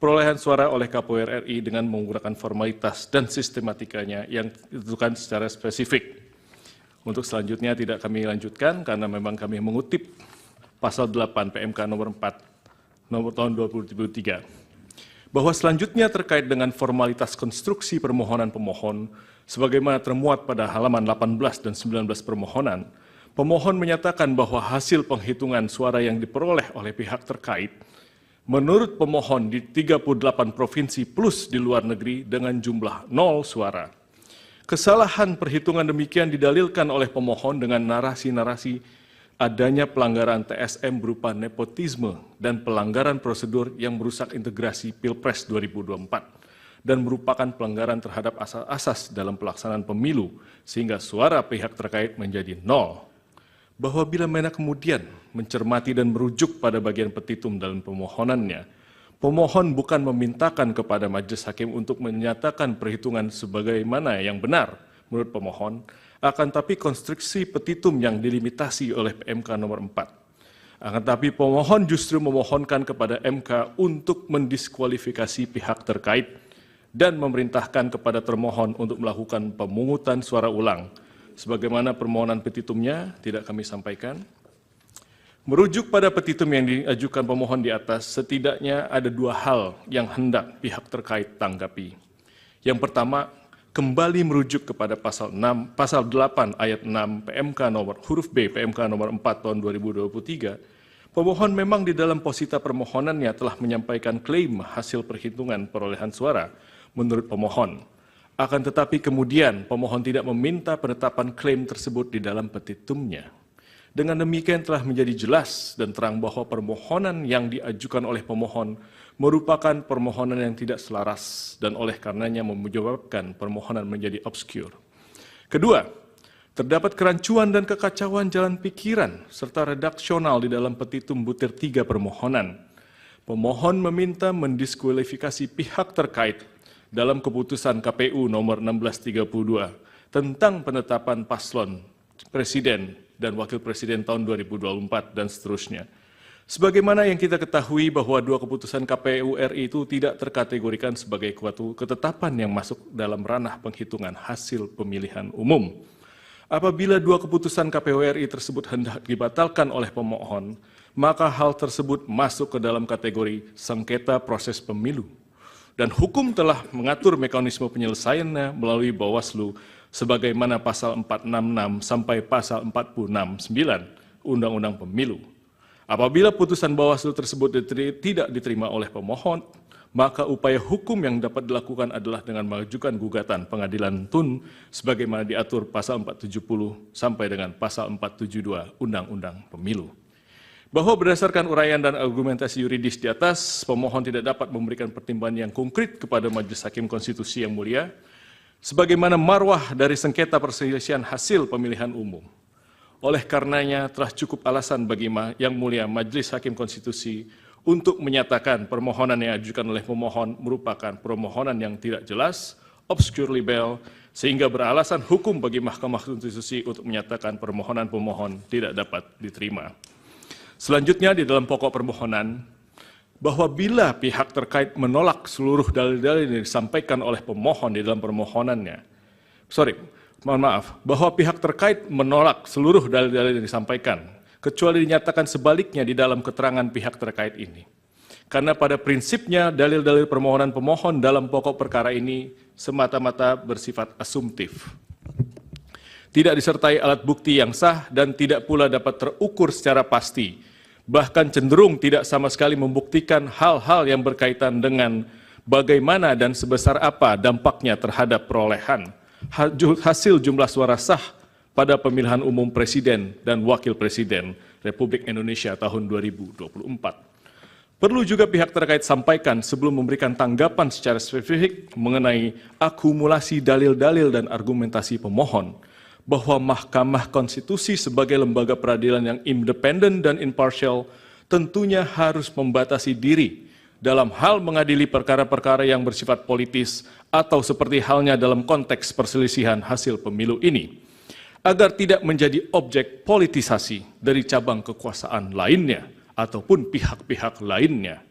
perolehan suara oleh KPU RI dengan menggunakan formalitas dan sistematikanya yang ditentukan secara spesifik. Untuk selanjutnya tidak kami lanjutkan karena memang kami mengutip pasal 8 PMK nomor 4 nomor tahun 2023. Bahwa selanjutnya terkait dengan formalitas konstruksi permohonan pemohon sebagaimana termuat pada halaman 18 dan 19 permohonan, pemohon menyatakan bahwa hasil penghitungan suara yang diperoleh oleh pihak terkait menurut pemohon di 38 provinsi plus di luar negeri dengan jumlah 0 suara. Kesalahan perhitungan demikian didalilkan oleh pemohon dengan narasi-narasi adanya pelanggaran TSM berupa nepotisme dan pelanggaran prosedur yang merusak integrasi Pilpres 2024 dan merupakan pelanggaran terhadap asas-asas dalam pelaksanaan pemilu sehingga suara pihak terkait menjadi 0. Bahwa bila mana kemudian mencermati dan merujuk pada bagian petitum dalam permohonannya, pemohon bukan memintakan kepada majelis hakim untuk menyatakan perhitungan sebagaimana yang benar menurut pemohon, akan tapi konstruksi petitum yang dilimitasi oleh PMK nomor 4. Akan tapi pemohon justru memohonkan kepada MK untuk mendiskualifikasi pihak terkait dan memerintahkan kepada termohon untuk melakukan pemungutan suara ulang. Sebagaimana permohonan petitumnya tidak kami sampaikan. Merujuk pada petitum yang diajukan pemohon di atas, setidaknya ada dua hal yang hendak pihak terkait tanggapi. Yang pertama, kembali merujuk kepada pasal 8 ayat 6 PMK nomor huruf B PMK nomor 4 tahun 2023, pemohon memang di dalam posita permohonannya telah menyampaikan klaim hasil perhitungan perolehan suara menurut pemohon. Akan tetapi kemudian pemohon tidak meminta penetapan klaim tersebut di dalam petitumnya. Dengan demikian telah menjadi jelas dan terang bahwa permohonan yang diajukan oleh pemohon merupakan permohonan yang tidak selaras dan oleh karenanya menyebabkan permohonan menjadi obskur. Kedua, terdapat kerancuan dan kekacauan jalan pikiran serta redaksional di dalam petitum butir 3 permohonan. Pemohon meminta mendiskualifikasi pihak terkait dalam keputusan KPU nomor 1632 tentang penetapan paslon presiden dan wakil presiden tahun 2024 dan seterusnya. Sebagaimana yang kita ketahui bahwa dua keputusan KPU RI itu tidak terkategorikan sebagai suatu ketetapan yang masuk dalam ranah penghitungan hasil pemilihan umum. Apabila dua keputusan KPU RI tersebut hendak dibatalkan oleh pemohon, maka hal tersebut masuk ke dalam kategori sengketa proses pemilu. Dan hukum telah mengatur mekanisme penyelesaiannya melalui Bawaslu sebagaimana pasal 466 sampai pasal 469 Undang-Undang Pemilu. Apabila putusan Bawaslu tersebut tidak diterima oleh pemohon, maka upaya hukum yang dapat dilakukan adalah dengan mengajukan gugatan pengadilan tun sebagaimana diatur pasal 470 sampai dengan pasal 472 Undang-Undang Pemilu. Bahwa berdasarkan uraian dan argumentasi yuridis di atas, pemohon tidak dapat memberikan pertimbangan yang konkret kepada Majelis Hakim Konstitusi yang mulia, sebagaimana marwah dari sengketa perselisihan hasil pemilihan umum. Oleh karenanya telah cukup alasan bagi Yang Mulia Majelis Hakim Konstitusi untuk menyatakan permohonan yang diajukan oleh pemohon merupakan permohonan yang tidak jelas, obscure libel, sehingga beralasan hukum bagi Mahkamah Konstitusi untuk menyatakan permohonan pemohon tidak dapat diterima. Selanjutnya di dalam pokok permohonan, bahwa bila pihak terkait menolak seluruh dalil-dalil yang disampaikan oleh pemohon di dalam permohonannya, bahwa pihak terkait menolak seluruh dalil-dalil yang disampaikan, kecuali dinyatakan sebaliknya di dalam keterangan pihak terkait ini. Karena pada prinsipnya dalil-dalil permohonan pemohon dalam pokok perkara ini semata-mata bersifat asumtif. Tidak disertai alat bukti yang sah dan tidak pula dapat terukur secara pasti bahkan cenderung tidak sama sekali membuktikan hal-hal yang berkaitan dengan bagaimana dan sebesar apa dampaknya terhadap perolehan hasil jumlah suara sah pada pemilihan umum Presiden dan Wakil Presiden Republik Indonesia tahun 2024. Perlu juga pihak terkait sampaikan sebelum memberikan tanggapan secara spesifik mengenai akumulasi dalil-dalil dan argumentasi pemohon, bahwa Mahkamah Konstitusi sebagai lembaga peradilan yang independen dan imparsial tentunya harus membatasi diri dalam hal mengadili perkara-perkara yang bersifat politis atau seperti halnya dalam konteks perselisihan hasil pemilu ini, agar tidak menjadi objek politisasi dari cabang kekuasaan lainnya ataupun pihak-pihak lainnya.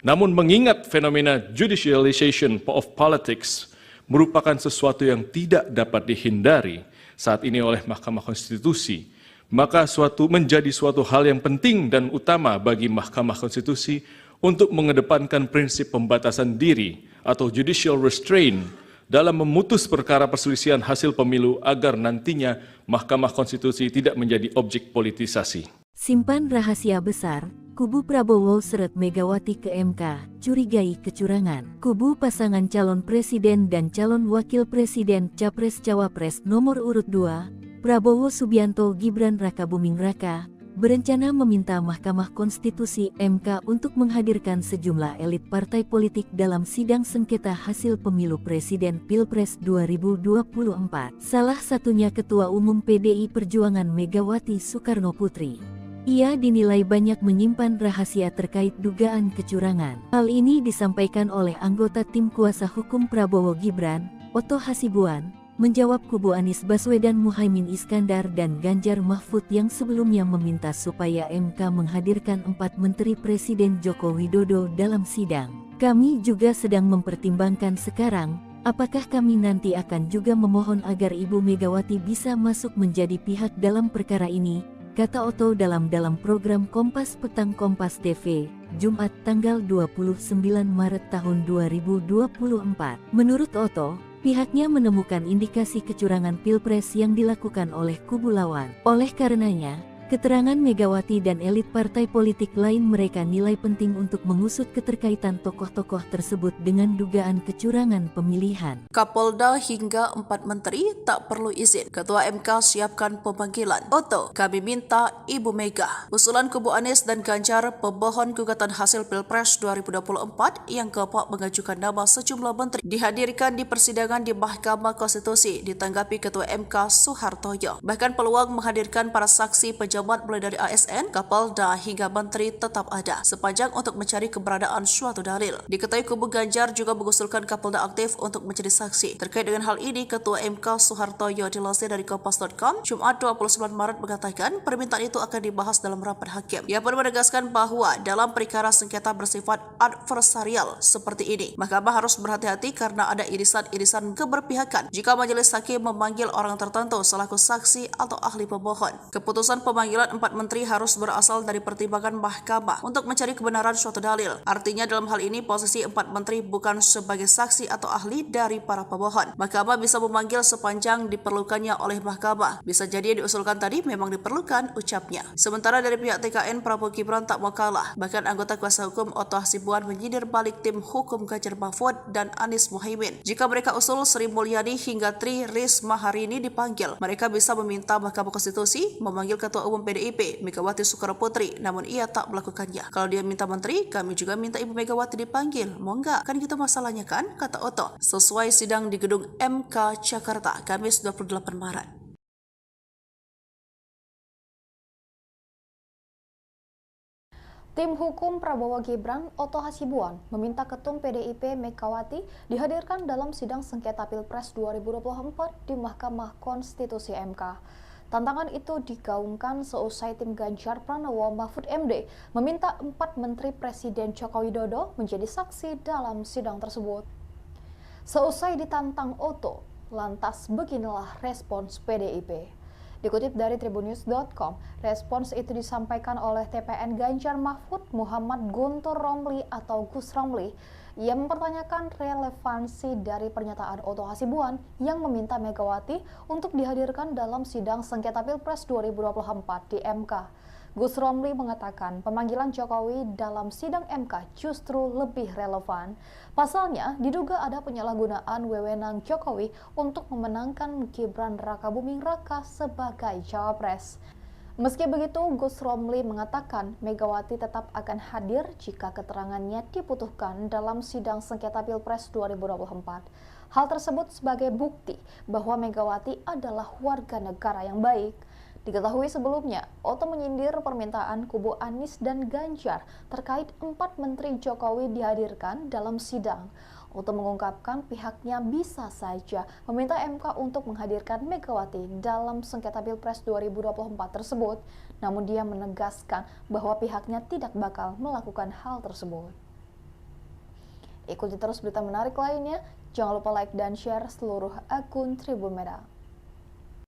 Namun mengingat fenomena judicialization of politics merupakan sesuatu yang tidak dapat dihindari saat ini oleh Mahkamah Konstitusi, maka menjadi suatu hal yang penting dan utama bagi Mahkamah Konstitusi untuk mengedepankan prinsip pembatasan diri atau judicial restraint dalam memutus perkara perselisihan hasil pemilu agar nantinya Mahkamah Konstitusi tidak menjadi objek politisasi. Simpan rahasia besar, kubu Prabowo seret Megawati ke MK, curigai kecurangan. Kubu pasangan calon presiden dan calon wakil presiden Capres-Cawapres nomor urut 2, Prabowo Subianto Gibran Rakabuming Raka, berencana meminta Mahkamah Konstitusi MK untuk menghadirkan sejumlah elit partai politik dalam sidang sengketa hasil pemilu presiden Pilpres 2024. Salah satunya Ketua Umum PDI Perjuangan Megawati Soekarno Putri. Ia dinilai banyak menyimpan rahasia terkait dugaan kecurangan. Hal ini disampaikan oleh anggota tim kuasa hukum Prabowo Gibran, Oto Hasibuan, menjawab kubu Anies Baswedan Muhaimin Iskandar dan Ganjar Mahfud yang sebelumnya meminta supaya MK menghadirkan 4 menteri Presiden Joko Widodo dalam sidang. Kami juga sedang mempertimbangkan sekarang, apakah kami nanti akan juga memohon agar Ibu Megawati bisa masuk menjadi pihak dalam perkara ini, kata Oto dalam program Kompas Petang Kompas TV, Jumat tanggal 29 Maret tahun 2024. Menurut Oto, pihaknya menemukan indikasi kecurangan Pilpres yang dilakukan oleh kubu lawan. Oleh karenanya, keterangan Megawati dan elit partai politik lain mereka nilai penting untuk mengusut keterkaitan tokoh-tokoh tersebut dengan dugaan kecurangan pemilihan. Kapolda hingga 4 menteri tak perlu izin. Ketua MK siapkan pemanggilan. Oto, kami minta Ibu Mega. Usulan kubu Anies dan Ganjar pemohon gugatan hasil Pilpres 2024 yang keempat mengajukan nama sejumlah menteri dihadirkan di persidangan di Mahkamah Konstitusi ditanggapi Ketua MK Soehartoyo. Bahkan peluang menghadirkan para saksi pejabat mulai dari ASN, Kapolda hingga menteri tetap ada sepanjang untuk mencari keberadaan suatu dalil. Diketahui kubu Ganjar juga mengusulkan Kapolda aktif untuk menjadi saksi. Terkait dengan hal ini, Ketua MK Soehartoyo dilansir dari Kompas.com Jumat 29 Maret mengatakan permintaan itu akan dibahas dalam rapat hakim. Ia pun menegaskan bahwa dalam perkara sengketa bersifat adversarial seperti ini, Mahkamah harus berhati-hati karena ada irisan-irisan keberpihakan jika majelis hakim memanggil orang tertentu selaku saksi atau ahli pemohon. Keputusan pemanggilan 4 menteri harus berasal dari pertimbangan Mahkamah untuk mencari kebenaran suatu dalil. Artinya dalam hal ini posisi 4 menteri bukan sebagai saksi atau ahli dari para pemohon. Mahkamah bisa memanggil sepanjang diperlukannya oleh Mahkamah. Bisa jadi diusulkan tadi memang diperlukan, ucapnya. Sementara dari pihak TKN, Prabowo Gibran tak mau kalah. Bahkan anggota kuasa hukum Oto Hasibuan menyindir balik tim hukum Ganjar Mahfud dan Anies Muhaimin. Jika mereka usul Sri Mulyani hingga Tri Risma hari ini dipanggil, mereka bisa meminta Mahkamah Konstitusi memanggil Ketua Umum PDIP Megawati Soekarno Putri, namun ia tak melakukannya. Kalau dia minta menteri, kami juga minta Ibu Megawati dipanggil. Mau enggak? Kan gitu masalahnya kan? Kata Oto. Sesuai sidang di gedung MK Jakarta, Kamis 28 Maret. Tim hukum Prabowo Gibran, Oto Hasibuan, meminta Ketum PDIP Megawati dihadirkan dalam sidang sengketa Pilpres 2024 di Mahkamah Konstitusi MK. Tantangan itu digaungkan seusai tim Ganjar Pranowo Mahfud MD meminta 4 menteri Presiden Joko Widodo menjadi saksi dalam sidang tersebut. Seusai ditantang Oto, lantas beginilah respons PDIP. Dikutip dari tribunnews.com, respons itu disampaikan oleh TPN Ganjar Mahfud Muhammad Guntur Romli atau Gus Romli. Ia mempertanyakan relevansi dari pernyataan Oto Hasibuan yang meminta Megawati untuk dihadirkan dalam sidang sengketa Pilpres 2024 di MK. Gus Romli mengatakan pemanggilan Jokowi dalam sidang MK justru lebih relevan. Pasalnya, diduga ada penyalahgunaan wewenang Jokowi untuk memenangkan Gibran Rakabuming Raka sebagai cawapres. Meski begitu, Gus Romli mengatakan Megawati tetap akan hadir jika keterangannya dibutuhkan dalam sidang sengketa Pilpres 2024. Hal tersebut sebagai bukti bahwa Megawati adalah warga negara yang baik. Diketahui sebelumnya, Oto menyindir permintaan kubu Anies dan Ganjar terkait 4 menteri Jokowi dihadirkan dalam sidang. Oto mengungkapkan pihaknya bisa saja meminta MK untuk menghadirkan Megawati dalam sengketa Pilpres 2024 tersebut, namun dia menegaskan bahwa pihaknya tidak bakal melakukan hal tersebut. Ikuti terus berita menarik lainnya, jangan lupa like dan share seluruh akun Tribun Medan.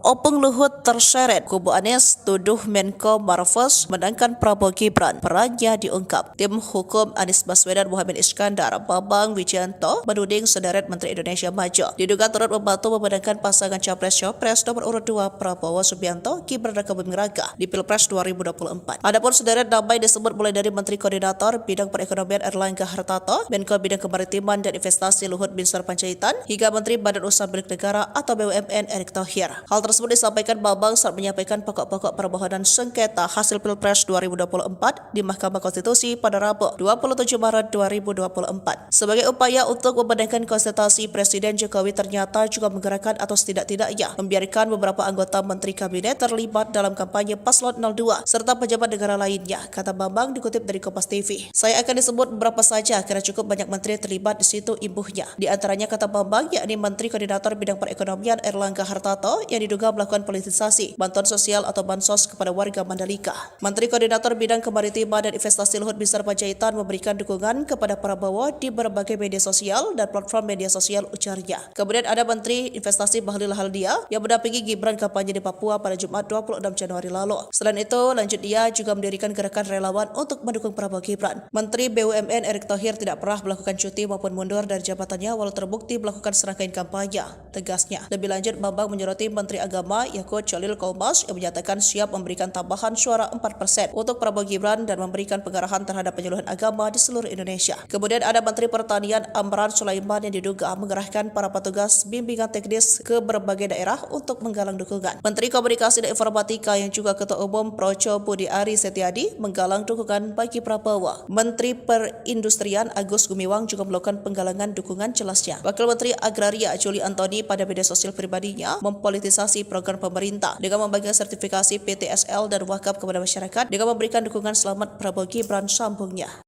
Opung Luhut terseret, kubu Anies tuduh Menko Marves menangkan Prabowo Gibran, perannya diungkap. Tim hukum Anies Baswedan Muhammad Iskandar, Bambang Wijayanto, menuding sederet Menteri Indonesia Maju diduga turut membantu memenangkan pasangan Capres-Cawapres nomor urut 2 Prabowo Subianto, Gibran Rakabuming Raka di Pilpres 2024. Adapun sederet nama disebut mulai dari Menteri Koordinator Bidang Perekonomian Erlangga Hartarto, Menko Bidang Kemaritiman dan Investasi Luhut Binsar Panjaitan, hingga Menteri Badan Usaha Milik Negara atau BUMN Erick Thohir. Hal tersebut disampaikan Bambang saat menyampaikan pokok-pokok permohonan sengketa hasil Pilpres 2024 di Mahkamah Konstitusi pada Rabu 27 Maret 2024. Sebagai upaya untuk memenangkan konsultasi, Presiden Jokowi ternyata juga menggerakkan atau setidak-tidaknya membiarkan beberapa anggota Menteri Kabinet terlibat dalam kampanye Paslon 02 serta pejabat negara lainnya, kata Bambang dikutip dari Kompas TV. Saya akan disebut beberapa saja karena cukup banyak menteri terlibat di situ imbuhnya. Di antaranya, kata Bambang, yakni Menteri Koordinator Bidang Perekonomian Erlangga Hartarto yang diduga melakukan politisasi bantuan sosial atau bansos kepada warga Mandalika. Menteri Koordinator Bidang Kemaritiman dan Investasi Luhut Binsar Panjaitan memberikan dukungan kepada Prabowo di berbagai media sosial dan platform media sosial, ujarnya. Kemudian ada Menteri Investasi Bahlil Lahadalia yang mendampingi Gibran kampanye di Papua pada Jumat 26 Januari lalu. Selain itu, lanjut dia juga mendirikan gerakan relawan untuk mendukung Prabowo Gibran. Menteri BUMN Erick Thohir tidak pernah melakukan cuti maupun mundur dari jabatannya walau terbukti melakukan serangkaian kampanye, tegasnya. Lebih lanjut, Bambang menyoroti Menteri Agama Yakut Cholil Kaumas yang menyatakan siap memberikan tambahan suara 4% untuk Prabowo Gibran dan memberikan pengarahan terhadap penyuluhan agama di seluruh Indonesia. Kemudian ada Menteri Pertanian Amran Sulaiman yang diduga mengerahkan para petugas bimbingan teknis ke berbagai daerah untuk menggalang dukungan. Menteri Komunikasi dan Informatika yang juga Ketua Umum Projo Budi Ari Setiadi menggalang dukungan bagi Prabowo. Menteri Perindustrian Agus Gumiwang juga melakukan penggalangan dukungan, jelasnya. Wakil Menteri Agraria Juli Antoni pada media sosial pribadinya mempolitisasi program pemerintah dengan membagikan sertifikasi PTSL dan wakaf kepada masyarakat dengan memberikan dukungan selamat Prabowo Gibran, sambungnya.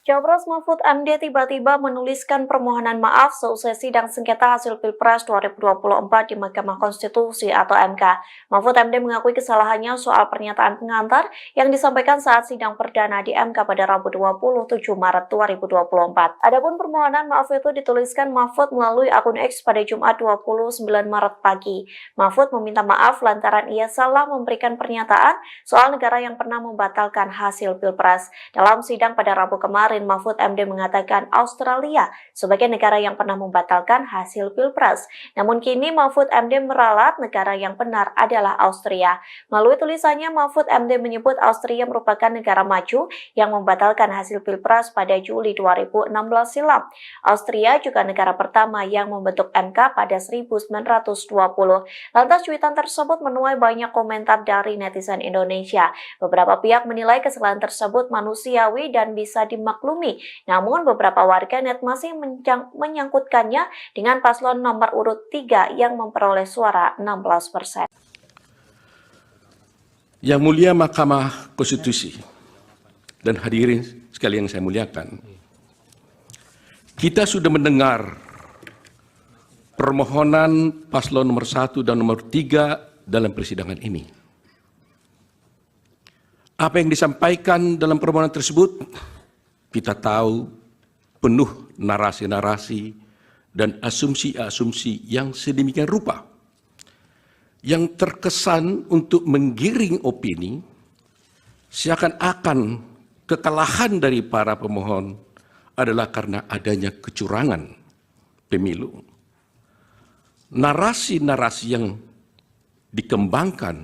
Cawapres Mahfud MD tiba-tiba menuliskan permohonan maaf seusai sidang sengketa hasil Pilpres 2024 di Mahkamah Konstitusi atau MK. Mahfud MD mengakui kesalahannya soal pernyataan pengantar yang disampaikan saat sidang perdana di MK pada Rabu 27 Maret 2024. Adapun permohonan maaf itu dituliskan Mahfud melalui akun X pada Jumat 29 Maret pagi. Mahfud meminta maaf lantaran ia salah memberikan pernyataan soal negara yang pernah membatalkan hasil Pilpres. Dalam sidang pada Rabu kemarin, Mahfud MD mengatakan Australia sebagai negara yang pernah membatalkan hasil Pilpres. Namun kini Mahfud MD meralat negara yang benar adalah Austria. Melalui tulisannya, Mahfud MD menyebut Austria merupakan negara maju yang membatalkan hasil Pilpres pada Juli 2016 silam. Austria juga negara pertama yang membentuk MK pada 1920. Lantas cuitan tersebut menuai banyak komentar dari netizen Indonesia. Beberapa pihak menilai kesalahan tersebut manusiawi dan bisa dimaklumi. Namun beberapa warganet masih menyangkutkannya dengan paslon nomor urut 3 yang memperoleh suara 16%. Yang mulia Mahkamah Konstitusi dan hadirin sekalian yang saya muliakan, kita sudah mendengar permohonan paslon nomor 1 dan nomor 3 dalam persidangan ini. Apa yang disampaikan dalam permohonan tersebut kita tahu penuh narasi-narasi dan asumsi-asumsi yang sedemikian rupa yang terkesan untuk menggiring opini seakan-akan kekalahan dari para pemohon adalah karena adanya kecurangan pemilu. Narasi-narasi yang dikembangkan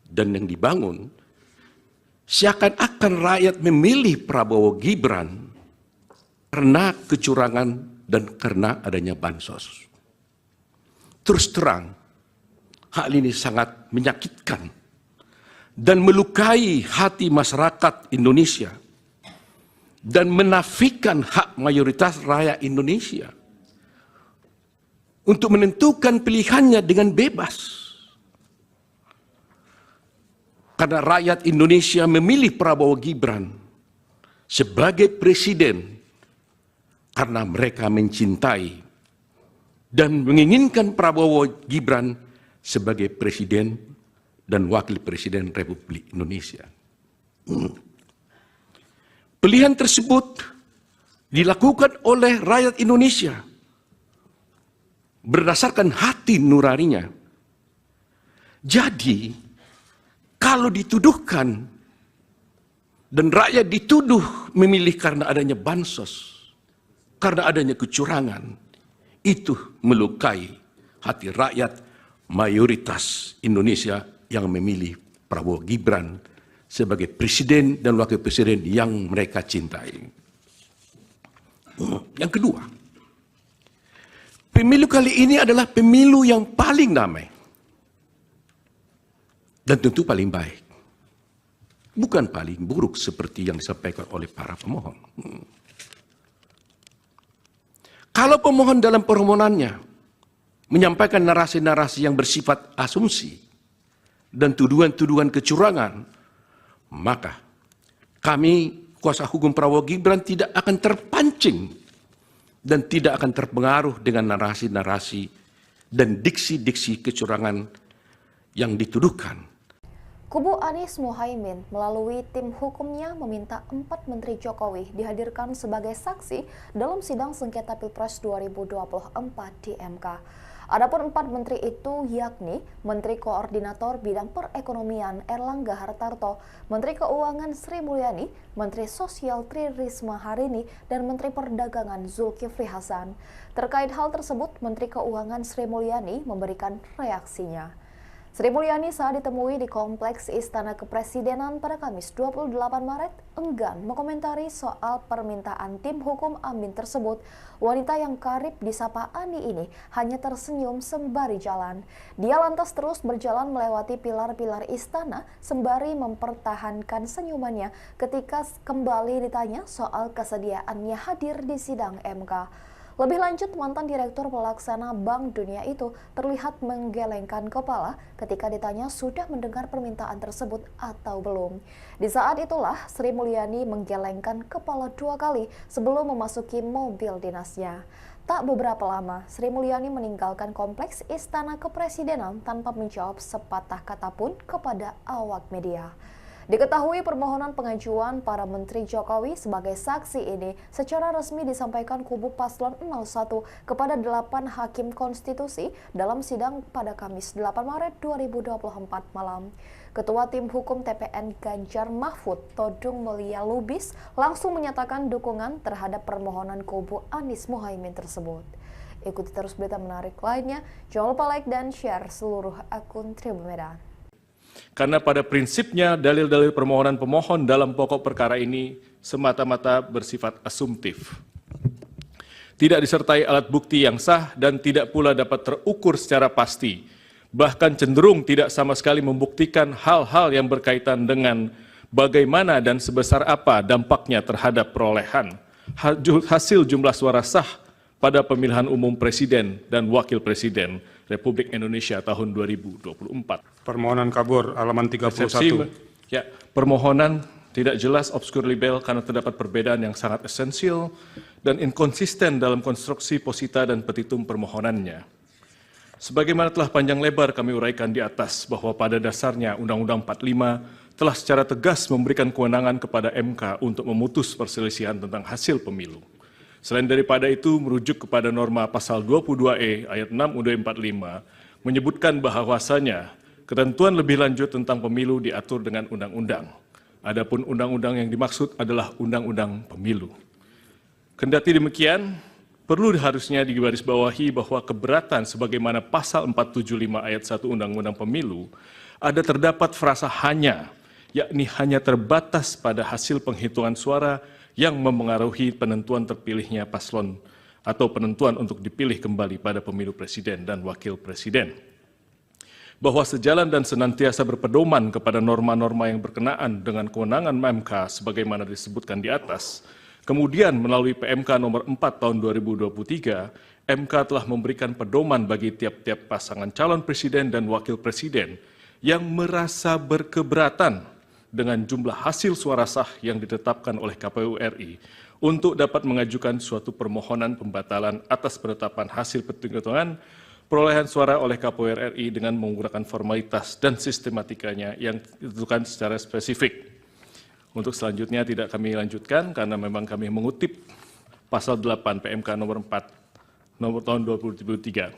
dan yang dibangun seakan-akan rakyat memilih Prabowo Gibran karena kecurangan dan karena adanya bansos. Terus terang, hal ini sangat menyakitkan dan melukai hati masyarakat Indonesia dan menafikan hak mayoritas rakyat Indonesia untuk menentukan pilihannya dengan bebas. Karena rakyat Indonesia memilih Prabowo Gibran sebagai presiden karena mereka mencintai dan menginginkan Prabowo Gibran sebagai presiden dan wakil presiden Republik Indonesia. Pilihan tersebut dilakukan oleh rakyat Indonesia berdasarkan hati nuraninya. Jadi, kalau dituduhkan dan rakyat dituduh memilih karena adanya bansos, karena adanya kecurangan, itu melukai hati rakyat mayoritas Indonesia yang memilih Prabowo Gibran sebagai presiden dan wakil presiden yang mereka cintai. Yang kedua, pemilu kali ini adalah pemilu yang paling damai dan tentu paling baik. Bukan paling buruk seperti yang disampaikan oleh para pemohon. Kalau pemohon dalam permohonannya menyampaikan narasi-narasi yang bersifat asumsi dan tuduhan-tuduhan kecurangan, maka kami, kuasa hukum Prabowo Gibran, tidak akan terpancing dan tidak akan terpengaruh dengan narasi-narasi dan diksi-diksi kecurangan yang dituduhkan. Kubu Anies Mohaimin melalui tim hukumnya meminta 4 Menteri Jokowi dihadirkan sebagai saksi dalam sidang sengketa Pilpres 2024 di MK. Adapun 4 menteri itu yakni Menteri Koordinator Bidang Perekonomian Erlangga Hartarto, Menteri Keuangan Sri Mulyani, Menteri Sosial Tri Risma Harini, dan Menteri Perdagangan Zulkifli Hasan. Terkait hal tersebut, Menteri Keuangan Sri Mulyani memberikan reaksinya. Sri Mulyani saat ditemui di Kompleks Istana Kepresidenan pada Kamis 28 Maret enggan mengomentari soal permintaan tim hukum Amin tersebut. Wanita yang karib disapa Ani ini hanya tersenyum sembari jalan. Dia lantas terus berjalan melewati pilar-pilar istana sembari mempertahankan senyumannya ketika kembali ditanya soal kesediaannya hadir di sidang MK. Lebih lanjut, mantan Direktur Pelaksana Bank Dunia itu terlihat menggelengkan kepala ketika ditanya sudah mendengar permintaan tersebut atau belum. Di saat itulah Sri Mulyani menggelengkan kepala 2 kali sebelum memasuki mobil dinasnya. Tak beberapa lama, Sri Mulyani meninggalkan Kompleks Istana Kepresidenan tanpa menjawab sepatah kata pun kepada awak media. Diketahui permohonan pengajuan para Menteri Jokowi sebagai saksi ini secara resmi disampaikan kubu Paslon 01 kepada 8 Hakim Konstitusi dalam sidang pada Kamis 8 Maret 2024 malam. Ketua Tim Hukum TPN Ganjar Mahfud, Todung Mulia Lubis, langsung menyatakan dukungan terhadap permohonan kubu Anies Mohaimin tersebut. Ikuti terus berita menarik lainnya, jangan lupa like dan share seluruh akun Tribun Medan. Karena pada prinsipnya dalil-dalil permohonan pemohon dalam pokok perkara ini semata-mata bersifat asumtif. Tidak disertai alat bukti yang sah dan tidak pula dapat terukur secara pasti. Bahkan cenderung tidak sama sekali membuktikan hal-hal yang berkaitan dengan bagaimana dan sebesar apa dampaknya terhadap perolehan hasil jumlah suara sah pada pemilihan umum Presiden dan Wakil Presiden Republik Indonesia tahun 2024. Permohonan kabur halaman 31. Ya, permohonan tidak jelas, obskur libel karena terdapat perbedaan yang sangat esensial dan inkonsisten dalam konstruksi posita dan petitum permohonannya. Sebagaimana telah panjang lebar kami uraikan di atas bahwa pada dasarnya Undang-Undang 45 telah secara tegas memberikan kewenangan kepada MK untuk memutus perselisihan tentang hasil pemilu. Selain daripada itu, merujuk kepada norma pasal 22E ayat 6 UUD 45 menyebutkan bahwasanya ketentuan lebih lanjut tentang pemilu diatur dengan undang-undang. Adapun undang-undang yang dimaksud adalah undang-undang pemilu. Kendati demikian, perlu harusnya digarisbawahi bahwa keberatan sebagaimana pasal 475 ayat 1 Undang-Undang Pemilu ada terdapat frasa hanya, yakni hanya terbatas pada hasil penghitungan suara yang memengaruhi penentuan terpilihnya paslon atau penentuan untuk dipilih kembali pada pemilu presiden dan wakil presiden. Bahwa sejalan dan senantiasa berpedoman kepada norma-norma yang berkenaan dengan kewenangan MK sebagaimana disebutkan di atas, kemudian melalui PMK nomor 4 tahun 2023, MK telah memberikan pedoman bagi tiap-tiap pasangan calon presiden dan wakil presiden yang merasa berkeberatan dengan jumlah hasil suara sah yang ditetapkan oleh KPU RI untuk dapat mengajukan suatu permohonan pembatalan atas penetapan hasil penghitungan perolehan suara oleh KPU RI dengan menggunakan formalitas dan sistematikanya yang ditentukan secara spesifik. Untuk selanjutnya tidak kami lanjutkan karena memang kami mengutip pasal 8 PMK nomor 4 nomor tahun 2023.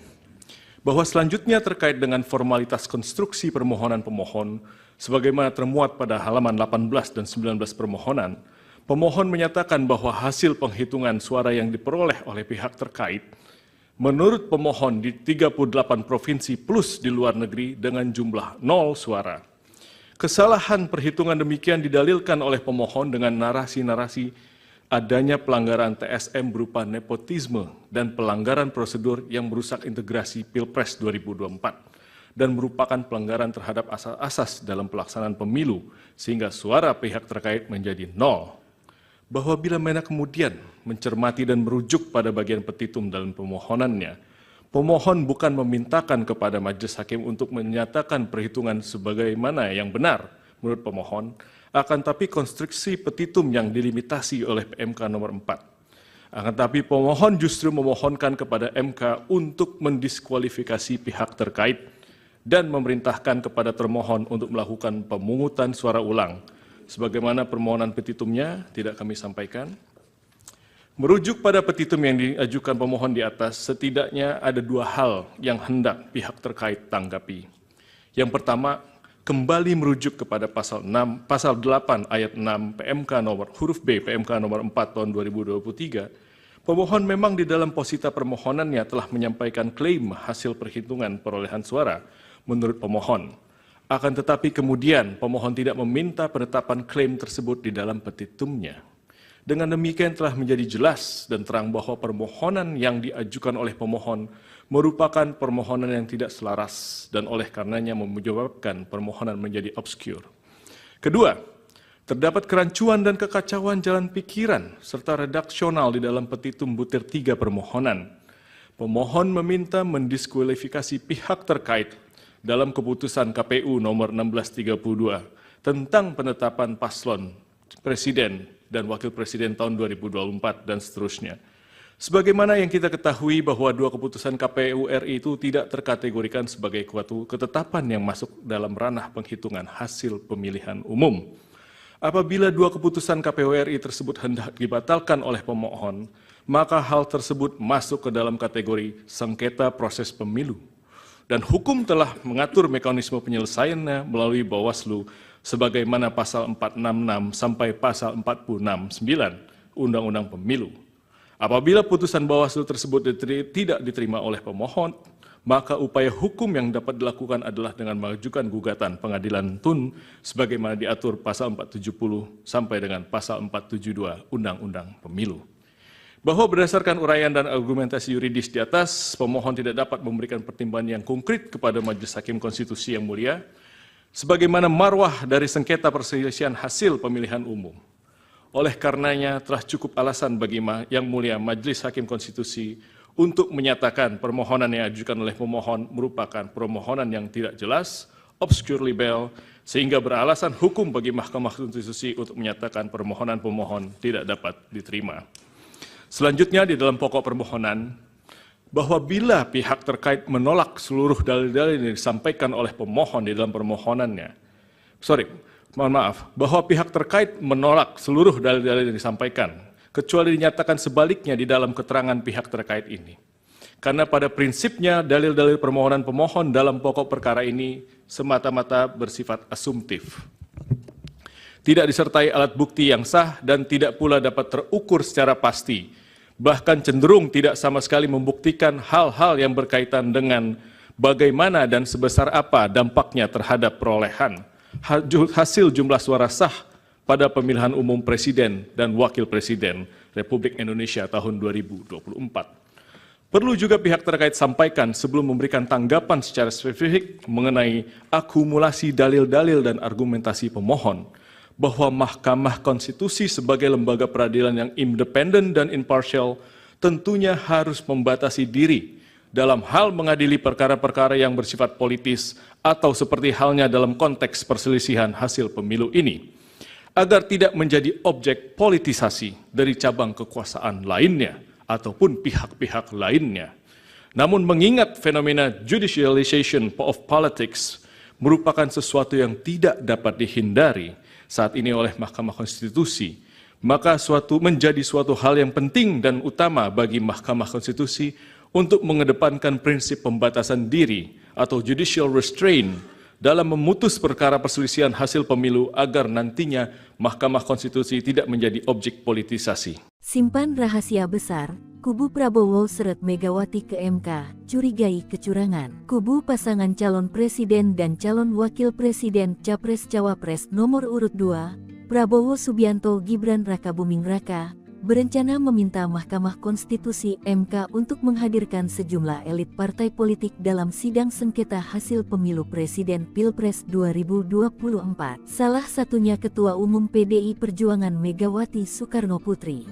Bahwa selanjutnya terkait dengan formalitas konstruksi permohonan pemohon sebagaimana termuat pada halaman 18 dan 19 permohonan, pemohon menyatakan bahwa hasil penghitungan suara yang diperoleh oleh pihak terkait menurut pemohon di 38 provinsi plus di luar negeri dengan jumlah 0 suara. Kesalahan perhitungan demikian didalilkan oleh pemohon dengan narasi-narasi adanya pelanggaran TSM berupa nepotisme dan pelanggaran prosedur yang merusak integrasi Pilpres 2024 dan merupakan pelanggaran terhadap asas-asas dalam pelaksanaan pemilu sehingga suara pihak terkait menjadi 0. Bahwa bila mana kemudian mencermati dan merujuk pada bagian petitum dalam permohonannya, pemohon bukan memintakan kepada majelis hakim untuk menyatakan perhitungan sebagaimana yang benar menurut pemohon, akan tapi konstruksi petitum yang dilimitasi oleh PMK nomor 4. Akan tapi pemohon justru memohonkan kepada MK untuk mendiskualifikasi pihak terkait dan memerintahkan kepada termohon untuk melakukan pemungutan suara ulang. Sebagaimana permohonan petitumnya tidak kami sampaikan. Merujuk pada petitum yang diajukan pemohon di atas, setidaknya ada dua hal yang hendak pihak terkait tanggapi. Yang pertama, kembali merujuk kepada pasal 8 ayat 6 PMK nomor huruf B PMK nomor 4 tahun 2023, pemohon memang di dalam posita permohonannya telah menyampaikan klaim hasil perhitungan perolehan suara menurut pemohon. Akan tetapi kemudian pemohon tidak meminta penetapan klaim tersebut di dalam petitumnya. Dengan demikian telah menjadi jelas dan terang bahwa permohonan yang diajukan oleh pemohon merupakan permohonan yang tidak selaras dan oleh karenanya menyebabkan permohonan menjadi obskur. Kedua, terdapat kerancuan dan kekacauan jalan pikiran serta redaksional di dalam petitum butir 3 permohonan. Pemohon meminta mendiskualifikasi pihak terkait dalam keputusan KPU nomor 1632 tentang penetapan paslon presiden dan wakil presiden tahun 2024 dan seterusnya. Sebagaimana yang kita ketahui bahwa dua keputusan KPU RI itu tidak terkategorikan sebagai suatu ketetapan yang masuk dalam ranah penghitungan hasil pemilihan umum. Apabila dua keputusan KPU RI tersebut hendak dibatalkan oleh pemohon, maka hal tersebut masuk ke dalam kategori sengketa proses pemilu. Dan hukum telah mengatur mekanisme penyelesaiannya melalui Bawaslu sebagaimana pasal 466 sampai pasal 469 Undang-Undang Pemilu. Apabila putusan Bawaslu tersebut tidak diterima oleh pemohon, maka upaya hukum yang dapat dilakukan adalah dengan mengajukan gugatan pengadilan tun sebagaimana diatur pasal 470 sampai dengan pasal 472 Undang-Undang Pemilu. Bahwa berdasarkan uraian dan argumentasi yuridis di atas, pemohon tidak dapat memberikan pertimbangan yang konkret kepada Majelis Hakim Konstitusi yang mulia, sebagaimana marwah dari sengketa perselisihan hasil pemilihan umum. Oleh karenanya telah cukup alasan bagi Yang Mulia Majelis Hakim Konstitusi untuk menyatakan permohonan yang diajukan oleh pemohon merupakan permohonan yang tidak jelas, obscure libel, sehingga beralasan hukum bagi Mahkamah Konstitusi untuk menyatakan permohonan pemohon tidak dapat diterima. Selanjutnya di dalam pokok permohonan, bahwa bila pihak terkait menolak seluruh dalil-dalil yang disampaikan oleh pemohon di dalam permohonannya, bahwa pihak terkait menolak seluruh dalil-dalil yang disampaikan, kecuali dinyatakan sebaliknya di dalam keterangan pihak terkait ini. Karena pada prinsipnya dalil-dalil permohonan pemohon dalam pokok perkara ini semata-mata bersifat asumtif. Tidak disertai alat bukti yang sah dan tidak pula dapat terukur secara pasti bahkan cenderung tidak sama sekali membuktikan hal-hal yang berkaitan dengan bagaimana dan sebesar apa dampaknya terhadap perolehan hasil jumlah suara sah pada pemilihan umum Presiden dan Wakil Presiden Republik Indonesia tahun 2024. Perlu juga pihak terkait sampaikan sebelum memberikan tanggapan secara spesifik mengenai akumulasi dalil-dalil dan argumentasi pemohon, bahwa Mahkamah Konstitusi sebagai lembaga peradilan yang independen dan imparsial tentunya harus membatasi diri dalam hal mengadili perkara-perkara yang bersifat politis atau seperti halnya dalam konteks perselisihan hasil pemilu ini, agar tidak menjadi objek politisasi dari cabang kekuasaan lainnya ataupun pihak-pihak lainnya. Namun mengingat fenomena judicialization of politics merupakan sesuatu yang tidak dapat dihindari saat ini oleh Mahkamah Konstitusi, maka menjadi suatu hal yang penting dan utama bagi Mahkamah Konstitusi untuk mengedepankan prinsip pembatasan diri atau judicial restraint dalam memutus perkara perselisihan hasil pemilu agar nantinya Mahkamah Konstitusi tidak menjadi objek politisasi. Simpan rahasia besar, kubu Prabowo seret Megawati ke MK, curigai kecurangan. Kubu pasangan calon presiden dan calon wakil presiden Capres-Cawapres nomor urut 2, Prabowo Subianto Gibran Rakabuming Raka, berencana meminta Mahkamah Konstitusi MK untuk menghadirkan sejumlah elit partai politik dalam sidang sengketa hasil pemilu presiden Pilpres 2024. Salah satunya Ketua Umum PDI Perjuangan Megawati Soekarno Putri.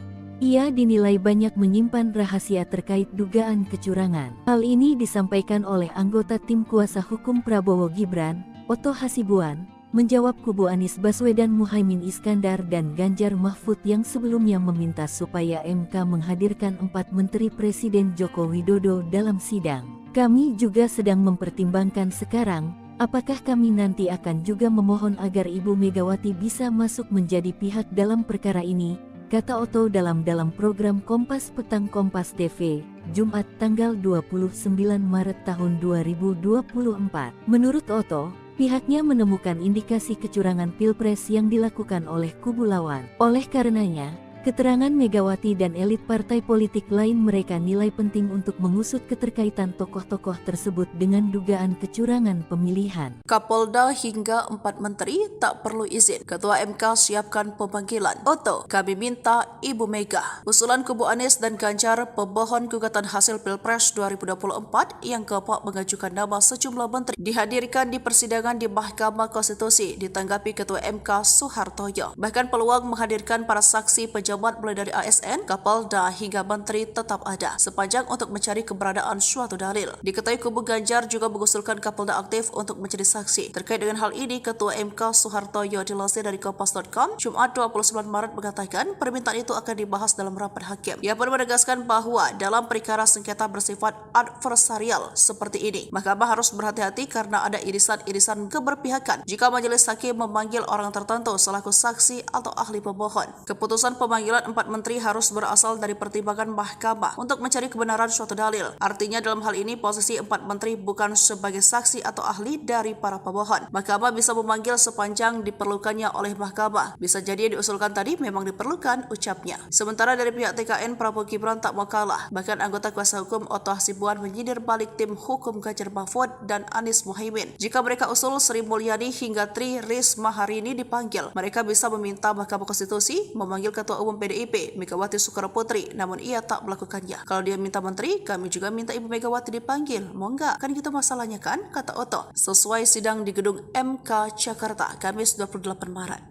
Ia dinilai banyak menyimpan rahasia terkait dugaan kecurangan. Hal ini disampaikan oleh anggota tim kuasa hukum Prabowo Gibran, Oto Hasibuan, menjawab kubu Anies Baswedan Muhaimin Iskandar dan Ganjar Mahfud yang sebelumnya meminta supaya MK menghadirkan 4 Menteri Presiden Joko Widodo dalam sidang. Kami juga sedang mempertimbangkan sekarang, apakah kami nanti akan juga memohon agar Ibu Megawati bisa masuk menjadi pihak dalam perkara ini, kata Oto dalam program Kompas Petang Kompas TV, Jumat tanggal 29 Maret tahun 2024. Menurut Oto, pihaknya menemukan indikasi kecurangan Pilpres yang dilakukan oleh kubu lawan. Oleh karenanya, keterangan Megawati dan elit partai politik lain mereka nilai penting untuk mengusut keterkaitan tokoh-tokoh tersebut dengan dugaan kecurangan pemilihan. Kapolda hingga 4 menteri tak perlu izin. Ketua MK siapkan pemanggilan. Oto, kami minta Ibu Mega. Usulan kubu Anies dan Ganjar pemohon gugatan hasil Pilpres 2024 yang keempat mengajukan nama sejumlah menteri dihadirkan di persidangan di Mahkamah Konstitusi ditanggapi Ketua MK Soehartoyo. Bahkan peluang menghadirkan para saksi pejabat mulai dari ASN, Kapolda hingga menteri tetap ada sepanjang untuk mencari keberadaan suatu dalil. Diketahui kubu Ganjar juga mengusulkan Kapolda aktif untuk menjadi saksi. Terkait dengan hal ini, Ketua MK Soehartoyo dilansir dari Kompas.com Jumat 29 Maret mengatakan permintaan itu akan dibahas dalam rapat hakim. Ia pun menegaskan bahwa dalam perkara sengketa bersifat adversarial seperti ini, Mahkamah harus berhati-hati karena ada irisan-irisan keberpihakan jika majelis hakim memanggil orang tertentu selaku saksi atau ahli pemohon. Keputusan pemanggilan 4 menteri harus berasal dari pertimbangan Mahkamah untuk mencari kebenaran suatu dalil. Artinya dalam hal ini posisi 4 menteri bukan sebagai saksi atau ahli dari para pemohon. Mahkamah bisa memanggil sepanjang diperlukannya oleh Mahkamah. Bisa jadi yang diusulkan tadi memang diperlukan, ucapnya. Sementara dari pihak TKN, Prabowo Gibran tak mau kalah. Bahkan anggota kuasa hukum Oto Hasibuan menyindir balik tim hukum Ganjar Mahfud dan Anies Muhaimin. Jika mereka usul Sri Mulyani hingga Tri Risma hari ini dipanggil, mereka bisa meminta Mahkamah Konstitusi memanggil Ketua Umum PDIP Megawati Soekarno Putri, namun ia tak melakukannya. Kalau dia minta menteri, kami juga minta Ibu Megawati dipanggil. Mau enggak? Kan gitu masalahnya kan? Kata Oto. Sesuai sidang di gedung MK Jakarta, Kamis 28 Maret.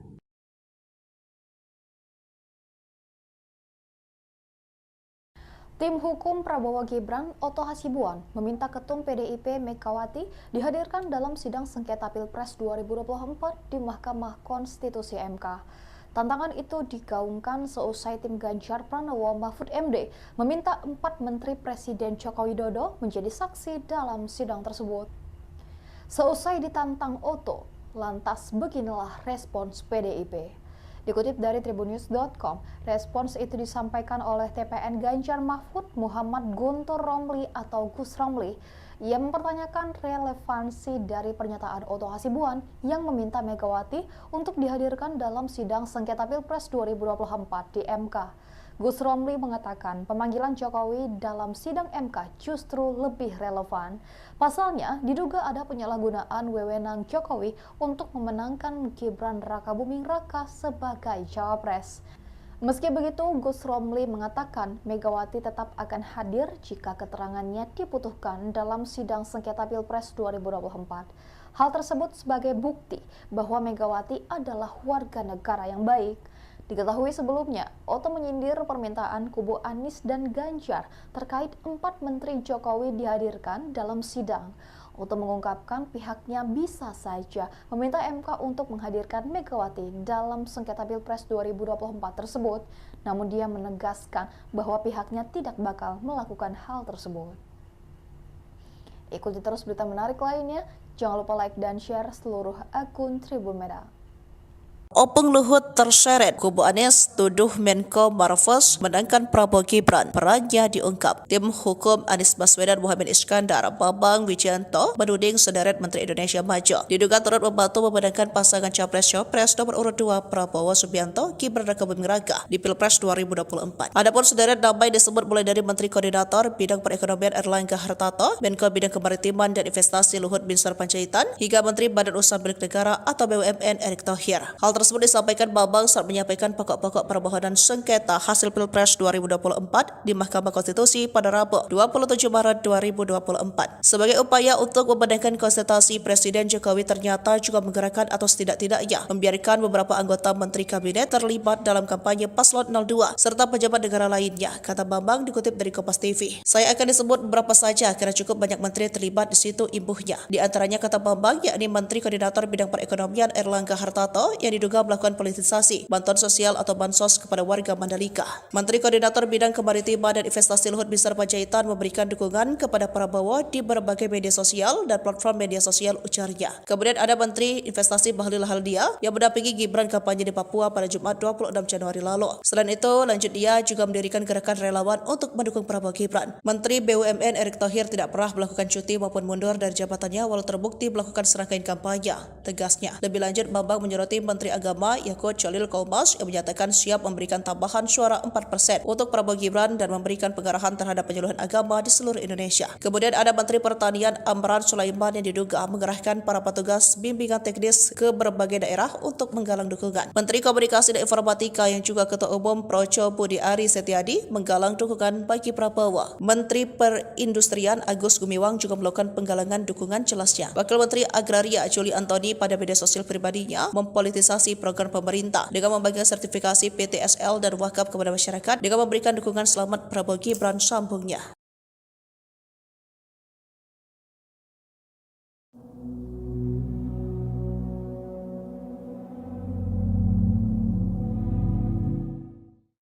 Tim hukum Prabowo Gibran, Oto Hasibuan, meminta Ketum PDIP Megawati dihadirkan dalam sidang sengketa Pilpres 2024 di Mahkamah Konstitusi MK. Tantangan itu digaungkan seusai tim Ganjar Pranowo Mahfud MD meminta 4 Menteri Presiden Joko Widodo menjadi saksi dalam sidang tersebut. Seusai ditantang Oto, lantas beginilah respons PDIP. Dikutip dari tribunnews.com, respons itu disampaikan oleh TPN Ganjar Mahfud Muhammad Guntur Romli atau Gus Romli. Ia mempertanyakan relevansi dari pernyataan Oto Hasibuan yang meminta Megawati untuk dihadirkan dalam sidang sengketa Pilpres 2024 di MK. Gus Romli mengatakan pemanggilan Jokowi dalam sidang MK justru lebih relevan. Pasalnya, diduga ada penyalahgunaan wewenang Jokowi untuk memenangkan Gibran Rakabuming Raka sebagai cawapres. Meski begitu, Gus Romli mengatakan Megawati tetap akan hadir jika keterangannya dibutuhkan dalam sidang sengketa Pilpres 2024. Hal tersebut sebagai bukti bahwa Megawati adalah warga negara yang baik. Diketahui sebelumnya, Oto menyindir permintaan kubu Anies dan Ganjar terkait 4 menteri Jokowi dihadirkan dalam sidang. Oto mengungkapkan pihaknya bisa saja meminta MK untuk menghadirkan Megawati dalam sengketa Pilpres 2024 tersebut, namun dia menegaskan bahwa pihaknya tidak bakal melakukan hal tersebut. Ikuti terus berita menarik lainnya, jangan lupa like dan share seluruh akun Tribun Medan. Opung Luhut terseret, kubu Anies tuduh Menko Marves menangkan Prabowo Gibran. Perannya diungkap. Tim hukum Anies Baswedan Muhammad Iskandar, Bambang Wijayanto, menuding sederet Menteri Indonesia Maju diduga turut membantu memenangkan pasangan Capres-Cawapres nomor urut 2 Prabowo Subianto, Gibran Rakabuming Raka di Pilpres 2024. Adapun sederet nama disebut mulai dari Menteri Koordinator Bidang Perekonomian Erlangga Hartarto, Menko Bidang Kemaritiman dan Investasi Luhut Binsar Panjaitan, hingga Menteri Badan Usaha Milik Negara atau BUMN Erick Thohir. Hal tersebut disampaikan Bambang saat menyampaikan pokok-pokok permohonan sengketa hasil Pilpres 2024 di Mahkamah Konstitusi pada Rabu 27 Maret 2024. Sebagai upaya untuk membenarkan konsultasi, Presiden Jokowi ternyata juga menggerakkan atau setidak-tidaknya membiarkan beberapa anggota Menteri Kabinet terlibat dalam kampanye Paslon 02 serta pejabat negara lainnya, kata Bambang dikutip dari Kompas TV. Saya akan disebut beberapa saja karena cukup banyak menteri terlibat di situ, imbuhnya. Di antaranya, kata Bambang, yakni Menteri Koordinator Bidang Perekonomian Erlangga Hartarto yang diduga melakukan politisasi bantuan sosial atau bansos kepada warga Mandalika. Menteri Koordinator Bidang Kemaritiman dan Investasi Luhut Binsar Panjaitan memberikan dukungan kepada Prabowo di berbagai media sosial dan platform media sosial, ujarnya. Kemudian ada Menteri Investasi Bahlil Haldia yang mendampingi Gibran kampanye di Papua pada Jumat 26 Januari lalu. Selain itu, lanjut dia juga mendirikan gerakan relawan untuk mendukung Prabowo Gibran. Menteri BUMN Erick Thohir tidak pernah melakukan cuti maupun mundur dari jabatannya walau terbukti melakukan serangkaian kampanye, tegasnya. Lebih lanjut, Bambang menyoroti Menteri Agama Yakut Jalil Kaumas yang menyatakan siap memberikan tambahan suara 4% untuk Prabowo Gibran dan memberikan pengarahan terhadap penyuluhan agama di seluruh Indonesia. Kemudian ada Menteri Pertanian Amran Sulaiman yang diduga mengerahkan para petugas bimbingan teknis ke berbagai daerah untuk menggalang dukungan. Menteri Komunikasi dan Informatika yang juga Ketua Umum Projo Budi Ari Setiadi menggalang dukungan bagi Prabowo. Menteri Perindustrian Agus Gumiwang juga melakukan penggalangan dukungan, jelasnya. Wakil Menteri Agraria Juli Antoni pada media sosial pribadinya mempolitisasi program pemerintah dengan membagikan sertifikasi PTSL dan wakaf kepada masyarakat dengan memberikan dukungan selamat Prabowo Gibran, sambungnya.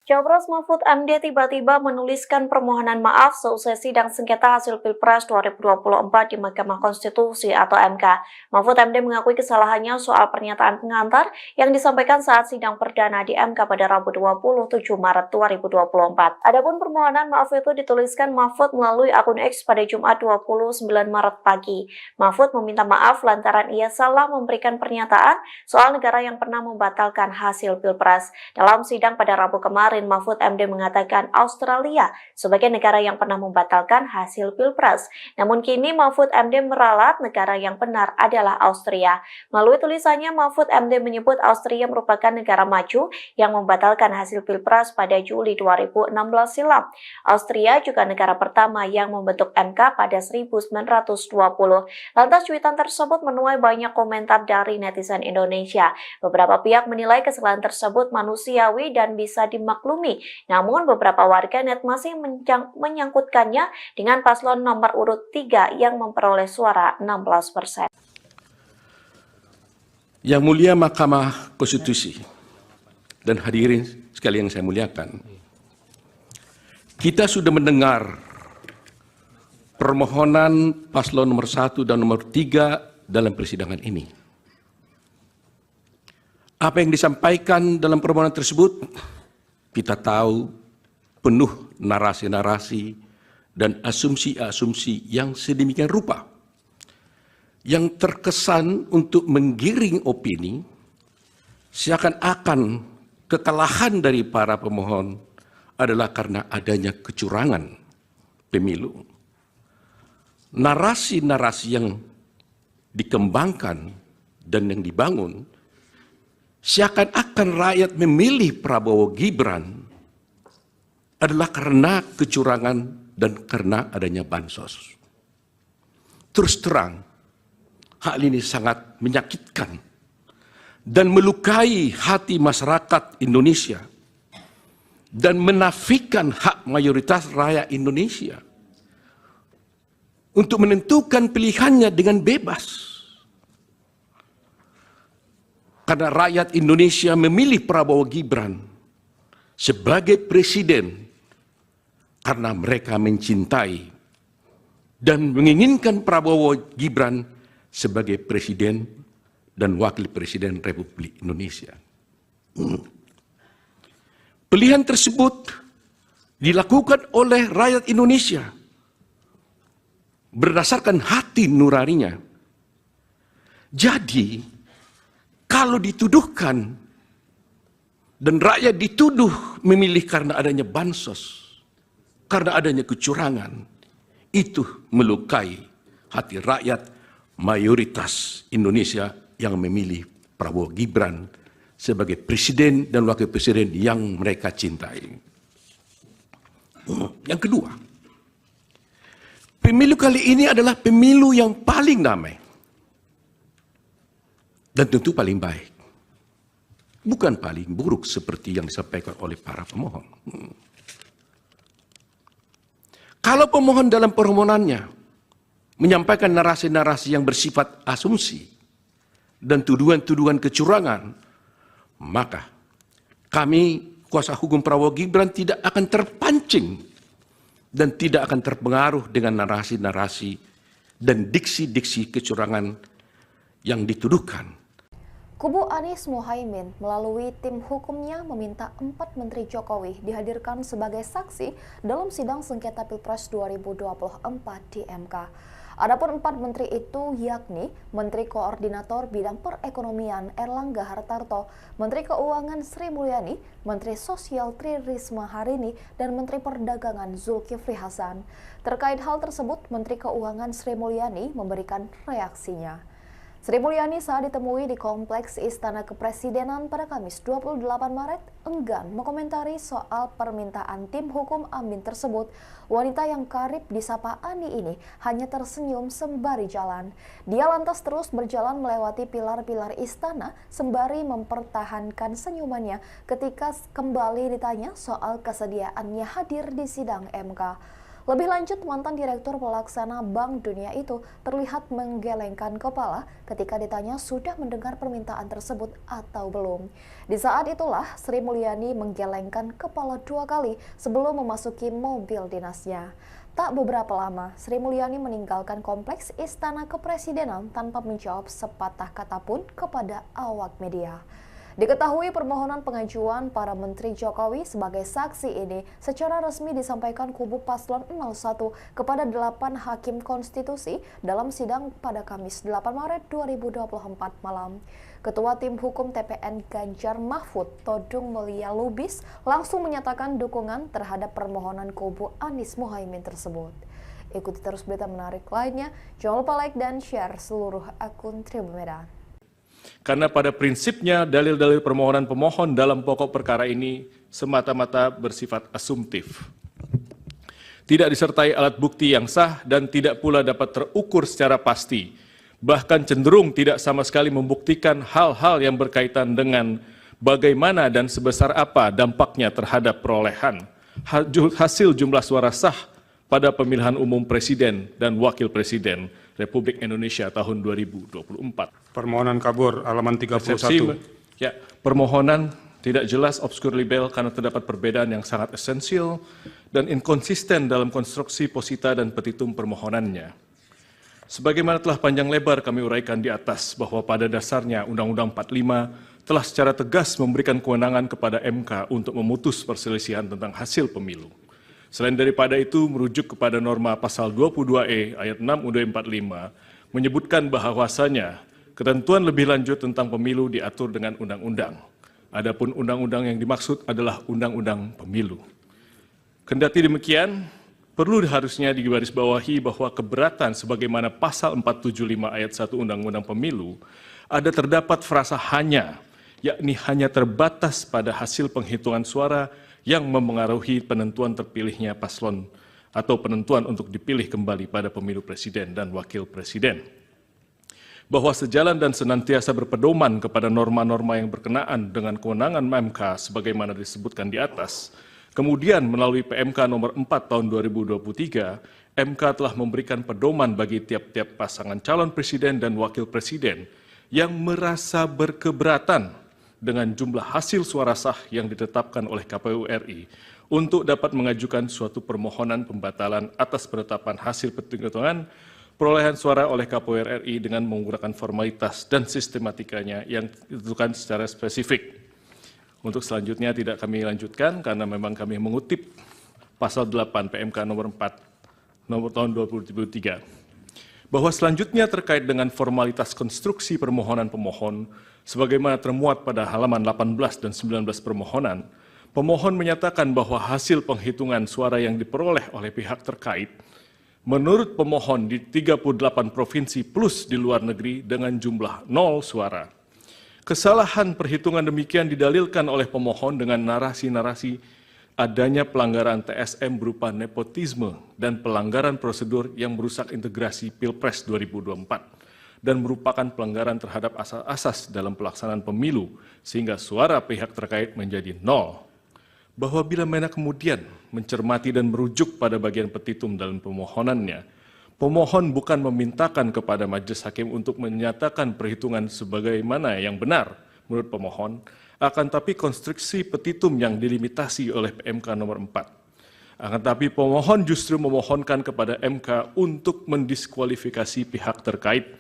Cawapres Mahfud MD tiba-tiba menuliskan permohonan maaf seusai sidang sengketa hasil Pilpres 2024 di Mahkamah Konstitusi atau MK. Mahfud MD mengakui kesalahannya soal pernyataan pengantar yang disampaikan saat sidang perdana di MK pada Rabu 27 Maret 2024. Adapun permohonan maaf itu dituliskan Mahfud melalui akun X pada Jumat 29 Maret pagi. Mahfud meminta maaf lantaran ia salah memberikan pernyataan soal negara yang pernah membatalkan hasil Pilpres. Dalam sidang pada Rabu kemarin, Mahfud MD mengatakan Australia sebagai negara yang pernah membatalkan hasil Pilpres. Namun kini Mahfud MD meralat negara yang benar adalah Austria. Melalui tulisannya, Mahfud MD menyebut Austria merupakan negara maju yang membatalkan hasil Pilpres pada Juli 2016 silam. Austria juga negara pertama yang membentuk MK pada 1920. Lantas cuitan tersebut menuai banyak komentar dari netizen Indonesia. Beberapa pihak menilai kesalahan tersebut manusiawi dan bisa dimaklumi. Namun beberapa warganet masih menyangkutkannya dengan paslon nomor urut 3 yang memperoleh suara 16%. Yang mulia Mahkamah Konstitusi dan hadirin sekalian yang saya muliakan, kita sudah mendengar permohonan paslon nomor 1 dan nomor 3 dalam persidangan ini. Apa yang disampaikan dalam permohonan tersebut, kita tahu penuh narasi-narasi dan asumsi-asumsi yang sedemikian rupa, yang terkesan untuk menggiring opini, seakan-akan kekalahan dari para pemohon adalah karena adanya kecurangan pemilu. Narasi-narasi yang dikembangkan dan yang dibangun seakan-akan rakyat memilih Prabowo Gibran adalah karena kecurangan dan karena adanya bansos. Terus terang, hal ini sangat menyakitkan dan melukai hati masyarakat Indonesia dan menafikan hak mayoritas rakyat Indonesia untuk menentukan pilihannya dengan bebas. Karena rakyat Indonesia memilih Prabowo Gibran sebagai presiden karena mereka mencintai dan menginginkan Prabowo Gibran sebagai presiden dan wakil presiden Republik Indonesia. Pilihan tersebut dilakukan oleh rakyat Indonesia berdasarkan hati nuraninya. Jadi, kalau dituduhkan dan rakyat dituduh memilih karena adanya bansos, karena adanya kecurangan, itu melukai hati rakyat mayoritas Indonesia yang memilih Prabowo Gibran sebagai presiden dan wakil presiden yang mereka cintai. Yang kedua, pemilu kali ini adalah pemilu yang paling damai dan tentu paling baik. Bukan paling buruk seperti yang disampaikan oleh para pemohon. Kalau pemohon dalam permohonannya menyampaikan narasi-narasi yang bersifat asumsi dan tuduhan-tuduhan kecurangan, maka kami, kuasa hukum Prabowo Gibran, tidak akan terpancing dan tidak akan terpengaruh dengan narasi-narasi dan diksi-diksi kecurangan yang dituduhkan. Kubu Anies Mohaimin melalui tim hukumnya meminta 4 Menteri Jokowi dihadirkan sebagai saksi dalam sidang sengketa Pilpres 2024 di MK. Adapun 4 menteri itu yakni Menteri Koordinator Bidang Perekonomian Erlangga Hartarto, Menteri Keuangan Sri Mulyani, Menteri Sosial Tri Risma Harini, dan Menteri Perdagangan Zulkifli Hasan. Terkait hal tersebut, Menteri Keuangan Sri Mulyani memberikan reaksinya. Sri Mulyani saat ditemui di Kompleks Istana Kepresidenan pada Kamis 28 Maret enggan mengomentari soal permintaan tim hukum Amin tersebut. Wanita yang karib disapa Ani ini hanya tersenyum sembari jalan. Dia lantas terus berjalan melewati pilar-pilar istana sembari mempertahankan senyumannya ketika kembali ditanya soal kesediaannya hadir di sidang MK. Lebih lanjut, mantan Direktur Pelaksana Bank Dunia itu terlihat menggelengkan kepala ketika ditanya sudah mendengar permintaan tersebut atau belum. Di saat itulah, Sri Mulyani menggelengkan kepala 2 kali sebelum memasuki mobil dinasnya. Tak beberapa lama, Sri Mulyani meninggalkan Kompleks Istana Kepresidenan tanpa menjawab sepatah kata pun kepada awak media. Diketahui permohonan pengajuan para Menteri Jokowi sebagai saksi ini secara resmi disampaikan kubu Paslon 01 kepada 8 Hakim Konstitusi dalam sidang pada Kamis 8 Maret 2024 malam. Ketua Tim Hukum TPN Ganjar Mahfud, Todung Mulia Lubis, langsung menyatakan dukungan terhadap permohonan kubu Anies Mohaimin tersebut. Ikuti terus berita menarik lainnya, jangan lupa like dan share seluruh akun Tribun Medan. Karena pada prinsipnya dalil-dalil permohonan pemohon dalam pokok perkara ini semata-mata bersifat asumtif. Tidak disertai alat bukti yang sah dan tidak pula dapat terukur secara pasti. Bahkan cenderung tidak sama sekali membuktikan hal-hal yang berkaitan dengan bagaimana dan sebesar apa dampaknya terhadap perolehan hasil jumlah suara sah pada pemilihan umum Presiden dan Wakil Presiden Republik Indonesia tahun 2024. Permohonan kabur halaman 31. Ya, permohonan tidak jelas, obskur libel karena terdapat perbedaan yang sangat esensial dan inkonsisten dalam konstruksi posita dan petitum permohonannya. Sebagaimana telah panjang lebar kami uraikan di atas bahwa pada dasarnya Undang-Undang 45 telah secara tegas memberikan kewenangan kepada MK untuk memutus perselisihan tentang hasil pemilu. Selain daripada itu, merujuk kepada norma pasal 22E ayat 6 UUD 45 menyebutkan bahwasanya ketentuan lebih lanjut tentang pemilu diatur dengan undang-undang. Adapun undang-undang yang dimaksud adalah undang-undang pemilu. Kendati demikian, perlu harusnya digarisbawahi bahwa keberatan sebagaimana pasal 475 ayat 1 Undang-Undang Pemilu terdapat frasa hanya, yakni hanya terbatas pada hasil penghitungan suara yang memengaruhi penentuan terpilihnya paslon atau penentuan untuk dipilih kembali pada pemilu presiden dan wakil presiden. Bahwa sejalan dan senantiasa berpedoman kepada norma-norma yang berkenaan dengan kewenangan MK sebagaimana disebutkan di atas, kemudian melalui PMK nomor 4 tahun 2023, MK telah memberikan pedoman bagi tiap-tiap pasangan calon presiden dan wakil presiden yang merasa berkeberatan dengan jumlah hasil suara sah yang ditetapkan oleh KPU RI untuk dapat mengajukan suatu permohonan pembatalan atas penetapan hasil penghitungan perolehan suara oleh KPU RI dengan menggunakan formalitas dan sistematikanya yang ditentukan secara spesifik. Untuk selanjutnya tidak kami lanjutkan karena memang kami mengutip pasal 8 PMK nomor 4 nomor tahun 2023. Bahwa selanjutnya terkait dengan formalitas konstruksi permohonan pemohon sebagaimana termuat pada halaman 18 dan 19 permohonan, pemohon menyatakan bahwa hasil penghitungan suara yang diperoleh oleh pihak terkait menurut pemohon di 38 provinsi plus di luar negeri dengan jumlah 0 suara. Kesalahan perhitungan demikian didalilkan oleh pemohon dengan narasi-narasi adanya pelanggaran TSM berupa nepotisme dan pelanggaran prosedur yang merusak integrasi Pilpres 2024 dan merupakan pelanggaran terhadap asas-asas dalam pelaksanaan pemilu sehingga suara pihak terkait menjadi 0. Bahwa bila mana kemudian mencermati dan merujuk pada bagian petitum dalam permohonannya, pemohon bukan memintakan kepada majelis hakim untuk menyatakan perhitungan sebagaimana yang benar menurut pemohon, akan tapi konstruksi petitum yang dilimitasi oleh PMK nomor 4. Akan tapi pemohon justru memohonkan kepada MK untuk mendiskualifikasi pihak terkait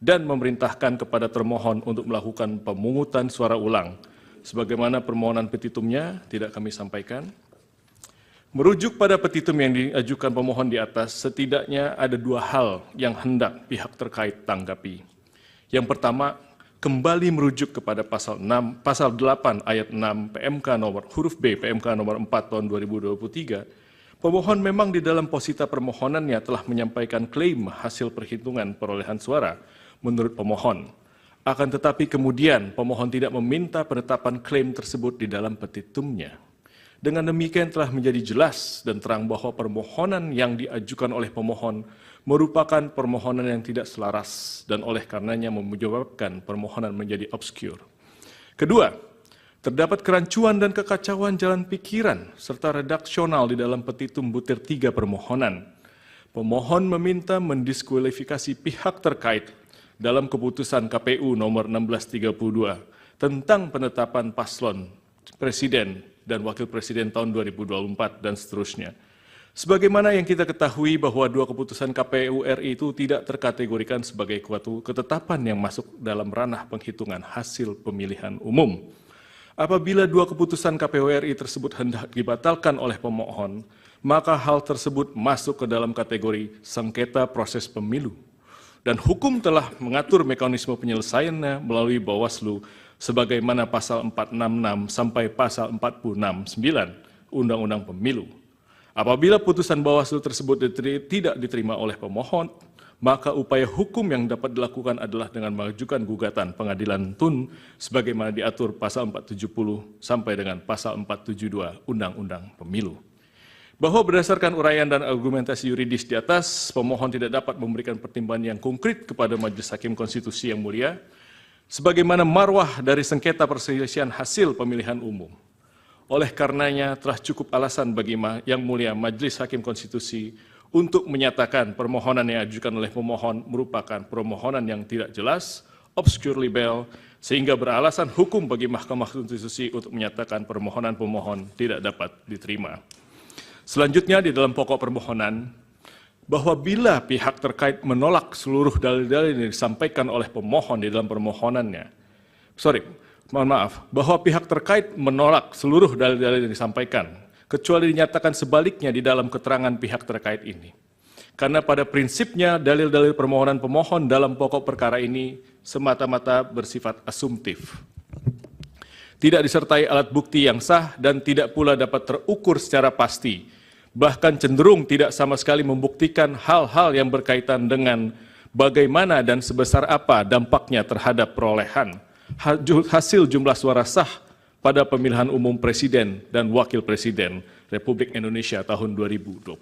dan memerintahkan kepada termohon untuk melakukan pemungutan suara ulang. Sebagaimana permohonan petitumnya tidak kami sampaikan. Merujuk pada petitum yang diajukan pemohon di atas, setidaknya ada 2 hal yang hendak pihak terkait tanggapi. Yang pertama, kembali merujuk kepada pasal 8 ayat 6 PMK nomor huruf B PMK nomor 4 tahun 2023. Pemohon memang di dalam posita permohonannya telah menyampaikan klaim hasil perhitungan perolehan suara menurut pemohon. Akan tetapi kemudian pemohon tidak meminta penetapan klaim tersebut di dalam petitumnya. Dengan demikian telah menjadi jelas dan terang bahwa permohonan yang diajukan oleh pemohon merupakan permohonan yang tidak selaras dan oleh karenanya menyebabkan permohonan menjadi obskur. Kedua, terdapat kerancuan dan kekacauan jalan pikiran serta redaksional di dalam petitum butir 3 permohonan. Pemohon meminta mendiskualifikasi pihak terkait dalam keputusan KPU nomor 1632 tentang penetapan paslon presiden dan wakil presiden tahun 2024 dan seterusnya. Sebagaimana yang kita ketahui bahwa 2 keputusan KPU RI itu tidak terkategorikan sebagai suatu ketetapan yang masuk dalam ranah penghitungan hasil pemilihan umum. Apabila 2 keputusan KPU RI tersebut hendak dibatalkan oleh pemohon, maka hal tersebut masuk ke dalam kategori sengketa proses pemilu. Dan hukum telah mengatur mekanisme penyelesaiannya melalui Bawaslu sebagaimana pasal 466 sampai pasal 469 Undang-Undang Pemilu. Apabila putusan Bawaslu tersebut tidak diterima oleh pemohon, maka upaya hukum yang dapat dilakukan adalah dengan mengajukan gugatan pengadilan tun sebagaimana diatur pasal 470 sampai dengan pasal 472 Undang-Undang Pemilu. Bahwa berdasarkan uraian dan argumentasi yuridis di atas, pemohon tidak dapat memberikan pertimbangan yang konkret kepada Majelis Hakim Konstitusi yang mulia, sebagaimana marwah dari sengketa perselisihan hasil pemilihan umum. Oleh karenanya telah cukup alasan bagi Yang Mulia Majelis Hakim Konstitusi untuk menyatakan permohonan yang diajukan oleh pemohon merupakan permohonan yang tidak jelas, obscure libel, sehingga beralasan hukum bagi Mahkamah Konstitusi untuk menyatakan permohonan pemohon tidak dapat diterima. Selanjutnya di dalam pokok permohonan, bahwa bila pihak terkait menolak seluruh dalil-dalil yang disampaikan oleh pemohon di dalam permohonannya, bahwa pihak terkait menolak seluruh dalil-dalil yang disampaikan, kecuali dinyatakan sebaliknya di dalam keterangan pihak terkait ini. Karena pada prinsipnya dalil-dalil permohonan pemohon dalam pokok perkara ini semata-mata bersifat asumtif. Tidak disertai alat bukti yang sah dan tidak pula dapat terukur secara pasti bahkan cenderung tidak sama sekali membuktikan hal-hal yang berkaitan dengan bagaimana dan sebesar apa dampaknya terhadap perolehan hasil jumlah suara sah pada pemilihan umum presiden dan wakil presiden Republik Indonesia tahun 2024.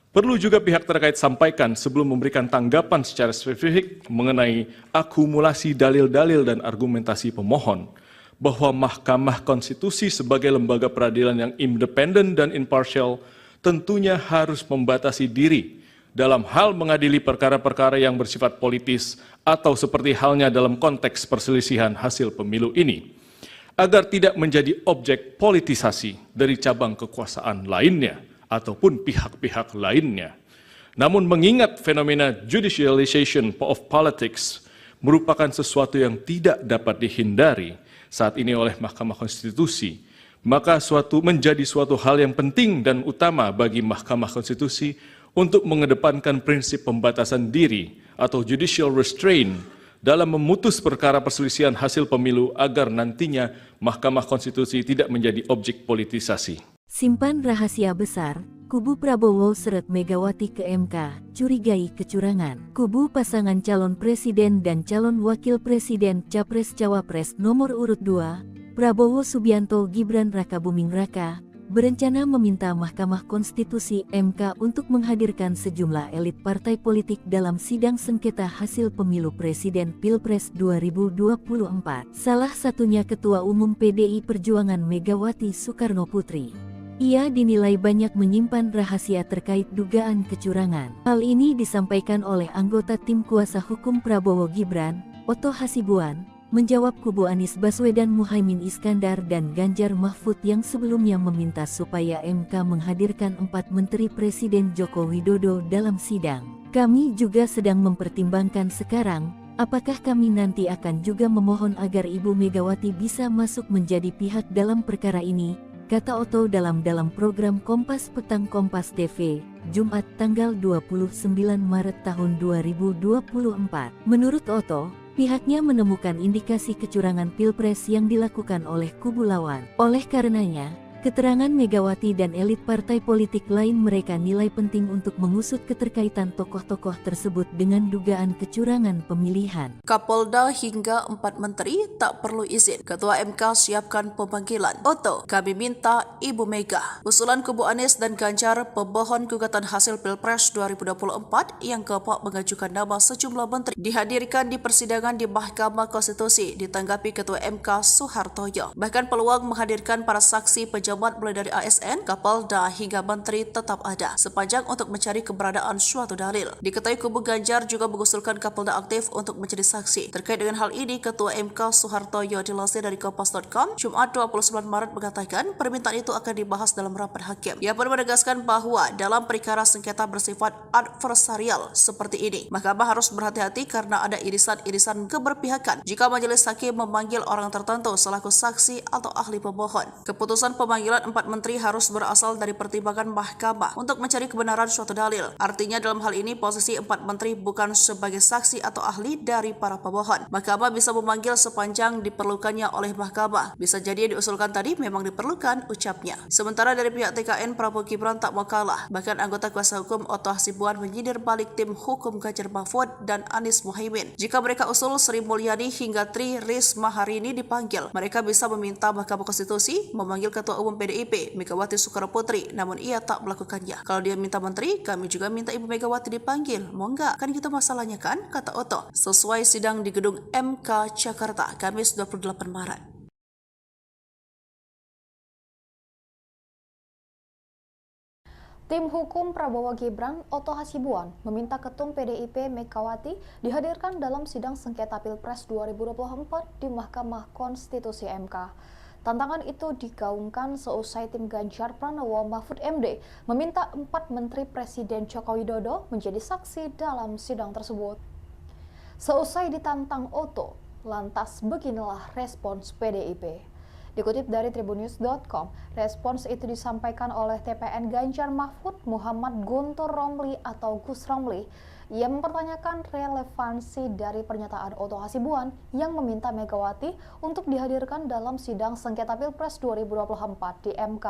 Perlu juga pihak terkait sampaikan sebelum memberikan tanggapan secara spesifik mengenai akumulasi dalil-dalil dan argumentasi pemohon, bahwa Mahkamah Konstitusi sebagai lembaga peradilan yang independen dan imparsial tentunya harus membatasi diri dalam hal mengadili perkara-perkara yang bersifat politis atau seperti halnya dalam konteks perselisihan hasil pemilu ini, agar tidak menjadi objek politisasi dari cabang kekuasaan lainnya ataupun pihak-pihak lainnya. Namun mengingat fenomena judicialization of politics merupakan sesuatu yang tidak dapat dihindari saat ini oleh Mahkamah Konstitusi, maka menjadi suatu hal yang penting dan utama bagi Mahkamah Konstitusi untuk mengedepankan prinsip pembatasan diri atau judicial restraint dalam memutus perkara perselisihan hasil pemilu agar nantinya Mahkamah Konstitusi tidak menjadi objek politisasi. Simpan rahasia besar, kubu Prabowo seret Megawati ke MK, curigai kecurangan. Kubu pasangan calon presiden dan calon wakil presiden Capres-Cawapres nomor urut 2, Prabowo Subianto Gibran Rakabuming Raka, berencana meminta Mahkamah Konstitusi MK untuk menghadirkan sejumlah elit partai politik dalam sidang sengketa hasil pemilu presiden Pilpres 2024. Salah satunya Ketua Umum PDI Perjuangan Megawati Soekarno Putri. Ia dinilai banyak menyimpan rahasia terkait dugaan kecurangan. Hal ini disampaikan oleh anggota tim kuasa hukum Prabowo Gibran, Oto Hasibuan, menjawab kubu Anies Baswedan Muhaimin Iskandar dan Ganjar Mahfud yang sebelumnya meminta supaya MK menghadirkan 4 Menteri Presiden Joko Widodo dalam sidang. Kami juga sedang mempertimbangkan sekarang, apakah kami nanti akan juga memohon agar Ibu Megawati bisa masuk menjadi pihak dalam perkara ini, kata Oto dalam program Kompas Petang Kompas TV, Jumat tanggal 29 Maret tahun 2024. Menurut Oto, pihaknya menemukan indikasi kecurangan Pilpres yang dilakukan oleh kubu lawan. Oleh karenanya, keterangan Megawati dan elit partai politik lain mereka nilai penting untuk mengusut keterkaitan tokoh-tokoh tersebut dengan dugaan kecurangan pemilihan. Kapolda hingga 4 menteri tak perlu izin. Ketua MK siapkan pemanggilan. Oto, kami minta Ibu Mega. Usulan kubu Anies dan Ganjar pemohon gugatan hasil Pilpres 2024 yang keempat mengajukan nama sejumlah menteri dihadirkan di persidangan di Mahkamah Konstitusi ditanggapi Ketua MK Soehartoyo. Bahkan peluang menghadirkan para saksi pejabat mulai dari ASN, Kapolda hingga menteri tetap ada sepanjang untuk mencari keberadaan suatu dalil. Diketahui kubu Ganjar juga mengusulkan Kapolda aktif untuk menjadi saksi. Terkait dengan hal ini, Ketua MK Soehartoyo dilansir dari Kompas.com Jumat 29 Maret mengatakan permintaan itu akan dibahas dalam rapat hakim. Ia pun menegaskan bahwa dalam perkara sengketa bersifat adversarial seperti ini, Mahkamah harus berhati-hati karena ada irisan-irisan keberpihakan jika majelis hakim memanggil orang tertentu selaku saksi atau ahli pemohon. Keputusan pemanggilan 4 menteri harus berasal dari pertimbangan Mahkamah untuk mencari kebenaran suatu dalil. Artinya dalam hal ini posisi 4 menteri bukan sebagai saksi atau ahli dari para pemohon. Mahkamah bisa memanggil sepanjang diperlukannya oleh Mahkamah. Bisa jadi yang diusulkan tadi memang diperlukan, ucapnya. Sementara dari pihak TKN, Prabowo Gibran tak mau kalah. Bahkan anggota kuasa hukum Oto Hasibuan menyindir balik tim hukum Ganjar Mahfud dan Anies Muhaimin. Jika mereka usul Sri Mulyani hingga Tri Risma hari ini dipanggil, mereka bisa meminta Mahkamah Konstitusi memanggil Ketua Umum PDIP Megawati Soekarno Putri, namun ia tak melakukannya. Kalau dia minta menteri, kami juga minta Ibu Megawati dipanggil. Mau nggak? Kan gitu masalahnya kan, kata Oto. Sesuai sidang di gedung MK Jakarta, Kamis 28 Maret. Tim hukum Prabowo Gibran, Oto Hasibuan, meminta Ketum PDIP Megawati dihadirkan dalam sidang sengketa Pilpres 2024 di Mahkamah Konstitusi MK. Tantangan itu digaungkan seusai tim Ganjar Pranowo Mahfud MD meminta 4 Menteri Presiden Joko Widodo menjadi saksi dalam sidang tersebut. Seusai ditantang Oto, lantas beginilah respons PDIP. Dikutip dari tribunnews.com, respons itu disampaikan oleh TPN Ganjar Mahfud Muhammad Guntur Romli atau Gus Romli. Ia mempertanyakan relevansi dari pernyataan Oto Hasibuan yang meminta Megawati untuk dihadirkan dalam sidang sengketa Pilpres 2024 di MK.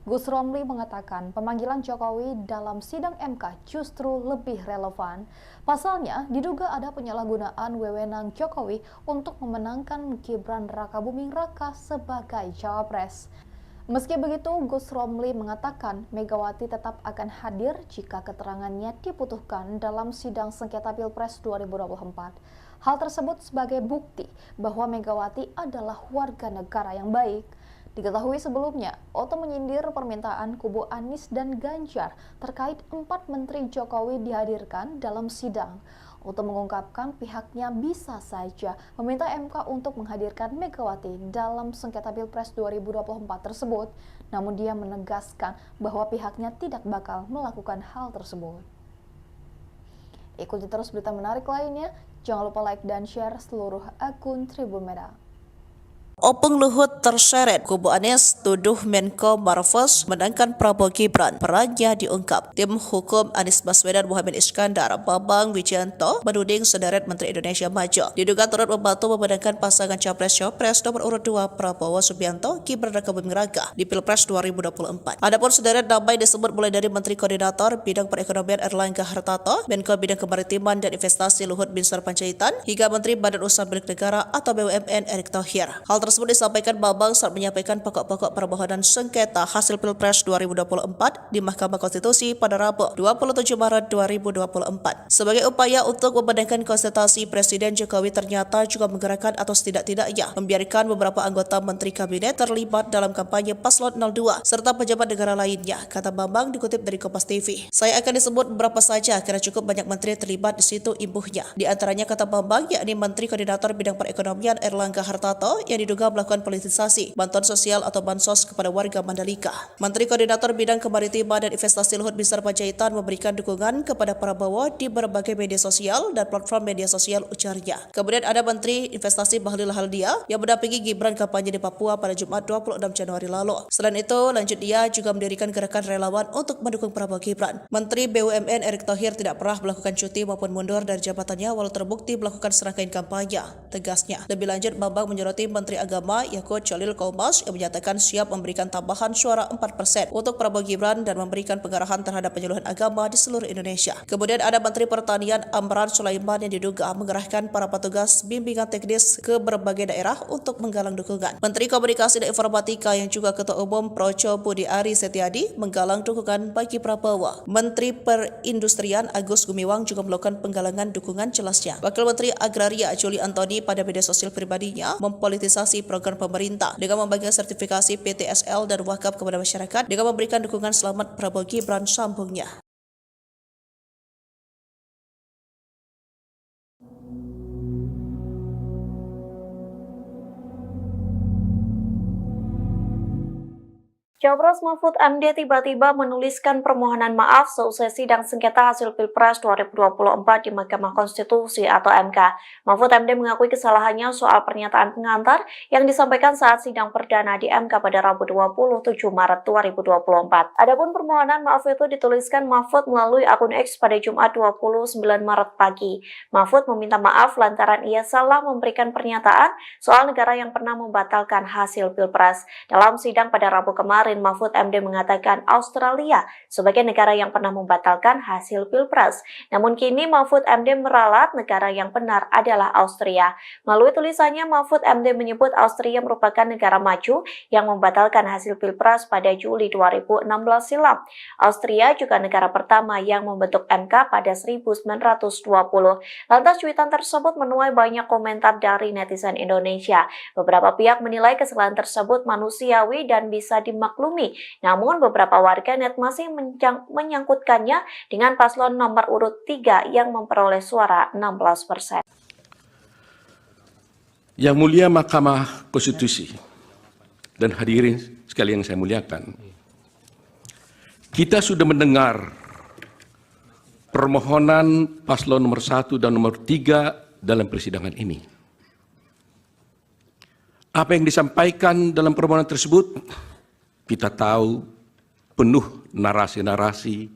Gus Romli mengatakan pemanggilan Jokowi dalam sidang MK justru lebih relevan. Pasalnya, diduga ada penyalahgunaan wewenang Jokowi untuk memenangkan Gibran Rakabuming Raka sebagai cawapres. Meski begitu, Gus Romli mengatakan Megawati tetap akan hadir jika keterangannya dibutuhkan dalam sidang sengketa Pilpres 2024. Hal tersebut sebagai bukti bahwa Megawati adalah warga negara yang baik. Diketahui sebelumnya, Oto menyindir permintaan kubu Anies dan Ganjar terkait 4 menteri Jokowi dihadirkan dalam sidang. Oto mengungkapkan pihaknya bisa saja meminta MK untuk menghadirkan Megawati dalam sengketa Pilpres 2024 tersebut, namun dia menegaskan bahwa pihaknya tidak bakal melakukan hal tersebut. Ikuti terus berita menarik lainnya, jangan lupa like dan share seluruh akun Tribun Merah. Opung Luhut terseret, kubu Anies tuduh Menko Marves menangkan Prabowo Gibran, perannya diungkap. Tim hukum Anies Baswedan Muhammad Iskandar, Bambang Wijayanto menuding sederet Menteri Indonesia Maju diduga turut membantu memenangkan pasangan Capres-Cawapres nomor urut 2 Prabowo Subianto Gibran Rakabuming Raka di Pilpres 2024. Adapun sederet nama disebut mulai dari Menteri Koordinator Bidang Perekonomian Erlangga Hartarto, Menko Bidang Kemaritiman dan Investasi Luhut Binsar Panjaitan, hingga Menteri Badan Usaha Milik Negara atau BUMN Erick Thohir. Hal tersebut disampaikan Bambang saat menyampaikan pokok-pokok permohonan sengketa hasil Pilpres 2024 di Mahkamah Konstitusi pada Rabu 27 Maret 2024. Sebagai upaya untuk memenangkan konsentrasi, Presiden Jokowi ternyata juga menggerakkan atau setidak-tidaknya membiarkan beberapa anggota Menteri Kabinet terlibat dalam kampanye Paslon 02 serta pejabat negara lainnya, kata Bambang dikutip dari Kompas TV. Saya akan disebut beberapa saja karena cukup banyak menteri terlibat di situ, imbuhnya. Di antaranya, kata Bambang, yakni Menteri Koordinator Bidang Perekonomian Erlangga Hartarto yang diduga melakukan politisasi bantuan sosial atau bansos kepada warga Mandalika. Menteri Koordinator Bidang Kemaritiman dan Investasi Luhut Binsar Panjaitan memberikan dukungan kepada Prabowo di berbagai media sosial dan platform media sosial, ujarnya. Kemudian ada Menteri Investasi Bahlil Haldia yang mendampingi Gibran kampanye di Papua pada Jumat 26 Januari lalu. Selain itu, lanjut dia juga mendirikan gerakan relawan untuk mendukung Prabowo Gibran. Menteri BUMN Erick Thohir tidak pernah melakukan cuti maupun mundur dari jabatannya walau terbukti melakukan serangkaian kampanye, tegasnya. Lebih lanjut, Bambang menyoroti Menteri Agama Yakut Cholil Kaumas yang menyatakan siap memberikan tambahan suara 4% untuk Prabowo Gibran dan memberikan pengarahan terhadap penyuluhan agama di seluruh Indonesia. Kemudian ada Menteri Pertanian Amran Sulaiman yang diduga mengerahkan para petugas bimbingan teknis ke berbagai daerah untuk menggalang dukungan. Menteri Komunikasi dan Informatika yang juga Ketua Umum Projo Budi Ari Setiadi menggalang dukungan bagi Prabowo. Menteri Perindustrian Agus Gumiwang juga melakukan penggalangan dukungan, jelasnya. Wakil Menteri Agraria Juli Antoni pada media sosial pribadinya mempolitisasi program pemerintah dengan membagikan sertifikasi PTSL dan wakaf kepada masyarakat dengan memberikan dukungan selamat Prabowo Gibran, sambungnya. Cawapres Mahfud MD tiba-tiba menuliskan permohonan maaf seusai sidang sengketa hasil Pilpres 2024 di Mahkamah Konstitusi atau MK. Mahfud MD mengakui kesalahannya soal pernyataan pengantar yang disampaikan saat sidang perdana di MK pada Rabu 27 Maret 2024. Adapun permohonan maaf itu dituliskan Mahfud melalui akun X pada Jumat 29 Maret pagi. Mahfud meminta maaf lantaran ia salah memberikan pernyataan soal negara yang pernah membatalkan hasil Pilpres. Dalam sidang pada Rabu kemarin, Mahfud MD mengatakan Australia sebagai negara yang pernah membatalkan hasil Pilpres. Namun kini Mahfud MD meralat negara yang benar adalah Austria. Melalui tulisannya, Mahfud MD menyebut Austria merupakan negara maju yang membatalkan hasil Pilpres pada Juli 2016 silam. Austria juga negara pertama yang membentuk MK pada 1920. Lantas cuitan tersebut menuai banyak komentar dari netizen Indonesia. Beberapa pihak menilai kesalahan tersebut manusiawi dan bisa dimaklumi. Namun beberapa warganet masih menyangkutkannya dengan paslon nomor urut 3 yang memperoleh suara 16%. Yang mulia Mahkamah Konstitusi dan hadirin sekalian yang saya muliakan, kita sudah mendengar permohonan paslon nomor 1 dan nomor 3 dalam persidangan ini. Apa yang disampaikan dalam permohonan tersebut, kita tahu penuh narasi-narasi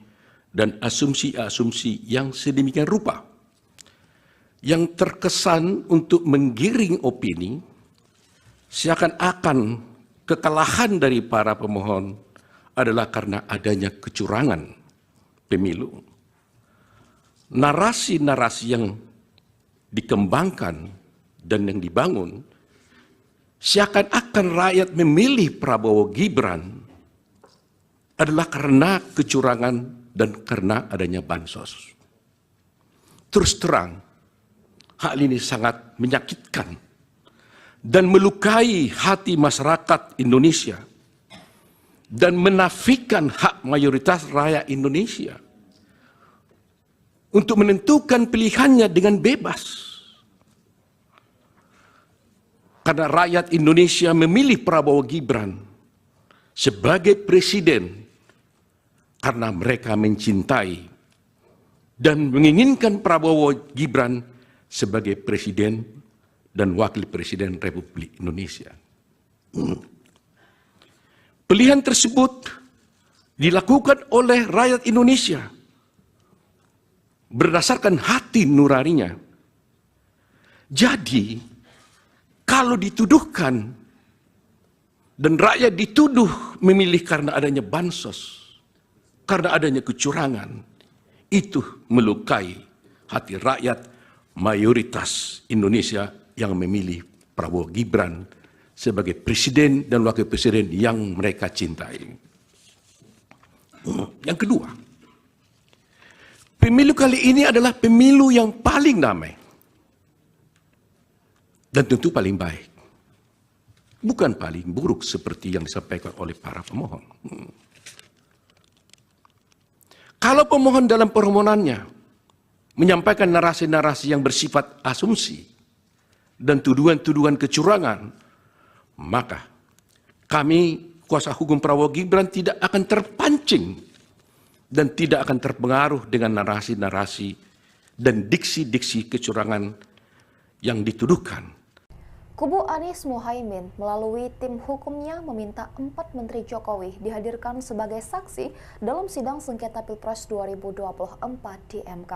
dan asumsi-asumsi yang sedemikian rupa, yang terkesan untuk menggiring opini seakan-akan kekalahan dari para pemohon adalah karena adanya kecurangan pemilu. Narasi-narasi yang dikembangkan dan yang dibangun seakan-akan rakyat memilih Prabowo Gibran adalah karena kecurangan dan karena adanya bansos. Terus terang, hal ini sangat menyakitkan dan melukai hati masyarakat Indonesia dan menafikan hak mayoritas rakyat Indonesia untuk menentukan pilihannya dengan bebas. Karena rakyat Indonesia memilih Prabowo Gibran sebagai presiden karena mereka mencintai dan menginginkan Prabowo Gibran sebagai presiden dan wakil presiden Republik Indonesia. Pilihan tersebut dilakukan oleh rakyat Indonesia berdasarkan hati nuraninya. Jadi, kalau dituduhkan dan rakyat dituduh memilih karena adanya bansos, karena adanya kecurangan, itu melukai hati rakyat mayoritas Indonesia yang memilih Prabowo Gibran sebagai presiden dan wakil presiden yang mereka cintai. Yang kedua, pemilu kali ini adalah pemilu yang paling damai dan tentu paling baik. Bukan paling buruk seperti yang disampaikan oleh para pemohon. Kalau pemohon dalam permohonannya menyampaikan narasi-narasi yang bersifat asumsi dan tuduhan-tuduhan kecurangan, maka kami, kuasa hukum Prabowo Gibran, tidak akan terpancing dan tidak akan terpengaruh dengan narasi-narasi dan diksi-diksi kecurangan yang dituduhkan. Kubu Anies Mohaimin melalui tim hukumnya meminta 4 Menteri Jokowi dihadirkan sebagai saksi dalam sidang sengketa Pilpres 2024 di MK.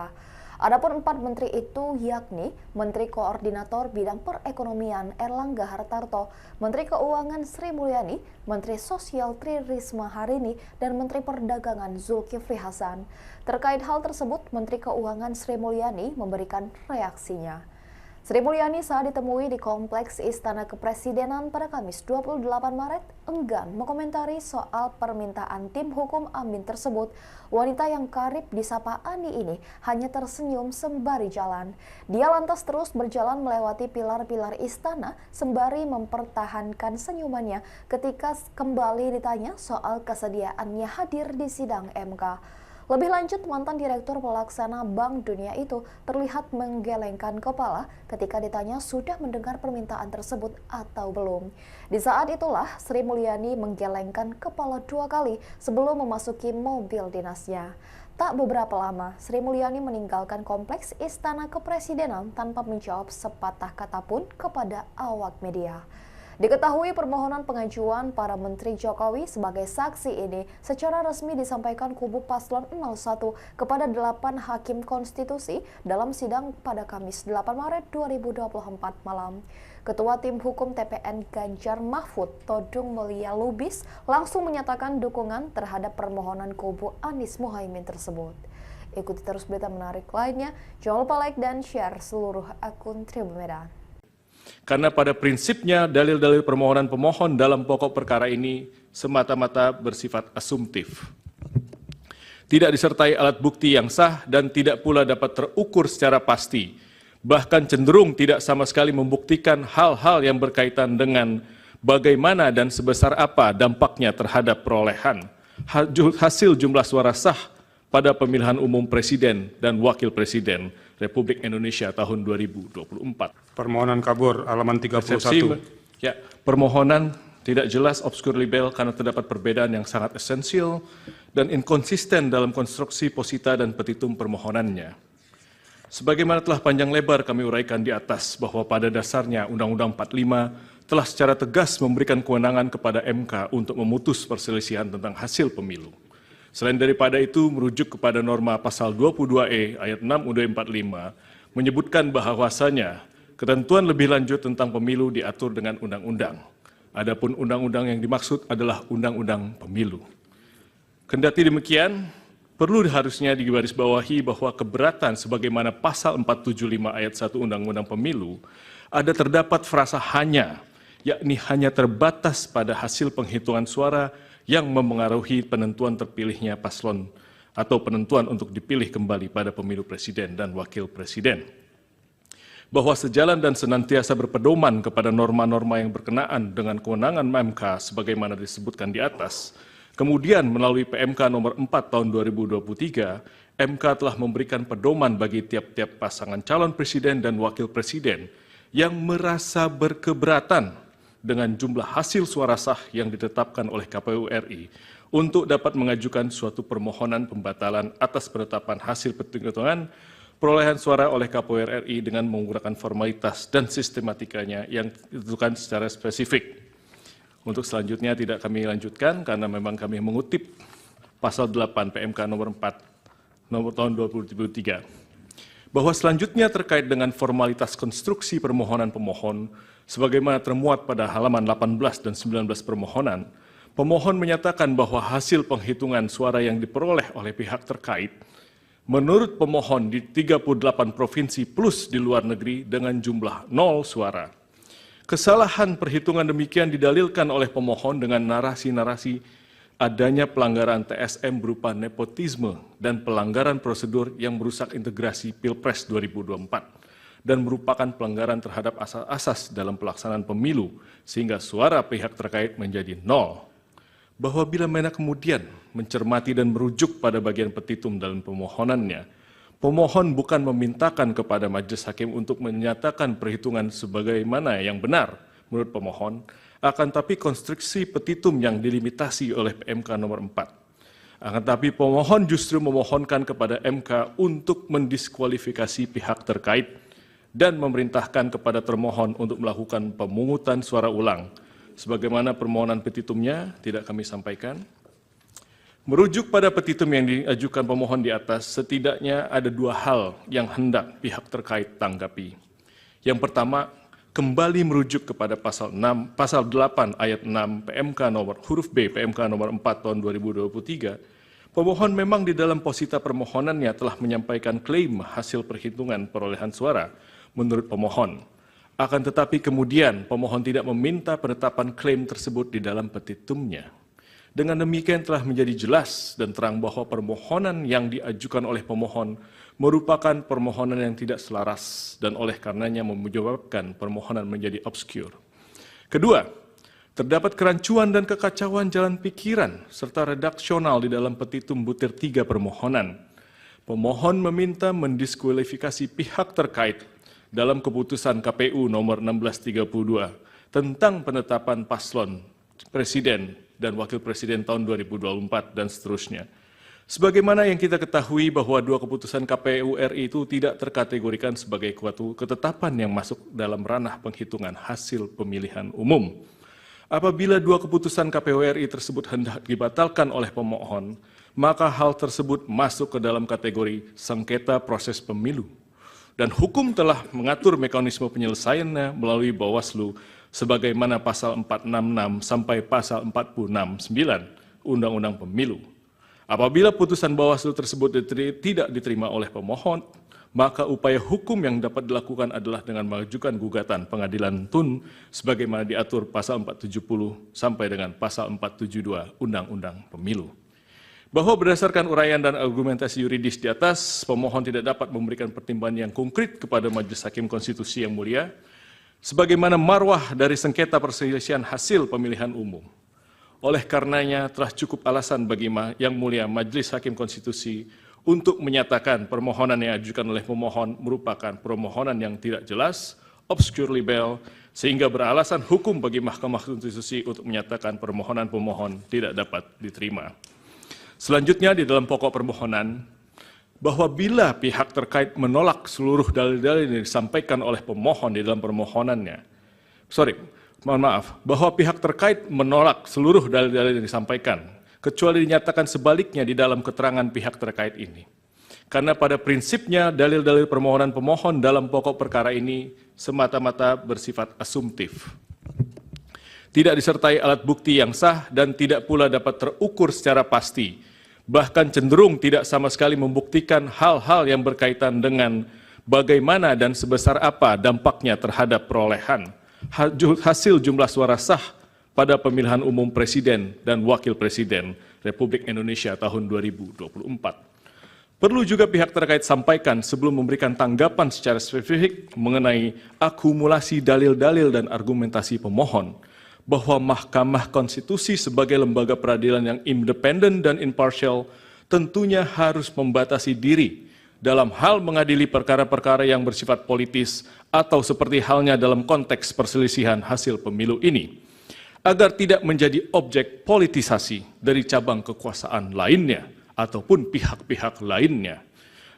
Adapun 4 menteri itu yakni Menteri Koordinator Bidang Perekonomian Erlangga Hartarto, Menteri Keuangan Sri Mulyani, Menteri Sosial Tri Risma Harini, dan Menteri Perdagangan Zulkifli Hasan. Terkait hal tersebut, Menteri Keuangan Sri Mulyani memberikan reaksinya. Sri Mulyani saat ditemui di Kompleks Istana Kepresidenan pada Kamis 28 Maret enggan mengomentari soal permintaan tim hukum Amin tersebut. Wanita yang karib disapa Ani ini hanya tersenyum sembari jalan. Dia lantas terus berjalan melewati pilar-pilar istana sembari mempertahankan senyumannya ketika kembali ditanya soal kesediaannya hadir di sidang MK. Lebih lanjut, mantan Direktur Pelaksana Bank Dunia itu terlihat menggelengkan kepala ketika ditanya sudah mendengar permintaan tersebut atau belum. Di saat itulah, Sri Mulyani menggelengkan kepala 2 kali sebelum memasuki mobil dinasnya. Tak beberapa lama, Sri Mulyani meninggalkan Kompleks Istana Kepresidenan tanpa menjawab sepatah kata pun kepada awak media. Diketahui permohonan pengajuan para Menteri Jokowi sebagai saksi ini secara resmi disampaikan kubu Paslon 01 kepada 8 Hakim Konstitusi dalam sidang pada Kamis 8 Maret 2024 malam. Ketua Tim Hukum TPN Ganjar Mahfud, Todung Mulia Lubis, langsung menyatakan dukungan terhadap permohonan kubu Anies Mohaimin tersebut. Ikuti terus berita menarik lainnya, jangan lupa like dan share seluruh akun Tribun Medan. Karena pada prinsipnya dalil-dalil permohonan pemohon dalam pokok perkara ini semata-mata bersifat asumtif. Tidak disertai alat bukti yang sah dan tidak pula dapat terukur secara pasti. Bahkan cenderung tidak sama sekali membuktikan hal-hal yang berkaitan dengan bagaimana dan sebesar apa dampaknya terhadap perolehan hasil jumlah suara sah pada pemilihan umum Presiden dan Wakil Presiden Republik Indonesia tahun 2024. Permohonan kabur halaman 31. Ya, permohonan tidak jelas, obskur libel karena terdapat perbedaan yang sangat esensial dan inkonsisten dalam konstruksi posita dan petitum permohonannya. Sebagaimana telah panjang lebar kami uraikan di atas bahwa pada dasarnya Undang-Undang 45 telah secara tegas memberikan kewenangan kepada MK untuk memutus perselisihan tentang hasil pemilu. Selain daripada itu, merujuk kepada norma pasal 22E ayat 6 UUD 45 menyebutkan bahwasanya ketentuan lebih lanjut tentang pemilu diatur dengan undang-undang. Adapun undang-undang yang dimaksud adalah undang-undang pemilu. Kendati demikian, perlu harusnya digarisbawahi bahwa keberatan sebagaimana pasal 475 ayat 1 Undang-Undang Pemilu ada terdapat frasa hanya, yakni hanya terbatas pada hasil penghitungan suara yang memengaruhi penentuan terpilihnya paslon atau penentuan untuk dipilih kembali pada pemilu presiden dan wakil presiden. Bahwa sejalan dan senantiasa berpedoman kepada norma-norma yang berkenaan dengan kewenangan MK sebagaimana disebutkan di atas, kemudian melalui PMK nomor 4 tahun 2023, MK telah memberikan pedoman bagi tiap-tiap pasangan calon presiden dan wakil presiden yang merasa berkeberatan dengan jumlah hasil suara sah yang ditetapkan oleh KPU RI untuk dapat mengajukan suatu permohonan pembatalan atas penetapan hasil penghitungan perolehan suara oleh KPU RI dengan menggunakan formalitas dan sistematikanya yang ditentukan secara spesifik. Untuk selanjutnya tidak kami lanjutkan karena memang kami mengutip pasal 8 PMK nomor 4 nomor tahun 2023. Bahwa selanjutnya terkait dengan formalitas konstruksi permohonan pemohon sebagaimana termuat pada halaman 18 dan 19 permohonan, pemohon menyatakan bahwa hasil penghitungan suara yang diperoleh oleh pihak terkait menurut pemohon di 38 provinsi plus di luar negeri dengan jumlah 0 suara. Kesalahan perhitungan demikian didalilkan oleh pemohon dengan narasi-narasi adanya pelanggaran TSM berupa nepotisme dan pelanggaran prosedur yang merusak integrasi Pilpres 2024 dan merupakan pelanggaran terhadap asas-asas dalam pelaksanaan pemilu sehingga suara pihak terkait menjadi 0. Bahwa bila mana kemudian mencermati dan merujuk pada bagian petitum dalam permohonannya, pemohon bukan memintakan kepada majelis hakim untuk menyatakan perhitungan sebagaimana yang benar menurut pemohon, akan tapi konstruksi petitum yang dilimitasi oleh PMK nomor 4. Akan tapi pemohon justru memohonkan kepada MK untuk mendiskualifikasi pihak terkait dan memerintahkan kepada termohon untuk melakukan pemungutan suara ulang. Sebagaimana permohonan petitumnya tidak kami sampaikan. Merujuk pada petitum yang diajukan pemohon di atas, setidaknya ada 2 hal yang hendak pihak terkait tanggapi. Yang pertama, kembali merujuk kepada pasal 8 ayat 6 PMK nomor huruf B PMK nomor 4 tahun 2023. Pemohon memang di dalam posita permohonannya telah menyampaikan klaim hasil perhitungan perolehan suara menurut pemohon. Akan tetapi kemudian pemohon tidak meminta penetapan klaim tersebut di dalam petitumnya. Dengan demikian telah menjadi jelas dan terang bahwa permohonan yang diajukan oleh pemohon merupakan permohonan yang tidak selaras dan oleh karenanya menyebabkan permohonan menjadi obskur. Kedua, terdapat kerancuan dan kekacauan jalan pikiran serta redaksional di dalam petitum butir 3 permohonan. Pemohon meminta mendiskualifikasi pihak terkait dalam keputusan KPU nomor 1632 tentang penetapan paslon presiden dan wakil presiden tahun 2024 dan seterusnya. Sebagaimana yang kita ketahui bahwa 2 keputusan KPU RI itu tidak terkategorikan sebagai suatu ketetapan yang masuk dalam ranah penghitungan hasil pemilihan umum. Apabila 2 keputusan KPU RI tersebut hendak dibatalkan oleh pemohon, maka hal tersebut masuk ke dalam kategori sengketa proses pemilu. Dan hukum telah mengatur mekanisme penyelesaiannya melalui Bawaslu sebagaimana pasal 466 sampai pasal 469 Undang-Undang Pemilu. Apabila putusan Bawaslu tersebut tidak diterima oleh pemohon, maka upaya hukum yang dapat dilakukan adalah dengan mengajukan gugatan pengadilan tun sebagaimana diatur pasal 470 sampai dengan pasal 472 Undang-Undang Pemilu. Bahwa berdasarkan uraian dan argumentasi yuridis di atas, pemohon tidak dapat memberikan pertimbangan yang konkret kepada Majelis Hakim Konstitusi yang mulia, sebagaimana marwah dari sengketa perselisihan hasil pemilihan umum. Oleh karenanya telah cukup alasan bagi yang mulia Majelis Hakim Konstitusi untuk menyatakan permohonan yang diajukan oleh pemohon merupakan permohonan yang tidak jelas, obscure libel, sehingga beralasan hukum bagi Mahkamah Konstitusi untuk menyatakan permohonan pemohon tidak dapat diterima. Selanjutnya di dalam pokok permohonan, bahwa bila pihak terkait menolak seluruh dalil-dalil yang disampaikan oleh pemohon di dalam permohonannya, bahwa pihak terkait menolak seluruh dalil-dalil yang disampaikan, kecuali dinyatakan sebaliknya di dalam keterangan pihak terkait ini. Karena pada prinsipnya dalil-dalil permohonan pemohon dalam pokok perkara ini semata-mata bersifat asumtif. Tidak disertai alat bukti yang sah dan tidak pula dapat terukur secara pasti bahkan cenderung tidak sama sekali membuktikan hal-hal yang berkaitan dengan bagaimana dan sebesar apa dampaknya terhadap perolehan hasil jumlah suara sah pada pemilihan umum Presiden dan Wakil Presiden Republik Indonesia tahun 2024. Perlu juga pihak terkait sampaikan sebelum memberikan tanggapan secara spesifik mengenai akumulasi dalil-dalil dan argumentasi pemohon, bahwa Mahkamah Konstitusi sebagai lembaga peradilan yang independen dan imparsial tentunya harus membatasi diri dalam hal mengadili perkara-perkara yang bersifat politis atau seperti halnya dalam konteks perselisihan hasil pemilu ini, agar tidak menjadi objek politisasi dari cabang kekuasaan lainnya ataupun pihak-pihak lainnya.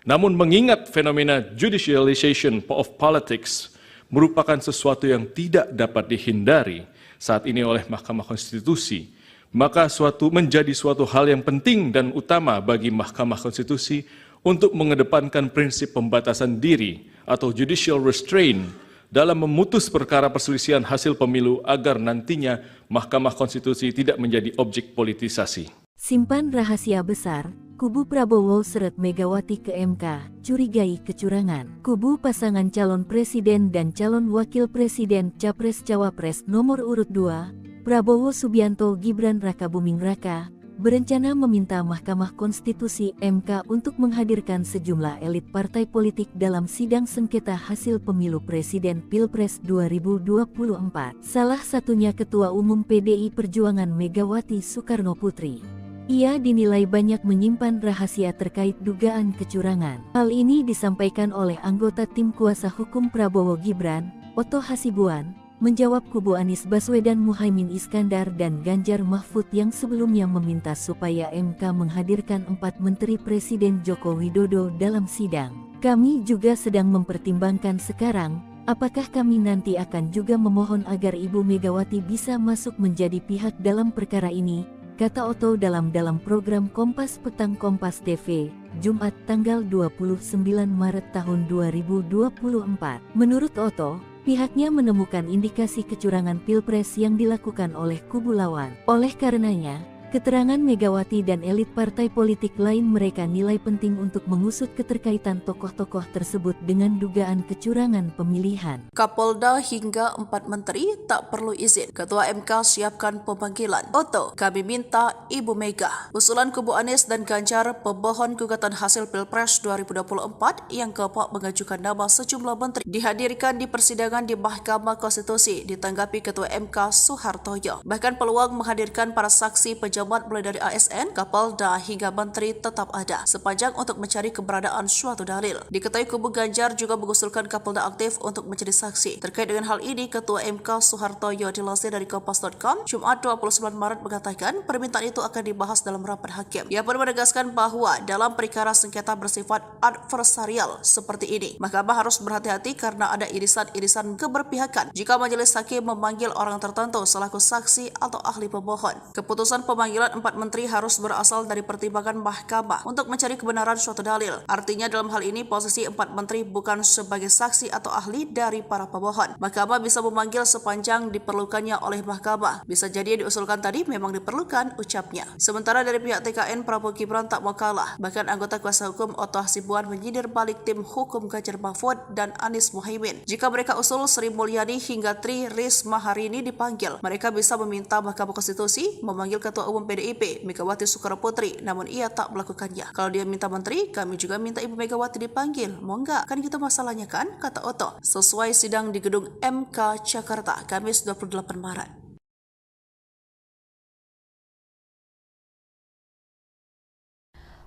Namun mengingat fenomena judicialization of politics merupakan sesuatu yang tidak dapat dihindari saat ini oleh Mahkamah Konstitusi, maka menjadi suatu hal yang penting dan utama bagi Mahkamah Konstitusi untuk mengedepankan prinsip pembatasan diri atau judicial restraint dalam memutus perkara perselisihan hasil pemilu agar nantinya Mahkamah Konstitusi tidak menjadi objek politisasi. Simpan rahasia besar, kubu Prabowo seret Megawati ke MK, curigai kecurangan. Kubu pasangan calon presiden dan calon wakil presiden Capres-Cawapres nomor urut 2, Prabowo Subianto Gibran Rakabuming Raka, berencana meminta Mahkamah Konstitusi MK untuk menghadirkan sejumlah elit partai politik dalam sidang sengketa hasil pemilu presiden Pilpres 2024. Salah satunya Ketua Umum PDI Perjuangan Megawati Soekarnoputri. Ia dinilai banyak menyimpan rahasia terkait dugaan kecurangan. Hal ini disampaikan oleh anggota tim kuasa hukum Prabowo Gibran, Oto Hasibuan, menjawab kubu Anies Baswedan, Muhaimin Iskandar dan Ganjar Mahfud yang sebelumnya meminta supaya MK menghadirkan 4 menteri Presiden Joko Widodo dalam sidang. Kami juga sedang mempertimbangkan sekarang, apakah kami nanti akan juga memohon agar Ibu Megawati bisa masuk menjadi pihak dalam perkara ini, kata Oto dalam program Kompas Petang Kompas TV, Jumat tanggal 29 Maret tahun 2024. Menurut Oto, pihaknya menemukan indikasi kecurangan Pilpres yang dilakukan oleh kubu lawan. Oleh karenanya, keterangan Megawati dan elit partai politik lain mereka nilai penting untuk mengusut keterkaitan tokoh-tokoh tersebut dengan dugaan kecurangan pemilihan. Kapolda hingga 4 menteri tak perlu izin. Ketua MK siapkan pemanggilan. Oto, kami minta Ibu Mega. Usulan kubu Anies dan Ganjar, pemohon gugatan hasil Pilpres 2024 yang keempat mengajukan nama sejumlah menteri, dihadirkan di persidangan di Mahkamah Konstitusi, ditanggapi Ketua MK Soehartoyo. Bahkan peluang menghadirkan para saksi pejabat mulai dari ASN, Kapolda hingga menteri tetap ada, sepanjang untuk mencari keberadaan suatu dalil. Diketahui kubu Ganjar juga mengusulkan Kapolda aktif untuk menjadi saksi. Terkait dengan hal ini, Ketua MK Soehartoyo dilansir dari Kompas.com, Jumat 29 Maret mengatakan permintaan itu akan dibahas dalam rapat hakim. Ia pun menegaskan bahwa dalam perkara sengketa bersifat adversarial seperti ini, Mahkamah harus berhati-hati karena ada irisan-irisan keberpihakan jika majelis hakim memanggil orang tertentu selaku saksi atau ahli pemohon. Keputusan pemanggilan 4 menteri harus berasal dari pertimbangan Mahkamah untuk mencari kebenaran suatu dalil. Artinya dalam hal ini posisi 4 menteri bukan sebagai saksi atau ahli dari para pemohon. Mahkamah bisa memanggil sepanjang diperlukannya oleh Mahkamah. Bisa jadi yang diusulkan tadi memang diperlukan, ucapnya. Sementara dari pihak TKN, Prabowo Gibran tak mau kalah. Bahkan anggota kuasa hukum Oto Hasibuan menyindir balik tim hukum Ganjar Mahfud dan Anies Muhaimin. Jika mereka usul Sri Mulyani hingga Tri Risma hari ini dipanggil, mereka bisa meminta Mahkamah Konstitusi memanggil Ketua Umum PDIP Megawati Soekarnoputri, namun ia tak melakukannya. Kalau dia minta menteri, kami juga minta Ibu Megawati dipanggil. Mau nggak? Kan gitu masalahnya kan, kata Oto. Sesuai sidang di gedung MK Jakarta, Kamis 28 Maret.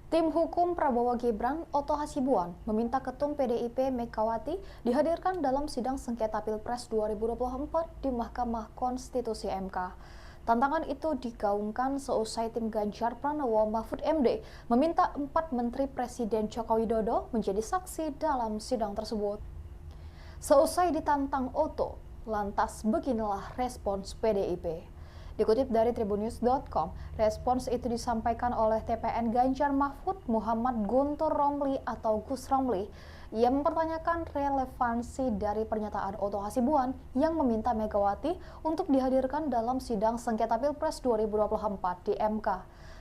Tim hukum Prabowo Gibran, Oto Hasibuan, meminta Ketum PDIP Megawati dihadirkan dalam sidang sengketa Pilpres 2024 di Mahkamah Konstitusi MK. Tantangan itu digaungkan seusai tim Ganjar Pranowo Mahfud MD meminta 4 menteri Presiden Joko Widodo menjadi saksi dalam sidang tersebut. Seusai ditantang Oto, lantas beginilah respons PDIP. Dikutip dari tribunnews.com, respons itu disampaikan oleh TPN Ganjar Mahfud Muhammad Guntur Romli atau Gus Romli. Ia mempertanyakan relevansi dari pernyataan Oto Hasibuan yang meminta Megawati untuk dihadirkan dalam sidang sengketa Pilpres 2024 di MK.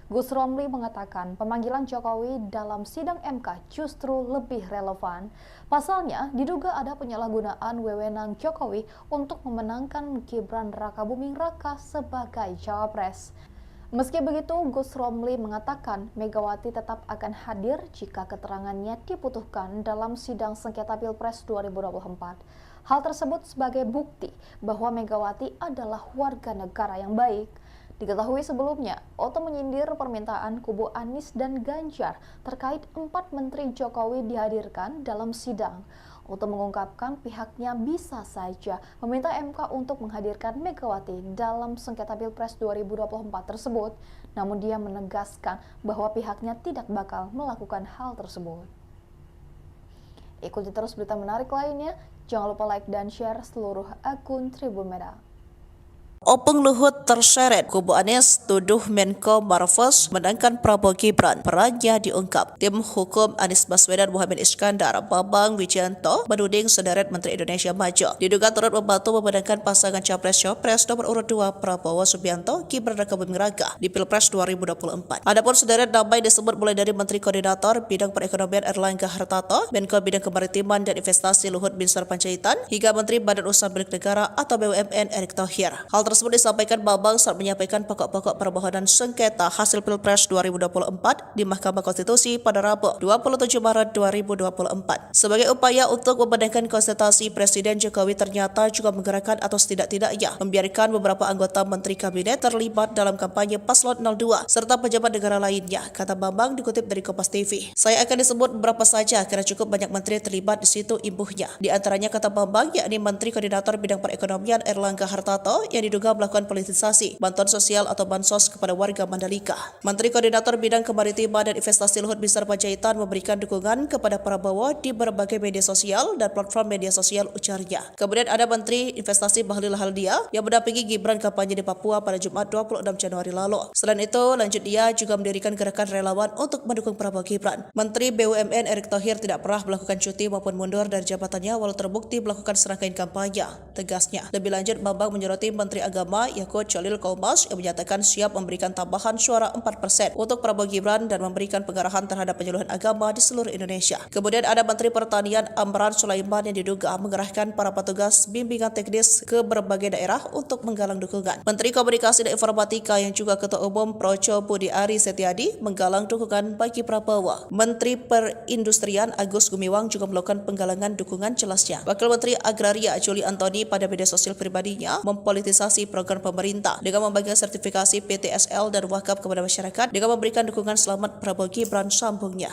Gus Romli mengatakan pemanggilan Jokowi dalam sidang MK justru lebih relevan. Pasalnya, diduga ada penyalahgunaan wewenang Jokowi untuk memenangkan Gibran Rakabuming Raka sebagai cawapres. Meski begitu, Gus Romli mengatakan Megawati tetap akan hadir jika keterangannya dibutuhkan dalam sidang sengketa Pilpres 2024. Hal tersebut sebagai bukti bahwa Megawati adalah warga negara yang baik. Diketahui sebelumnya, Oto menyindir permintaan kubu Anies dan Ganjar terkait 4 menteri Jokowi dihadirkan dalam sidang. Oto mengungkapkan pihaknya bisa saja meminta MK untuk menghadirkan Megawati dalam sengketa Pilpres 2024 tersebut, namun dia menegaskan bahwa pihaknya tidak bakal melakukan hal tersebut. Ikuti terus berita menarik lainnya, jangan lupa like dan share seluruh akun Tribun Medan. Opung Luhut terseret, kubu Anies tuduh Menko Marves menangkan Prabowo Gibran, perannya diungkap. Tim hukum Anies Baswedan Muhammad Iskandar, Bambang Wijayanto menuding sederet Menteri Indonesia Maju diduga turut membantu memenangkan pasangan Capres-Cawapres nomor urut 2 Prabowo Subianto Gibran Rakabuming Raka di Pilpres 2024. Adapun sederet nama disebut mulai dari Menteri Koordinator Bidang Perekonomian Erlangga Hartarto, Menko Bidang Kemaritiman dan Investasi Luhut Binsar Panjaitan, hingga Menteri Badan Usaha Milik Negara atau BUMN Erick Thohir. Hal tersebut disampaikan Bambang saat menyampaikan pokok-pokok permohonan sengketa hasil Pilpres 2024 di Mahkamah Konstitusi pada Rabu 27 Maret 2024. Sebagai upaya untuk memenangkan konsentrasi, Presiden Jokowi ternyata juga menggerakkan atau setidak-tidaknya membiarkan beberapa anggota Menteri Kabinet terlibat dalam kampanye Paslon 02 serta pejabat negara lainnya, kata Bambang dikutip dari Kompas TV. Saya akan disebut beberapa saja karena cukup banyak menteri terlibat di situ imbuhnya. Di antaranya, kata Bambang, yakni Menteri Koordinator Bidang Perekonomian Erlangga Hartarto yang diduga melakukan politisasi bantuan sosial atau bansos kepada warga Mandalika. Menteri Koordinator Bidang Kemaritiman dan Investasi Luhut Binsar Panjaitan memberikan dukungan kepada Prabowo di berbagai media sosial dan platform media sosial, ujarnya. Kemudian ada Menteri Investasi Bahlil Lahadalia yang mendampingi Gibran kampanye di Papua pada Jumat 26 Januari lalu. Selain itu, lanjut dia juga mendirikan gerakan relawan untuk mendukung Prabowo Gibran. Menteri BUMN Erick Thohir tidak pernah melakukan cuti maupun mundur dari jabatannya walau terbukti melakukan serangkaian kampanye, tegasnya. Lebih lanjut, Bambang menyoroti Menteri Agama Yakut Cholil Kaumas yang menyatakan siap memberikan tambahan suara 4% untuk Prabowo Gibran dan memberikan pengarahan terhadap penyuluhan agama di seluruh Indonesia. Kemudian ada Menteri Pertanian Amran Sulaiman yang diduga mengerahkan para petugas bimbingan teknis ke berbagai daerah untuk menggalang dukungan. Menteri Komunikasi dan Informatika yang juga Ketua Umum Projo Budi Ari Setiadi menggalang dukungan bagi Prabowo. Menteri Perindustrian Agus Gumiwang juga melakukan penggalangan dukungan, jelasnya. Wakil Menteri Agraria Juli Antoni pada media sosial pribadinya mempolitisasi program pemerintah dengan membagikan sertifikasi PTSL dan wakaf kepada masyarakat dengan memberikan dukungan selamat Prabowo Gibran, sambungnya.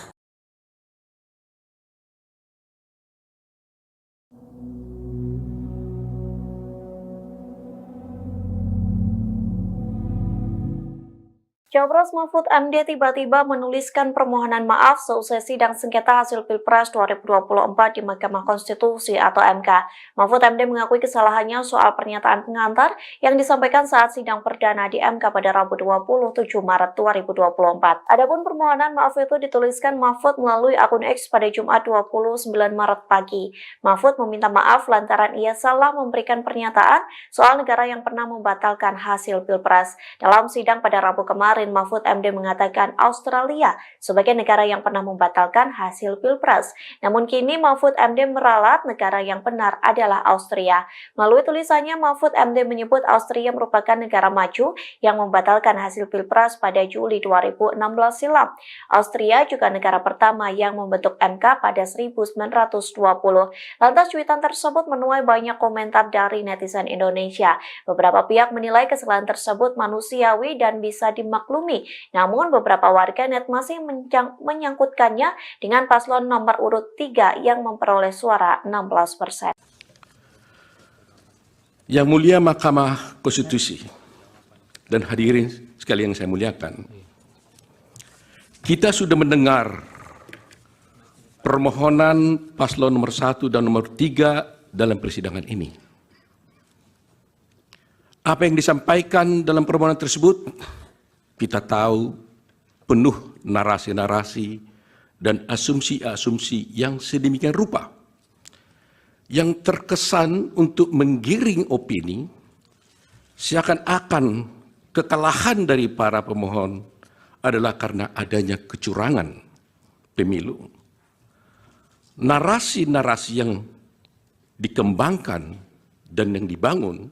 Cawapres Mahfud MD tiba-tiba menuliskan permohonan maaf seusai sidang sengketa hasil Pilpres 2024 di Mahkamah Konstitusi atau MK. Mahfud MD mengakui kesalahannya soal pernyataan pengantar yang disampaikan saat sidang perdana di MK pada Rabu 27 Maret 2024. Adapun permohonan maaf itu dituliskan Mahfud melalui akun X pada Jumat 29 Maret pagi. Mahfud meminta maaf lantaran ia salah memberikan pernyataan soal negara yang pernah membatalkan hasil Pilpres. Dalam sidang pada Rabu kemarin, Mahfud MD mengatakan Australia sebagai negara yang pernah membatalkan hasil Pilpres. Namun kini Mahfud MD meralat negara yang benar adalah Austria. Melalui tulisannya, Mahfud MD menyebut Austria merupakan negara maju yang membatalkan hasil Pilpres pada Juli 2016 silam. Austria juga negara pertama yang membentuk MK pada 1920. Lantas cuitan tersebut menuai banyak komentar dari netizen Indonesia. Beberapa pihak menilai kesalahan tersebut manusiawi dan bisa dimaklumi. Namun beberapa warganet masih menyangkutkannya dengan paslon nomor urut 3 yang memperoleh suara 16%. Yang mulia Mahkamah Konstitusi dan hadirin sekalian yang saya muliakan, kita sudah mendengar permohonan paslon nomor 1 dan nomor 3 dalam persidangan ini. Apa yang disampaikan dalam permohonan tersebut, kita tahu penuh narasi-narasi dan asumsi-asumsi yang sedemikian rupa, yang terkesan untuk menggiring opini seakan-akan kekalahan dari para pemohon adalah karena adanya kecurangan pemilu. Narasi-narasi yang dikembangkan dan yang dibangun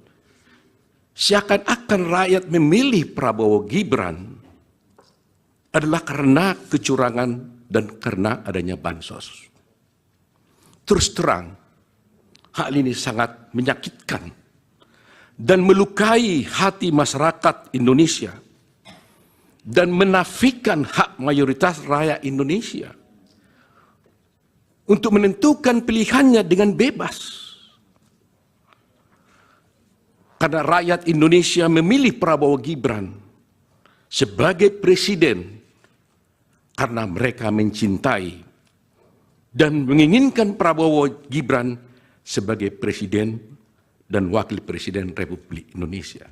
seakan-akan rakyat memilih Prabowo Gibran adalah karena kecurangan dan karena adanya bansos. Terus terang, hal ini sangat menyakitkan dan melukai hati masyarakat Indonesia dan menafikan hak mayoritas rakyat Indonesia untuk menentukan pilihannya dengan bebas. Karena rakyat Indonesia memilih Prabowo Gibran sebagai presiden karena mereka mencintai dan menginginkan Prabowo Gibran sebagai presiden dan wakil presiden Republik Indonesia.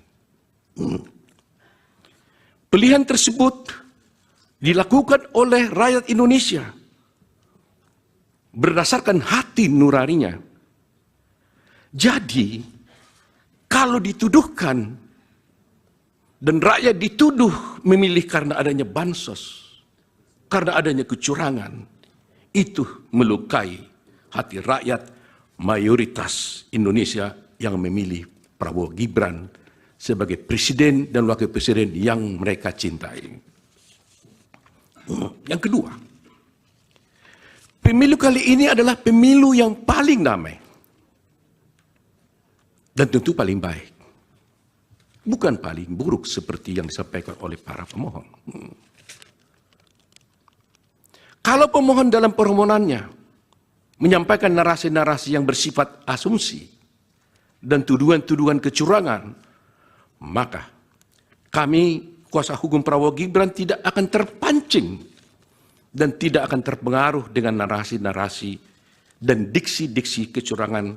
Pilihan tersebut dilakukan oleh rakyat Indonesia berdasarkan hati nuraninya. Jadi, kalau dituduhkan dan rakyat dituduh memilih karena adanya bansos, karena adanya kecurangan, itu melukai hati rakyat mayoritas Indonesia yang memilih Prabowo Gibran sebagai presiden dan wakil presiden yang mereka cintai. Yang kedua, pemilu kali ini adalah pemilu yang paling damai dan tentu paling baik, bukan paling buruk seperti yang disampaikan oleh para pemohon. Kalau pemohon dalam permohonannya menyampaikan narasi-narasi yang bersifat asumsi dan tuduhan-tuduhan kecurangan, maka kami, kuasa hukum Prabowo Gibran, tidak akan terpancing dan tidak akan terpengaruh dengan narasi-narasi dan diksi-diksi kecurangan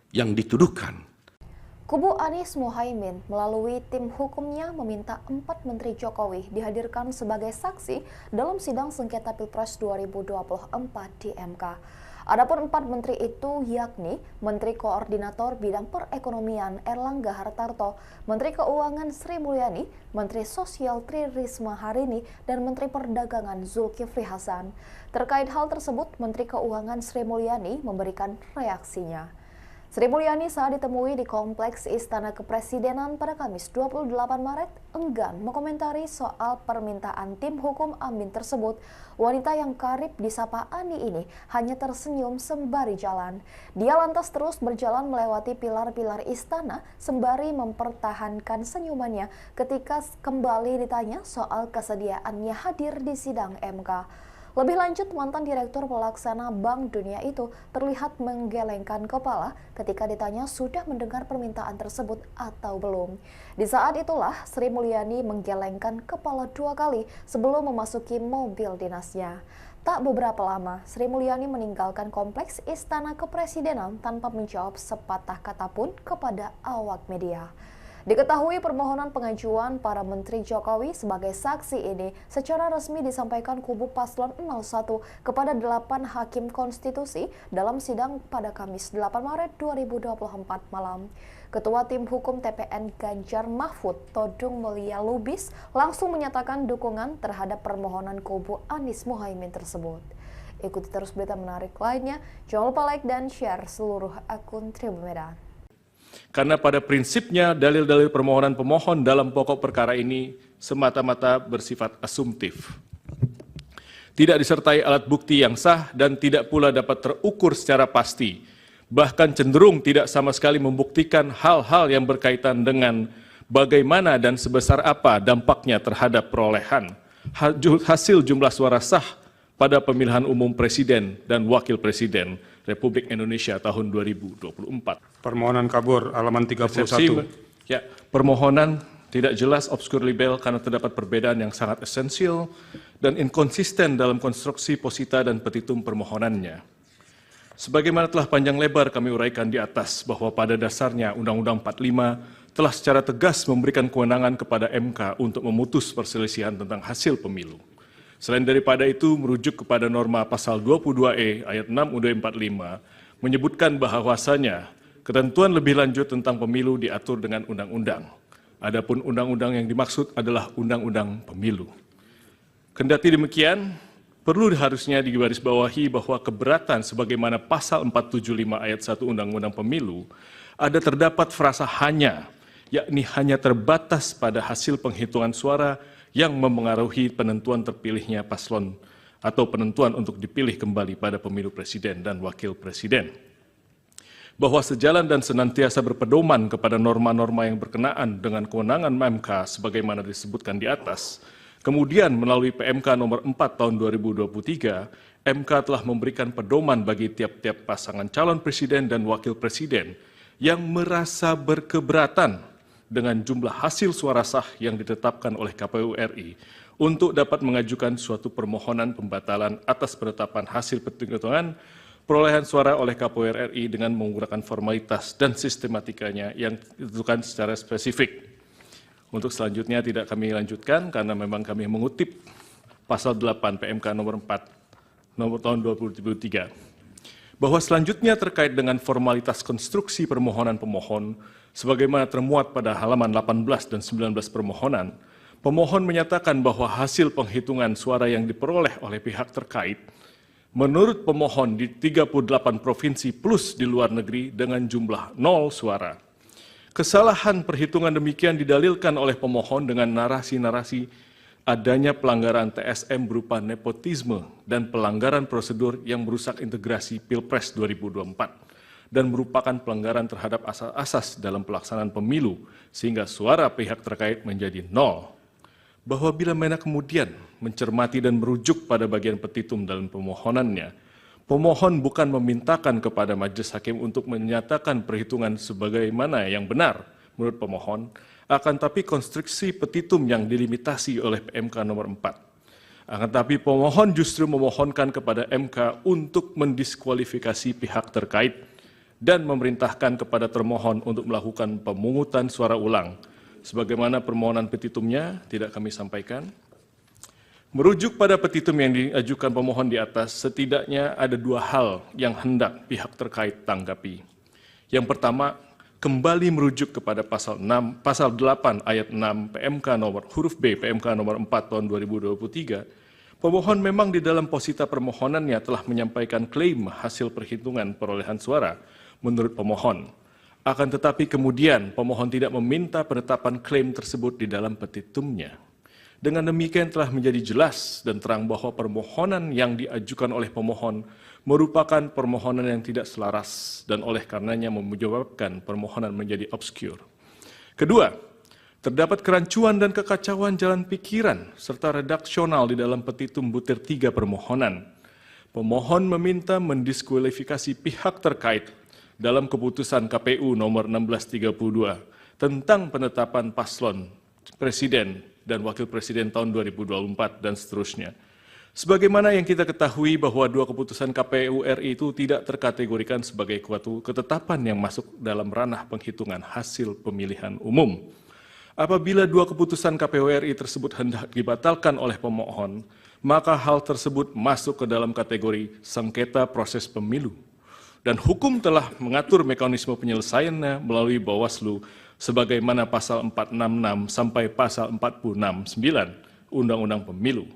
yang dituduhkan. Kubu Anies Mohaimin melalui tim hukumnya meminta 4 Menteri Jokowi dihadirkan sebagai saksi dalam sidang sengketa Pilpres 2024 di MK. Adapun 4 menteri itu yakni Menteri Koordinator Bidang Perekonomian Erlangga Hartarto, Menteri Keuangan Sri Mulyani, Menteri Sosial Tri Risma Harini, dan Menteri Perdagangan Zulkifli Hasan. Terkait hal tersebut, Menteri Keuangan Sri Mulyani memberikan reaksinya. Sri Mulyani saat ditemui di Kompleks Istana Kepresidenan pada Kamis 28 Maret enggan mengomentari soal permintaan tim hukum Amin tersebut. Wanita yang karib disapa Ani ini hanya tersenyum sembari jalan. Dia lantas terus berjalan melewati pilar-pilar istana sembari mempertahankan senyumannya ketika kembali ditanya soal kesediaannya hadir di sidang MK. Lebih lanjut, mantan Direktur Pelaksana Bank Dunia itu terlihat menggelengkan kepala ketika ditanya sudah mendengar permintaan tersebut atau belum. Di saat itulah Sri Mulyani menggelengkan kepala 2 kali sebelum memasuki mobil dinasnya. Tak beberapa lama, Sri Mulyani meninggalkan Kompleks Istana Kepresidenan tanpa menjawab sepatah kata pun kepada awak media. Diketahui permohonan pengajuan para Menteri Jokowi sebagai saksi ini secara resmi disampaikan kubu Paslon 01 kepada 8 Hakim Konstitusi dalam sidang pada Kamis 8 Maret 2024 malam. Ketua Tim Hukum TPN Ganjar Mahfud, Todung Mulia Lubis, langsung menyatakan dukungan terhadap permohonan kubu Anies Mohaimin tersebut. Ikuti terus berita menarik lainnya, jangan lupa like dan share seluruh akun Tribun Medan. Karena pada prinsipnya dalil-dalil permohonan pemohon dalam pokok perkara ini semata-mata bersifat asumtif. Tidak disertai alat bukti yang sah dan tidak pula dapat terukur secara pasti. Bahkan cenderung tidak sama sekali membuktikan hal-hal yang berkaitan dengan bagaimana dan sebesar apa dampaknya terhadap perolehan hasil jumlah suara sah pada pemilihan umum Presiden dan Wakil Presiden Republik Indonesia tahun 2024. Permohonan kabur, halaman 31. Ya, permohonan tidak jelas, obskur libel karena terdapat perbedaan yang sangat esensial dan inkonsisten dalam konstruksi posita dan petitum permohonannya. Sebagaimana telah panjang lebar kami uraikan di atas bahwa pada dasarnya Undang-Undang 45 telah secara tegas memberikan kewenangan kepada MK untuk memutus perselisihan tentang hasil pemilu. Selain daripada itu, merujuk kepada norma pasal 22E ayat 6 UUD 45 menyebutkan bahwasanya ketentuan lebih lanjut tentang pemilu diatur dengan undang-undang. Adapun undang-undang yang dimaksud adalah Undang-Undang Pemilu. Kendati demikian, perlu harusnya digarisbawahi bahwa keberatan sebagaimana pasal 475 ayat 1 Undang-Undang Pemilu ada terdapat frasa hanya, yakni hanya terbatas pada hasil penghitungan suara yang memengaruhi penentuan terpilihnya paslon atau penentuan untuk dipilih kembali pada pemilu presiden dan wakil presiden. Bahwa sejalan dan senantiasa berpedoman kepada norma-norma yang berkenaan dengan kewenangan MK sebagaimana disebutkan di atas, kemudian melalui PMK nomor 4 tahun 2023, MK telah memberikan pedoman bagi tiap-tiap pasangan calon presiden dan wakil presiden yang merasa berkeberatan dengan jumlah hasil suara sah yang ditetapkan oleh KPU RI untuk dapat mengajukan suatu permohonan pembatalan atas penetapan hasil penghitungan perolehan suara oleh KPU RI dengan menggunakan formalitas dan sistematikanya yang ditentukan secara spesifik. Untuk selanjutnya tidak kami lanjutkan karena memang kami mengutip pasal 8 PMK nomor 4 nomor tahun 2023. Bahwa selanjutnya terkait dengan formalitas konstruksi permohonan pemohon sebagaimana termuat pada halaman 18 dan 19 permohonan, pemohon menyatakan bahwa hasil penghitungan suara yang diperoleh oleh pihak terkait menurut pemohon di 38 provinsi plus di luar negeri dengan jumlah 0 suara. Kesalahan perhitungan demikian didalilkan oleh pemohon dengan narasi-narasi adanya pelanggaran TSM berupa nepotisme dan pelanggaran prosedur yang merusak integrasi Pilpres 2024 dan merupakan pelanggaran terhadap asas-asas dalam pelaksanaan pemilu sehingga suara pihak terkait menjadi 0. Bahwa bila mana kemudian mencermati dan merujuk pada bagian petitum dalam pemohonannya, pemohon bukan memintakan kepada majelis hakim untuk menyatakan perhitungan sebagaimana yang benar menurut pemohon, akan tapi konstruksi petitum yang dilimitasi oleh PMK nomor 4. Akan tapi pemohon justru memohonkan kepada MK untuk mendiskualifikasi pihak terkait dan memerintahkan kepada termohon untuk melakukan pemungutan suara ulang. Sebagaimana permohonan petitumnya tidak kami sampaikan. Merujuk pada petitum yang diajukan pemohon di atas, setidaknya ada dua hal yang hendak pihak terkait tanggapi. Yang pertama, kembali merujuk kepada pasal 8 ayat 6 PMK nomor huruf B PMK nomor 4 tahun 2023, pemohon memang di dalam posita permohonannya telah menyampaikan klaim hasil perhitungan perolehan suara menurut pemohon. Akan tetapi kemudian pemohon tidak meminta penetapan klaim tersebut di dalam petitumnya. Dengan demikian telah menjadi jelas dan terang bahwa permohonan yang diajukan oleh pemohon merupakan permohonan yang tidak selaras dan oleh karenanya menyebabkan permohonan menjadi obskur. Kedua, terdapat kerancuan dan kekacauan jalan pikiran serta redaksional di dalam petitum butir 3 permohonan. Pemohon meminta mendiskualifikasi pihak terkait dalam keputusan KPU nomor 1632 tentang penetapan paslon presiden dan wakil presiden tahun 2024 dan seterusnya. Sebagaimana yang kita ketahui bahwa dua keputusan KPU RI itu tidak terkategorikan sebagai suatu ketetapan yang masuk dalam ranah penghitungan hasil pemilihan umum. Apabila dua keputusan KPU RI tersebut hendak dibatalkan oleh pemohon, maka hal tersebut masuk ke dalam kategori sengketa proses pemilu. Dan hukum telah mengatur mekanisme penyelesaiannya melalui Bawaslu sebagaimana pasal 466 sampai pasal 469 Undang-Undang Pemilu.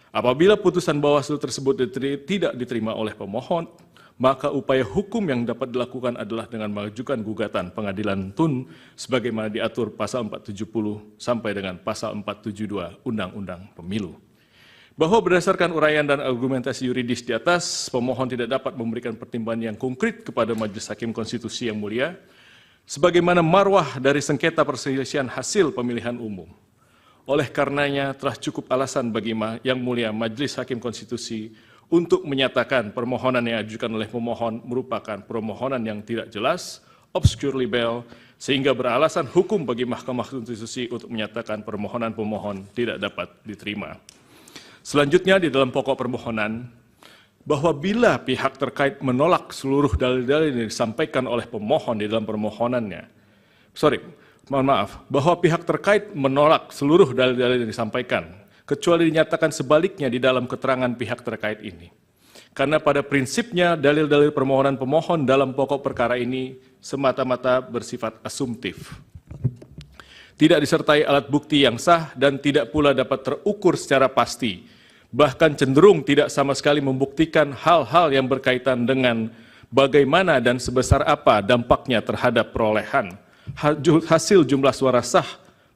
Apabila putusan Bawaslu tersebut tidak diterima oleh pemohon, maka upaya hukum yang dapat dilakukan adalah dengan mengajukan gugatan pengadilan tun sebagaimana diatur pasal 470 sampai dengan pasal 472 Undang-Undang Pemilu. Bahwa berdasarkan uraian dan argumentasi yuridis di atas, pemohon tidak dapat memberikan pertimbangan yang konkret kepada Majelis Hakim Konstitusi yang mulia, sebagaimana marwah dari sengketa perselisihan hasil pemilihan umum. Oleh karenanya telah cukup alasan bagi Yang Mulia Majelis Hakim Konstitusi untuk menyatakan permohonan yang diajukan oleh pemohon merupakan permohonan yang tidak jelas, obscure libel, sehingga beralasan hukum bagi Mahkamah Konstitusi untuk menyatakan permohonan pemohon tidak dapat diterima. Selanjutnya di dalam pokok permohonan, bahwa bila pihak terkait menolak seluruh dalil-dalil yang disampaikan oleh pemohon di dalam permohonannya, bahwa pihak terkait menolak seluruh dalil-dalil yang disampaikan, kecuali dinyatakan sebaliknya di dalam keterangan pihak terkait ini. Karena pada prinsipnya dalil-dalil permohonan pemohon dalam pokok perkara ini semata-mata bersifat asumtif. Tidak disertai alat bukti yang sah dan tidak pula dapat terukur secara pasti bahkan cenderung tidak sama sekali membuktikan hal-hal yang berkaitan dengan bagaimana dan sebesar apa dampaknya terhadap perolehan hasil jumlah suara sah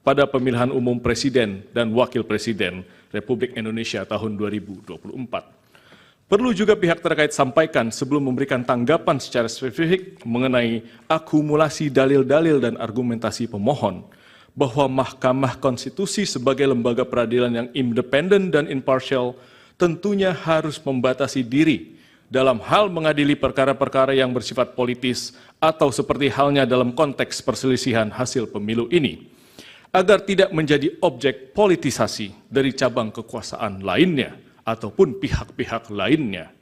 pada pemilihan umum Presiden dan Wakil Presiden Republik Indonesia tahun 2024. Perlu juga pihak terkait sampaikan sebelum memberikan tanggapan secara spesifik mengenai akumulasi dalil-dalil dan argumentasi pemohon, bahwa Mahkamah Konstitusi sebagai lembaga peradilan yang independen dan imparsial tentunya harus membatasi diri dalam hal mengadili perkara-perkara yang bersifat politis atau seperti halnya dalam konteks perselisihan hasil pemilu ini, agar tidak menjadi objek politisasi dari cabang kekuasaan lainnya ataupun pihak-pihak lainnya.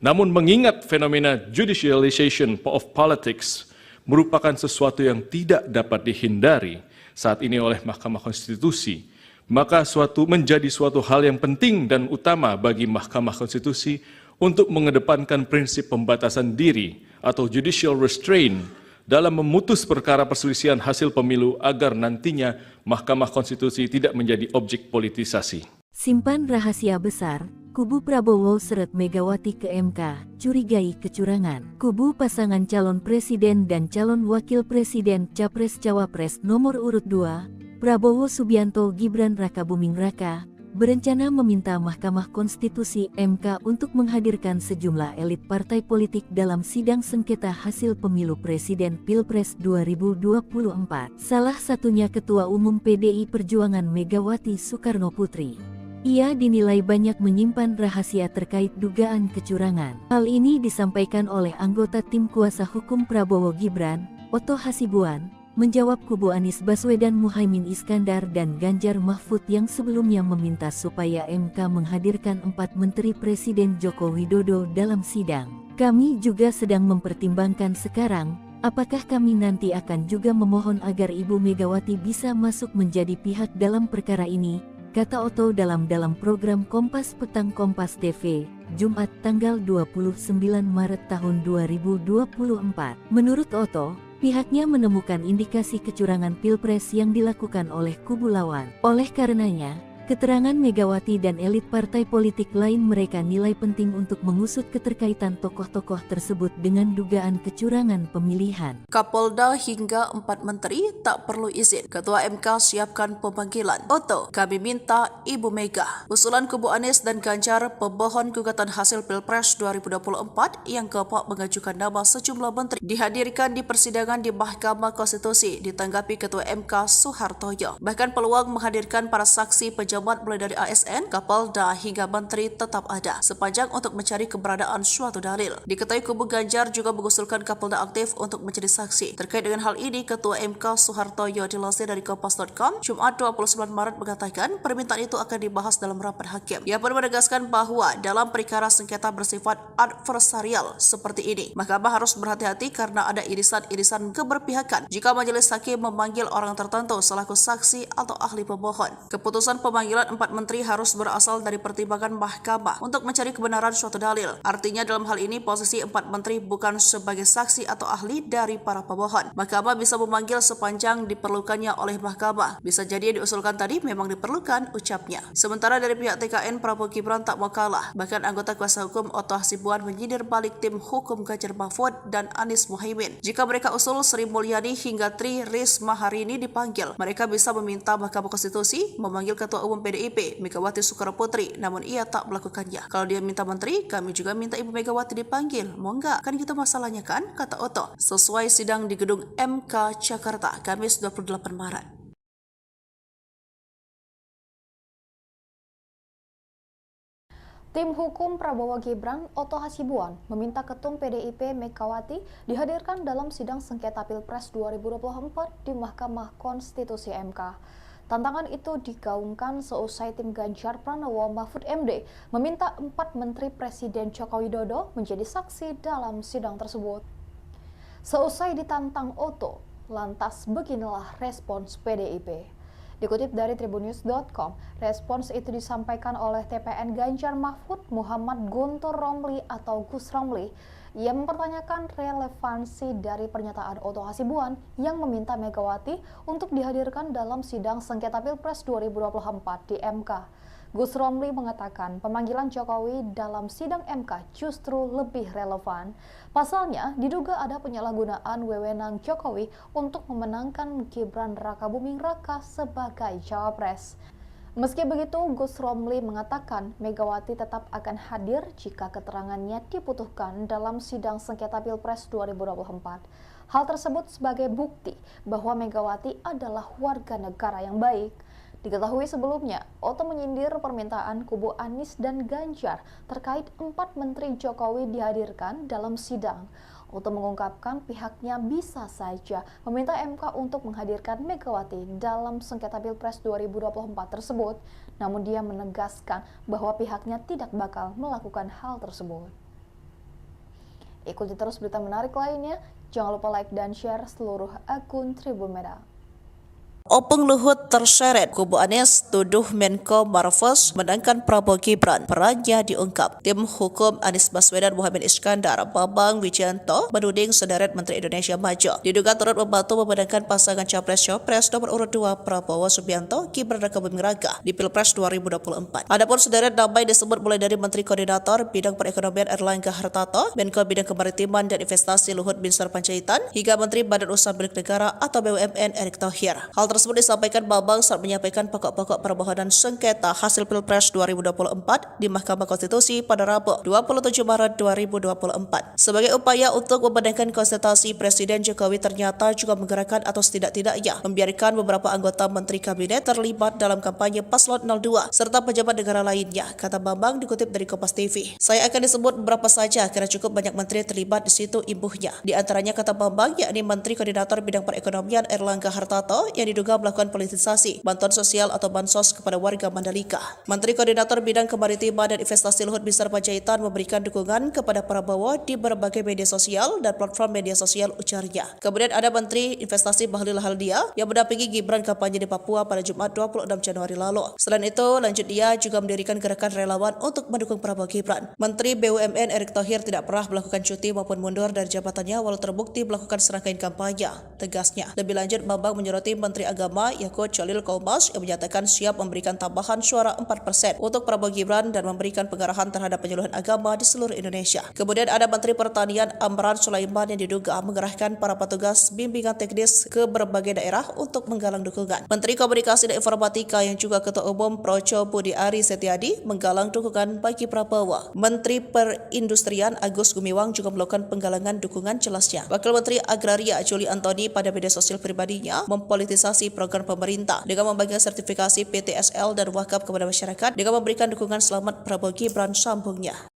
Namun mengingat fenomena judicialization of politics merupakan sesuatu yang tidak dapat dihindari saat ini oleh Mahkamah Konstitusi, maka menjadi suatu hal yang penting dan utama bagi Mahkamah Konstitusi untuk mengedepankan prinsip pembatasan diri atau judicial restraint dalam memutus perkara perselisihan hasil pemilu agar nantinya Mahkamah Konstitusi tidak menjadi objek politisasi. Simpan rahasia besar, kubu Prabowo seret Megawati ke MK, curigai kecurangan. Kubu pasangan calon presiden dan calon wakil presiden Capres-Cawapres nomor urut 2, Prabowo Subianto Gibran Rakabuming Raka, berencana meminta Mahkamah Konstitusi MK untuk menghadirkan sejumlah elit partai politik dalam sidang sengketa hasil pemilu presiden Pilpres 2024. Salah satunya Ketua Umum PDI Perjuangan Megawati Soekarno Putri. Ia dinilai banyak menyimpan rahasia terkait dugaan kecurangan. Hal ini disampaikan oleh anggota tim kuasa hukum Prabowo Gibran, Oto Hasibuan, menjawab kubu Anies Baswedan Muhaimin Iskandar dan Ganjar Mahfud yang sebelumnya meminta supaya MK menghadirkan 4 menteri Presiden Joko Widodo dalam sidang. Kami juga sedang mempertimbangkan sekarang, apakah kami nanti akan juga memohon agar Ibu Megawati bisa masuk menjadi pihak dalam perkara ini, kata Oto dalam program Kompas Petang Kompas TV, Jumat tanggal 29 Maret tahun 2024. Menurut Oto, pihaknya menemukan indikasi kecurangan Pilpres yang dilakukan oleh kubu lawan. Oleh karenanya, keterangan Megawati dan elit partai politik lain mereka nilai penting untuk mengusut keterkaitan tokoh-tokoh tersebut dengan dugaan kecurangan pemilihan. Kapolda hingga 4 menteri tak perlu izin. Ketua MK siapkan pemanggilan. Oto, kami minta Ibu Mega. Usulan kubu Anies dan Ganjar pemohon gugatan hasil Pilpres 2024 yang keempat mengajukan nama sejumlah menteri dihadirkan di persidangan di Mahkamah Konstitusi ditanggapi Ketua MK Soehartoyo. Bahkan peluang menghadirkan para saksi pejabat mulai dari ASN, Kapolda hingga menteri tetap ada sepanjang untuk mencari keberadaan suatu dalil. Diketahui kubu Ganjar juga mengusulkan Kapolda aktif untuk menjadi saksi. Terkait dengan hal ini, Ketua MK Soehartoyo dilansir dari Kompas.com Jumat 29 Maret mengatakan permintaan itu akan dibahas dalam rapat hakim. Ia pun menegaskan bahwa dalam perkara sengketa bersifat adversarial seperti ini, Mahkamah harus berhati-hati karena ada irisan-irisan keberpihakan jika majelis hakim memanggil orang tertentu selaku saksi atau ahli pemohon. Keputusan pemanggilan 4 menteri harus berasal dari pertimbangan Mahkamah untuk mencari kebenaran suatu dalil. Artinya dalam hal ini posisi 4 menteri bukan sebagai saksi atau ahli dari para pemohon. Mahkamah bisa memanggil sepanjang diperlukannya oleh Mahkamah. Bisa jadi yang diusulkan tadi memang diperlukan, ucapnya. Sementara dari pihak TKN, Prabowo Gibran tak mau kalah. Bahkan anggota kuasa hukum Oto Hasibuan menyindir balik tim hukum Ganjar Mahfud dan Anies Muhaimin. Jika mereka usul Sri Mulyani hingga Tri Risma hari ini dipanggil, mereka bisa meminta Mahkamah Konstitusi memanggil Ketua Umum PDIP Megawati Soekarno Putri, namun ia tak melakukannya. Kalau dia minta menteri, kami juga minta Ibu Megawati dipanggil. Mau enggak? Kan gitu masalahnya kan? Kata Oto. Sesuai sidang di gedung MK Jakarta, Kamis 28 Maret. Tim hukum Prabowo Gibran, Oto Hasibuan, meminta Ketum PDIP Megawati dihadirkan dalam sidang sengketa Pilpres 2024 di Mahkamah Konstitusi MK. Tantangan itu digaungkan seusai tim Ganjar Pranowo Mahfud MD meminta 4 menteri Presiden Joko Widodo menjadi saksi dalam sidang tersebut. Seusai ditantang Oto, lantas beginilah respons PDIP. Dikutip dari tribunnews.com, respons itu disampaikan oleh TPN Ganjar Mahfud Muhammad Guntur Romli atau Gus Romli. Ia mempertanyakan relevansi dari pernyataan Oto Hasibuan yang meminta Megawati untuk dihadirkan dalam sidang sengketa Pilpres 2024 di MK. Gus Romli mengatakan pemanggilan Jokowi dalam sidang MK justru lebih relevan. Pasalnya, diduga ada penyalahgunaan wewenang Jokowi untuk memenangkan Gibran Rakabuming Raka sebagai cawapres. Meski begitu, Gus Romli mengatakan Megawati tetap akan hadir jika keterangannya dibutuhkan dalam sidang sengketa Pilpres 2024. Hal tersebut sebagai bukti bahwa Megawati adalah warga negara yang baik. Diketahui sebelumnya, Oto menyindir permintaan kubu Anies dan Ganjar terkait 4 menteri Jokowi dihadirkan dalam sidang. Oto mengungkapkan pihaknya bisa saja meminta MK untuk menghadirkan Megawati dalam sengketa Pilpres 2024 tersebut, namun dia menegaskan bahwa pihaknya tidak bakal melakukan hal tersebut. Ikuti terus berita menarik lainnya, jangan lupa like dan share seluruh akun Tribun Medan. Opung Luhut terseret, kubu Anies tuduh Menko Marves menangkan Prabowo Gibran, perannya diungkap. Tim hukum Anies Baswedan Muhammad Iskandar, Bambang Wijayanto menuding sederet Menteri Indonesia Maju diduga turut membantu memenangkan pasangan Capres-Cawapres nomor urut 2 Prabowo Subianto Gibran Rakabuming Raka di Pilpres 2024. Adapun sederet nama disebut mulai dari Menteri Koordinator Bidang Perekonomian Erlangga Hartarto, Menko Bidang Kemaritiman dan Investasi Luhut Binsar Panjaitan, hingga Menteri Badan Usaha Milik Negara atau BUMN Erick Thohir. Hal tersebut disampaikan Bambang saat menyampaikan pokok-pokok permohonan sengketa hasil Pilpres 2024 di Mahkamah Konstitusi pada Rabu 27 Maret 2024. Sebagai upaya untuk memenangkan konsultasi, Presiden Jokowi ternyata juga menggerakkan atau setidak-tidaknya membiarkan beberapa anggota Menteri Kabinet terlibat dalam kampanye Paslon 02 serta pejabat negara lainnya, kata Bambang dikutip dari Kompas TV. Saya akan disebut beberapa saja karena cukup banyak menteri terlibat di situ imbuhnya. Di antaranya, kata Bambang, yakni Menteri Koordinator Bidang Perekonomian Erlangga Hartarto yang diduga melakukan politisasi bantuan sosial atau bansos kepada warga Mandalika. Menteri Koordinator Bidang Kemaritiman dan Investasi Luhut Binsar Panjaitan memberikan dukungan kepada Prabowo di berbagai media sosial dan platform media sosial, ujarnya. Kemudian ada Menteri Investasi Bahlil Lahadalia yang mendampingi Gibran kampanye di Papua pada Jumat 26 Januari lalu. Selain itu, lanjut dia juga mendirikan gerakan relawan untuk mendukung Prabowo Gibran. Menteri BUMN Erick Thohir tidak pernah melakukan cuti maupun mundur dari jabatannya walau terbukti melakukan serangkaian kampanye, tegasnya. Lebih lanjut, Bambang menyoroti Menteri Agama Yakut Cholil Kaumas yang menyatakan siap memberikan tambahan suara 4% untuk Prabowo Gibran dan memberikan pengarahan terhadap penyuluhan agama di seluruh Indonesia. Kemudian ada Menteri Pertanian Amran Sulaiman yang diduga mengerahkan para petugas bimbingan teknis ke berbagai daerah untuk menggalang dukungan. Menteri Komunikasi dan Informatika yang juga Ketua Umum Projo Budi Ari Setiadi menggalang dukungan bagi Prabowo. Menteri Perindustrian Agus Gumiwang juga melakukan penggalangan dukungan, jelasnya. Wakil Menteri Agraria Juli Antoni pada media sosial pribadinya mempolitisasi program pemerintah dengan membagikan sertifikasi PTSL dan wakaf kepada masyarakat dengan memberikan dukungan selamat Prabowo Gibran, sambungnya.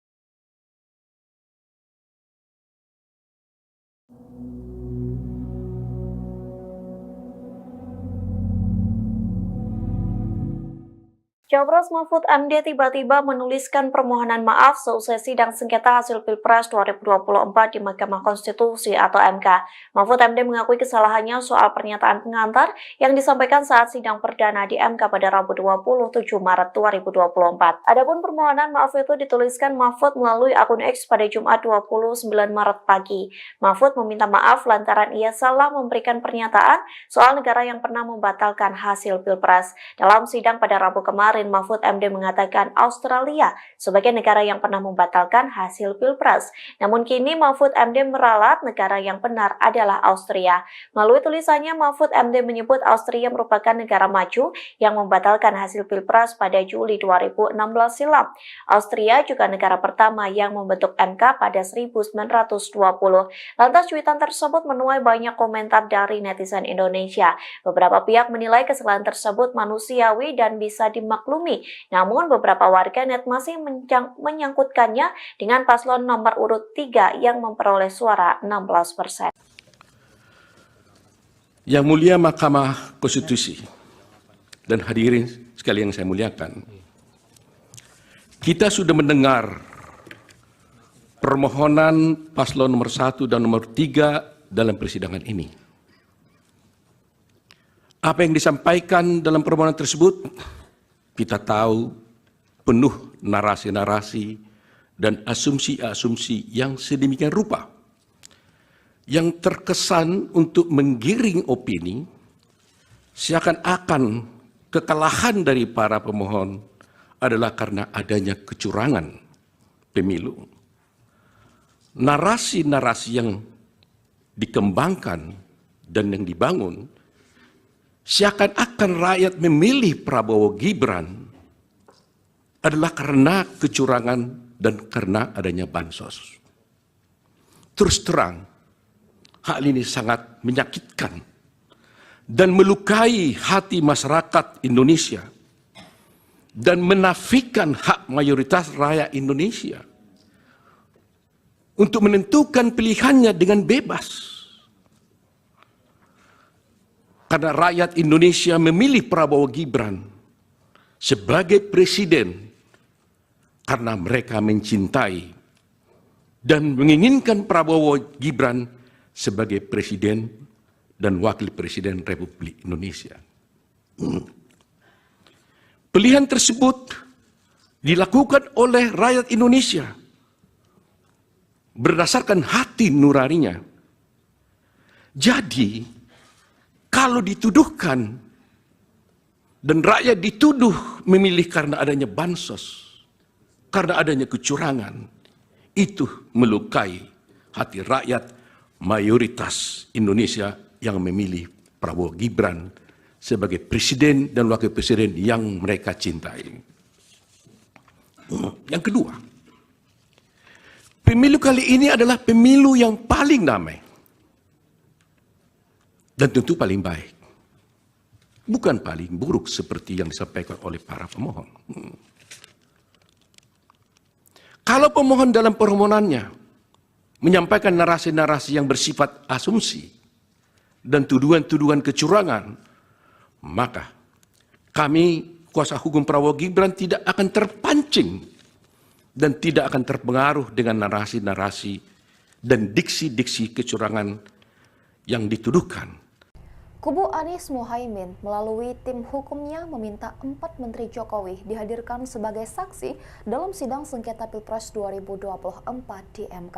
Cawapres Mahfud MD tiba-tiba menuliskan permohonan maaf seusai sidang sengketa hasil Pilpres 2024 di Mahkamah Konstitusi atau MK. Mahfud MD mengakui kesalahannya soal pernyataan pengantar yang disampaikan saat sidang perdana di MK pada Rabu 27 Maret 2024. Adapun permohonan maaf itu dituliskan Mahfud melalui akun X pada Jumat 29 Maret pagi. Mahfud meminta maaf lantaran ia salah memberikan pernyataan soal negara yang pernah membatalkan hasil Pilpres. Dalam sidang pada Rabu kemarin, Mahfud MD mengatakan Australia sebagai negara yang pernah membatalkan hasil Pilpres. Namun kini Mahfud MD meralat negara yang benar adalah Austria. Melalui tulisannya, Mahfud MD menyebut Austria merupakan negara maju yang membatalkan hasil Pilpres pada Juli 2016 silam. Austria juga negara pertama yang membentuk MK pada 1920. Lantas cuitan tersebut menuai banyak komentar dari netizen Indonesia. Beberapa pihak menilai kesalahan tersebut manusiawi dan bisa dimaklumi. Namun beberapa warganet masih menyangkutkannya dengan paslon nomor urut 3 yang memperoleh suara 16%. Yang mulia Mahkamah Konstitusi dan hadirin sekalian yang saya muliakan, kita sudah mendengar permohonan paslon nomor 1 dan nomor 3 dalam persidangan ini. Apa yang disampaikan dalam permohonan tersebut, kita tahu penuh narasi-narasi dan asumsi-asumsi yang sedemikian rupa yang terkesan untuk menggiring opini seakan-akan kekalahan dari para pemohon adalah karena adanya kecurangan pemilu. Narasi-narasi yang dikembangkan dan yang dibangun seakan-akan rakyat memilih Prabowo Gibran adalah karena kecurangan dan karena adanya bansos. Terus terang, hal ini sangat menyakitkan dan melukai hati masyarakat Indonesia dan menafikan hak mayoritas rakyat Indonesia untuk menentukan pilihannya dengan bebas. Karena rakyat Indonesia memilih Prabowo Gibran sebagai presiden karena mereka mencintai dan menginginkan Prabowo Gibran sebagai presiden dan wakil presiden Republik Indonesia. Pilihan tersebut dilakukan oleh rakyat Indonesia berdasarkan hati nuraninya. Jadi, kalau dituduhkan dan rakyat dituduh memilih karena adanya bansos, karena adanya kecurangan, itu melukai hati rakyat mayoritas Indonesia yang memilih Prabowo Gibran sebagai presiden dan wakil presiden yang mereka cintai. Yang kedua, pemilu kali ini adalah pemilu yang paling damai dan tentu paling baik, bukan paling buruk seperti yang disampaikan oleh para pemohon. Kalau pemohon dalam permohonannya menyampaikan narasi-narasi yang bersifat asumsi dan tuduhan-tuduhan kecurangan, maka kami, kuasa hukum Prabowo Gibran, tidak akan terpancing dan tidak akan terpengaruh dengan narasi-narasi dan diksi-diksi kecurangan yang dituduhkan. Kubu Anies Mohaimin melalui tim hukumnya meminta 4 Menteri Jokowi dihadirkan sebagai saksi dalam sidang sengketa Pilpres 2024 di MK.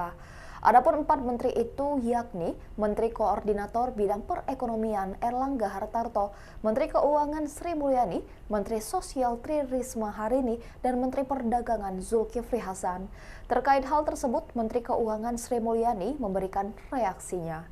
Adapun 4 menteri itu yakni Menteri Koordinator Bidang Perekonomian Erlangga Hartarto, Menteri Keuangan Sri Mulyani, Menteri Sosial Tri Risma Harini, dan Menteri Perdagangan Zulkifli Hasan. Terkait hal tersebut, Menteri Keuangan Sri Mulyani memberikan reaksinya.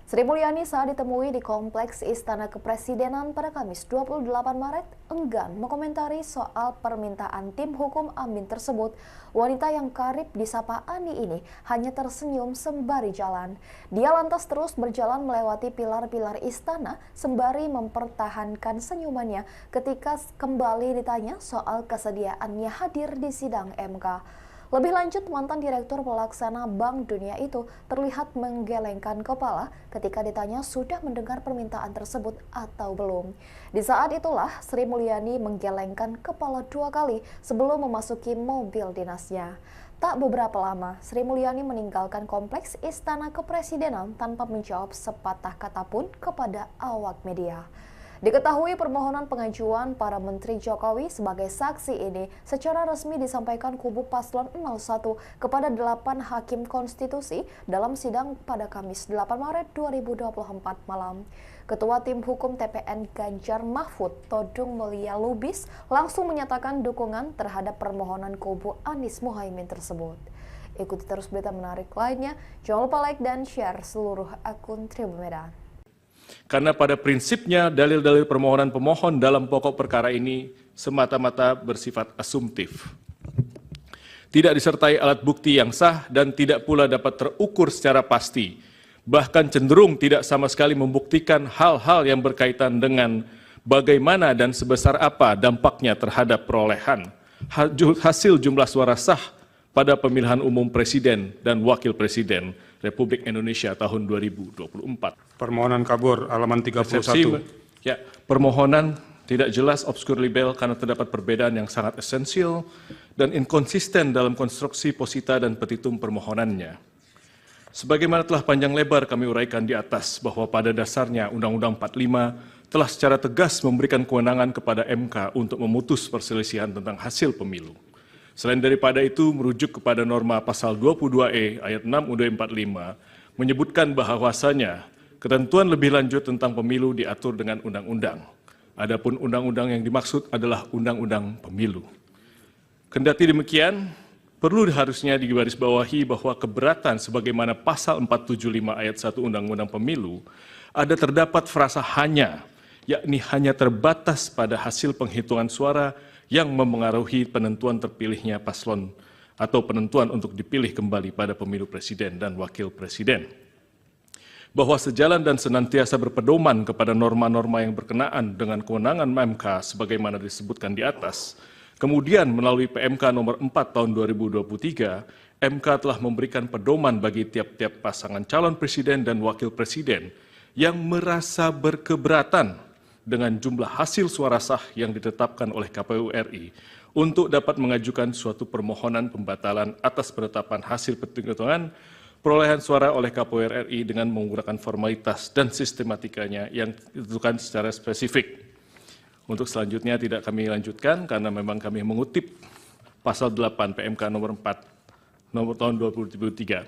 Sri Mulyani saat ditemui di Kompleks Istana Kepresidenan pada Kamis 28 Maret enggan mengomentari soal permintaan tim hukum Amin tersebut. Wanita yang karib disapa Ani ini hanya tersenyum sembari jalan. Dia lantas terus berjalan melewati pilar-pilar istana sembari mempertahankan senyumannya ketika kembali ditanya soal kesediaannya hadir di sidang MK. Lebih lanjut, mantan Direktur Pelaksana Bank Dunia itu terlihat menggelengkan kepala ketika ditanya sudah mendengar permintaan tersebut atau belum. Di saat itulah Sri Mulyani menggelengkan kepala 2 kali sebelum memasuki mobil dinasnya. Tak beberapa lama, Sri Mulyani meninggalkan Kompleks Istana Kepresidenan tanpa menjawab sepatah kata pun kepada awak media. Diketahui permohonan pengajuan para Menteri Jokowi sebagai saksi ini secara resmi disampaikan kubu Paslon 01 kepada 8 Hakim Konstitusi dalam sidang pada Kamis 8 Maret 2024 malam. Ketua Tim Hukum TPN Ganjar Mahfud, Todung Mulia Lubis, langsung menyatakan dukungan terhadap permohonan kubu Anies Mohaimin tersebut. Ikuti terus berita menarik lainnya, jangan lupa like dan share seluruh akun Tribun Medan. Karena pada prinsipnya dalil-dalil permohonan pemohon dalam pokok perkara ini semata-mata bersifat asumtif. Tidak disertai alat bukti yang sah dan tidak pula dapat terukur secara pasti. Bahkan cenderung tidak sama sekali membuktikan hal-hal yang berkaitan dengan bagaimana dan sebesar apa dampaknya terhadap perolehan hasil jumlah suara sah pada pemilihan umum Presiden dan Wakil Presiden Republik Indonesia tahun 2024. Permohonan kabur halaman 31. Ya, permohonan tidak jelas, obskur libel karena terdapat perbedaan yang sangat esensial dan inkonsisten dalam konstruksi posita dan petitum permohonannya. Sebagaimana telah panjang lebar kami uraikan di atas bahwa pada dasarnya Undang-Undang 45 telah secara tegas memberikan kewenangan kepada MK untuk memutus perselisihan tentang hasil pemilu. Selain daripada itu, merujuk kepada norma pasal 22E ayat 6 UUD 45 menyebutkan bahwasanya ketentuan lebih lanjut tentang pemilu diatur dengan undang-undang. Adapun undang-undang yang dimaksud adalah undang-undang pemilu. Kendati demikian, perlu harusnya digarisbawahi bahwa keberatan sebagaimana pasal 475 ayat 1 Undang-Undang Pemilu ada terdapat frasa hanya, yakni hanya terbatas pada hasil penghitungan suara yang memengaruhi penentuan terpilihnya paslon atau penentuan untuk dipilih kembali pada pemilu presiden dan wakil presiden. Bahwa sejalan dan senantiasa berpedoman kepada norma-norma yang berkenaan dengan kewenangan MK sebagaimana disebutkan di atas, kemudian melalui PMK nomor 4 tahun 2023, MK telah memberikan pedoman bagi tiap-tiap pasangan calon presiden dan wakil presiden yang merasa berkeberatan dengan jumlah hasil suara sah yang ditetapkan oleh KPU RI untuk dapat mengajukan suatu permohonan pembatalan atas penetapan hasil penghitungan perolehan suara oleh KPU RI dengan menggunakan formalitas dan sistematikanya yang ditentukan secara spesifik. Untuk selanjutnya tidak kami lanjutkan karena memang kami mengutip pasal 8 PMK nomor 4 nomor tahun 2023.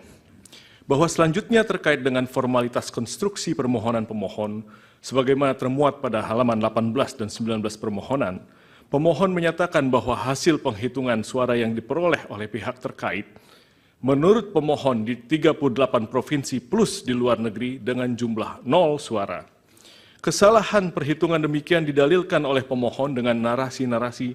Bahwa selanjutnya terkait dengan formalitas konstruksi permohonan pemohon sebagaimana termuat pada halaman 18 dan 19 permohonan, pemohon menyatakan bahwa hasil penghitungan suara yang diperoleh oleh pihak terkait menurut pemohon di 38 provinsi plus di luar negeri dengan jumlah 0 suara. Kesalahan perhitungan demikian didalilkan oleh pemohon dengan narasi-narasi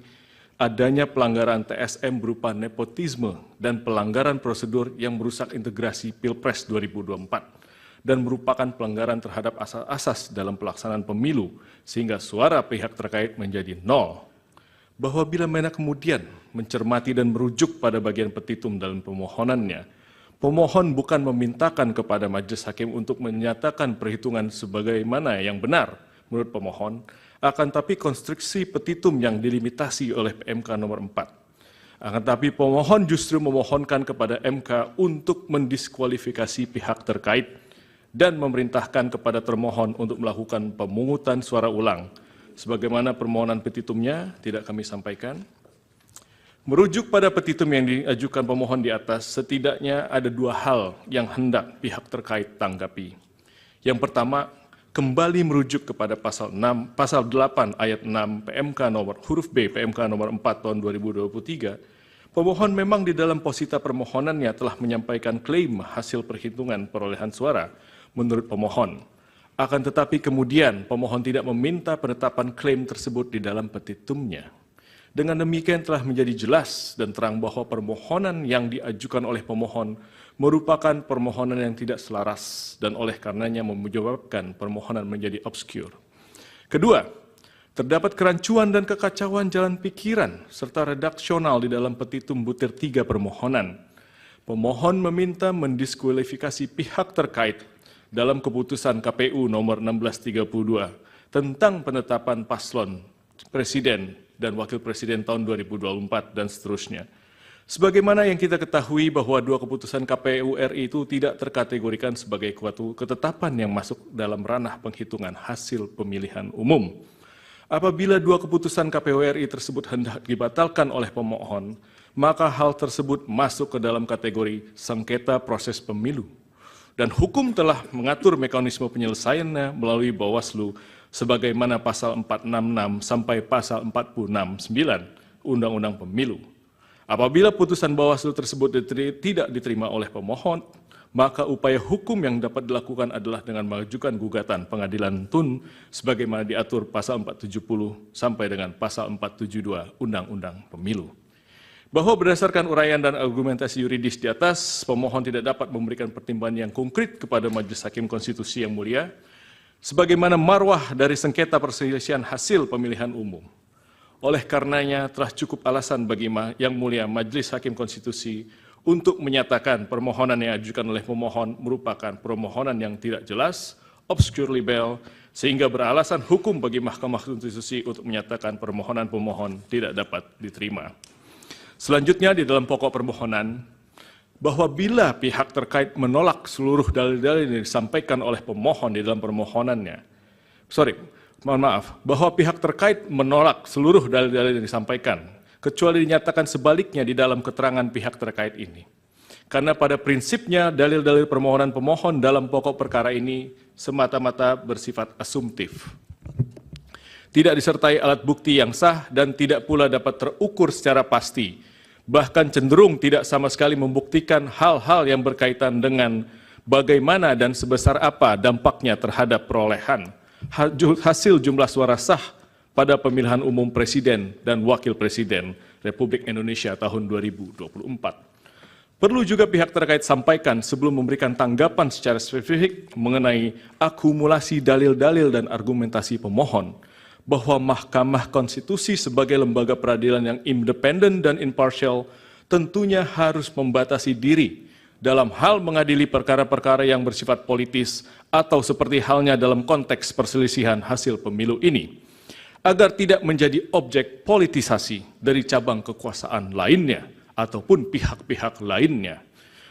adanya pelanggaran TSM berupa nepotisme dan pelanggaran prosedur yang merusak integrasi Pilpres 2024 dan merupakan pelanggaran terhadap asas-asas dalam pelaksanaan pemilu sehingga suara pihak terkait menjadi 0. Bahwa bila mana kemudian mencermati dan merujuk pada bagian petitum dalam permohonannya, pemohon bukan memintakan kepada majelis hakim untuk menyatakan perhitungan sebagaimana yang benar menurut pemohon, akan tapi konstruksi petitum yang dilimitasi oleh PMK nomor 4. Akan tapi pemohon justru memohonkan kepada MK untuk mendiskualifikasi pihak terkait dan memerintahkan kepada termohon untuk melakukan pemungutan suara ulang. Sebagaimana permohonan petitumnya tidak kami sampaikan. Merujuk pada petitum yang diajukan pemohon di atas, setidaknya ada dua hal yang hendak pihak terkait tanggapi. Yang pertama, kembali merujuk kepada pasal 8 ayat 6 PMK nomor huruf B PMK nomor 4 tahun 2023. Pemohon memang di dalam posita permohonannya telah menyampaikan klaim hasil perhitungan perolehan suara menurut pemohon. Akan tetapi kemudian pemohon tidak meminta penetapan klaim tersebut di dalam petitumnya. Dengan demikian telah menjadi jelas dan terang bahwa permohonan yang diajukan oleh pemohon merupakan permohonan yang tidak selaras dan oleh karenanya menyebabkan permohonan menjadi obskur. Kedua, terdapat kerancuan dan kekacauan jalan pikiran serta redaksional di dalam petitum butir 3 permohonan. Pemohon meminta mendiskualifikasi pihak terkait dalam keputusan KPU nomor 1632 tentang penetapan paslon presiden dan wakil presiden tahun 2024 dan seterusnya. Sebagaimana yang kita ketahui bahwa dua keputusan KPU RI itu tidak terkategorikan sebagai suatu ketetapan yang masuk dalam ranah penghitungan hasil pemilihan umum. Apabila dua keputusan KPU RI tersebut hendak dibatalkan oleh pemohon, maka hal tersebut masuk ke dalam kategori sengketa proses pemilu. Dan hukum telah mengatur mekanisme penyelesaiannya melalui Bawaslu sebagaimana pasal 466 sampai pasal 469 Undang-Undang Pemilu. Apabila putusan Bawaslu tersebut tidak diterima oleh pemohon, maka upaya hukum yang dapat dilakukan adalah dengan mengajukan gugatan pengadilan tun sebagaimana diatur pasal 470 sampai dengan pasal 472 Undang-Undang Pemilu. Bahwa berdasarkan uraian dan argumentasi yuridis di atas, pemohon tidak dapat memberikan pertimbangan yang konkret kepada Majelis Hakim Konstitusi yang mulia, sebagaimana marwah dari sengketa perselisihan hasil pemilihan umum. Oleh karenanya telah cukup alasan bagi Yang Mulia Majelis Hakim Konstitusi untuk menyatakan permohonan yang diajukan oleh pemohon merupakan permohonan yang tidak jelas, obscure libel, sehingga beralasan hukum bagi Mahkamah Konstitusi untuk menyatakan permohonan pemohon tidak dapat diterima. Selanjutnya di dalam pokok permohonan, bahwa bila pihak terkait menolak seluruh dalil-dalil yang disampaikan oleh pemohon di dalam permohonannya, bahwa pihak terkait menolak seluruh dalil-dalil yang disampaikan, kecuali dinyatakan sebaliknya di dalam keterangan pihak terkait ini. Karena pada prinsipnya dalil-dalil permohonan pemohon dalam pokok perkara ini semata-mata bersifat asumtif. Tidak disertai alat bukti yang sah dan tidak pula dapat terukur secara pasti bahkan cenderung tidak sama sekali membuktikan hal-hal yang berkaitan dengan bagaimana dan sebesar apa dampaknya terhadap perolehan hasil jumlah suara sah pada pemilihan umum presiden dan wakil presiden Republik Indonesia tahun 2024. Perlu juga pihak terkait sampaikan sebelum memberikan tanggapan secara spesifik mengenai akumulasi dalil-dalil dan argumentasi pemohon, bahwa Mahkamah Konstitusi sebagai lembaga peradilan yang independen dan imparsial tentunya harus membatasi diri dalam hal mengadili perkara-perkara yang bersifat politis atau seperti halnya dalam konteks perselisihan hasil pemilu ini, agar tidak menjadi objek politisasi dari cabang kekuasaan lainnya ataupun pihak-pihak lainnya.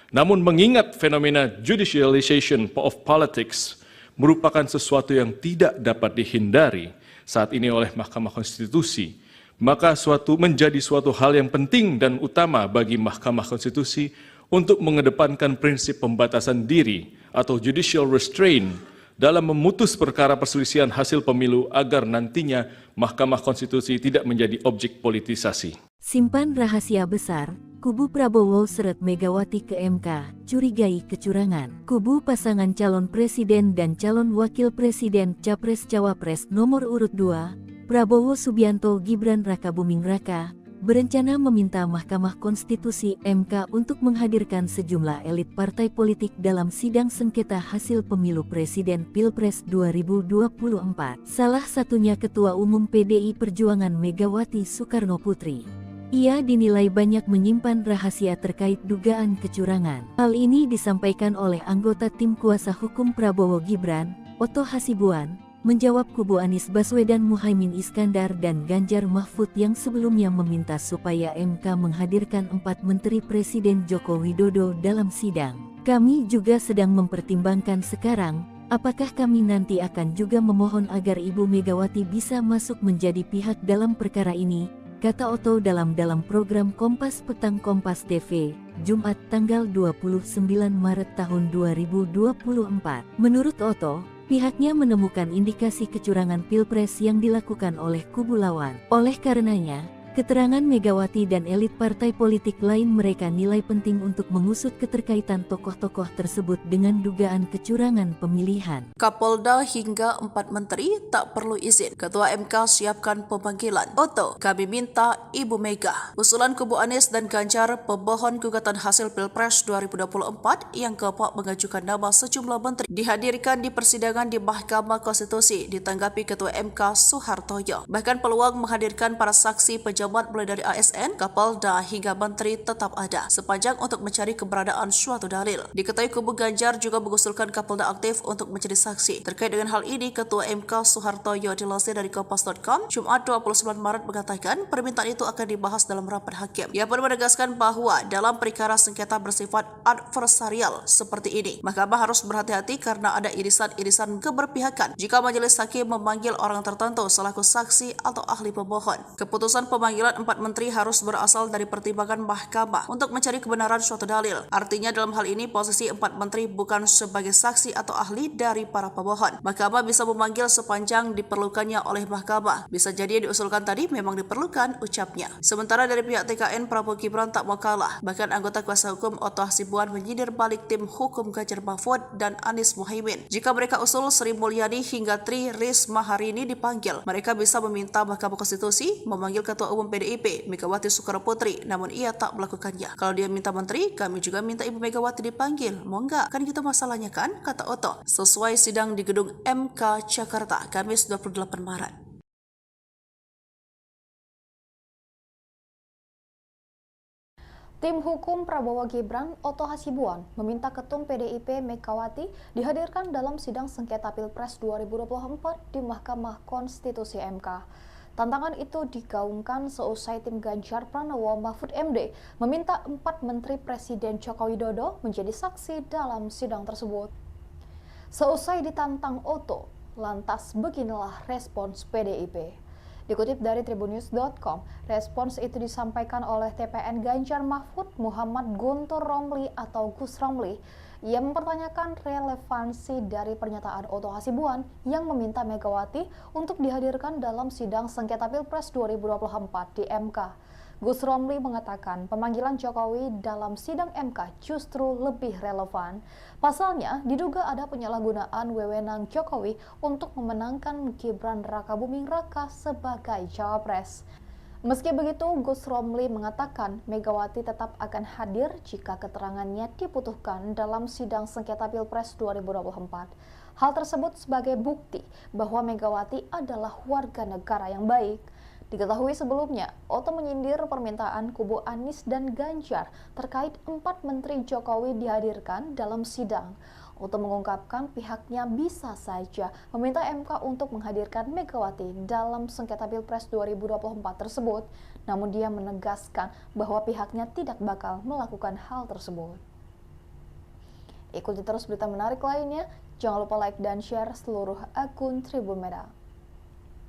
Namun mengingat fenomena judicialization of politics merupakan sesuatu yang tidak dapat dihindari saat ini oleh Mahkamah Konstitusi, maka menjadi suatu hal yang penting dan utama bagi Mahkamah Konstitusi untuk mengedepankan prinsip pembatasan diri atau judicial restraint dalam memutus perkara perselisihan hasil pemilu agar nantinya Mahkamah Konstitusi tidak menjadi objek politisasi. Simpan rahasia besar, kubu Prabowo seret Megawati ke MK, curigai kecurangan. Kubu pasangan calon presiden dan calon wakil presiden Capres-Cawapres nomor urut 2, Prabowo Subianto Gibran Rakabuming Raka, berencana meminta Mahkamah Konstitusi MK untuk menghadirkan sejumlah elit partai politik dalam sidang sengketa hasil pemilu presiden Pilpres 2024. Salah satunya Ketua Umum PDI Perjuangan Megawati Soekarno Putri. Ia dinilai banyak menyimpan rahasia terkait dugaan kecurangan. Hal ini disampaikan oleh anggota tim kuasa hukum Prabowo Gibran, Oto Hasibuan, menjawab kubu Anies Baswedan Muhaimin Iskandar dan Ganjar Mahfud yang sebelumnya meminta supaya MK menghadirkan 4 menteri Presiden Joko Widodo dalam sidang. Kami juga sedang mempertimbangkan sekarang, apakah kami nanti akan juga memohon agar Ibu Megawati bisa masuk menjadi pihak dalam perkara ini, kata Oto dalam program Kompas Petang Kompas TV, Jumat tanggal 29 Maret tahun 2024. Menurut Oto, pihaknya menemukan indikasi kecurangan Pilpres yang dilakukan oleh kubu lawan. Oleh karenanya, keterangan Megawati dan elit partai politik lain mereka nilai penting untuk mengusut keterkaitan tokoh-tokoh tersebut dengan dugaan kecurangan pemilihan. Kapolda hingga 4 menteri tak perlu izin. Ketua MK siapkan pemanggilan. Oto, kami minta Ibu Mega. Usulan kubu Anies dan Ganjar, pemohon gugatan hasil Pilpres 2024 yang keempat mengajukan nama sejumlah menteri, dihadirkan di persidangan di Mahkamah Konstitusi, ditanggapi Ketua MK Soehartoyo. Bahkan peluang menghadirkan para saksi pejabat mulai dari ASN, Kapolda hingga menteri tetap ada, sepanjang untuk mencari keberadaan suatu dalil. Diketahui kubu Ganjar juga mengusulkan Kapolda aktif untuk menjadi saksi. Terkait dengan hal ini, Ketua MK Soehartoyo dilansir dari Kompas.com, Jumat 29 Maret mengatakan permintaan itu akan dibahas dalam rapat hakim. Ia pun menegaskan bahwa dalam perkara sengketa bersifat adversarial seperti ini, Mahkamah harus berhati-hati karena ada irisan-irisan keberpihakan jika majelis hakim memanggil orang tertentu selaku saksi atau ahli pemohon. Keputusan pemanggilan 4 menteri harus berasal dari pertimbangan Mahkamah untuk mencari kebenaran suatu dalil. Artinya dalam hal ini posisi 4 menteri bukan sebagai saksi atau ahli dari para pemohon. Mahkamah bisa memanggil sepanjang diperlukannya oleh Mahkamah. Bisa jadi yang diusulkan tadi memang diperlukan, ucapnya. Sementara dari pihak TKN, Prabowo Gibran tak mau kalah. Bahkan anggota kuasa hukum Oto Hasibuan menyindir balik tim hukum Ganjar Mahfud dan Anies Muhaimin. Jika mereka usul Sri Mulyani hingga Tri Risma hari ini dipanggil, mereka bisa meminta Mahkamah Konstitusi memanggil Ketua Umum PDIP Megawati Soekarno Putri, namun ia tak melakukannya. Kalau dia minta menteri, kami juga minta Ibu Megawati dipanggil. Mau enggak? Kan gitu masalahnya kan, kata Oto. Sesuai sidang di gedung MK Jakarta, Kamis 28 Maret. Tim hukum Prabowo Gibran, Oto Hasibuan, meminta Ketum PDIP Megawati dihadirkan dalam sidang sengketa Pilpres 2024 di Mahkamah Konstitusi MK. Tantangan itu digaungkan seusai tim Ganjar Pranowo Mahfud MD meminta 4 menteri Presiden Joko Widodo menjadi saksi dalam sidang tersebut. Seusai ditantang Oto, lantas beginilah respons PDIP. Dikutip dari tribunnews.com, respons itu disampaikan oleh TPN Ganjar Mahfud Muhammad Guntur Romli atau Gus Romli Ia mempertanyakan relevansi dari pernyataan Otto Hasibuan yang meminta Megawati untuk dihadirkan dalam sidang sengketa Pilpres 2024 di MK. Gus Romli mengatakan pemanggilan Jokowi dalam sidang MK justru lebih relevan. Pasalnya, diduga ada penyalahgunaan wewenang Jokowi untuk memenangkan Gibran Rakabuming Raka sebagai cawapres. Meski begitu, Gus Romli mengatakan Megawati tetap akan hadir jika keterangannya dibutuhkan dalam sidang sengketa Pilpres 2024. Hal tersebut sebagai bukti bahwa Megawati adalah warga negara yang baik. Diketahui sebelumnya, Otto menyindir permintaan kubu Anies dan Ganjar terkait 4 menteri Jokowi dihadirkan dalam sidang. Otto mengungkapkan pihaknya bisa saja meminta MK untuk menghadirkan Megawati dalam sengketa Pilpres 2024 tersebut, namun dia menegaskan bahwa pihaknya tidak bakal melakukan hal tersebut. Ikuti terus berita menarik lainnya, jangan lupa like dan share seluruh akun Tribun Medan.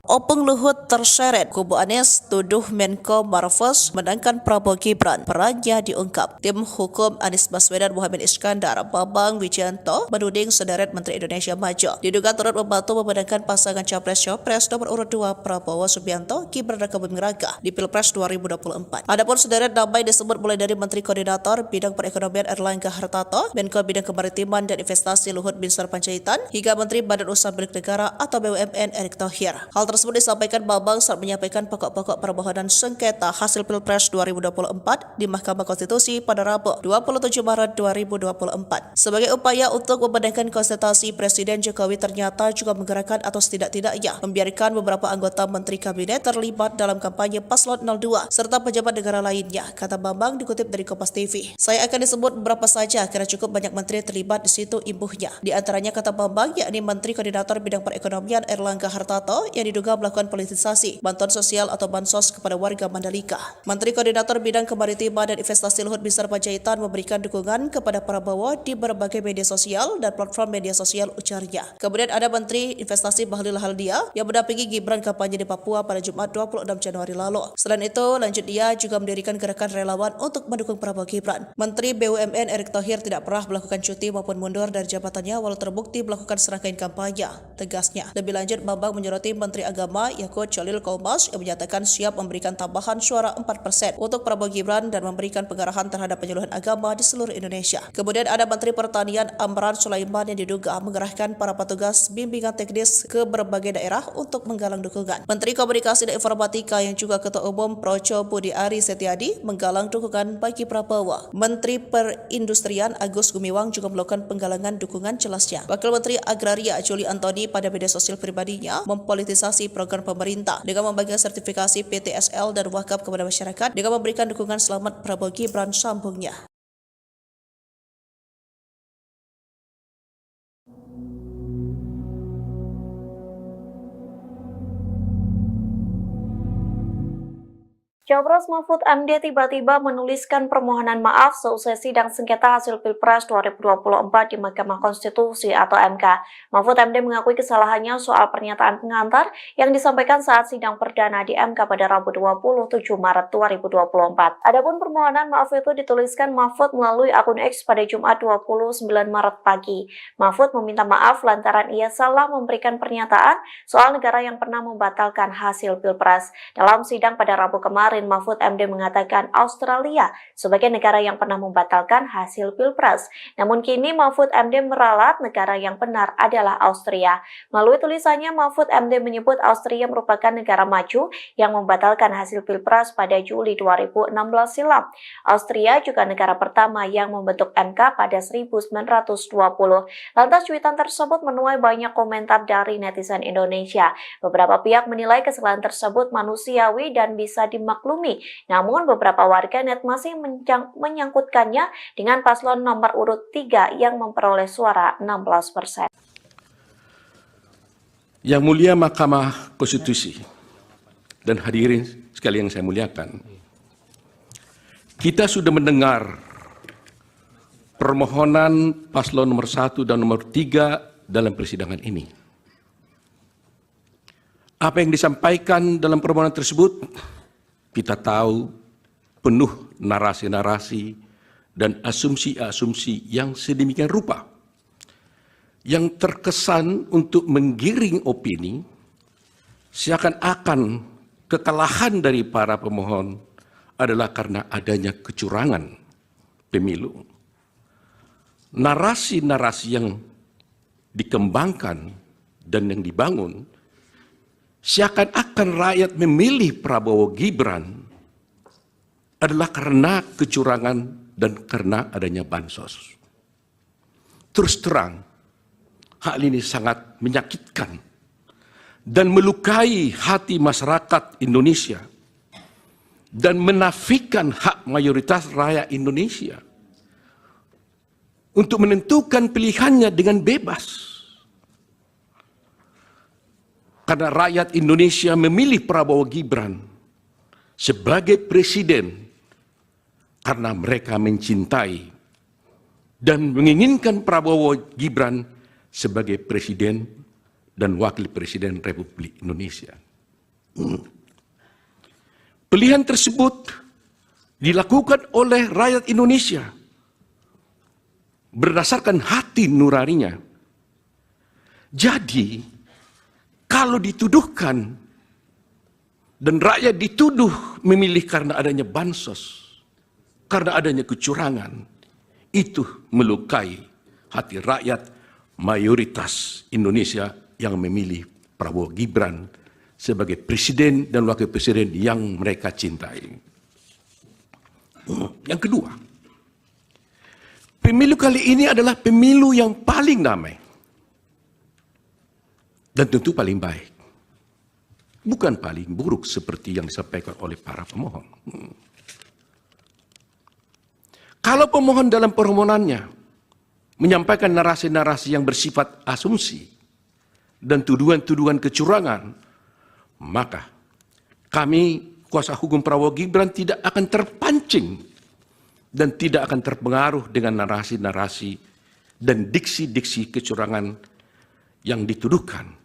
Opung Luhut terseret, kubu Anies tuduh Menko Marves menangkan Prabowo Gibran, perannya diungkap. Tim hukum Anies Baswedan Muhammad Iskandar, Bambang Wijayanto menuding sederet Menteri Indonesia Maju diduga turut membantu memenangkan pasangan Capres-Cawapres nomor urut 2 Prabowo Subianto, Gibran Rakabuming Raka di Pilpres 2024. Adapun sederet nama disebut mulai dari Menteri Koordinator Bidang Perekonomian Erlangga Hartarto, Menko Bidang Kemaritiman dan Investasi Luhut Binsar Panjaitan, hingga Menteri Badan Usaha Milik Negara atau BUMN Erick Thohir. Hal tersebut disampaikan Bambang saat menyampaikan pokok-pokok permohonan sengketa hasil Pilpres 2024 di Mahkamah Konstitusi pada Rabu 27 Maret 2024. Sebagai upaya untuk memenangkan konsentrasi, Presiden Jokowi ternyata juga menggerakkan atau setidak-tidaknya membiarkan beberapa anggota Menteri Kabinet terlibat dalam kampanye Paslon 02 serta pejabat negara lainnya, kata Bambang dikutip dari Kompas TV. Saya akan disebut beberapa saja karena cukup banyak menteri terlibat di situ imbuhnya. Di antaranya, kata Bambang, yakni Menteri Koordinator Bidang Perekonomian Erlangga Hartarto yang diduga melakukan politisasi bantuan sosial atau bansos kepada warga Mandalika. Menteri Koordinator Bidang Kemaritiman dan Investasi Luhut Binsar Panjaitan memberikan dukungan kepada Prabowo di berbagai media sosial dan platform media sosial, ujarnya. Kemudian ada Menteri Investasi Bahlil Lahadalia yang mendampingi Gibran kampanye di Papua pada Jumat 26 Januari lalu. Selain itu, lanjut dia juga mendirikan gerakan relawan untuk mendukung Prabowo Gibran. Menteri BUMN Erick Thohir tidak pernah melakukan cuti maupun mundur dari jabatannya walau terbukti melakukan serangkaian kampanye, tegasnya. Lebih lanjut, Bambang menyoroti Menteri Agama Yakut Cholil Kaumas yang menyatakan siap memberikan tambahan suara 4% untuk Prabowo Gibran dan memberikan pengarahan terhadap penyuluhan agama di seluruh Indonesia. Kemudian ada Menteri Pertanian Amran Sulaiman yang diduga mengerahkan para petugas bimbingan teknis ke berbagai daerah untuk menggalang dukungan. Menteri Komunikasi dan Informatika yang juga Ketua Umum Projo Budi Ari Setiadi menggalang dukungan bagi Prabowo. Menteri Perindustrian Agus Gumiwang juga melakukan penggalangan dukungan, jelasnya. Wakil Menteri Agraria Juli Antoni pada media sosial pribadinya mempolitisasi program pemerintah dengan membagikan sertifikasi PTSL dan wakaf kepada masyarakat dengan memberikan dukungan selamat Prabowo Gibran, sambungnya. Cawapres Mahfud MD tiba-tiba menuliskan permohonan maaf seusai sidang sengketa hasil Pilpres 2024 di Mahkamah Konstitusi atau MK. Mahfud MD mengakui kesalahannya soal pernyataan pengantar yang disampaikan saat sidang perdana di MK pada Rabu 27 Maret 2024. Adapun permohonan maaf itu dituliskan Mahfud melalui akun X pada Jumat 29 Maret pagi. Mahfud meminta maaf lantaran ia salah memberikan pernyataan soal negara yang pernah membatalkan hasil Pilpres. Dalam sidang pada Rabu kemarin, Mahfud MD mengatakan Australia sebagai negara yang pernah membatalkan hasil Pilpres. Namun kini Mahfud MD meralat negara yang benar adalah Austria. Melalui tulisannya, Mahfud MD menyebut Austria merupakan negara maju yang membatalkan hasil Pilpres pada Juli 2016 silam. Austria juga negara pertama yang membentuk MK pada 1920. Lantas cuitan tersebut menuai banyak komentar dari netizen Indonesia. Beberapa pihak menilai kesalahan tersebut manusiawi dan bisa dimaklumi. Namun beberapa warganet masih menyangkutkannya dengan paslon nomor urut 3 yang memperoleh suara 16%. Yang mulia Mahkamah Konstitusi dan hadirin sekalian yang saya muliakan, kita sudah mendengar permohonan paslon nomor 1 dan nomor 3 dalam persidangan ini. Apa yang disampaikan dalam permohonan tersebut kita tahu penuh narasi-narasi dan asumsi-asumsi yang sedemikian rupa yang terkesan untuk menggiring opini seakan-akan kekalahan dari para pemohon adalah karena adanya kecurangan pemilu. Narasi-narasi yang dikembangkan dan yang dibangun seakan-akan rakyat memilih Prabowo Gibran adalah karena kecurangan dan karena adanya bansos. Terus terang, hal ini sangat menyakitkan dan melukai hati masyarakat Indonesia dan menafikan hak mayoritas rakyat Indonesia untuk menentukan pilihannya dengan bebas. Karena rakyat Indonesia memilih Prabowo Gibran sebagai presiden karena mereka mencintai dan menginginkan Prabowo Gibran sebagai presiden dan wakil presiden Republik Indonesia. Pilihan tersebut dilakukan oleh rakyat Indonesia berdasarkan hati nuraninya. Jadi, kalau dituduhkan dan rakyat dituduh memilih karena adanya bansos, karena adanya kecurangan, itu melukai hati rakyat mayoritas Indonesia yang memilih Prabowo Gibran sebagai presiden dan wakil presiden yang mereka cintai. Yang kedua, pemilu kali ini adalah pemilu yang paling damai dan tentu paling baik. Bukan paling buruk seperti yang disampaikan oleh para pemohon. Kalau pemohon dalam permohonannya menyampaikan narasi-narasi yang bersifat asumsi dan tuduhan-tuduhan kecurangan, maka kami, kuasa hukum Prabowo Gibran, tidak akan terpancing dan tidak akan terpengaruh dengan narasi-narasi dan diksi-diksi kecurangan yang dituduhkan.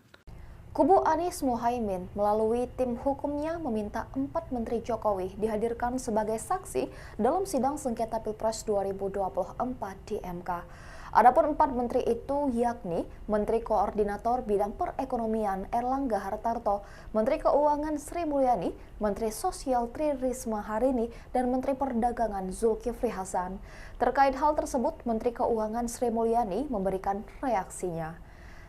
Kubu Anies Mohaimin melalui tim hukumnya meminta 4 Menteri Jokowi dihadirkan sebagai saksi dalam sidang sengketa Pilpres 2024 di MK. Adapun 4 menteri itu yakni Menteri Koordinator Bidang Perekonomian Erlangga Hartarto, Menteri Keuangan Sri Mulyani, Menteri Sosial Tri Risma Harini, dan Menteri Perdagangan Zulkifli Hasan. Terkait hal tersebut, Menteri Keuangan Sri Mulyani memberikan reaksinya.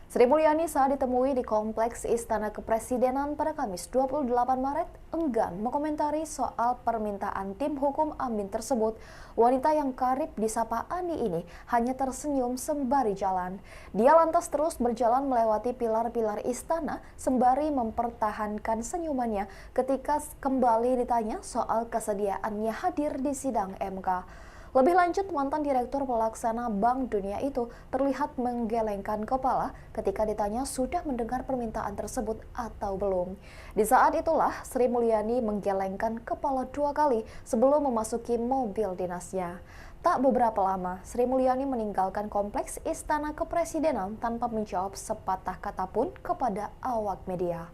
Sri Mulyani saat ditemui di Kompleks Istana Kepresidenan pada Kamis 28 Maret enggan mengomentari soal permintaan tim hukum Amin tersebut. Wanita yang karib disapa Ani ini hanya tersenyum sembari jalan. Dia lantas terus berjalan melewati pilar-pilar istana sembari mempertahankan senyumannya ketika kembali ditanya soal kesediaannya hadir di sidang MK. Lebih lanjut, mantan Direktur Pelaksana Bank Dunia itu terlihat menggelengkan kepala ketika ditanya sudah mendengar permintaan tersebut atau belum. Di saat itulah Sri Mulyani menggelengkan kepala 2 kali sebelum memasuki mobil dinasnya. Tak beberapa lama, Sri Mulyani meninggalkan Kompleks Istana Kepresidenan tanpa menjawab sepatah kata pun kepada awak media.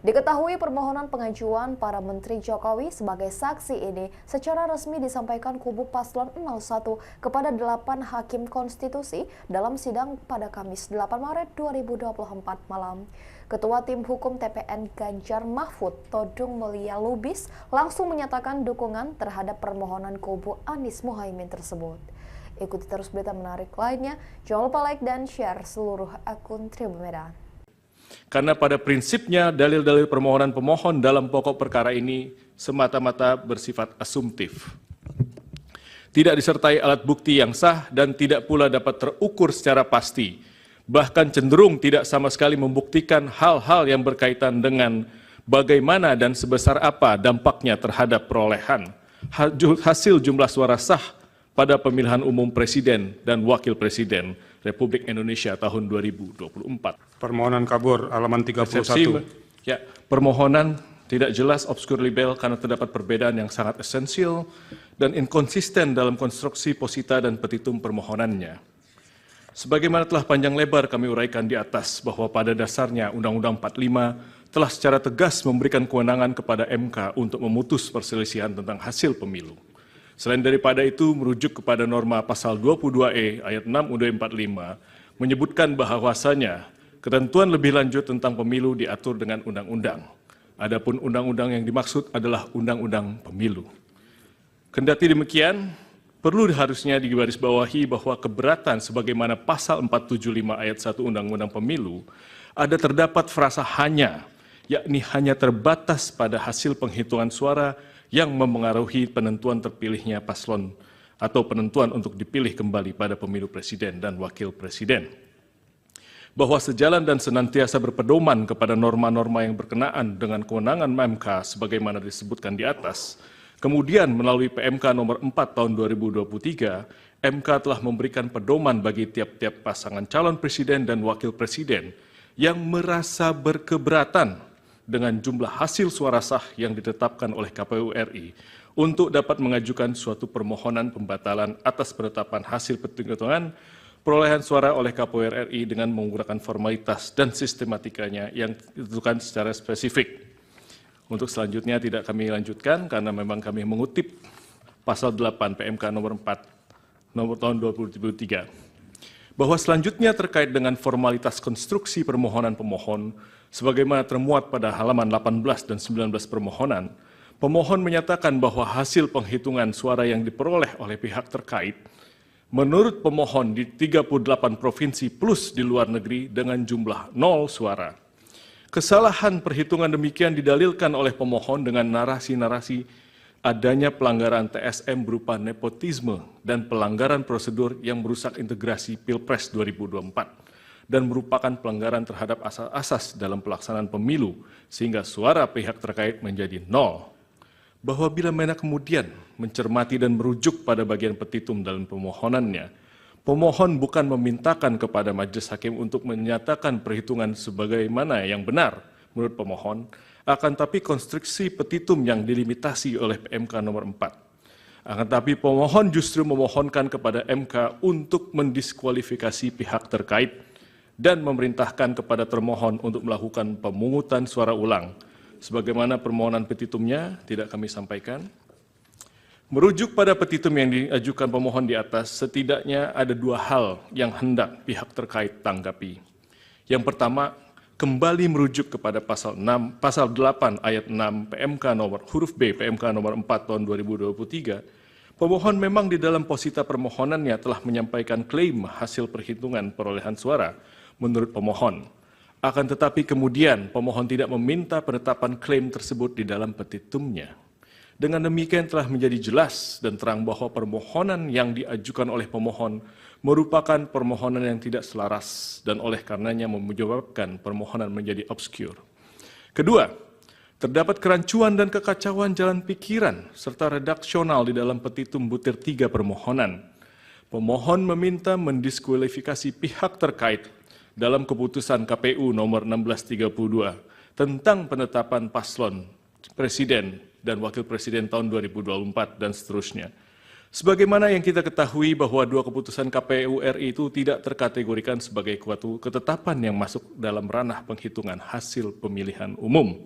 Diketahui permohonan pengajuan para Menteri Jokowi sebagai saksi ini secara resmi disampaikan kubu Paslon 01 kepada 8 Hakim Konstitusi dalam sidang pada Kamis 8 Maret 2024 malam. Ketua Tim Hukum TPN Ganjar Mahfud, Todung Mulia Lubis, langsung menyatakan dukungan terhadap permohonan kubu Anies Mohaimin tersebut. Ikuti terus berita menarik lainnya, jangan lupa like dan share seluruh akun Tribun Medan. Karena pada prinsipnya dalil-dalil permohonan pemohon dalam pokok perkara ini semata-mata bersifat asumtif. Tidak disertai alat bukti yang sah dan tidak pula dapat terukur secara pasti. Bahkan cenderung tidak sama sekali membuktikan hal-hal yang berkaitan dengan bagaimana dan sebesar apa dampaknya terhadap perolehan hasil jumlah suara sah pada pemilihan umum Presiden dan Wakil Presiden Republik Indonesia tahun 2024. Permohonan kabur halaman 31. Ya, permohonan tidak jelas, obskur libel karena terdapat perbedaan yang sangat esensial dan inkonsisten dalam konstruksi posita dan petitum permohonannya. Sebagaimana telah panjang lebar kami uraikan di atas bahwa pada dasarnya Undang-Undang 45 telah secara tegas memberikan kewenangan kepada MK untuk memutus perselisihan tentang hasil pemilu. Selain daripada itu, merujuk kepada norma pasal 22E ayat 6 UUD 45 menyebutkan bahwasanya ketentuan lebih lanjut tentang pemilu diatur dengan undang-undang. Adapun undang-undang yang dimaksud adalah undang-undang pemilu. Kendati demikian, perlu harusnya digarisbawahi bahwa keberatan sebagaimana pasal 475 ayat 1 Undang-Undang Pemilu ada terdapat frasa hanya, yakni hanya terbatas pada hasil penghitungan suara yang memengaruhi penentuan terpilihnya paslon atau penentuan untuk dipilih kembali pada pemilu presiden dan wakil presiden. Bahwa sejalan dan senantiasa berpedoman kepada norma-norma yang berkenaan dengan kewenangan MK sebagaimana disebutkan di atas, kemudian melalui PMK nomor 4 tahun 2023, MK telah memberikan pedoman bagi tiap-tiap pasangan calon presiden dan wakil presiden yang merasa berkeberatan dengan jumlah hasil suara sah yang ditetapkan oleh KPU RI untuk dapat mengajukan suatu permohonan pembatalan atas penetapan hasil penghitungan perolehan suara oleh KPU RI dengan menggunakan formalitas dan sistematikanya yang ditentukan secara spesifik. Untuk selanjutnya tidak kami lanjutkan karena memang kami mengutip pasal 8 PMK nomor 4 nomor tahun 2023. Bahwa selanjutnya terkait dengan formalitas konstruksi permohonan pemohon sebagaimana termuat pada halaman 18 dan 19 permohonan, pemohon menyatakan bahwa hasil penghitungan suara yang diperoleh oleh pihak terkait menurut pemohon di 38 provinsi plus di luar negeri dengan jumlah 0 suara. Kesalahan perhitungan demikian didalilkan oleh pemohon dengan narasi-narasi adanya pelanggaran TSM berupa nepotisme dan pelanggaran prosedur yang merusak integrasi Pilpres 2024 dan merupakan pelanggaran terhadap asas-asas dalam pelaksanaan pemilu sehingga suara pihak terkait menjadi 0. Bahwa bila mana kemudian mencermati dan merujuk pada bagian petitum dalam permohonannya, pemohon bukan memintakan kepada majelis hakim untuk menyatakan perhitungan sebagaimana yang benar menurut pemohon, akan tapi konstruksi petitum yang dilimitasi oleh PMK nomor 4. Akan tapi pemohon justru memohonkan kepada MK untuk mendiskualifikasi pihak terkait dan memerintahkan kepada termohon untuk melakukan pemungutan suara ulang. Sebagaimana permohonan petitumnya tidak kami sampaikan. Merujuk pada petitum yang diajukan pemohon di atas, setidaknya ada dua hal yang hendak pihak terkait tanggapi. Yang pertama, kembali merujuk kepada pasal 8 ayat 6 PMK nomor huruf B PMK nomor 4 tahun 2023, pemohon memang di dalam posita permohonannya telah menyampaikan klaim hasil perhitungan perolehan suara menurut pemohon. Akan tetapi kemudian pemohon tidak meminta penetapan klaim tersebut di dalam petitumnya. Dengan demikian telah menjadi jelas dan terang bahwa permohonan yang diajukan oleh pemohon merupakan permohonan yang tidak selaras dan oleh karenanya menyebabkan permohonan menjadi obskur. Kedua, terdapat kerancuan dan kekacauan jalan pikiran serta redaksional di dalam petitum butir 3 permohonan. Pemohon meminta mendiskualifikasi pihak terkait dalam keputusan KPU nomor 1632 tentang penetapan paslon presiden dan wakil presiden tahun 2024 dan seterusnya. Sebagaimana yang kita ketahui bahwa dua keputusan KPU RI itu tidak terkategorikan sebagai suatu ketetapan yang masuk dalam ranah penghitungan hasil pemilihan umum.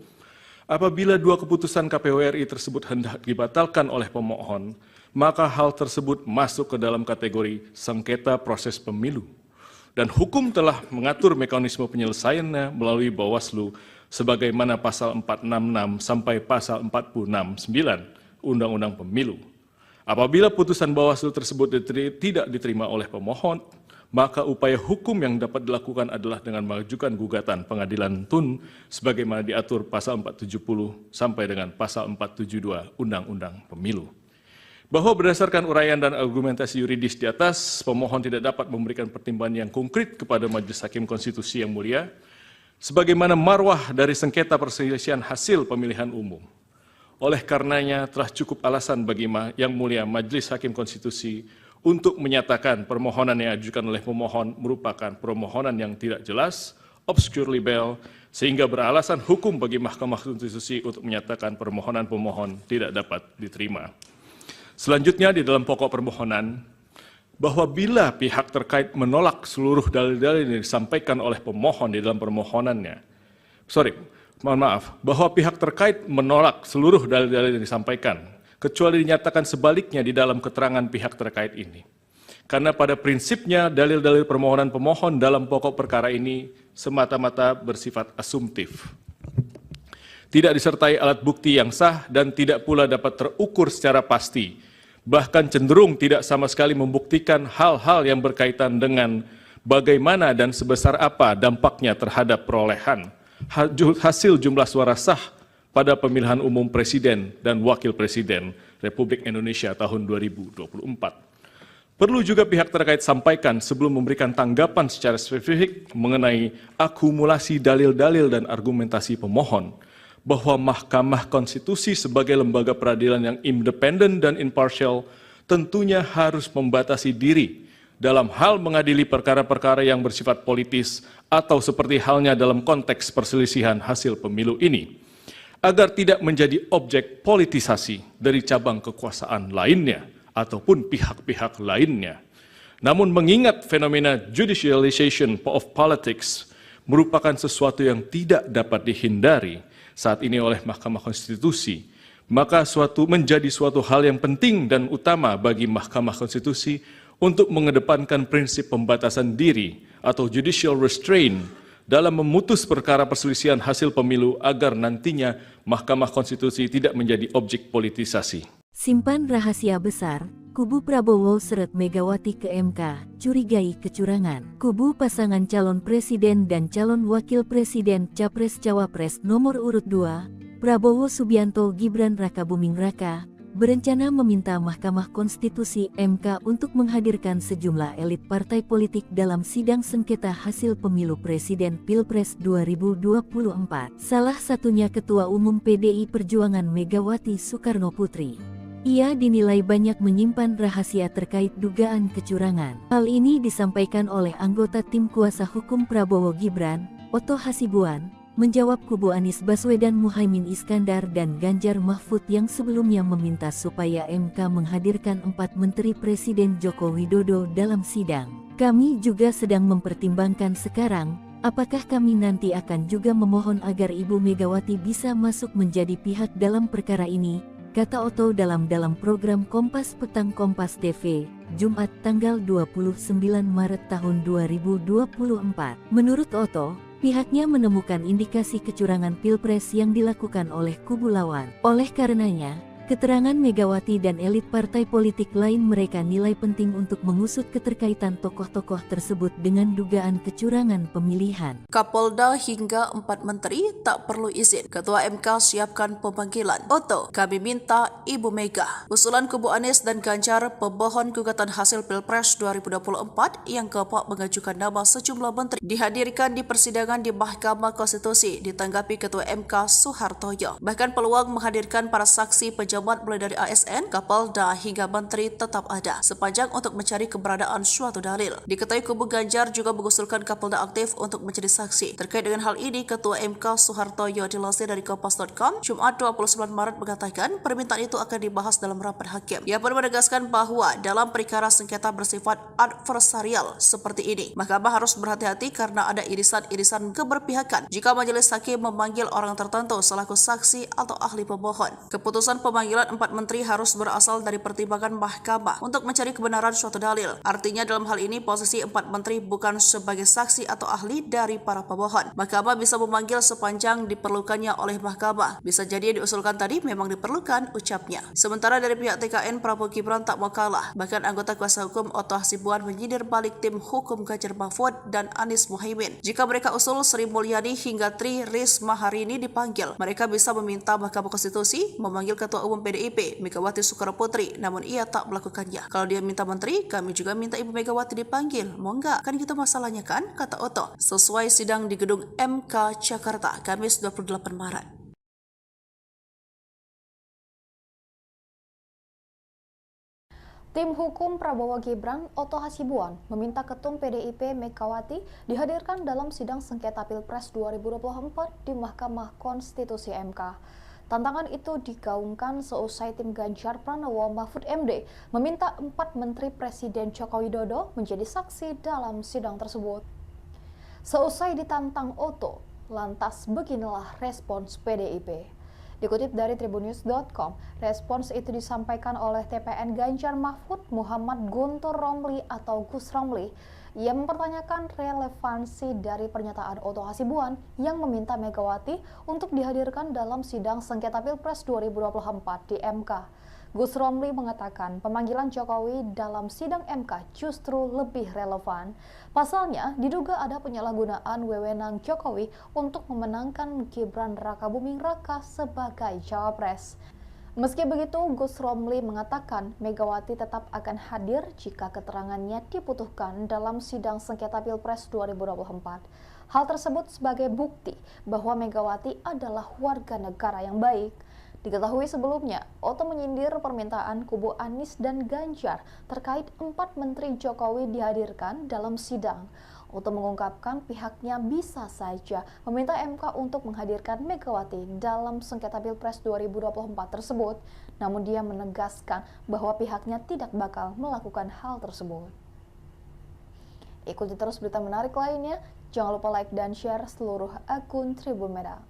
Apabila dua keputusan KPU RI tersebut hendak dibatalkan oleh pemohon, maka hal tersebut masuk ke dalam kategori sengketa proses pemilu. Dan hukum telah mengatur mekanisme penyelesaiannya melalui Bawaslu sebagaimana pasal 466 sampai pasal 469 Undang-Undang Pemilu. Apabila putusan Bawaslu tersebut tidak diterima oleh pemohon, maka upaya hukum yang dapat dilakukan adalah dengan mengajukan gugatan pengadilan tun sebagaimana diatur pasal 470 sampai dengan pasal 472 Undang-Undang Pemilu. Bahwa berdasarkan uraian dan argumentasi yuridis di atas, pemohon tidak dapat memberikan pertimbangan yang konkret kepada Majelis Hakim Konstitusi yang mulia, sebagaimana marwah dari sengketa perselisihan hasil pemilihan umum. Oleh karenanya telah cukup alasan bagi Yang Mulia Majelis Hakim Konstitusi untuk menyatakan permohonan yang diajukan oleh pemohon merupakan permohonan yang tidak jelas, obscure libel, sehingga beralasan hukum bagi Mahkamah Konstitusi untuk menyatakan permohonan pemohon tidak dapat diterima. Selanjutnya di dalam pokok permohonan, bahwa bila pihak terkait menolak seluruh dalil-dalil yang disampaikan oleh pemohon di dalam permohonannya, bahwa pihak terkait menolak seluruh dalil-dalil yang disampaikan kecuali dinyatakan sebaliknya di dalam keterangan pihak terkait ini. Karena pada prinsipnya dalil-dalil permohonan pemohon dalam pokok perkara ini semata-mata bersifat asumtif. Tidak disertai alat bukti yang sah dan tidak pula dapat terukur secara pasti, bahkan cenderung tidak sama sekali membuktikan hal-hal yang berkaitan dengan bagaimana dan sebesar apa dampaknya terhadap perolehan hasil jumlah suara sah pada pemilihan umum Presiden dan Wakil Presiden Republik Indonesia tahun 2024. Perlu juga pihak terkait sampaikan sebelum memberikan tanggapan secara spesifik mengenai akumulasi dalil-dalil dan argumentasi pemohon, bahwa Mahkamah Konstitusi sebagai lembaga peradilan yang independen dan imparsial tentunya harus membatasi diri dalam hal mengadili perkara-perkara yang bersifat politis atau seperti halnya dalam konteks perselisihan hasil pemilu ini, agar tidak menjadi objek politisasi dari cabang kekuasaan lainnya ataupun pihak-pihak lainnya. Namun mengingat fenomena judicialization of politics merupakan sesuatu yang tidak dapat dihindari saat ini oleh Mahkamah Konstitusi, maka menjadi suatu hal yang penting dan utama bagi Mahkamah Konstitusi untuk mengedepankan prinsip pembatasan diri atau judicial restraint dalam memutus perkara perselisihan hasil pemilu agar nantinya Mahkamah Konstitusi tidak menjadi objek politisasi. Simpan rahasia besar, kubu Prabowo seret Megawati ke MK, curigai kecurangan. Kubu pasangan calon presiden dan calon wakil presiden Capres-Cawapres nomor urut 2, Prabowo Subianto Gibran Rakabuming Raka, berencana meminta Mahkamah Konstitusi MK untuk menghadirkan sejumlah elit partai politik dalam sidang sengketa hasil pemilu presiden Pilpres 2024. Salah satunya Ketua Umum PDI Perjuangan Megawati Soekarno Putri. Ia dinilai banyak menyimpan rahasia terkait dugaan kecurangan. Hal ini disampaikan oleh anggota tim kuasa hukum Prabowo Gibran, Oto Hasibuan, menjawab kubu Anies Baswedan Muhaimin Iskandar dan Ganjar Mahfud yang sebelumnya meminta supaya MK menghadirkan 4 Menteri Presiden Joko Widodo dalam sidang. Kami juga sedang mempertimbangkan sekarang, apakah kami nanti akan juga memohon agar Ibu Megawati bisa masuk menjadi pihak dalam perkara ini, kata Oto dalam program Kompas Petang Kompas TV, Jumat tanggal 29 Maret tahun 2024. Menurut Oto, pihaknya menemukan indikasi kecurangan Pilpres yang dilakukan oleh kubu lawan. Oleh karenanya, keterangan Megawati dan elit partai politik lain mereka nilai penting untuk mengusut keterkaitan tokoh-tokoh tersebut dengan dugaan kecurangan pemilihan. Kapolda hingga 4 menteri tak perlu izin. Ketua MK siapkan pemanggilan. Oto, kami minta Ibu Mega. Usulan kubu Anies dan Ganjar pemohon gugatan hasil Pilpres 2024 yang keempat mengajukan nama sejumlah menteri dihadirkan di persidangan di Mahkamah Konstitusi ditanggapi Ketua MK Soehartoyo. Bahkan peluang menghadirkan para saksi pejabat mulai dari ASN, Kapolda hingga menteri tetap ada sepanjang untuk mencari keberadaan suatu dalil. Diketahui kubu Ganjar juga mengusulkan Kapolda aktif untuk menjadi saksi. Terkait dengan hal ini, Ketua MK Soehartoyo dilansir dari Kompas.com Jumat 29 Maret mengatakan permintaan itu akan dibahas dalam rapat hakim. Ia pun menegaskan bahwa dalam perkara sengketa bersifat adversarial seperti ini, Mahkamah harus berhati-hati karena ada irisan-irisan keberpihakan jika majelis hakim memanggil orang tertentu selaku saksi atau ahli pemohon. Keputusan pemanggilan 4 menteri harus berasal dari pertimbangan Mahkamah untuk mencari kebenaran suatu dalil. Artinya dalam hal ini posisi 4 menteri bukan sebagai saksi atau ahli dari para pemohon. Mahkamah bisa memanggil sepanjang diperlukannya oleh Mahkamah. Bisa jadi yang diusulkan tadi memang diperlukan, ucapnya. Sementara dari pihak TKN, Prabowo Gibran tak mau kalah. Bahkan anggota kuasa hukum Oto Hasibuan menyindir balik tim hukum Ganjar Mahfud dan Anies Muhaimin. Jika mereka usul Sri Mulyani hingga Tri Risma hari ini dipanggil, mereka bisa meminta Mahkamah Konstitusi memanggil Ketua Umum PDIP Megawati Soekarno Putri, namun ia tak melakukannya. Kalau dia minta menteri, kami juga minta Ibu Megawati dipanggil. Mau enggak? Kan gitu masalahnya kan? Kata Oto. Sesuai sidang di gedung MK Jakarta, Kamis 28 Maret. Tim hukum Prabowo Gibran, Oto Hasibuan, meminta Ketum PDIP Megawati dihadirkan dalam sidang sengketa Pilpres 2024 di Mahkamah Konstitusi MK. Tantangan itu digaungkan seusai tim Ganjar Pranowo Mahfud MD meminta 4 Menteri Presiden Joko Widodo menjadi saksi dalam sidang tersebut. Seusai ditantang Oto, lantas beginilah respons PDIP. Dikutip dari tribunnews.com, respons itu disampaikan oleh TPN Ganjar Mahfud Muhammad Guntur Romli atau Gus Romli. Ia mempertanyakan relevansi dari pernyataan Otto Hasibuan yang meminta Megawati untuk dihadirkan dalam sidang sengketa Pilpres 2024 di MK. Gus Romli mengatakan pemanggilan Jokowi dalam sidang MK justru lebih relevan. Pasalnya, diduga ada penyalahgunaan wewenang Jokowi untuk memenangkan Gibran Rakabuming Raka sebagai cawapres. Meski begitu, Gus Romli mengatakan Megawati tetap akan hadir jika keterangannya dibutuhkan dalam sidang sengketa Pilpres 2024. Hal tersebut sebagai bukti bahwa Megawati adalah warga negara yang baik. Diketahui sebelumnya, Otto menyindir permintaan kubu Anies dan Ganjar terkait 4 menteri Jokowi dihadirkan dalam sidang. Otto mengungkapkan pihaknya bisa saja meminta MK untuk menghadirkan Megawati dalam sengketa Pilpres 2024 tersebut, namun dia menegaskan bahwa pihaknya tidak bakal melakukan hal tersebut. Ikuti terus berita menarik lainnya, jangan lupa like dan share seluruh akun Tribun Media.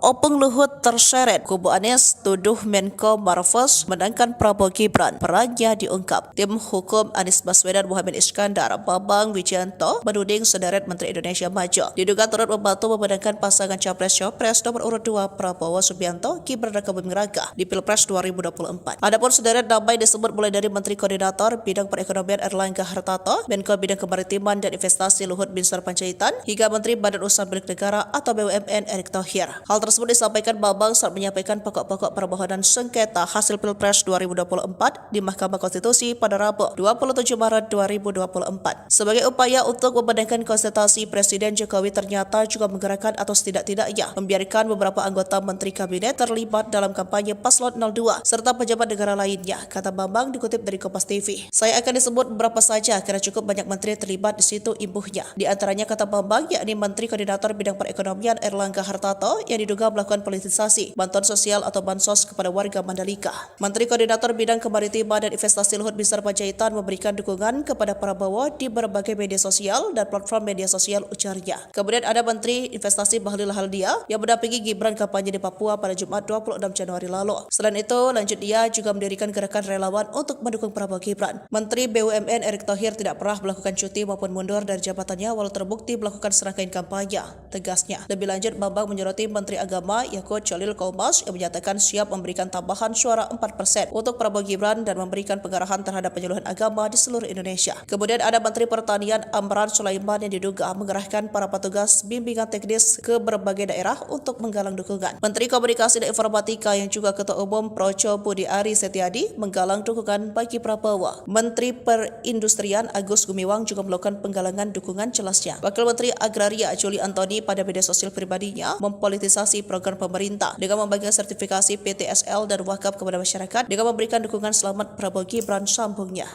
Opung Luhut terseret, kubu Anies tuduh Menko Marves menangkan Prabowo Gibran, perannya diungkap. Tim hukum Anies Baswedan Muhammad Iskandar, Bambang Wijayanto menuding sederet Menteri Indonesia Maju diduga turut membantu memenangkan pasangan Capres-Cawapres nomor urut 2 Prabowo Subianto, Gibran Rakabuming Raka di Pilpres 2024. Adapun sederet nama disebut mulai dari Menteri Koordinator Bidang Perekonomian Erlangga Hartarto, Menko Bidang Kemaritiman dan Investasi Luhut Binsar Panjaitan, hingga Menteri Badan Usaha Milik Negara atau BUMN Erick Thohir. Hal tersebut disampaikan Bambang saat menyampaikan pokok-pokok permohonan sengketa hasil Pilpres 2024 di Mahkamah Konstitusi pada Rabu 27 Maret 2024. Sebagai upaya untuk memenangkan konsultasi, Presiden Jokowi ternyata juga menggerakkan atau setidak-tidaknya membiarkan beberapa anggota Menteri Kabinet terlibat dalam kampanye Paslon 02 serta pejabat negara lainnya, kata Bambang dikutip dari Kompas TV. Saya akan disebut beberapa saja karena cukup banyak menteri terlibat di situ imbuhnya. Di antaranya, kata Bambang, yakni Menteri Koordinator Bidang Perekonomian Erlangga Hartarto yang diduga melakukan politisasi bantuan sosial atau bansos kepada warga Mandalika. Menteri Koordinator Bidang Kemaritiman dan Investasi Luhut Binsar Panjaitan memberikan dukungan kepada Prabowo di berbagai media sosial dan platform media sosial, ujarnya. Kemudian ada Menteri Investasi Bahlil Haldia yang mendampingi Gibran kampanye di Papua pada Jumat 26 Januari lalu. Selain itu, lanjut dia juga mendirikan gerakan relawan untuk mendukung Prabowo Gibran. Menteri BUMN Erick Thohir tidak pernah melakukan cuti maupun mundur dari jabatannya walau terbukti melakukan serangkaian kampanye, tegasnya. Lebih lanjut, Bambang menyoroti Menteri Agama Yakut Cholil Kaumas yang menyatakan siap memberikan tambahan suara 4% untuk Prabowo Gibran dan memberikan pengarahan terhadap penyuluhan agama di seluruh Indonesia. Kemudian ada Menteri Pertanian Amran Sulaiman yang diduga mengerahkan para petugas bimbingan teknis ke berbagai daerah untuk menggalang dukungan. Menteri Komunikasi dan Informatika yang juga Ketua Umum Projo Budi Ari Setiadi menggalang dukungan bagi Prabowo. Menteri Perindustrian Agus Gumiwang juga melakukan penggalangan dukungan, jelasnya. Wakil Menteri Agraria Juli Antoni pada media sosial pribadinya mempolitisasi program pemerintah dengan membagikan sertifikasi PTSL dan wakaf kepada masyarakat dengan memberikan dukungan selamat Prabowo Gibran, sambungnya.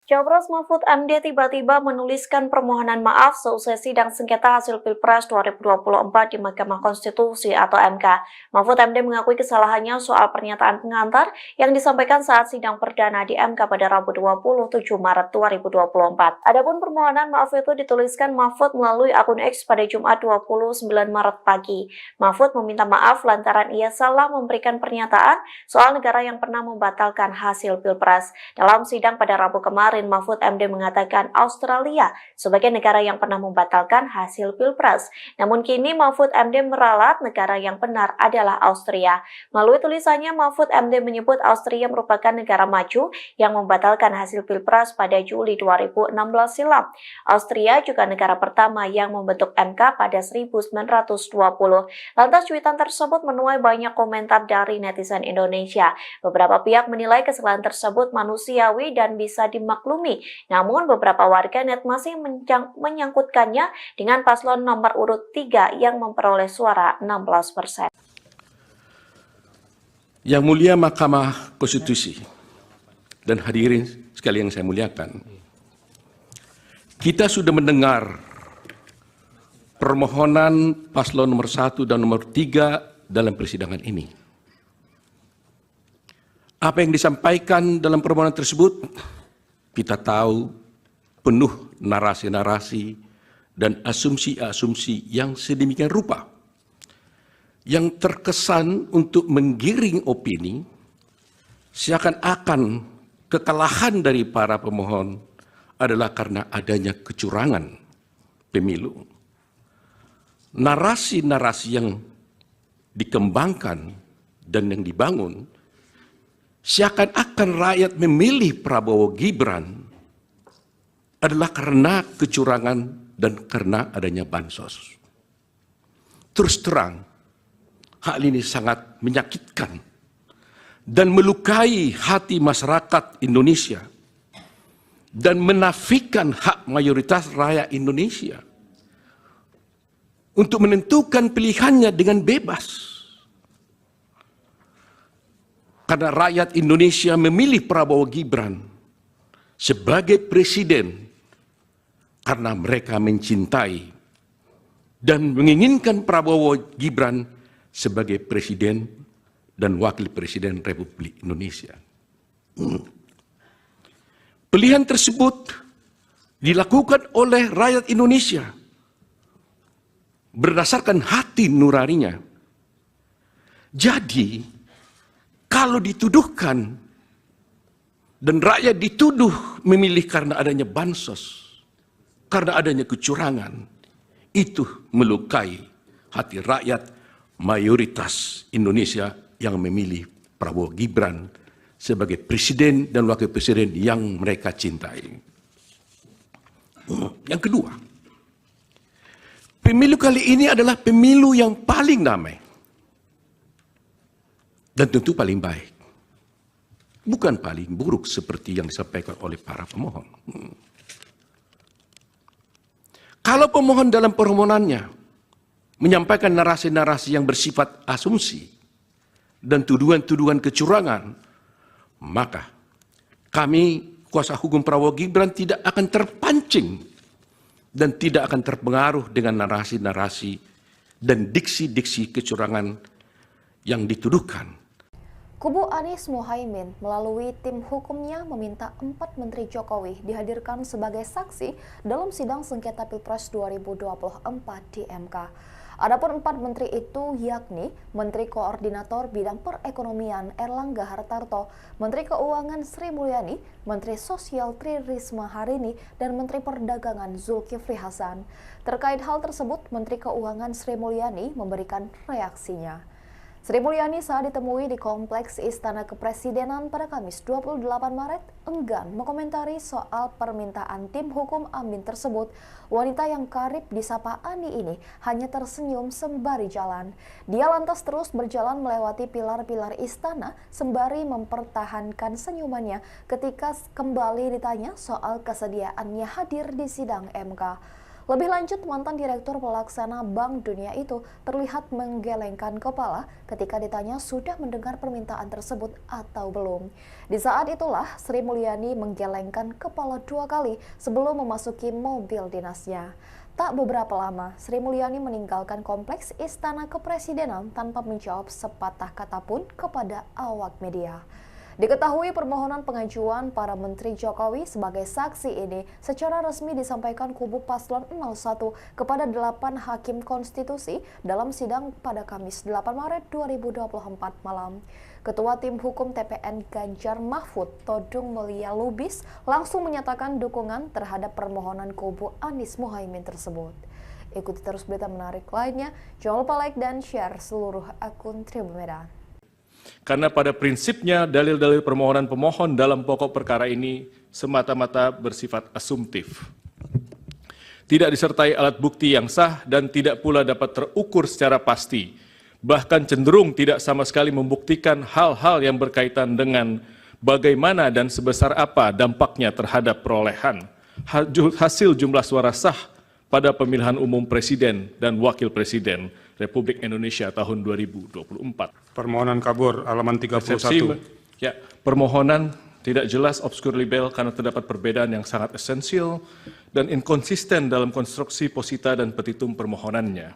Cawapres Mahfud MD tiba-tiba menuliskan permohonan maaf seusai sidang sengketa hasil Pilpres 2024 di Mahkamah Konstitusi atau MK. Mahfud MD mengakui kesalahannya soal pernyataan pengantar yang disampaikan saat sidang perdana di MK pada Rabu 27 Maret 2024. Adapun permohonan maaf itu dituliskan Mahfud melalui akun X pada Jumat 29 Maret pagi. Mahfud meminta maaf lantaran ia salah memberikan pernyataan soal negara yang pernah membatalkan hasil Pilpres. Dalam sidang pada Rabu kemarin, Mahfud MD mengatakan Australia sebagai negara yang pernah membatalkan hasil Pilpres. Namun kini Mahfud MD meralat negara yang benar adalah Austria. Melalui tulisannya, Mahfud MD menyebut Austria merupakan negara maju yang membatalkan hasil Pilpres pada Juli 2016 silam. Austria juga negara pertama yang membentuk MK pada 1920. Lantas cuitan tersebut menuai banyak komentar dari netizen Indonesia. Beberapa pihak menilai kesalahan tersebut manusiawi dan bisa dimaklumi. Namun beberapa warganet masih menyangkutkannya dengan paslon nomor urut 3 yang memperoleh suara 16%. Yang mulia Mahkamah Konstitusi dan hadirin sekalian yang saya muliakan, kita sudah mendengar permohonan paslon nomor 1 dan nomor 3 dalam persidangan ini. Apa yang disampaikan dalam permohonan tersebut, kita tahu penuh narasi-narasi dan asumsi-asumsi yang sedemikian rupa, yang terkesan untuk menggiring opini, seakan-akan kekalahan dari para pemohon adalah karena adanya kecurangan pemilu. Narasi-narasi yang dikembangkan dan yang dibangun, seakan-akan rakyat memilih Prabowo Gibran adalah karena kecurangan dan karena adanya bansos. Terus terang, hal ini sangat menyakitkan dan melukai hati masyarakat Indonesia dan menafikan hak mayoritas rakyat Indonesia untuk menentukan pilihannya dengan bebas. Karena rakyat Indonesia memilih Prabowo Gibran sebagai presiden karena mereka mencintai dan menginginkan Prabowo Gibran sebagai presiden dan wakil presiden Republik Indonesia. Pilihan tersebut dilakukan oleh rakyat Indonesia berdasarkan hati nuraninya. Jadi, kalau dituduhkan dan rakyat dituduh memilih karena adanya bansos, karena adanya kecurangan, itu melukai hati rakyat mayoritas Indonesia yang memilih Prabowo Gibran sebagai presiden dan wakil presiden yang mereka cintai. Yang kedua, pemilu kali ini adalah pemilu yang paling damai dan tentu paling baik, bukan paling buruk seperti yang disampaikan oleh para pemohon. Kalau pemohon dalam permohonannya menyampaikan narasi-narasi yang bersifat asumsi dan tuduhan-tuduhan kecurangan, maka kami, kuasa hukum Prabowo Gibran, tidak akan terpancing dan tidak akan terpengaruh dengan narasi-narasi dan diksi-diksi kecurangan yang dituduhkan. Kubu Anies Mohaimin melalui tim hukumnya meminta 4 Menteri Jokowi dihadirkan sebagai saksi dalam sidang sengketa Pilpres 2024 di MK. Adapun 4 menteri itu yakni Menteri Koordinator Bidang Perekonomian Erlangga Hartarto, Menteri Keuangan Sri Mulyani, Menteri Sosial Tri Risma Harini, dan Menteri Perdagangan Zulkifli Hasan. Terkait hal tersebut, Menteri Keuangan Sri Mulyani memberikan reaksinya. Sri Mulyani saat ditemui di Kompleks Istana Kepresidenan pada Kamis 28 Maret enggan mengomentari soal permintaan tim hukum Amin tersebut. Wanita yang karib disapa Ani ini hanya tersenyum sembari jalan. Dia lantas terus berjalan melewati pilar-pilar istana sembari mempertahankan senyumannya ketika kembali ditanya soal kesediaannya hadir di sidang MK. Lebih lanjut, mantan Direktur Pelaksana Bank Dunia itu terlihat menggelengkan kepala ketika ditanya sudah mendengar permintaan tersebut atau belum. Di saat itulah, Sri Mulyani menggelengkan kepala 2 kali sebelum memasuki mobil dinasnya. Tak beberapa lama, Sri Mulyani meninggalkan Kompleks Istana Kepresidenan tanpa menjawab sepatah kata pun kepada awak media. Diketahui permohonan pengajuan para Menteri Jokowi sebagai saksi ini secara resmi disampaikan kubu Paslon 01 kepada 8 Hakim Konstitusi dalam sidang pada Kamis 8 Maret 2024 malam. Ketua Tim Hukum TPN Ganjar Mahfud, Todung Mulia Lubis, langsung menyatakan dukungan terhadap permohonan kubu Anies Mohaimin tersebut. Ikuti terus berita menarik lainnya, jangan lupa like dan share seluruh akun Tribun Medan. Karena pada prinsipnya dalil-dalil permohonan pemohon dalam pokok perkara ini semata-mata bersifat asumtif. Tidak disertai alat bukti yang sah dan tidak pula dapat terukur secara pasti. Bahkan cenderung tidak sama sekali membuktikan hal-hal yang berkaitan dengan bagaimana dan sebesar apa dampaknya terhadap perolehan hasil jumlah suara sah pada pemilihan umum Presiden dan Wakil Presiden Republik Indonesia tahun 2024. Permohonan kabur halaman 31. Ya, permohonan tidak jelas, obskur libel karena terdapat perbedaan yang sangat esensial dan inkonsisten dalam konstruksi posita dan petitum permohonannya.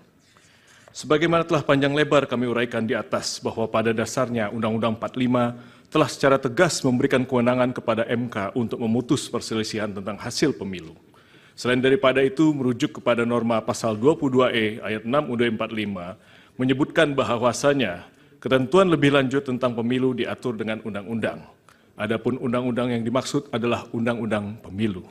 Sebagaimana telah panjang lebar kami uraikan di atas bahwa pada dasarnya Undang-Undang 45 telah secara tegas memberikan kewenangan kepada MK untuk memutus perselisihan tentang hasil pemilu. Selain daripada itu, merujuk kepada norma pasal 22E ayat 6 UUD 45 menyebutkan bahwasanya ketentuan lebih lanjut tentang pemilu diatur dengan undang-undang. Adapun undang-undang yang dimaksud adalah undang-undang pemilu.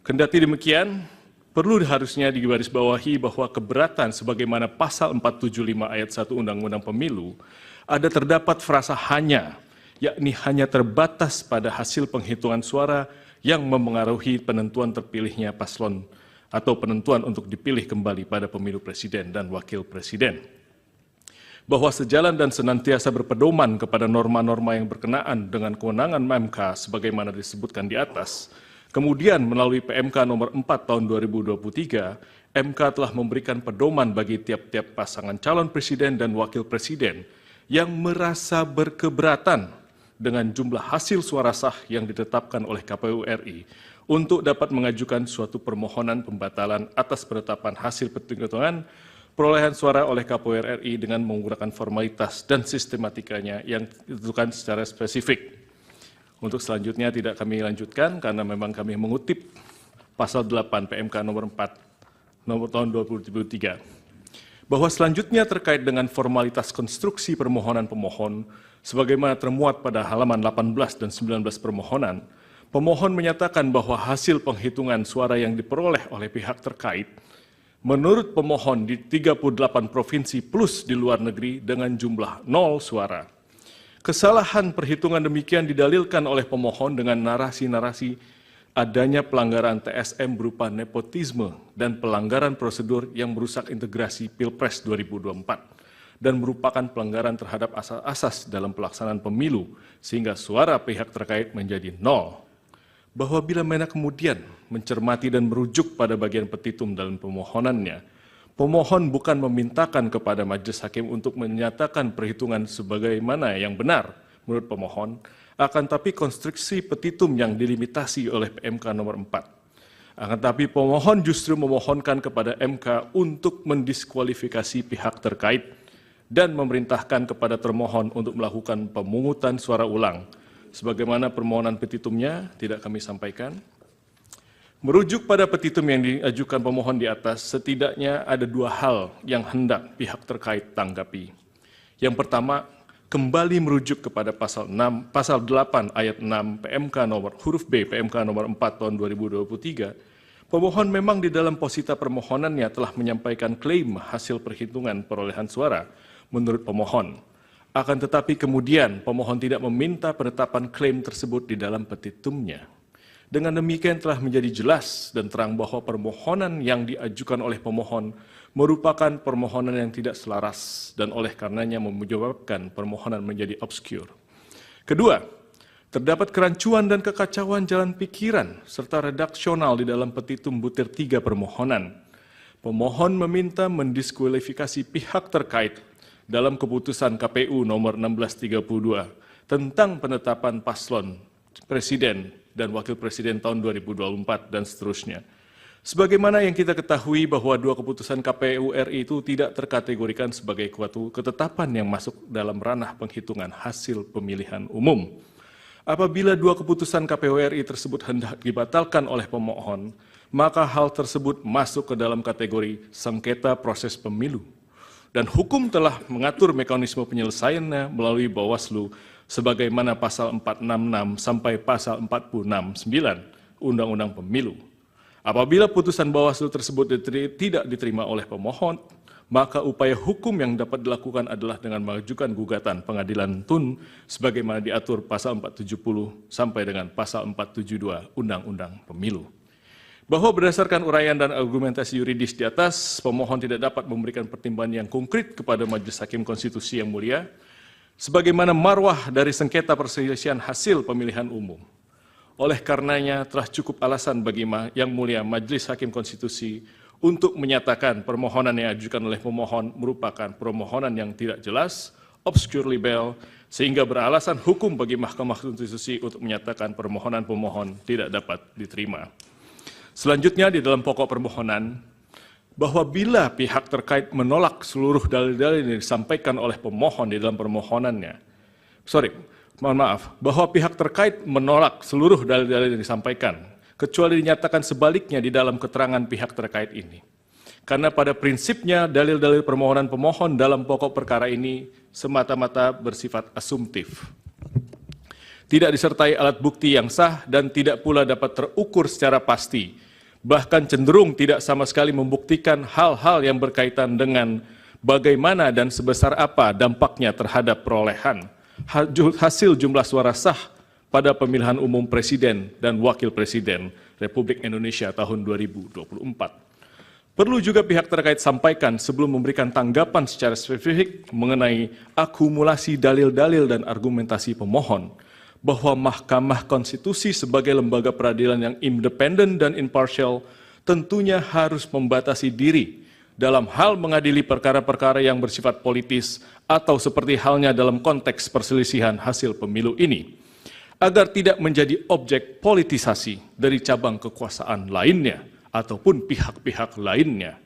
Kendati demikian, perlu harusnya digarisbawahi bahwa keberatan sebagaimana pasal 475 ayat 1 Undang-Undang Pemilu ada terdapat frasa hanya, yakni hanya terbatas pada hasil penghitungan suara yang memengaruhi penentuan terpilihnya paslon atau penentuan untuk dipilih kembali pada pemilu presiden dan wakil presiden. Bahwa sejalan dan senantiasa berpedoman kepada norma-norma yang berkenaan dengan kewenangan MK sebagaimana disebutkan di atas, kemudian melalui PMK nomor 4 tahun 2023, MK telah memberikan pedoman bagi tiap-tiap pasangan calon presiden dan wakil presiden yang merasa berkeberatan dengan jumlah hasil suara sah yang ditetapkan oleh KPU RI untuk dapat mengajukan suatu permohonan pembatalan atas penetapan hasil penghitungan perolehan suara oleh KPU RI dengan menggunakan formalitas dan sistematikanya yang ditentukan secara spesifik. Untuk selanjutnya tidak kami lanjutkan karena memang kami mengutip pasal 8 PMK nomor 4 nomor tahun 2023. Bahwa selanjutnya terkait dengan formalitas konstruksi permohonan pemohon, sebagaimana termuat pada halaman 18 dan 19 permohonan, pemohon menyatakan bahwa hasil penghitungan suara yang diperoleh oleh pihak terkait, menurut pemohon di 38 provinsi plus di luar negeri dengan jumlah 0 suara. Kesalahan perhitungan demikian didalilkan oleh pemohon dengan narasi-narasi adanya pelanggaran TSM berupa nepotisme dan pelanggaran prosedur yang merusak integrasi Pilpres 2024 dan merupakan pelanggaran terhadap asas-asas dalam pelaksanaan pemilu sehingga suara pihak terkait menjadi 0. Bahwa bila mana kemudian mencermati dan merujuk pada bagian petitum dalam permohonannya, pemohon bukan memintakan kepada majelis hakim untuk menyatakan perhitungan sebagaimana yang benar menurut pemohon, akan tapi konstruksi petitum yang dilimitasi oleh PMK nomor 4. Akan tapi pemohon justru memohonkan kepada MK untuk mendiskualifikasi pihak terkait dan memerintahkan kepada termohon untuk melakukan pemungutan suara ulang. Sebagaimana permohonan petitumnya tidak kami sampaikan. Merujuk pada petitum yang diajukan pemohon di atas, setidaknya ada dua hal yang hendak pihak terkait tanggapi. Yang pertama, kembali merujuk kepada pasal 8 ayat 6 PMK nomor huruf B PMK nomor 4 tahun 2023, pemohon memang di dalam posita permohonannya telah menyampaikan klaim hasil perhitungan perolehan suara menurut pemohon. Akan tetapi kemudian pemohon tidak meminta penetapan klaim tersebut di dalam petitumnya. Dengan demikian telah menjadi jelas dan terang bahwa permohonan yang diajukan oleh pemohon merupakan permohonan yang tidak selaras dan oleh karenanya menyebabkan permohonan menjadi obskur. Kedua, terdapat kerancuan dan kekacauan jalan pikiran serta redaksional di dalam petitum butir 3 permohonan. Pemohon meminta mendiskualifikasi pihak terkait dalam keputusan KPU nomor 1632 tentang penetapan paslon presiden dan wakil presiden tahun 2024 dan seterusnya. Sebagaimana yang kita ketahui bahwa dua keputusan KPU RI itu tidak terkategorikan sebagai suatu ketetapan yang masuk dalam ranah penghitungan hasil pemilihan umum. Apabila dua keputusan KPU RI tersebut hendak dibatalkan oleh pemohon, maka hal tersebut masuk ke dalam kategori sengketa proses pemilu. Dan hukum telah mengatur mekanisme penyelesaiannya melalui Bawaslu sebagaimana pasal 466 sampai pasal 469 Undang-Undang Pemilu. Apabila putusan Bawaslu tersebut tidak diterima oleh pemohon, maka upaya hukum yang dapat dilakukan adalah dengan mengajukan gugatan pengadilan tun sebagaimana diatur pasal 470 sampai dengan pasal 472 Undang-Undang Pemilu. Bahwa berdasarkan uraian dan argumentasi yuridis di atas, pemohon tidak dapat memberikan pertimbangan yang konkret kepada Majelis Hakim Konstitusi yang mulia, sebagaimana marwah dari sengketa perselisihan hasil pemilihan umum. Oleh karenanya telah cukup alasan bagi Yang Mulia Majelis Hakim Konstitusi untuk menyatakan permohonan yang diajukan oleh pemohon merupakan permohonan yang tidak jelas, obscure libel, sehingga beralasan hukum bagi Mahkamah Konstitusi untuk menyatakan permohonan pemohon tidak dapat diterima. Selanjutnya di dalam pokok permohonan, bahwa bila pihak terkait menolak seluruh dalil-dalil yang disampaikan oleh pemohon di dalam permohonannya, bahwa pihak terkait menolak seluruh dalil-dalil yang disampaikan, kecuali dinyatakan sebaliknya di dalam keterangan pihak terkait ini. Karena pada prinsipnya dalil-dalil permohonan pemohon dalam pokok perkara ini semata-mata bersifat asumtif. Tidak disertai alat bukti yang sah dan tidak pula dapat terukur secara pasti, bahkan cenderung tidak sama sekali membuktikan hal-hal yang berkaitan dengan bagaimana dan sebesar apa dampaknya terhadap perolehan hasil jumlah suara sah pada pemilihan umum Presiden dan Wakil Presiden Republik Indonesia tahun 2024. Perlu juga pihak terkait sampaikan sebelum memberikan tanggapan secara spesifik mengenai akumulasi dalil-dalil dan argumentasi pemohon, bahwa Mahkamah Konstitusi sebagai lembaga peradilan yang independen dan imparsial tentunya harus membatasi diri dalam hal mengadili perkara-perkara yang bersifat politis atau seperti halnya dalam konteks perselisihan hasil pemilu ini, agar tidak menjadi objek politisasi dari cabang kekuasaan lainnya ataupun pihak-pihak lainnya.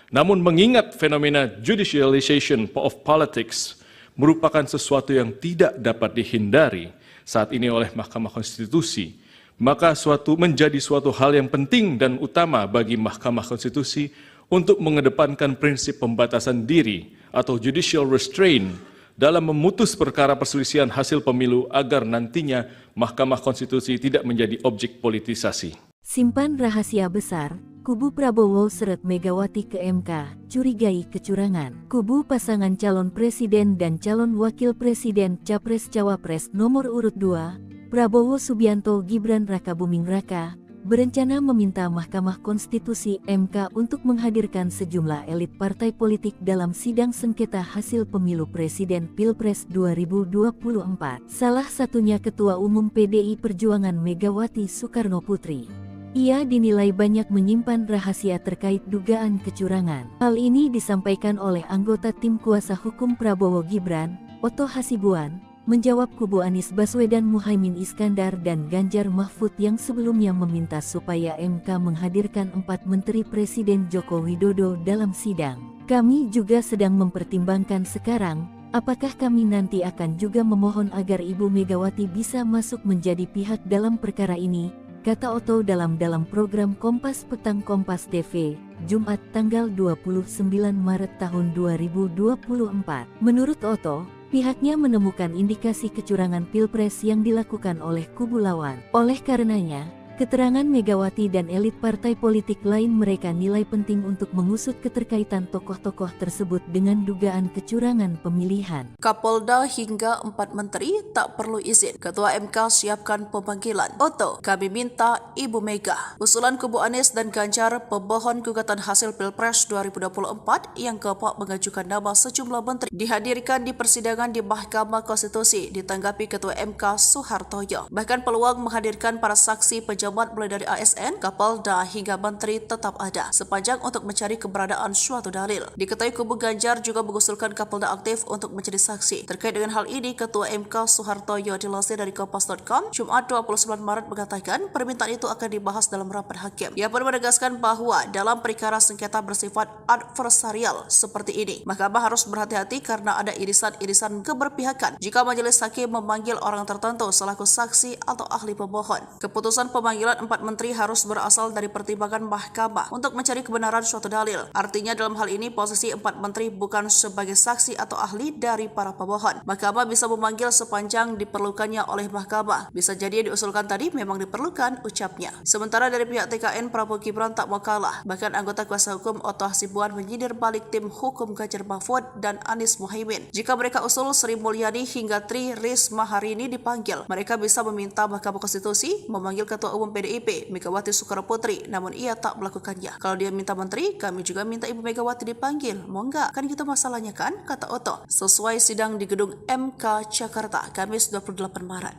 Namun mengingat fenomena judicialization of politics merupakan sesuatu yang tidak dapat dihindari saat ini oleh Mahkamah Konstitusi, maka menjadi suatu hal yang penting dan utama bagi Mahkamah Konstitusi untuk mengedepankan prinsip pembatasan diri atau judicial restraint dalam memutus perkara perselisihan hasil pemilu agar nantinya Mahkamah Konstitusi tidak menjadi objek politisasi. Simpan rahasia besar, kubu Prabowo seret Megawati ke MK, curigai kecurangan. Kubu pasangan calon presiden dan calon wakil presiden Capres-Cawapres nomor urut 2, Prabowo Subianto Gibran Rakabuming Raka, berencana meminta Mahkamah Konstitusi MK untuk menghadirkan sejumlah elit partai politik dalam sidang sengketa hasil pemilu presiden Pilpres 2024. Salah satunya Ketua Umum PDI Perjuangan Megawati Soekarno Putri. Ia dinilai banyak menyimpan rahasia terkait dugaan kecurangan. Hal ini disampaikan oleh anggota tim kuasa hukum Prabowo Gibran, Oto Hasibuan, menjawab kubu Anies Baswedan Muhaimin Iskandar dan Ganjar Mahfud yang sebelumnya meminta supaya MK menghadirkan 4 Menteri Presiden Joko Widodo dalam sidang. Kami juga sedang mempertimbangkan sekarang, apakah kami nanti akan juga memohon agar Ibu Megawati bisa masuk menjadi pihak dalam perkara ini, kata Oto dalam program Kompas Petang Kompas TV, Jumat tanggal 29 Maret tahun 2024. Menurut Oto, pihaknya menemukan indikasi kecurangan Pilpres yang dilakukan oleh kubu lawan. Oleh karenanya, keterangan Megawati dan elit partai politik lain mereka nilai penting untuk mengusut keterkaitan tokoh-tokoh tersebut dengan dugaan kecurangan pemilihan. Kapolda hingga 4 menteri tak perlu izin. Ketua MK siapkan pemanggilan. Oto, kami minta Ibu Mega. Usulan kubu Anies dan Ganjar pemohon gugatan hasil Pilpres 2024 yang keempat mengajukan nama sejumlah menteri dihadirkan di persidangan di Mahkamah Konstitusi ditanggapi Ketua MK Soehartoyo. Bahkan peluang menghadirkan para saksi pejabat mulai dari ASN, Kapolda hingga menteri tetap ada sepanjang untuk mencari keberadaan suatu dalil. Diketahui kubu Ganjar juga mengusulkan Kapolda aktif untuk menjadi saksi. Terkait dengan hal ini, Ketua MK Soehartoyo dilansir dari Kompas.com Jumat 29 Maret mengatakan permintaan itu akan dibahas dalam rapat hakim. Ia pun menegaskan bahwa dalam perkara sengketa bersifat adversarial seperti ini, Mahkamah harus berhati-hati karena ada irisan-irisan keberpihakan jika majelis hakim memanggil orang tertentu selaku saksi atau ahli pemohon. Keputusan pemanggilan 4 menteri harus berasal dari pertimbangan Mahkamah untuk mencari kebenaran suatu dalil. Artinya dalam hal ini posisi 4 menteri bukan sebagai saksi atau ahli dari para pemohon. Mahkamah bisa memanggil sepanjang diperlukannya oleh Mahkamah. Bisa jadi diusulkan tadi memang diperlukan, ucapnya. Sementara dari pihak TKN, Prabowo Gibran tak mau kalah. Bahkan anggota kuasa hukum Oto Hasibuan menyindir balik tim hukum Ganjar Mahfud dan Anies Muhaimin. Jika mereka usul Sri Mulyani hingga Tri Risma hari ini dipanggil, mereka bisa meminta Mahkamah Konstitusi memanggil Ketua Umum PDIP Megawati Soekarno Putri, namun ia tak melakukannya. Kalau dia minta menteri, kami juga minta Ibu Megawati dipanggil. Mau enggak? Kan gitu masalahnya kan? Kata Oto. Sesuai sidang di gedung MK Jakarta, Kamis 28 Maret.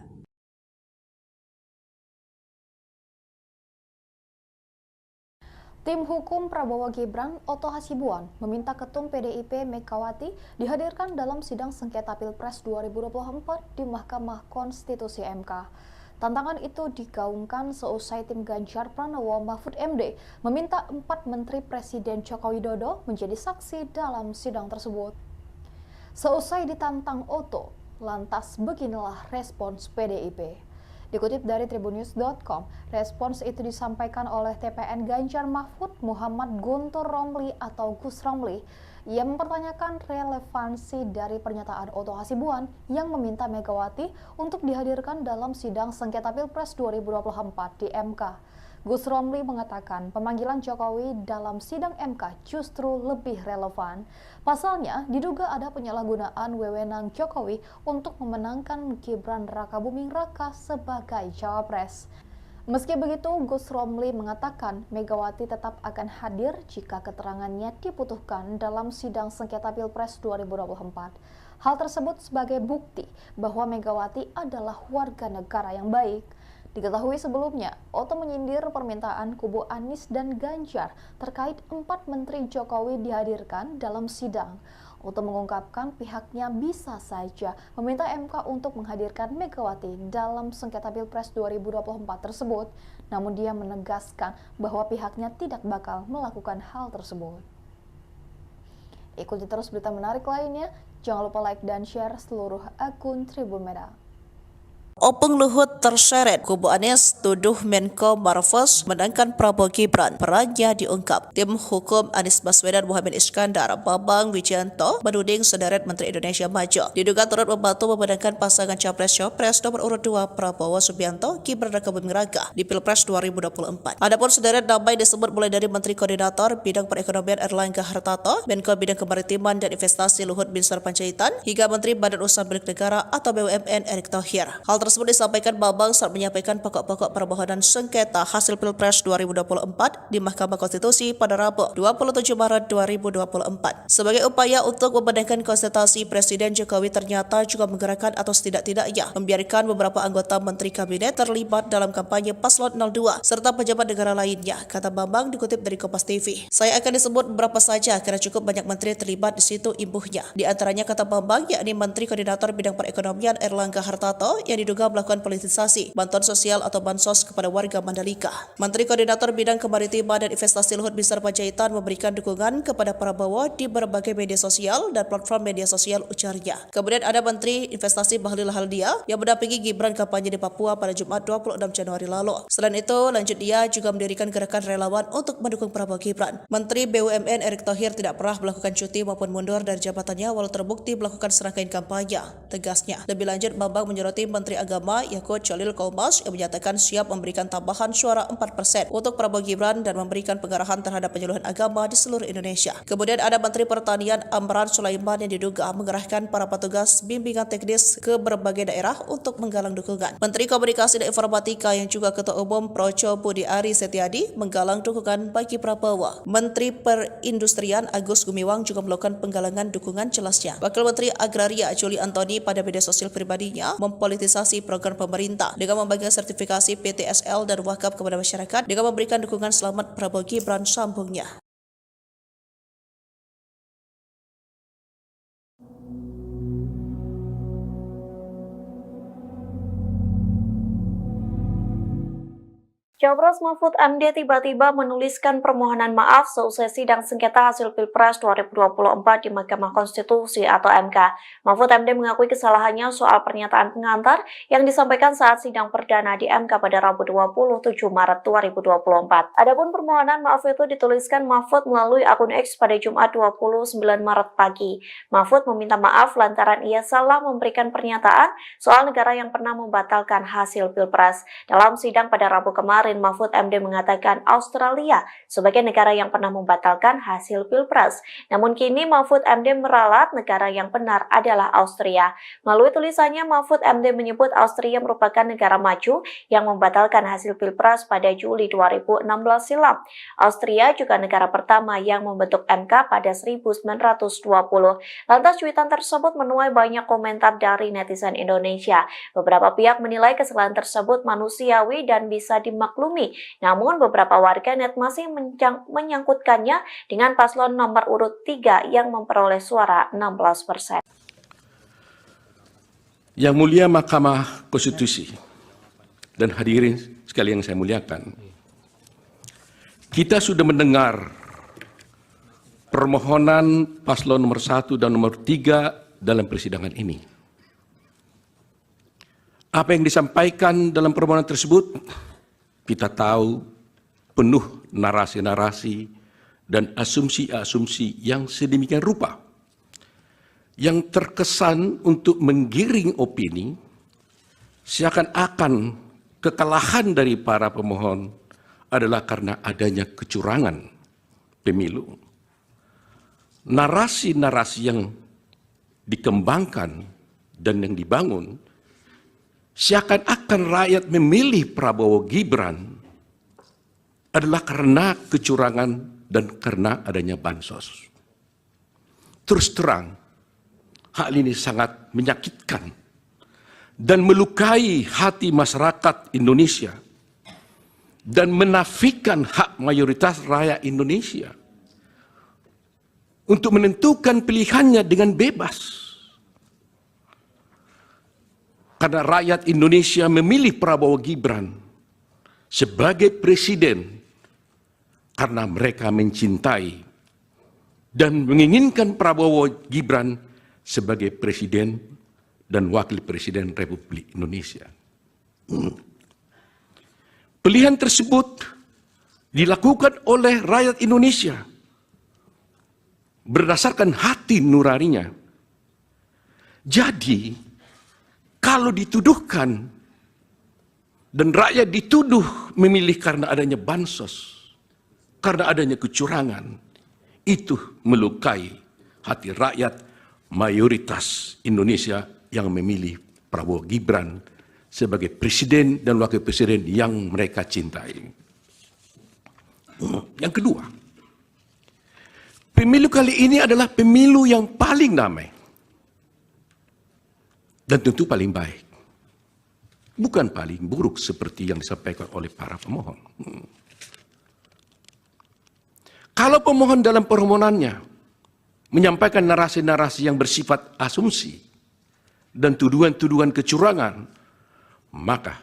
Tim hukum Prabowo Gibran, Oto Hasibuan, meminta Ketum PDIP Megawati dihadirkan dalam sidang sengketa Pilpres 2024 di Mahkamah Konstitusi MK. Tantangan itu digaungkan seusai tim Ganjar Pranowo Mahfud MD meminta 4 Menteri Presiden Joko Widodo menjadi saksi dalam sidang tersebut. Seusai ditantang Oto, Lantas beginilah respons PDIP. Dikutip dari tribunnews.com, respons itu disampaikan oleh TPN Ganjar Mahfud Muhammad Guntur Romli atau Gus Romli. Ia mempertanyakan relevansi dari pernyataan Otto Hasibuan yang meminta Megawati untuk dihadirkan dalam sidang sengketa Pilpres 2024 di MK. Gus Romli mengatakan pemanggilan Jokowi dalam sidang MK justru lebih relevan. Pasalnya, diduga ada penyalahgunaan wewenang Jokowi untuk memenangkan Gibran Rakabuming Raka sebagai cawapres. Meski begitu, Gus Romli mengatakan Megawati tetap akan hadir jika keterangannya dibutuhkan dalam sidang sengketa Pilpres 2024. Hal tersebut sebagai bukti bahwa Megawati adalah warga negara yang baik. Diketahui sebelumnya, Otto menyindir permintaan kubu Anies dan Ganjar terkait 4 menteri Jokowi dihadirkan dalam sidang. Otto mengungkapkan pihaknya bisa saja meminta MK untuk menghadirkan Megawati dalam sengketa Pilpres 2024 tersebut, namun dia menegaskan bahwa pihaknya tidak bakal melakukan hal tersebut. Ikuti terus berita menarik lainnya, jangan lupa like dan share seluruh akun Tribun Medan. Opung Luhut terseret, kubu Anies tuduh Menko Marves menangkan Prabowo Gibran, perannya diungkap. Tim hukum Anies Baswedan Muhammad Iskandar, Bambang Wijayanto, menuding sederet Menteri Indonesia Maju diduga turut membantu memenangkan pasangan Capres-Cawapres nomor urut 2 Prabowo Subianto, Gibran Rakabuming Raka di Pilpres 2024. Adapun sederet nama disebut mulai dari Menteri Koordinator Bidang Perekonomian Erlangga Hartarto, Menko Bidang Kemaritiman dan Investasi Luhut Binsar Panjaitan, hingga Menteri Badan Usaha Milik Negara atau BUMN Erick Thohir. Hal tersebut disampaikan Bambang saat menyampaikan pokok-pokok permohonan sengketa hasil Pilpres 2024 di Mahkamah Konstitusi pada Rabu 27 Maret 2024. Sebagai upaya untuk membenarkan konsultasi, Presiden Jokowi ternyata juga menggerakkan atau setidak-tidaknya membiarkan beberapa anggota Menteri Kabinet terlibat dalam kampanye Paslon 02 serta pejabat negara lainnya, kata Bambang dikutip dari Kompas TV. Saya akan disebut beberapa saja karena cukup banyak menteri terlibat di situ imbuhnya. Di antaranya, kata Bambang, yakni Menteri Koordinator Bidang Perekonomian Erlangga Hartarto yang diduga melakukan politisasi bantuan sosial atau bansos kepada warga Mandalika. Menteri Koordinator Bidang Kemaritiman dan Investasi Luhut Binsar Panjaitan memberikan dukungan kepada Prabowo di berbagai media sosial dan platform media sosial, ujarnya. Kemudian ada Menteri Investasi Bahlil Lahadalia yang mendampingi Gibran kampanye di Papua pada Jumat 26 Januari lalu. Selain itu, lanjut dia juga mendirikan gerakan relawan untuk mendukung Prabowo Gibran. Menteri BUMN Erick Thohir tidak pernah melakukan cuti maupun mundur dari jabatannya walau terbukti melakukan serangkaian kampanye, tegasnya. Lebih lanjut, Bambang menyoroti Menteri Agama Yakut Cholil Kaumas yang menyatakan siap memberikan tambahan suara 4% untuk Prabowo Gibran dan memberikan pengarahan terhadap penyuluhan agama di seluruh Indonesia. Kemudian ada Menteri Pertanian Amran Sulaiman yang diduga mengerahkan para petugas bimbingan teknis ke berbagai daerah untuk menggalang dukungan. Menteri Komunikasi dan Informatika yang juga Ketua Umum Projo Budi Ari Setiadi menggalang dukungan bagi Prabowo. Menteri Perindustrian Agus Gumiwang juga melakukan penggalangan dukungan, jelasnya. Wakil Menteri Agraria Juli Antoni pada media sosial pribadinya mempolitisasi program pemerintah dengan membagikan sertifikasi PTSL dan wakaf kepada masyarakat dengan memberikan dukungan selamat Prabowo Gibran, sambungnya. Cawapres Mahfud MD tiba-tiba menuliskan permohonan maaf seusai sidang sengketa hasil Pilpres 2024 di Mahkamah Konstitusi atau MK. Mahfud MD mengakui kesalahannya soal pernyataan pengantar yang disampaikan saat sidang perdana di MK pada Rabu 27 Maret 2024. Adapun permohonan maaf itu dituliskan Mahfud melalui akun X pada Jumat 29 Maret pagi. Mahfud meminta maaf lantaran ia salah memberikan pernyataan soal negara yang pernah membatalkan hasil Pilpres. Dalam sidang pada Rabu kemarin, Mahfud MD mengatakan Australia sebagai negara yang pernah membatalkan hasil Pilpres. Namun kini Mahfud MD meralat negara yang benar adalah Austria. Melalui tulisannya, Mahfud MD menyebut Austria merupakan negara maju yang membatalkan hasil Pilpres pada Juli 2016 silam. Austria juga negara pertama yang membentuk MK pada 1920. Lantas cuitan tersebut menuai banyak komentar dari netizen Indonesia. Beberapa pihak menilai kesalahan tersebut manusiawi dan bisa dimaklumi. Namun beberapa warganet masih menyangkutkannya dengan paslon nomor urut 3 yang memperoleh suara 16%. Yang mulia Mahkamah Konstitusi dan hadirin sekalian yang saya muliakan, kita sudah mendengar permohonan paslon nomor 1 dan nomor 3 dalam persidangan ini. Apa yang disampaikan dalam permohonan tersebut, kita tahu penuh narasi-narasi dan asumsi-asumsi yang sedemikian rupa, yang terkesan untuk menggiring opini, seakan-akan kekalahan dari para pemohon adalah karena adanya kecurangan pemilu. Narasi-narasi yang dikembangkan dan yang dibangun, seakan-akan rakyat memilih Prabowo Gibran adalah karena kecurangan dan karena adanya bansos. Terus terang, hal ini sangat menyakitkan dan melukai hati masyarakat Indonesia dan menafikan hak mayoritas rakyat Indonesia untuk menentukan pilihannya dengan bebas. Karena rakyat Indonesia memilih Prabowo Gibran sebagai presiden karena mereka mencintai dan menginginkan Prabowo Gibran sebagai presiden dan wakil presiden Republik Indonesia. Pilihan tersebut dilakukan oleh rakyat Indonesia berdasarkan hati nuraninya. Jadi, kalau dituduhkan dan rakyat dituduh memilih karena adanya bansos, karena adanya kecurangan, itu melukai hati rakyat mayoritas Indonesia yang memilih Prabowo Gibran sebagai presiden dan wakil presiden yang mereka cintai. Yang kedua, pemilu kali ini adalah pemilu yang paling damai dan tentu paling baik, bukan paling buruk seperti yang disampaikan oleh para pemohon. Kalau pemohon dalam permohonannya menyampaikan narasi-narasi yang bersifat asumsi dan tuduhan-tuduhan kecurangan, maka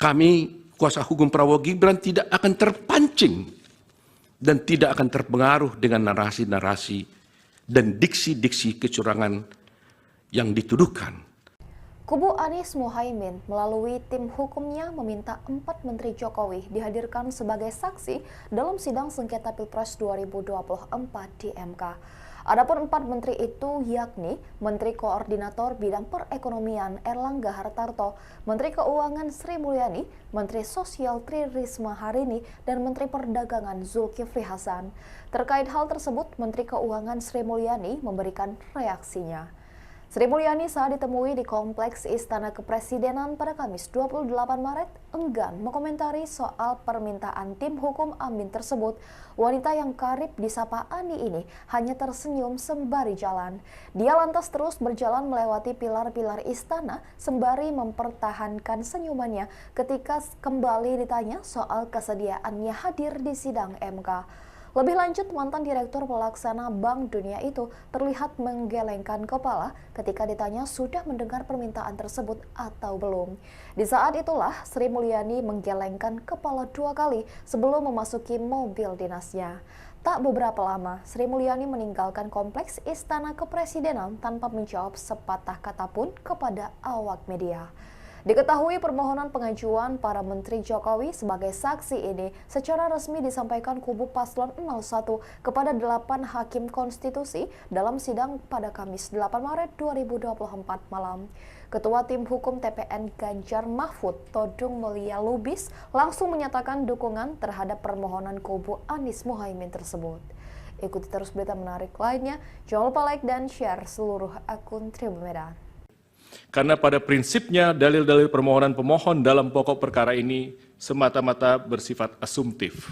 kami, kuasa hukum Prabowo Gibran, tidak akan terpancing dan tidak akan terpengaruh dengan narasi-narasi dan diksi-diksi kecurangan yang dituduhkan. Kubu Anies Muhaimin melalui tim hukumnya meminta 4 Menteri Jokowi dihadirkan sebagai saksi dalam sidang sengketa Pilpres 2024 di MK. Adapun 4 menteri itu yakni Menteri Koordinator Bidang Perekonomian Erlangga Hartarto, Menteri Keuangan Sri Mulyani, Menteri Sosial Tri Risma Harini, dan Menteri Perdagangan Zulkifli Hasan. Terkait hal tersebut, Menteri Keuangan Sri Mulyani memberikan reaksinya. Sri Mulyani saat ditemui di Kompleks Istana Kepresidenan pada Kamis 28 Maret enggan mengomentari soal permintaan tim hukum Amin tersebut. Wanita yang karib disapa Ani ini hanya tersenyum sembari jalan. Dia lantas terus berjalan melewati pilar-pilar istana sembari mempertahankan senyumannya ketika kembali ditanya soal kesediaannya hadir di sidang MK. Lebih lanjut, mantan Direktur Pelaksana Bank Dunia itu terlihat menggelengkan kepala ketika ditanya sudah mendengar permintaan tersebut atau belum. Di saat itulah Sri Mulyani menggelengkan kepala 2 kali sebelum memasuki mobil dinasnya. Tak beberapa lama, Sri Mulyani meninggalkan Kompleks Istana Kepresidenan tanpa menjawab sepatah kata pun kepada awak media. Diketahui permohonan pengajuan para Menteri Jokowi sebagai saksi ini secara resmi disampaikan kubu Paslon 01 kepada 8 Hakim Konstitusi dalam sidang pada Kamis 8 Maret 2024 malam. Ketua Tim Hukum TPN Ganjar Mahfud, Todung Mulia Lubis, langsung menyatakan dukungan terhadap permohonan kubu Anies Muhaimin tersebut. Ikuti terus berita menarik lainnya, jangan lupa like dan share seluruh akun Tribun Medan. Karena pada prinsipnya dalil-dalil permohonan pemohon dalam pokok perkara ini semata-mata bersifat asumtif.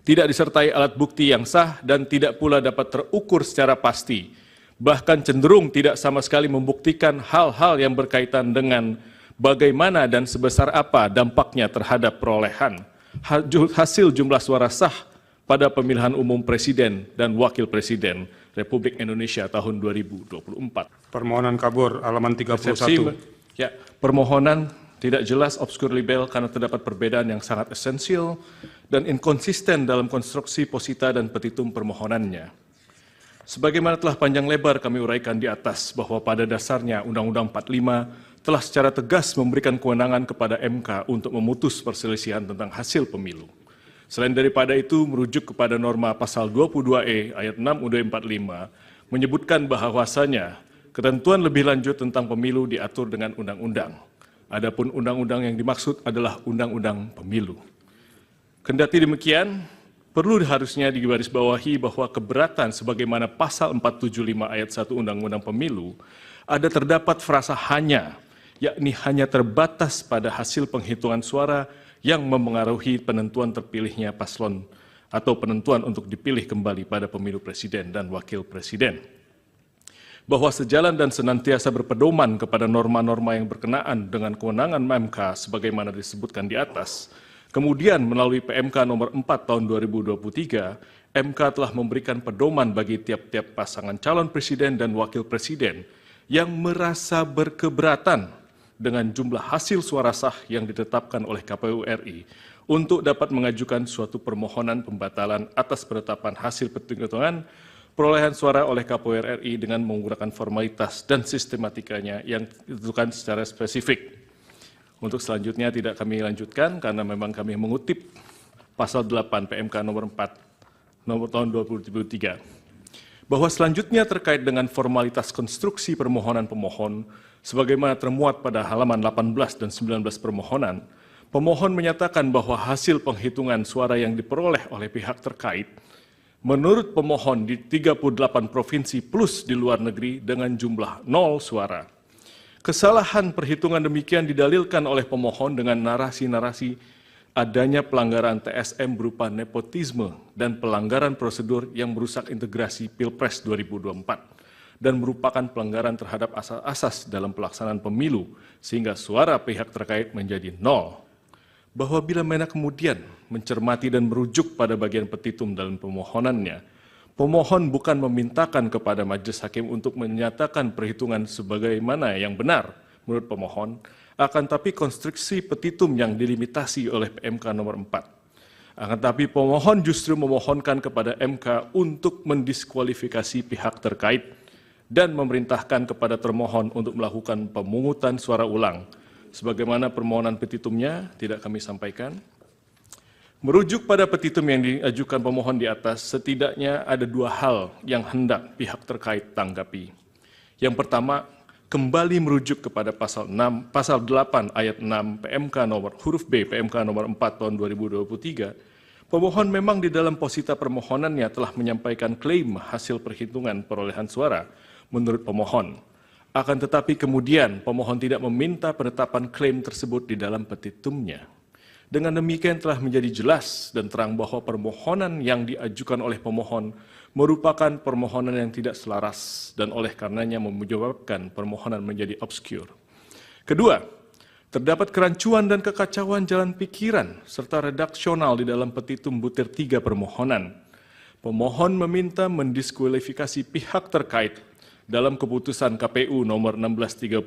Tidak disertai alat bukti yang sah dan tidak pula dapat terukur secara pasti. Bahkan cenderung tidak sama sekali membuktikan hal-hal yang berkaitan dengan bagaimana dan sebesar apa dampaknya terhadap perolehan hasil jumlah suara sah pada pemilihan umum Presiden dan Wakil Presiden Republik Indonesia tahun 2024. Permohonan kabur, halaman 31. Permohonan tidak jelas, obskur libel karena terdapat perbedaan yang sangat esensial dan inkonsisten dalam konstruksi posita dan petitum permohonannya. Sebagaimana telah panjang lebar kami uraikan di atas bahwa pada dasarnya Undang-Undang 45 telah secara tegas memberikan kewenangan kepada MK untuk memutus perselisihan tentang hasil pemilu. Selain daripada itu, merujuk kepada norma pasal 22E ayat 6 UUD 45 menyebutkan bahwasanya ketentuan lebih lanjut tentang pemilu diatur dengan undang-undang. Adapun undang-undang yang dimaksud adalah undang-undang pemilu. Kendati demikian, perlu harusnya digarisbawahi bahwa keberatan sebagaimana pasal 475 ayat 1 Undang-Undang Pemilu ada terdapat frasa hanya, yakni hanya terbatas pada hasil penghitungan suara yang memengaruhi penentuan terpilihnya paslon atau penentuan untuk dipilih kembali pada pemilu presiden dan wakil presiden. Bahwa sejalan dan senantiasa berpedoman kepada norma-norma yang berkenaan dengan kewenangan MK sebagaimana disebutkan di atas, kemudian melalui PMK nomor 4 tahun 2023, MK telah memberikan pedoman bagi tiap-tiap pasangan calon presiden dan wakil presiden yang merasa berkeberatan dengan jumlah hasil suara sah yang ditetapkan oleh KPU RI untuk dapat mengajukan suatu permohonan pembatalan atas penetapan hasil penghitungan perolehan suara oleh KPU RI dengan menggunakan formalitas dan sistematikanya yang ditentukan secara spesifik. Untuk selanjutnya tidak kami lanjutkan karena memang kami mengutip pasal 8 PMK nomor 4 nomor tahun 2023. Bahwa selanjutnya terkait dengan formalitas konstruksi permohonan pemohon sebagaimana termuat pada halaman 18 dan 19 permohonan, pemohon menyatakan bahwa hasil penghitungan suara yang diperoleh oleh pihak terkait menurut pemohon di 38 provinsi plus di luar negeri dengan jumlah 0 suara. Kesalahan perhitungan demikian didalilkan oleh pemohon dengan narasi-narasi adanya pelanggaran TSM berupa nepotisme dan pelanggaran prosedur yang merusak integrasi Pilpres 2024 dan merupakan pelanggaran terhadap asas-asas dalam pelaksanaan pemilu sehingga suara pihak terkait menjadi 0. Bahwa bila mana kemudian mencermati dan merujuk pada bagian petitum dalam permohonannya, pemohon bukan memintakan kepada majelis hakim untuk menyatakan perhitungan sebagaimana yang benar menurut pemohon, akan tapi konstruksi petitum yang dilimitasi oleh PMK nomor 4. Akan tapi pemohon justru memohonkan kepada MK untuk mendiskualifikasi pihak terkait dan memerintahkan kepada termohon untuk melakukan pemungutan suara ulang. Sebagaimana permohonan petitumnya tidak kami sampaikan. Merujuk pada petitum yang diajukan pemohon di atas, setidaknya ada dua hal yang hendak pihak terkait tanggapi. Yang pertama, kembali merujuk kepada pasal 8 ayat 6 PMK nomor huruf B PMK nomor 4 tahun 2023, pemohon memang di dalam posita permohonannya telah menyampaikan klaim hasil perhitungan perolehan suara menurut pemohon. Akan tetapi kemudian pemohon tidak meminta penetapan klaim tersebut di dalam petitumnya. Dengan demikian telah menjadi jelas dan terang bahwa permohonan yang diajukan oleh pemohon merupakan permohonan yang tidak selaras dan oleh karenanya menyebabkan permohonan menjadi obskur. Kedua, terdapat kerancuan dan kekacauan jalan pikiran serta redaksional di dalam petitum butir 3 permohonan. Pemohon meminta mendiskualifikasi pihak terkait dalam keputusan KPU nomor 1632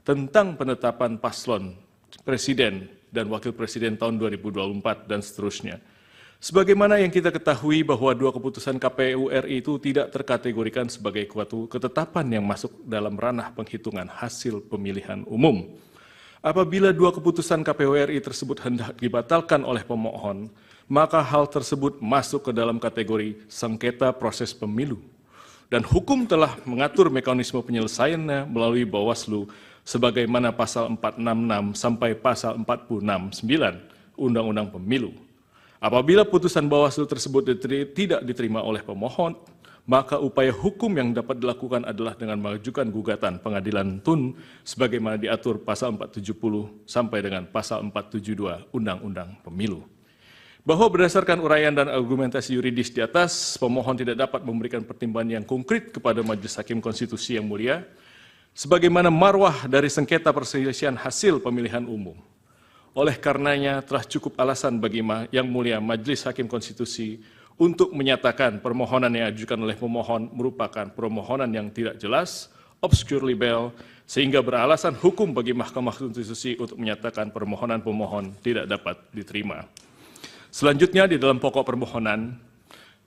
tentang penetapan paslon presiden dan wakil presiden tahun 2024 dan seterusnya. Sebagaimana yang kita ketahui bahwa dua keputusan KPU RI itu tidak terkategorikan sebagai suatu ketetapan yang masuk dalam ranah penghitungan hasil pemilihan umum. Apabila dua keputusan KPU RI tersebut hendak dibatalkan oleh pemohon, maka hal tersebut masuk ke dalam kategori sengketa proses pemilu. Dan hukum telah mengatur mekanisme penyelesaiannya melalui Bawaslu sebagaimana pasal 466 sampai pasal 469 Undang-Undang Pemilu. Apabila putusan Bawaslu tersebut tidak diterima oleh pemohon, maka upaya hukum yang dapat dilakukan adalah dengan mengajukan gugatan pengadilan tun sebagaimana diatur pasal 470 sampai dengan pasal 472 Undang-Undang Pemilu. Bahwa berdasarkan uraian dan argumentasi yuridis di atas, pemohon tidak dapat memberikan pertimbangan yang konkret kepada Majelis Hakim Konstitusi yang mulia, sebagaimana marwah dari sengketa perselisihan hasil pemilihan umum. Oleh karenanya telah cukup alasan bagi Yang Mulia Majelis Hakim Konstitusi untuk menyatakan permohonan yang diajukan oleh pemohon merupakan permohonan yang tidak jelas, obscure libel, sehingga beralasan hukum bagi Mahkamah Konstitusi untuk menyatakan permohonan pemohon tidak dapat diterima. Selanjutnya di dalam pokok permohonan,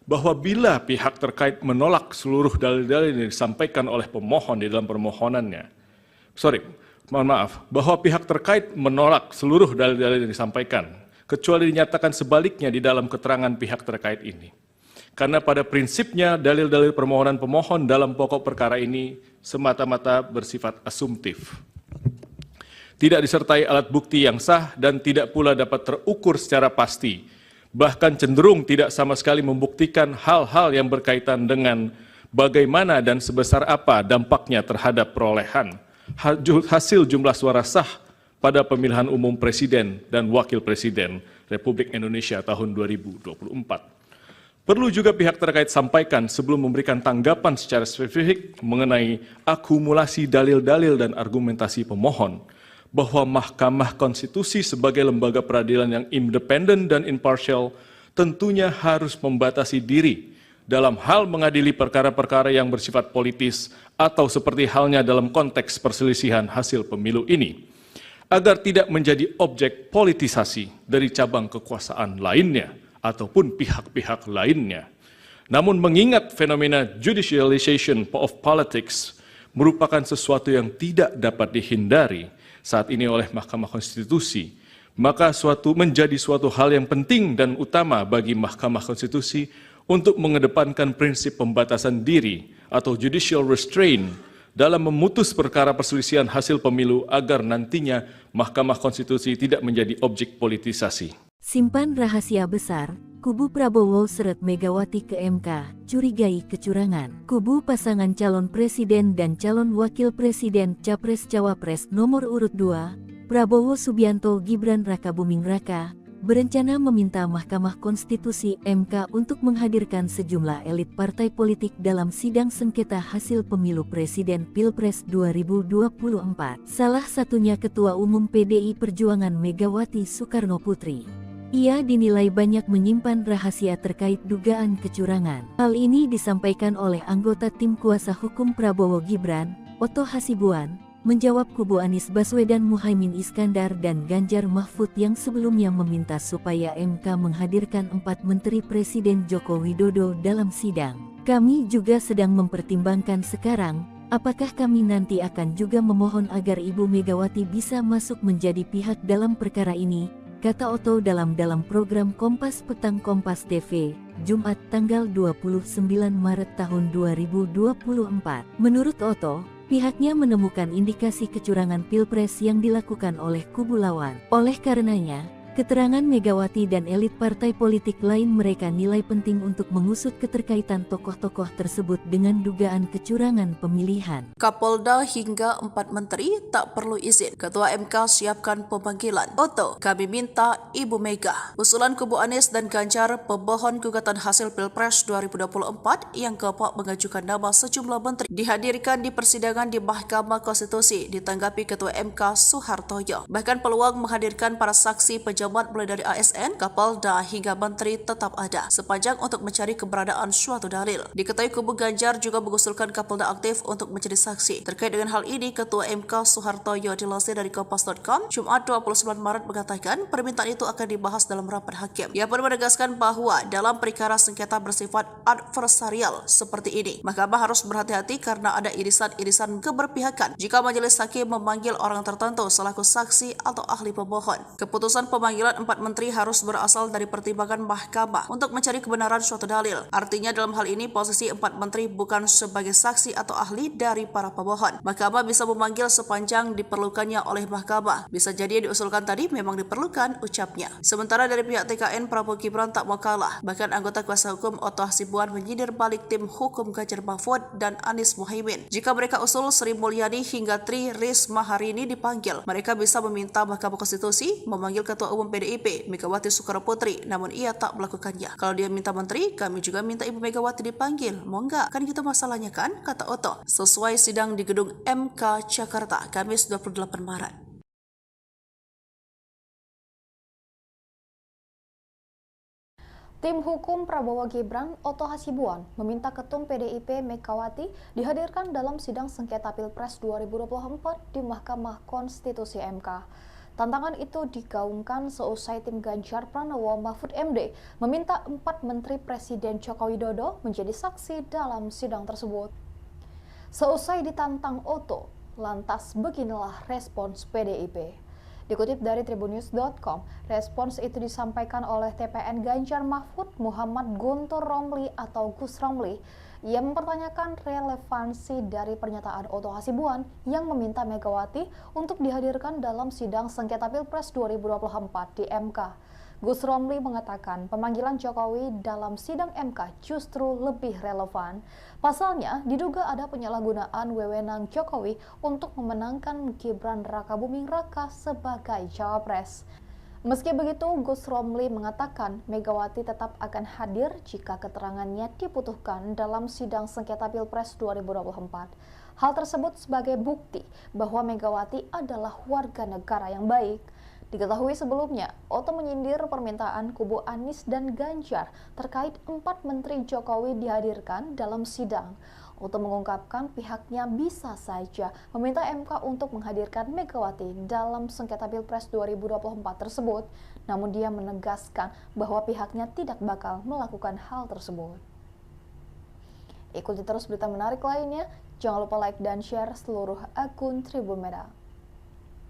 bahwa bila pihak terkait menolak seluruh dalil-dalil yang disampaikan oleh pemohon di dalam permohonannya, bahwa pihak terkait menolak seluruh dalil-dalil yang disampaikan, kecuali dinyatakan sebaliknya di dalam keterangan pihak terkait ini. Karena pada prinsipnya dalil-dalil permohonan pemohon dalam pokok perkara ini semata-mata bersifat asumtif. Tidak disertai alat bukti yang sah dan tidak pula dapat terukur secara pasti, bahkan cenderung tidak sama sekali membuktikan hal-hal yang berkaitan dengan bagaimana dan sebesar apa dampaknya terhadap perolehan hasil jumlah suara sah pada pemilihan umum Presiden dan Wakil Presiden Republik Indonesia tahun 2024. Perlu juga pihak terkait sampaikan sebelum memberikan tanggapan secara spesifik mengenai akumulasi dalil-dalil dan argumentasi pemohon, bahwa Mahkamah Konstitusi sebagai lembaga peradilan yang independen dan imparsial tentunya harus membatasi diri dalam hal mengadili perkara-perkara yang bersifat politis atau seperti halnya dalam konteks perselisihan hasil pemilu ini, agar tidak menjadi objek politisasi dari cabang kekuasaan lainnya ataupun pihak-pihak lainnya. Namun mengingat fenomena judicialization of politics merupakan sesuatu yang tidak dapat dihindari saat ini oleh Mahkamah Konstitusi, maka menjadi suatu hal yang penting dan utama bagi Mahkamah Konstitusi untuk mengedepankan prinsip pembatasan diri atau judicial restraint dalam memutus perkara perselisihan hasil pemilu agar nantinya Mahkamah Konstitusi tidak menjadi objek politisasi. Simpan rahasia besar, kubu Prabowo seret Megawati ke MK, curigai kecurangan. Kubu pasangan calon presiden dan calon wakil presiden Capres-Cawapres nomor urut 2, Prabowo Subianto Gibran Rakabuming Raka, berencana meminta Mahkamah Konstitusi MK untuk menghadirkan sejumlah elit partai politik dalam sidang sengketa hasil pemilu presiden Pilpres 2024. Salah satunya Ketua Umum PDI Perjuangan Megawati Soekarno Putri. Ia dinilai banyak menyimpan rahasia terkait dugaan kecurangan. Hal ini disampaikan oleh anggota tim kuasa hukum Prabowo Gibran, Oto Hasibuan, menjawab kubu Anies Baswedan Muhaimin Iskandar dan Ganjar Mahfud yang sebelumnya meminta supaya MK menghadirkan 4 Menteri Presiden Joko Widodo dalam sidang. Kami juga sedang mempertimbangkan sekarang, apakah kami nanti akan juga memohon agar Ibu Megawati bisa masuk menjadi pihak dalam perkara ini, kata Oto dalam program Kompas Petang Kompas TV, Jumat tanggal 29 Maret tahun 2024. Menurut Oto, pihaknya menemukan indikasi kecurangan Pilpres yang dilakukan oleh kubu lawan. Oleh karenanya, keterangan Megawati dan elit partai politik lain mereka nilai penting untuk mengusut keterkaitan tokoh-tokoh tersebut dengan dugaan kecurangan pemilihan. Kapolda hingga 4 menteri tak perlu izin. Ketua MK siapkan pemanggilan. Oto, kami minta Ibu Mega. Usulan kubu Anies dan Ganjar, pemohon gugatan hasil Pilpres 2024 yang keempat mengajukan nama sejumlah menteri, dihadirkan di persidangan di Mahkamah Konstitusi, ditanggapi Ketua MK Soehartoyo. Bahkan peluang menghadirkan para saksi pejabat mulai dari ASN, Kapolda hingga menteri tetap ada, sepanjang untuk mencari keberadaan suatu dalil. Diketahui kubu Ganjar juga mengusulkan Kapolda aktif untuk menjadi saksi. Terkait dengan hal ini, Ketua MK Soehartoyo dilansir dari Kompas.com, Jumat 29 Maret mengatakan permintaan itu akan dibahas dalam rapat hakim. Ia pun menegaskan bahwa dalam perkara sengketa bersifat adversarial seperti ini, Mahkamah harus berhati-hati karena ada irisan-irisan keberpihakan jika majelis hakim memanggil orang tertentu selaku saksi atau ahli pemohon. Keputusan pemanggilan 4 menteri harus berasal dari pertimbangan Mahkamah untuk mencari kebenaran suatu dalil. Artinya dalam hal ini posisi 4 menteri bukan sebagai saksi atau ahli dari para pemohon. Mahkamah bisa memanggil sepanjang diperlukannya oleh Mahkamah. Bisa jadi yang diusulkan tadi memang diperlukan, ucapnya. Sementara dari pihak TKN, Prabowo Gibran tak mau kalah. Bahkan anggota kuasa hukum Oto Hasibuan menyindir balik tim hukum Ganjar Mahfud dan Anies Muhaimin. Jika mereka usul Sri Mulyani hingga Tri Risma hari ini dipanggil, mereka bisa meminta Mahkamah Konstitusi memanggil Ketua Umum PDIP Megawati Soekarno Putri, namun ia tak melakukannya. Kalau dia minta menteri, kami juga minta Ibu Megawati dipanggil. Mau enggak? Kan gitu masalahnya kan? Kata Oto. Sesuai sidang di gedung MK Jakarta, Kamis 28 Maret. Tim hukum Prabowo Gibran, Oto Hasibuan, meminta Ketum PDIP Megawati dihadirkan dalam sidang sengketa Pilpres 2024 di Mahkamah Konstitusi MK. Tantangan itu digaungkan seusai tim Ganjar Pranowo Mahfud MD meminta 4 Menteri Presiden Joko Widodo menjadi saksi dalam sidang tersebut. Seusai ditantang Oto, Lantas beginilah respons PDIP. Dikutip dari tribunnews.com, respons itu disampaikan oleh TPN Ganjar Mahfud Muhammad Guntur Romli atau Gus Romli. Ia mempertanyakan relevansi dari pernyataan Otto Hasibuan yang meminta Megawati untuk dihadirkan dalam sidang sengketa Pilpres 2024 di MK. Gus Romli mengatakan pemanggilan Jokowi dalam sidang MK justru lebih relevan. Pasalnya, diduga ada penyalahgunaan wewenang Jokowi untuk memenangkan Gibran Rakabuming Raka sebagai cawapres. Meski begitu, Gus Romli mengatakan Megawati tetap akan hadir jika keterangannya dibutuhkan dalam sidang sengketa Pilpres 2024. Hal tersebut sebagai bukti bahwa Megawati adalah warga negara yang baik. Diketahui sebelumnya, Otto menyindir permintaan kubu Anies dan Ganjar terkait 4 menteri Jokowi dihadirkan dalam sidang. Otto mengungkapkan pihaknya bisa saja meminta MK untuk menghadirkan Megawati dalam sengketa Pilpres 2024 tersebut, namun dia menegaskan bahwa pihaknya tidak bakal melakukan hal tersebut. Ikuti terus berita menarik lainnya, jangan lupa like dan share seluruh akun Tribun Media.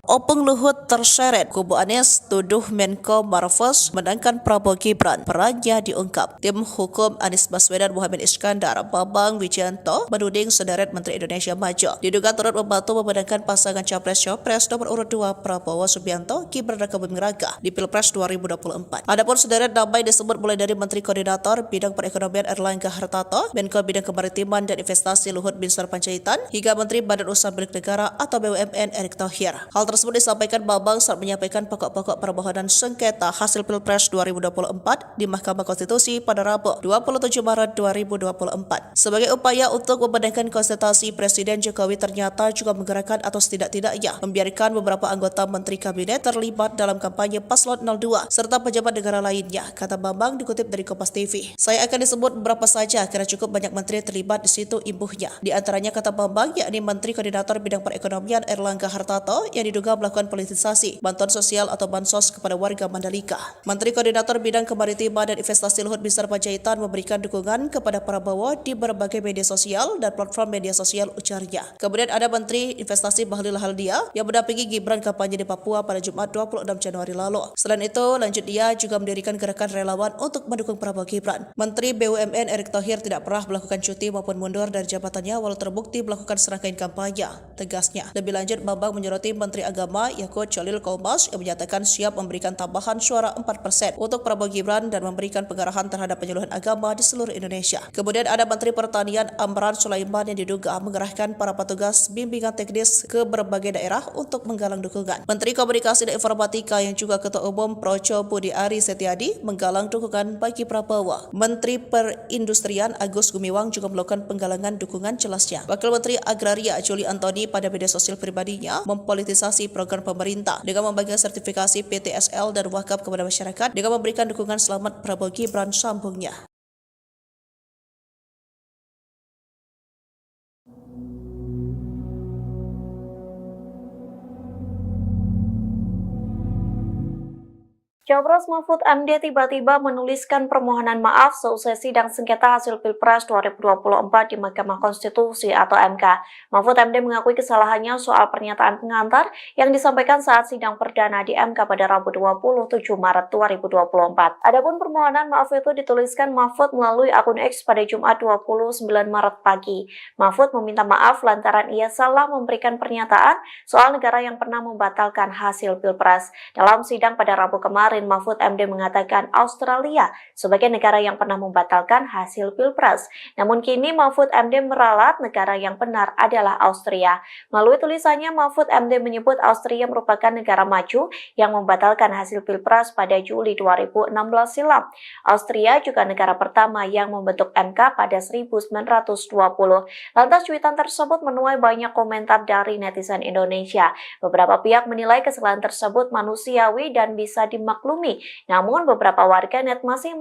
Opung Luhut terseret, kubu Anies tuduh Menko Marves menangkan Prabowo Gibran, perannya diungkap. Tim hukum Anies Baswedan Muhammad Iskandar, Bambang Wijayanto, menuding sederet Menteri Indonesia Maju diduga turut membantu memenangkan pasangan Capres-Cawapres nomor urut 2 Prabowo Subianto, Gibran Rakabuming Raka di Pilpres 2024. Adapun sederet nama yang disebut mulai dari Menteri Koordinator Bidang Perekonomian Erlangga Hartarto, Menko Bidang Kemaritiman dan Investasi Luhut Binsar Panjaitan, hingga Menteri Badan Usaha Milik Negara atau BUMN Erick Thohir. Hal tersebut disampaikan Bambang saat menyampaikan pokok-pokok permohonan sengketa hasil Pilpres 2024 di Mahkamah Konstitusi pada Rabu 27 Maret 2024. Sebagai upaya untuk membenarkan konsultasi, Presiden Jokowi ternyata juga menggerakkan atau setidak-tidaknya membiarkan beberapa anggota Menteri Kabinet terlibat dalam kampanye Paslon 02 serta pejabat negara lainnya, kata Bambang dikutip dari Kompas TV. Saya akan disebut beberapa saja karena cukup banyak menteri terlibat di situ, imbuhnya. Di antaranya, kata Bambang, yakni Menteri Koordinator Bidang Perekonomian Erlangga Hartarto yang diduga melakukan politisasi bantuan sosial atau bansos kepada warga Mandalika. Menteri Koordinator Bidang Kemaritiman dan Investasi Luhut Binsar Panjaitan memberikan dukungan kepada Prabowo di berbagai media sosial dan platform media sosial, ujarnya. Kemudian ada Menteri Investasi Bahlil Lahadalia yang mendampingi Gibran kampanye di Papua pada Jumat 26 Januari lalu. Selain itu, lanjut dia juga mendirikan gerakan relawan untuk mendukung Prabowo Gibran. Menteri BUMN Erick Thohir tidak pernah melakukan cuti maupun mundur dari jabatannya walau terbukti melakukan serangkaian kampanye, tegasnya. Lebih lanjut, Bambang menyoroti Menteri Agama Yakut Cholil Kaumas yang menyatakan siap memberikan tambahan suara 4% untuk Prabowo Gibran dan memberikan pengarahan terhadap penyuluhan agama di seluruh Indonesia. Kemudian ada Menteri Pertanian Amran Sulaiman yang diduga mengerahkan para petugas bimbingan teknis ke berbagai daerah untuk menggalang dukungan. Menteri Komunikasi dan Informatika yang juga Ketua Umum Projo Budi Ari Setiadi menggalang dukungan bagi Prabowo. Menteri Perindustrian Agus Gumiwang juga melakukan penggalangan dukungan, jelasnya. Wakil Menteri Agraria Juli Antoni pada media sosial pribadinya mempolitisasi program pemerintah dengan membagikan sertifikasi PTSL dan wakaf kepada masyarakat dengan memberikan dukungan selamat Prabowo Gibran, sambungnya. Cawapres Mahfud MD tiba-tiba menuliskan permohonan maaf seusai sidang sengketa hasil Pilpres 2024 di Mahkamah Konstitusi atau MK. Mahfud MD mengakui kesalahannya soal pernyataan pengantar yang disampaikan saat sidang perdana di MK pada Rabu 27 Maret 2024. Adapun permohonan maaf itu dituliskan Mahfud melalui akun X pada Jumat 29 Maret pagi. Mahfud meminta maaf lantaran ia salah memberikan pernyataan soal negara yang pernah membatalkan hasil Pilpres. Dalam sidang pada Rabu kemarin, Mahfud MD mengatakan Australia sebagai negara yang pernah membatalkan hasil Pilpres. Namun kini Mahfud MD meralat negara yang benar adalah Austria. Melalui tulisannya, Mahfud MD menyebut Austria merupakan negara maju yang membatalkan hasil Pilpres pada Juli 2016 silam. Austria juga negara pertama yang membentuk MK pada 1920. Lantas cuitan tersebut menuai banyak komentar dari netizen Indonesia. Beberapa pihak menilai kesalahan tersebut manusiawi dan bisa dimaklumi. Namun beberapa warganet masih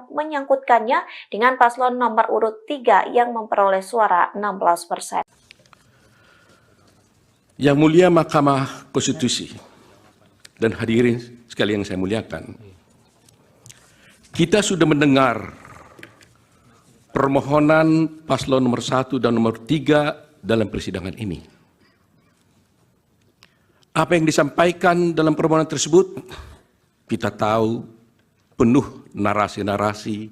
menyangkutkannya dengan paslon nomor urut 3 yang memperoleh suara 16%. Yang mulia Mahkamah Konstitusi dan hadirin sekalian yang saya muliakan, kita sudah mendengar permohonan paslon nomor 1 dan nomor 3 dalam persidangan ini. Apa yang disampaikan dalam permohonan tersebut, kita tahu penuh narasi-narasi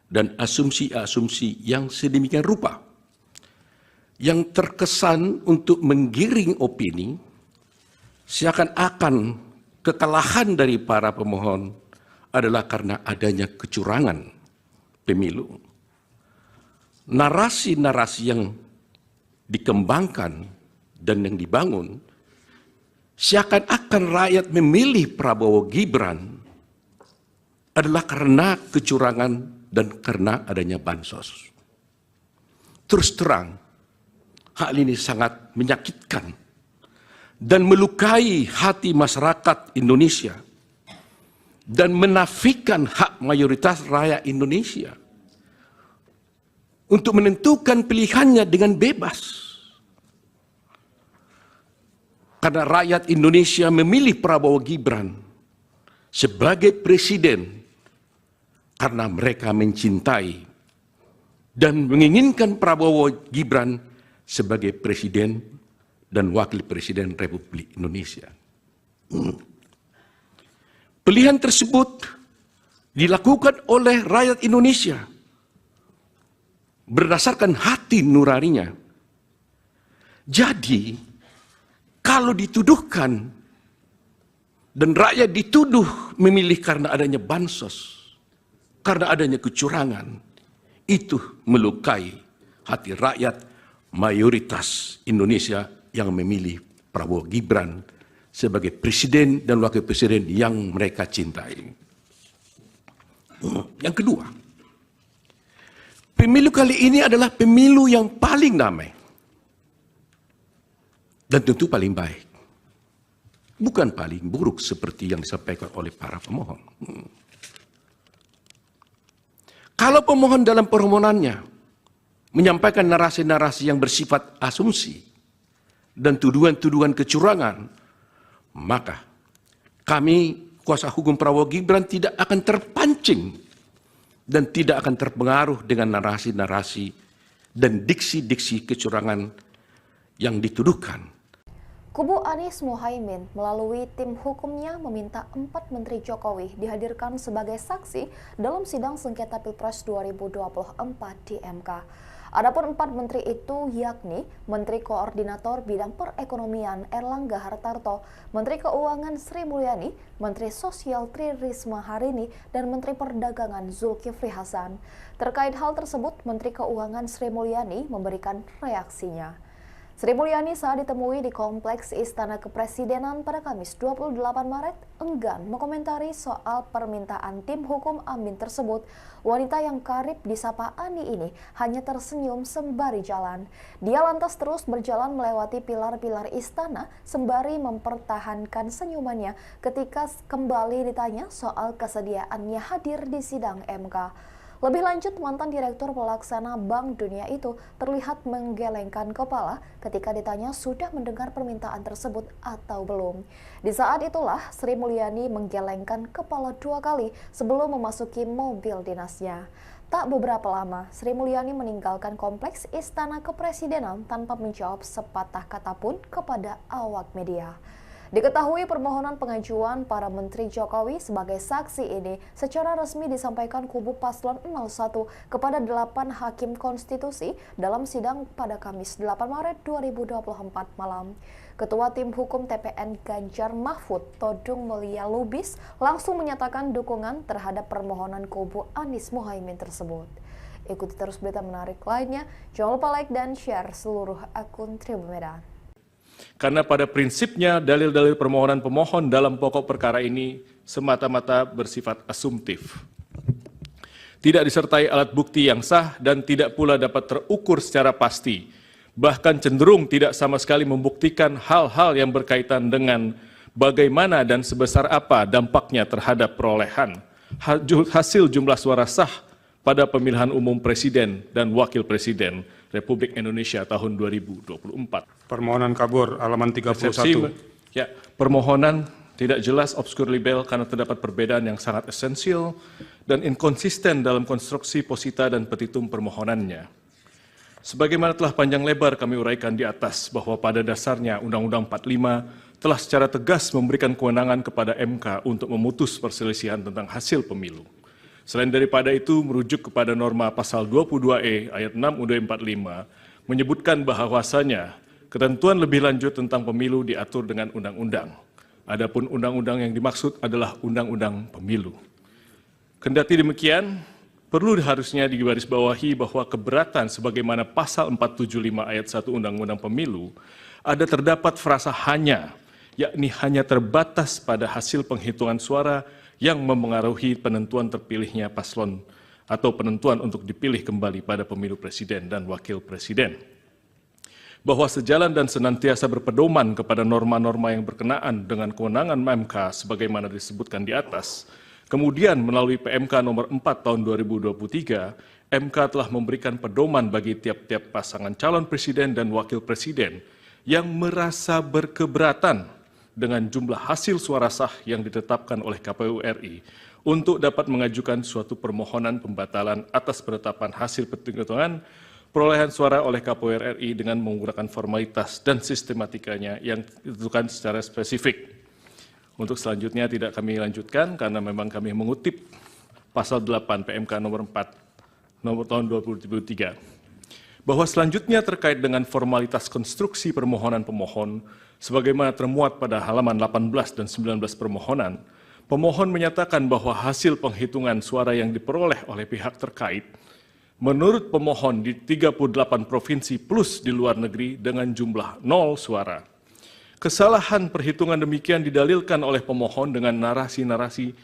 dan asumsi-asumsi yang sedemikian rupa, yang terkesan untuk menggiring opini, seakan-akan kekalahan dari para pemohon adalah karena adanya kecurangan pemilu. Narasi-narasi yang dikembangkan dan yang dibangun seakan-akan rakyat memilih Prabowo Gibran adalah karena kecurangan dan karena adanya bansos. Terus terang, hal ini sangat menyakitkan dan melukai hati masyarakat Indonesia dan menafikan hak mayoritas rakyat Indonesia untuk menentukan pilihannya dengan bebas. Karena rakyat Indonesia memilih Prabowo Gibran sebagai presiden karena mereka mencintai dan menginginkan Prabowo Gibran sebagai presiden dan wakil presiden Republik Indonesia. Pilihan tersebut dilakukan oleh rakyat Indonesia berdasarkan hati nuraninya. Jadi, kalau dituduhkan dan rakyat dituduh memilih karena adanya bansos, karena adanya kecurangan, itu melukai hati rakyat mayoritas Indonesia yang memilih Prabowo Gibran sebagai presiden dan wakil presiden yang mereka cintai. Yang kedua, pemilu kali ini adalah pemilu yang paling damai dan tentu paling baik. Bukan paling buruk seperti yang disampaikan oleh para pemohon. Kalau pemohon dalam permohonannya menyampaikan narasi-narasi yang bersifat asumsi dan tuduhan-tuduhan kecurangan, maka kami, kuasa hukum Prabowo Gibran, tidak akan terpancing dan tidak akan terpengaruh dengan narasi-narasi dan diksi-diksi kecurangan yang dituduhkan. Kubu Anies Mohaimin melalui tim hukumnya meminta 4 Menteri Jokowi dihadirkan sebagai saksi dalam sidang sengketa Pilpres 2024 di MK. Adapun 4 menteri itu yakni Menteri Koordinator Bidang Perekonomian Erlangga Hartarto, Menteri Keuangan Sri Mulyani, Menteri Sosial Tri Risma Harini, dan Menteri Perdagangan Zulkifli Hasan. Terkait hal tersebut, Menteri Keuangan Sri Mulyani memberikan reaksinya. Sri Mulyani saat ditemui di Kompleks Istana Kepresidenan pada Kamis 28 Maret enggan mengomentari soal permintaan tim hukum Amin tersebut. Wanita yang karib disapa Ani ini hanya tersenyum sembari jalan. Dia lantas terus berjalan melewati pilar-pilar istana sembari mempertahankan senyumannya ketika kembali ditanya soal kesediaannya hadir di sidang MK. Lebih lanjut, mantan Direktur Pelaksana Bank Dunia itu terlihat menggelengkan kepala ketika ditanya sudah mendengar permintaan tersebut atau belum. Di saat itulah, Sri Mulyani menggelengkan kepala 2 kali sebelum memasuki mobil dinasnya. Tak beberapa lama, Sri Mulyani meninggalkan Kompleks Istana Kepresidenan tanpa menjawab sepatah kata pun kepada awak media. Diketahui permohonan pengajuan para Menteri Jokowi sebagai saksi ini secara resmi disampaikan kubu Paslon 01 kepada 8 hakim konstitusi dalam sidang pada Kamis 8 Maret 2024 malam. Ketua Tim Hukum TPN Ganjar Mahfud, Todung Mulia Lubis, langsung menyatakan dukungan terhadap permohonan kubu Anies Mohaimin tersebut. Ikuti terus berita menarik lainnya, jangan lupa like dan share seluruh akun Tribun Medan. Karena pada prinsipnya dalil-dalil permohonan pemohon dalam pokok perkara ini semata-mata bersifat asumtif. Tidak disertai alat bukti yang sah dan tidak pula dapat terukur secara pasti. Bahkan cenderung tidak sama sekali membuktikan hal-hal yang berkaitan dengan bagaimana dan sebesar apa dampaknya terhadap perolehan hasil jumlah suara sah pada pemilihan umum Presiden dan Wakil Presiden Republik Indonesia tahun 2024. Permohonan kabur halaman 31. Ya, permohonan tidak jelas, obskur libel karena terdapat perbedaan yang sangat esensial dan inkonsisten dalam konstruksi posita dan petitum permohonannya. Sebagaimana telah panjang lebar kami uraikan di atas bahwa pada dasarnya Undang-Undang 45 telah secara tegas memberikan kewenangan kepada MK untuk memutus perselisihan tentang hasil pemilu. Selain daripada itu, merujuk kepada norma pasal 22E ayat 6 UUD 45 menyebutkan bahwasanya ketentuan lebih lanjut tentang pemilu diatur dengan undang-undang. Adapun undang-undang yang dimaksud adalah undang-undang pemilu. Kendati demikian, perlu harusnya digarisbawahi bahwa keberatan sebagaimana pasal 475 ayat 1 Undang-Undang Pemilu ada terdapat frasa hanya, yakni hanya terbatas pada hasil penghitungan suara yang memengaruhi penentuan terpilihnya paslon atau penentuan untuk dipilih kembali pada pemilu presiden dan wakil presiden. Bahwa sejalan dan senantiasa berpedoman kepada norma-norma yang berkenaan dengan kewenangan MK sebagaimana disebutkan di atas, kemudian melalui PMK nomor 4 tahun 2023, MK telah memberikan pedoman bagi tiap-tiap pasangan calon presiden dan wakil presiden yang merasa berkeberatan dengan jumlah hasil suara sah yang ditetapkan oleh KPU RI untuk dapat mengajukan suatu permohonan pembatalan atas penetapan hasil penghitungan perolehan suara oleh KPU RI dengan menggunakan formalitas dan sistematikanya yang ditentukan secara spesifik. Untuk selanjutnya tidak kami lanjutkan karena memang kami mengutip pasal 8 PMK nomor 4 nomor tahun 2023. Bahwa selanjutnya terkait dengan formalitas konstruksi permohonan pemohon sebagaimana termuat pada halaman 18 dan 19 permohonan, pemohon menyatakan bahwa hasil penghitungan suara yang diperoleh oleh pihak terkait menurut pemohon di 38 provinsi plus di luar negeri dengan jumlah 0 suara. Kesalahan perhitungan demikian didalilkan oleh pemohon dengan narasi-narasi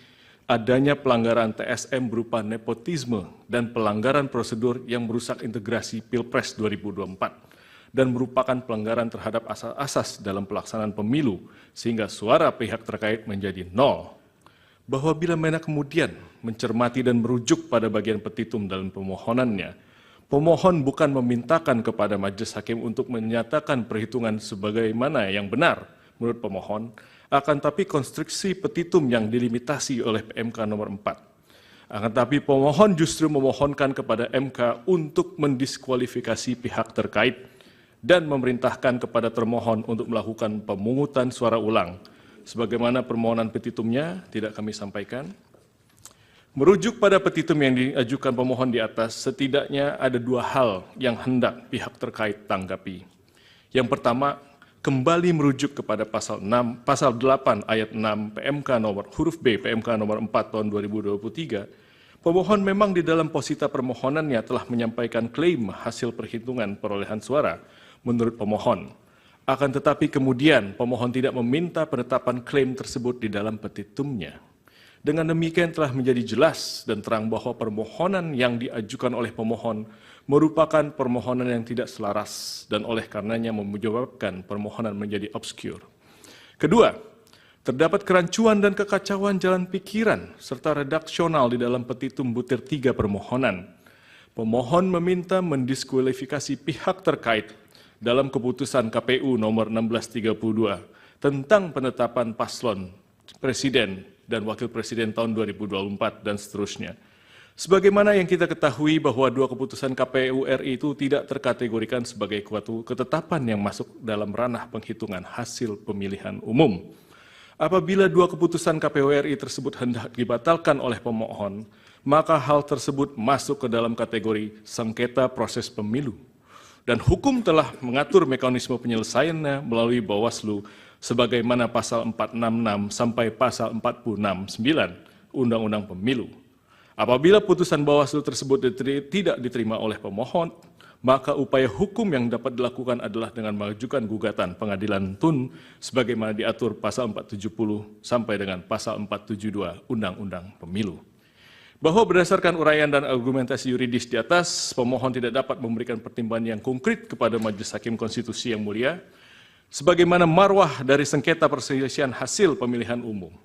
adanya pelanggaran TSM berupa nepotisme dan pelanggaran prosedur yang merusak integrasi Pilpres 2024 dan merupakan pelanggaran terhadap asas-asas dalam pelaksanaan pemilu sehingga suara pihak terkait menjadi 0. Bahwa bila mana kemudian mencermati dan merujuk pada bagian petitum dalam pemohonannya, pemohon bukan memintakan kepada majelis hakim untuk menyatakan perhitungan sebagaimana yang benar menurut pemohon, akan tapi konstruksi petitum yang dilimitasi oleh PMK nomor 4. Akan tapi pemohon justru memohonkan kepada MK untuk mendiskualifikasi pihak terkait dan memerintahkan kepada termohon untuk melakukan pemungutan suara ulang. Sebagaimana permohonan petitumnya tidak kami sampaikan. Merujuk pada petitum yang diajukan pemohon di atas, setidaknya ada dua hal yang hendak pihak terkait tanggapi. Yang pertama, kembali merujuk kepada pasal 8 ayat 6 PMK nomor huruf B PMK nomor 4 tahun 2023, pemohon memang di dalam posita permohonannya telah menyampaikan klaim hasil perhitungan perolehan suara menurut pemohon. Akan tetapi kemudian pemohon tidak meminta penetapan klaim tersebut di dalam petitumnya. Dengan demikian telah menjadi jelas dan terang bahwa permohonan yang diajukan oleh pemohon merupakan permohonan yang tidak selaras dan oleh karenanya menyebabkan permohonan menjadi obskur. Kedua, terdapat kerancuan dan kekacauan jalan pikiran serta redaksional di dalam petitum butir 3 permohonan. Pemohon meminta mendiskualifikasi pihak terkait dalam keputusan KPU nomor 1632 tentang penetapan paslon presiden dan wakil presiden tahun 2024 dan seterusnya. Sebagaimana yang kita ketahui bahwa dua keputusan KPU RI itu tidak terkategorikan sebagai suatu ketetapan yang masuk dalam ranah penghitungan hasil pemilihan umum. Apabila dua keputusan KPU RI tersebut hendak dibatalkan oleh pemohon, maka hal tersebut masuk ke dalam kategori sengketa proses pemilu. Dan hukum telah mengatur mekanisme penyelesaiannya melalui Bawaslu sebagaimana pasal 466 sampai pasal 469 Undang-Undang Pemilu. Apabila putusan Bawaslu tersebut tidak diterima oleh pemohon, maka upaya hukum yang dapat dilakukan adalah dengan mengajukan gugatan pengadilan tun sebagaimana diatur pasal 470 sampai dengan pasal 472 Undang-Undang Pemilu. Bahwa berdasarkan uraian dan argumentasi yuridis di atas, pemohon tidak dapat memberikan pertimbangan yang konkret kepada Majelis Hakim Konstitusi yang mulia, sebagaimana marwah dari sengketa perselisihan hasil pemilihan umum.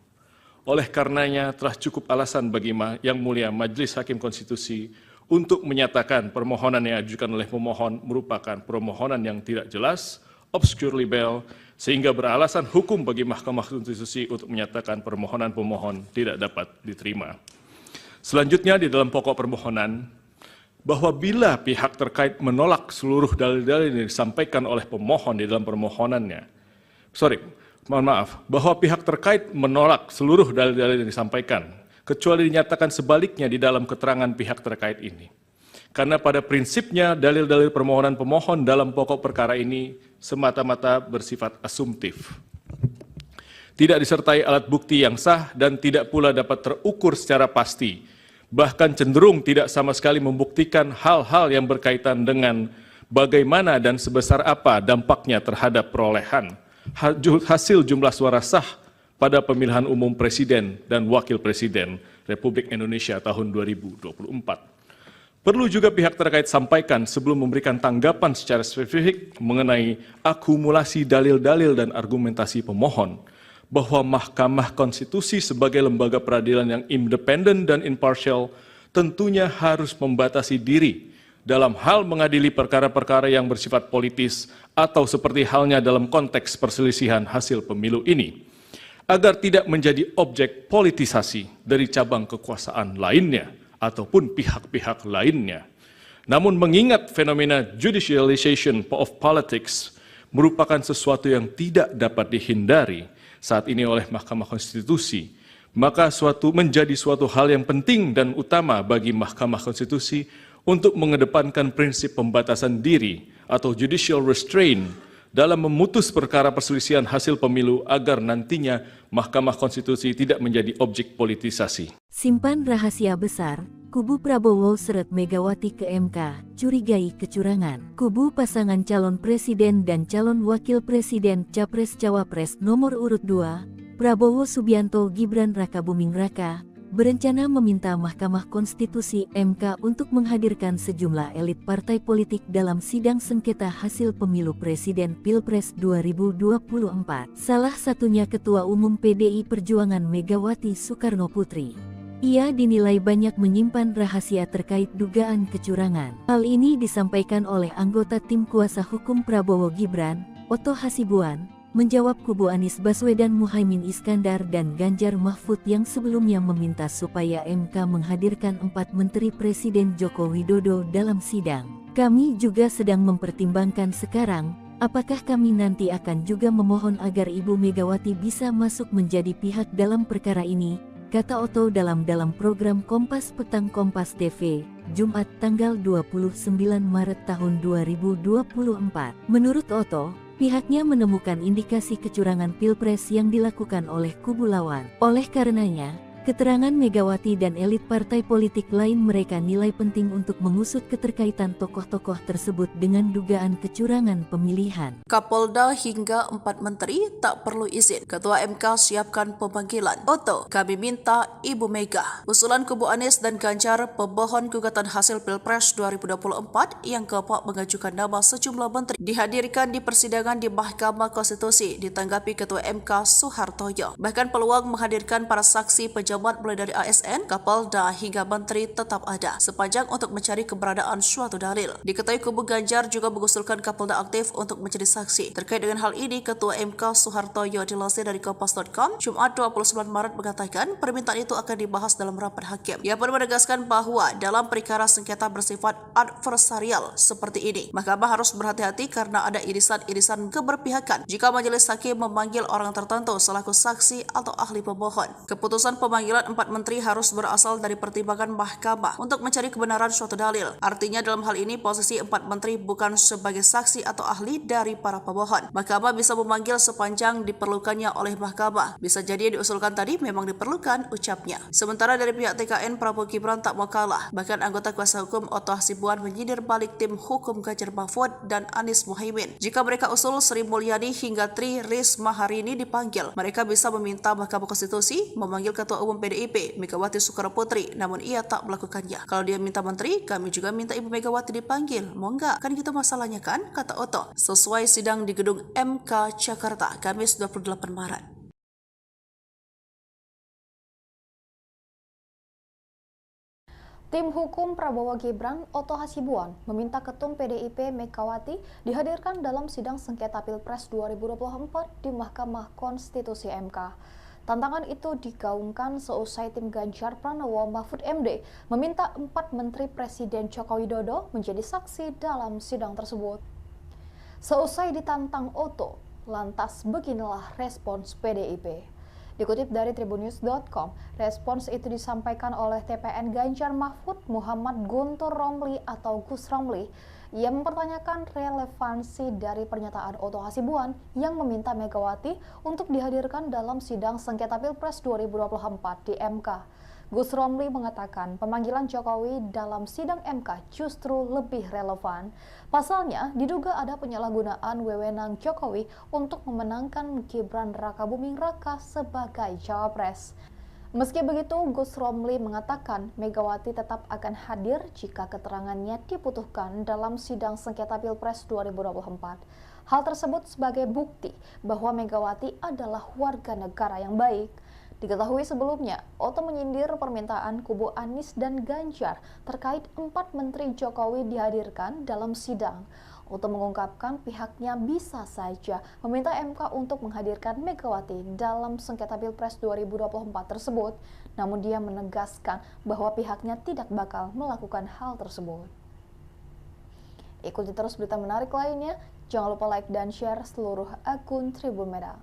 Oleh karenanya telah cukup alasan bagi Yang Mulia Majelis Hakim Konstitusi untuk menyatakan permohonan yang diajukan oleh pemohon merupakan permohonan yang tidak jelas, obscure libel, sehingga beralasan hukum bagi Mahkamah Konstitusi untuk menyatakan permohonan pemohon tidak dapat diterima. Selanjutnya di dalam pokok permohonan, bahwa bila pihak terkait menolak seluruh dalil-dalil yang disampaikan oleh pemohon di dalam permohonannya, bahwa pihak terkait menolak seluruh dalil-dalil yang disampaikan, kecuali dinyatakan sebaliknya di dalam keterangan pihak terkait ini. Karena pada prinsipnya dalil-dalil permohonan pemohon dalam pokok perkara ini semata-mata bersifat asumtif. Tidak disertai alat bukti yang sah dan tidak pula dapat terukur secara pasti, bahkan cenderung tidak sama sekali membuktikan hal-hal yang berkaitan dengan bagaimana dan sebesar apa dampaknya terhadap perolehan hasil jumlah suara sah pada pemilihan umum Presiden dan Wakil Presiden Republik Indonesia tahun 2024. Perlu juga pihak terkait sampaikan sebelum memberikan tanggapan secara spesifik mengenai akumulasi dalil-dalil dan argumentasi pemohon, bahwa Mahkamah Konstitusi sebagai lembaga peradilan yang independen dan imparsial tentunya harus membatasi diri dalam hal mengadili perkara-perkara yang bersifat politis atau seperti halnya dalam konteks perselisihan hasil pemilu ini, agar tidak menjadi objek politisasi dari cabang kekuasaan lainnya ataupun pihak-pihak lainnya. Namun mengingat fenomena judicialization of politics merupakan sesuatu yang tidak dapat dihindari saat ini oleh Mahkamah Konstitusi, maka menjadi suatu hal yang penting dan utama bagi Mahkamah Konstitusi untuk mengedepankan prinsip pembatasan diri atau judicial restraint dalam memutus perkara perselisihan hasil pemilu agar nantinya Mahkamah Konstitusi tidak menjadi objek politisasi. Simpan rahasia besar, kubu Prabowo seret Megawati ke MK, curigai kecurangan. Kubu pasangan calon presiden dan calon wakil presiden Capres-Cawapres nomor urut 2, Prabowo Subianto Gibran Rakabuming Raka, berencana meminta Mahkamah Konstitusi MK untuk menghadirkan sejumlah elit partai politik dalam sidang sengketa hasil pemilu presiden Pilpres 2024. Salah satunya Ketua Umum PDI Perjuangan Megawati Soekarnoputri. Ia dinilai banyak menyimpan rahasia terkait dugaan kecurangan. Hal ini disampaikan oleh anggota tim kuasa hukum Prabowo Gibran, Oto Hasibuan, menjawab kubu Anies Baswedan, Muhaimin Iskandar dan Ganjar Mahfud yang sebelumnya meminta supaya MK menghadirkan 4 menteri Presiden Joko Widodo dalam sidang. Kami juga sedang mempertimbangkan sekarang, apakah kami nanti akan juga memohon agar Ibu Megawati bisa masuk menjadi pihak dalam perkara ini, kata Oto dalam program Kompas Petang Kompas TV, Jumat tanggal 29 Maret tahun 2024. Menurut Oto, pihaknya menemukan indikasi kecurangan Pilpres yang dilakukan oleh kubu lawan. Oleh karenanya, keterangan Megawati dan elit partai politik lain mereka nilai penting untuk mengusut keterkaitan tokoh-tokoh tersebut dengan dugaan kecurangan pemilihan. Kapolda hingga 4 menteri tak perlu izin. Ketua MK siapkan pemanggilan. Oto, kami minta Ibu Mega. Usulan kubu Anies dan Ganjar, pemohon gugatan hasil Pilpres 2024 yang keempat mengajukan nama sejumlah menteri, dihadirkan di persidangan di Mahkamah Konstitusi. Ditanggapi Ketua MK Soehartoyo, bahkan peluang menghadirkan para saksi pejabat mulai dari ASN, Kapolda hingga menteri tetap ada, sepanjang untuk mencari keberadaan suatu dalil. Diketahui kubu Ganjar juga mengusulkan Kapolda aktif untuk menjadi saksi. Terkait dengan hal ini, Ketua MK Soehartoyo dilansir dari Kompas.com, Jumat 29 Maret mengatakan permintaan itu akan dibahas dalam rapat hakim. Ia pun menegaskan bahwa dalam perkara sengketa bersifat adversarial seperti ini, Mahkamah harus berhati-hati karena ada irisan-irisan keberpihakan jika majelis hakim memanggil orang tertentu selaku saksi atau ahli pemohon. Keputusan pemanggilan 4 menteri harus berasal dari pertimbangan Mahkamah untuk mencari kebenaran suatu dalil. Artinya dalam hal ini posisi 4 menteri bukan sebagai saksi atau ahli dari para pemohon. Mahkamah bisa memanggil sepanjang diperlukannya oleh Mahkamah. Bisa jadi yang diusulkan tadi memang diperlukan, ucapnya. Sementara dari pihak TKN, Prabowo Gibran tak mau kalah. Bahkan anggota kuasa hukum Oto Hasibuan menyindir balik tim hukum Ganjar Mahfud dan Anies Muhaimin. Jika mereka usul Sri Mulyani hingga Tri Risma hari ini dipanggil, mereka bisa meminta Mahkamah Konstitusi memanggil Ketua Umum PDIP Megawati Soekarnoputri, namun ia tak melakukannya. Kalau dia minta menteri, kami juga minta Ibu Megawati dipanggil. Mau nggak? Kan gitu masalahnya kan, kata Oto. Sesuai sidang di gedung MK Jakarta, Kamis 28 Maret. Tim hukum Prabowo Gibran, Oto Hasibuan, meminta Ketum PDIP Megawati dihadirkan dalam sidang sengketa Pilpres 2024 di Mahkamah Konstitusi MK. Tantangan itu digaungkan seusai tim Ganjar Pranowo Mahfud MD meminta 4 Menteri Presiden Joko Widodo menjadi saksi dalam sidang tersebut. Seusai ditantang Oto, lantas beginilah respons PDIP. Dikutip dari tribunnews.com, respons itu disampaikan oleh TPN Ganjar Mahfud Muhammad Guntur Romli atau Gus Romli. Ia mempertanyakan relevansi dari pernyataan Oto Hasibuan yang meminta Megawati untuk dihadirkan dalam sidang sengketa Pilpres 2024 di MK. Gus Romli mengatakan pemanggilan Jokowi dalam sidang MK justru lebih relevan. Pasalnya, diduga ada penyalahgunaan wewenang Jokowi untuk memenangkan Gibran Rakabuming Raka sebagai cawapres. Meski begitu, Gus Romli mengatakan Megawati tetap akan hadir jika keterangannya dibutuhkan dalam sidang sengketa Pilpres 2024. Hal tersebut sebagai bukti bahwa Megawati adalah warga negara yang baik. Diketahui sebelumnya, Oto menyindir permintaan kubu Anies dan Ganjar terkait 4 Menteri Jokowi dihadirkan dalam sidang. Oto mengungkapkan pihaknya bisa saja meminta MK untuk menghadirkan Megawati dalam sengketa Pilpres 2024 tersebut, namun dia menegaskan bahwa pihaknya tidak bakal melakukan hal tersebut. Ikuti terus berita menarik lainnya, jangan lupa like dan share seluruh akun Tribun Media.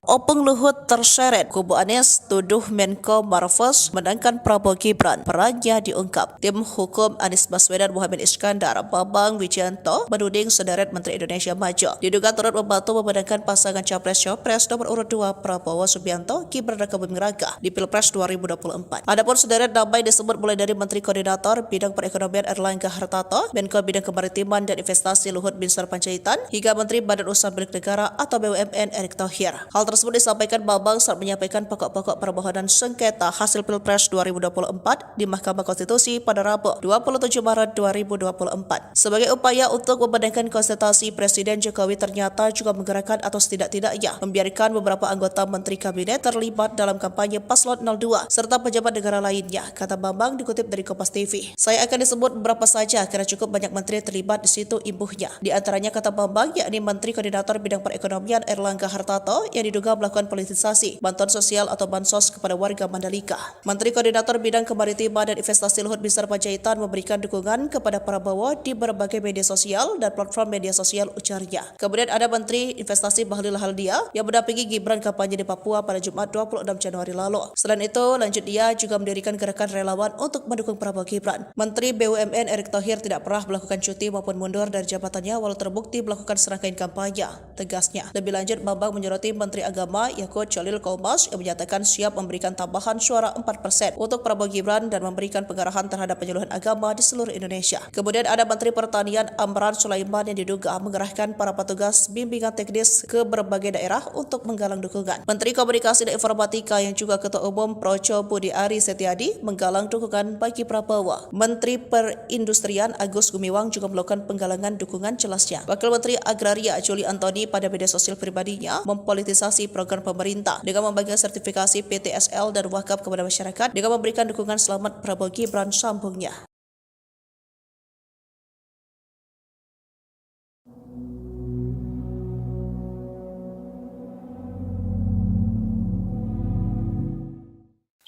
Opung Luhut terseret, kubu Anies tuduh Menko Marves menangkan Prabowo Gibran, perannya diungkap. Tim hukum Anies Baswedan Muhammad Iskandar, Bambang Wijayanto menuding sederet Menteri Indonesia Maju diduga turut membantu memenangkan pasangan Capres-Cawapres nomor urut 2 Prabowo Subianto Gibran Rakabuming Raka di Pilpres 2024. Adapun sederet nama disebut mulai dari Menteri Koordinator Bidang Perekonomian Erlangga Hartarto, Menko Bidang Kemaritiman dan Investasi Luhut Binsar Panjaitan, hingga Menteri Badan Usaha Milik Negara atau BUMN Erick Thohir. Hal tersebut disampaikan Bambang saat menyampaikan pokok-pokok permohonan sengketa hasil Pilpres 2024 di Mahkamah Konstitusi pada Rabu 27 Maret 2024. Sebagai upaya untuk membenarkan konsultasi, Presiden Jokowi ternyata juga menggerakkan atau setidak-tidaknya membiarkan beberapa anggota Menteri Kabinet terlibat dalam kampanye Paslon 02 serta pejabat negara lainnya, kata Bambang dikutip dari Kompas TV. Saya akan disebut beberapa saja karena cukup banyak menteri terlibat di situ imbuhnya. Di antaranya, kata Bambang, yakni Menteri Koordinator Bidang Perekonomian Erlangga Hartarto yang diduga melakukan politisasi bantuan sosial atau bansos kepada warga Mandalika. Menteri Koordinator Bidang Kemaritiman dan Investasi Luhut Binsar Panjaitan memberikan dukungan kepada Prabowo di berbagai media sosial dan platform media sosial, ujarnya. Kemudian ada Menteri Investasi Bahlil Haldia yang mendampingi Gibran kampanye di Papua pada Jumat 26 Januari lalu. Selain itu, lanjut dia juga mendirikan gerakan relawan untuk mendukung Prabowo Gibran. Menteri BUMN Erick Thohir tidak pernah melakukan cuti maupun mundur dari jabatannya walau terbukti melakukan serangkaian kampanye, tegasnya. Lebih lanjut, Bambang menyoroti Menteri Agama Yakut Cholil Kaumas yang menyatakan siap memberikan tambahan suara 4% untuk Prabowo Gibran dan memberikan pengarahan terhadap penyuluhan agama di seluruh Indonesia. Kemudian ada Menteri Pertanian Amran Sulaiman yang diduga mengerahkan para petugas bimbingan teknis ke berbagai daerah untuk menggalang dukungan. Menteri Komunikasi dan Informatika yang juga Ketua Umum Projo Budi Ari Setiadi menggalang dukungan bagi Prabowo. Menteri Perindustrian Agus Gumiwang juga melakukan penggalangan dukungan, jelasnya. Wakil Menteri Agraria Juli Antoni pada media sosial pribadinya mempolitisasi program pemerintah dengan membagikan sertifikasi PTSL dan wakaf kepada masyarakat dengan memberikan dukungan selamat Prabowo Gibran, sambungnya.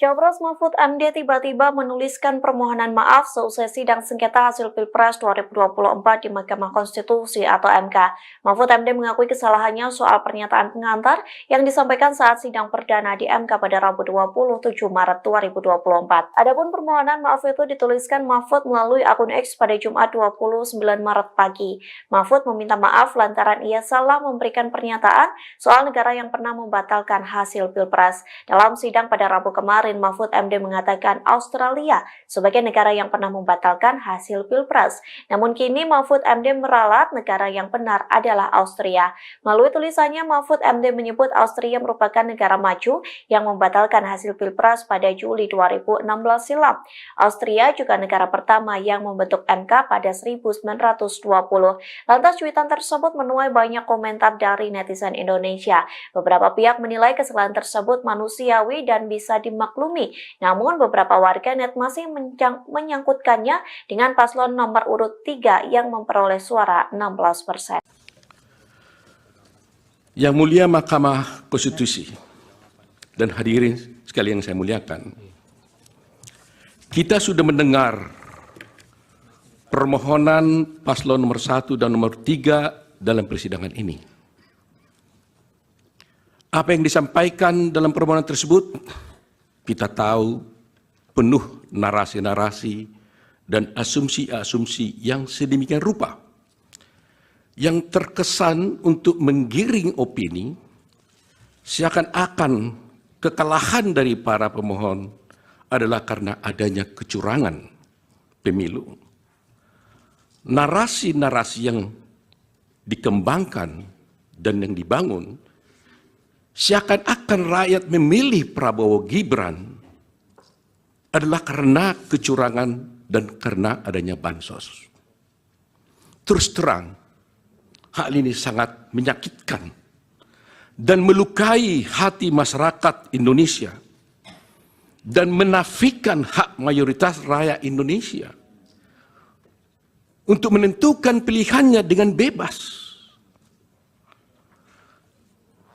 Cawapres Mahfud MD tiba-tiba menuliskan permohonan maaf seusai sidang sengketa hasil Pilpres 2024 di Mahkamah Konstitusi atau MK. Mahfud MD mengakui kesalahannya soal pernyataan pengantar yang disampaikan saat sidang perdana di MK pada Rabu 27 Maret 2024. Adapun permohonan maaf itu dituliskan Mahfud melalui akun X pada Jumat 29 Maret pagi. Mahfud meminta maaf lantaran ia salah memberikan pernyataan soal negara yang pernah membatalkan hasil Pilpres. Dalam sidang pada Rabu kemarin, Mahfud MD mengatakan Australia sebagai negara yang pernah membatalkan hasil Pilpres. Namun kini Mahfud MD meralat negara yang benar adalah Austria. Melalui tulisannya, Mahfud MD menyebut Austria merupakan negara maju yang membatalkan hasil Pilpres pada Juli 2016 silam. Austria juga negara pertama yang membentuk MK pada 1920. Lantas cuitan tersebut menuai banyak komentar dari netizen Indonesia. Beberapa pihak menilai kesalahan tersebut manusiawi dan bisa dimaklumi. Namun beberapa warganet masih menyangkutkannya dengan paslon nomor urut 3 yang memperoleh suara 16%. Yang Mulia Mahkamah Konstitusi dan hadirin sekalian yang saya muliakan, kita sudah mendengar permohonan paslon nomor 1 dan nomor 3 dalam persidangan ini. Apa yang disampaikan dalam permohonan tersebut, kita tahu penuh narasi-narasi dan asumsi-asumsi yang sedemikian rupa, yang terkesan untuk menggiring opini, seakan-akan kekalahan dari para pemohon adalah karena adanya kecurangan pemilu. Narasi-narasi yang dikembangkan dan yang dibangun, seakan-akan rakyat memilih Prabowo Gibran adalah karena kecurangan dan karena adanya bansos. Terus terang, hal ini sangat menyakitkan dan melukai hati masyarakat Indonesia dan menafikan hak mayoritas rakyat Indonesia untuk menentukan pilihannya dengan bebas.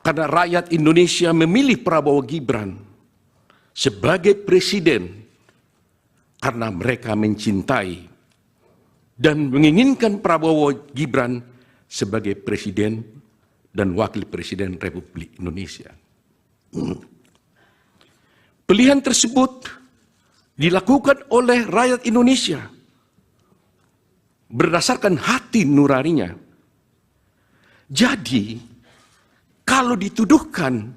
Karena rakyat Indonesia memilih Prabowo Gibran sebagai presiden karena mereka mencintai dan menginginkan Prabowo Gibran sebagai presiden dan wakil presiden Republik Indonesia. Pilihan tersebut dilakukan oleh rakyat Indonesia berdasarkan hati nuraninya. Jadi, kalau dituduhkan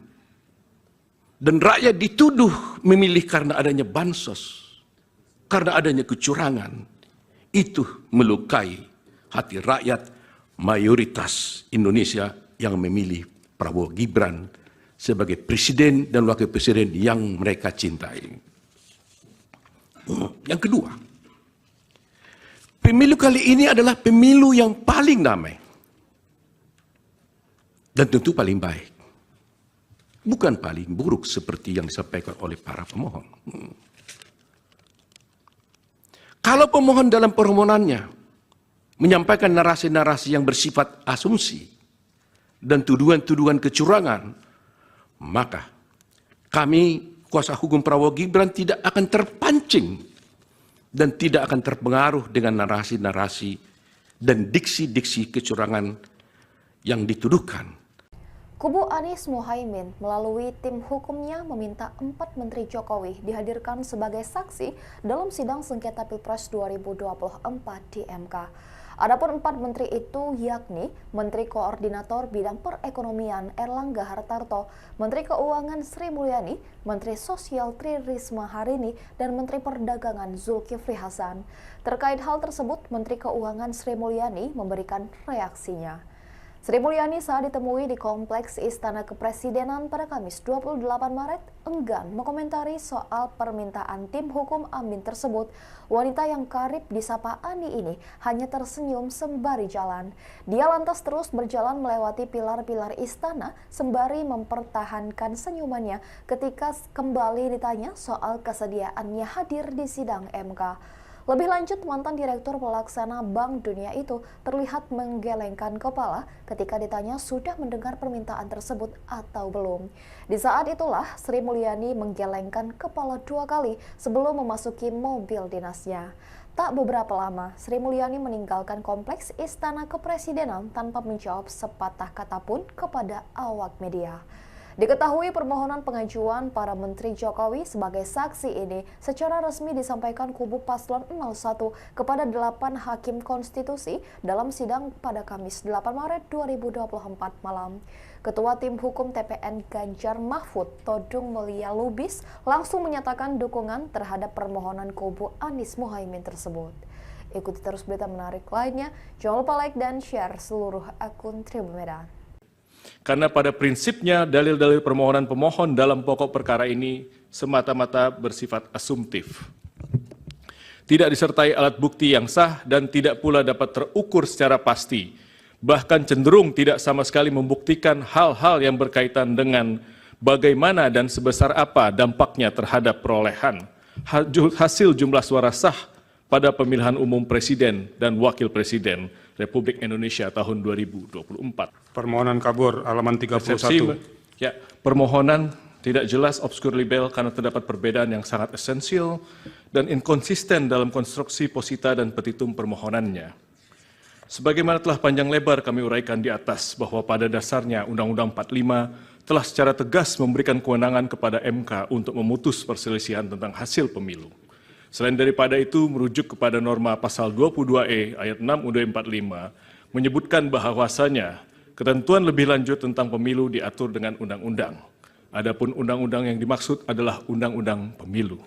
dan rakyat dituduh memilih karena adanya bansos, karena adanya kecurangan, itu melukai hati rakyat mayoritas Indonesia yang memilih Prabowo Gibran sebagai presiden dan wakil presiden yang mereka cintai. Yang kedua, pemilu kali ini adalah pemilu yang paling damai dan tentu paling baik, bukan paling buruk seperti yang disampaikan oleh para pemohon. Kalau pemohon dalam permohonannya menyampaikan narasi-narasi yang bersifat asumsi dan tuduhan-tuduhan kecurangan, maka kami, kuasa hukum Prabowo Gibran, tidak akan terpancing dan tidak akan terpengaruh dengan narasi-narasi dan diksi-diksi kecurangan yang dituduhkan. Kubu Anies Mohaimin melalui tim hukumnya meminta 4 Menteri Jokowi dihadirkan sebagai saksi dalam sidang sengketa Pilpres 2024 di MK. Adapun 4 menteri itu yakni Menteri Koordinator Bidang Perekonomian Erlangga Hartarto, Menteri Keuangan Sri Mulyani, Menteri Sosial Tri Risma Harini, dan Menteri Perdagangan Zulkifli Hasan. Terkait hal tersebut, Menteri Keuangan Sri Mulyani memberikan reaksinya. Sri Mulyani saat ditemui di Kompleks Istana Kepresidenan pada Kamis 28 Maret enggan mengomentari soal permintaan tim hukum Amin tersebut. Wanita yang karib disapa Ani ini hanya tersenyum sembari jalan. Dia lantas terus berjalan melewati pilar-pilar istana sembari mempertahankan senyumannya ketika kembali ditanya soal kesediaannya hadir di sidang MK. Lebih lanjut, mantan Direktur Pelaksana Bank Dunia itu terlihat menggelengkan kepala ketika ditanya sudah mendengar permintaan tersebut atau belum. Di saat itulah Sri Mulyani menggelengkan kepala 2 kali sebelum memasuki mobil dinasnya. Tak beberapa lama, Sri Mulyani meninggalkan Kompleks Istana Kepresidenan tanpa menjawab sepatah kata pun kepada awak media. Diketahui permohonan pengajuan para Menteri Jokowi sebagai saksi ini secara resmi disampaikan kubu Paslon 01 kepada 8 Hakim Konstitusi dalam sidang pada Kamis 8 Maret 2024 malam. Ketua Tim Hukum TPN Ganjar Mahfud, Todung Mulia Lubis, langsung menyatakan dukungan terhadap permohonan kubu Anies Mohaimin tersebut. Ikuti terus berita menarik lainnya, jangan lupa like dan share seluruh akun Tribun Medan. Karena pada prinsipnya dalil-dalil permohonan pemohon dalam pokok perkara ini semata-mata bersifat asumtif. Tidak disertai alat bukti yang sah dan tidak pula dapat terukur secara pasti. Bahkan cenderung tidak sama sekali membuktikan hal-hal yang berkaitan dengan bagaimana dan sebesar apa dampaknya terhadap perolehan hasil jumlah suara sah pada pemilihan umum Presiden dan Wakil Presiden Republik Indonesia tahun 2024. Permohonan kabur halaman 31. Ya, permohonan tidak jelas, obskur libel karena terdapat perbedaan yang sangat esensial dan inkonsisten dalam konstruksi posita dan petitum permohonannya. Sebagaimana telah panjang lebar kami uraikan di atas bahwa pada dasarnya Undang-Undang 45 telah secara tegas memberikan kewenangan kepada MK untuk memutus perselisihan tentang hasil pemilu. Selain daripada itu, merujuk kepada norma pasal 22E ayat 6 UUD 45 menyebutkan bahwasanya ketentuan lebih lanjut tentang pemilu diatur dengan undang-undang. Adapun undang-undang yang dimaksud adalah undang-undang pemilu.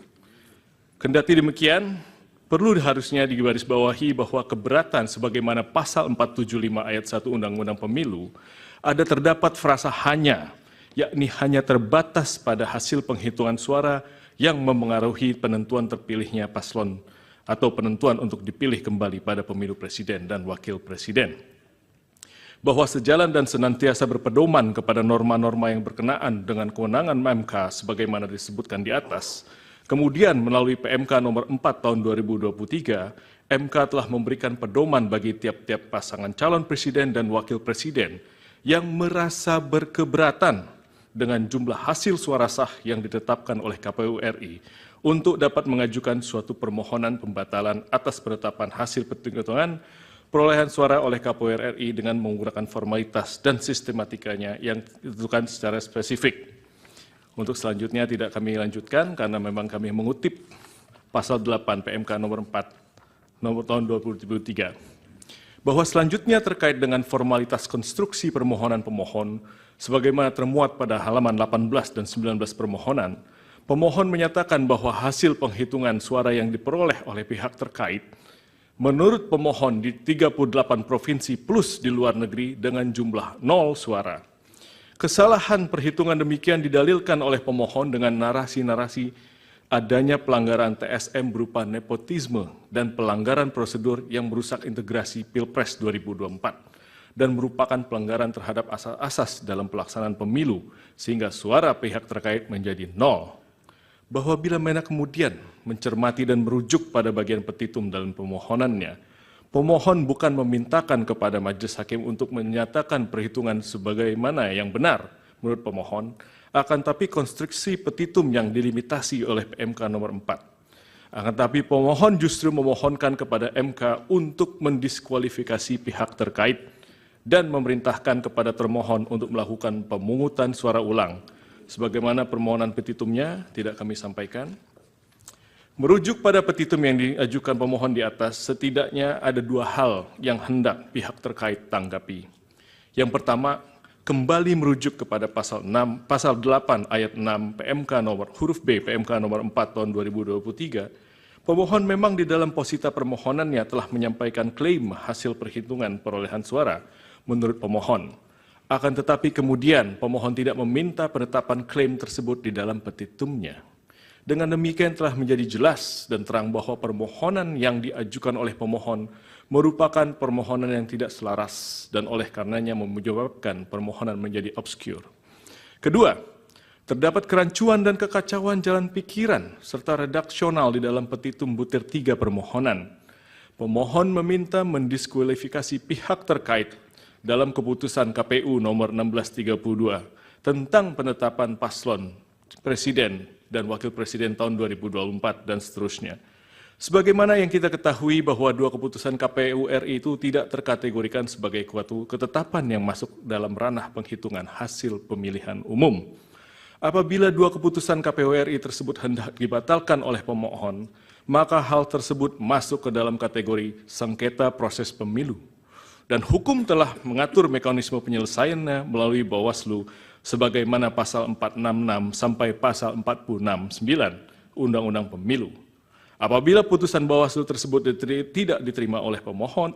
Kendati demikian, perlu harusnya digarisbawahi bahwa keberatan sebagaimana pasal 475 ayat 1 Undang-Undang Pemilu ada terdapat frasa hanya, yakni hanya terbatas pada hasil penghitungan suara yang memengaruhi penentuan terpilihnya paslon atau penentuan untuk dipilih kembali pada pemilu presiden dan wakil presiden. Bahwa sejalan dan senantiasa berpedoman kepada norma-norma yang berkenaan dengan kewenangan MK sebagaimana disebutkan di atas, kemudian melalui PMK nomor 4 tahun 2023, MK telah memberikan pedoman bagi tiap-tiap pasangan calon presiden dan wakil presiden yang merasa berkeberatan dengan jumlah hasil suara sah yang ditetapkan oleh KPU RI untuk dapat mengajukan suatu permohonan pembatalan atas penetapan hasil penghitungan perolehan suara oleh KPU RI dengan menggunakan formalitas dan sistematikanya yang ditentukan secara spesifik. Untuk selanjutnya tidak kami lanjutkan karena memang kami mengutip pasal 8 PMK nomor 4 nomor tahun 2023. Bahwa selanjutnya terkait dengan formalitas konstruksi permohonan pemohon sebagaimana termuat pada halaman 18 dan 19 permohonan, pemohon menyatakan bahwa hasil penghitungan suara yang diperoleh oleh pihak terkait menurut pemohon di 38 provinsi plus di luar negeri dengan jumlah 0 suara. Kesalahan perhitungan demikian didalilkan oleh pemohon dengan narasi-narasi adanya pelanggaran TSM berupa nepotisme dan pelanggaran prosedur yang merusak integrasi Pilpres 2024 dan merupakan pelanggaran terhadap asas-asas dalam pelaksanaan pemilu sehingga suara pihak terkait menjadi 0. Bahwa bila mana kemudian mencermati dan merujuk pada bagian petitum dalam pemohonannya, pemohon bukan memintakan kepada majelis hakim untuk menyatakan perhitungan sebagaimana yang benar menurut pemohon, akan tapi konstruksi petitum yang dilimitasi oleh PMK nomor 4. Akan tapi pemohon justru memohonkan kepada MK untuk mendiskualifikasi pihak terkait dan memerintahkan kepada termohon untuk melakukan pemungutan suara ulang. Sebagaimana permohonan petitumnya tidak kami sampaikan. Merujuk pada petitum yang diajukan pemohon di atas, setidaknya ada dua hal yang hendak pihak terkait tanggapi. Yang pertama, kembali merujuk kepada pasal 8 ayat 6 PMK nomor huruf B PMK nomor 4 tahun 2023, pemohon memang di dalam posita permohonannya telah menyampaikan klaim hasil perhitungan perolehan suara menurut pemohon. Akan tetapi kemudian pemohon tidak meminta penetapan klaim tersebut di dalam petitumnya. Dengan demikian telah menjadi jelas dan terang bahwa permohonan yang diajukan oleh pemohon merupakan permohonan yang tidak selaras dan oleh karenanya menyebabkan permohonan menjadi obskur. Kedua, terdapat kerancuan dan kekacauan jalan pikiran serta redaksional di dalam petitum butir 3 permohonan. Pemohon meminta mendiskualifikasi pihak terkait dalam keputusan KPU nomor 1632 tentang penetapan paslon presiden dan wakil presiden tahun 2024 dan seterusnya. Sebagaimana yang kita ketahui bahwa dua keputusan KPU RI itu tidak terkategorikan sebagai suatu ketetapan yang masuk dalam ranah penghitungan hasil pemilihan umum. Apabila dua keputusan KPU RI tersebut hendak dibatalkan oleh pemohon, maka hal tersebut masuk ke dalam kategori sengketa proses pemilu. Dan hukum telah mengatur mekanisme penyelesaiannya melalui Bawaslu sebagaimana pasal 466 sampai pasal 469 Undang-Undang Pemilu. Apabila putusan Bawaslu tersebut tidak diterima oleh pemohon,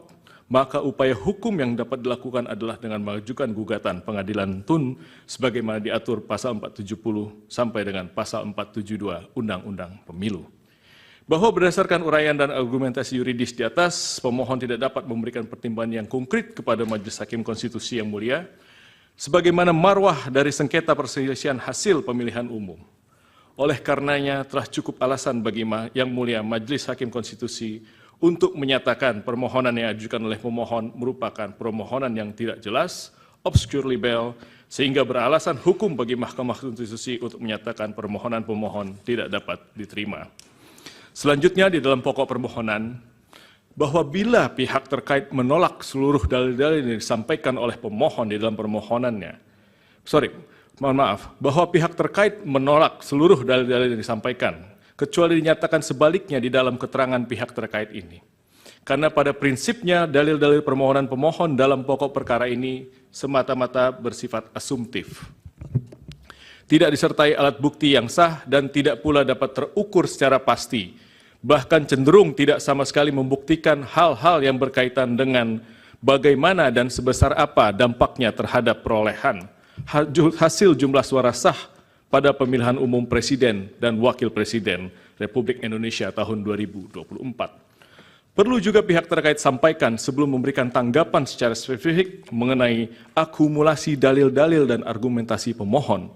maka upaya hukum yang dapat dilakukan adalah dengan mengajukan gugatan pengadilan tun sebagaimana diatur pasal 470 sampai dengan pasal 472 Undang-Undang Pemilu. Bahwa berdasarkan uraian dan argumentasi yuridis di atas, pemohon tidak dapat memberikan pertimbangan yang konkret kepada Majelis Hakim Konstitusi yang mulia, sebagaimana marwah dari sengketa perselisihan hasil pemilihan umum. Oleh karenanya telah cukup alasan bagi Yang Mulia Majelis Hakim Konstitusi untuk menyatakan permohonan yang diajukan oleh pemohon merupakan permohonan yang tidak jelas, obscure libel, sehingga beralasan hukum bagi Mahkamah Konstitusi untuk menyatakan permohonan pemohon tidak dapat diterima. Selanjutnya di dalam pokok permohonan, bahwa bila pihak terkait menolak seluruh dalil-dalil yang disampaikan oleh pemohon di dalam permohonannya, bahwa pihak terkait menolak seluruh dalil-dalil yang disampaikan, kecuali dinyatakan sebaliknya di dalam keterangan pihak terkait ini. Karena pada prinsipnya dalil-dalil permohonan pemohon dalam pokok perkara ini semata-mata bersifat asumtif. Tidak disertai alat bukti yang sah dan tidak pula dapat terukur secara pasti, bahkan cenderung tidak sama sekali membuktikan hal-hal yang berkaitan dengan bagaimana dan sebesar apa dampaknya terhadap perolehan hasil jumlah suara sah pada pemilihan umum Presiden dan Wakil Presiden Republik Indonesia tahun 2024. Perlu juga pihak terkait sampaikan sebelum memberikan tanggapan secara spesifik mengenai akumulasi dalil-dalil dan argumentasi pemohon,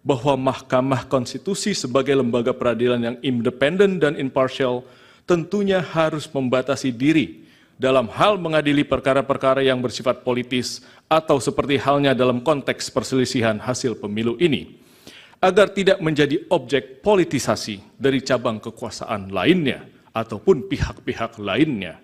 bahwa Mahkamah Konstitusi sebagai lembaga peradilan yang independen dan imparsial tentunya harus membatasi diri dalam hal mengadili perkara-perkara yang bersifat politis atau seperti halnya dalam konteks perselisihan hasil pemilu ini, agar tidak menjadi objek politisasi dari cabang kekuasaan lainnya ataupun pihak-pihak lainnya.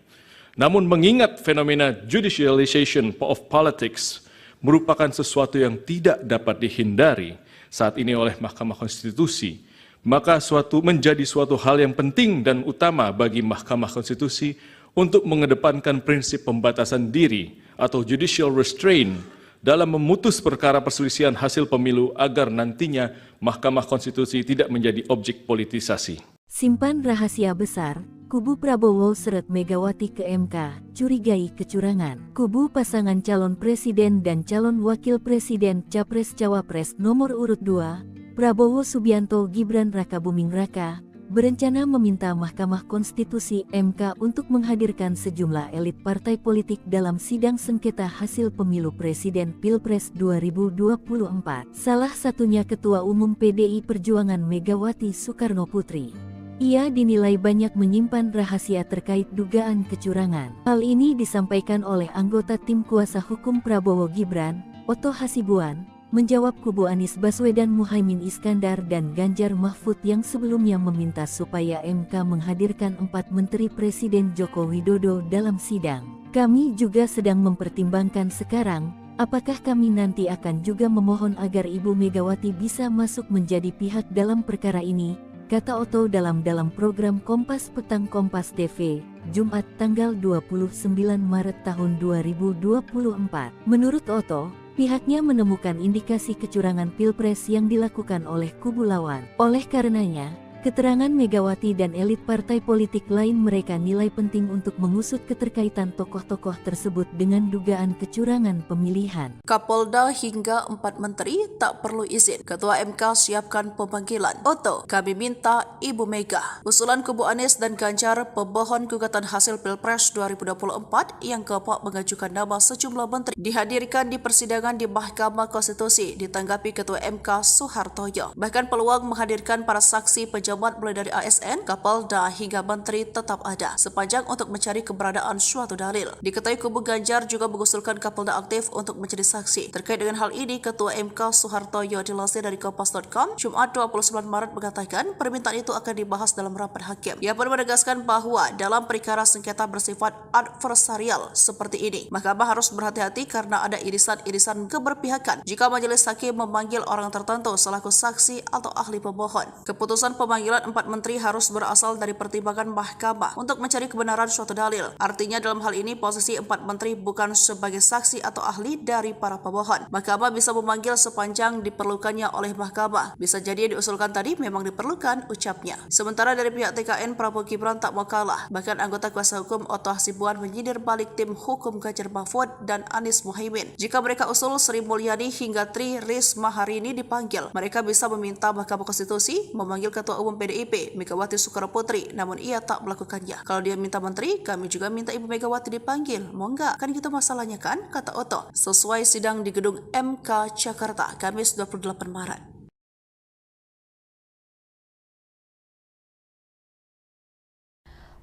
Namun mengingat fenomena judicialization of politics merupakan sesuatu yang tidak dapat dihindari saat ini oleh Mahkamah Konstitusi, maka menjadi suatu hal yang penting dan utama bagi Mahkamah Konstitusi untuk mengedepankan prinsip pembatasan diri atau judicial restraint dalam memutus perkara perselisihan hasil pemilu agar nantinya Mahkamah Konstitusi tidak menjadi objek politisasi. Simpan rahasia besar, kubu Prabowo seret Megawati ke MK, curigai kecurangan. Kubu pasangan calon presiden dan calon wakil presiden Capres-Cawapres nomor urut 2, Prabowo Subianto Gibran Rakabuming Raka, berencana meminta Mahkamah Konstitusi MK untuk menghadirkan sejumlah elit partai politik dalam sidang sengketa hasil pemilu presiden Pilpres 2024. Salah satunya Ketua Umum PDI Perjuangan Megawati Soekarno Putri. Ia dinilai banyak menyimpan rahasia terkait dugaan kecurangan. Hal ini disampaikan oleh anggota tim kuasa hukum Prabowo Gibran, Oto Hasibuan, menjawab kubu Anies Baswedan Muhaimin Iskandar dan Ganjar Mahfud yang sebelumnya meminta supaya MK menghadirkan 4 Menteri Presiden Joko Widodo dalam sidang. Kami juga sedang mempertimbangkan sekarang, apakah kami nanti akan juga memohon agar Ibu Megawati bisa masuk menjadi pihak dalam perkara ini, kata Oto dalam program Kompas Petang Kompas TV, Jumat tanggal 29 Maret tahun 2024. Menurut Oto, pihaknya menemukan indikasi kecurangan Pilpres yang dilakukan oleh kubu lawan. Oleh karenanya, keterangan Megawati dan elit partai politik lain mereka nilai penting untuk mengusut keterkaitan tokoh-tokoh tersebut dengan dugaan kecurangan pemilihan. Kapolda hingga 4 menteri tak perlu izin. Ketua MK siapkan pemanggilan. Oto, kami minta Ibu Mega. Usulan kubu Anies dan Ganjar, pemohon gugatan hasil Pilpres 2024 yang keempat mengajukan nama sejumlah menteri dihadirkan di persidangan di Mahkamah Konstitusi ditanggapi Ketua MK Soehartoyo. Bahkan peluang menghadirkan para saksi pejabat mulai dari ASN, Kapolda hingga menteri tetap ada sepanjang untuk mencari keberadaan suatu dalil. Diketahui kubu Ganjar juga mengusulkan Kapolda aktif untuk menjadi saksi. Terkait dengan hal ini, Ketua MK Soehartoyo dilansir dari Kompas.com Jumat 29 Maret mengatakan permintaan itu akan dibahas dalam rapat hakim. Ia pun menegaskan bahwa dalam perkara sengketa bersifat adversarial seperti ini, Mahkamah harus berhati-hati karena ada irisan-irisan keberpihakan jika majelis hakim memanggil orang tertentu selaku saksi atau ahli pemohon. Keputusan pemanggilan 4 menteri harus berasal dari pertimbangan Mahkamah untuk mencari kebenaran suatu dalil. Artinya dalam hal ini posisi 4 menteri bukan sebagai saksi atau ahli dari para pemohon. Mahkamah bisa memanggil sepanjang diperlukannya oleh Mahkamah. Bisa jadi yang diusulkan tadi memang diperlukan, ucapnya. Sementara dari pihak TKN, Prabowo Gibran tak mau kalah. Bahkan anggota kuasa hukum Oto Hasibuan menyindir balik tim hukum Ganjar Mahfud dan Anies Muhaimin. Jika mereka usul Sri Mulyani hingga Tri Risma hari ini dipanggil, mereka bisa meminta Mahkamah Konstitusi memanggil Ketua Umum PDIP Megawati Soekarno Putri, namun ia tak melakukannya. Kalau dia minta menteri, kami juga minta Ibu Megawati dipanggil. Mau enggak? Kan gitu masalahnya kan, kata Oto. Sesuai sidang di gedung MK Jakarta, Kamis 28 Maret.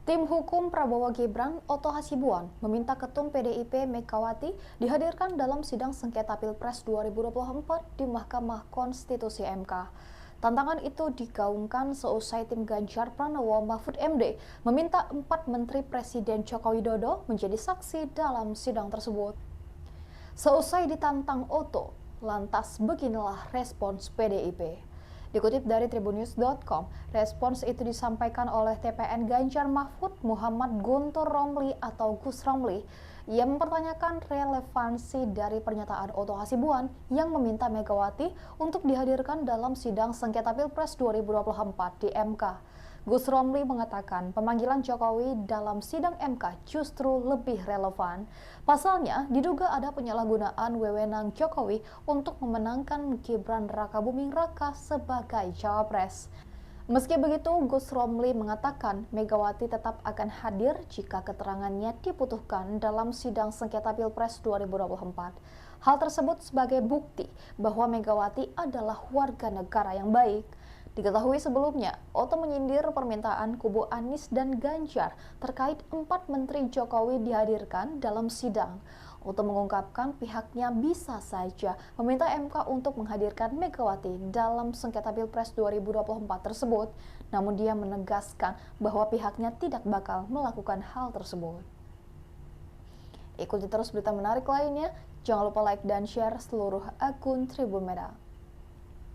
Tim hukum Prabowo Gibran, Oto Hasibuan, meminta Ketum PDIP Megawati dihadirkan dalam sidang sengketa Pilpres 2024 di Mahkamah Konstitusi MK. Tantangan itu digaungkan seusai tim Ganjar Pranowo Mahfud MD meminta 4 Menteri Presiden Joko Widodo menjadi saksi dalam sidang tersebut. Seusai ditantang Oto, lantas beginilah respons PDIP. Dikutip dari tribunnews.com, respons itu disampaikan oleh TPN Ganjar Mahfud Muhammad Guntur Romli atau Gus Romli. Ia mempertanyakan relevansi dari pernyataan Oto Hasibuan yang meminta Megawati untuk dihadirkan dalam sidang sengketa Pilpres 2024 di MK. Gus Romli mengatakan pemanggilan Jokowi dalam sidang MK justru lebih relevan. Pasalnya, diduga ada penyalahgunaan wewenang Jokowi untuk memenangkan Gibran Rakabuming Raka sebagai cawapres. Meski begitu, Gus Romli mengatakan Megawati tetap akan hadir jika keterangannya dibutuhkan dalam sidang sengketa Pilpres 2024. Hal tersebut sebagai bukti bahwa Megawati adalah warga negara yang baik. Diketahui sebelumnya, Oto menyindir permintaan kubu Anies dan Ganjar terkait 4 Menteri Jokowi dihadirkan dalam sidang. Oto mengungkapkan pihaknya bisa saja meminta MK untuk menghadirkan Megawati dalam sengketa Pilpres 2024 tersebut, namun dia menegaskan bahwa pihaknya tidak bakal melakukan hal tersebut. Ikuti terus berita menarik lainnya, jangan lupa like dan share seluruh akun Tribun Medan.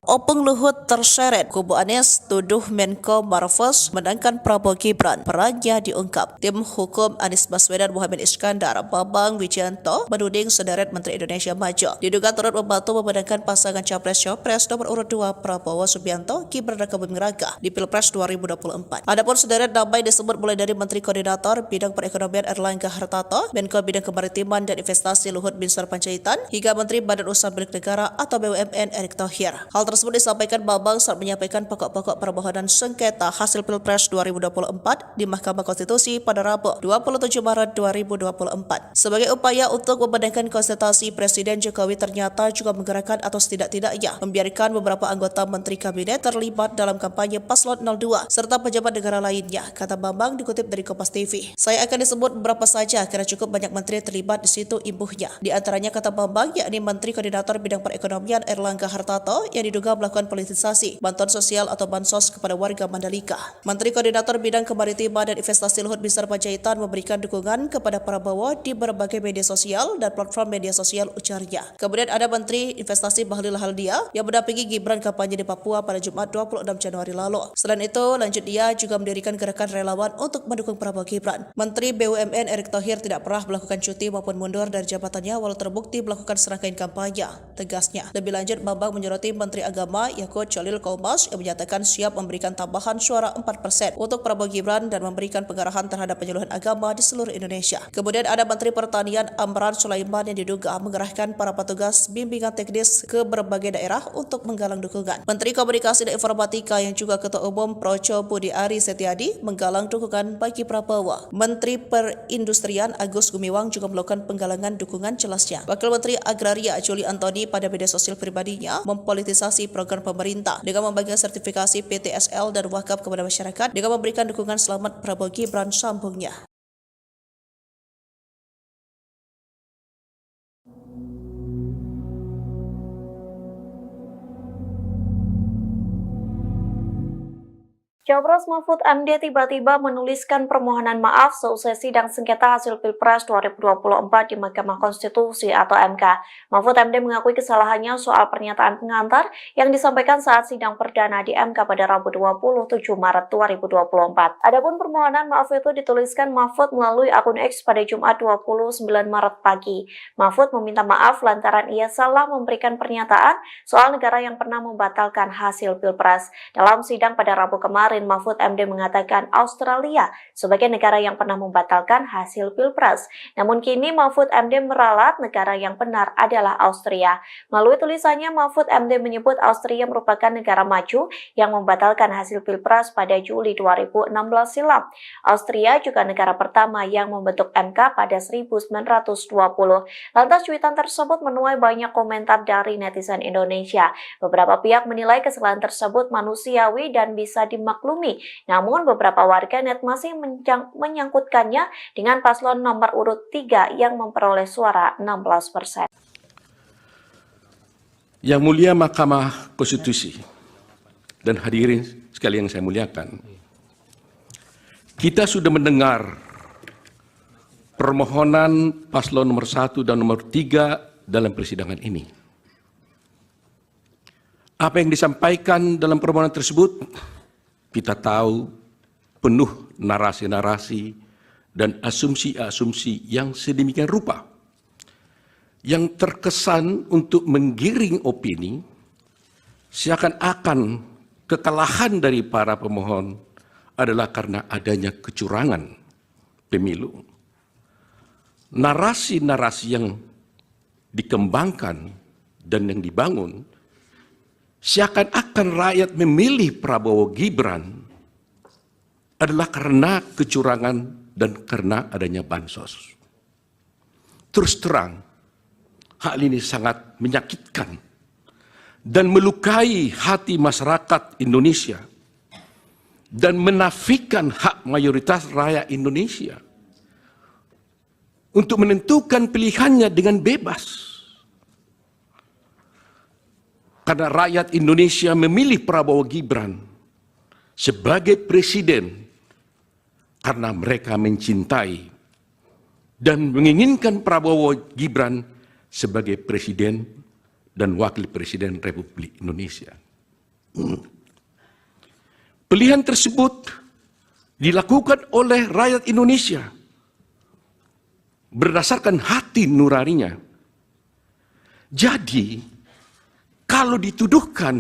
Opung Luhut terseret, kubu Anies tuduh Menko Marves menangkan Prabowo Gibran, perannya diungkap. Tim hukum Anies Baswedan Muhammad Iskandar, Bambang Wijayanto menuding sederet Menteri Indonesia Maju diduga turut membantu memenangkan pasangan Capres-Cawapres nomor urut 2 Prabowo Subianto Gibran Rakabuming Raka di Pilpres 2024. Adapun sederet nama disebut mulai dari Menteri Koordinator Bidang Perekonomian Erlangga Hartarto, Menko Bidang Kemaritiman dan Investasi Luhut Binsar Panjaitan, hingga Menteri Badan Usaha Milik Negara atau BUMN Erick Thohir. Hal tersebut disampaikan Bambang saat menyampaikan pokok-pokok permohonan sengketa hasil Pilpres 2024 di Mahkamah Konstitusi pada Rabu 27 Maret 2024. Sebagai upaya untuk memenangkan konsultasi, Presiden Jokowi ternyata juga menggerakkan atau setidak-tidaknya membiarkan beberapa anggota Menteri Kabinet terlibat dalam kampanye Paslon 02 serta pejabat negara lainnya, kata Bambang dikutip dari Kompas TV. Saya akan disebut beberapa saja karena cukup banyak menteri terlibat di situ imbuhnya. Di antaranya, kata Bambang, yakni Menteri Koordinator Bidang Perekonomian Erlangga Hartarto yang diduga melakukan politisasi bantuan sosial atau bansos kepada warga Mandalika. Menteri Koordinator Bidang Kemaritiman dan Investasi Luhut Binsar Panjaitan memberikan dukungan kepada Prabowo di berbagai media sosial dan platform media sosial, ujarnya. Kemudian ada Menteri Investasi Bahlil Lahadalia yang mendampingi Gibran kampanye di Papua pada Jumat 26 Januari lalu. Selain itu, lanjut dia juga mendirikan gerakan relawan untuk mendukung Prabowo Gibran. Menteri BUMN Erick Thohir tidak pernah melakukan cuti maupun mundur dari jabatannya walau terbukti melakukan serangkaian kampanye, tegasnya. Lebih lanjut, Bambang menyoroti Menteri Agama Yakut Cholil Kaumas yang menyatakan siap memberikan tambahan suara 4% untuk Prabowo Gibran dan memberikan pengarahan terhadap penyuluhan agama di seluruh Indonesia. Kemudian ada Menteri Pertanian Amran Sulaiman yang diduga mengerahkan para petugas bimbingan teknis ke berbagai daerah untuk menggalang dukungan. Menteri Komunikasi dan Informatika yang juga Ketua Umum Projo Budi Ari Setiadi menggalang dukungan bagi Prabowo. Menteri Perindustrian Agus Gumiwang juga melakukan penggalangan dukungan, jelasnya. Wakil Menteri Agraria Juli Antoni pada media sosial pribadinya mempolitisasi program pemerintah dengan membagikan sertifikasi PTSL dan wakaf kepada masyarakat dengan memberikan dukungan selamat Prabowo Gibran, sambungnya. Cawapres Mahfud MD tiba-tiba menuliskan permohonan maaf seusai sidang sengketa hasil Pilpres 2024 di Mahkamah Konstitusi atau MK. Mahfud MD mengakui kesalahannya soal pernyataan pengantar yang disampaikan saat sidang perdana di MK pada Rabu 27 Maret 2024. Adapun permohonan maaf itu dituliskan Mahfud melalui akun X pada Jumat 29 Maret pagi. Mahfud meminta maaf lantaran ia salah memberikan pernyataan soal negara yang pernah membatalkan hasil Pilpres. Dalam sidang pada Rabu kemarin, Mahfud MD mengatakan Australia sebagai negara yang pernah membatalkan hasil Pilpres. Namun kini Mahfud MD meralat negara yang benar adalah Austria. Melalui tulisannya, Mahfud MD menyebut Austria merupakan negara maju yang membatalkan hasil Pilpres pada Juli 2016 silam. Austria juga negara pertama yang membentuk MK pada 1920. Lantas cuitan tersebut menuai banyak komentar dari netizen Indonesia. Beberapa pihak menilai kesalahan tersebut manusiawi dan bisa dimaklumi dimaklumi. Namun beberapa warganet masih menyangkutkannya dengan paslon nomor urut 3 yang memperoleh suara 16%. Yang mulia Mahkamah Konstitusi dan hadirin sekalian yang saya muliakan, kita sudah mendengar permohonan paslon nomor 1 dan nomor 3 dalam persidangan ini. Apa yang disampaikan dalam permohonan tersebut, kita tahu penuh narasi-narasi dan asumsi-asumsi yang sedemikian rupa, yang terkesan untuk menggiring opini, seakan-akan kekalahan dari para pemohon adalah karena adanya kecurangan pemilu. Narasi-narasi yang dikembangkan dan yang dibangun, seakan-akan rakyat memilih Prabowo Gibran adalah karena kecurangan dan karena adanya bansos. Terus terang, hal ini sangat menyakitkan dan melukai hati masyarakat Indonesia dan menafikan hak mayoritas rakyat Indonesia untuk menentukan pilihannya dengan bebas. Karena rakyat Indonesia memilih Prabowo Gibran sebagai presiden karena mereka mencintai dan menginginkan Prabowo Gibran sebagai presiden dan wakil presiden Republik Indonesia. Pilihan tersebut dilakukan oleh rakyat Indonesia berdasarkan hati nuraninya. Jadi, kalau dituduhkan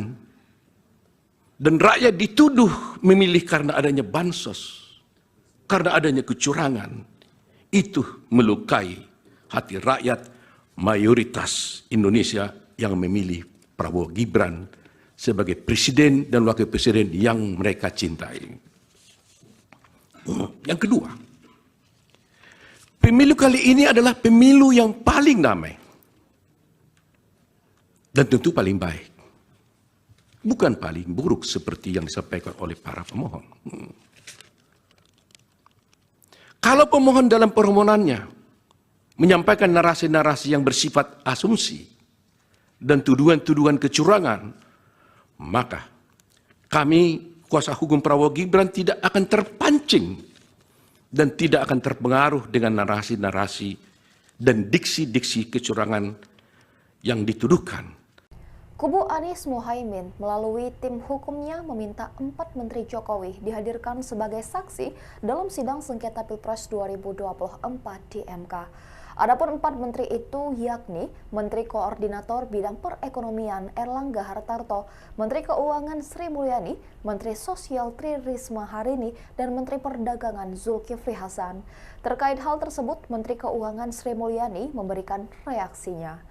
dan rakyat dituduh memilih karena adanya bansos, karena adanya kecurangan, itu melukai hati rakyat mayoritas Indonesia yang memilih Prabowo Gibran sebagai presiden dan wakil presiden yang mereka cintai. Yang kedua, pemilu kali ini adalah pemilu yang paling damai dan tentu paling baik, bukan paling buruk seperti yang disampaikan oleh para pemohon. Kalau pemohon dalam permohonannya menyampaikan narasi-narasi yang bersifat asumsi dan tuduhan-tuduhan kecurangan, maka kami, kuasa hukum Prabowo Gibran, tidak akan terpancing dan tidak akan terpengaruh dengan narasi-narasi dan diksi-diksi kecurangan yang dituduhkan. Kubu Anies Mohaimin melalui tim hukumnya meminta 4 Menteri Jokowi dihadirkan sebagai saksi dalam sidang sengketa Pilpres 2024 di MK. Adapun 4 menteri itu yakni Menteri Koordinator Bidang Perekonomian Erlangga Hartarto, Menteri Keuangan Sri Mulyani, Menteri Sosial Tri Risma Harini, dan Menteri Perdagangan Zulkifli Hasan. Terkait hal tersebut, Menteri Keuangan Sri Mulyani memberikan reaksinya.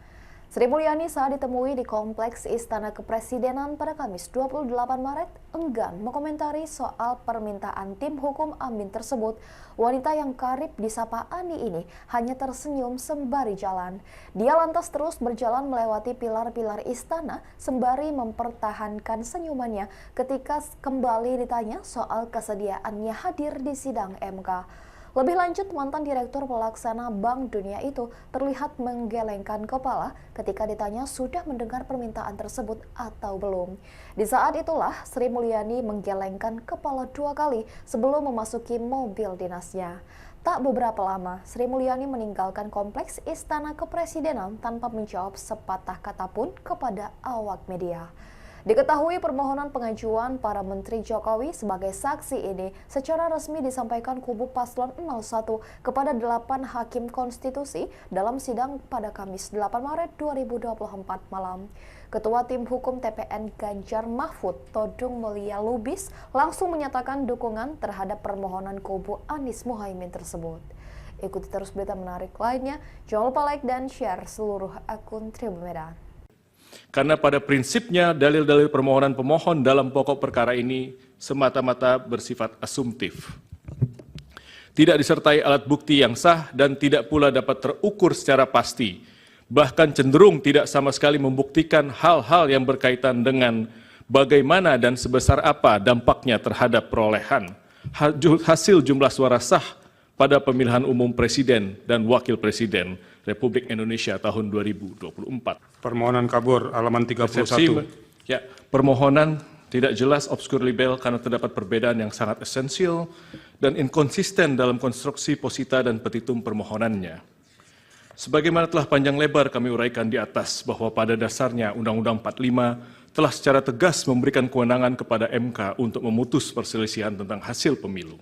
Sri Mulyani saat ditemui di Kompleks Istana Kepresidenan pada Kamis 28 Maret enggan mengomentari soal permintaan tim hukum Amin tersebut. Wanita yang karib disapa Ani ini hanya tersenyum sembari jalan. Dia lantas terus berjalan melewati pilar-pilar istana sembari mempertahankan senyumannya ketika kembali ditanya soal kesediaannya hadir di sidang MK. Lebih lanjut, mantan Direktur Pelaksana Bank Dunia itu terlihat menggelengkan kepala ketika ditanya sudah mendengar permintaan tersebut atau belum. Di saat itulah Sri Mulyani menggelengkan kepala 2 kali sebelum memasuki mobil dinasnya. Tak beberapa lama, Sri Mulyani meninggalkan Kompleks Istana Kepresidenan tanpa menjawab sepatah kata pun kepada awak media. Diketahui permohonan pengajuan para Menteri Jokowi sebagai saksi ini secara resmi disampaikan kubu Paslon 01 kepada 8 Hakim Konstitusi dalam sidang pada Kamis 8 Maret 2024 malam. Ketua Tim Hukum TPN Ganjar Mahfud Todung Mulia Lubis langsung menyatakan dukungan terhadap permohonan kubu Anies Mohaimin tersebut. Ikuti terus berita menarik lainnya, jangan lupa like dan share seluruh akun Tribun Medan. Karena pada prinsipnya dalil-dalil permohonan pemohon dalam pokok perkara ini semata-mata bersifat asumtif. Tidak disertai alat bukti yang sah dan tidak pula dapat terukur secara pasti. Bahkan cenderung tidak sama sekali membuktikan hal-hal yang berkaitan dengan bagaimana dan sebesar apa dampaknya terhadap perolehan hasil jumlah suara sah pada pemilihan umum presiden dan wakil presiden Republik Indonesia tahun 2024. Permohonan kabur halaman 31. Ya, permohonan tidak jelas, obskur libel karena terdapat perbedaan yang sangat esensial dan inkonsisten dalam konstruksi posita dan petitum permohonannya. Sebagaimana telah panjang lebar kami uraikan di atas bahwa pada dasarnya Undang-Undang 45 telah secara tegas memberikan kewenangan kepada MK untuk memutus perselisihan tentang hasil pemilu.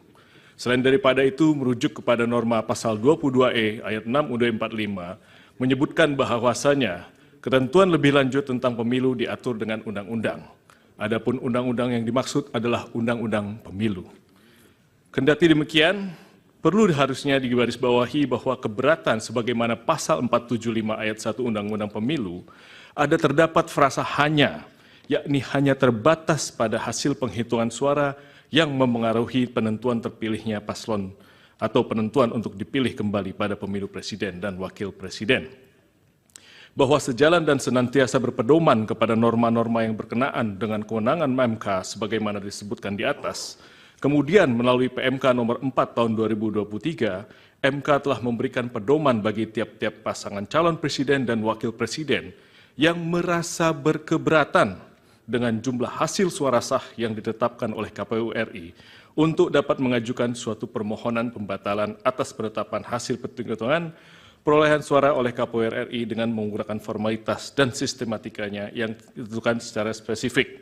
Selain daripada itu, merujuk kepada norma pasal 22E ayat 6 UUD 45 menyebutkan bahwasanya ketentuan lebih lanjut tentang pemilu diatur dengan undang-undang. Adapun undang-undang yang dimaksud adalah undang-undang pemilu. Kendati demikian, perlu harusnya digarisbawahi bahwa keberatan sebagaimana pasal 475 ayat 1 Undang-Undang Pemilu ada terdapat frasa hanya, yakni hanya terbatas pada hasil penghitungan suara yang memengaruhi penentuan terpilihnya paslon atau penentuan untuk dipilih kembali pada pemilu presiden dan wakil presiden. Bahwa sejalan dan senantiasa berpedoman kepada norma-norma yang berkenaan dengan kewenangan MK sebagaimana disebutkan di atas, kemudian melalui PMK nomor 4 tahun 2023, MK telah memberikan pedoman bagi tiap-tiap pasangan calon presiden dan wakil presiden yang merasa berkeberatan dengan jumlah hasil suara sah yang ditetapkan oleh KPU RI untuk dapat mengajukan suatu permohonan pembatalan atas penetapan hasil penghitungan perolehan suara oleh KPU RI dengan menggunakan formalitas dan sistematikanya yang ditentukan secara spesifik.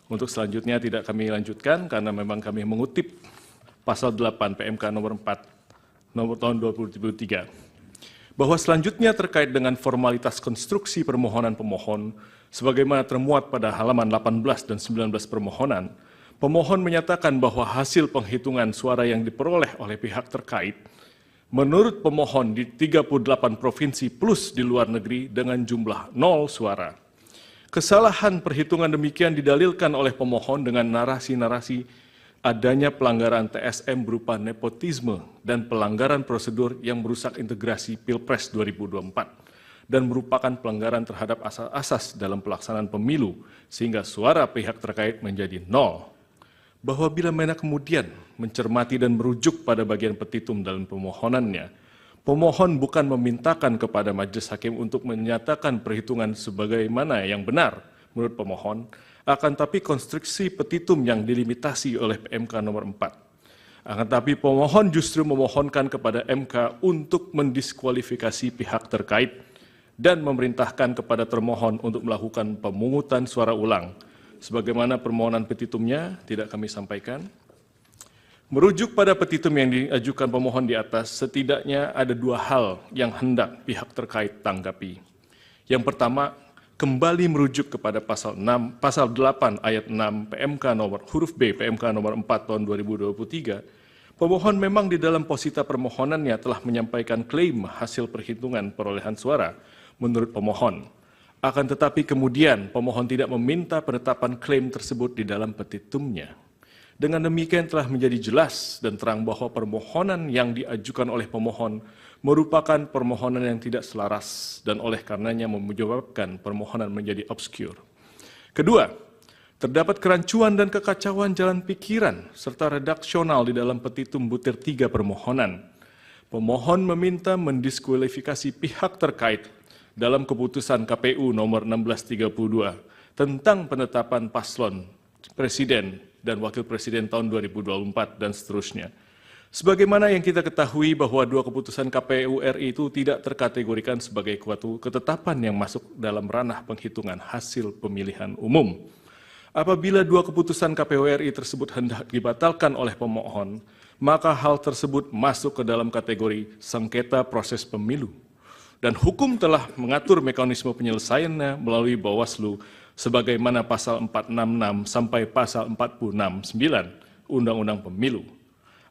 Untuk selanjutnya tidak kami lanjutkan karena memang kami mengutip pasal 8 PMK nomor 4 nomor tahun 2023. Bahwa selanjutnya terkait dengan formalitas konstruksi permohonan pemohon sebagaimana termuat pada halaman 18 dan 19 permohonan, pemohon menyatakan bahwa hasil penghitungan suara yang diperoleh oleh pihak terkait menurut pemohon di 38 provinsi plus di luar negeri dengan jumlah 0 suara. Kesalahan perhitungan demikian didalilkan oleh pemohon dengan narasi-narasi adanya pelanggaran TSM berupa nepotisme dan pelanggaran prosedur yang merusak integrasi Pilpres 2024 dan merupakan pelanggaran terhadap asas-asas dalam pelaksanaan pemilu sehingga suara pihak terkait menjadi 0. Bahwa bila mana kemudian mencermati dan merujuk pada bagian petitum dalam permohonannya, pemohon bukan memintakan kepada majelis hakim untuk menyatakan perhitungan sebagaimana yang benar menurut pemohon, akan tapi konstruksi petitum yang dilimitasi oleh PMK nomor 4. Akan tapi pemohon justru memohonkan kepada MK untuk mendiskualifikasi pihak terkait dan memerintahkan kepada termohon untuk melakukan pemungutan suara ulang. Sebagaimana permohonan petitumnya tidak kami sampaikan. Merujuk pada petitum yang diajukan pemohon di atas, setidaknya ada dua hal yang hendak pihak terkait tanggapi. Yang pertama, kembali merujuk kepada pasal 8 ayat 6 PMK nomor huruf B PMK nomor 4 tahun 2023. Pemohon memang di dalam posita permohonannya telah menyampaikan klaim hasil perhitungan perolehan suara menurut pemohon. Akan tetapi kemudian pemohon tidak meminta penetapan klaim tersebut di dalam petitumnya. Dengan demikian telah menjadi jelas dan terang bahwa permohonan yang diajukan oleh pemohon merupakan permohonan yang tidak selaras dan oleh karenanya menyebabkan permohonan menjadi obskur. Kedua, terdapat kerancuan dan kekacauan jalan pikiran serta redaksional di dalam petitum butir 3 permohonan. Pemohon meminta mendiskualifikasi pihak terkait dalam keputusan KPU nomor 1632 tentang penetapan paslon presiden dan wakil presiden tahun 2024 dan seterusnya. Sebagaimana yang kita ketahui bahwa dua keputusan KPU RI itu tidak terkategorikan sebagai suatu ketetapan yang masuk dalam ranah penghitungan hasil pemilihan umum. Apabila dua keputusan KPU RI tersebut hendak dibatalkan oleh pemohon, maka hal tersebut masuk ke dalam kategori sengketa proses pemilu. Dan hukum telah mengatur mekanisme penyelesaiannya melalui Bawaslu sebagaimana pasal 466 sampai pasal 469 Undang-Undang Pemilu.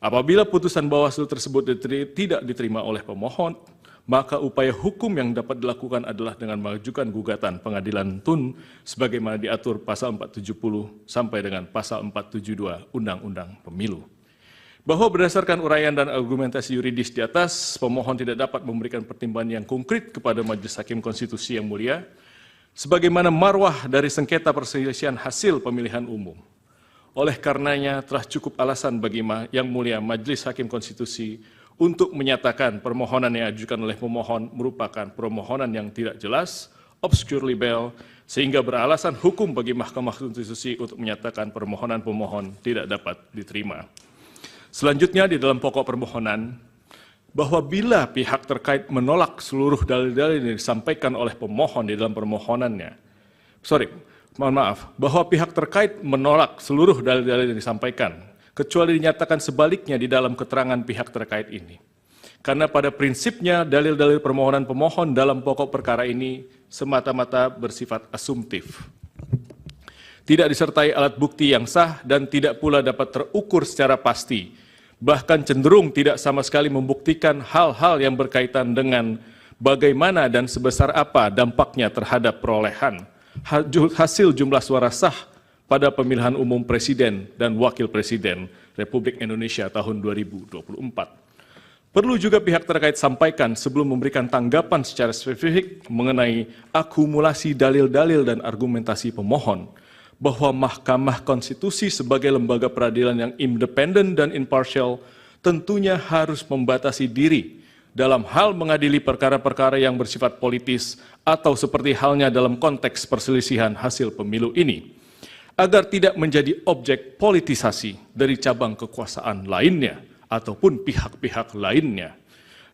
Apabila putusan Bawaslu tersebut tidak diterima oleh pemohon, maka upaya hukum yang dapat dilakukan adalah dengan mengajukan gugatan pengadilan tun sebagaimana diatur pasal 470 sampai dengan pasal 472 Undang-Undang Pemilu. Bahwa berdasarkan uraian dan argumentasi yuridis di atas, pemohon tidak dapat memberikan pertimbangan yang konkret kepada Majelis Hakim Konstitusi yang mulia sebagaimana marwah dari sengketa perselisihan hasil pemilihan umum. Oleh karenanya telah cukup alasan bagi Yang Mulia Majelis Hakim Konstitusi untuk menyatakan permohonan yang diajukan oleh pemohon merupakan permohonan yang tidak jelas, obscure libel, sehingga beralasan hukum bagi Mahkamah Konstitusi untuk menyatakan permohonan pemohon tidak dapat diterima. Selanjutnya di dalam pokok permohonan, bahwa bila pihak terkait menolak seluruh dalil-dalil yang disampaikan oleh pemohon di dalam permohonannya, bahwa pihak terkait menolak seluruh dalil-dalil yang disampaikan, kecuali dinyatakan sebaliknya di dalam keterangan pihak terkait ini. Karena pada prinsipnya dalil-dalil permohonan pemohon dalam pokok perkara ini semata-mata bersifat asumtif. Tidak disertai alat bukti yang sah dan tidak pula dapat terukur secara pasti, bahkan cenderung tidak sama sekali membuktikan hal-hal yang berkaitan dengan bagaimana dan sebesar apa dampaknya terhadap perolehan hasil jumlah suara sah pada pemilihan umum Presiden dan Wakil Presiden Republik Indonesia tahun 2024. Perlu juga pihak terkait sampaikan sebelum memberikan tanggapan secara spesifik mengenai akumulasi dalil-dalil dan argumentasi pemohon, bahwa Mahkamah Konstitusi sebagai lembaga peradilan yang independen dan imparsial tentunya harus membatasi diri dalam hal mengadili perkara-perkara yang bersifat politis atau seperti halnya dalam konteks perselisihan hasil pemilu ini, agar tidak menjadi objek politisasi dari cabang kekuasaan lainnya ataupun pihak-pihak lainnya.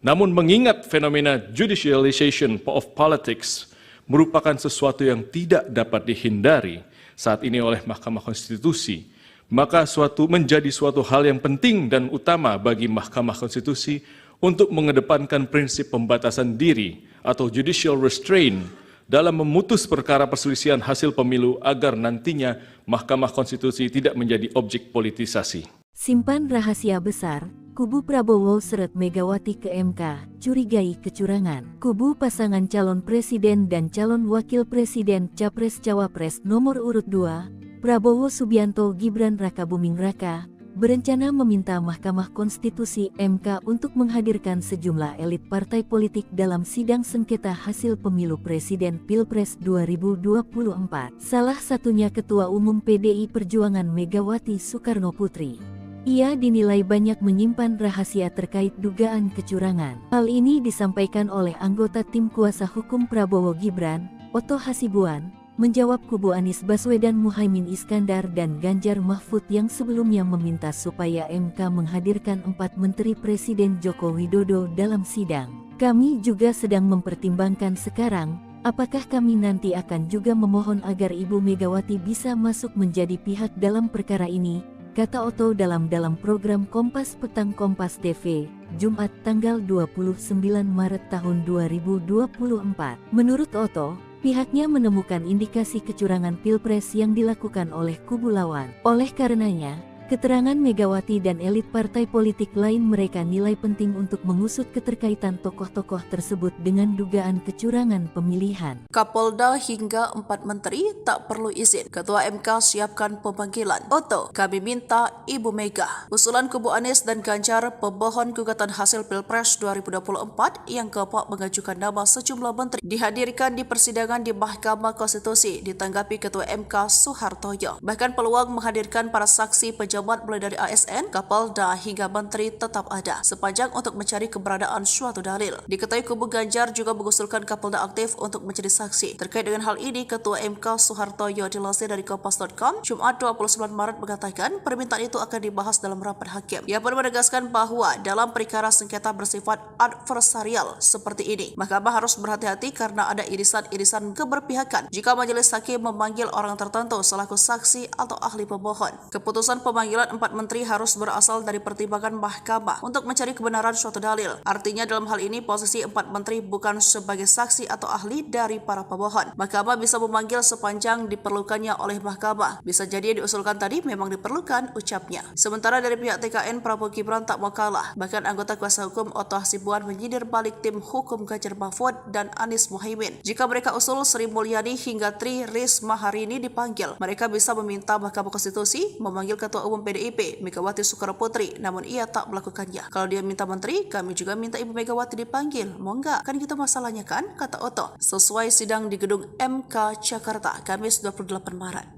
Namun mengingat fenomena judicialization of politics merupakan sesuatu yang tidak dapat dihindari saat ini oleh Mahkamah Konstitusi, maka menjadi suatu hal yang penting dan utama bagi Mahkamah Konstitusi untuk mengedepankan prinsip pembatasan diri atau judicial restraint dalam memutus perkara perselisihan hasil pemilu agar nantinya Mahkamah Konstitusi tidak menjadi objek politisasi. Simpan rahasia besar, kubu Prabowo seret Megawati ke MK, curigai kecurangan. Kubu pasangan calon presiden dan calon wakil presiden Capres-Cawapres nomor urut 2, Prabowo Subianto Gibran Rakabuming Raka, berencana meminta Mahkamah Konstitusi MK untuk menghadirkan sejumlah elit partai politik dalam sidang sengketa hasil pemilu presiden Pilpres 2024. Salah satunya Ketua Umum PDI Perjuangan Megawati Soekarno Putri. Ia dinilai banyak menyimpan rahasia terkait dugaan kecurangan. Hal ini disampaikan oleh anggota tim kuasa hukum Prabowo Gibran, Oto Hasibuan, menjawab kubu Anies Baswedan Muhaimin Iskandar dan Ganjar Mahfud yang sebelumnya meminta supaya MK menghadirkan 4 menteri Presiden Joko Widodo dalam sidang. Kami juga sedang mempertimbangkan sekarang, apakah kami nanti akan juga memohon agar Ibu Megawati bisa masuk menjadi pihak dalam perkara ini, kata Oto dalam program Kompas Petang Kompas TV, Jumat tanggal 29 Maret tahun 2024. Menurut Oto, pihaknya menemukan indikasi kecurangan Pilpres yang dilakukan oleh kubu lawan. Oleh karenanya, keterangan Megawati dan elit partai politik lain mereka nilai penting untuk mengusut keterkaitan tokoh-tokoh tersebut dengan dugaan kecurangan pemilihan. Kapolda hingga 4 menteri tak perlu izin. Ketua MK siapkan pemanggilan. Oto, kami minta Ibu Mega. Usulan kubu Anies dan Ganjar, pemohon gugatan hasil Pilpres 2024 yang keempat mengajukan nama sejumlah menteri, dihadirkan di persidangan di Mahkamah Konstitusi, ditanggapi Ketua MK Soehartoyo. Bahkan peluang menghadirkan para saksi pejabat mulai dari ASN, Kapolda hingga menteri tetap ada, sepanjang untuk mencari keberadaan suatu dalil. Diketahui kubu Ganjar juga mengusulkan Kapolda aktif untuk menjadi saksi. Terkait dengan hal ini, Ketua MK Soehartoyo dilansir dari Kompas.com, Jumat 29 Maret mengatakan permintaan itu akan dibahas dalam rapat hakim. Ia pun menegaskan bahwa dalam perkara sengketa bersifat adversarial seperti ini, Mahkamah harus berhati-hati karena ada irisan-irisan keberpihakan jika majelis hakim memanggil orang tertentu selaku saksi atau ahli pemohon. Keputusan pemanggilan 4 menteri harus berasal dari pertimbangan Mahkamah untuk mencari kebenaran suatu dalil. Artinya dalam hal ini posisi 4 menteri bukan sebagai saksi atau ahli dari para pemohon. Mahkamah bisa memanggil sepanjang diperlukannya oleh Mahkamah. Bisa jadi diusulkan tadi memang diperlukan, ucapnya. Sementara dari pihak TKN, Prabowo Gibran tak mau kalah. Bahkan anggota kuasa hukum Oto Hasibuan menyindir balik tim hukum Ganjar Mahfud dan Anies Muhaimin. Jika mereka usul Sri Mulyani hingga Tri Risma hari ini dipanggil, mereka bisa meminta Mahkamah Konstitusi memanggil Ketua Umum Umum PDIP, Megawati Soekarnoputri, namun ia tak melakukannya. Kalau dia minta menteri, kami juga minta Ibu Megawati dipanggil. Mau nggak? Kan gitu masalahnya kan, kata Oto. Sesuai sidang di gedung MK Jakarta, Kamis 28 Maret.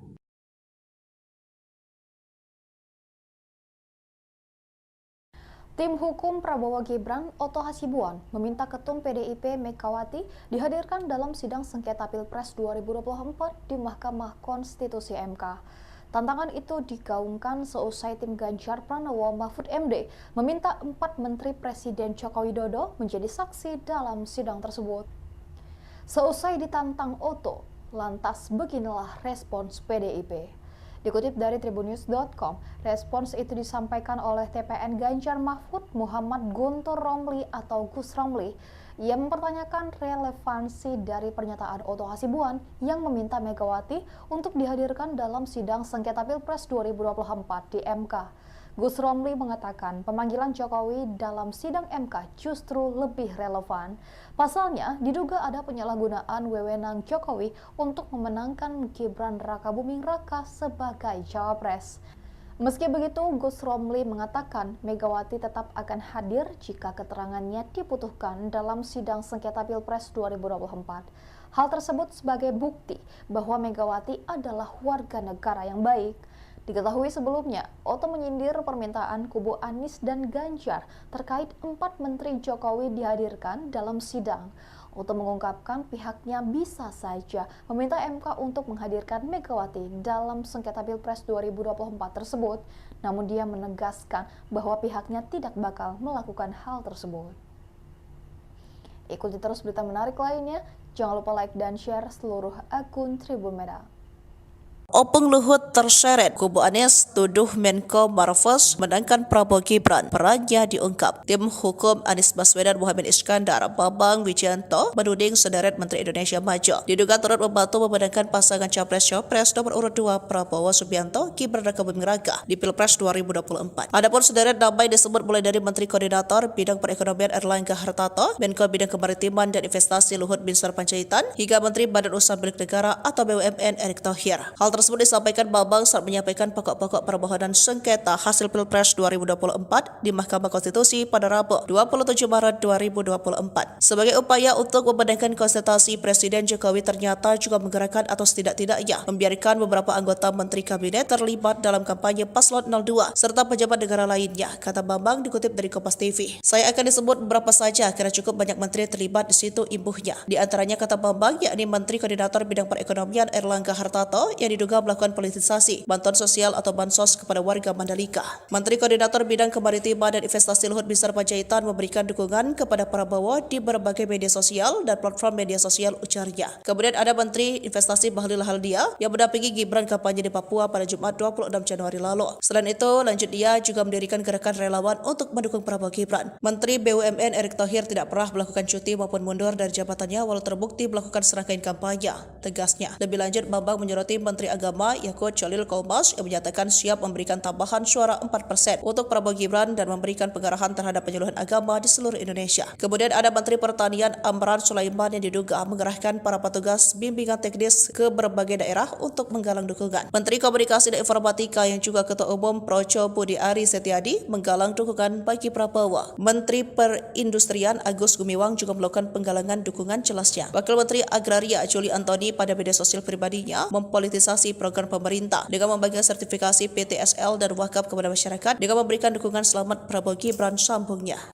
Tim hukum Prabowo Gibran, Oto Hasibuan, meminta Ketum PDIP Megawati dihadirkan dalam sidang sengketa Pilpres 2024 di Mahkamah Konstitusi MK. Tantangan itu digaungkan seusai tim Ganjar Pranowo Mahfud MD meminta 4 Menteri Presiden Joko Widodo menjadi saksi dalam sidang tersebut. Seusai ditantang Oto, lantas beginilah respons PDIP. Dikutip dari tribunnews.com, respons itu disampaikan oleh TPN Ganjar Mahfud Muhammad Guntur Romli atau Gus Romli. Ia mempertanyakan relevansi dari pernyataan Oto Hasibuan yang meminta Megawati untuk dihadirkan dalam sidang sengketa Pilpres 2024 di MK. Gus Romli mengatakan pemanggilan Jokowi dalam sidang MK justru lebih relevan. Pasalnya, diduga ada penyalahgunaan wewenang Jokowi untuk memenangkan Gibran Rakabuming Raka sebagai cawapres. Meski begitu, Gus Romli mengatakan Megawati tetap akan hadir jika keterangannya dibutuhkan dalam sidang sengketa Pilpres 2024. Hal tersebut sebagai bukti bahwa Megawati adalah warga negara yang baik. Diketahui sebelumnya, Oto menyindir permintaan kubu Anies dan Ganjar terkait 4 Menteri Jokowi dihadirkan dalam sidang. Oto mengungkapkan pihaknya bisa saja meminta MK untuk menghadirkan Megawati dalam sengketa Pilpres 2024 tersebut, namun dia menegaskan bahwa pihaknya tidak bakal melakukan hal tersebut. Ikuti terus berita menarik lainnya, jangan lupa like dan share seluruh akun Tribun Media. Opung Luhut terseret, kubu Anies tuduh Menko Marves menangkan Prabowo Gibran, perannya diungkap. Tim hukum Anies Baswedan Muhammad Iskandar, Bambang Wijayanto menuding sederet Menteri Indonesia Maju diduga turut membantu memenangkan pasangan Capres-Cawapres nomor urut 2 Prabowo Subianto, Gibran Rakabuming Raka di Pilpres 2024. Adapun sederet nama disebut mulai dari Menteri Koordinator Bidang Perekonomian Erlangga Hartarto, Menko Bidang Kemaritiman dan Investasi Luhut Binsar Panjaitan, hingga Menteri Badan Usaha Milik Negara atau BUMN Erick Thohir. Hal tersebut disampaikan Bambang saat menyampaikan pokok-pokok permohonan sengketa hasil Pilpres 2024 di Mahkamah Konstitusi pada Rabu 27 Maret 2024. Sebagai upaya untuk memenangkan konsentrasi, Presiden Jokowi ternyata juga menggerakkan atau setidak-tidaknya membiarkan beberapa anggota Menteri Kabinet terlibat dalam kampanye Paslon 02 serta pejabat negara lainnya, kata Bambang dikutip dari Kompas TV. Saya akan disebut beberapa saja karena cukup banyak menteri terlibat di situ, imbuhnya. Di antaranya, kata Bambang, yakni Menteri Koordinator Bidang Perekonomian Erlangga Hartarto yang diduga melakukan politisasi bantuan sosial atau bansos kepada warga Mandalika. Menteri Koordinator Bidang Kemaritiman dan Investasi Luhut Binsar Panjaitan memberikan dukungan kepada Prabowo di berbagai media sosial dan platform media sosial, ujarnya. Kemudian ada Menteri Investasi Bahlil Haldia yang mendampingi Gibran kampanye di Papua pada Jumat 26 Januari lalu. Selain itu, lanjut dia juga mendirikan gerakan relawan untuk mendukung Prabowo Gibran. Menteri BUMN Erick Thohir tidak pernah melakukan cuti maupun mundur dari jabatannya walau terbukti melakukan serangkaian kampanye, tegasnya. Lebih lanjut, Bambang menyoroti Menteri Agama Yakut Cholil Kaumas yang menyatakan siap memberikan tambahan suara 4% untuk Prabowo Gibran dan memberikan pengarahan terhadap penyuluhan agama di seluruh Indonesia. Kemudian ada Menteri Pertanian Amran Sulaiman yang diduga mengerahkan para petugas bimbingan teknis ke berbagai daerah untuk menggalang dukungan. Menteri Komunikasi dan Informatika yang juga Ketua Umum Projo Budi Ari Setiadi menggalang dukungan bagi Prabowo. Menteri Perindustrian Agus Gumiwang juga melakukan penggalangan dukungan, jelasnya. Wakil Menteri Agraria Juli Antoni pada media sosial pribadinya mempolitisasi program pemerintah dengan membagikan sertifikasi PTSL dan wakaf kepada masyarakat dengan memberikan dukungan selamat Prabowo Gibran, sambungnya.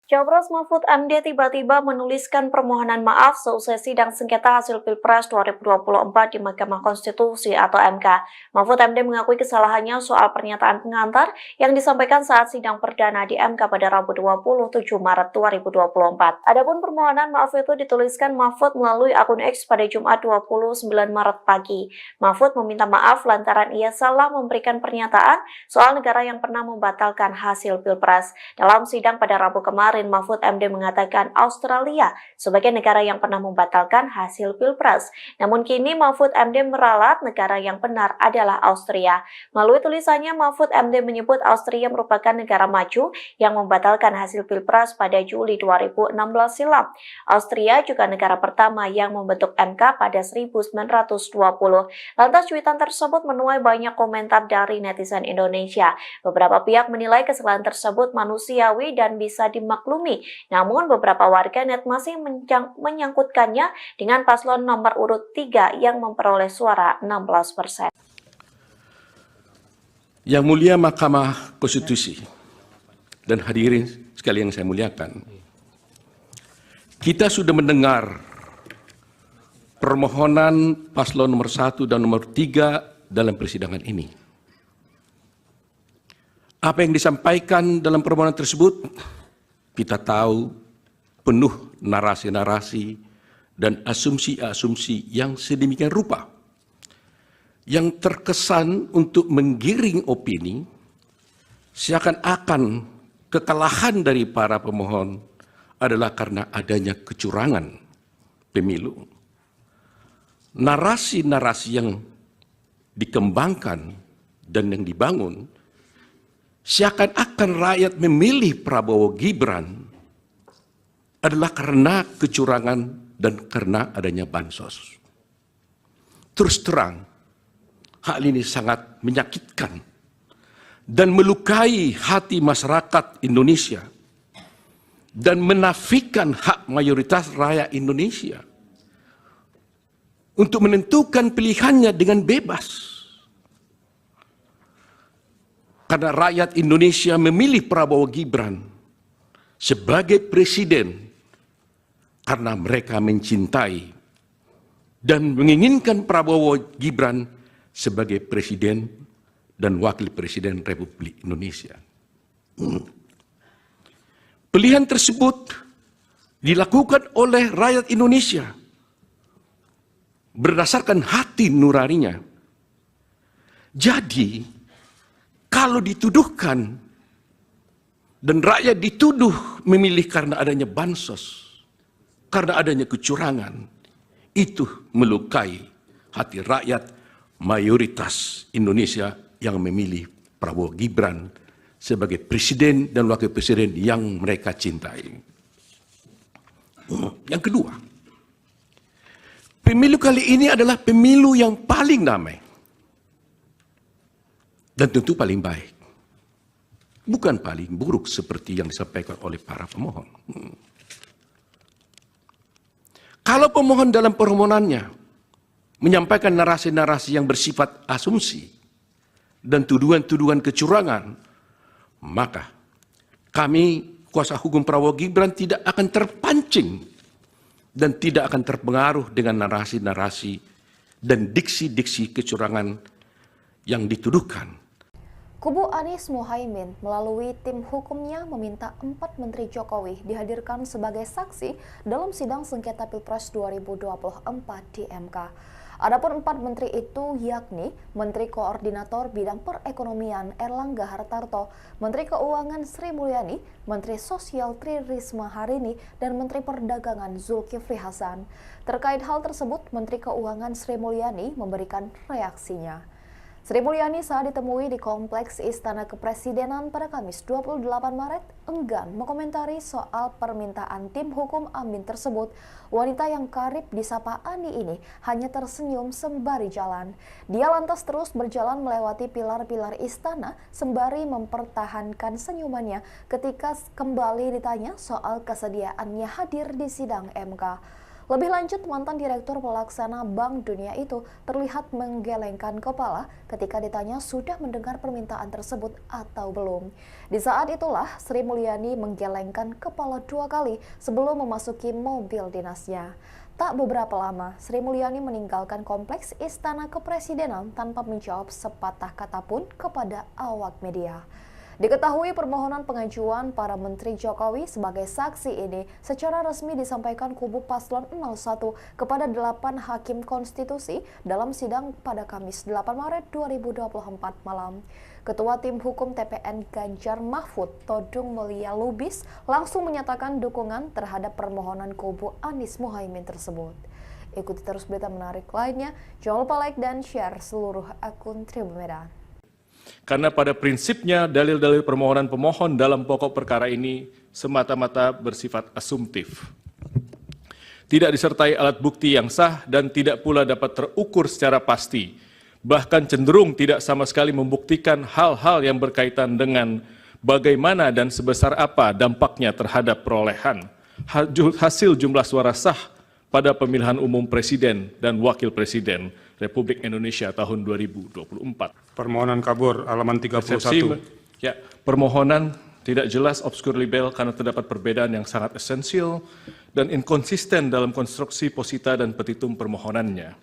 Cawapres Mahfud MD tiba-tiba menuliskan permohonan maaf seusai sidang sengketa hasil Pilpres 2024 di Mahkamah Konstitusi atau MK. Mahfud MD mengakui kesalahannya soal pernyataan pengantar yang disampaikan saat sidang perdana di MK pada Rabu 27 Maret 2024. Adapun permohonan maaf itu dituliskan Mahfud melalui akun X pada Jumat 29 Maret pagi. Mahfud meminta maaf lantaran ia salah memberikan pernyataan soal negara yang pernah membatalkan hasil Pilpres. Dalam sidang pada Rabu kemarin, kemarin Mahfud MD mengatakan Australia sebagai negara yang pernah membatalkan hasil Pilpres. Namun kini Mahfud MD meralat negara yang benar adalah Austria. Melalui tulisannya, Mahfud MD menyebut Austria merupakan negara maju yang membatalkan hasil Pilpres pada Juli 2016 silam. Austria juga negara pertama yang membentuk MK pada 1920. Lantas cuitan tersebut menuai banyak komentar dari netizen Indonesia. Beberapa pihak menilai kesalahan tersebut manusiawi dan bisa dimaklumi. Namun beberapa warganet masih menyangkutkannya dengan paslon nomor urut 3 yang memperoleh suara 16%. Yang mulia Mahkamah Konstitusi dan hadirin sekalian yang saya muliakan, kita sudah mendengar permohonan paslon nomor 1 dan nomor 3 dalam persidangan ini. Apa yang disampaikan dalam permohonan tersebut, kita tahu penuh narasi-narasi dan asumsi-asumsi yang sedemikian rupa, yang terkesan untuk menggiring opini, seakan-akan kekalahan dari para pemohon adalah karena adanya kecurangan pemilu. Narasi-narasi yang dikembangkan dan yang dibangun, seakan-akan rakyat memilih Prabowo Gibran adalah karena kecurangan dan karena adanya bansos. Terus terang, hal ini sangat menyakitkan dan melukai hati masyarakat Indonesia dan menafikan hak mayoritas rakyat Indonesia untuk menentukan pilihannya dengan bebas. Karena rakyat Indonesia memilih Prabowo Gibran sebagai presiden karena mereka mencintai dan menginginkan Prabowo Gibran sebagai presiden dan wakil presiden Republik Indonesia. Pilihan tersebut dilakukan oleh rakyat Indonesia berdasarkan hati nuraninya. Jadi, kalau dituduhkan dan rakyat dituduh memilih karena adanya bansos, karena adanya kecurangan, itu melukai hati rakyat mayoritas Indonesia yang memilih Prabowo Gibran sebagai presiden dan wakil presiden yang mereka cintai. Yang kedua, pemilu kali ini adalah pemilu yang paling damai. Dan tentu paling baik. Bukan paling buruk seperti yang disampaikan oleh para pemohon. Kalau pemohon dalam permohonannya menyampaikan narasi-narasi yang bersifat asumsi dan tuduhan-tuduhan kecurangan, maka kami, kuasa hukum Prabowo Gibran, tidak akan terpancing dan tidak akan terpengaruh dengan narasi-narasi dan diksi-diksi kecurangan yang dituduhkan. Kubu Anies Muhaimin melalui tim hukumnya meminta 4 Menteri Jokowi dihadirkan sebagai saksi dalam sidang sengketa Pilpres 2024 di MK. Adapun 4 menteri itu yakni Menteri Koordinator Bidang Perekonomian Erlangga Hartarto, Menteri Keuangan Sri Mulyani, Menteri Sosial Tri Risma Harini, dan Menteri Perdagangan Zulkifli Hasan. Terkait hal tersebut, Menteri Keuangan Sri Mulyani memberikan reaksinya. Sri Mulyani saat ditemui di Kompleks Istana Kepresidenan pada Kamis 28 Maret enggan mengomentari soal permintaan tim hukum Amin tersebut. Wanita yang karib disapa Ani ini hanya tersenyum sembari jalan. Dia lantas terus berjalan melewati pilar-pilar istana sembari mempertahankan senyumannya ketika kembali ditanya soal kesediaannya hadir di sidang MK. Lebih lanjut, mantan Direktur Pelaksana Bank Dunia itu terlihat menggelengkan kepala ketika ditanya sudah mendengar permintaan tersebut atau belum. Di saat itulah, Sri Mulyani menggelengkan kepala 2 kali sebelum memasuki mobil dinasnya. Tak beberapa lama, Sri Mulyani meninggalkan Kompleks Istana Kepresidenan tanpa menjawab sepatah kata pun kepada awak media. Diketahui permohonan pengajuan para Menteri Jokowi sebagai saksi ini secara resmi disampaikan kubu paslon 01 kepada 8 hakim konstitusi dalam sidang pada Kamis 8 Maret 2024 malam. Ketua Tim Hukum TPN Ganjar Mahfud, Todung Mulia Lubis, langsung menyatakan dukungan terhadap permohonan kubu Anies Mohaimin tersebut. Ikuti terus berita menarik lainnya, jangan lupa like dan share seluruh akun Tribun Medan. Karena pada prinsipnya dalil-dalil permohonan pemohon dalam pokok perkara ini semata-mata bersifat asumtif. Tidak disertai alat bukti yang sah dan tidak pula dapat terukur secara pasti. Bahkan cenderung tidak sama sekali membuktikan hal-hal yang berkaitan dengan bagaimana dan sebesar apa dampaknya terhadap perolehan hasil jumlah suara sah pada pemilihan umum Presiden dan Wakil Presiden Republik Indonesia tahun 2024. Permohonan kabur halaman 31. Ya, permohonan tidak jelas, obskur libel karena terdapat perbedaan yang sangat esensial dan inkonsisten dalam konstruksi posita dan petitum permohonannya.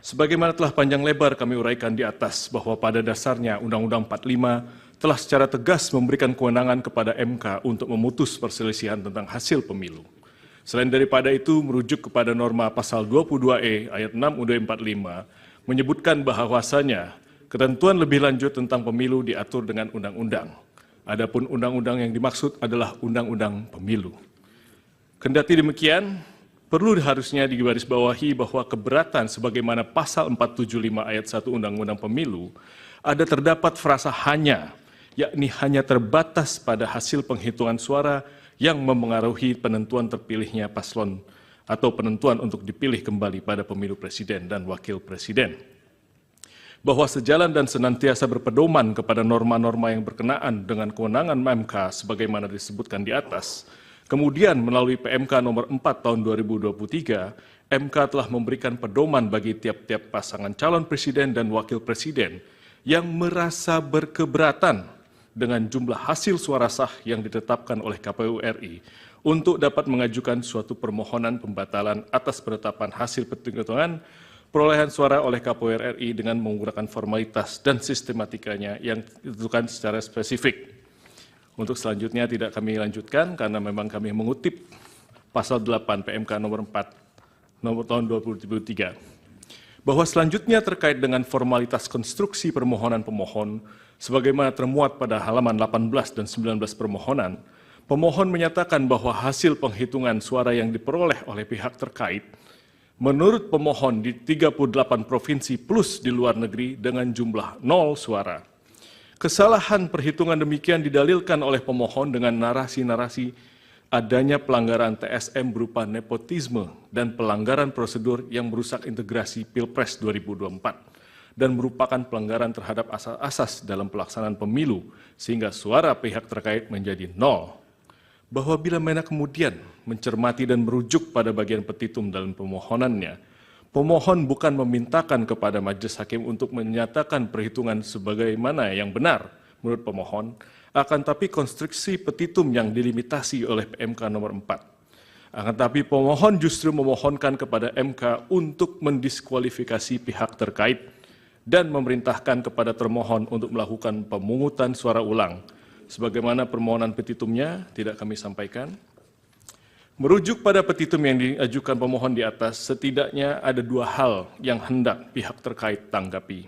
Sebagaimana telah panjang lebar kami uraikan di atas bahwa pada dasarnya Undang-Undang 45 telah secara tegas memberikan kewenangan kepada MK untuk memutus perselisihan tentang hasil pemilu. Selain daripada itu, merujuk kepada norma pasal 22E ayat 6 UUD 45 menyebutkan bahwasanya ketentuan lebih lanjut tentang pemilu diatur dengan undang-undang. Adapun undang-undang yang dimaksud adalah undang-undang pemilu. Kendati demikian, perlu harusnya digarisbawahi bahwa keberatan sebagaimana pasal 475 ayat 1 Undang-Undang Pemilu ada terdapat frasa hanya, yakni hanya terbatas pada hasil penghitungan suara yang memengaruhi penentuan terpilihnya paslon atau penentuan untuk dipilih kembali pada pemilu presiden dan wakil presiden. Bahwa sejalan dan senantiasa berpedoman kepada norma-norma yang berkenaan dengan kewenangan MK sebagaimana disebutkan di atas, kemudian melalui PMK nomor 4 tahun 2023, MK telah memberikan pedoman bagi tiap-tiap pasangan calon presiden dan wakil presiden yang merasa berkeberatan dengan jumlah hasil suara sah yang ditetapkan oleh KPU RI untuk dapat mengajukan suatu permohonan pembatalan atas penetapan hasil penghitungan perolehan suara oleh KPU RI dengan menggunakan formalitas dan sistematikanya yang ditentukan secara spesifik. Untuk selanjutnya tidak kami lanjutkan karena memang kami mengutip pasal 8 PMK nomor 4 nomor tahun 2023. Bahwa selanjutnya terkait dengan formalitas konstruksi permohonan pemohon sebagaimana termuat pada halaman 18 dan 19 permohonan, pemohon menyatakan bahwa hasil penghitungan suara yang diperoleh oleh pihak terkait menurut pemohon di 38 provinsi plus di luar negeri dengan jumlah 0 suara. Kesalahan perhitungan demikian didalilkan oleh pemohon dengan narasi-narasi adanya pelanggaran TSM berupa nepotisme dan pelanggaran prosedur yang merusak integrasi Pilpres 2024 dan merupakan pelanggaran terhadap asas-asas dalam pelaksanaan pemilu sehingga suara pihak terkait menjadi 0. Bahwa bila mana kemudian mencermati dan merujuk pada bagian petitum dalam pemohonannya, pemohon bukan memintakan kepada majelis hakim untuk menyatakan perhitungan sebagaimana yang benar menurut pemohon, akan tapi konstruksi petitum yang dilimitasi oleh PMK nomor 4. Akan tapi pemohon justru memohonkan kepada MK untuk mendiskualifikasi pihak terkait dan memerintahkan kepada termohon untuk melakukan pemungutan suara ulang. Sebagaimana permohonan petitumnya tidak kami sampaikan. Merujuk pada petitum yang diajukan pemohon di atas, setidaknya ada dua hal yang hendak pihak terkait tanggapi.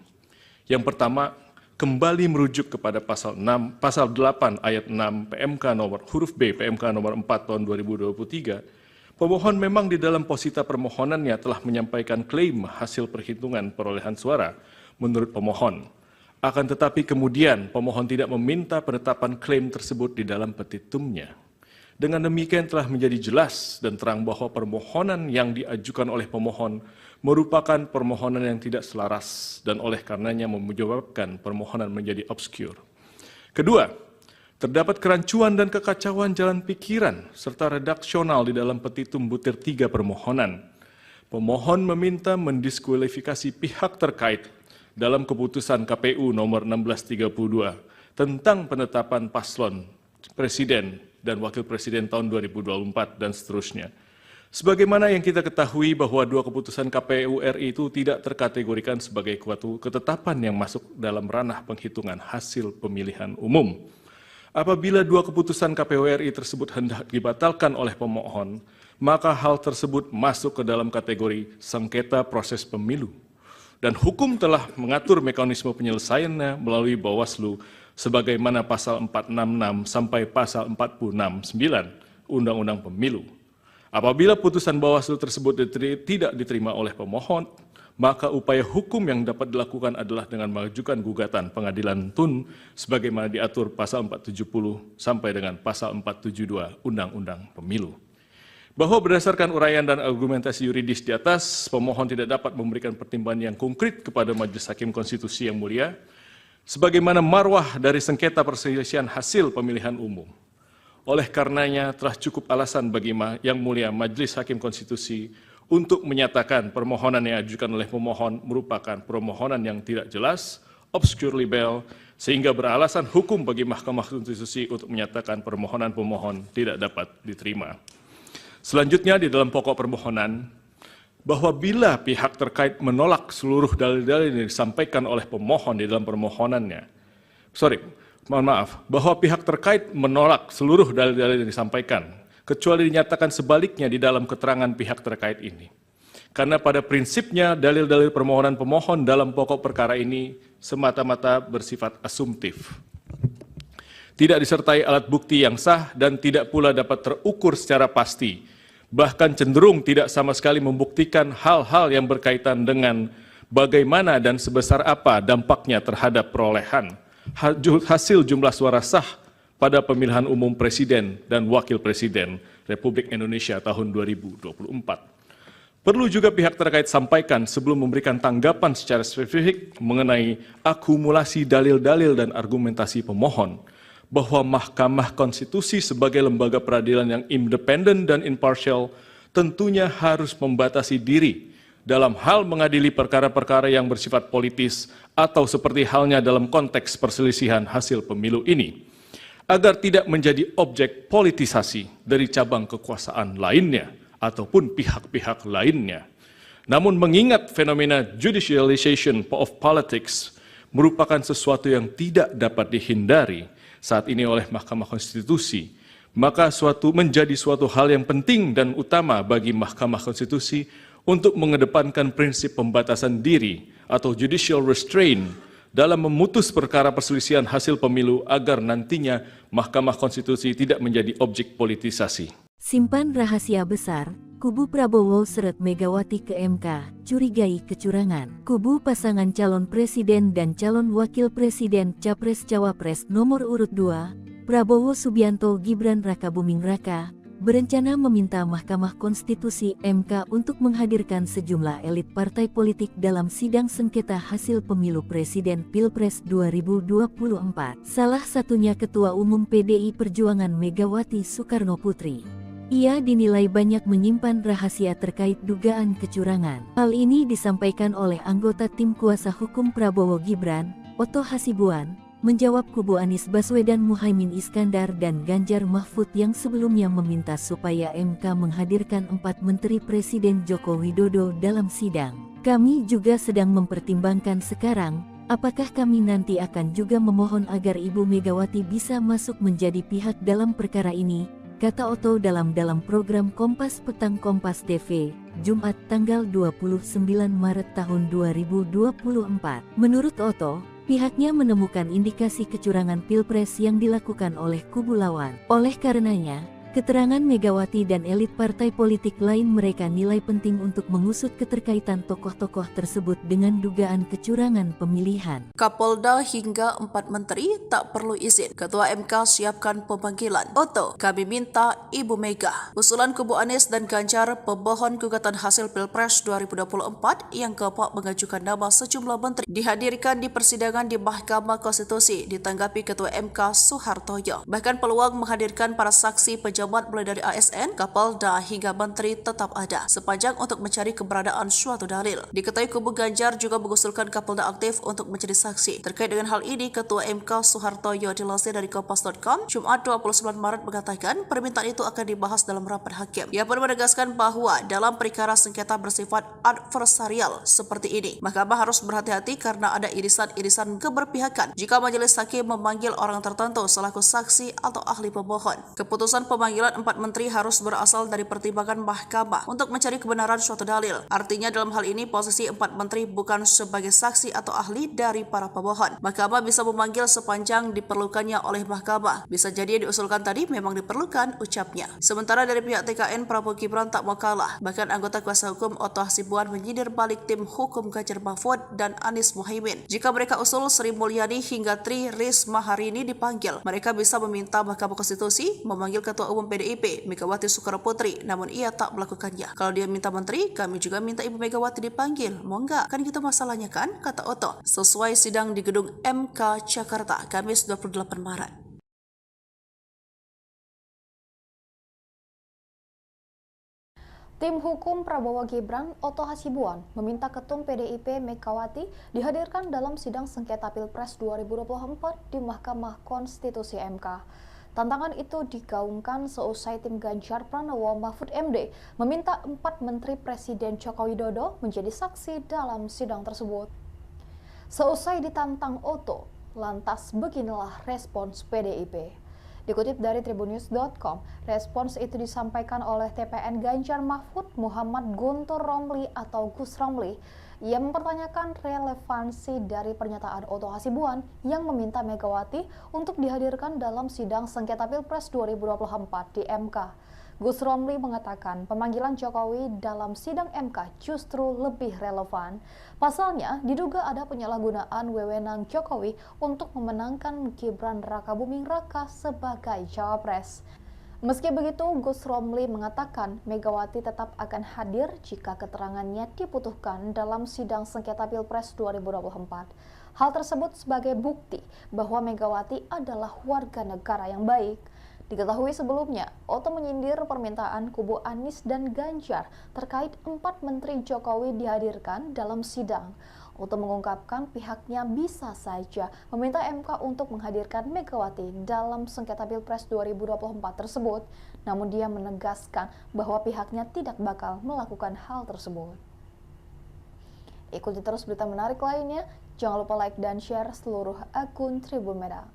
Yang pertama, kembali merujuk kepada pasal 8 ayat 6 PMK nomor huruf B PMK nomor 4 tahun 2023. Pemohon memang di dalam posita permohonannya telah menyampaikan klaim hasil perhitungan perolehan suara menurut pemohon. Akan tetapi kemudian pemohon tidak meminta penetapan klaim tersebut di dalam petitumnya. Dengan demikian telah menjadi jelas dan terang bahwa permohonan yang diajukan oleh pemohon merupakan permohonan yang tidak selaras dan oleh karenanya menyebabkan permohonan menjadi obskur. Kedua, terdapat kerancuan dan kekacauan jalan pikiran serta redaksional di dalam petitum butir 3 permohonan. Pemohon meminta mendiskualifikasi pihak terkait dalam keputusan KPU nomor 1632 tentang penetapan paslon presiden dan wakil presiden tahun 2024 dan seterusnya. Sebagaimana yang kita ketahui bahwa dua keputusan KPU RI itu tidak terkategorikan sebagai suatu ketetapan yang masuk dalam ranah penghitungan hasil pemilihan umum. Apabila dua keputusan KPU RI tersebut hendak dibatalkan oleh pemohon, maka hal tersebut masuk ke dalam kategori sengketa proses pemilu. Dan hukum telah mengatur mekanisme penyelesaiannya melalui Bawaslu sebagaimana pasal 466 sampai pasal 469 Undang-Undang Pemilu. Apabila putusan Bawaslu tersebut tidak diterima oleh pemohon, maka upaya hukum yang dapat dilakukan adalah dengan mengajukan gugatan pengadilan TUN sebagaimana diatur pasal 470 sampai dengan pasal 472 Undang-Undang Pemilu. Bahwa berdasarkan uraian dan argumentasi yuridis di atas, pemohon tidak dapat memberikan pertimbangan yang konkret kepada Majelis Hakim Konstitusi yang mulia, sebagaimana marwah dari sengketa perselisihan hasil pemilihan umum. Oleh karenanya telah cukup alasan bagi Yang Mulia Majelis Hakim Konstitusi untuk menyatakan permohonan yang diajukan oleh pemohon merupakan permohonan yang tidak jelas, obscure libel, sehingga beralasan hukum bagi Mahkamah Konstitusi untuk menyatakan permohonan pemohon tidak dapat diterima. Selanjutnya di dalam pokok permohonan, bahwa bila pihak terkait menolak seluruh dalil-dalil yang disampaikan oleh pemohon di dalam permohonannya, bahwa pihak terkait menolak seluruh dalil-dalil yang disampaikan, kecuali dinyatakan sebaliknya di dalam keterangan pihak terkait ini. Karena pada prinsipnya dalil-dalil permohonan pemohon dalam pokok perkara ini semata-mata bersifat asumtif. Tidak disertai alat bukti yang sah dan tidak pula dapat terukur secara pasti, bahkan cenderung tidak sama sekali membuktikan hal-hal yang berkaitan dengan bagaimana dan sebesar apa dampaknya terhadap perolehan hasil jumlah suara sah pada pemilihan umum Presiden dan Wakil Presiden Republik Indonesia tahun 2024. Perlu juga pihak terkait sampaikan sebelum memberikan tanggapan secara spesifik mengenai akumulasi dalil-dalil dan argumentasi pemohon, bahwa Mahkamah Konstitusi sebagai lembaga peradilan yang independen dan imparsial tentunya harus membatasi diri dalam hal mengadili perkara-perkara yang bersifat politis atau seperti halnya dalam konteks perselisihan hasil pemilu ini, agar tidak menjadi objek politisasi dari cabang kekuasaan lainnya ataupun pihak-pihak lainnya. Namun mengingat fenomena judicialization of politics merupakan sesuatu yang tidak dapat dihindari saat ini oleh Mahkamah Konstitusi, maka menjadi suatu hal yang penting dan utama bagi Mahkamah Konstitusi untuk mengedepankan prinsip pembatasan diri atau judicial restraint dalam memutus perkara perselisihan hasil pemilu agar nantinya Mahkamah Konstitusi tidak menjadi objek politisasi. Simpan rahasia besar, kubu Prabowo seret Megawati ke MK, curigai kecurangan. Kubu pasangan calon presiden dan calon wakil presiden Capres-Cawapres nomor urut 2, Prabowo Subianto Gibran Rakabuming Raka, berencana meminta Mahkamah Konstitusi MK untuk menghadirkan sejumlah elit partai politik dalam sidang sengketa hasil pemilu presiden Pilpres 2024. Salah satunya Ketua Umum PDI Perjuangan Megawati Soekarno Putri. Ia dinilai banyak menyimpan rahasia terkait dugaan kecurangan. Hal ini disampaikan oleh anggota tim kuasa hukum Prabowo Gibran, Otto Hasibuan, menjawab kubu Anies Baswedan, Muhaimin Iskandar dan Ganjar Mahfud yang sebelumnya meminta supaya MK menghadirkan 4 Menteri Presiden Joko Widodo dalam sidang. Kami juga sedang mempertimbangkan sekarang, apakah kami nanti akan juga memohon agar Ibu Megawati bisa masuk menjadi pihak dalam perkara ini, kata Otto dalam program Kompas Petang Kompas TV, Jumat tanggal 29 Maret tahun 2024. Menurut Otto, pihaknya menemukan indikasi kecurangan Pilpres yang dilakukan oleh kubu lawan. Oleh karenanya, keterangan Megawati dan elit partai politik lain mereka nilai penting untuk mengusut keterkaitan tokoh-tokoh tersebut dengan dugaan kecurangan pemilihan. Kapolda hingga 4 menteri tak perlu izin. Ketua MK siapkan pemanggilan. Otto, kami minta Ibu Mega. Usulan kubu Anies dan Ganjar, pemohon gugatan hasil Pilpres 2024 yang keempat mengajukan nama sejumlah menteri, dihadirkan di persidangan di Mahkamah Konstitusi, ditanggapi Ketua MK Soehartoyo. Bahkan peluang menghadirkan para saksi pejabat pejabat mulai dari ASN, Kapolda hingga Menteri tetap ada sepanjang untuk mencari keberadaan suatu dalil. Diketahui kubu Ganjar juga mengusulkan Kapolda aktif untuk menjadi saksi. Terkait dengan hal ini, Ketua MK Soehartoyo dilansir dari Kompas.com Jumat 29 Maret mengatakan permintaan itu akan dibahas dalam rapat hakim. Ia pun menegaskan bahwa dalam perkara sengketa bersifat adversarial seperti ini, Mahkamah harus berhati-hati karena ada irisan-irisan keberpihakan jika majelis hakim memanggil orang tertentu selaku saksi atau ahli pemohon. Keputusan pemanggilan 4 menteri harus berasal dari pertimbangan Mahkamah untuk mencari kebenaran suatu dalil. Artinya dalam hal ini posisi 4 menteri bukan sebagai saksi atau ahli dari para pemohon. Mahkamah bisa memanggil sepanjang diperlukannya oleh Mahkamah. Bisa jadi yang diusulkan tadi memang diperlukan, ucapnya. Sementara dari pihak TKN, Prabowo Gibran tak mau kalah. Bahkan anggota kuasa hukum Otto Hasibuan menyindir balik tim hukum Ganjar Mahfud dan Anies Muhaimin. Jika mereka usul Sri Mulyani hingga Tri Risma hari ini dipanggil, mereka bisa meminta Mahkamah Konstitusi memanggil Ketua Umum PDIP, Megawati Soekarnoputri, namun ia tak melakukannya. Kalau dia minta menteri, kami juga minta Ibu Megawati dipanggil. Mau nggak? Kan gitu masalahnya kan? Kata Otto. Sesuai sidang di gedung MK Jakarta, Kamis 28 Maret. Tim hukum Prabowo Gibran, Otto Hasibuan, meminta Ketum PDIP Megawati dihadirkan dalam sidang sengketa Pilpres 2024 di Mahkamah Konstitusi MK. Tantangan itu digaungkan seusai tim Ganjar Pranowo Mahfud MD meminta 4 Menteri Presiden Joko Widodo menjadi saksi dalam sidang tersebut. Seusai ditantang Otto, lantas beginilah respons PDIP. Dikutip dari tribunnews.com, respons itu disampaikan oleh TPN Ganjar Mahfud Muhammad Guntur Romli atau Gus Romli. Ia mempertanyakan relevansi dari pernyataan Otto Hasibuan yang meminta Megawati untuk dihadirkan dalam sidang sengketa Pilpres 2024 di MK. Gus Romli mengatakan pemanggilan Jokowi dalam sidang MK justru lebih relevan. Pasalnya, diduga ada penyalahgunaan wewenang Jokowi untuk memenangkan Gibran Rakabuming Raka sebagai cawapres. Meski begitu, Gus Romli mengatakan Megawati tetap akan hadir jika keterangannya dibutuhkan dalam sidang sengketa Pilpres 2024. Hal tersebut sebagai bukti bahwa Megawati adalah warga negara yang baik. Diketahui sebelumnya, Otto menyindir permintaan kubu Anies dan Ganjar terkait 4 Menteri Jokowi dihadirkan dalam sidang. Otto mengungkapkan pihaknya bisa saja meminta MK untuk menghadirkan Megawati dalam sengketa Pilpres 2024 tersebut, namun dia menegaskan bahwa pihaknya tidak bakal melakukan hal tersebut. Ikuti terus berita menarik lainnya, jangan lupa like dan share seluruh akun Tribun Media.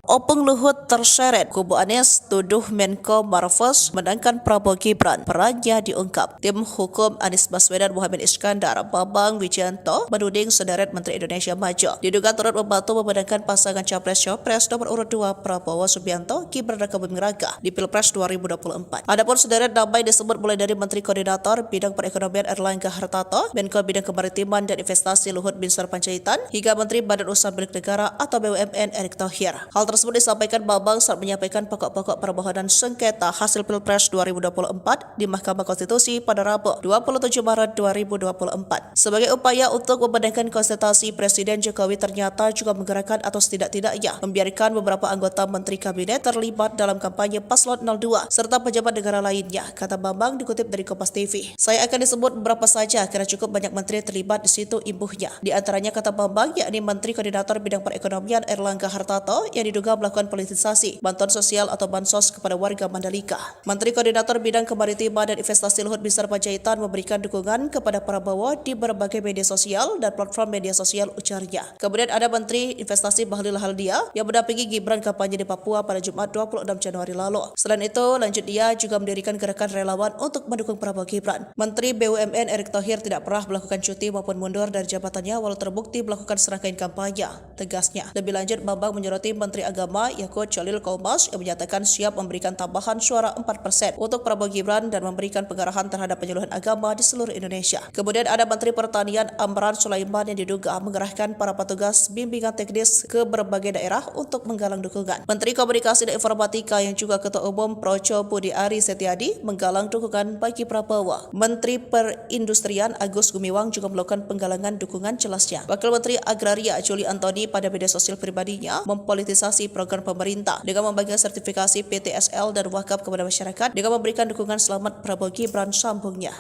Opung Luhut terseret, kubu Anies tuduh Menko Marves menangkan Prabowo Gibran, perannya diungkap. Tim hukum Anies Baswedan Muhammad Iskandar, Bambang Wijayanto menuding sederet Menteri Indonesia Maju diduga turut membantu memenangkan pasangan Capres-Cawapres nomor urut 2 Prabowo Subianto Gibran Rakabuming Raka di Pilpres 2024. Adapun sederet nama disebut mulai dari Menteri Koordinator Bidang Perekonomian Erlangga Hartarto, Menko Bidang Kemaritiman dan Investasi Luhut Binsar Panjaitan, hingga Menteri Badan Usaha Milik Negara atau BUMN Erick Thohir. Hal tersebut disampaikan Bambang saat menyampaikan pokok-pokok permohonan sengketa hasil Pilpres 2024 di Mahkamah Konstitusi pada Rabu 27 Maret 2024. Sebagai upaya untuk membenarkan konsultasi, Presiden Jokowi ternyata juga menggerakkan atau setidak-tidaknya membiarkan beberapa anggota Menteri Kabinet terlibat dalam kampanye Paslon 02 serta pejabat negara lainnya, kata Bambang dikutip dari Kompas TV. Saya akan disebut beberapa saja karena cukup banyak menteri terlibat di situ, imbuhnya. Di antaranya, kata Bambang, yakni Menteri Koordinator Bidang Perekonomian Erlangga Hartarto yang diduga melakukan politisasi bantuan sosial atau bansos kepada warga Mandalika. Menteri Koordinator Bidang Kemaritiman dan Investasi Luhut Binsar Panjaitan memberikan dukungan kepada Prabowo di berbagai media sosial dan platform media sosial, ujarnya. Kemudian ada Menteri Investasi Bahlil Lahadalia yang mendampingi Gibran kampanye di Papua pada Jumat 26 Januari lalu. Selain itu, lanjut dia juga mendirikan gerakan relawan untuk mendukung Prabowo Gibran. Menteri BUMN Erick Thohir tidak pernah melakukan cuti maupun mundur dari jabatannya walau terbukti melakukan serangkaian kampanye, tegasnya. Lebih lanjut, Bambang menyoroti Menteri Agama Yakut Cholil Kaumas yang menyatakan siap memberikan tambahan suara 4% untuk Prabowo Gibran dan memberikan pengarahan terhadap penyuluhan agama di seluruh Indonesia. Kemudian ada Menteri Pertanian Amran Sulaiman yang diduga mengerahkan para petugas bimbingan teknis ke berbagai daerah untuk menggalang dukungan. Menteri Komunikasi dan Informatika yang juga Ketua Umum Projo Budi Ari Setiadi menggalang dukungan bagi Prabowo. Menteri Perindustrian Agus Gumiwang juga melakukan penggalangan dukungan, jelasnya. Wakil Menteri Agraria Juli Antoni pada media sosial pribadinya mempolitisasi sertifikasi program pemerintah dengan membagikan sertifikasi PTSL dan wakaf kepada masyarakat dengan memberikan dukungan selamat Prabowo Gibran, sambungnya.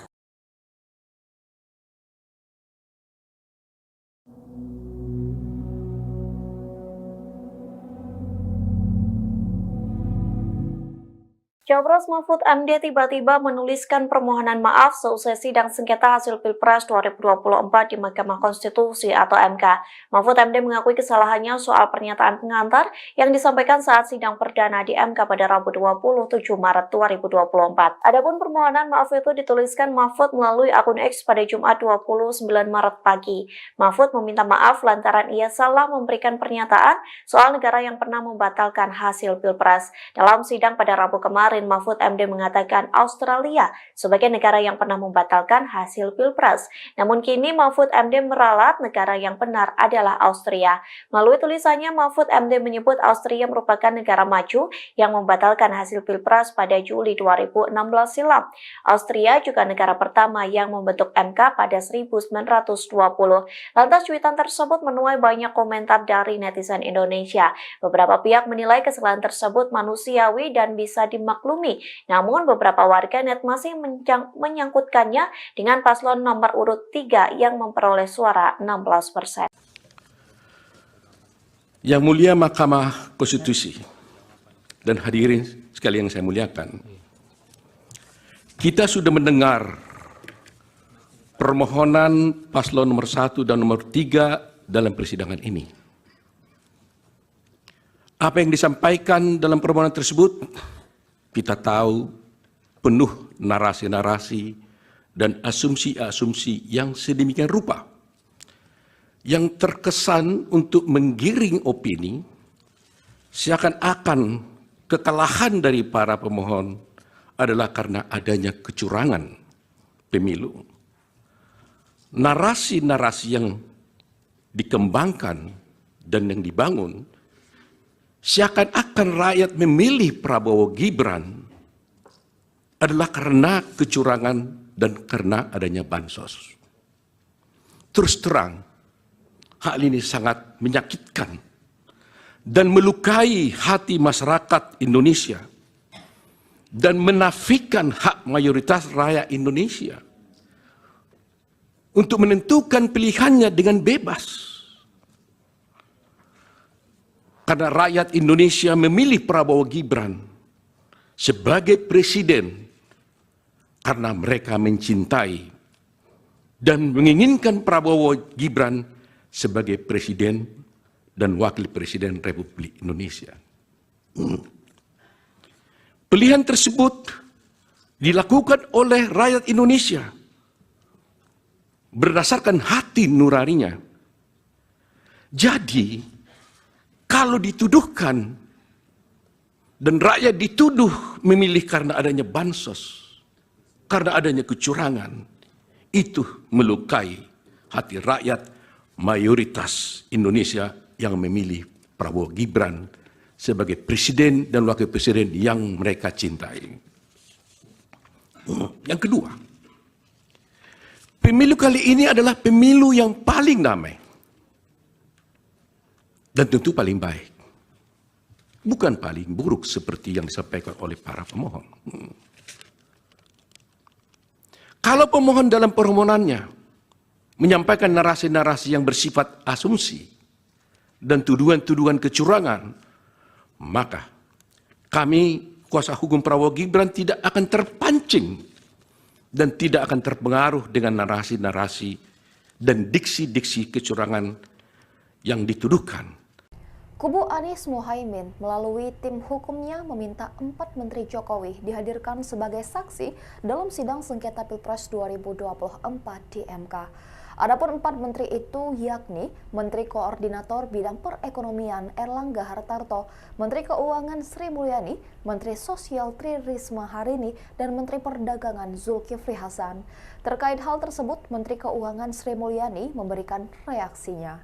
Cawapres Mahfud MD tiba-tiba menuliskan permohonan maaf seusai sidang sengketa hasil Pilpres 2024 di Mahkamah Konstitusi atau MK. Mahfud MD mengakui kesalahannya soal pernyataan pengantar yang disampaikan saat sidang perdana di MK pada Rabu 27 Maret 2024. Adapun permohonan maaf itu dituliskan Mahfud melalui akun X pada Jumat 29 Maret pagi. Mahfud meminta maaf lantaran ia salah memberikan pernyataan soal negara yang pernah membatalkan hasil Pilpres. Dalam sidang pada Rabu kemarin, Mahfud MD mengatakan Australia sebagai negara yang pernah membatalkan hasil Pilpres. Namun kini Mahfud MD meralat negara yang benar adalah Austria. Melalui tulisannya, Mahfud MD menyebut Austria merupakan negara maju yang membatalkan hasil Pilpres pada Juli 2016 silam. Austria juga negara pertama yang membentuk MK pada 1920. Lantas cuitan tersebut menuai banyak komentar dari netizen Indonesia. Beberapa pihak menilai kesalahan tersebut manusiawi dan bisa dimaklumi. Namun beberapa warganet masih menyangkutkannya dengan paslon nomor urut 3 yang memperoleh suara 16%. Yang mulia Mahkamah Konstitusi dan hadirin sekalian yang saya muliakan, kita sudah mendengar permohonan paslon nomor 1 dan nomor 3 dalam persidangan ini. Apa yang disampaikan dalam permohonan tersebut, kita tahu penuh narasi-narasi dan asumsi-asumsi yang sedemikian rupa, yang terkesan untuk menggiring opini, seakan-akan kekalahan dari para pemohon adalah karena adanya kecurangan pemilu. Narasi-narasi yang dikembangkan dan yang dibangun seakan-akan rakyat memilih Prabowo Gibran adalah karena kecurangan dan karena adanya bansos. Terus terang, hal ini sangat menyakitkan dan melukai hati masyarakat Indonesia dan menafikan hak mayoritas rakyat Indonesia untuk menentukan pilihannya dengan bebas. Karena rakyat Indonesia memilih Prabowo Gibran sebagai presiden karena mereka mencintai dan menginginkan Prabowo Gibran sebagai presiden dan wakil presiden Republik Indonesia. Pilihan tersebut dilakukan oleh rakyat Indonesia berdasarkan hati nuraninya. Jadi, kalau dituduhkan dan rakyat dituduh memilih karena adanya bansos, karena adanya kecurangan, itu melukai hati rakyat mayoritas Indonesia yang memilih Prabowo Gibran sebagai presiden dan wakil presiden yang mereka cintai. Yang kedua, pemilu kali ini adalah pemilu yang paling damai dan tentu paling baik, bukan paling buruk seperti yang disampaikan oleh para pemohon. Kalau pemohon dalam permohonannya menyampaikan narasi-narasi yang bersifat asumsi dan tuduhan-tuduhan kecurangan, maka kami, kuasa hukum Prabowo Gibran, tidak akan terpancing dan tidak akan terpengaruh dengan narasi-narasi dan diksi-diksi kecurangan yang dituduhkan. Kubu Anies Mohaimin melalui tim hukumnya meminta 4 Menteri Jokowi dihadirkan sebagai saksi dalam sidang sengketa Pilpres 2024 di MK. Adapun 4 menteri itu yakni Menteri Koordinator Bidang Perekonomian Erlangga Hartarto, Menteri Keuangan Sri Mulyani, Menteri Sosial Tri Risma Harini, dan Menteri Perdagangan Zulkifli Hasan. Terkait hal tersebut, Menteri Keuangan Sri Mulyani memberikan reaksinya.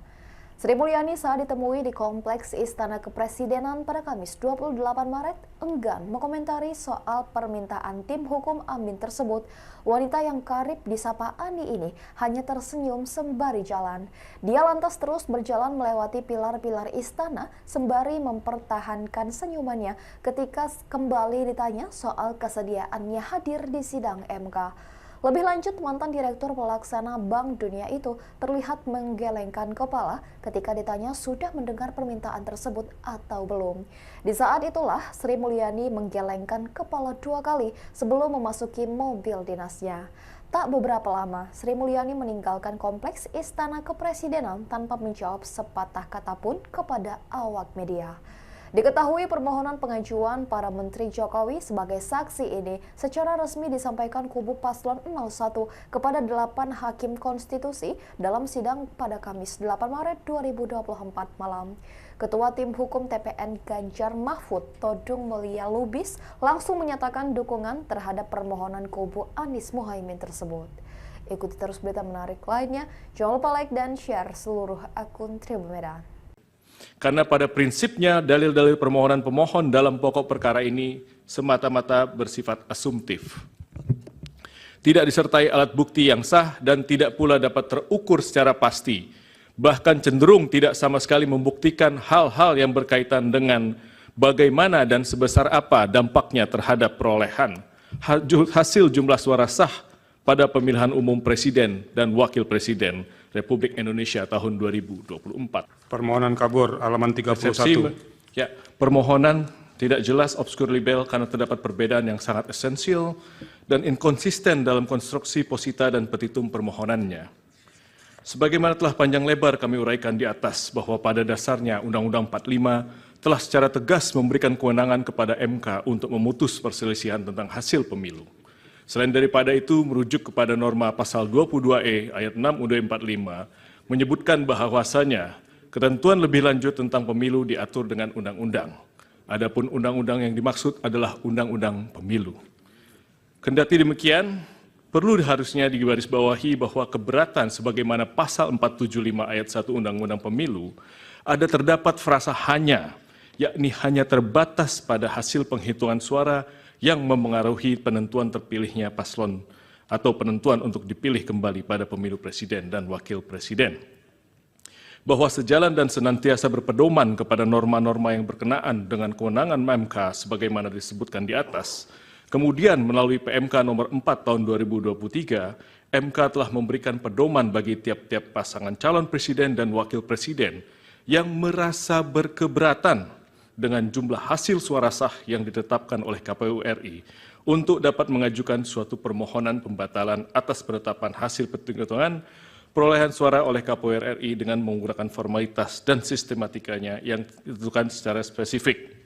Sri Mulyani saat ditemui di Kompleks Istana Kepresidenan pada Kamis 28 Maret enggan mengomentari soal permintaan tim hukum Amin tersebut. Wanita yang karib disapa Ani ini hanya tersenyum sembari jalan. Dia lantas terus berjalan melewati pilar-pilar istana sembari mempertahankan senyumannya ketika kembali ditanya soal kesediaannya hadir di sidang MK. Lebih lanjut, mantan Direktur Pelaksana Bank Dunia itu terlihat menggelengkan kepala ketika ditanya sudah mendengar permintaan tersebut atau belum. Di saat itulah Sri Mulyani menggelengkan kepala 2 kali sebelum memasuki mobil dinasnya. Tak beberapa lama, Sri Mulyani meninggalkan Kompleks Istana Kepresidenan tanpa menjawab sepatah kata pun kepada awak media. Diketahui permohonan pengajuan para Menteri Jokowi sebagai saksi ini secara resmi disampaikan kubu Paslon 01 kepada 8 hakim konstitusi dalam sidang pada Kamis 8 Maret 2024 malam. Ketua Tim Hukum TPN Ganjar Mahfud, Todung Mulia Lubis, langsung menyatakan dukungan terhadap permohonan kubu Anies Muhaimin tersebut. Ikuti terus berita menarik lainnya, jangan lupa like dan share seluruh akun Tribun Medan. Karena pada prinsipnya dalil-dalil permohonan pemohon dalam pokok perkara ini semata-mata bersifat asumtif. Tidak disertai alat bukti yang sah dan tidak pula dapat terukur secara pasti. Bahkan cenderung tidak sama sekali membuktikan hal-hal yang berkaitan dengan bagaimana dan sebesar apa dampaknya terhadap perolehan hasil jumlah suara sah pada pemilihan umum Presiden dan Wakil Presiden Republik Indonesia tahun 2024. Permohonan kabur halaman 31. Ya, permohonan tidak jelas, obskur libel karena terdapat perbedaan yang sangat esensial dan inkonsisten dalam konstruksi posita dan petitum permohonannya. Sebagaimana telah panjang lebar kami uraikan di atas bahwa pada dasarnya Undang-Undang 45 telah secara tegas memberikan kewenangan kepada MK untuk memutus perselisihan tentang hasil pemilu. Selain daripada itu, merujuk kepada norma pasal 22E ayat 6 UUD 45 menyebutkan bahwasanya ketentuan lebih lanjut tentang pemilu diatur dengan undang-undang. Adapun undang-undang yang dimaksud adalah undang-undang pemilu. Kendati demikian, perlu harusnya digarisbawahi bahwa keberatan sebagaimana pasal 475 ayat 1 Undang-Undang Pemilu ada terdapat frasa hanya, yakni hanya terbatas pada hasil penghitungan suara yang memengaruhi penentuan terpilihnya paslon atau penentuan untuk dipilih kembali pada pemilu presiden dan wakil presiden. Bahwa sejalan dan senantiasa berpedoman kepada norma-norma yang berkenaan dengan kewenangan MK sebagaimana disebutkan di atas, kemudian melalui PMK nomor 4 tahun 2023, MK telah memberikan pedoman bagi tiap-tiap pasangan calon presiden dan wakil presiden yang merasa berkeberatan dengan jumlah hasil suara sah yang ditetapkan oleh KPU RI untuk dapat mengajukan suatu permohonan pembatalan atas penetapan hasil penghitungan perolehan suara oleh KPU RI dengan menggunakan formalitas dan sistematikanya yang ditentukan secara spesifik.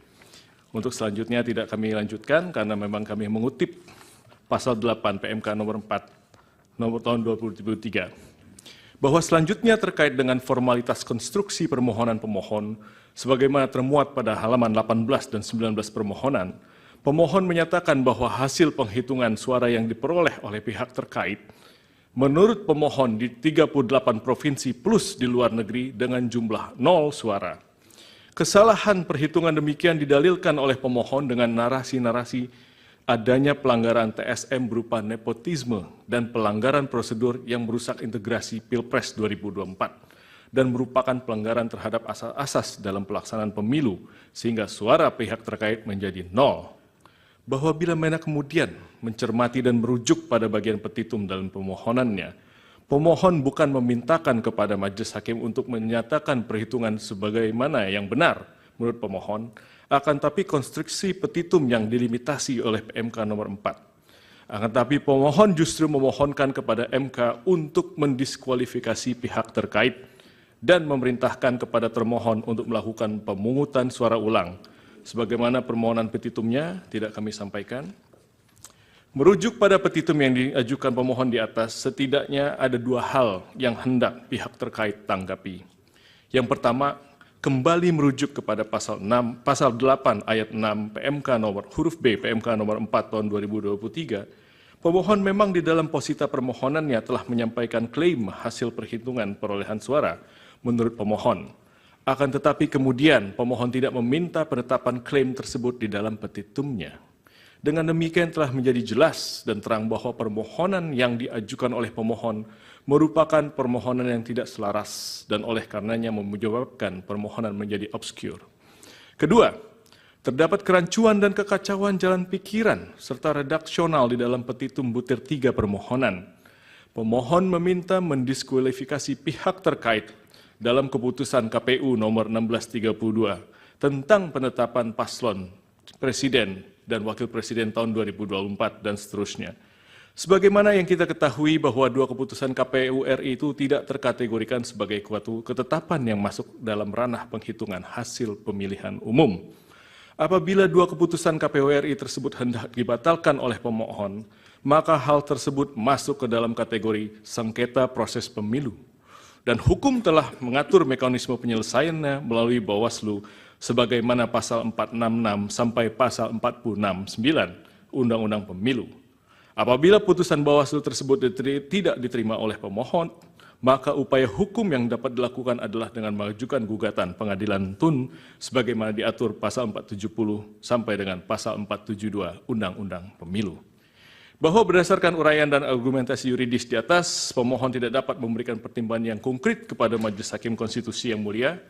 Untuk selanjutnya tidak kami lanjutkan karena memang kami mengutip pasal 8 PMK nomor 4 nomor tahun 2023. Bahwa selanjutnya terkait dengan formalitas konstruksi permohonan pemohon sebagaimana termuat pada halaman 18 dan 19 permohonan, pemohon menyatakan bahwa hasil penghitungan suara yang diperoleh oleh pihak terkait menurut pemohon di 38 provinsi plus di luar negeri dengan jumlah 0 suara. Kesalahan perhitungan demikian didalilkan oleh pemohon dengan narasi-narasi adanya pelanggaran TSM berupa nepotisme dan pelanggaran prosedur yang merusak integrasi Pilpres 2024 dan merupakan pelanggaran terhadap asas-asas dalam pelaksanaan pemilu sehingga suara pihak terkait menjadi 0. Bahwa bila mana kemudian mencermati dan merujuk pada bagian petitum dalam permohonannya, pemohon bukan memintakan kepada majelis hakim untuk menyatakan perhitungan sebagaimana yang benar menurut pemohon, akan tapi konstruksi petitum yang dilimitasi oleh PMK nomor 4. Akan tapi pemohon justru memohonkan kepada MK untuk mendiskualifikasi pihak terkait dan memerintahkan kepada termohon untuk melakukan pemungutan suara ulang. Sebagaimana permohonan petitumnya tidak kami sampaikan. Merujuk pada petitum yang diajukan pemohon di atas, setidaknya ada 2 hal yang hendak pihak terkait tanggapi. Yang pertama, kembali merujuk kepada pasal 8 ayat 6 PMK nomor huruf B PMK nomor 4 tahun 2023. Pemohon memang di dalam posita permohonannya telah menyampaikan klaim hasil perhitungan perolehan suara menurut pemohon. Akan tetapi kemudian pemohon tidak meminta penetapan klaim tersebut di dalam petitumnya. Dengan demikian telah menjadi jelas dan terang bahwa permohonan yang diajukan oleh pemohon merupakan permohonan yang tidak selaras dan oleh karenanya menyebabkan permohonan menjadi obskur. Kedua, terdapat kerancuan dan kekacauan jalan pikiran serta redaksional di dalam petitum butir 3 permohonan. Pemohon meminta mendiskualifikasi pihak terkait dalam keputusan KPU nomor 1632 tentang penetapan paslon presiden dan wakil presiden tahun 2024 dan seterusnya. Sebagaimana yang kita ketahui bahwa 2 keputusan KPU RI itu tidak terkategorikan sebagai suatu ketetapan yang masuk dalam ranah penghitungan hasil pemilihan umum. Apabila 2 keputusan KPU RI tersebut hendak dibatalkan oleh pemohon, maka hal tersebut masuk ke dalam kategori sengketa proses pemilu. Dan hukum telah mengatur mekanisme penyelesaiannya melalui Bawaslu sebagaimana pasal 466 sampai pasal 469 Undang-Undang Pemilu. Apabila putusan Bawaslu tersebut tidak diterima oleh pemohon, maka upaya hukum yang dapat dilakukan adalah dengan mengajukan gugatan pengadilan tun sebagaimana diatur pasal 470 sampai dengan pasal 472 Undang-Undang Pemilu. Bahwa berdasarkan uraian dan argumentasi yuridis di atas, pemohon tidak dapat memberikan pertimbangan yang konkret kepada Majelis Hakim Konstitusi yang mulia,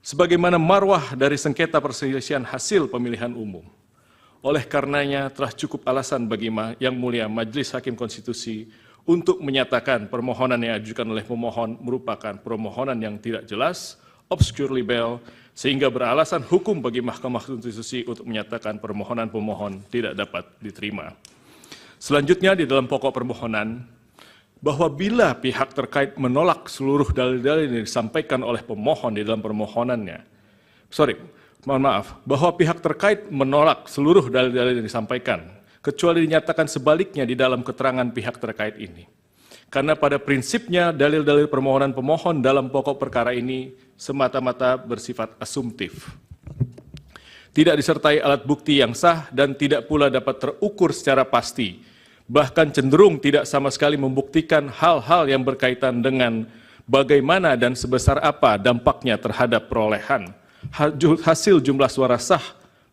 sebagaimana marwah dari sengketa perselisihan hasil pemilihan umum. Oleh karenanya telah cukup alasan bagi Yang Mulia Majelis Hakim Konstitusi untuk menyatakan permohonan yang diajukan oleh pemohon merupakan permohonan yang tidak jelas, obscure libel, sehingga beralasan hukum bagi Mahkamah Konstitusi untuk menyatakan permohonan pemohon tidak dapat diterima. Selanjutnya di dalam pokok permohonan, bahwa bila pihak terkait menolak seluruh dalil-dalil yang disampaikan oleh pemohon di dalam permohonannya, bahwa pihak terkait menolak seluruh dalil-dalil yang disampaikan, kecuali dinyatakan sebaliknya di dalam keterangan pihak terkait ini. Karena pada prinsipnya dalil-dalil permohonan pemohon dalam pokok perkara ini semata-mata bersifat asumtif. Tidak disertai alat bukti yang sah dan tidak pula dapat terukur secara pasti, bahkan cenderung tidak sama sekali membuktikan hal-hal yang berkaitan dengan bagaimana dan sebesar apa dampaknya terhadap perolehan hasil jumlah suara sah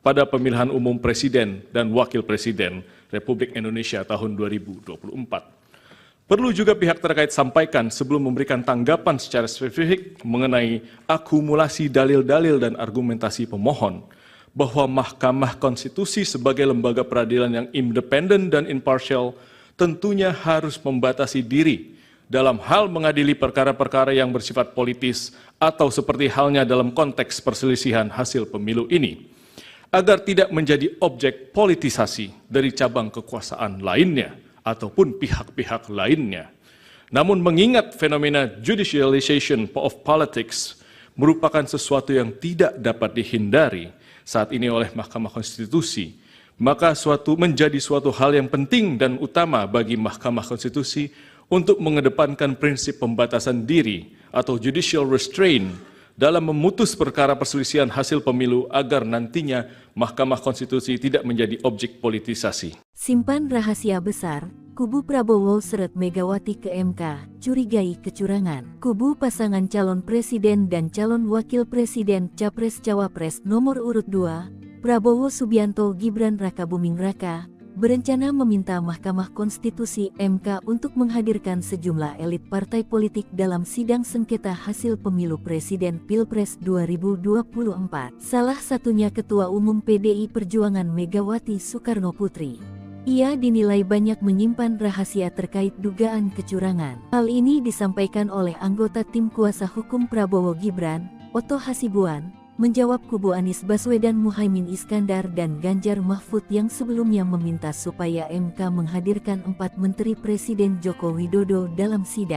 pada pemilihan umum presiden dan wakil presiden Republik Indonesia tahun 2024. Perlu juga pihak terkait sampaikan sebelum memberikan tanggapan secara spesifik mengenai akumulasi dalil-dalil dan argumentasi pemohon, bahwa Mahkamah Konstitusi sebagai lembaga peradilan yang independen dan imparsial tentunya harus membatasi diri dalam hal mengadili perkara-perkara yang bersifat politis atau seperti halnya dalam konteks perselisihan hasil pemilu ini, agar tidak menjadi objek politisasi dari cabang kekuasaan lainnya ataupun pihak-pihak lainnya. Namun mengingat fenomena judicialization of politics merupakan sesuatu yang tidak dapat dihindari saat ini oleh Mahkamah Konstitusi, maka menjadi suatu hal yang penting dan utama bagi Mahkamah Konstitusi untuk mengedepankan prinsip pembatasan diri atau judicial restraint dalam memutus perkara perselisihan hasil pemilu agar nantinya Mahkamah Konstitusi tidak menjadi objek politisasi. Simpan rahasia besar, kubu Prabowo seret Megawati ke MK, curigai kecurangan. Kubu pasangan calon presiden dan calon wakil presiden Capres-Cawapres nomor urut 2, Prabowo Subianto Gibran Rakabuming Raka, berencana meminta Mahkamah Konstitusi MK untuk menghadirkan sejumlah elit partai politik dalam sidang sengketa hasil pemilu presiden Pilpres 2024. Salah satunya Ketua Umum PDI Perjuangan Megawati Soekarnoputri. Ia dinilai banyak menyimpan rahasia terkait dugaan kecurangan. Hal ini disampaikan oleh anggota tim kuasa hukum Prabowo Gibran, Oto Hasibuan, menjawab kubu Anies Baswedan Muhaimin Iskandar dan Ganjar Mahfud yang sebelumnya meminta supaya MK menghadirkan 4 menteri Presiden Joko Widodo dalam sidang.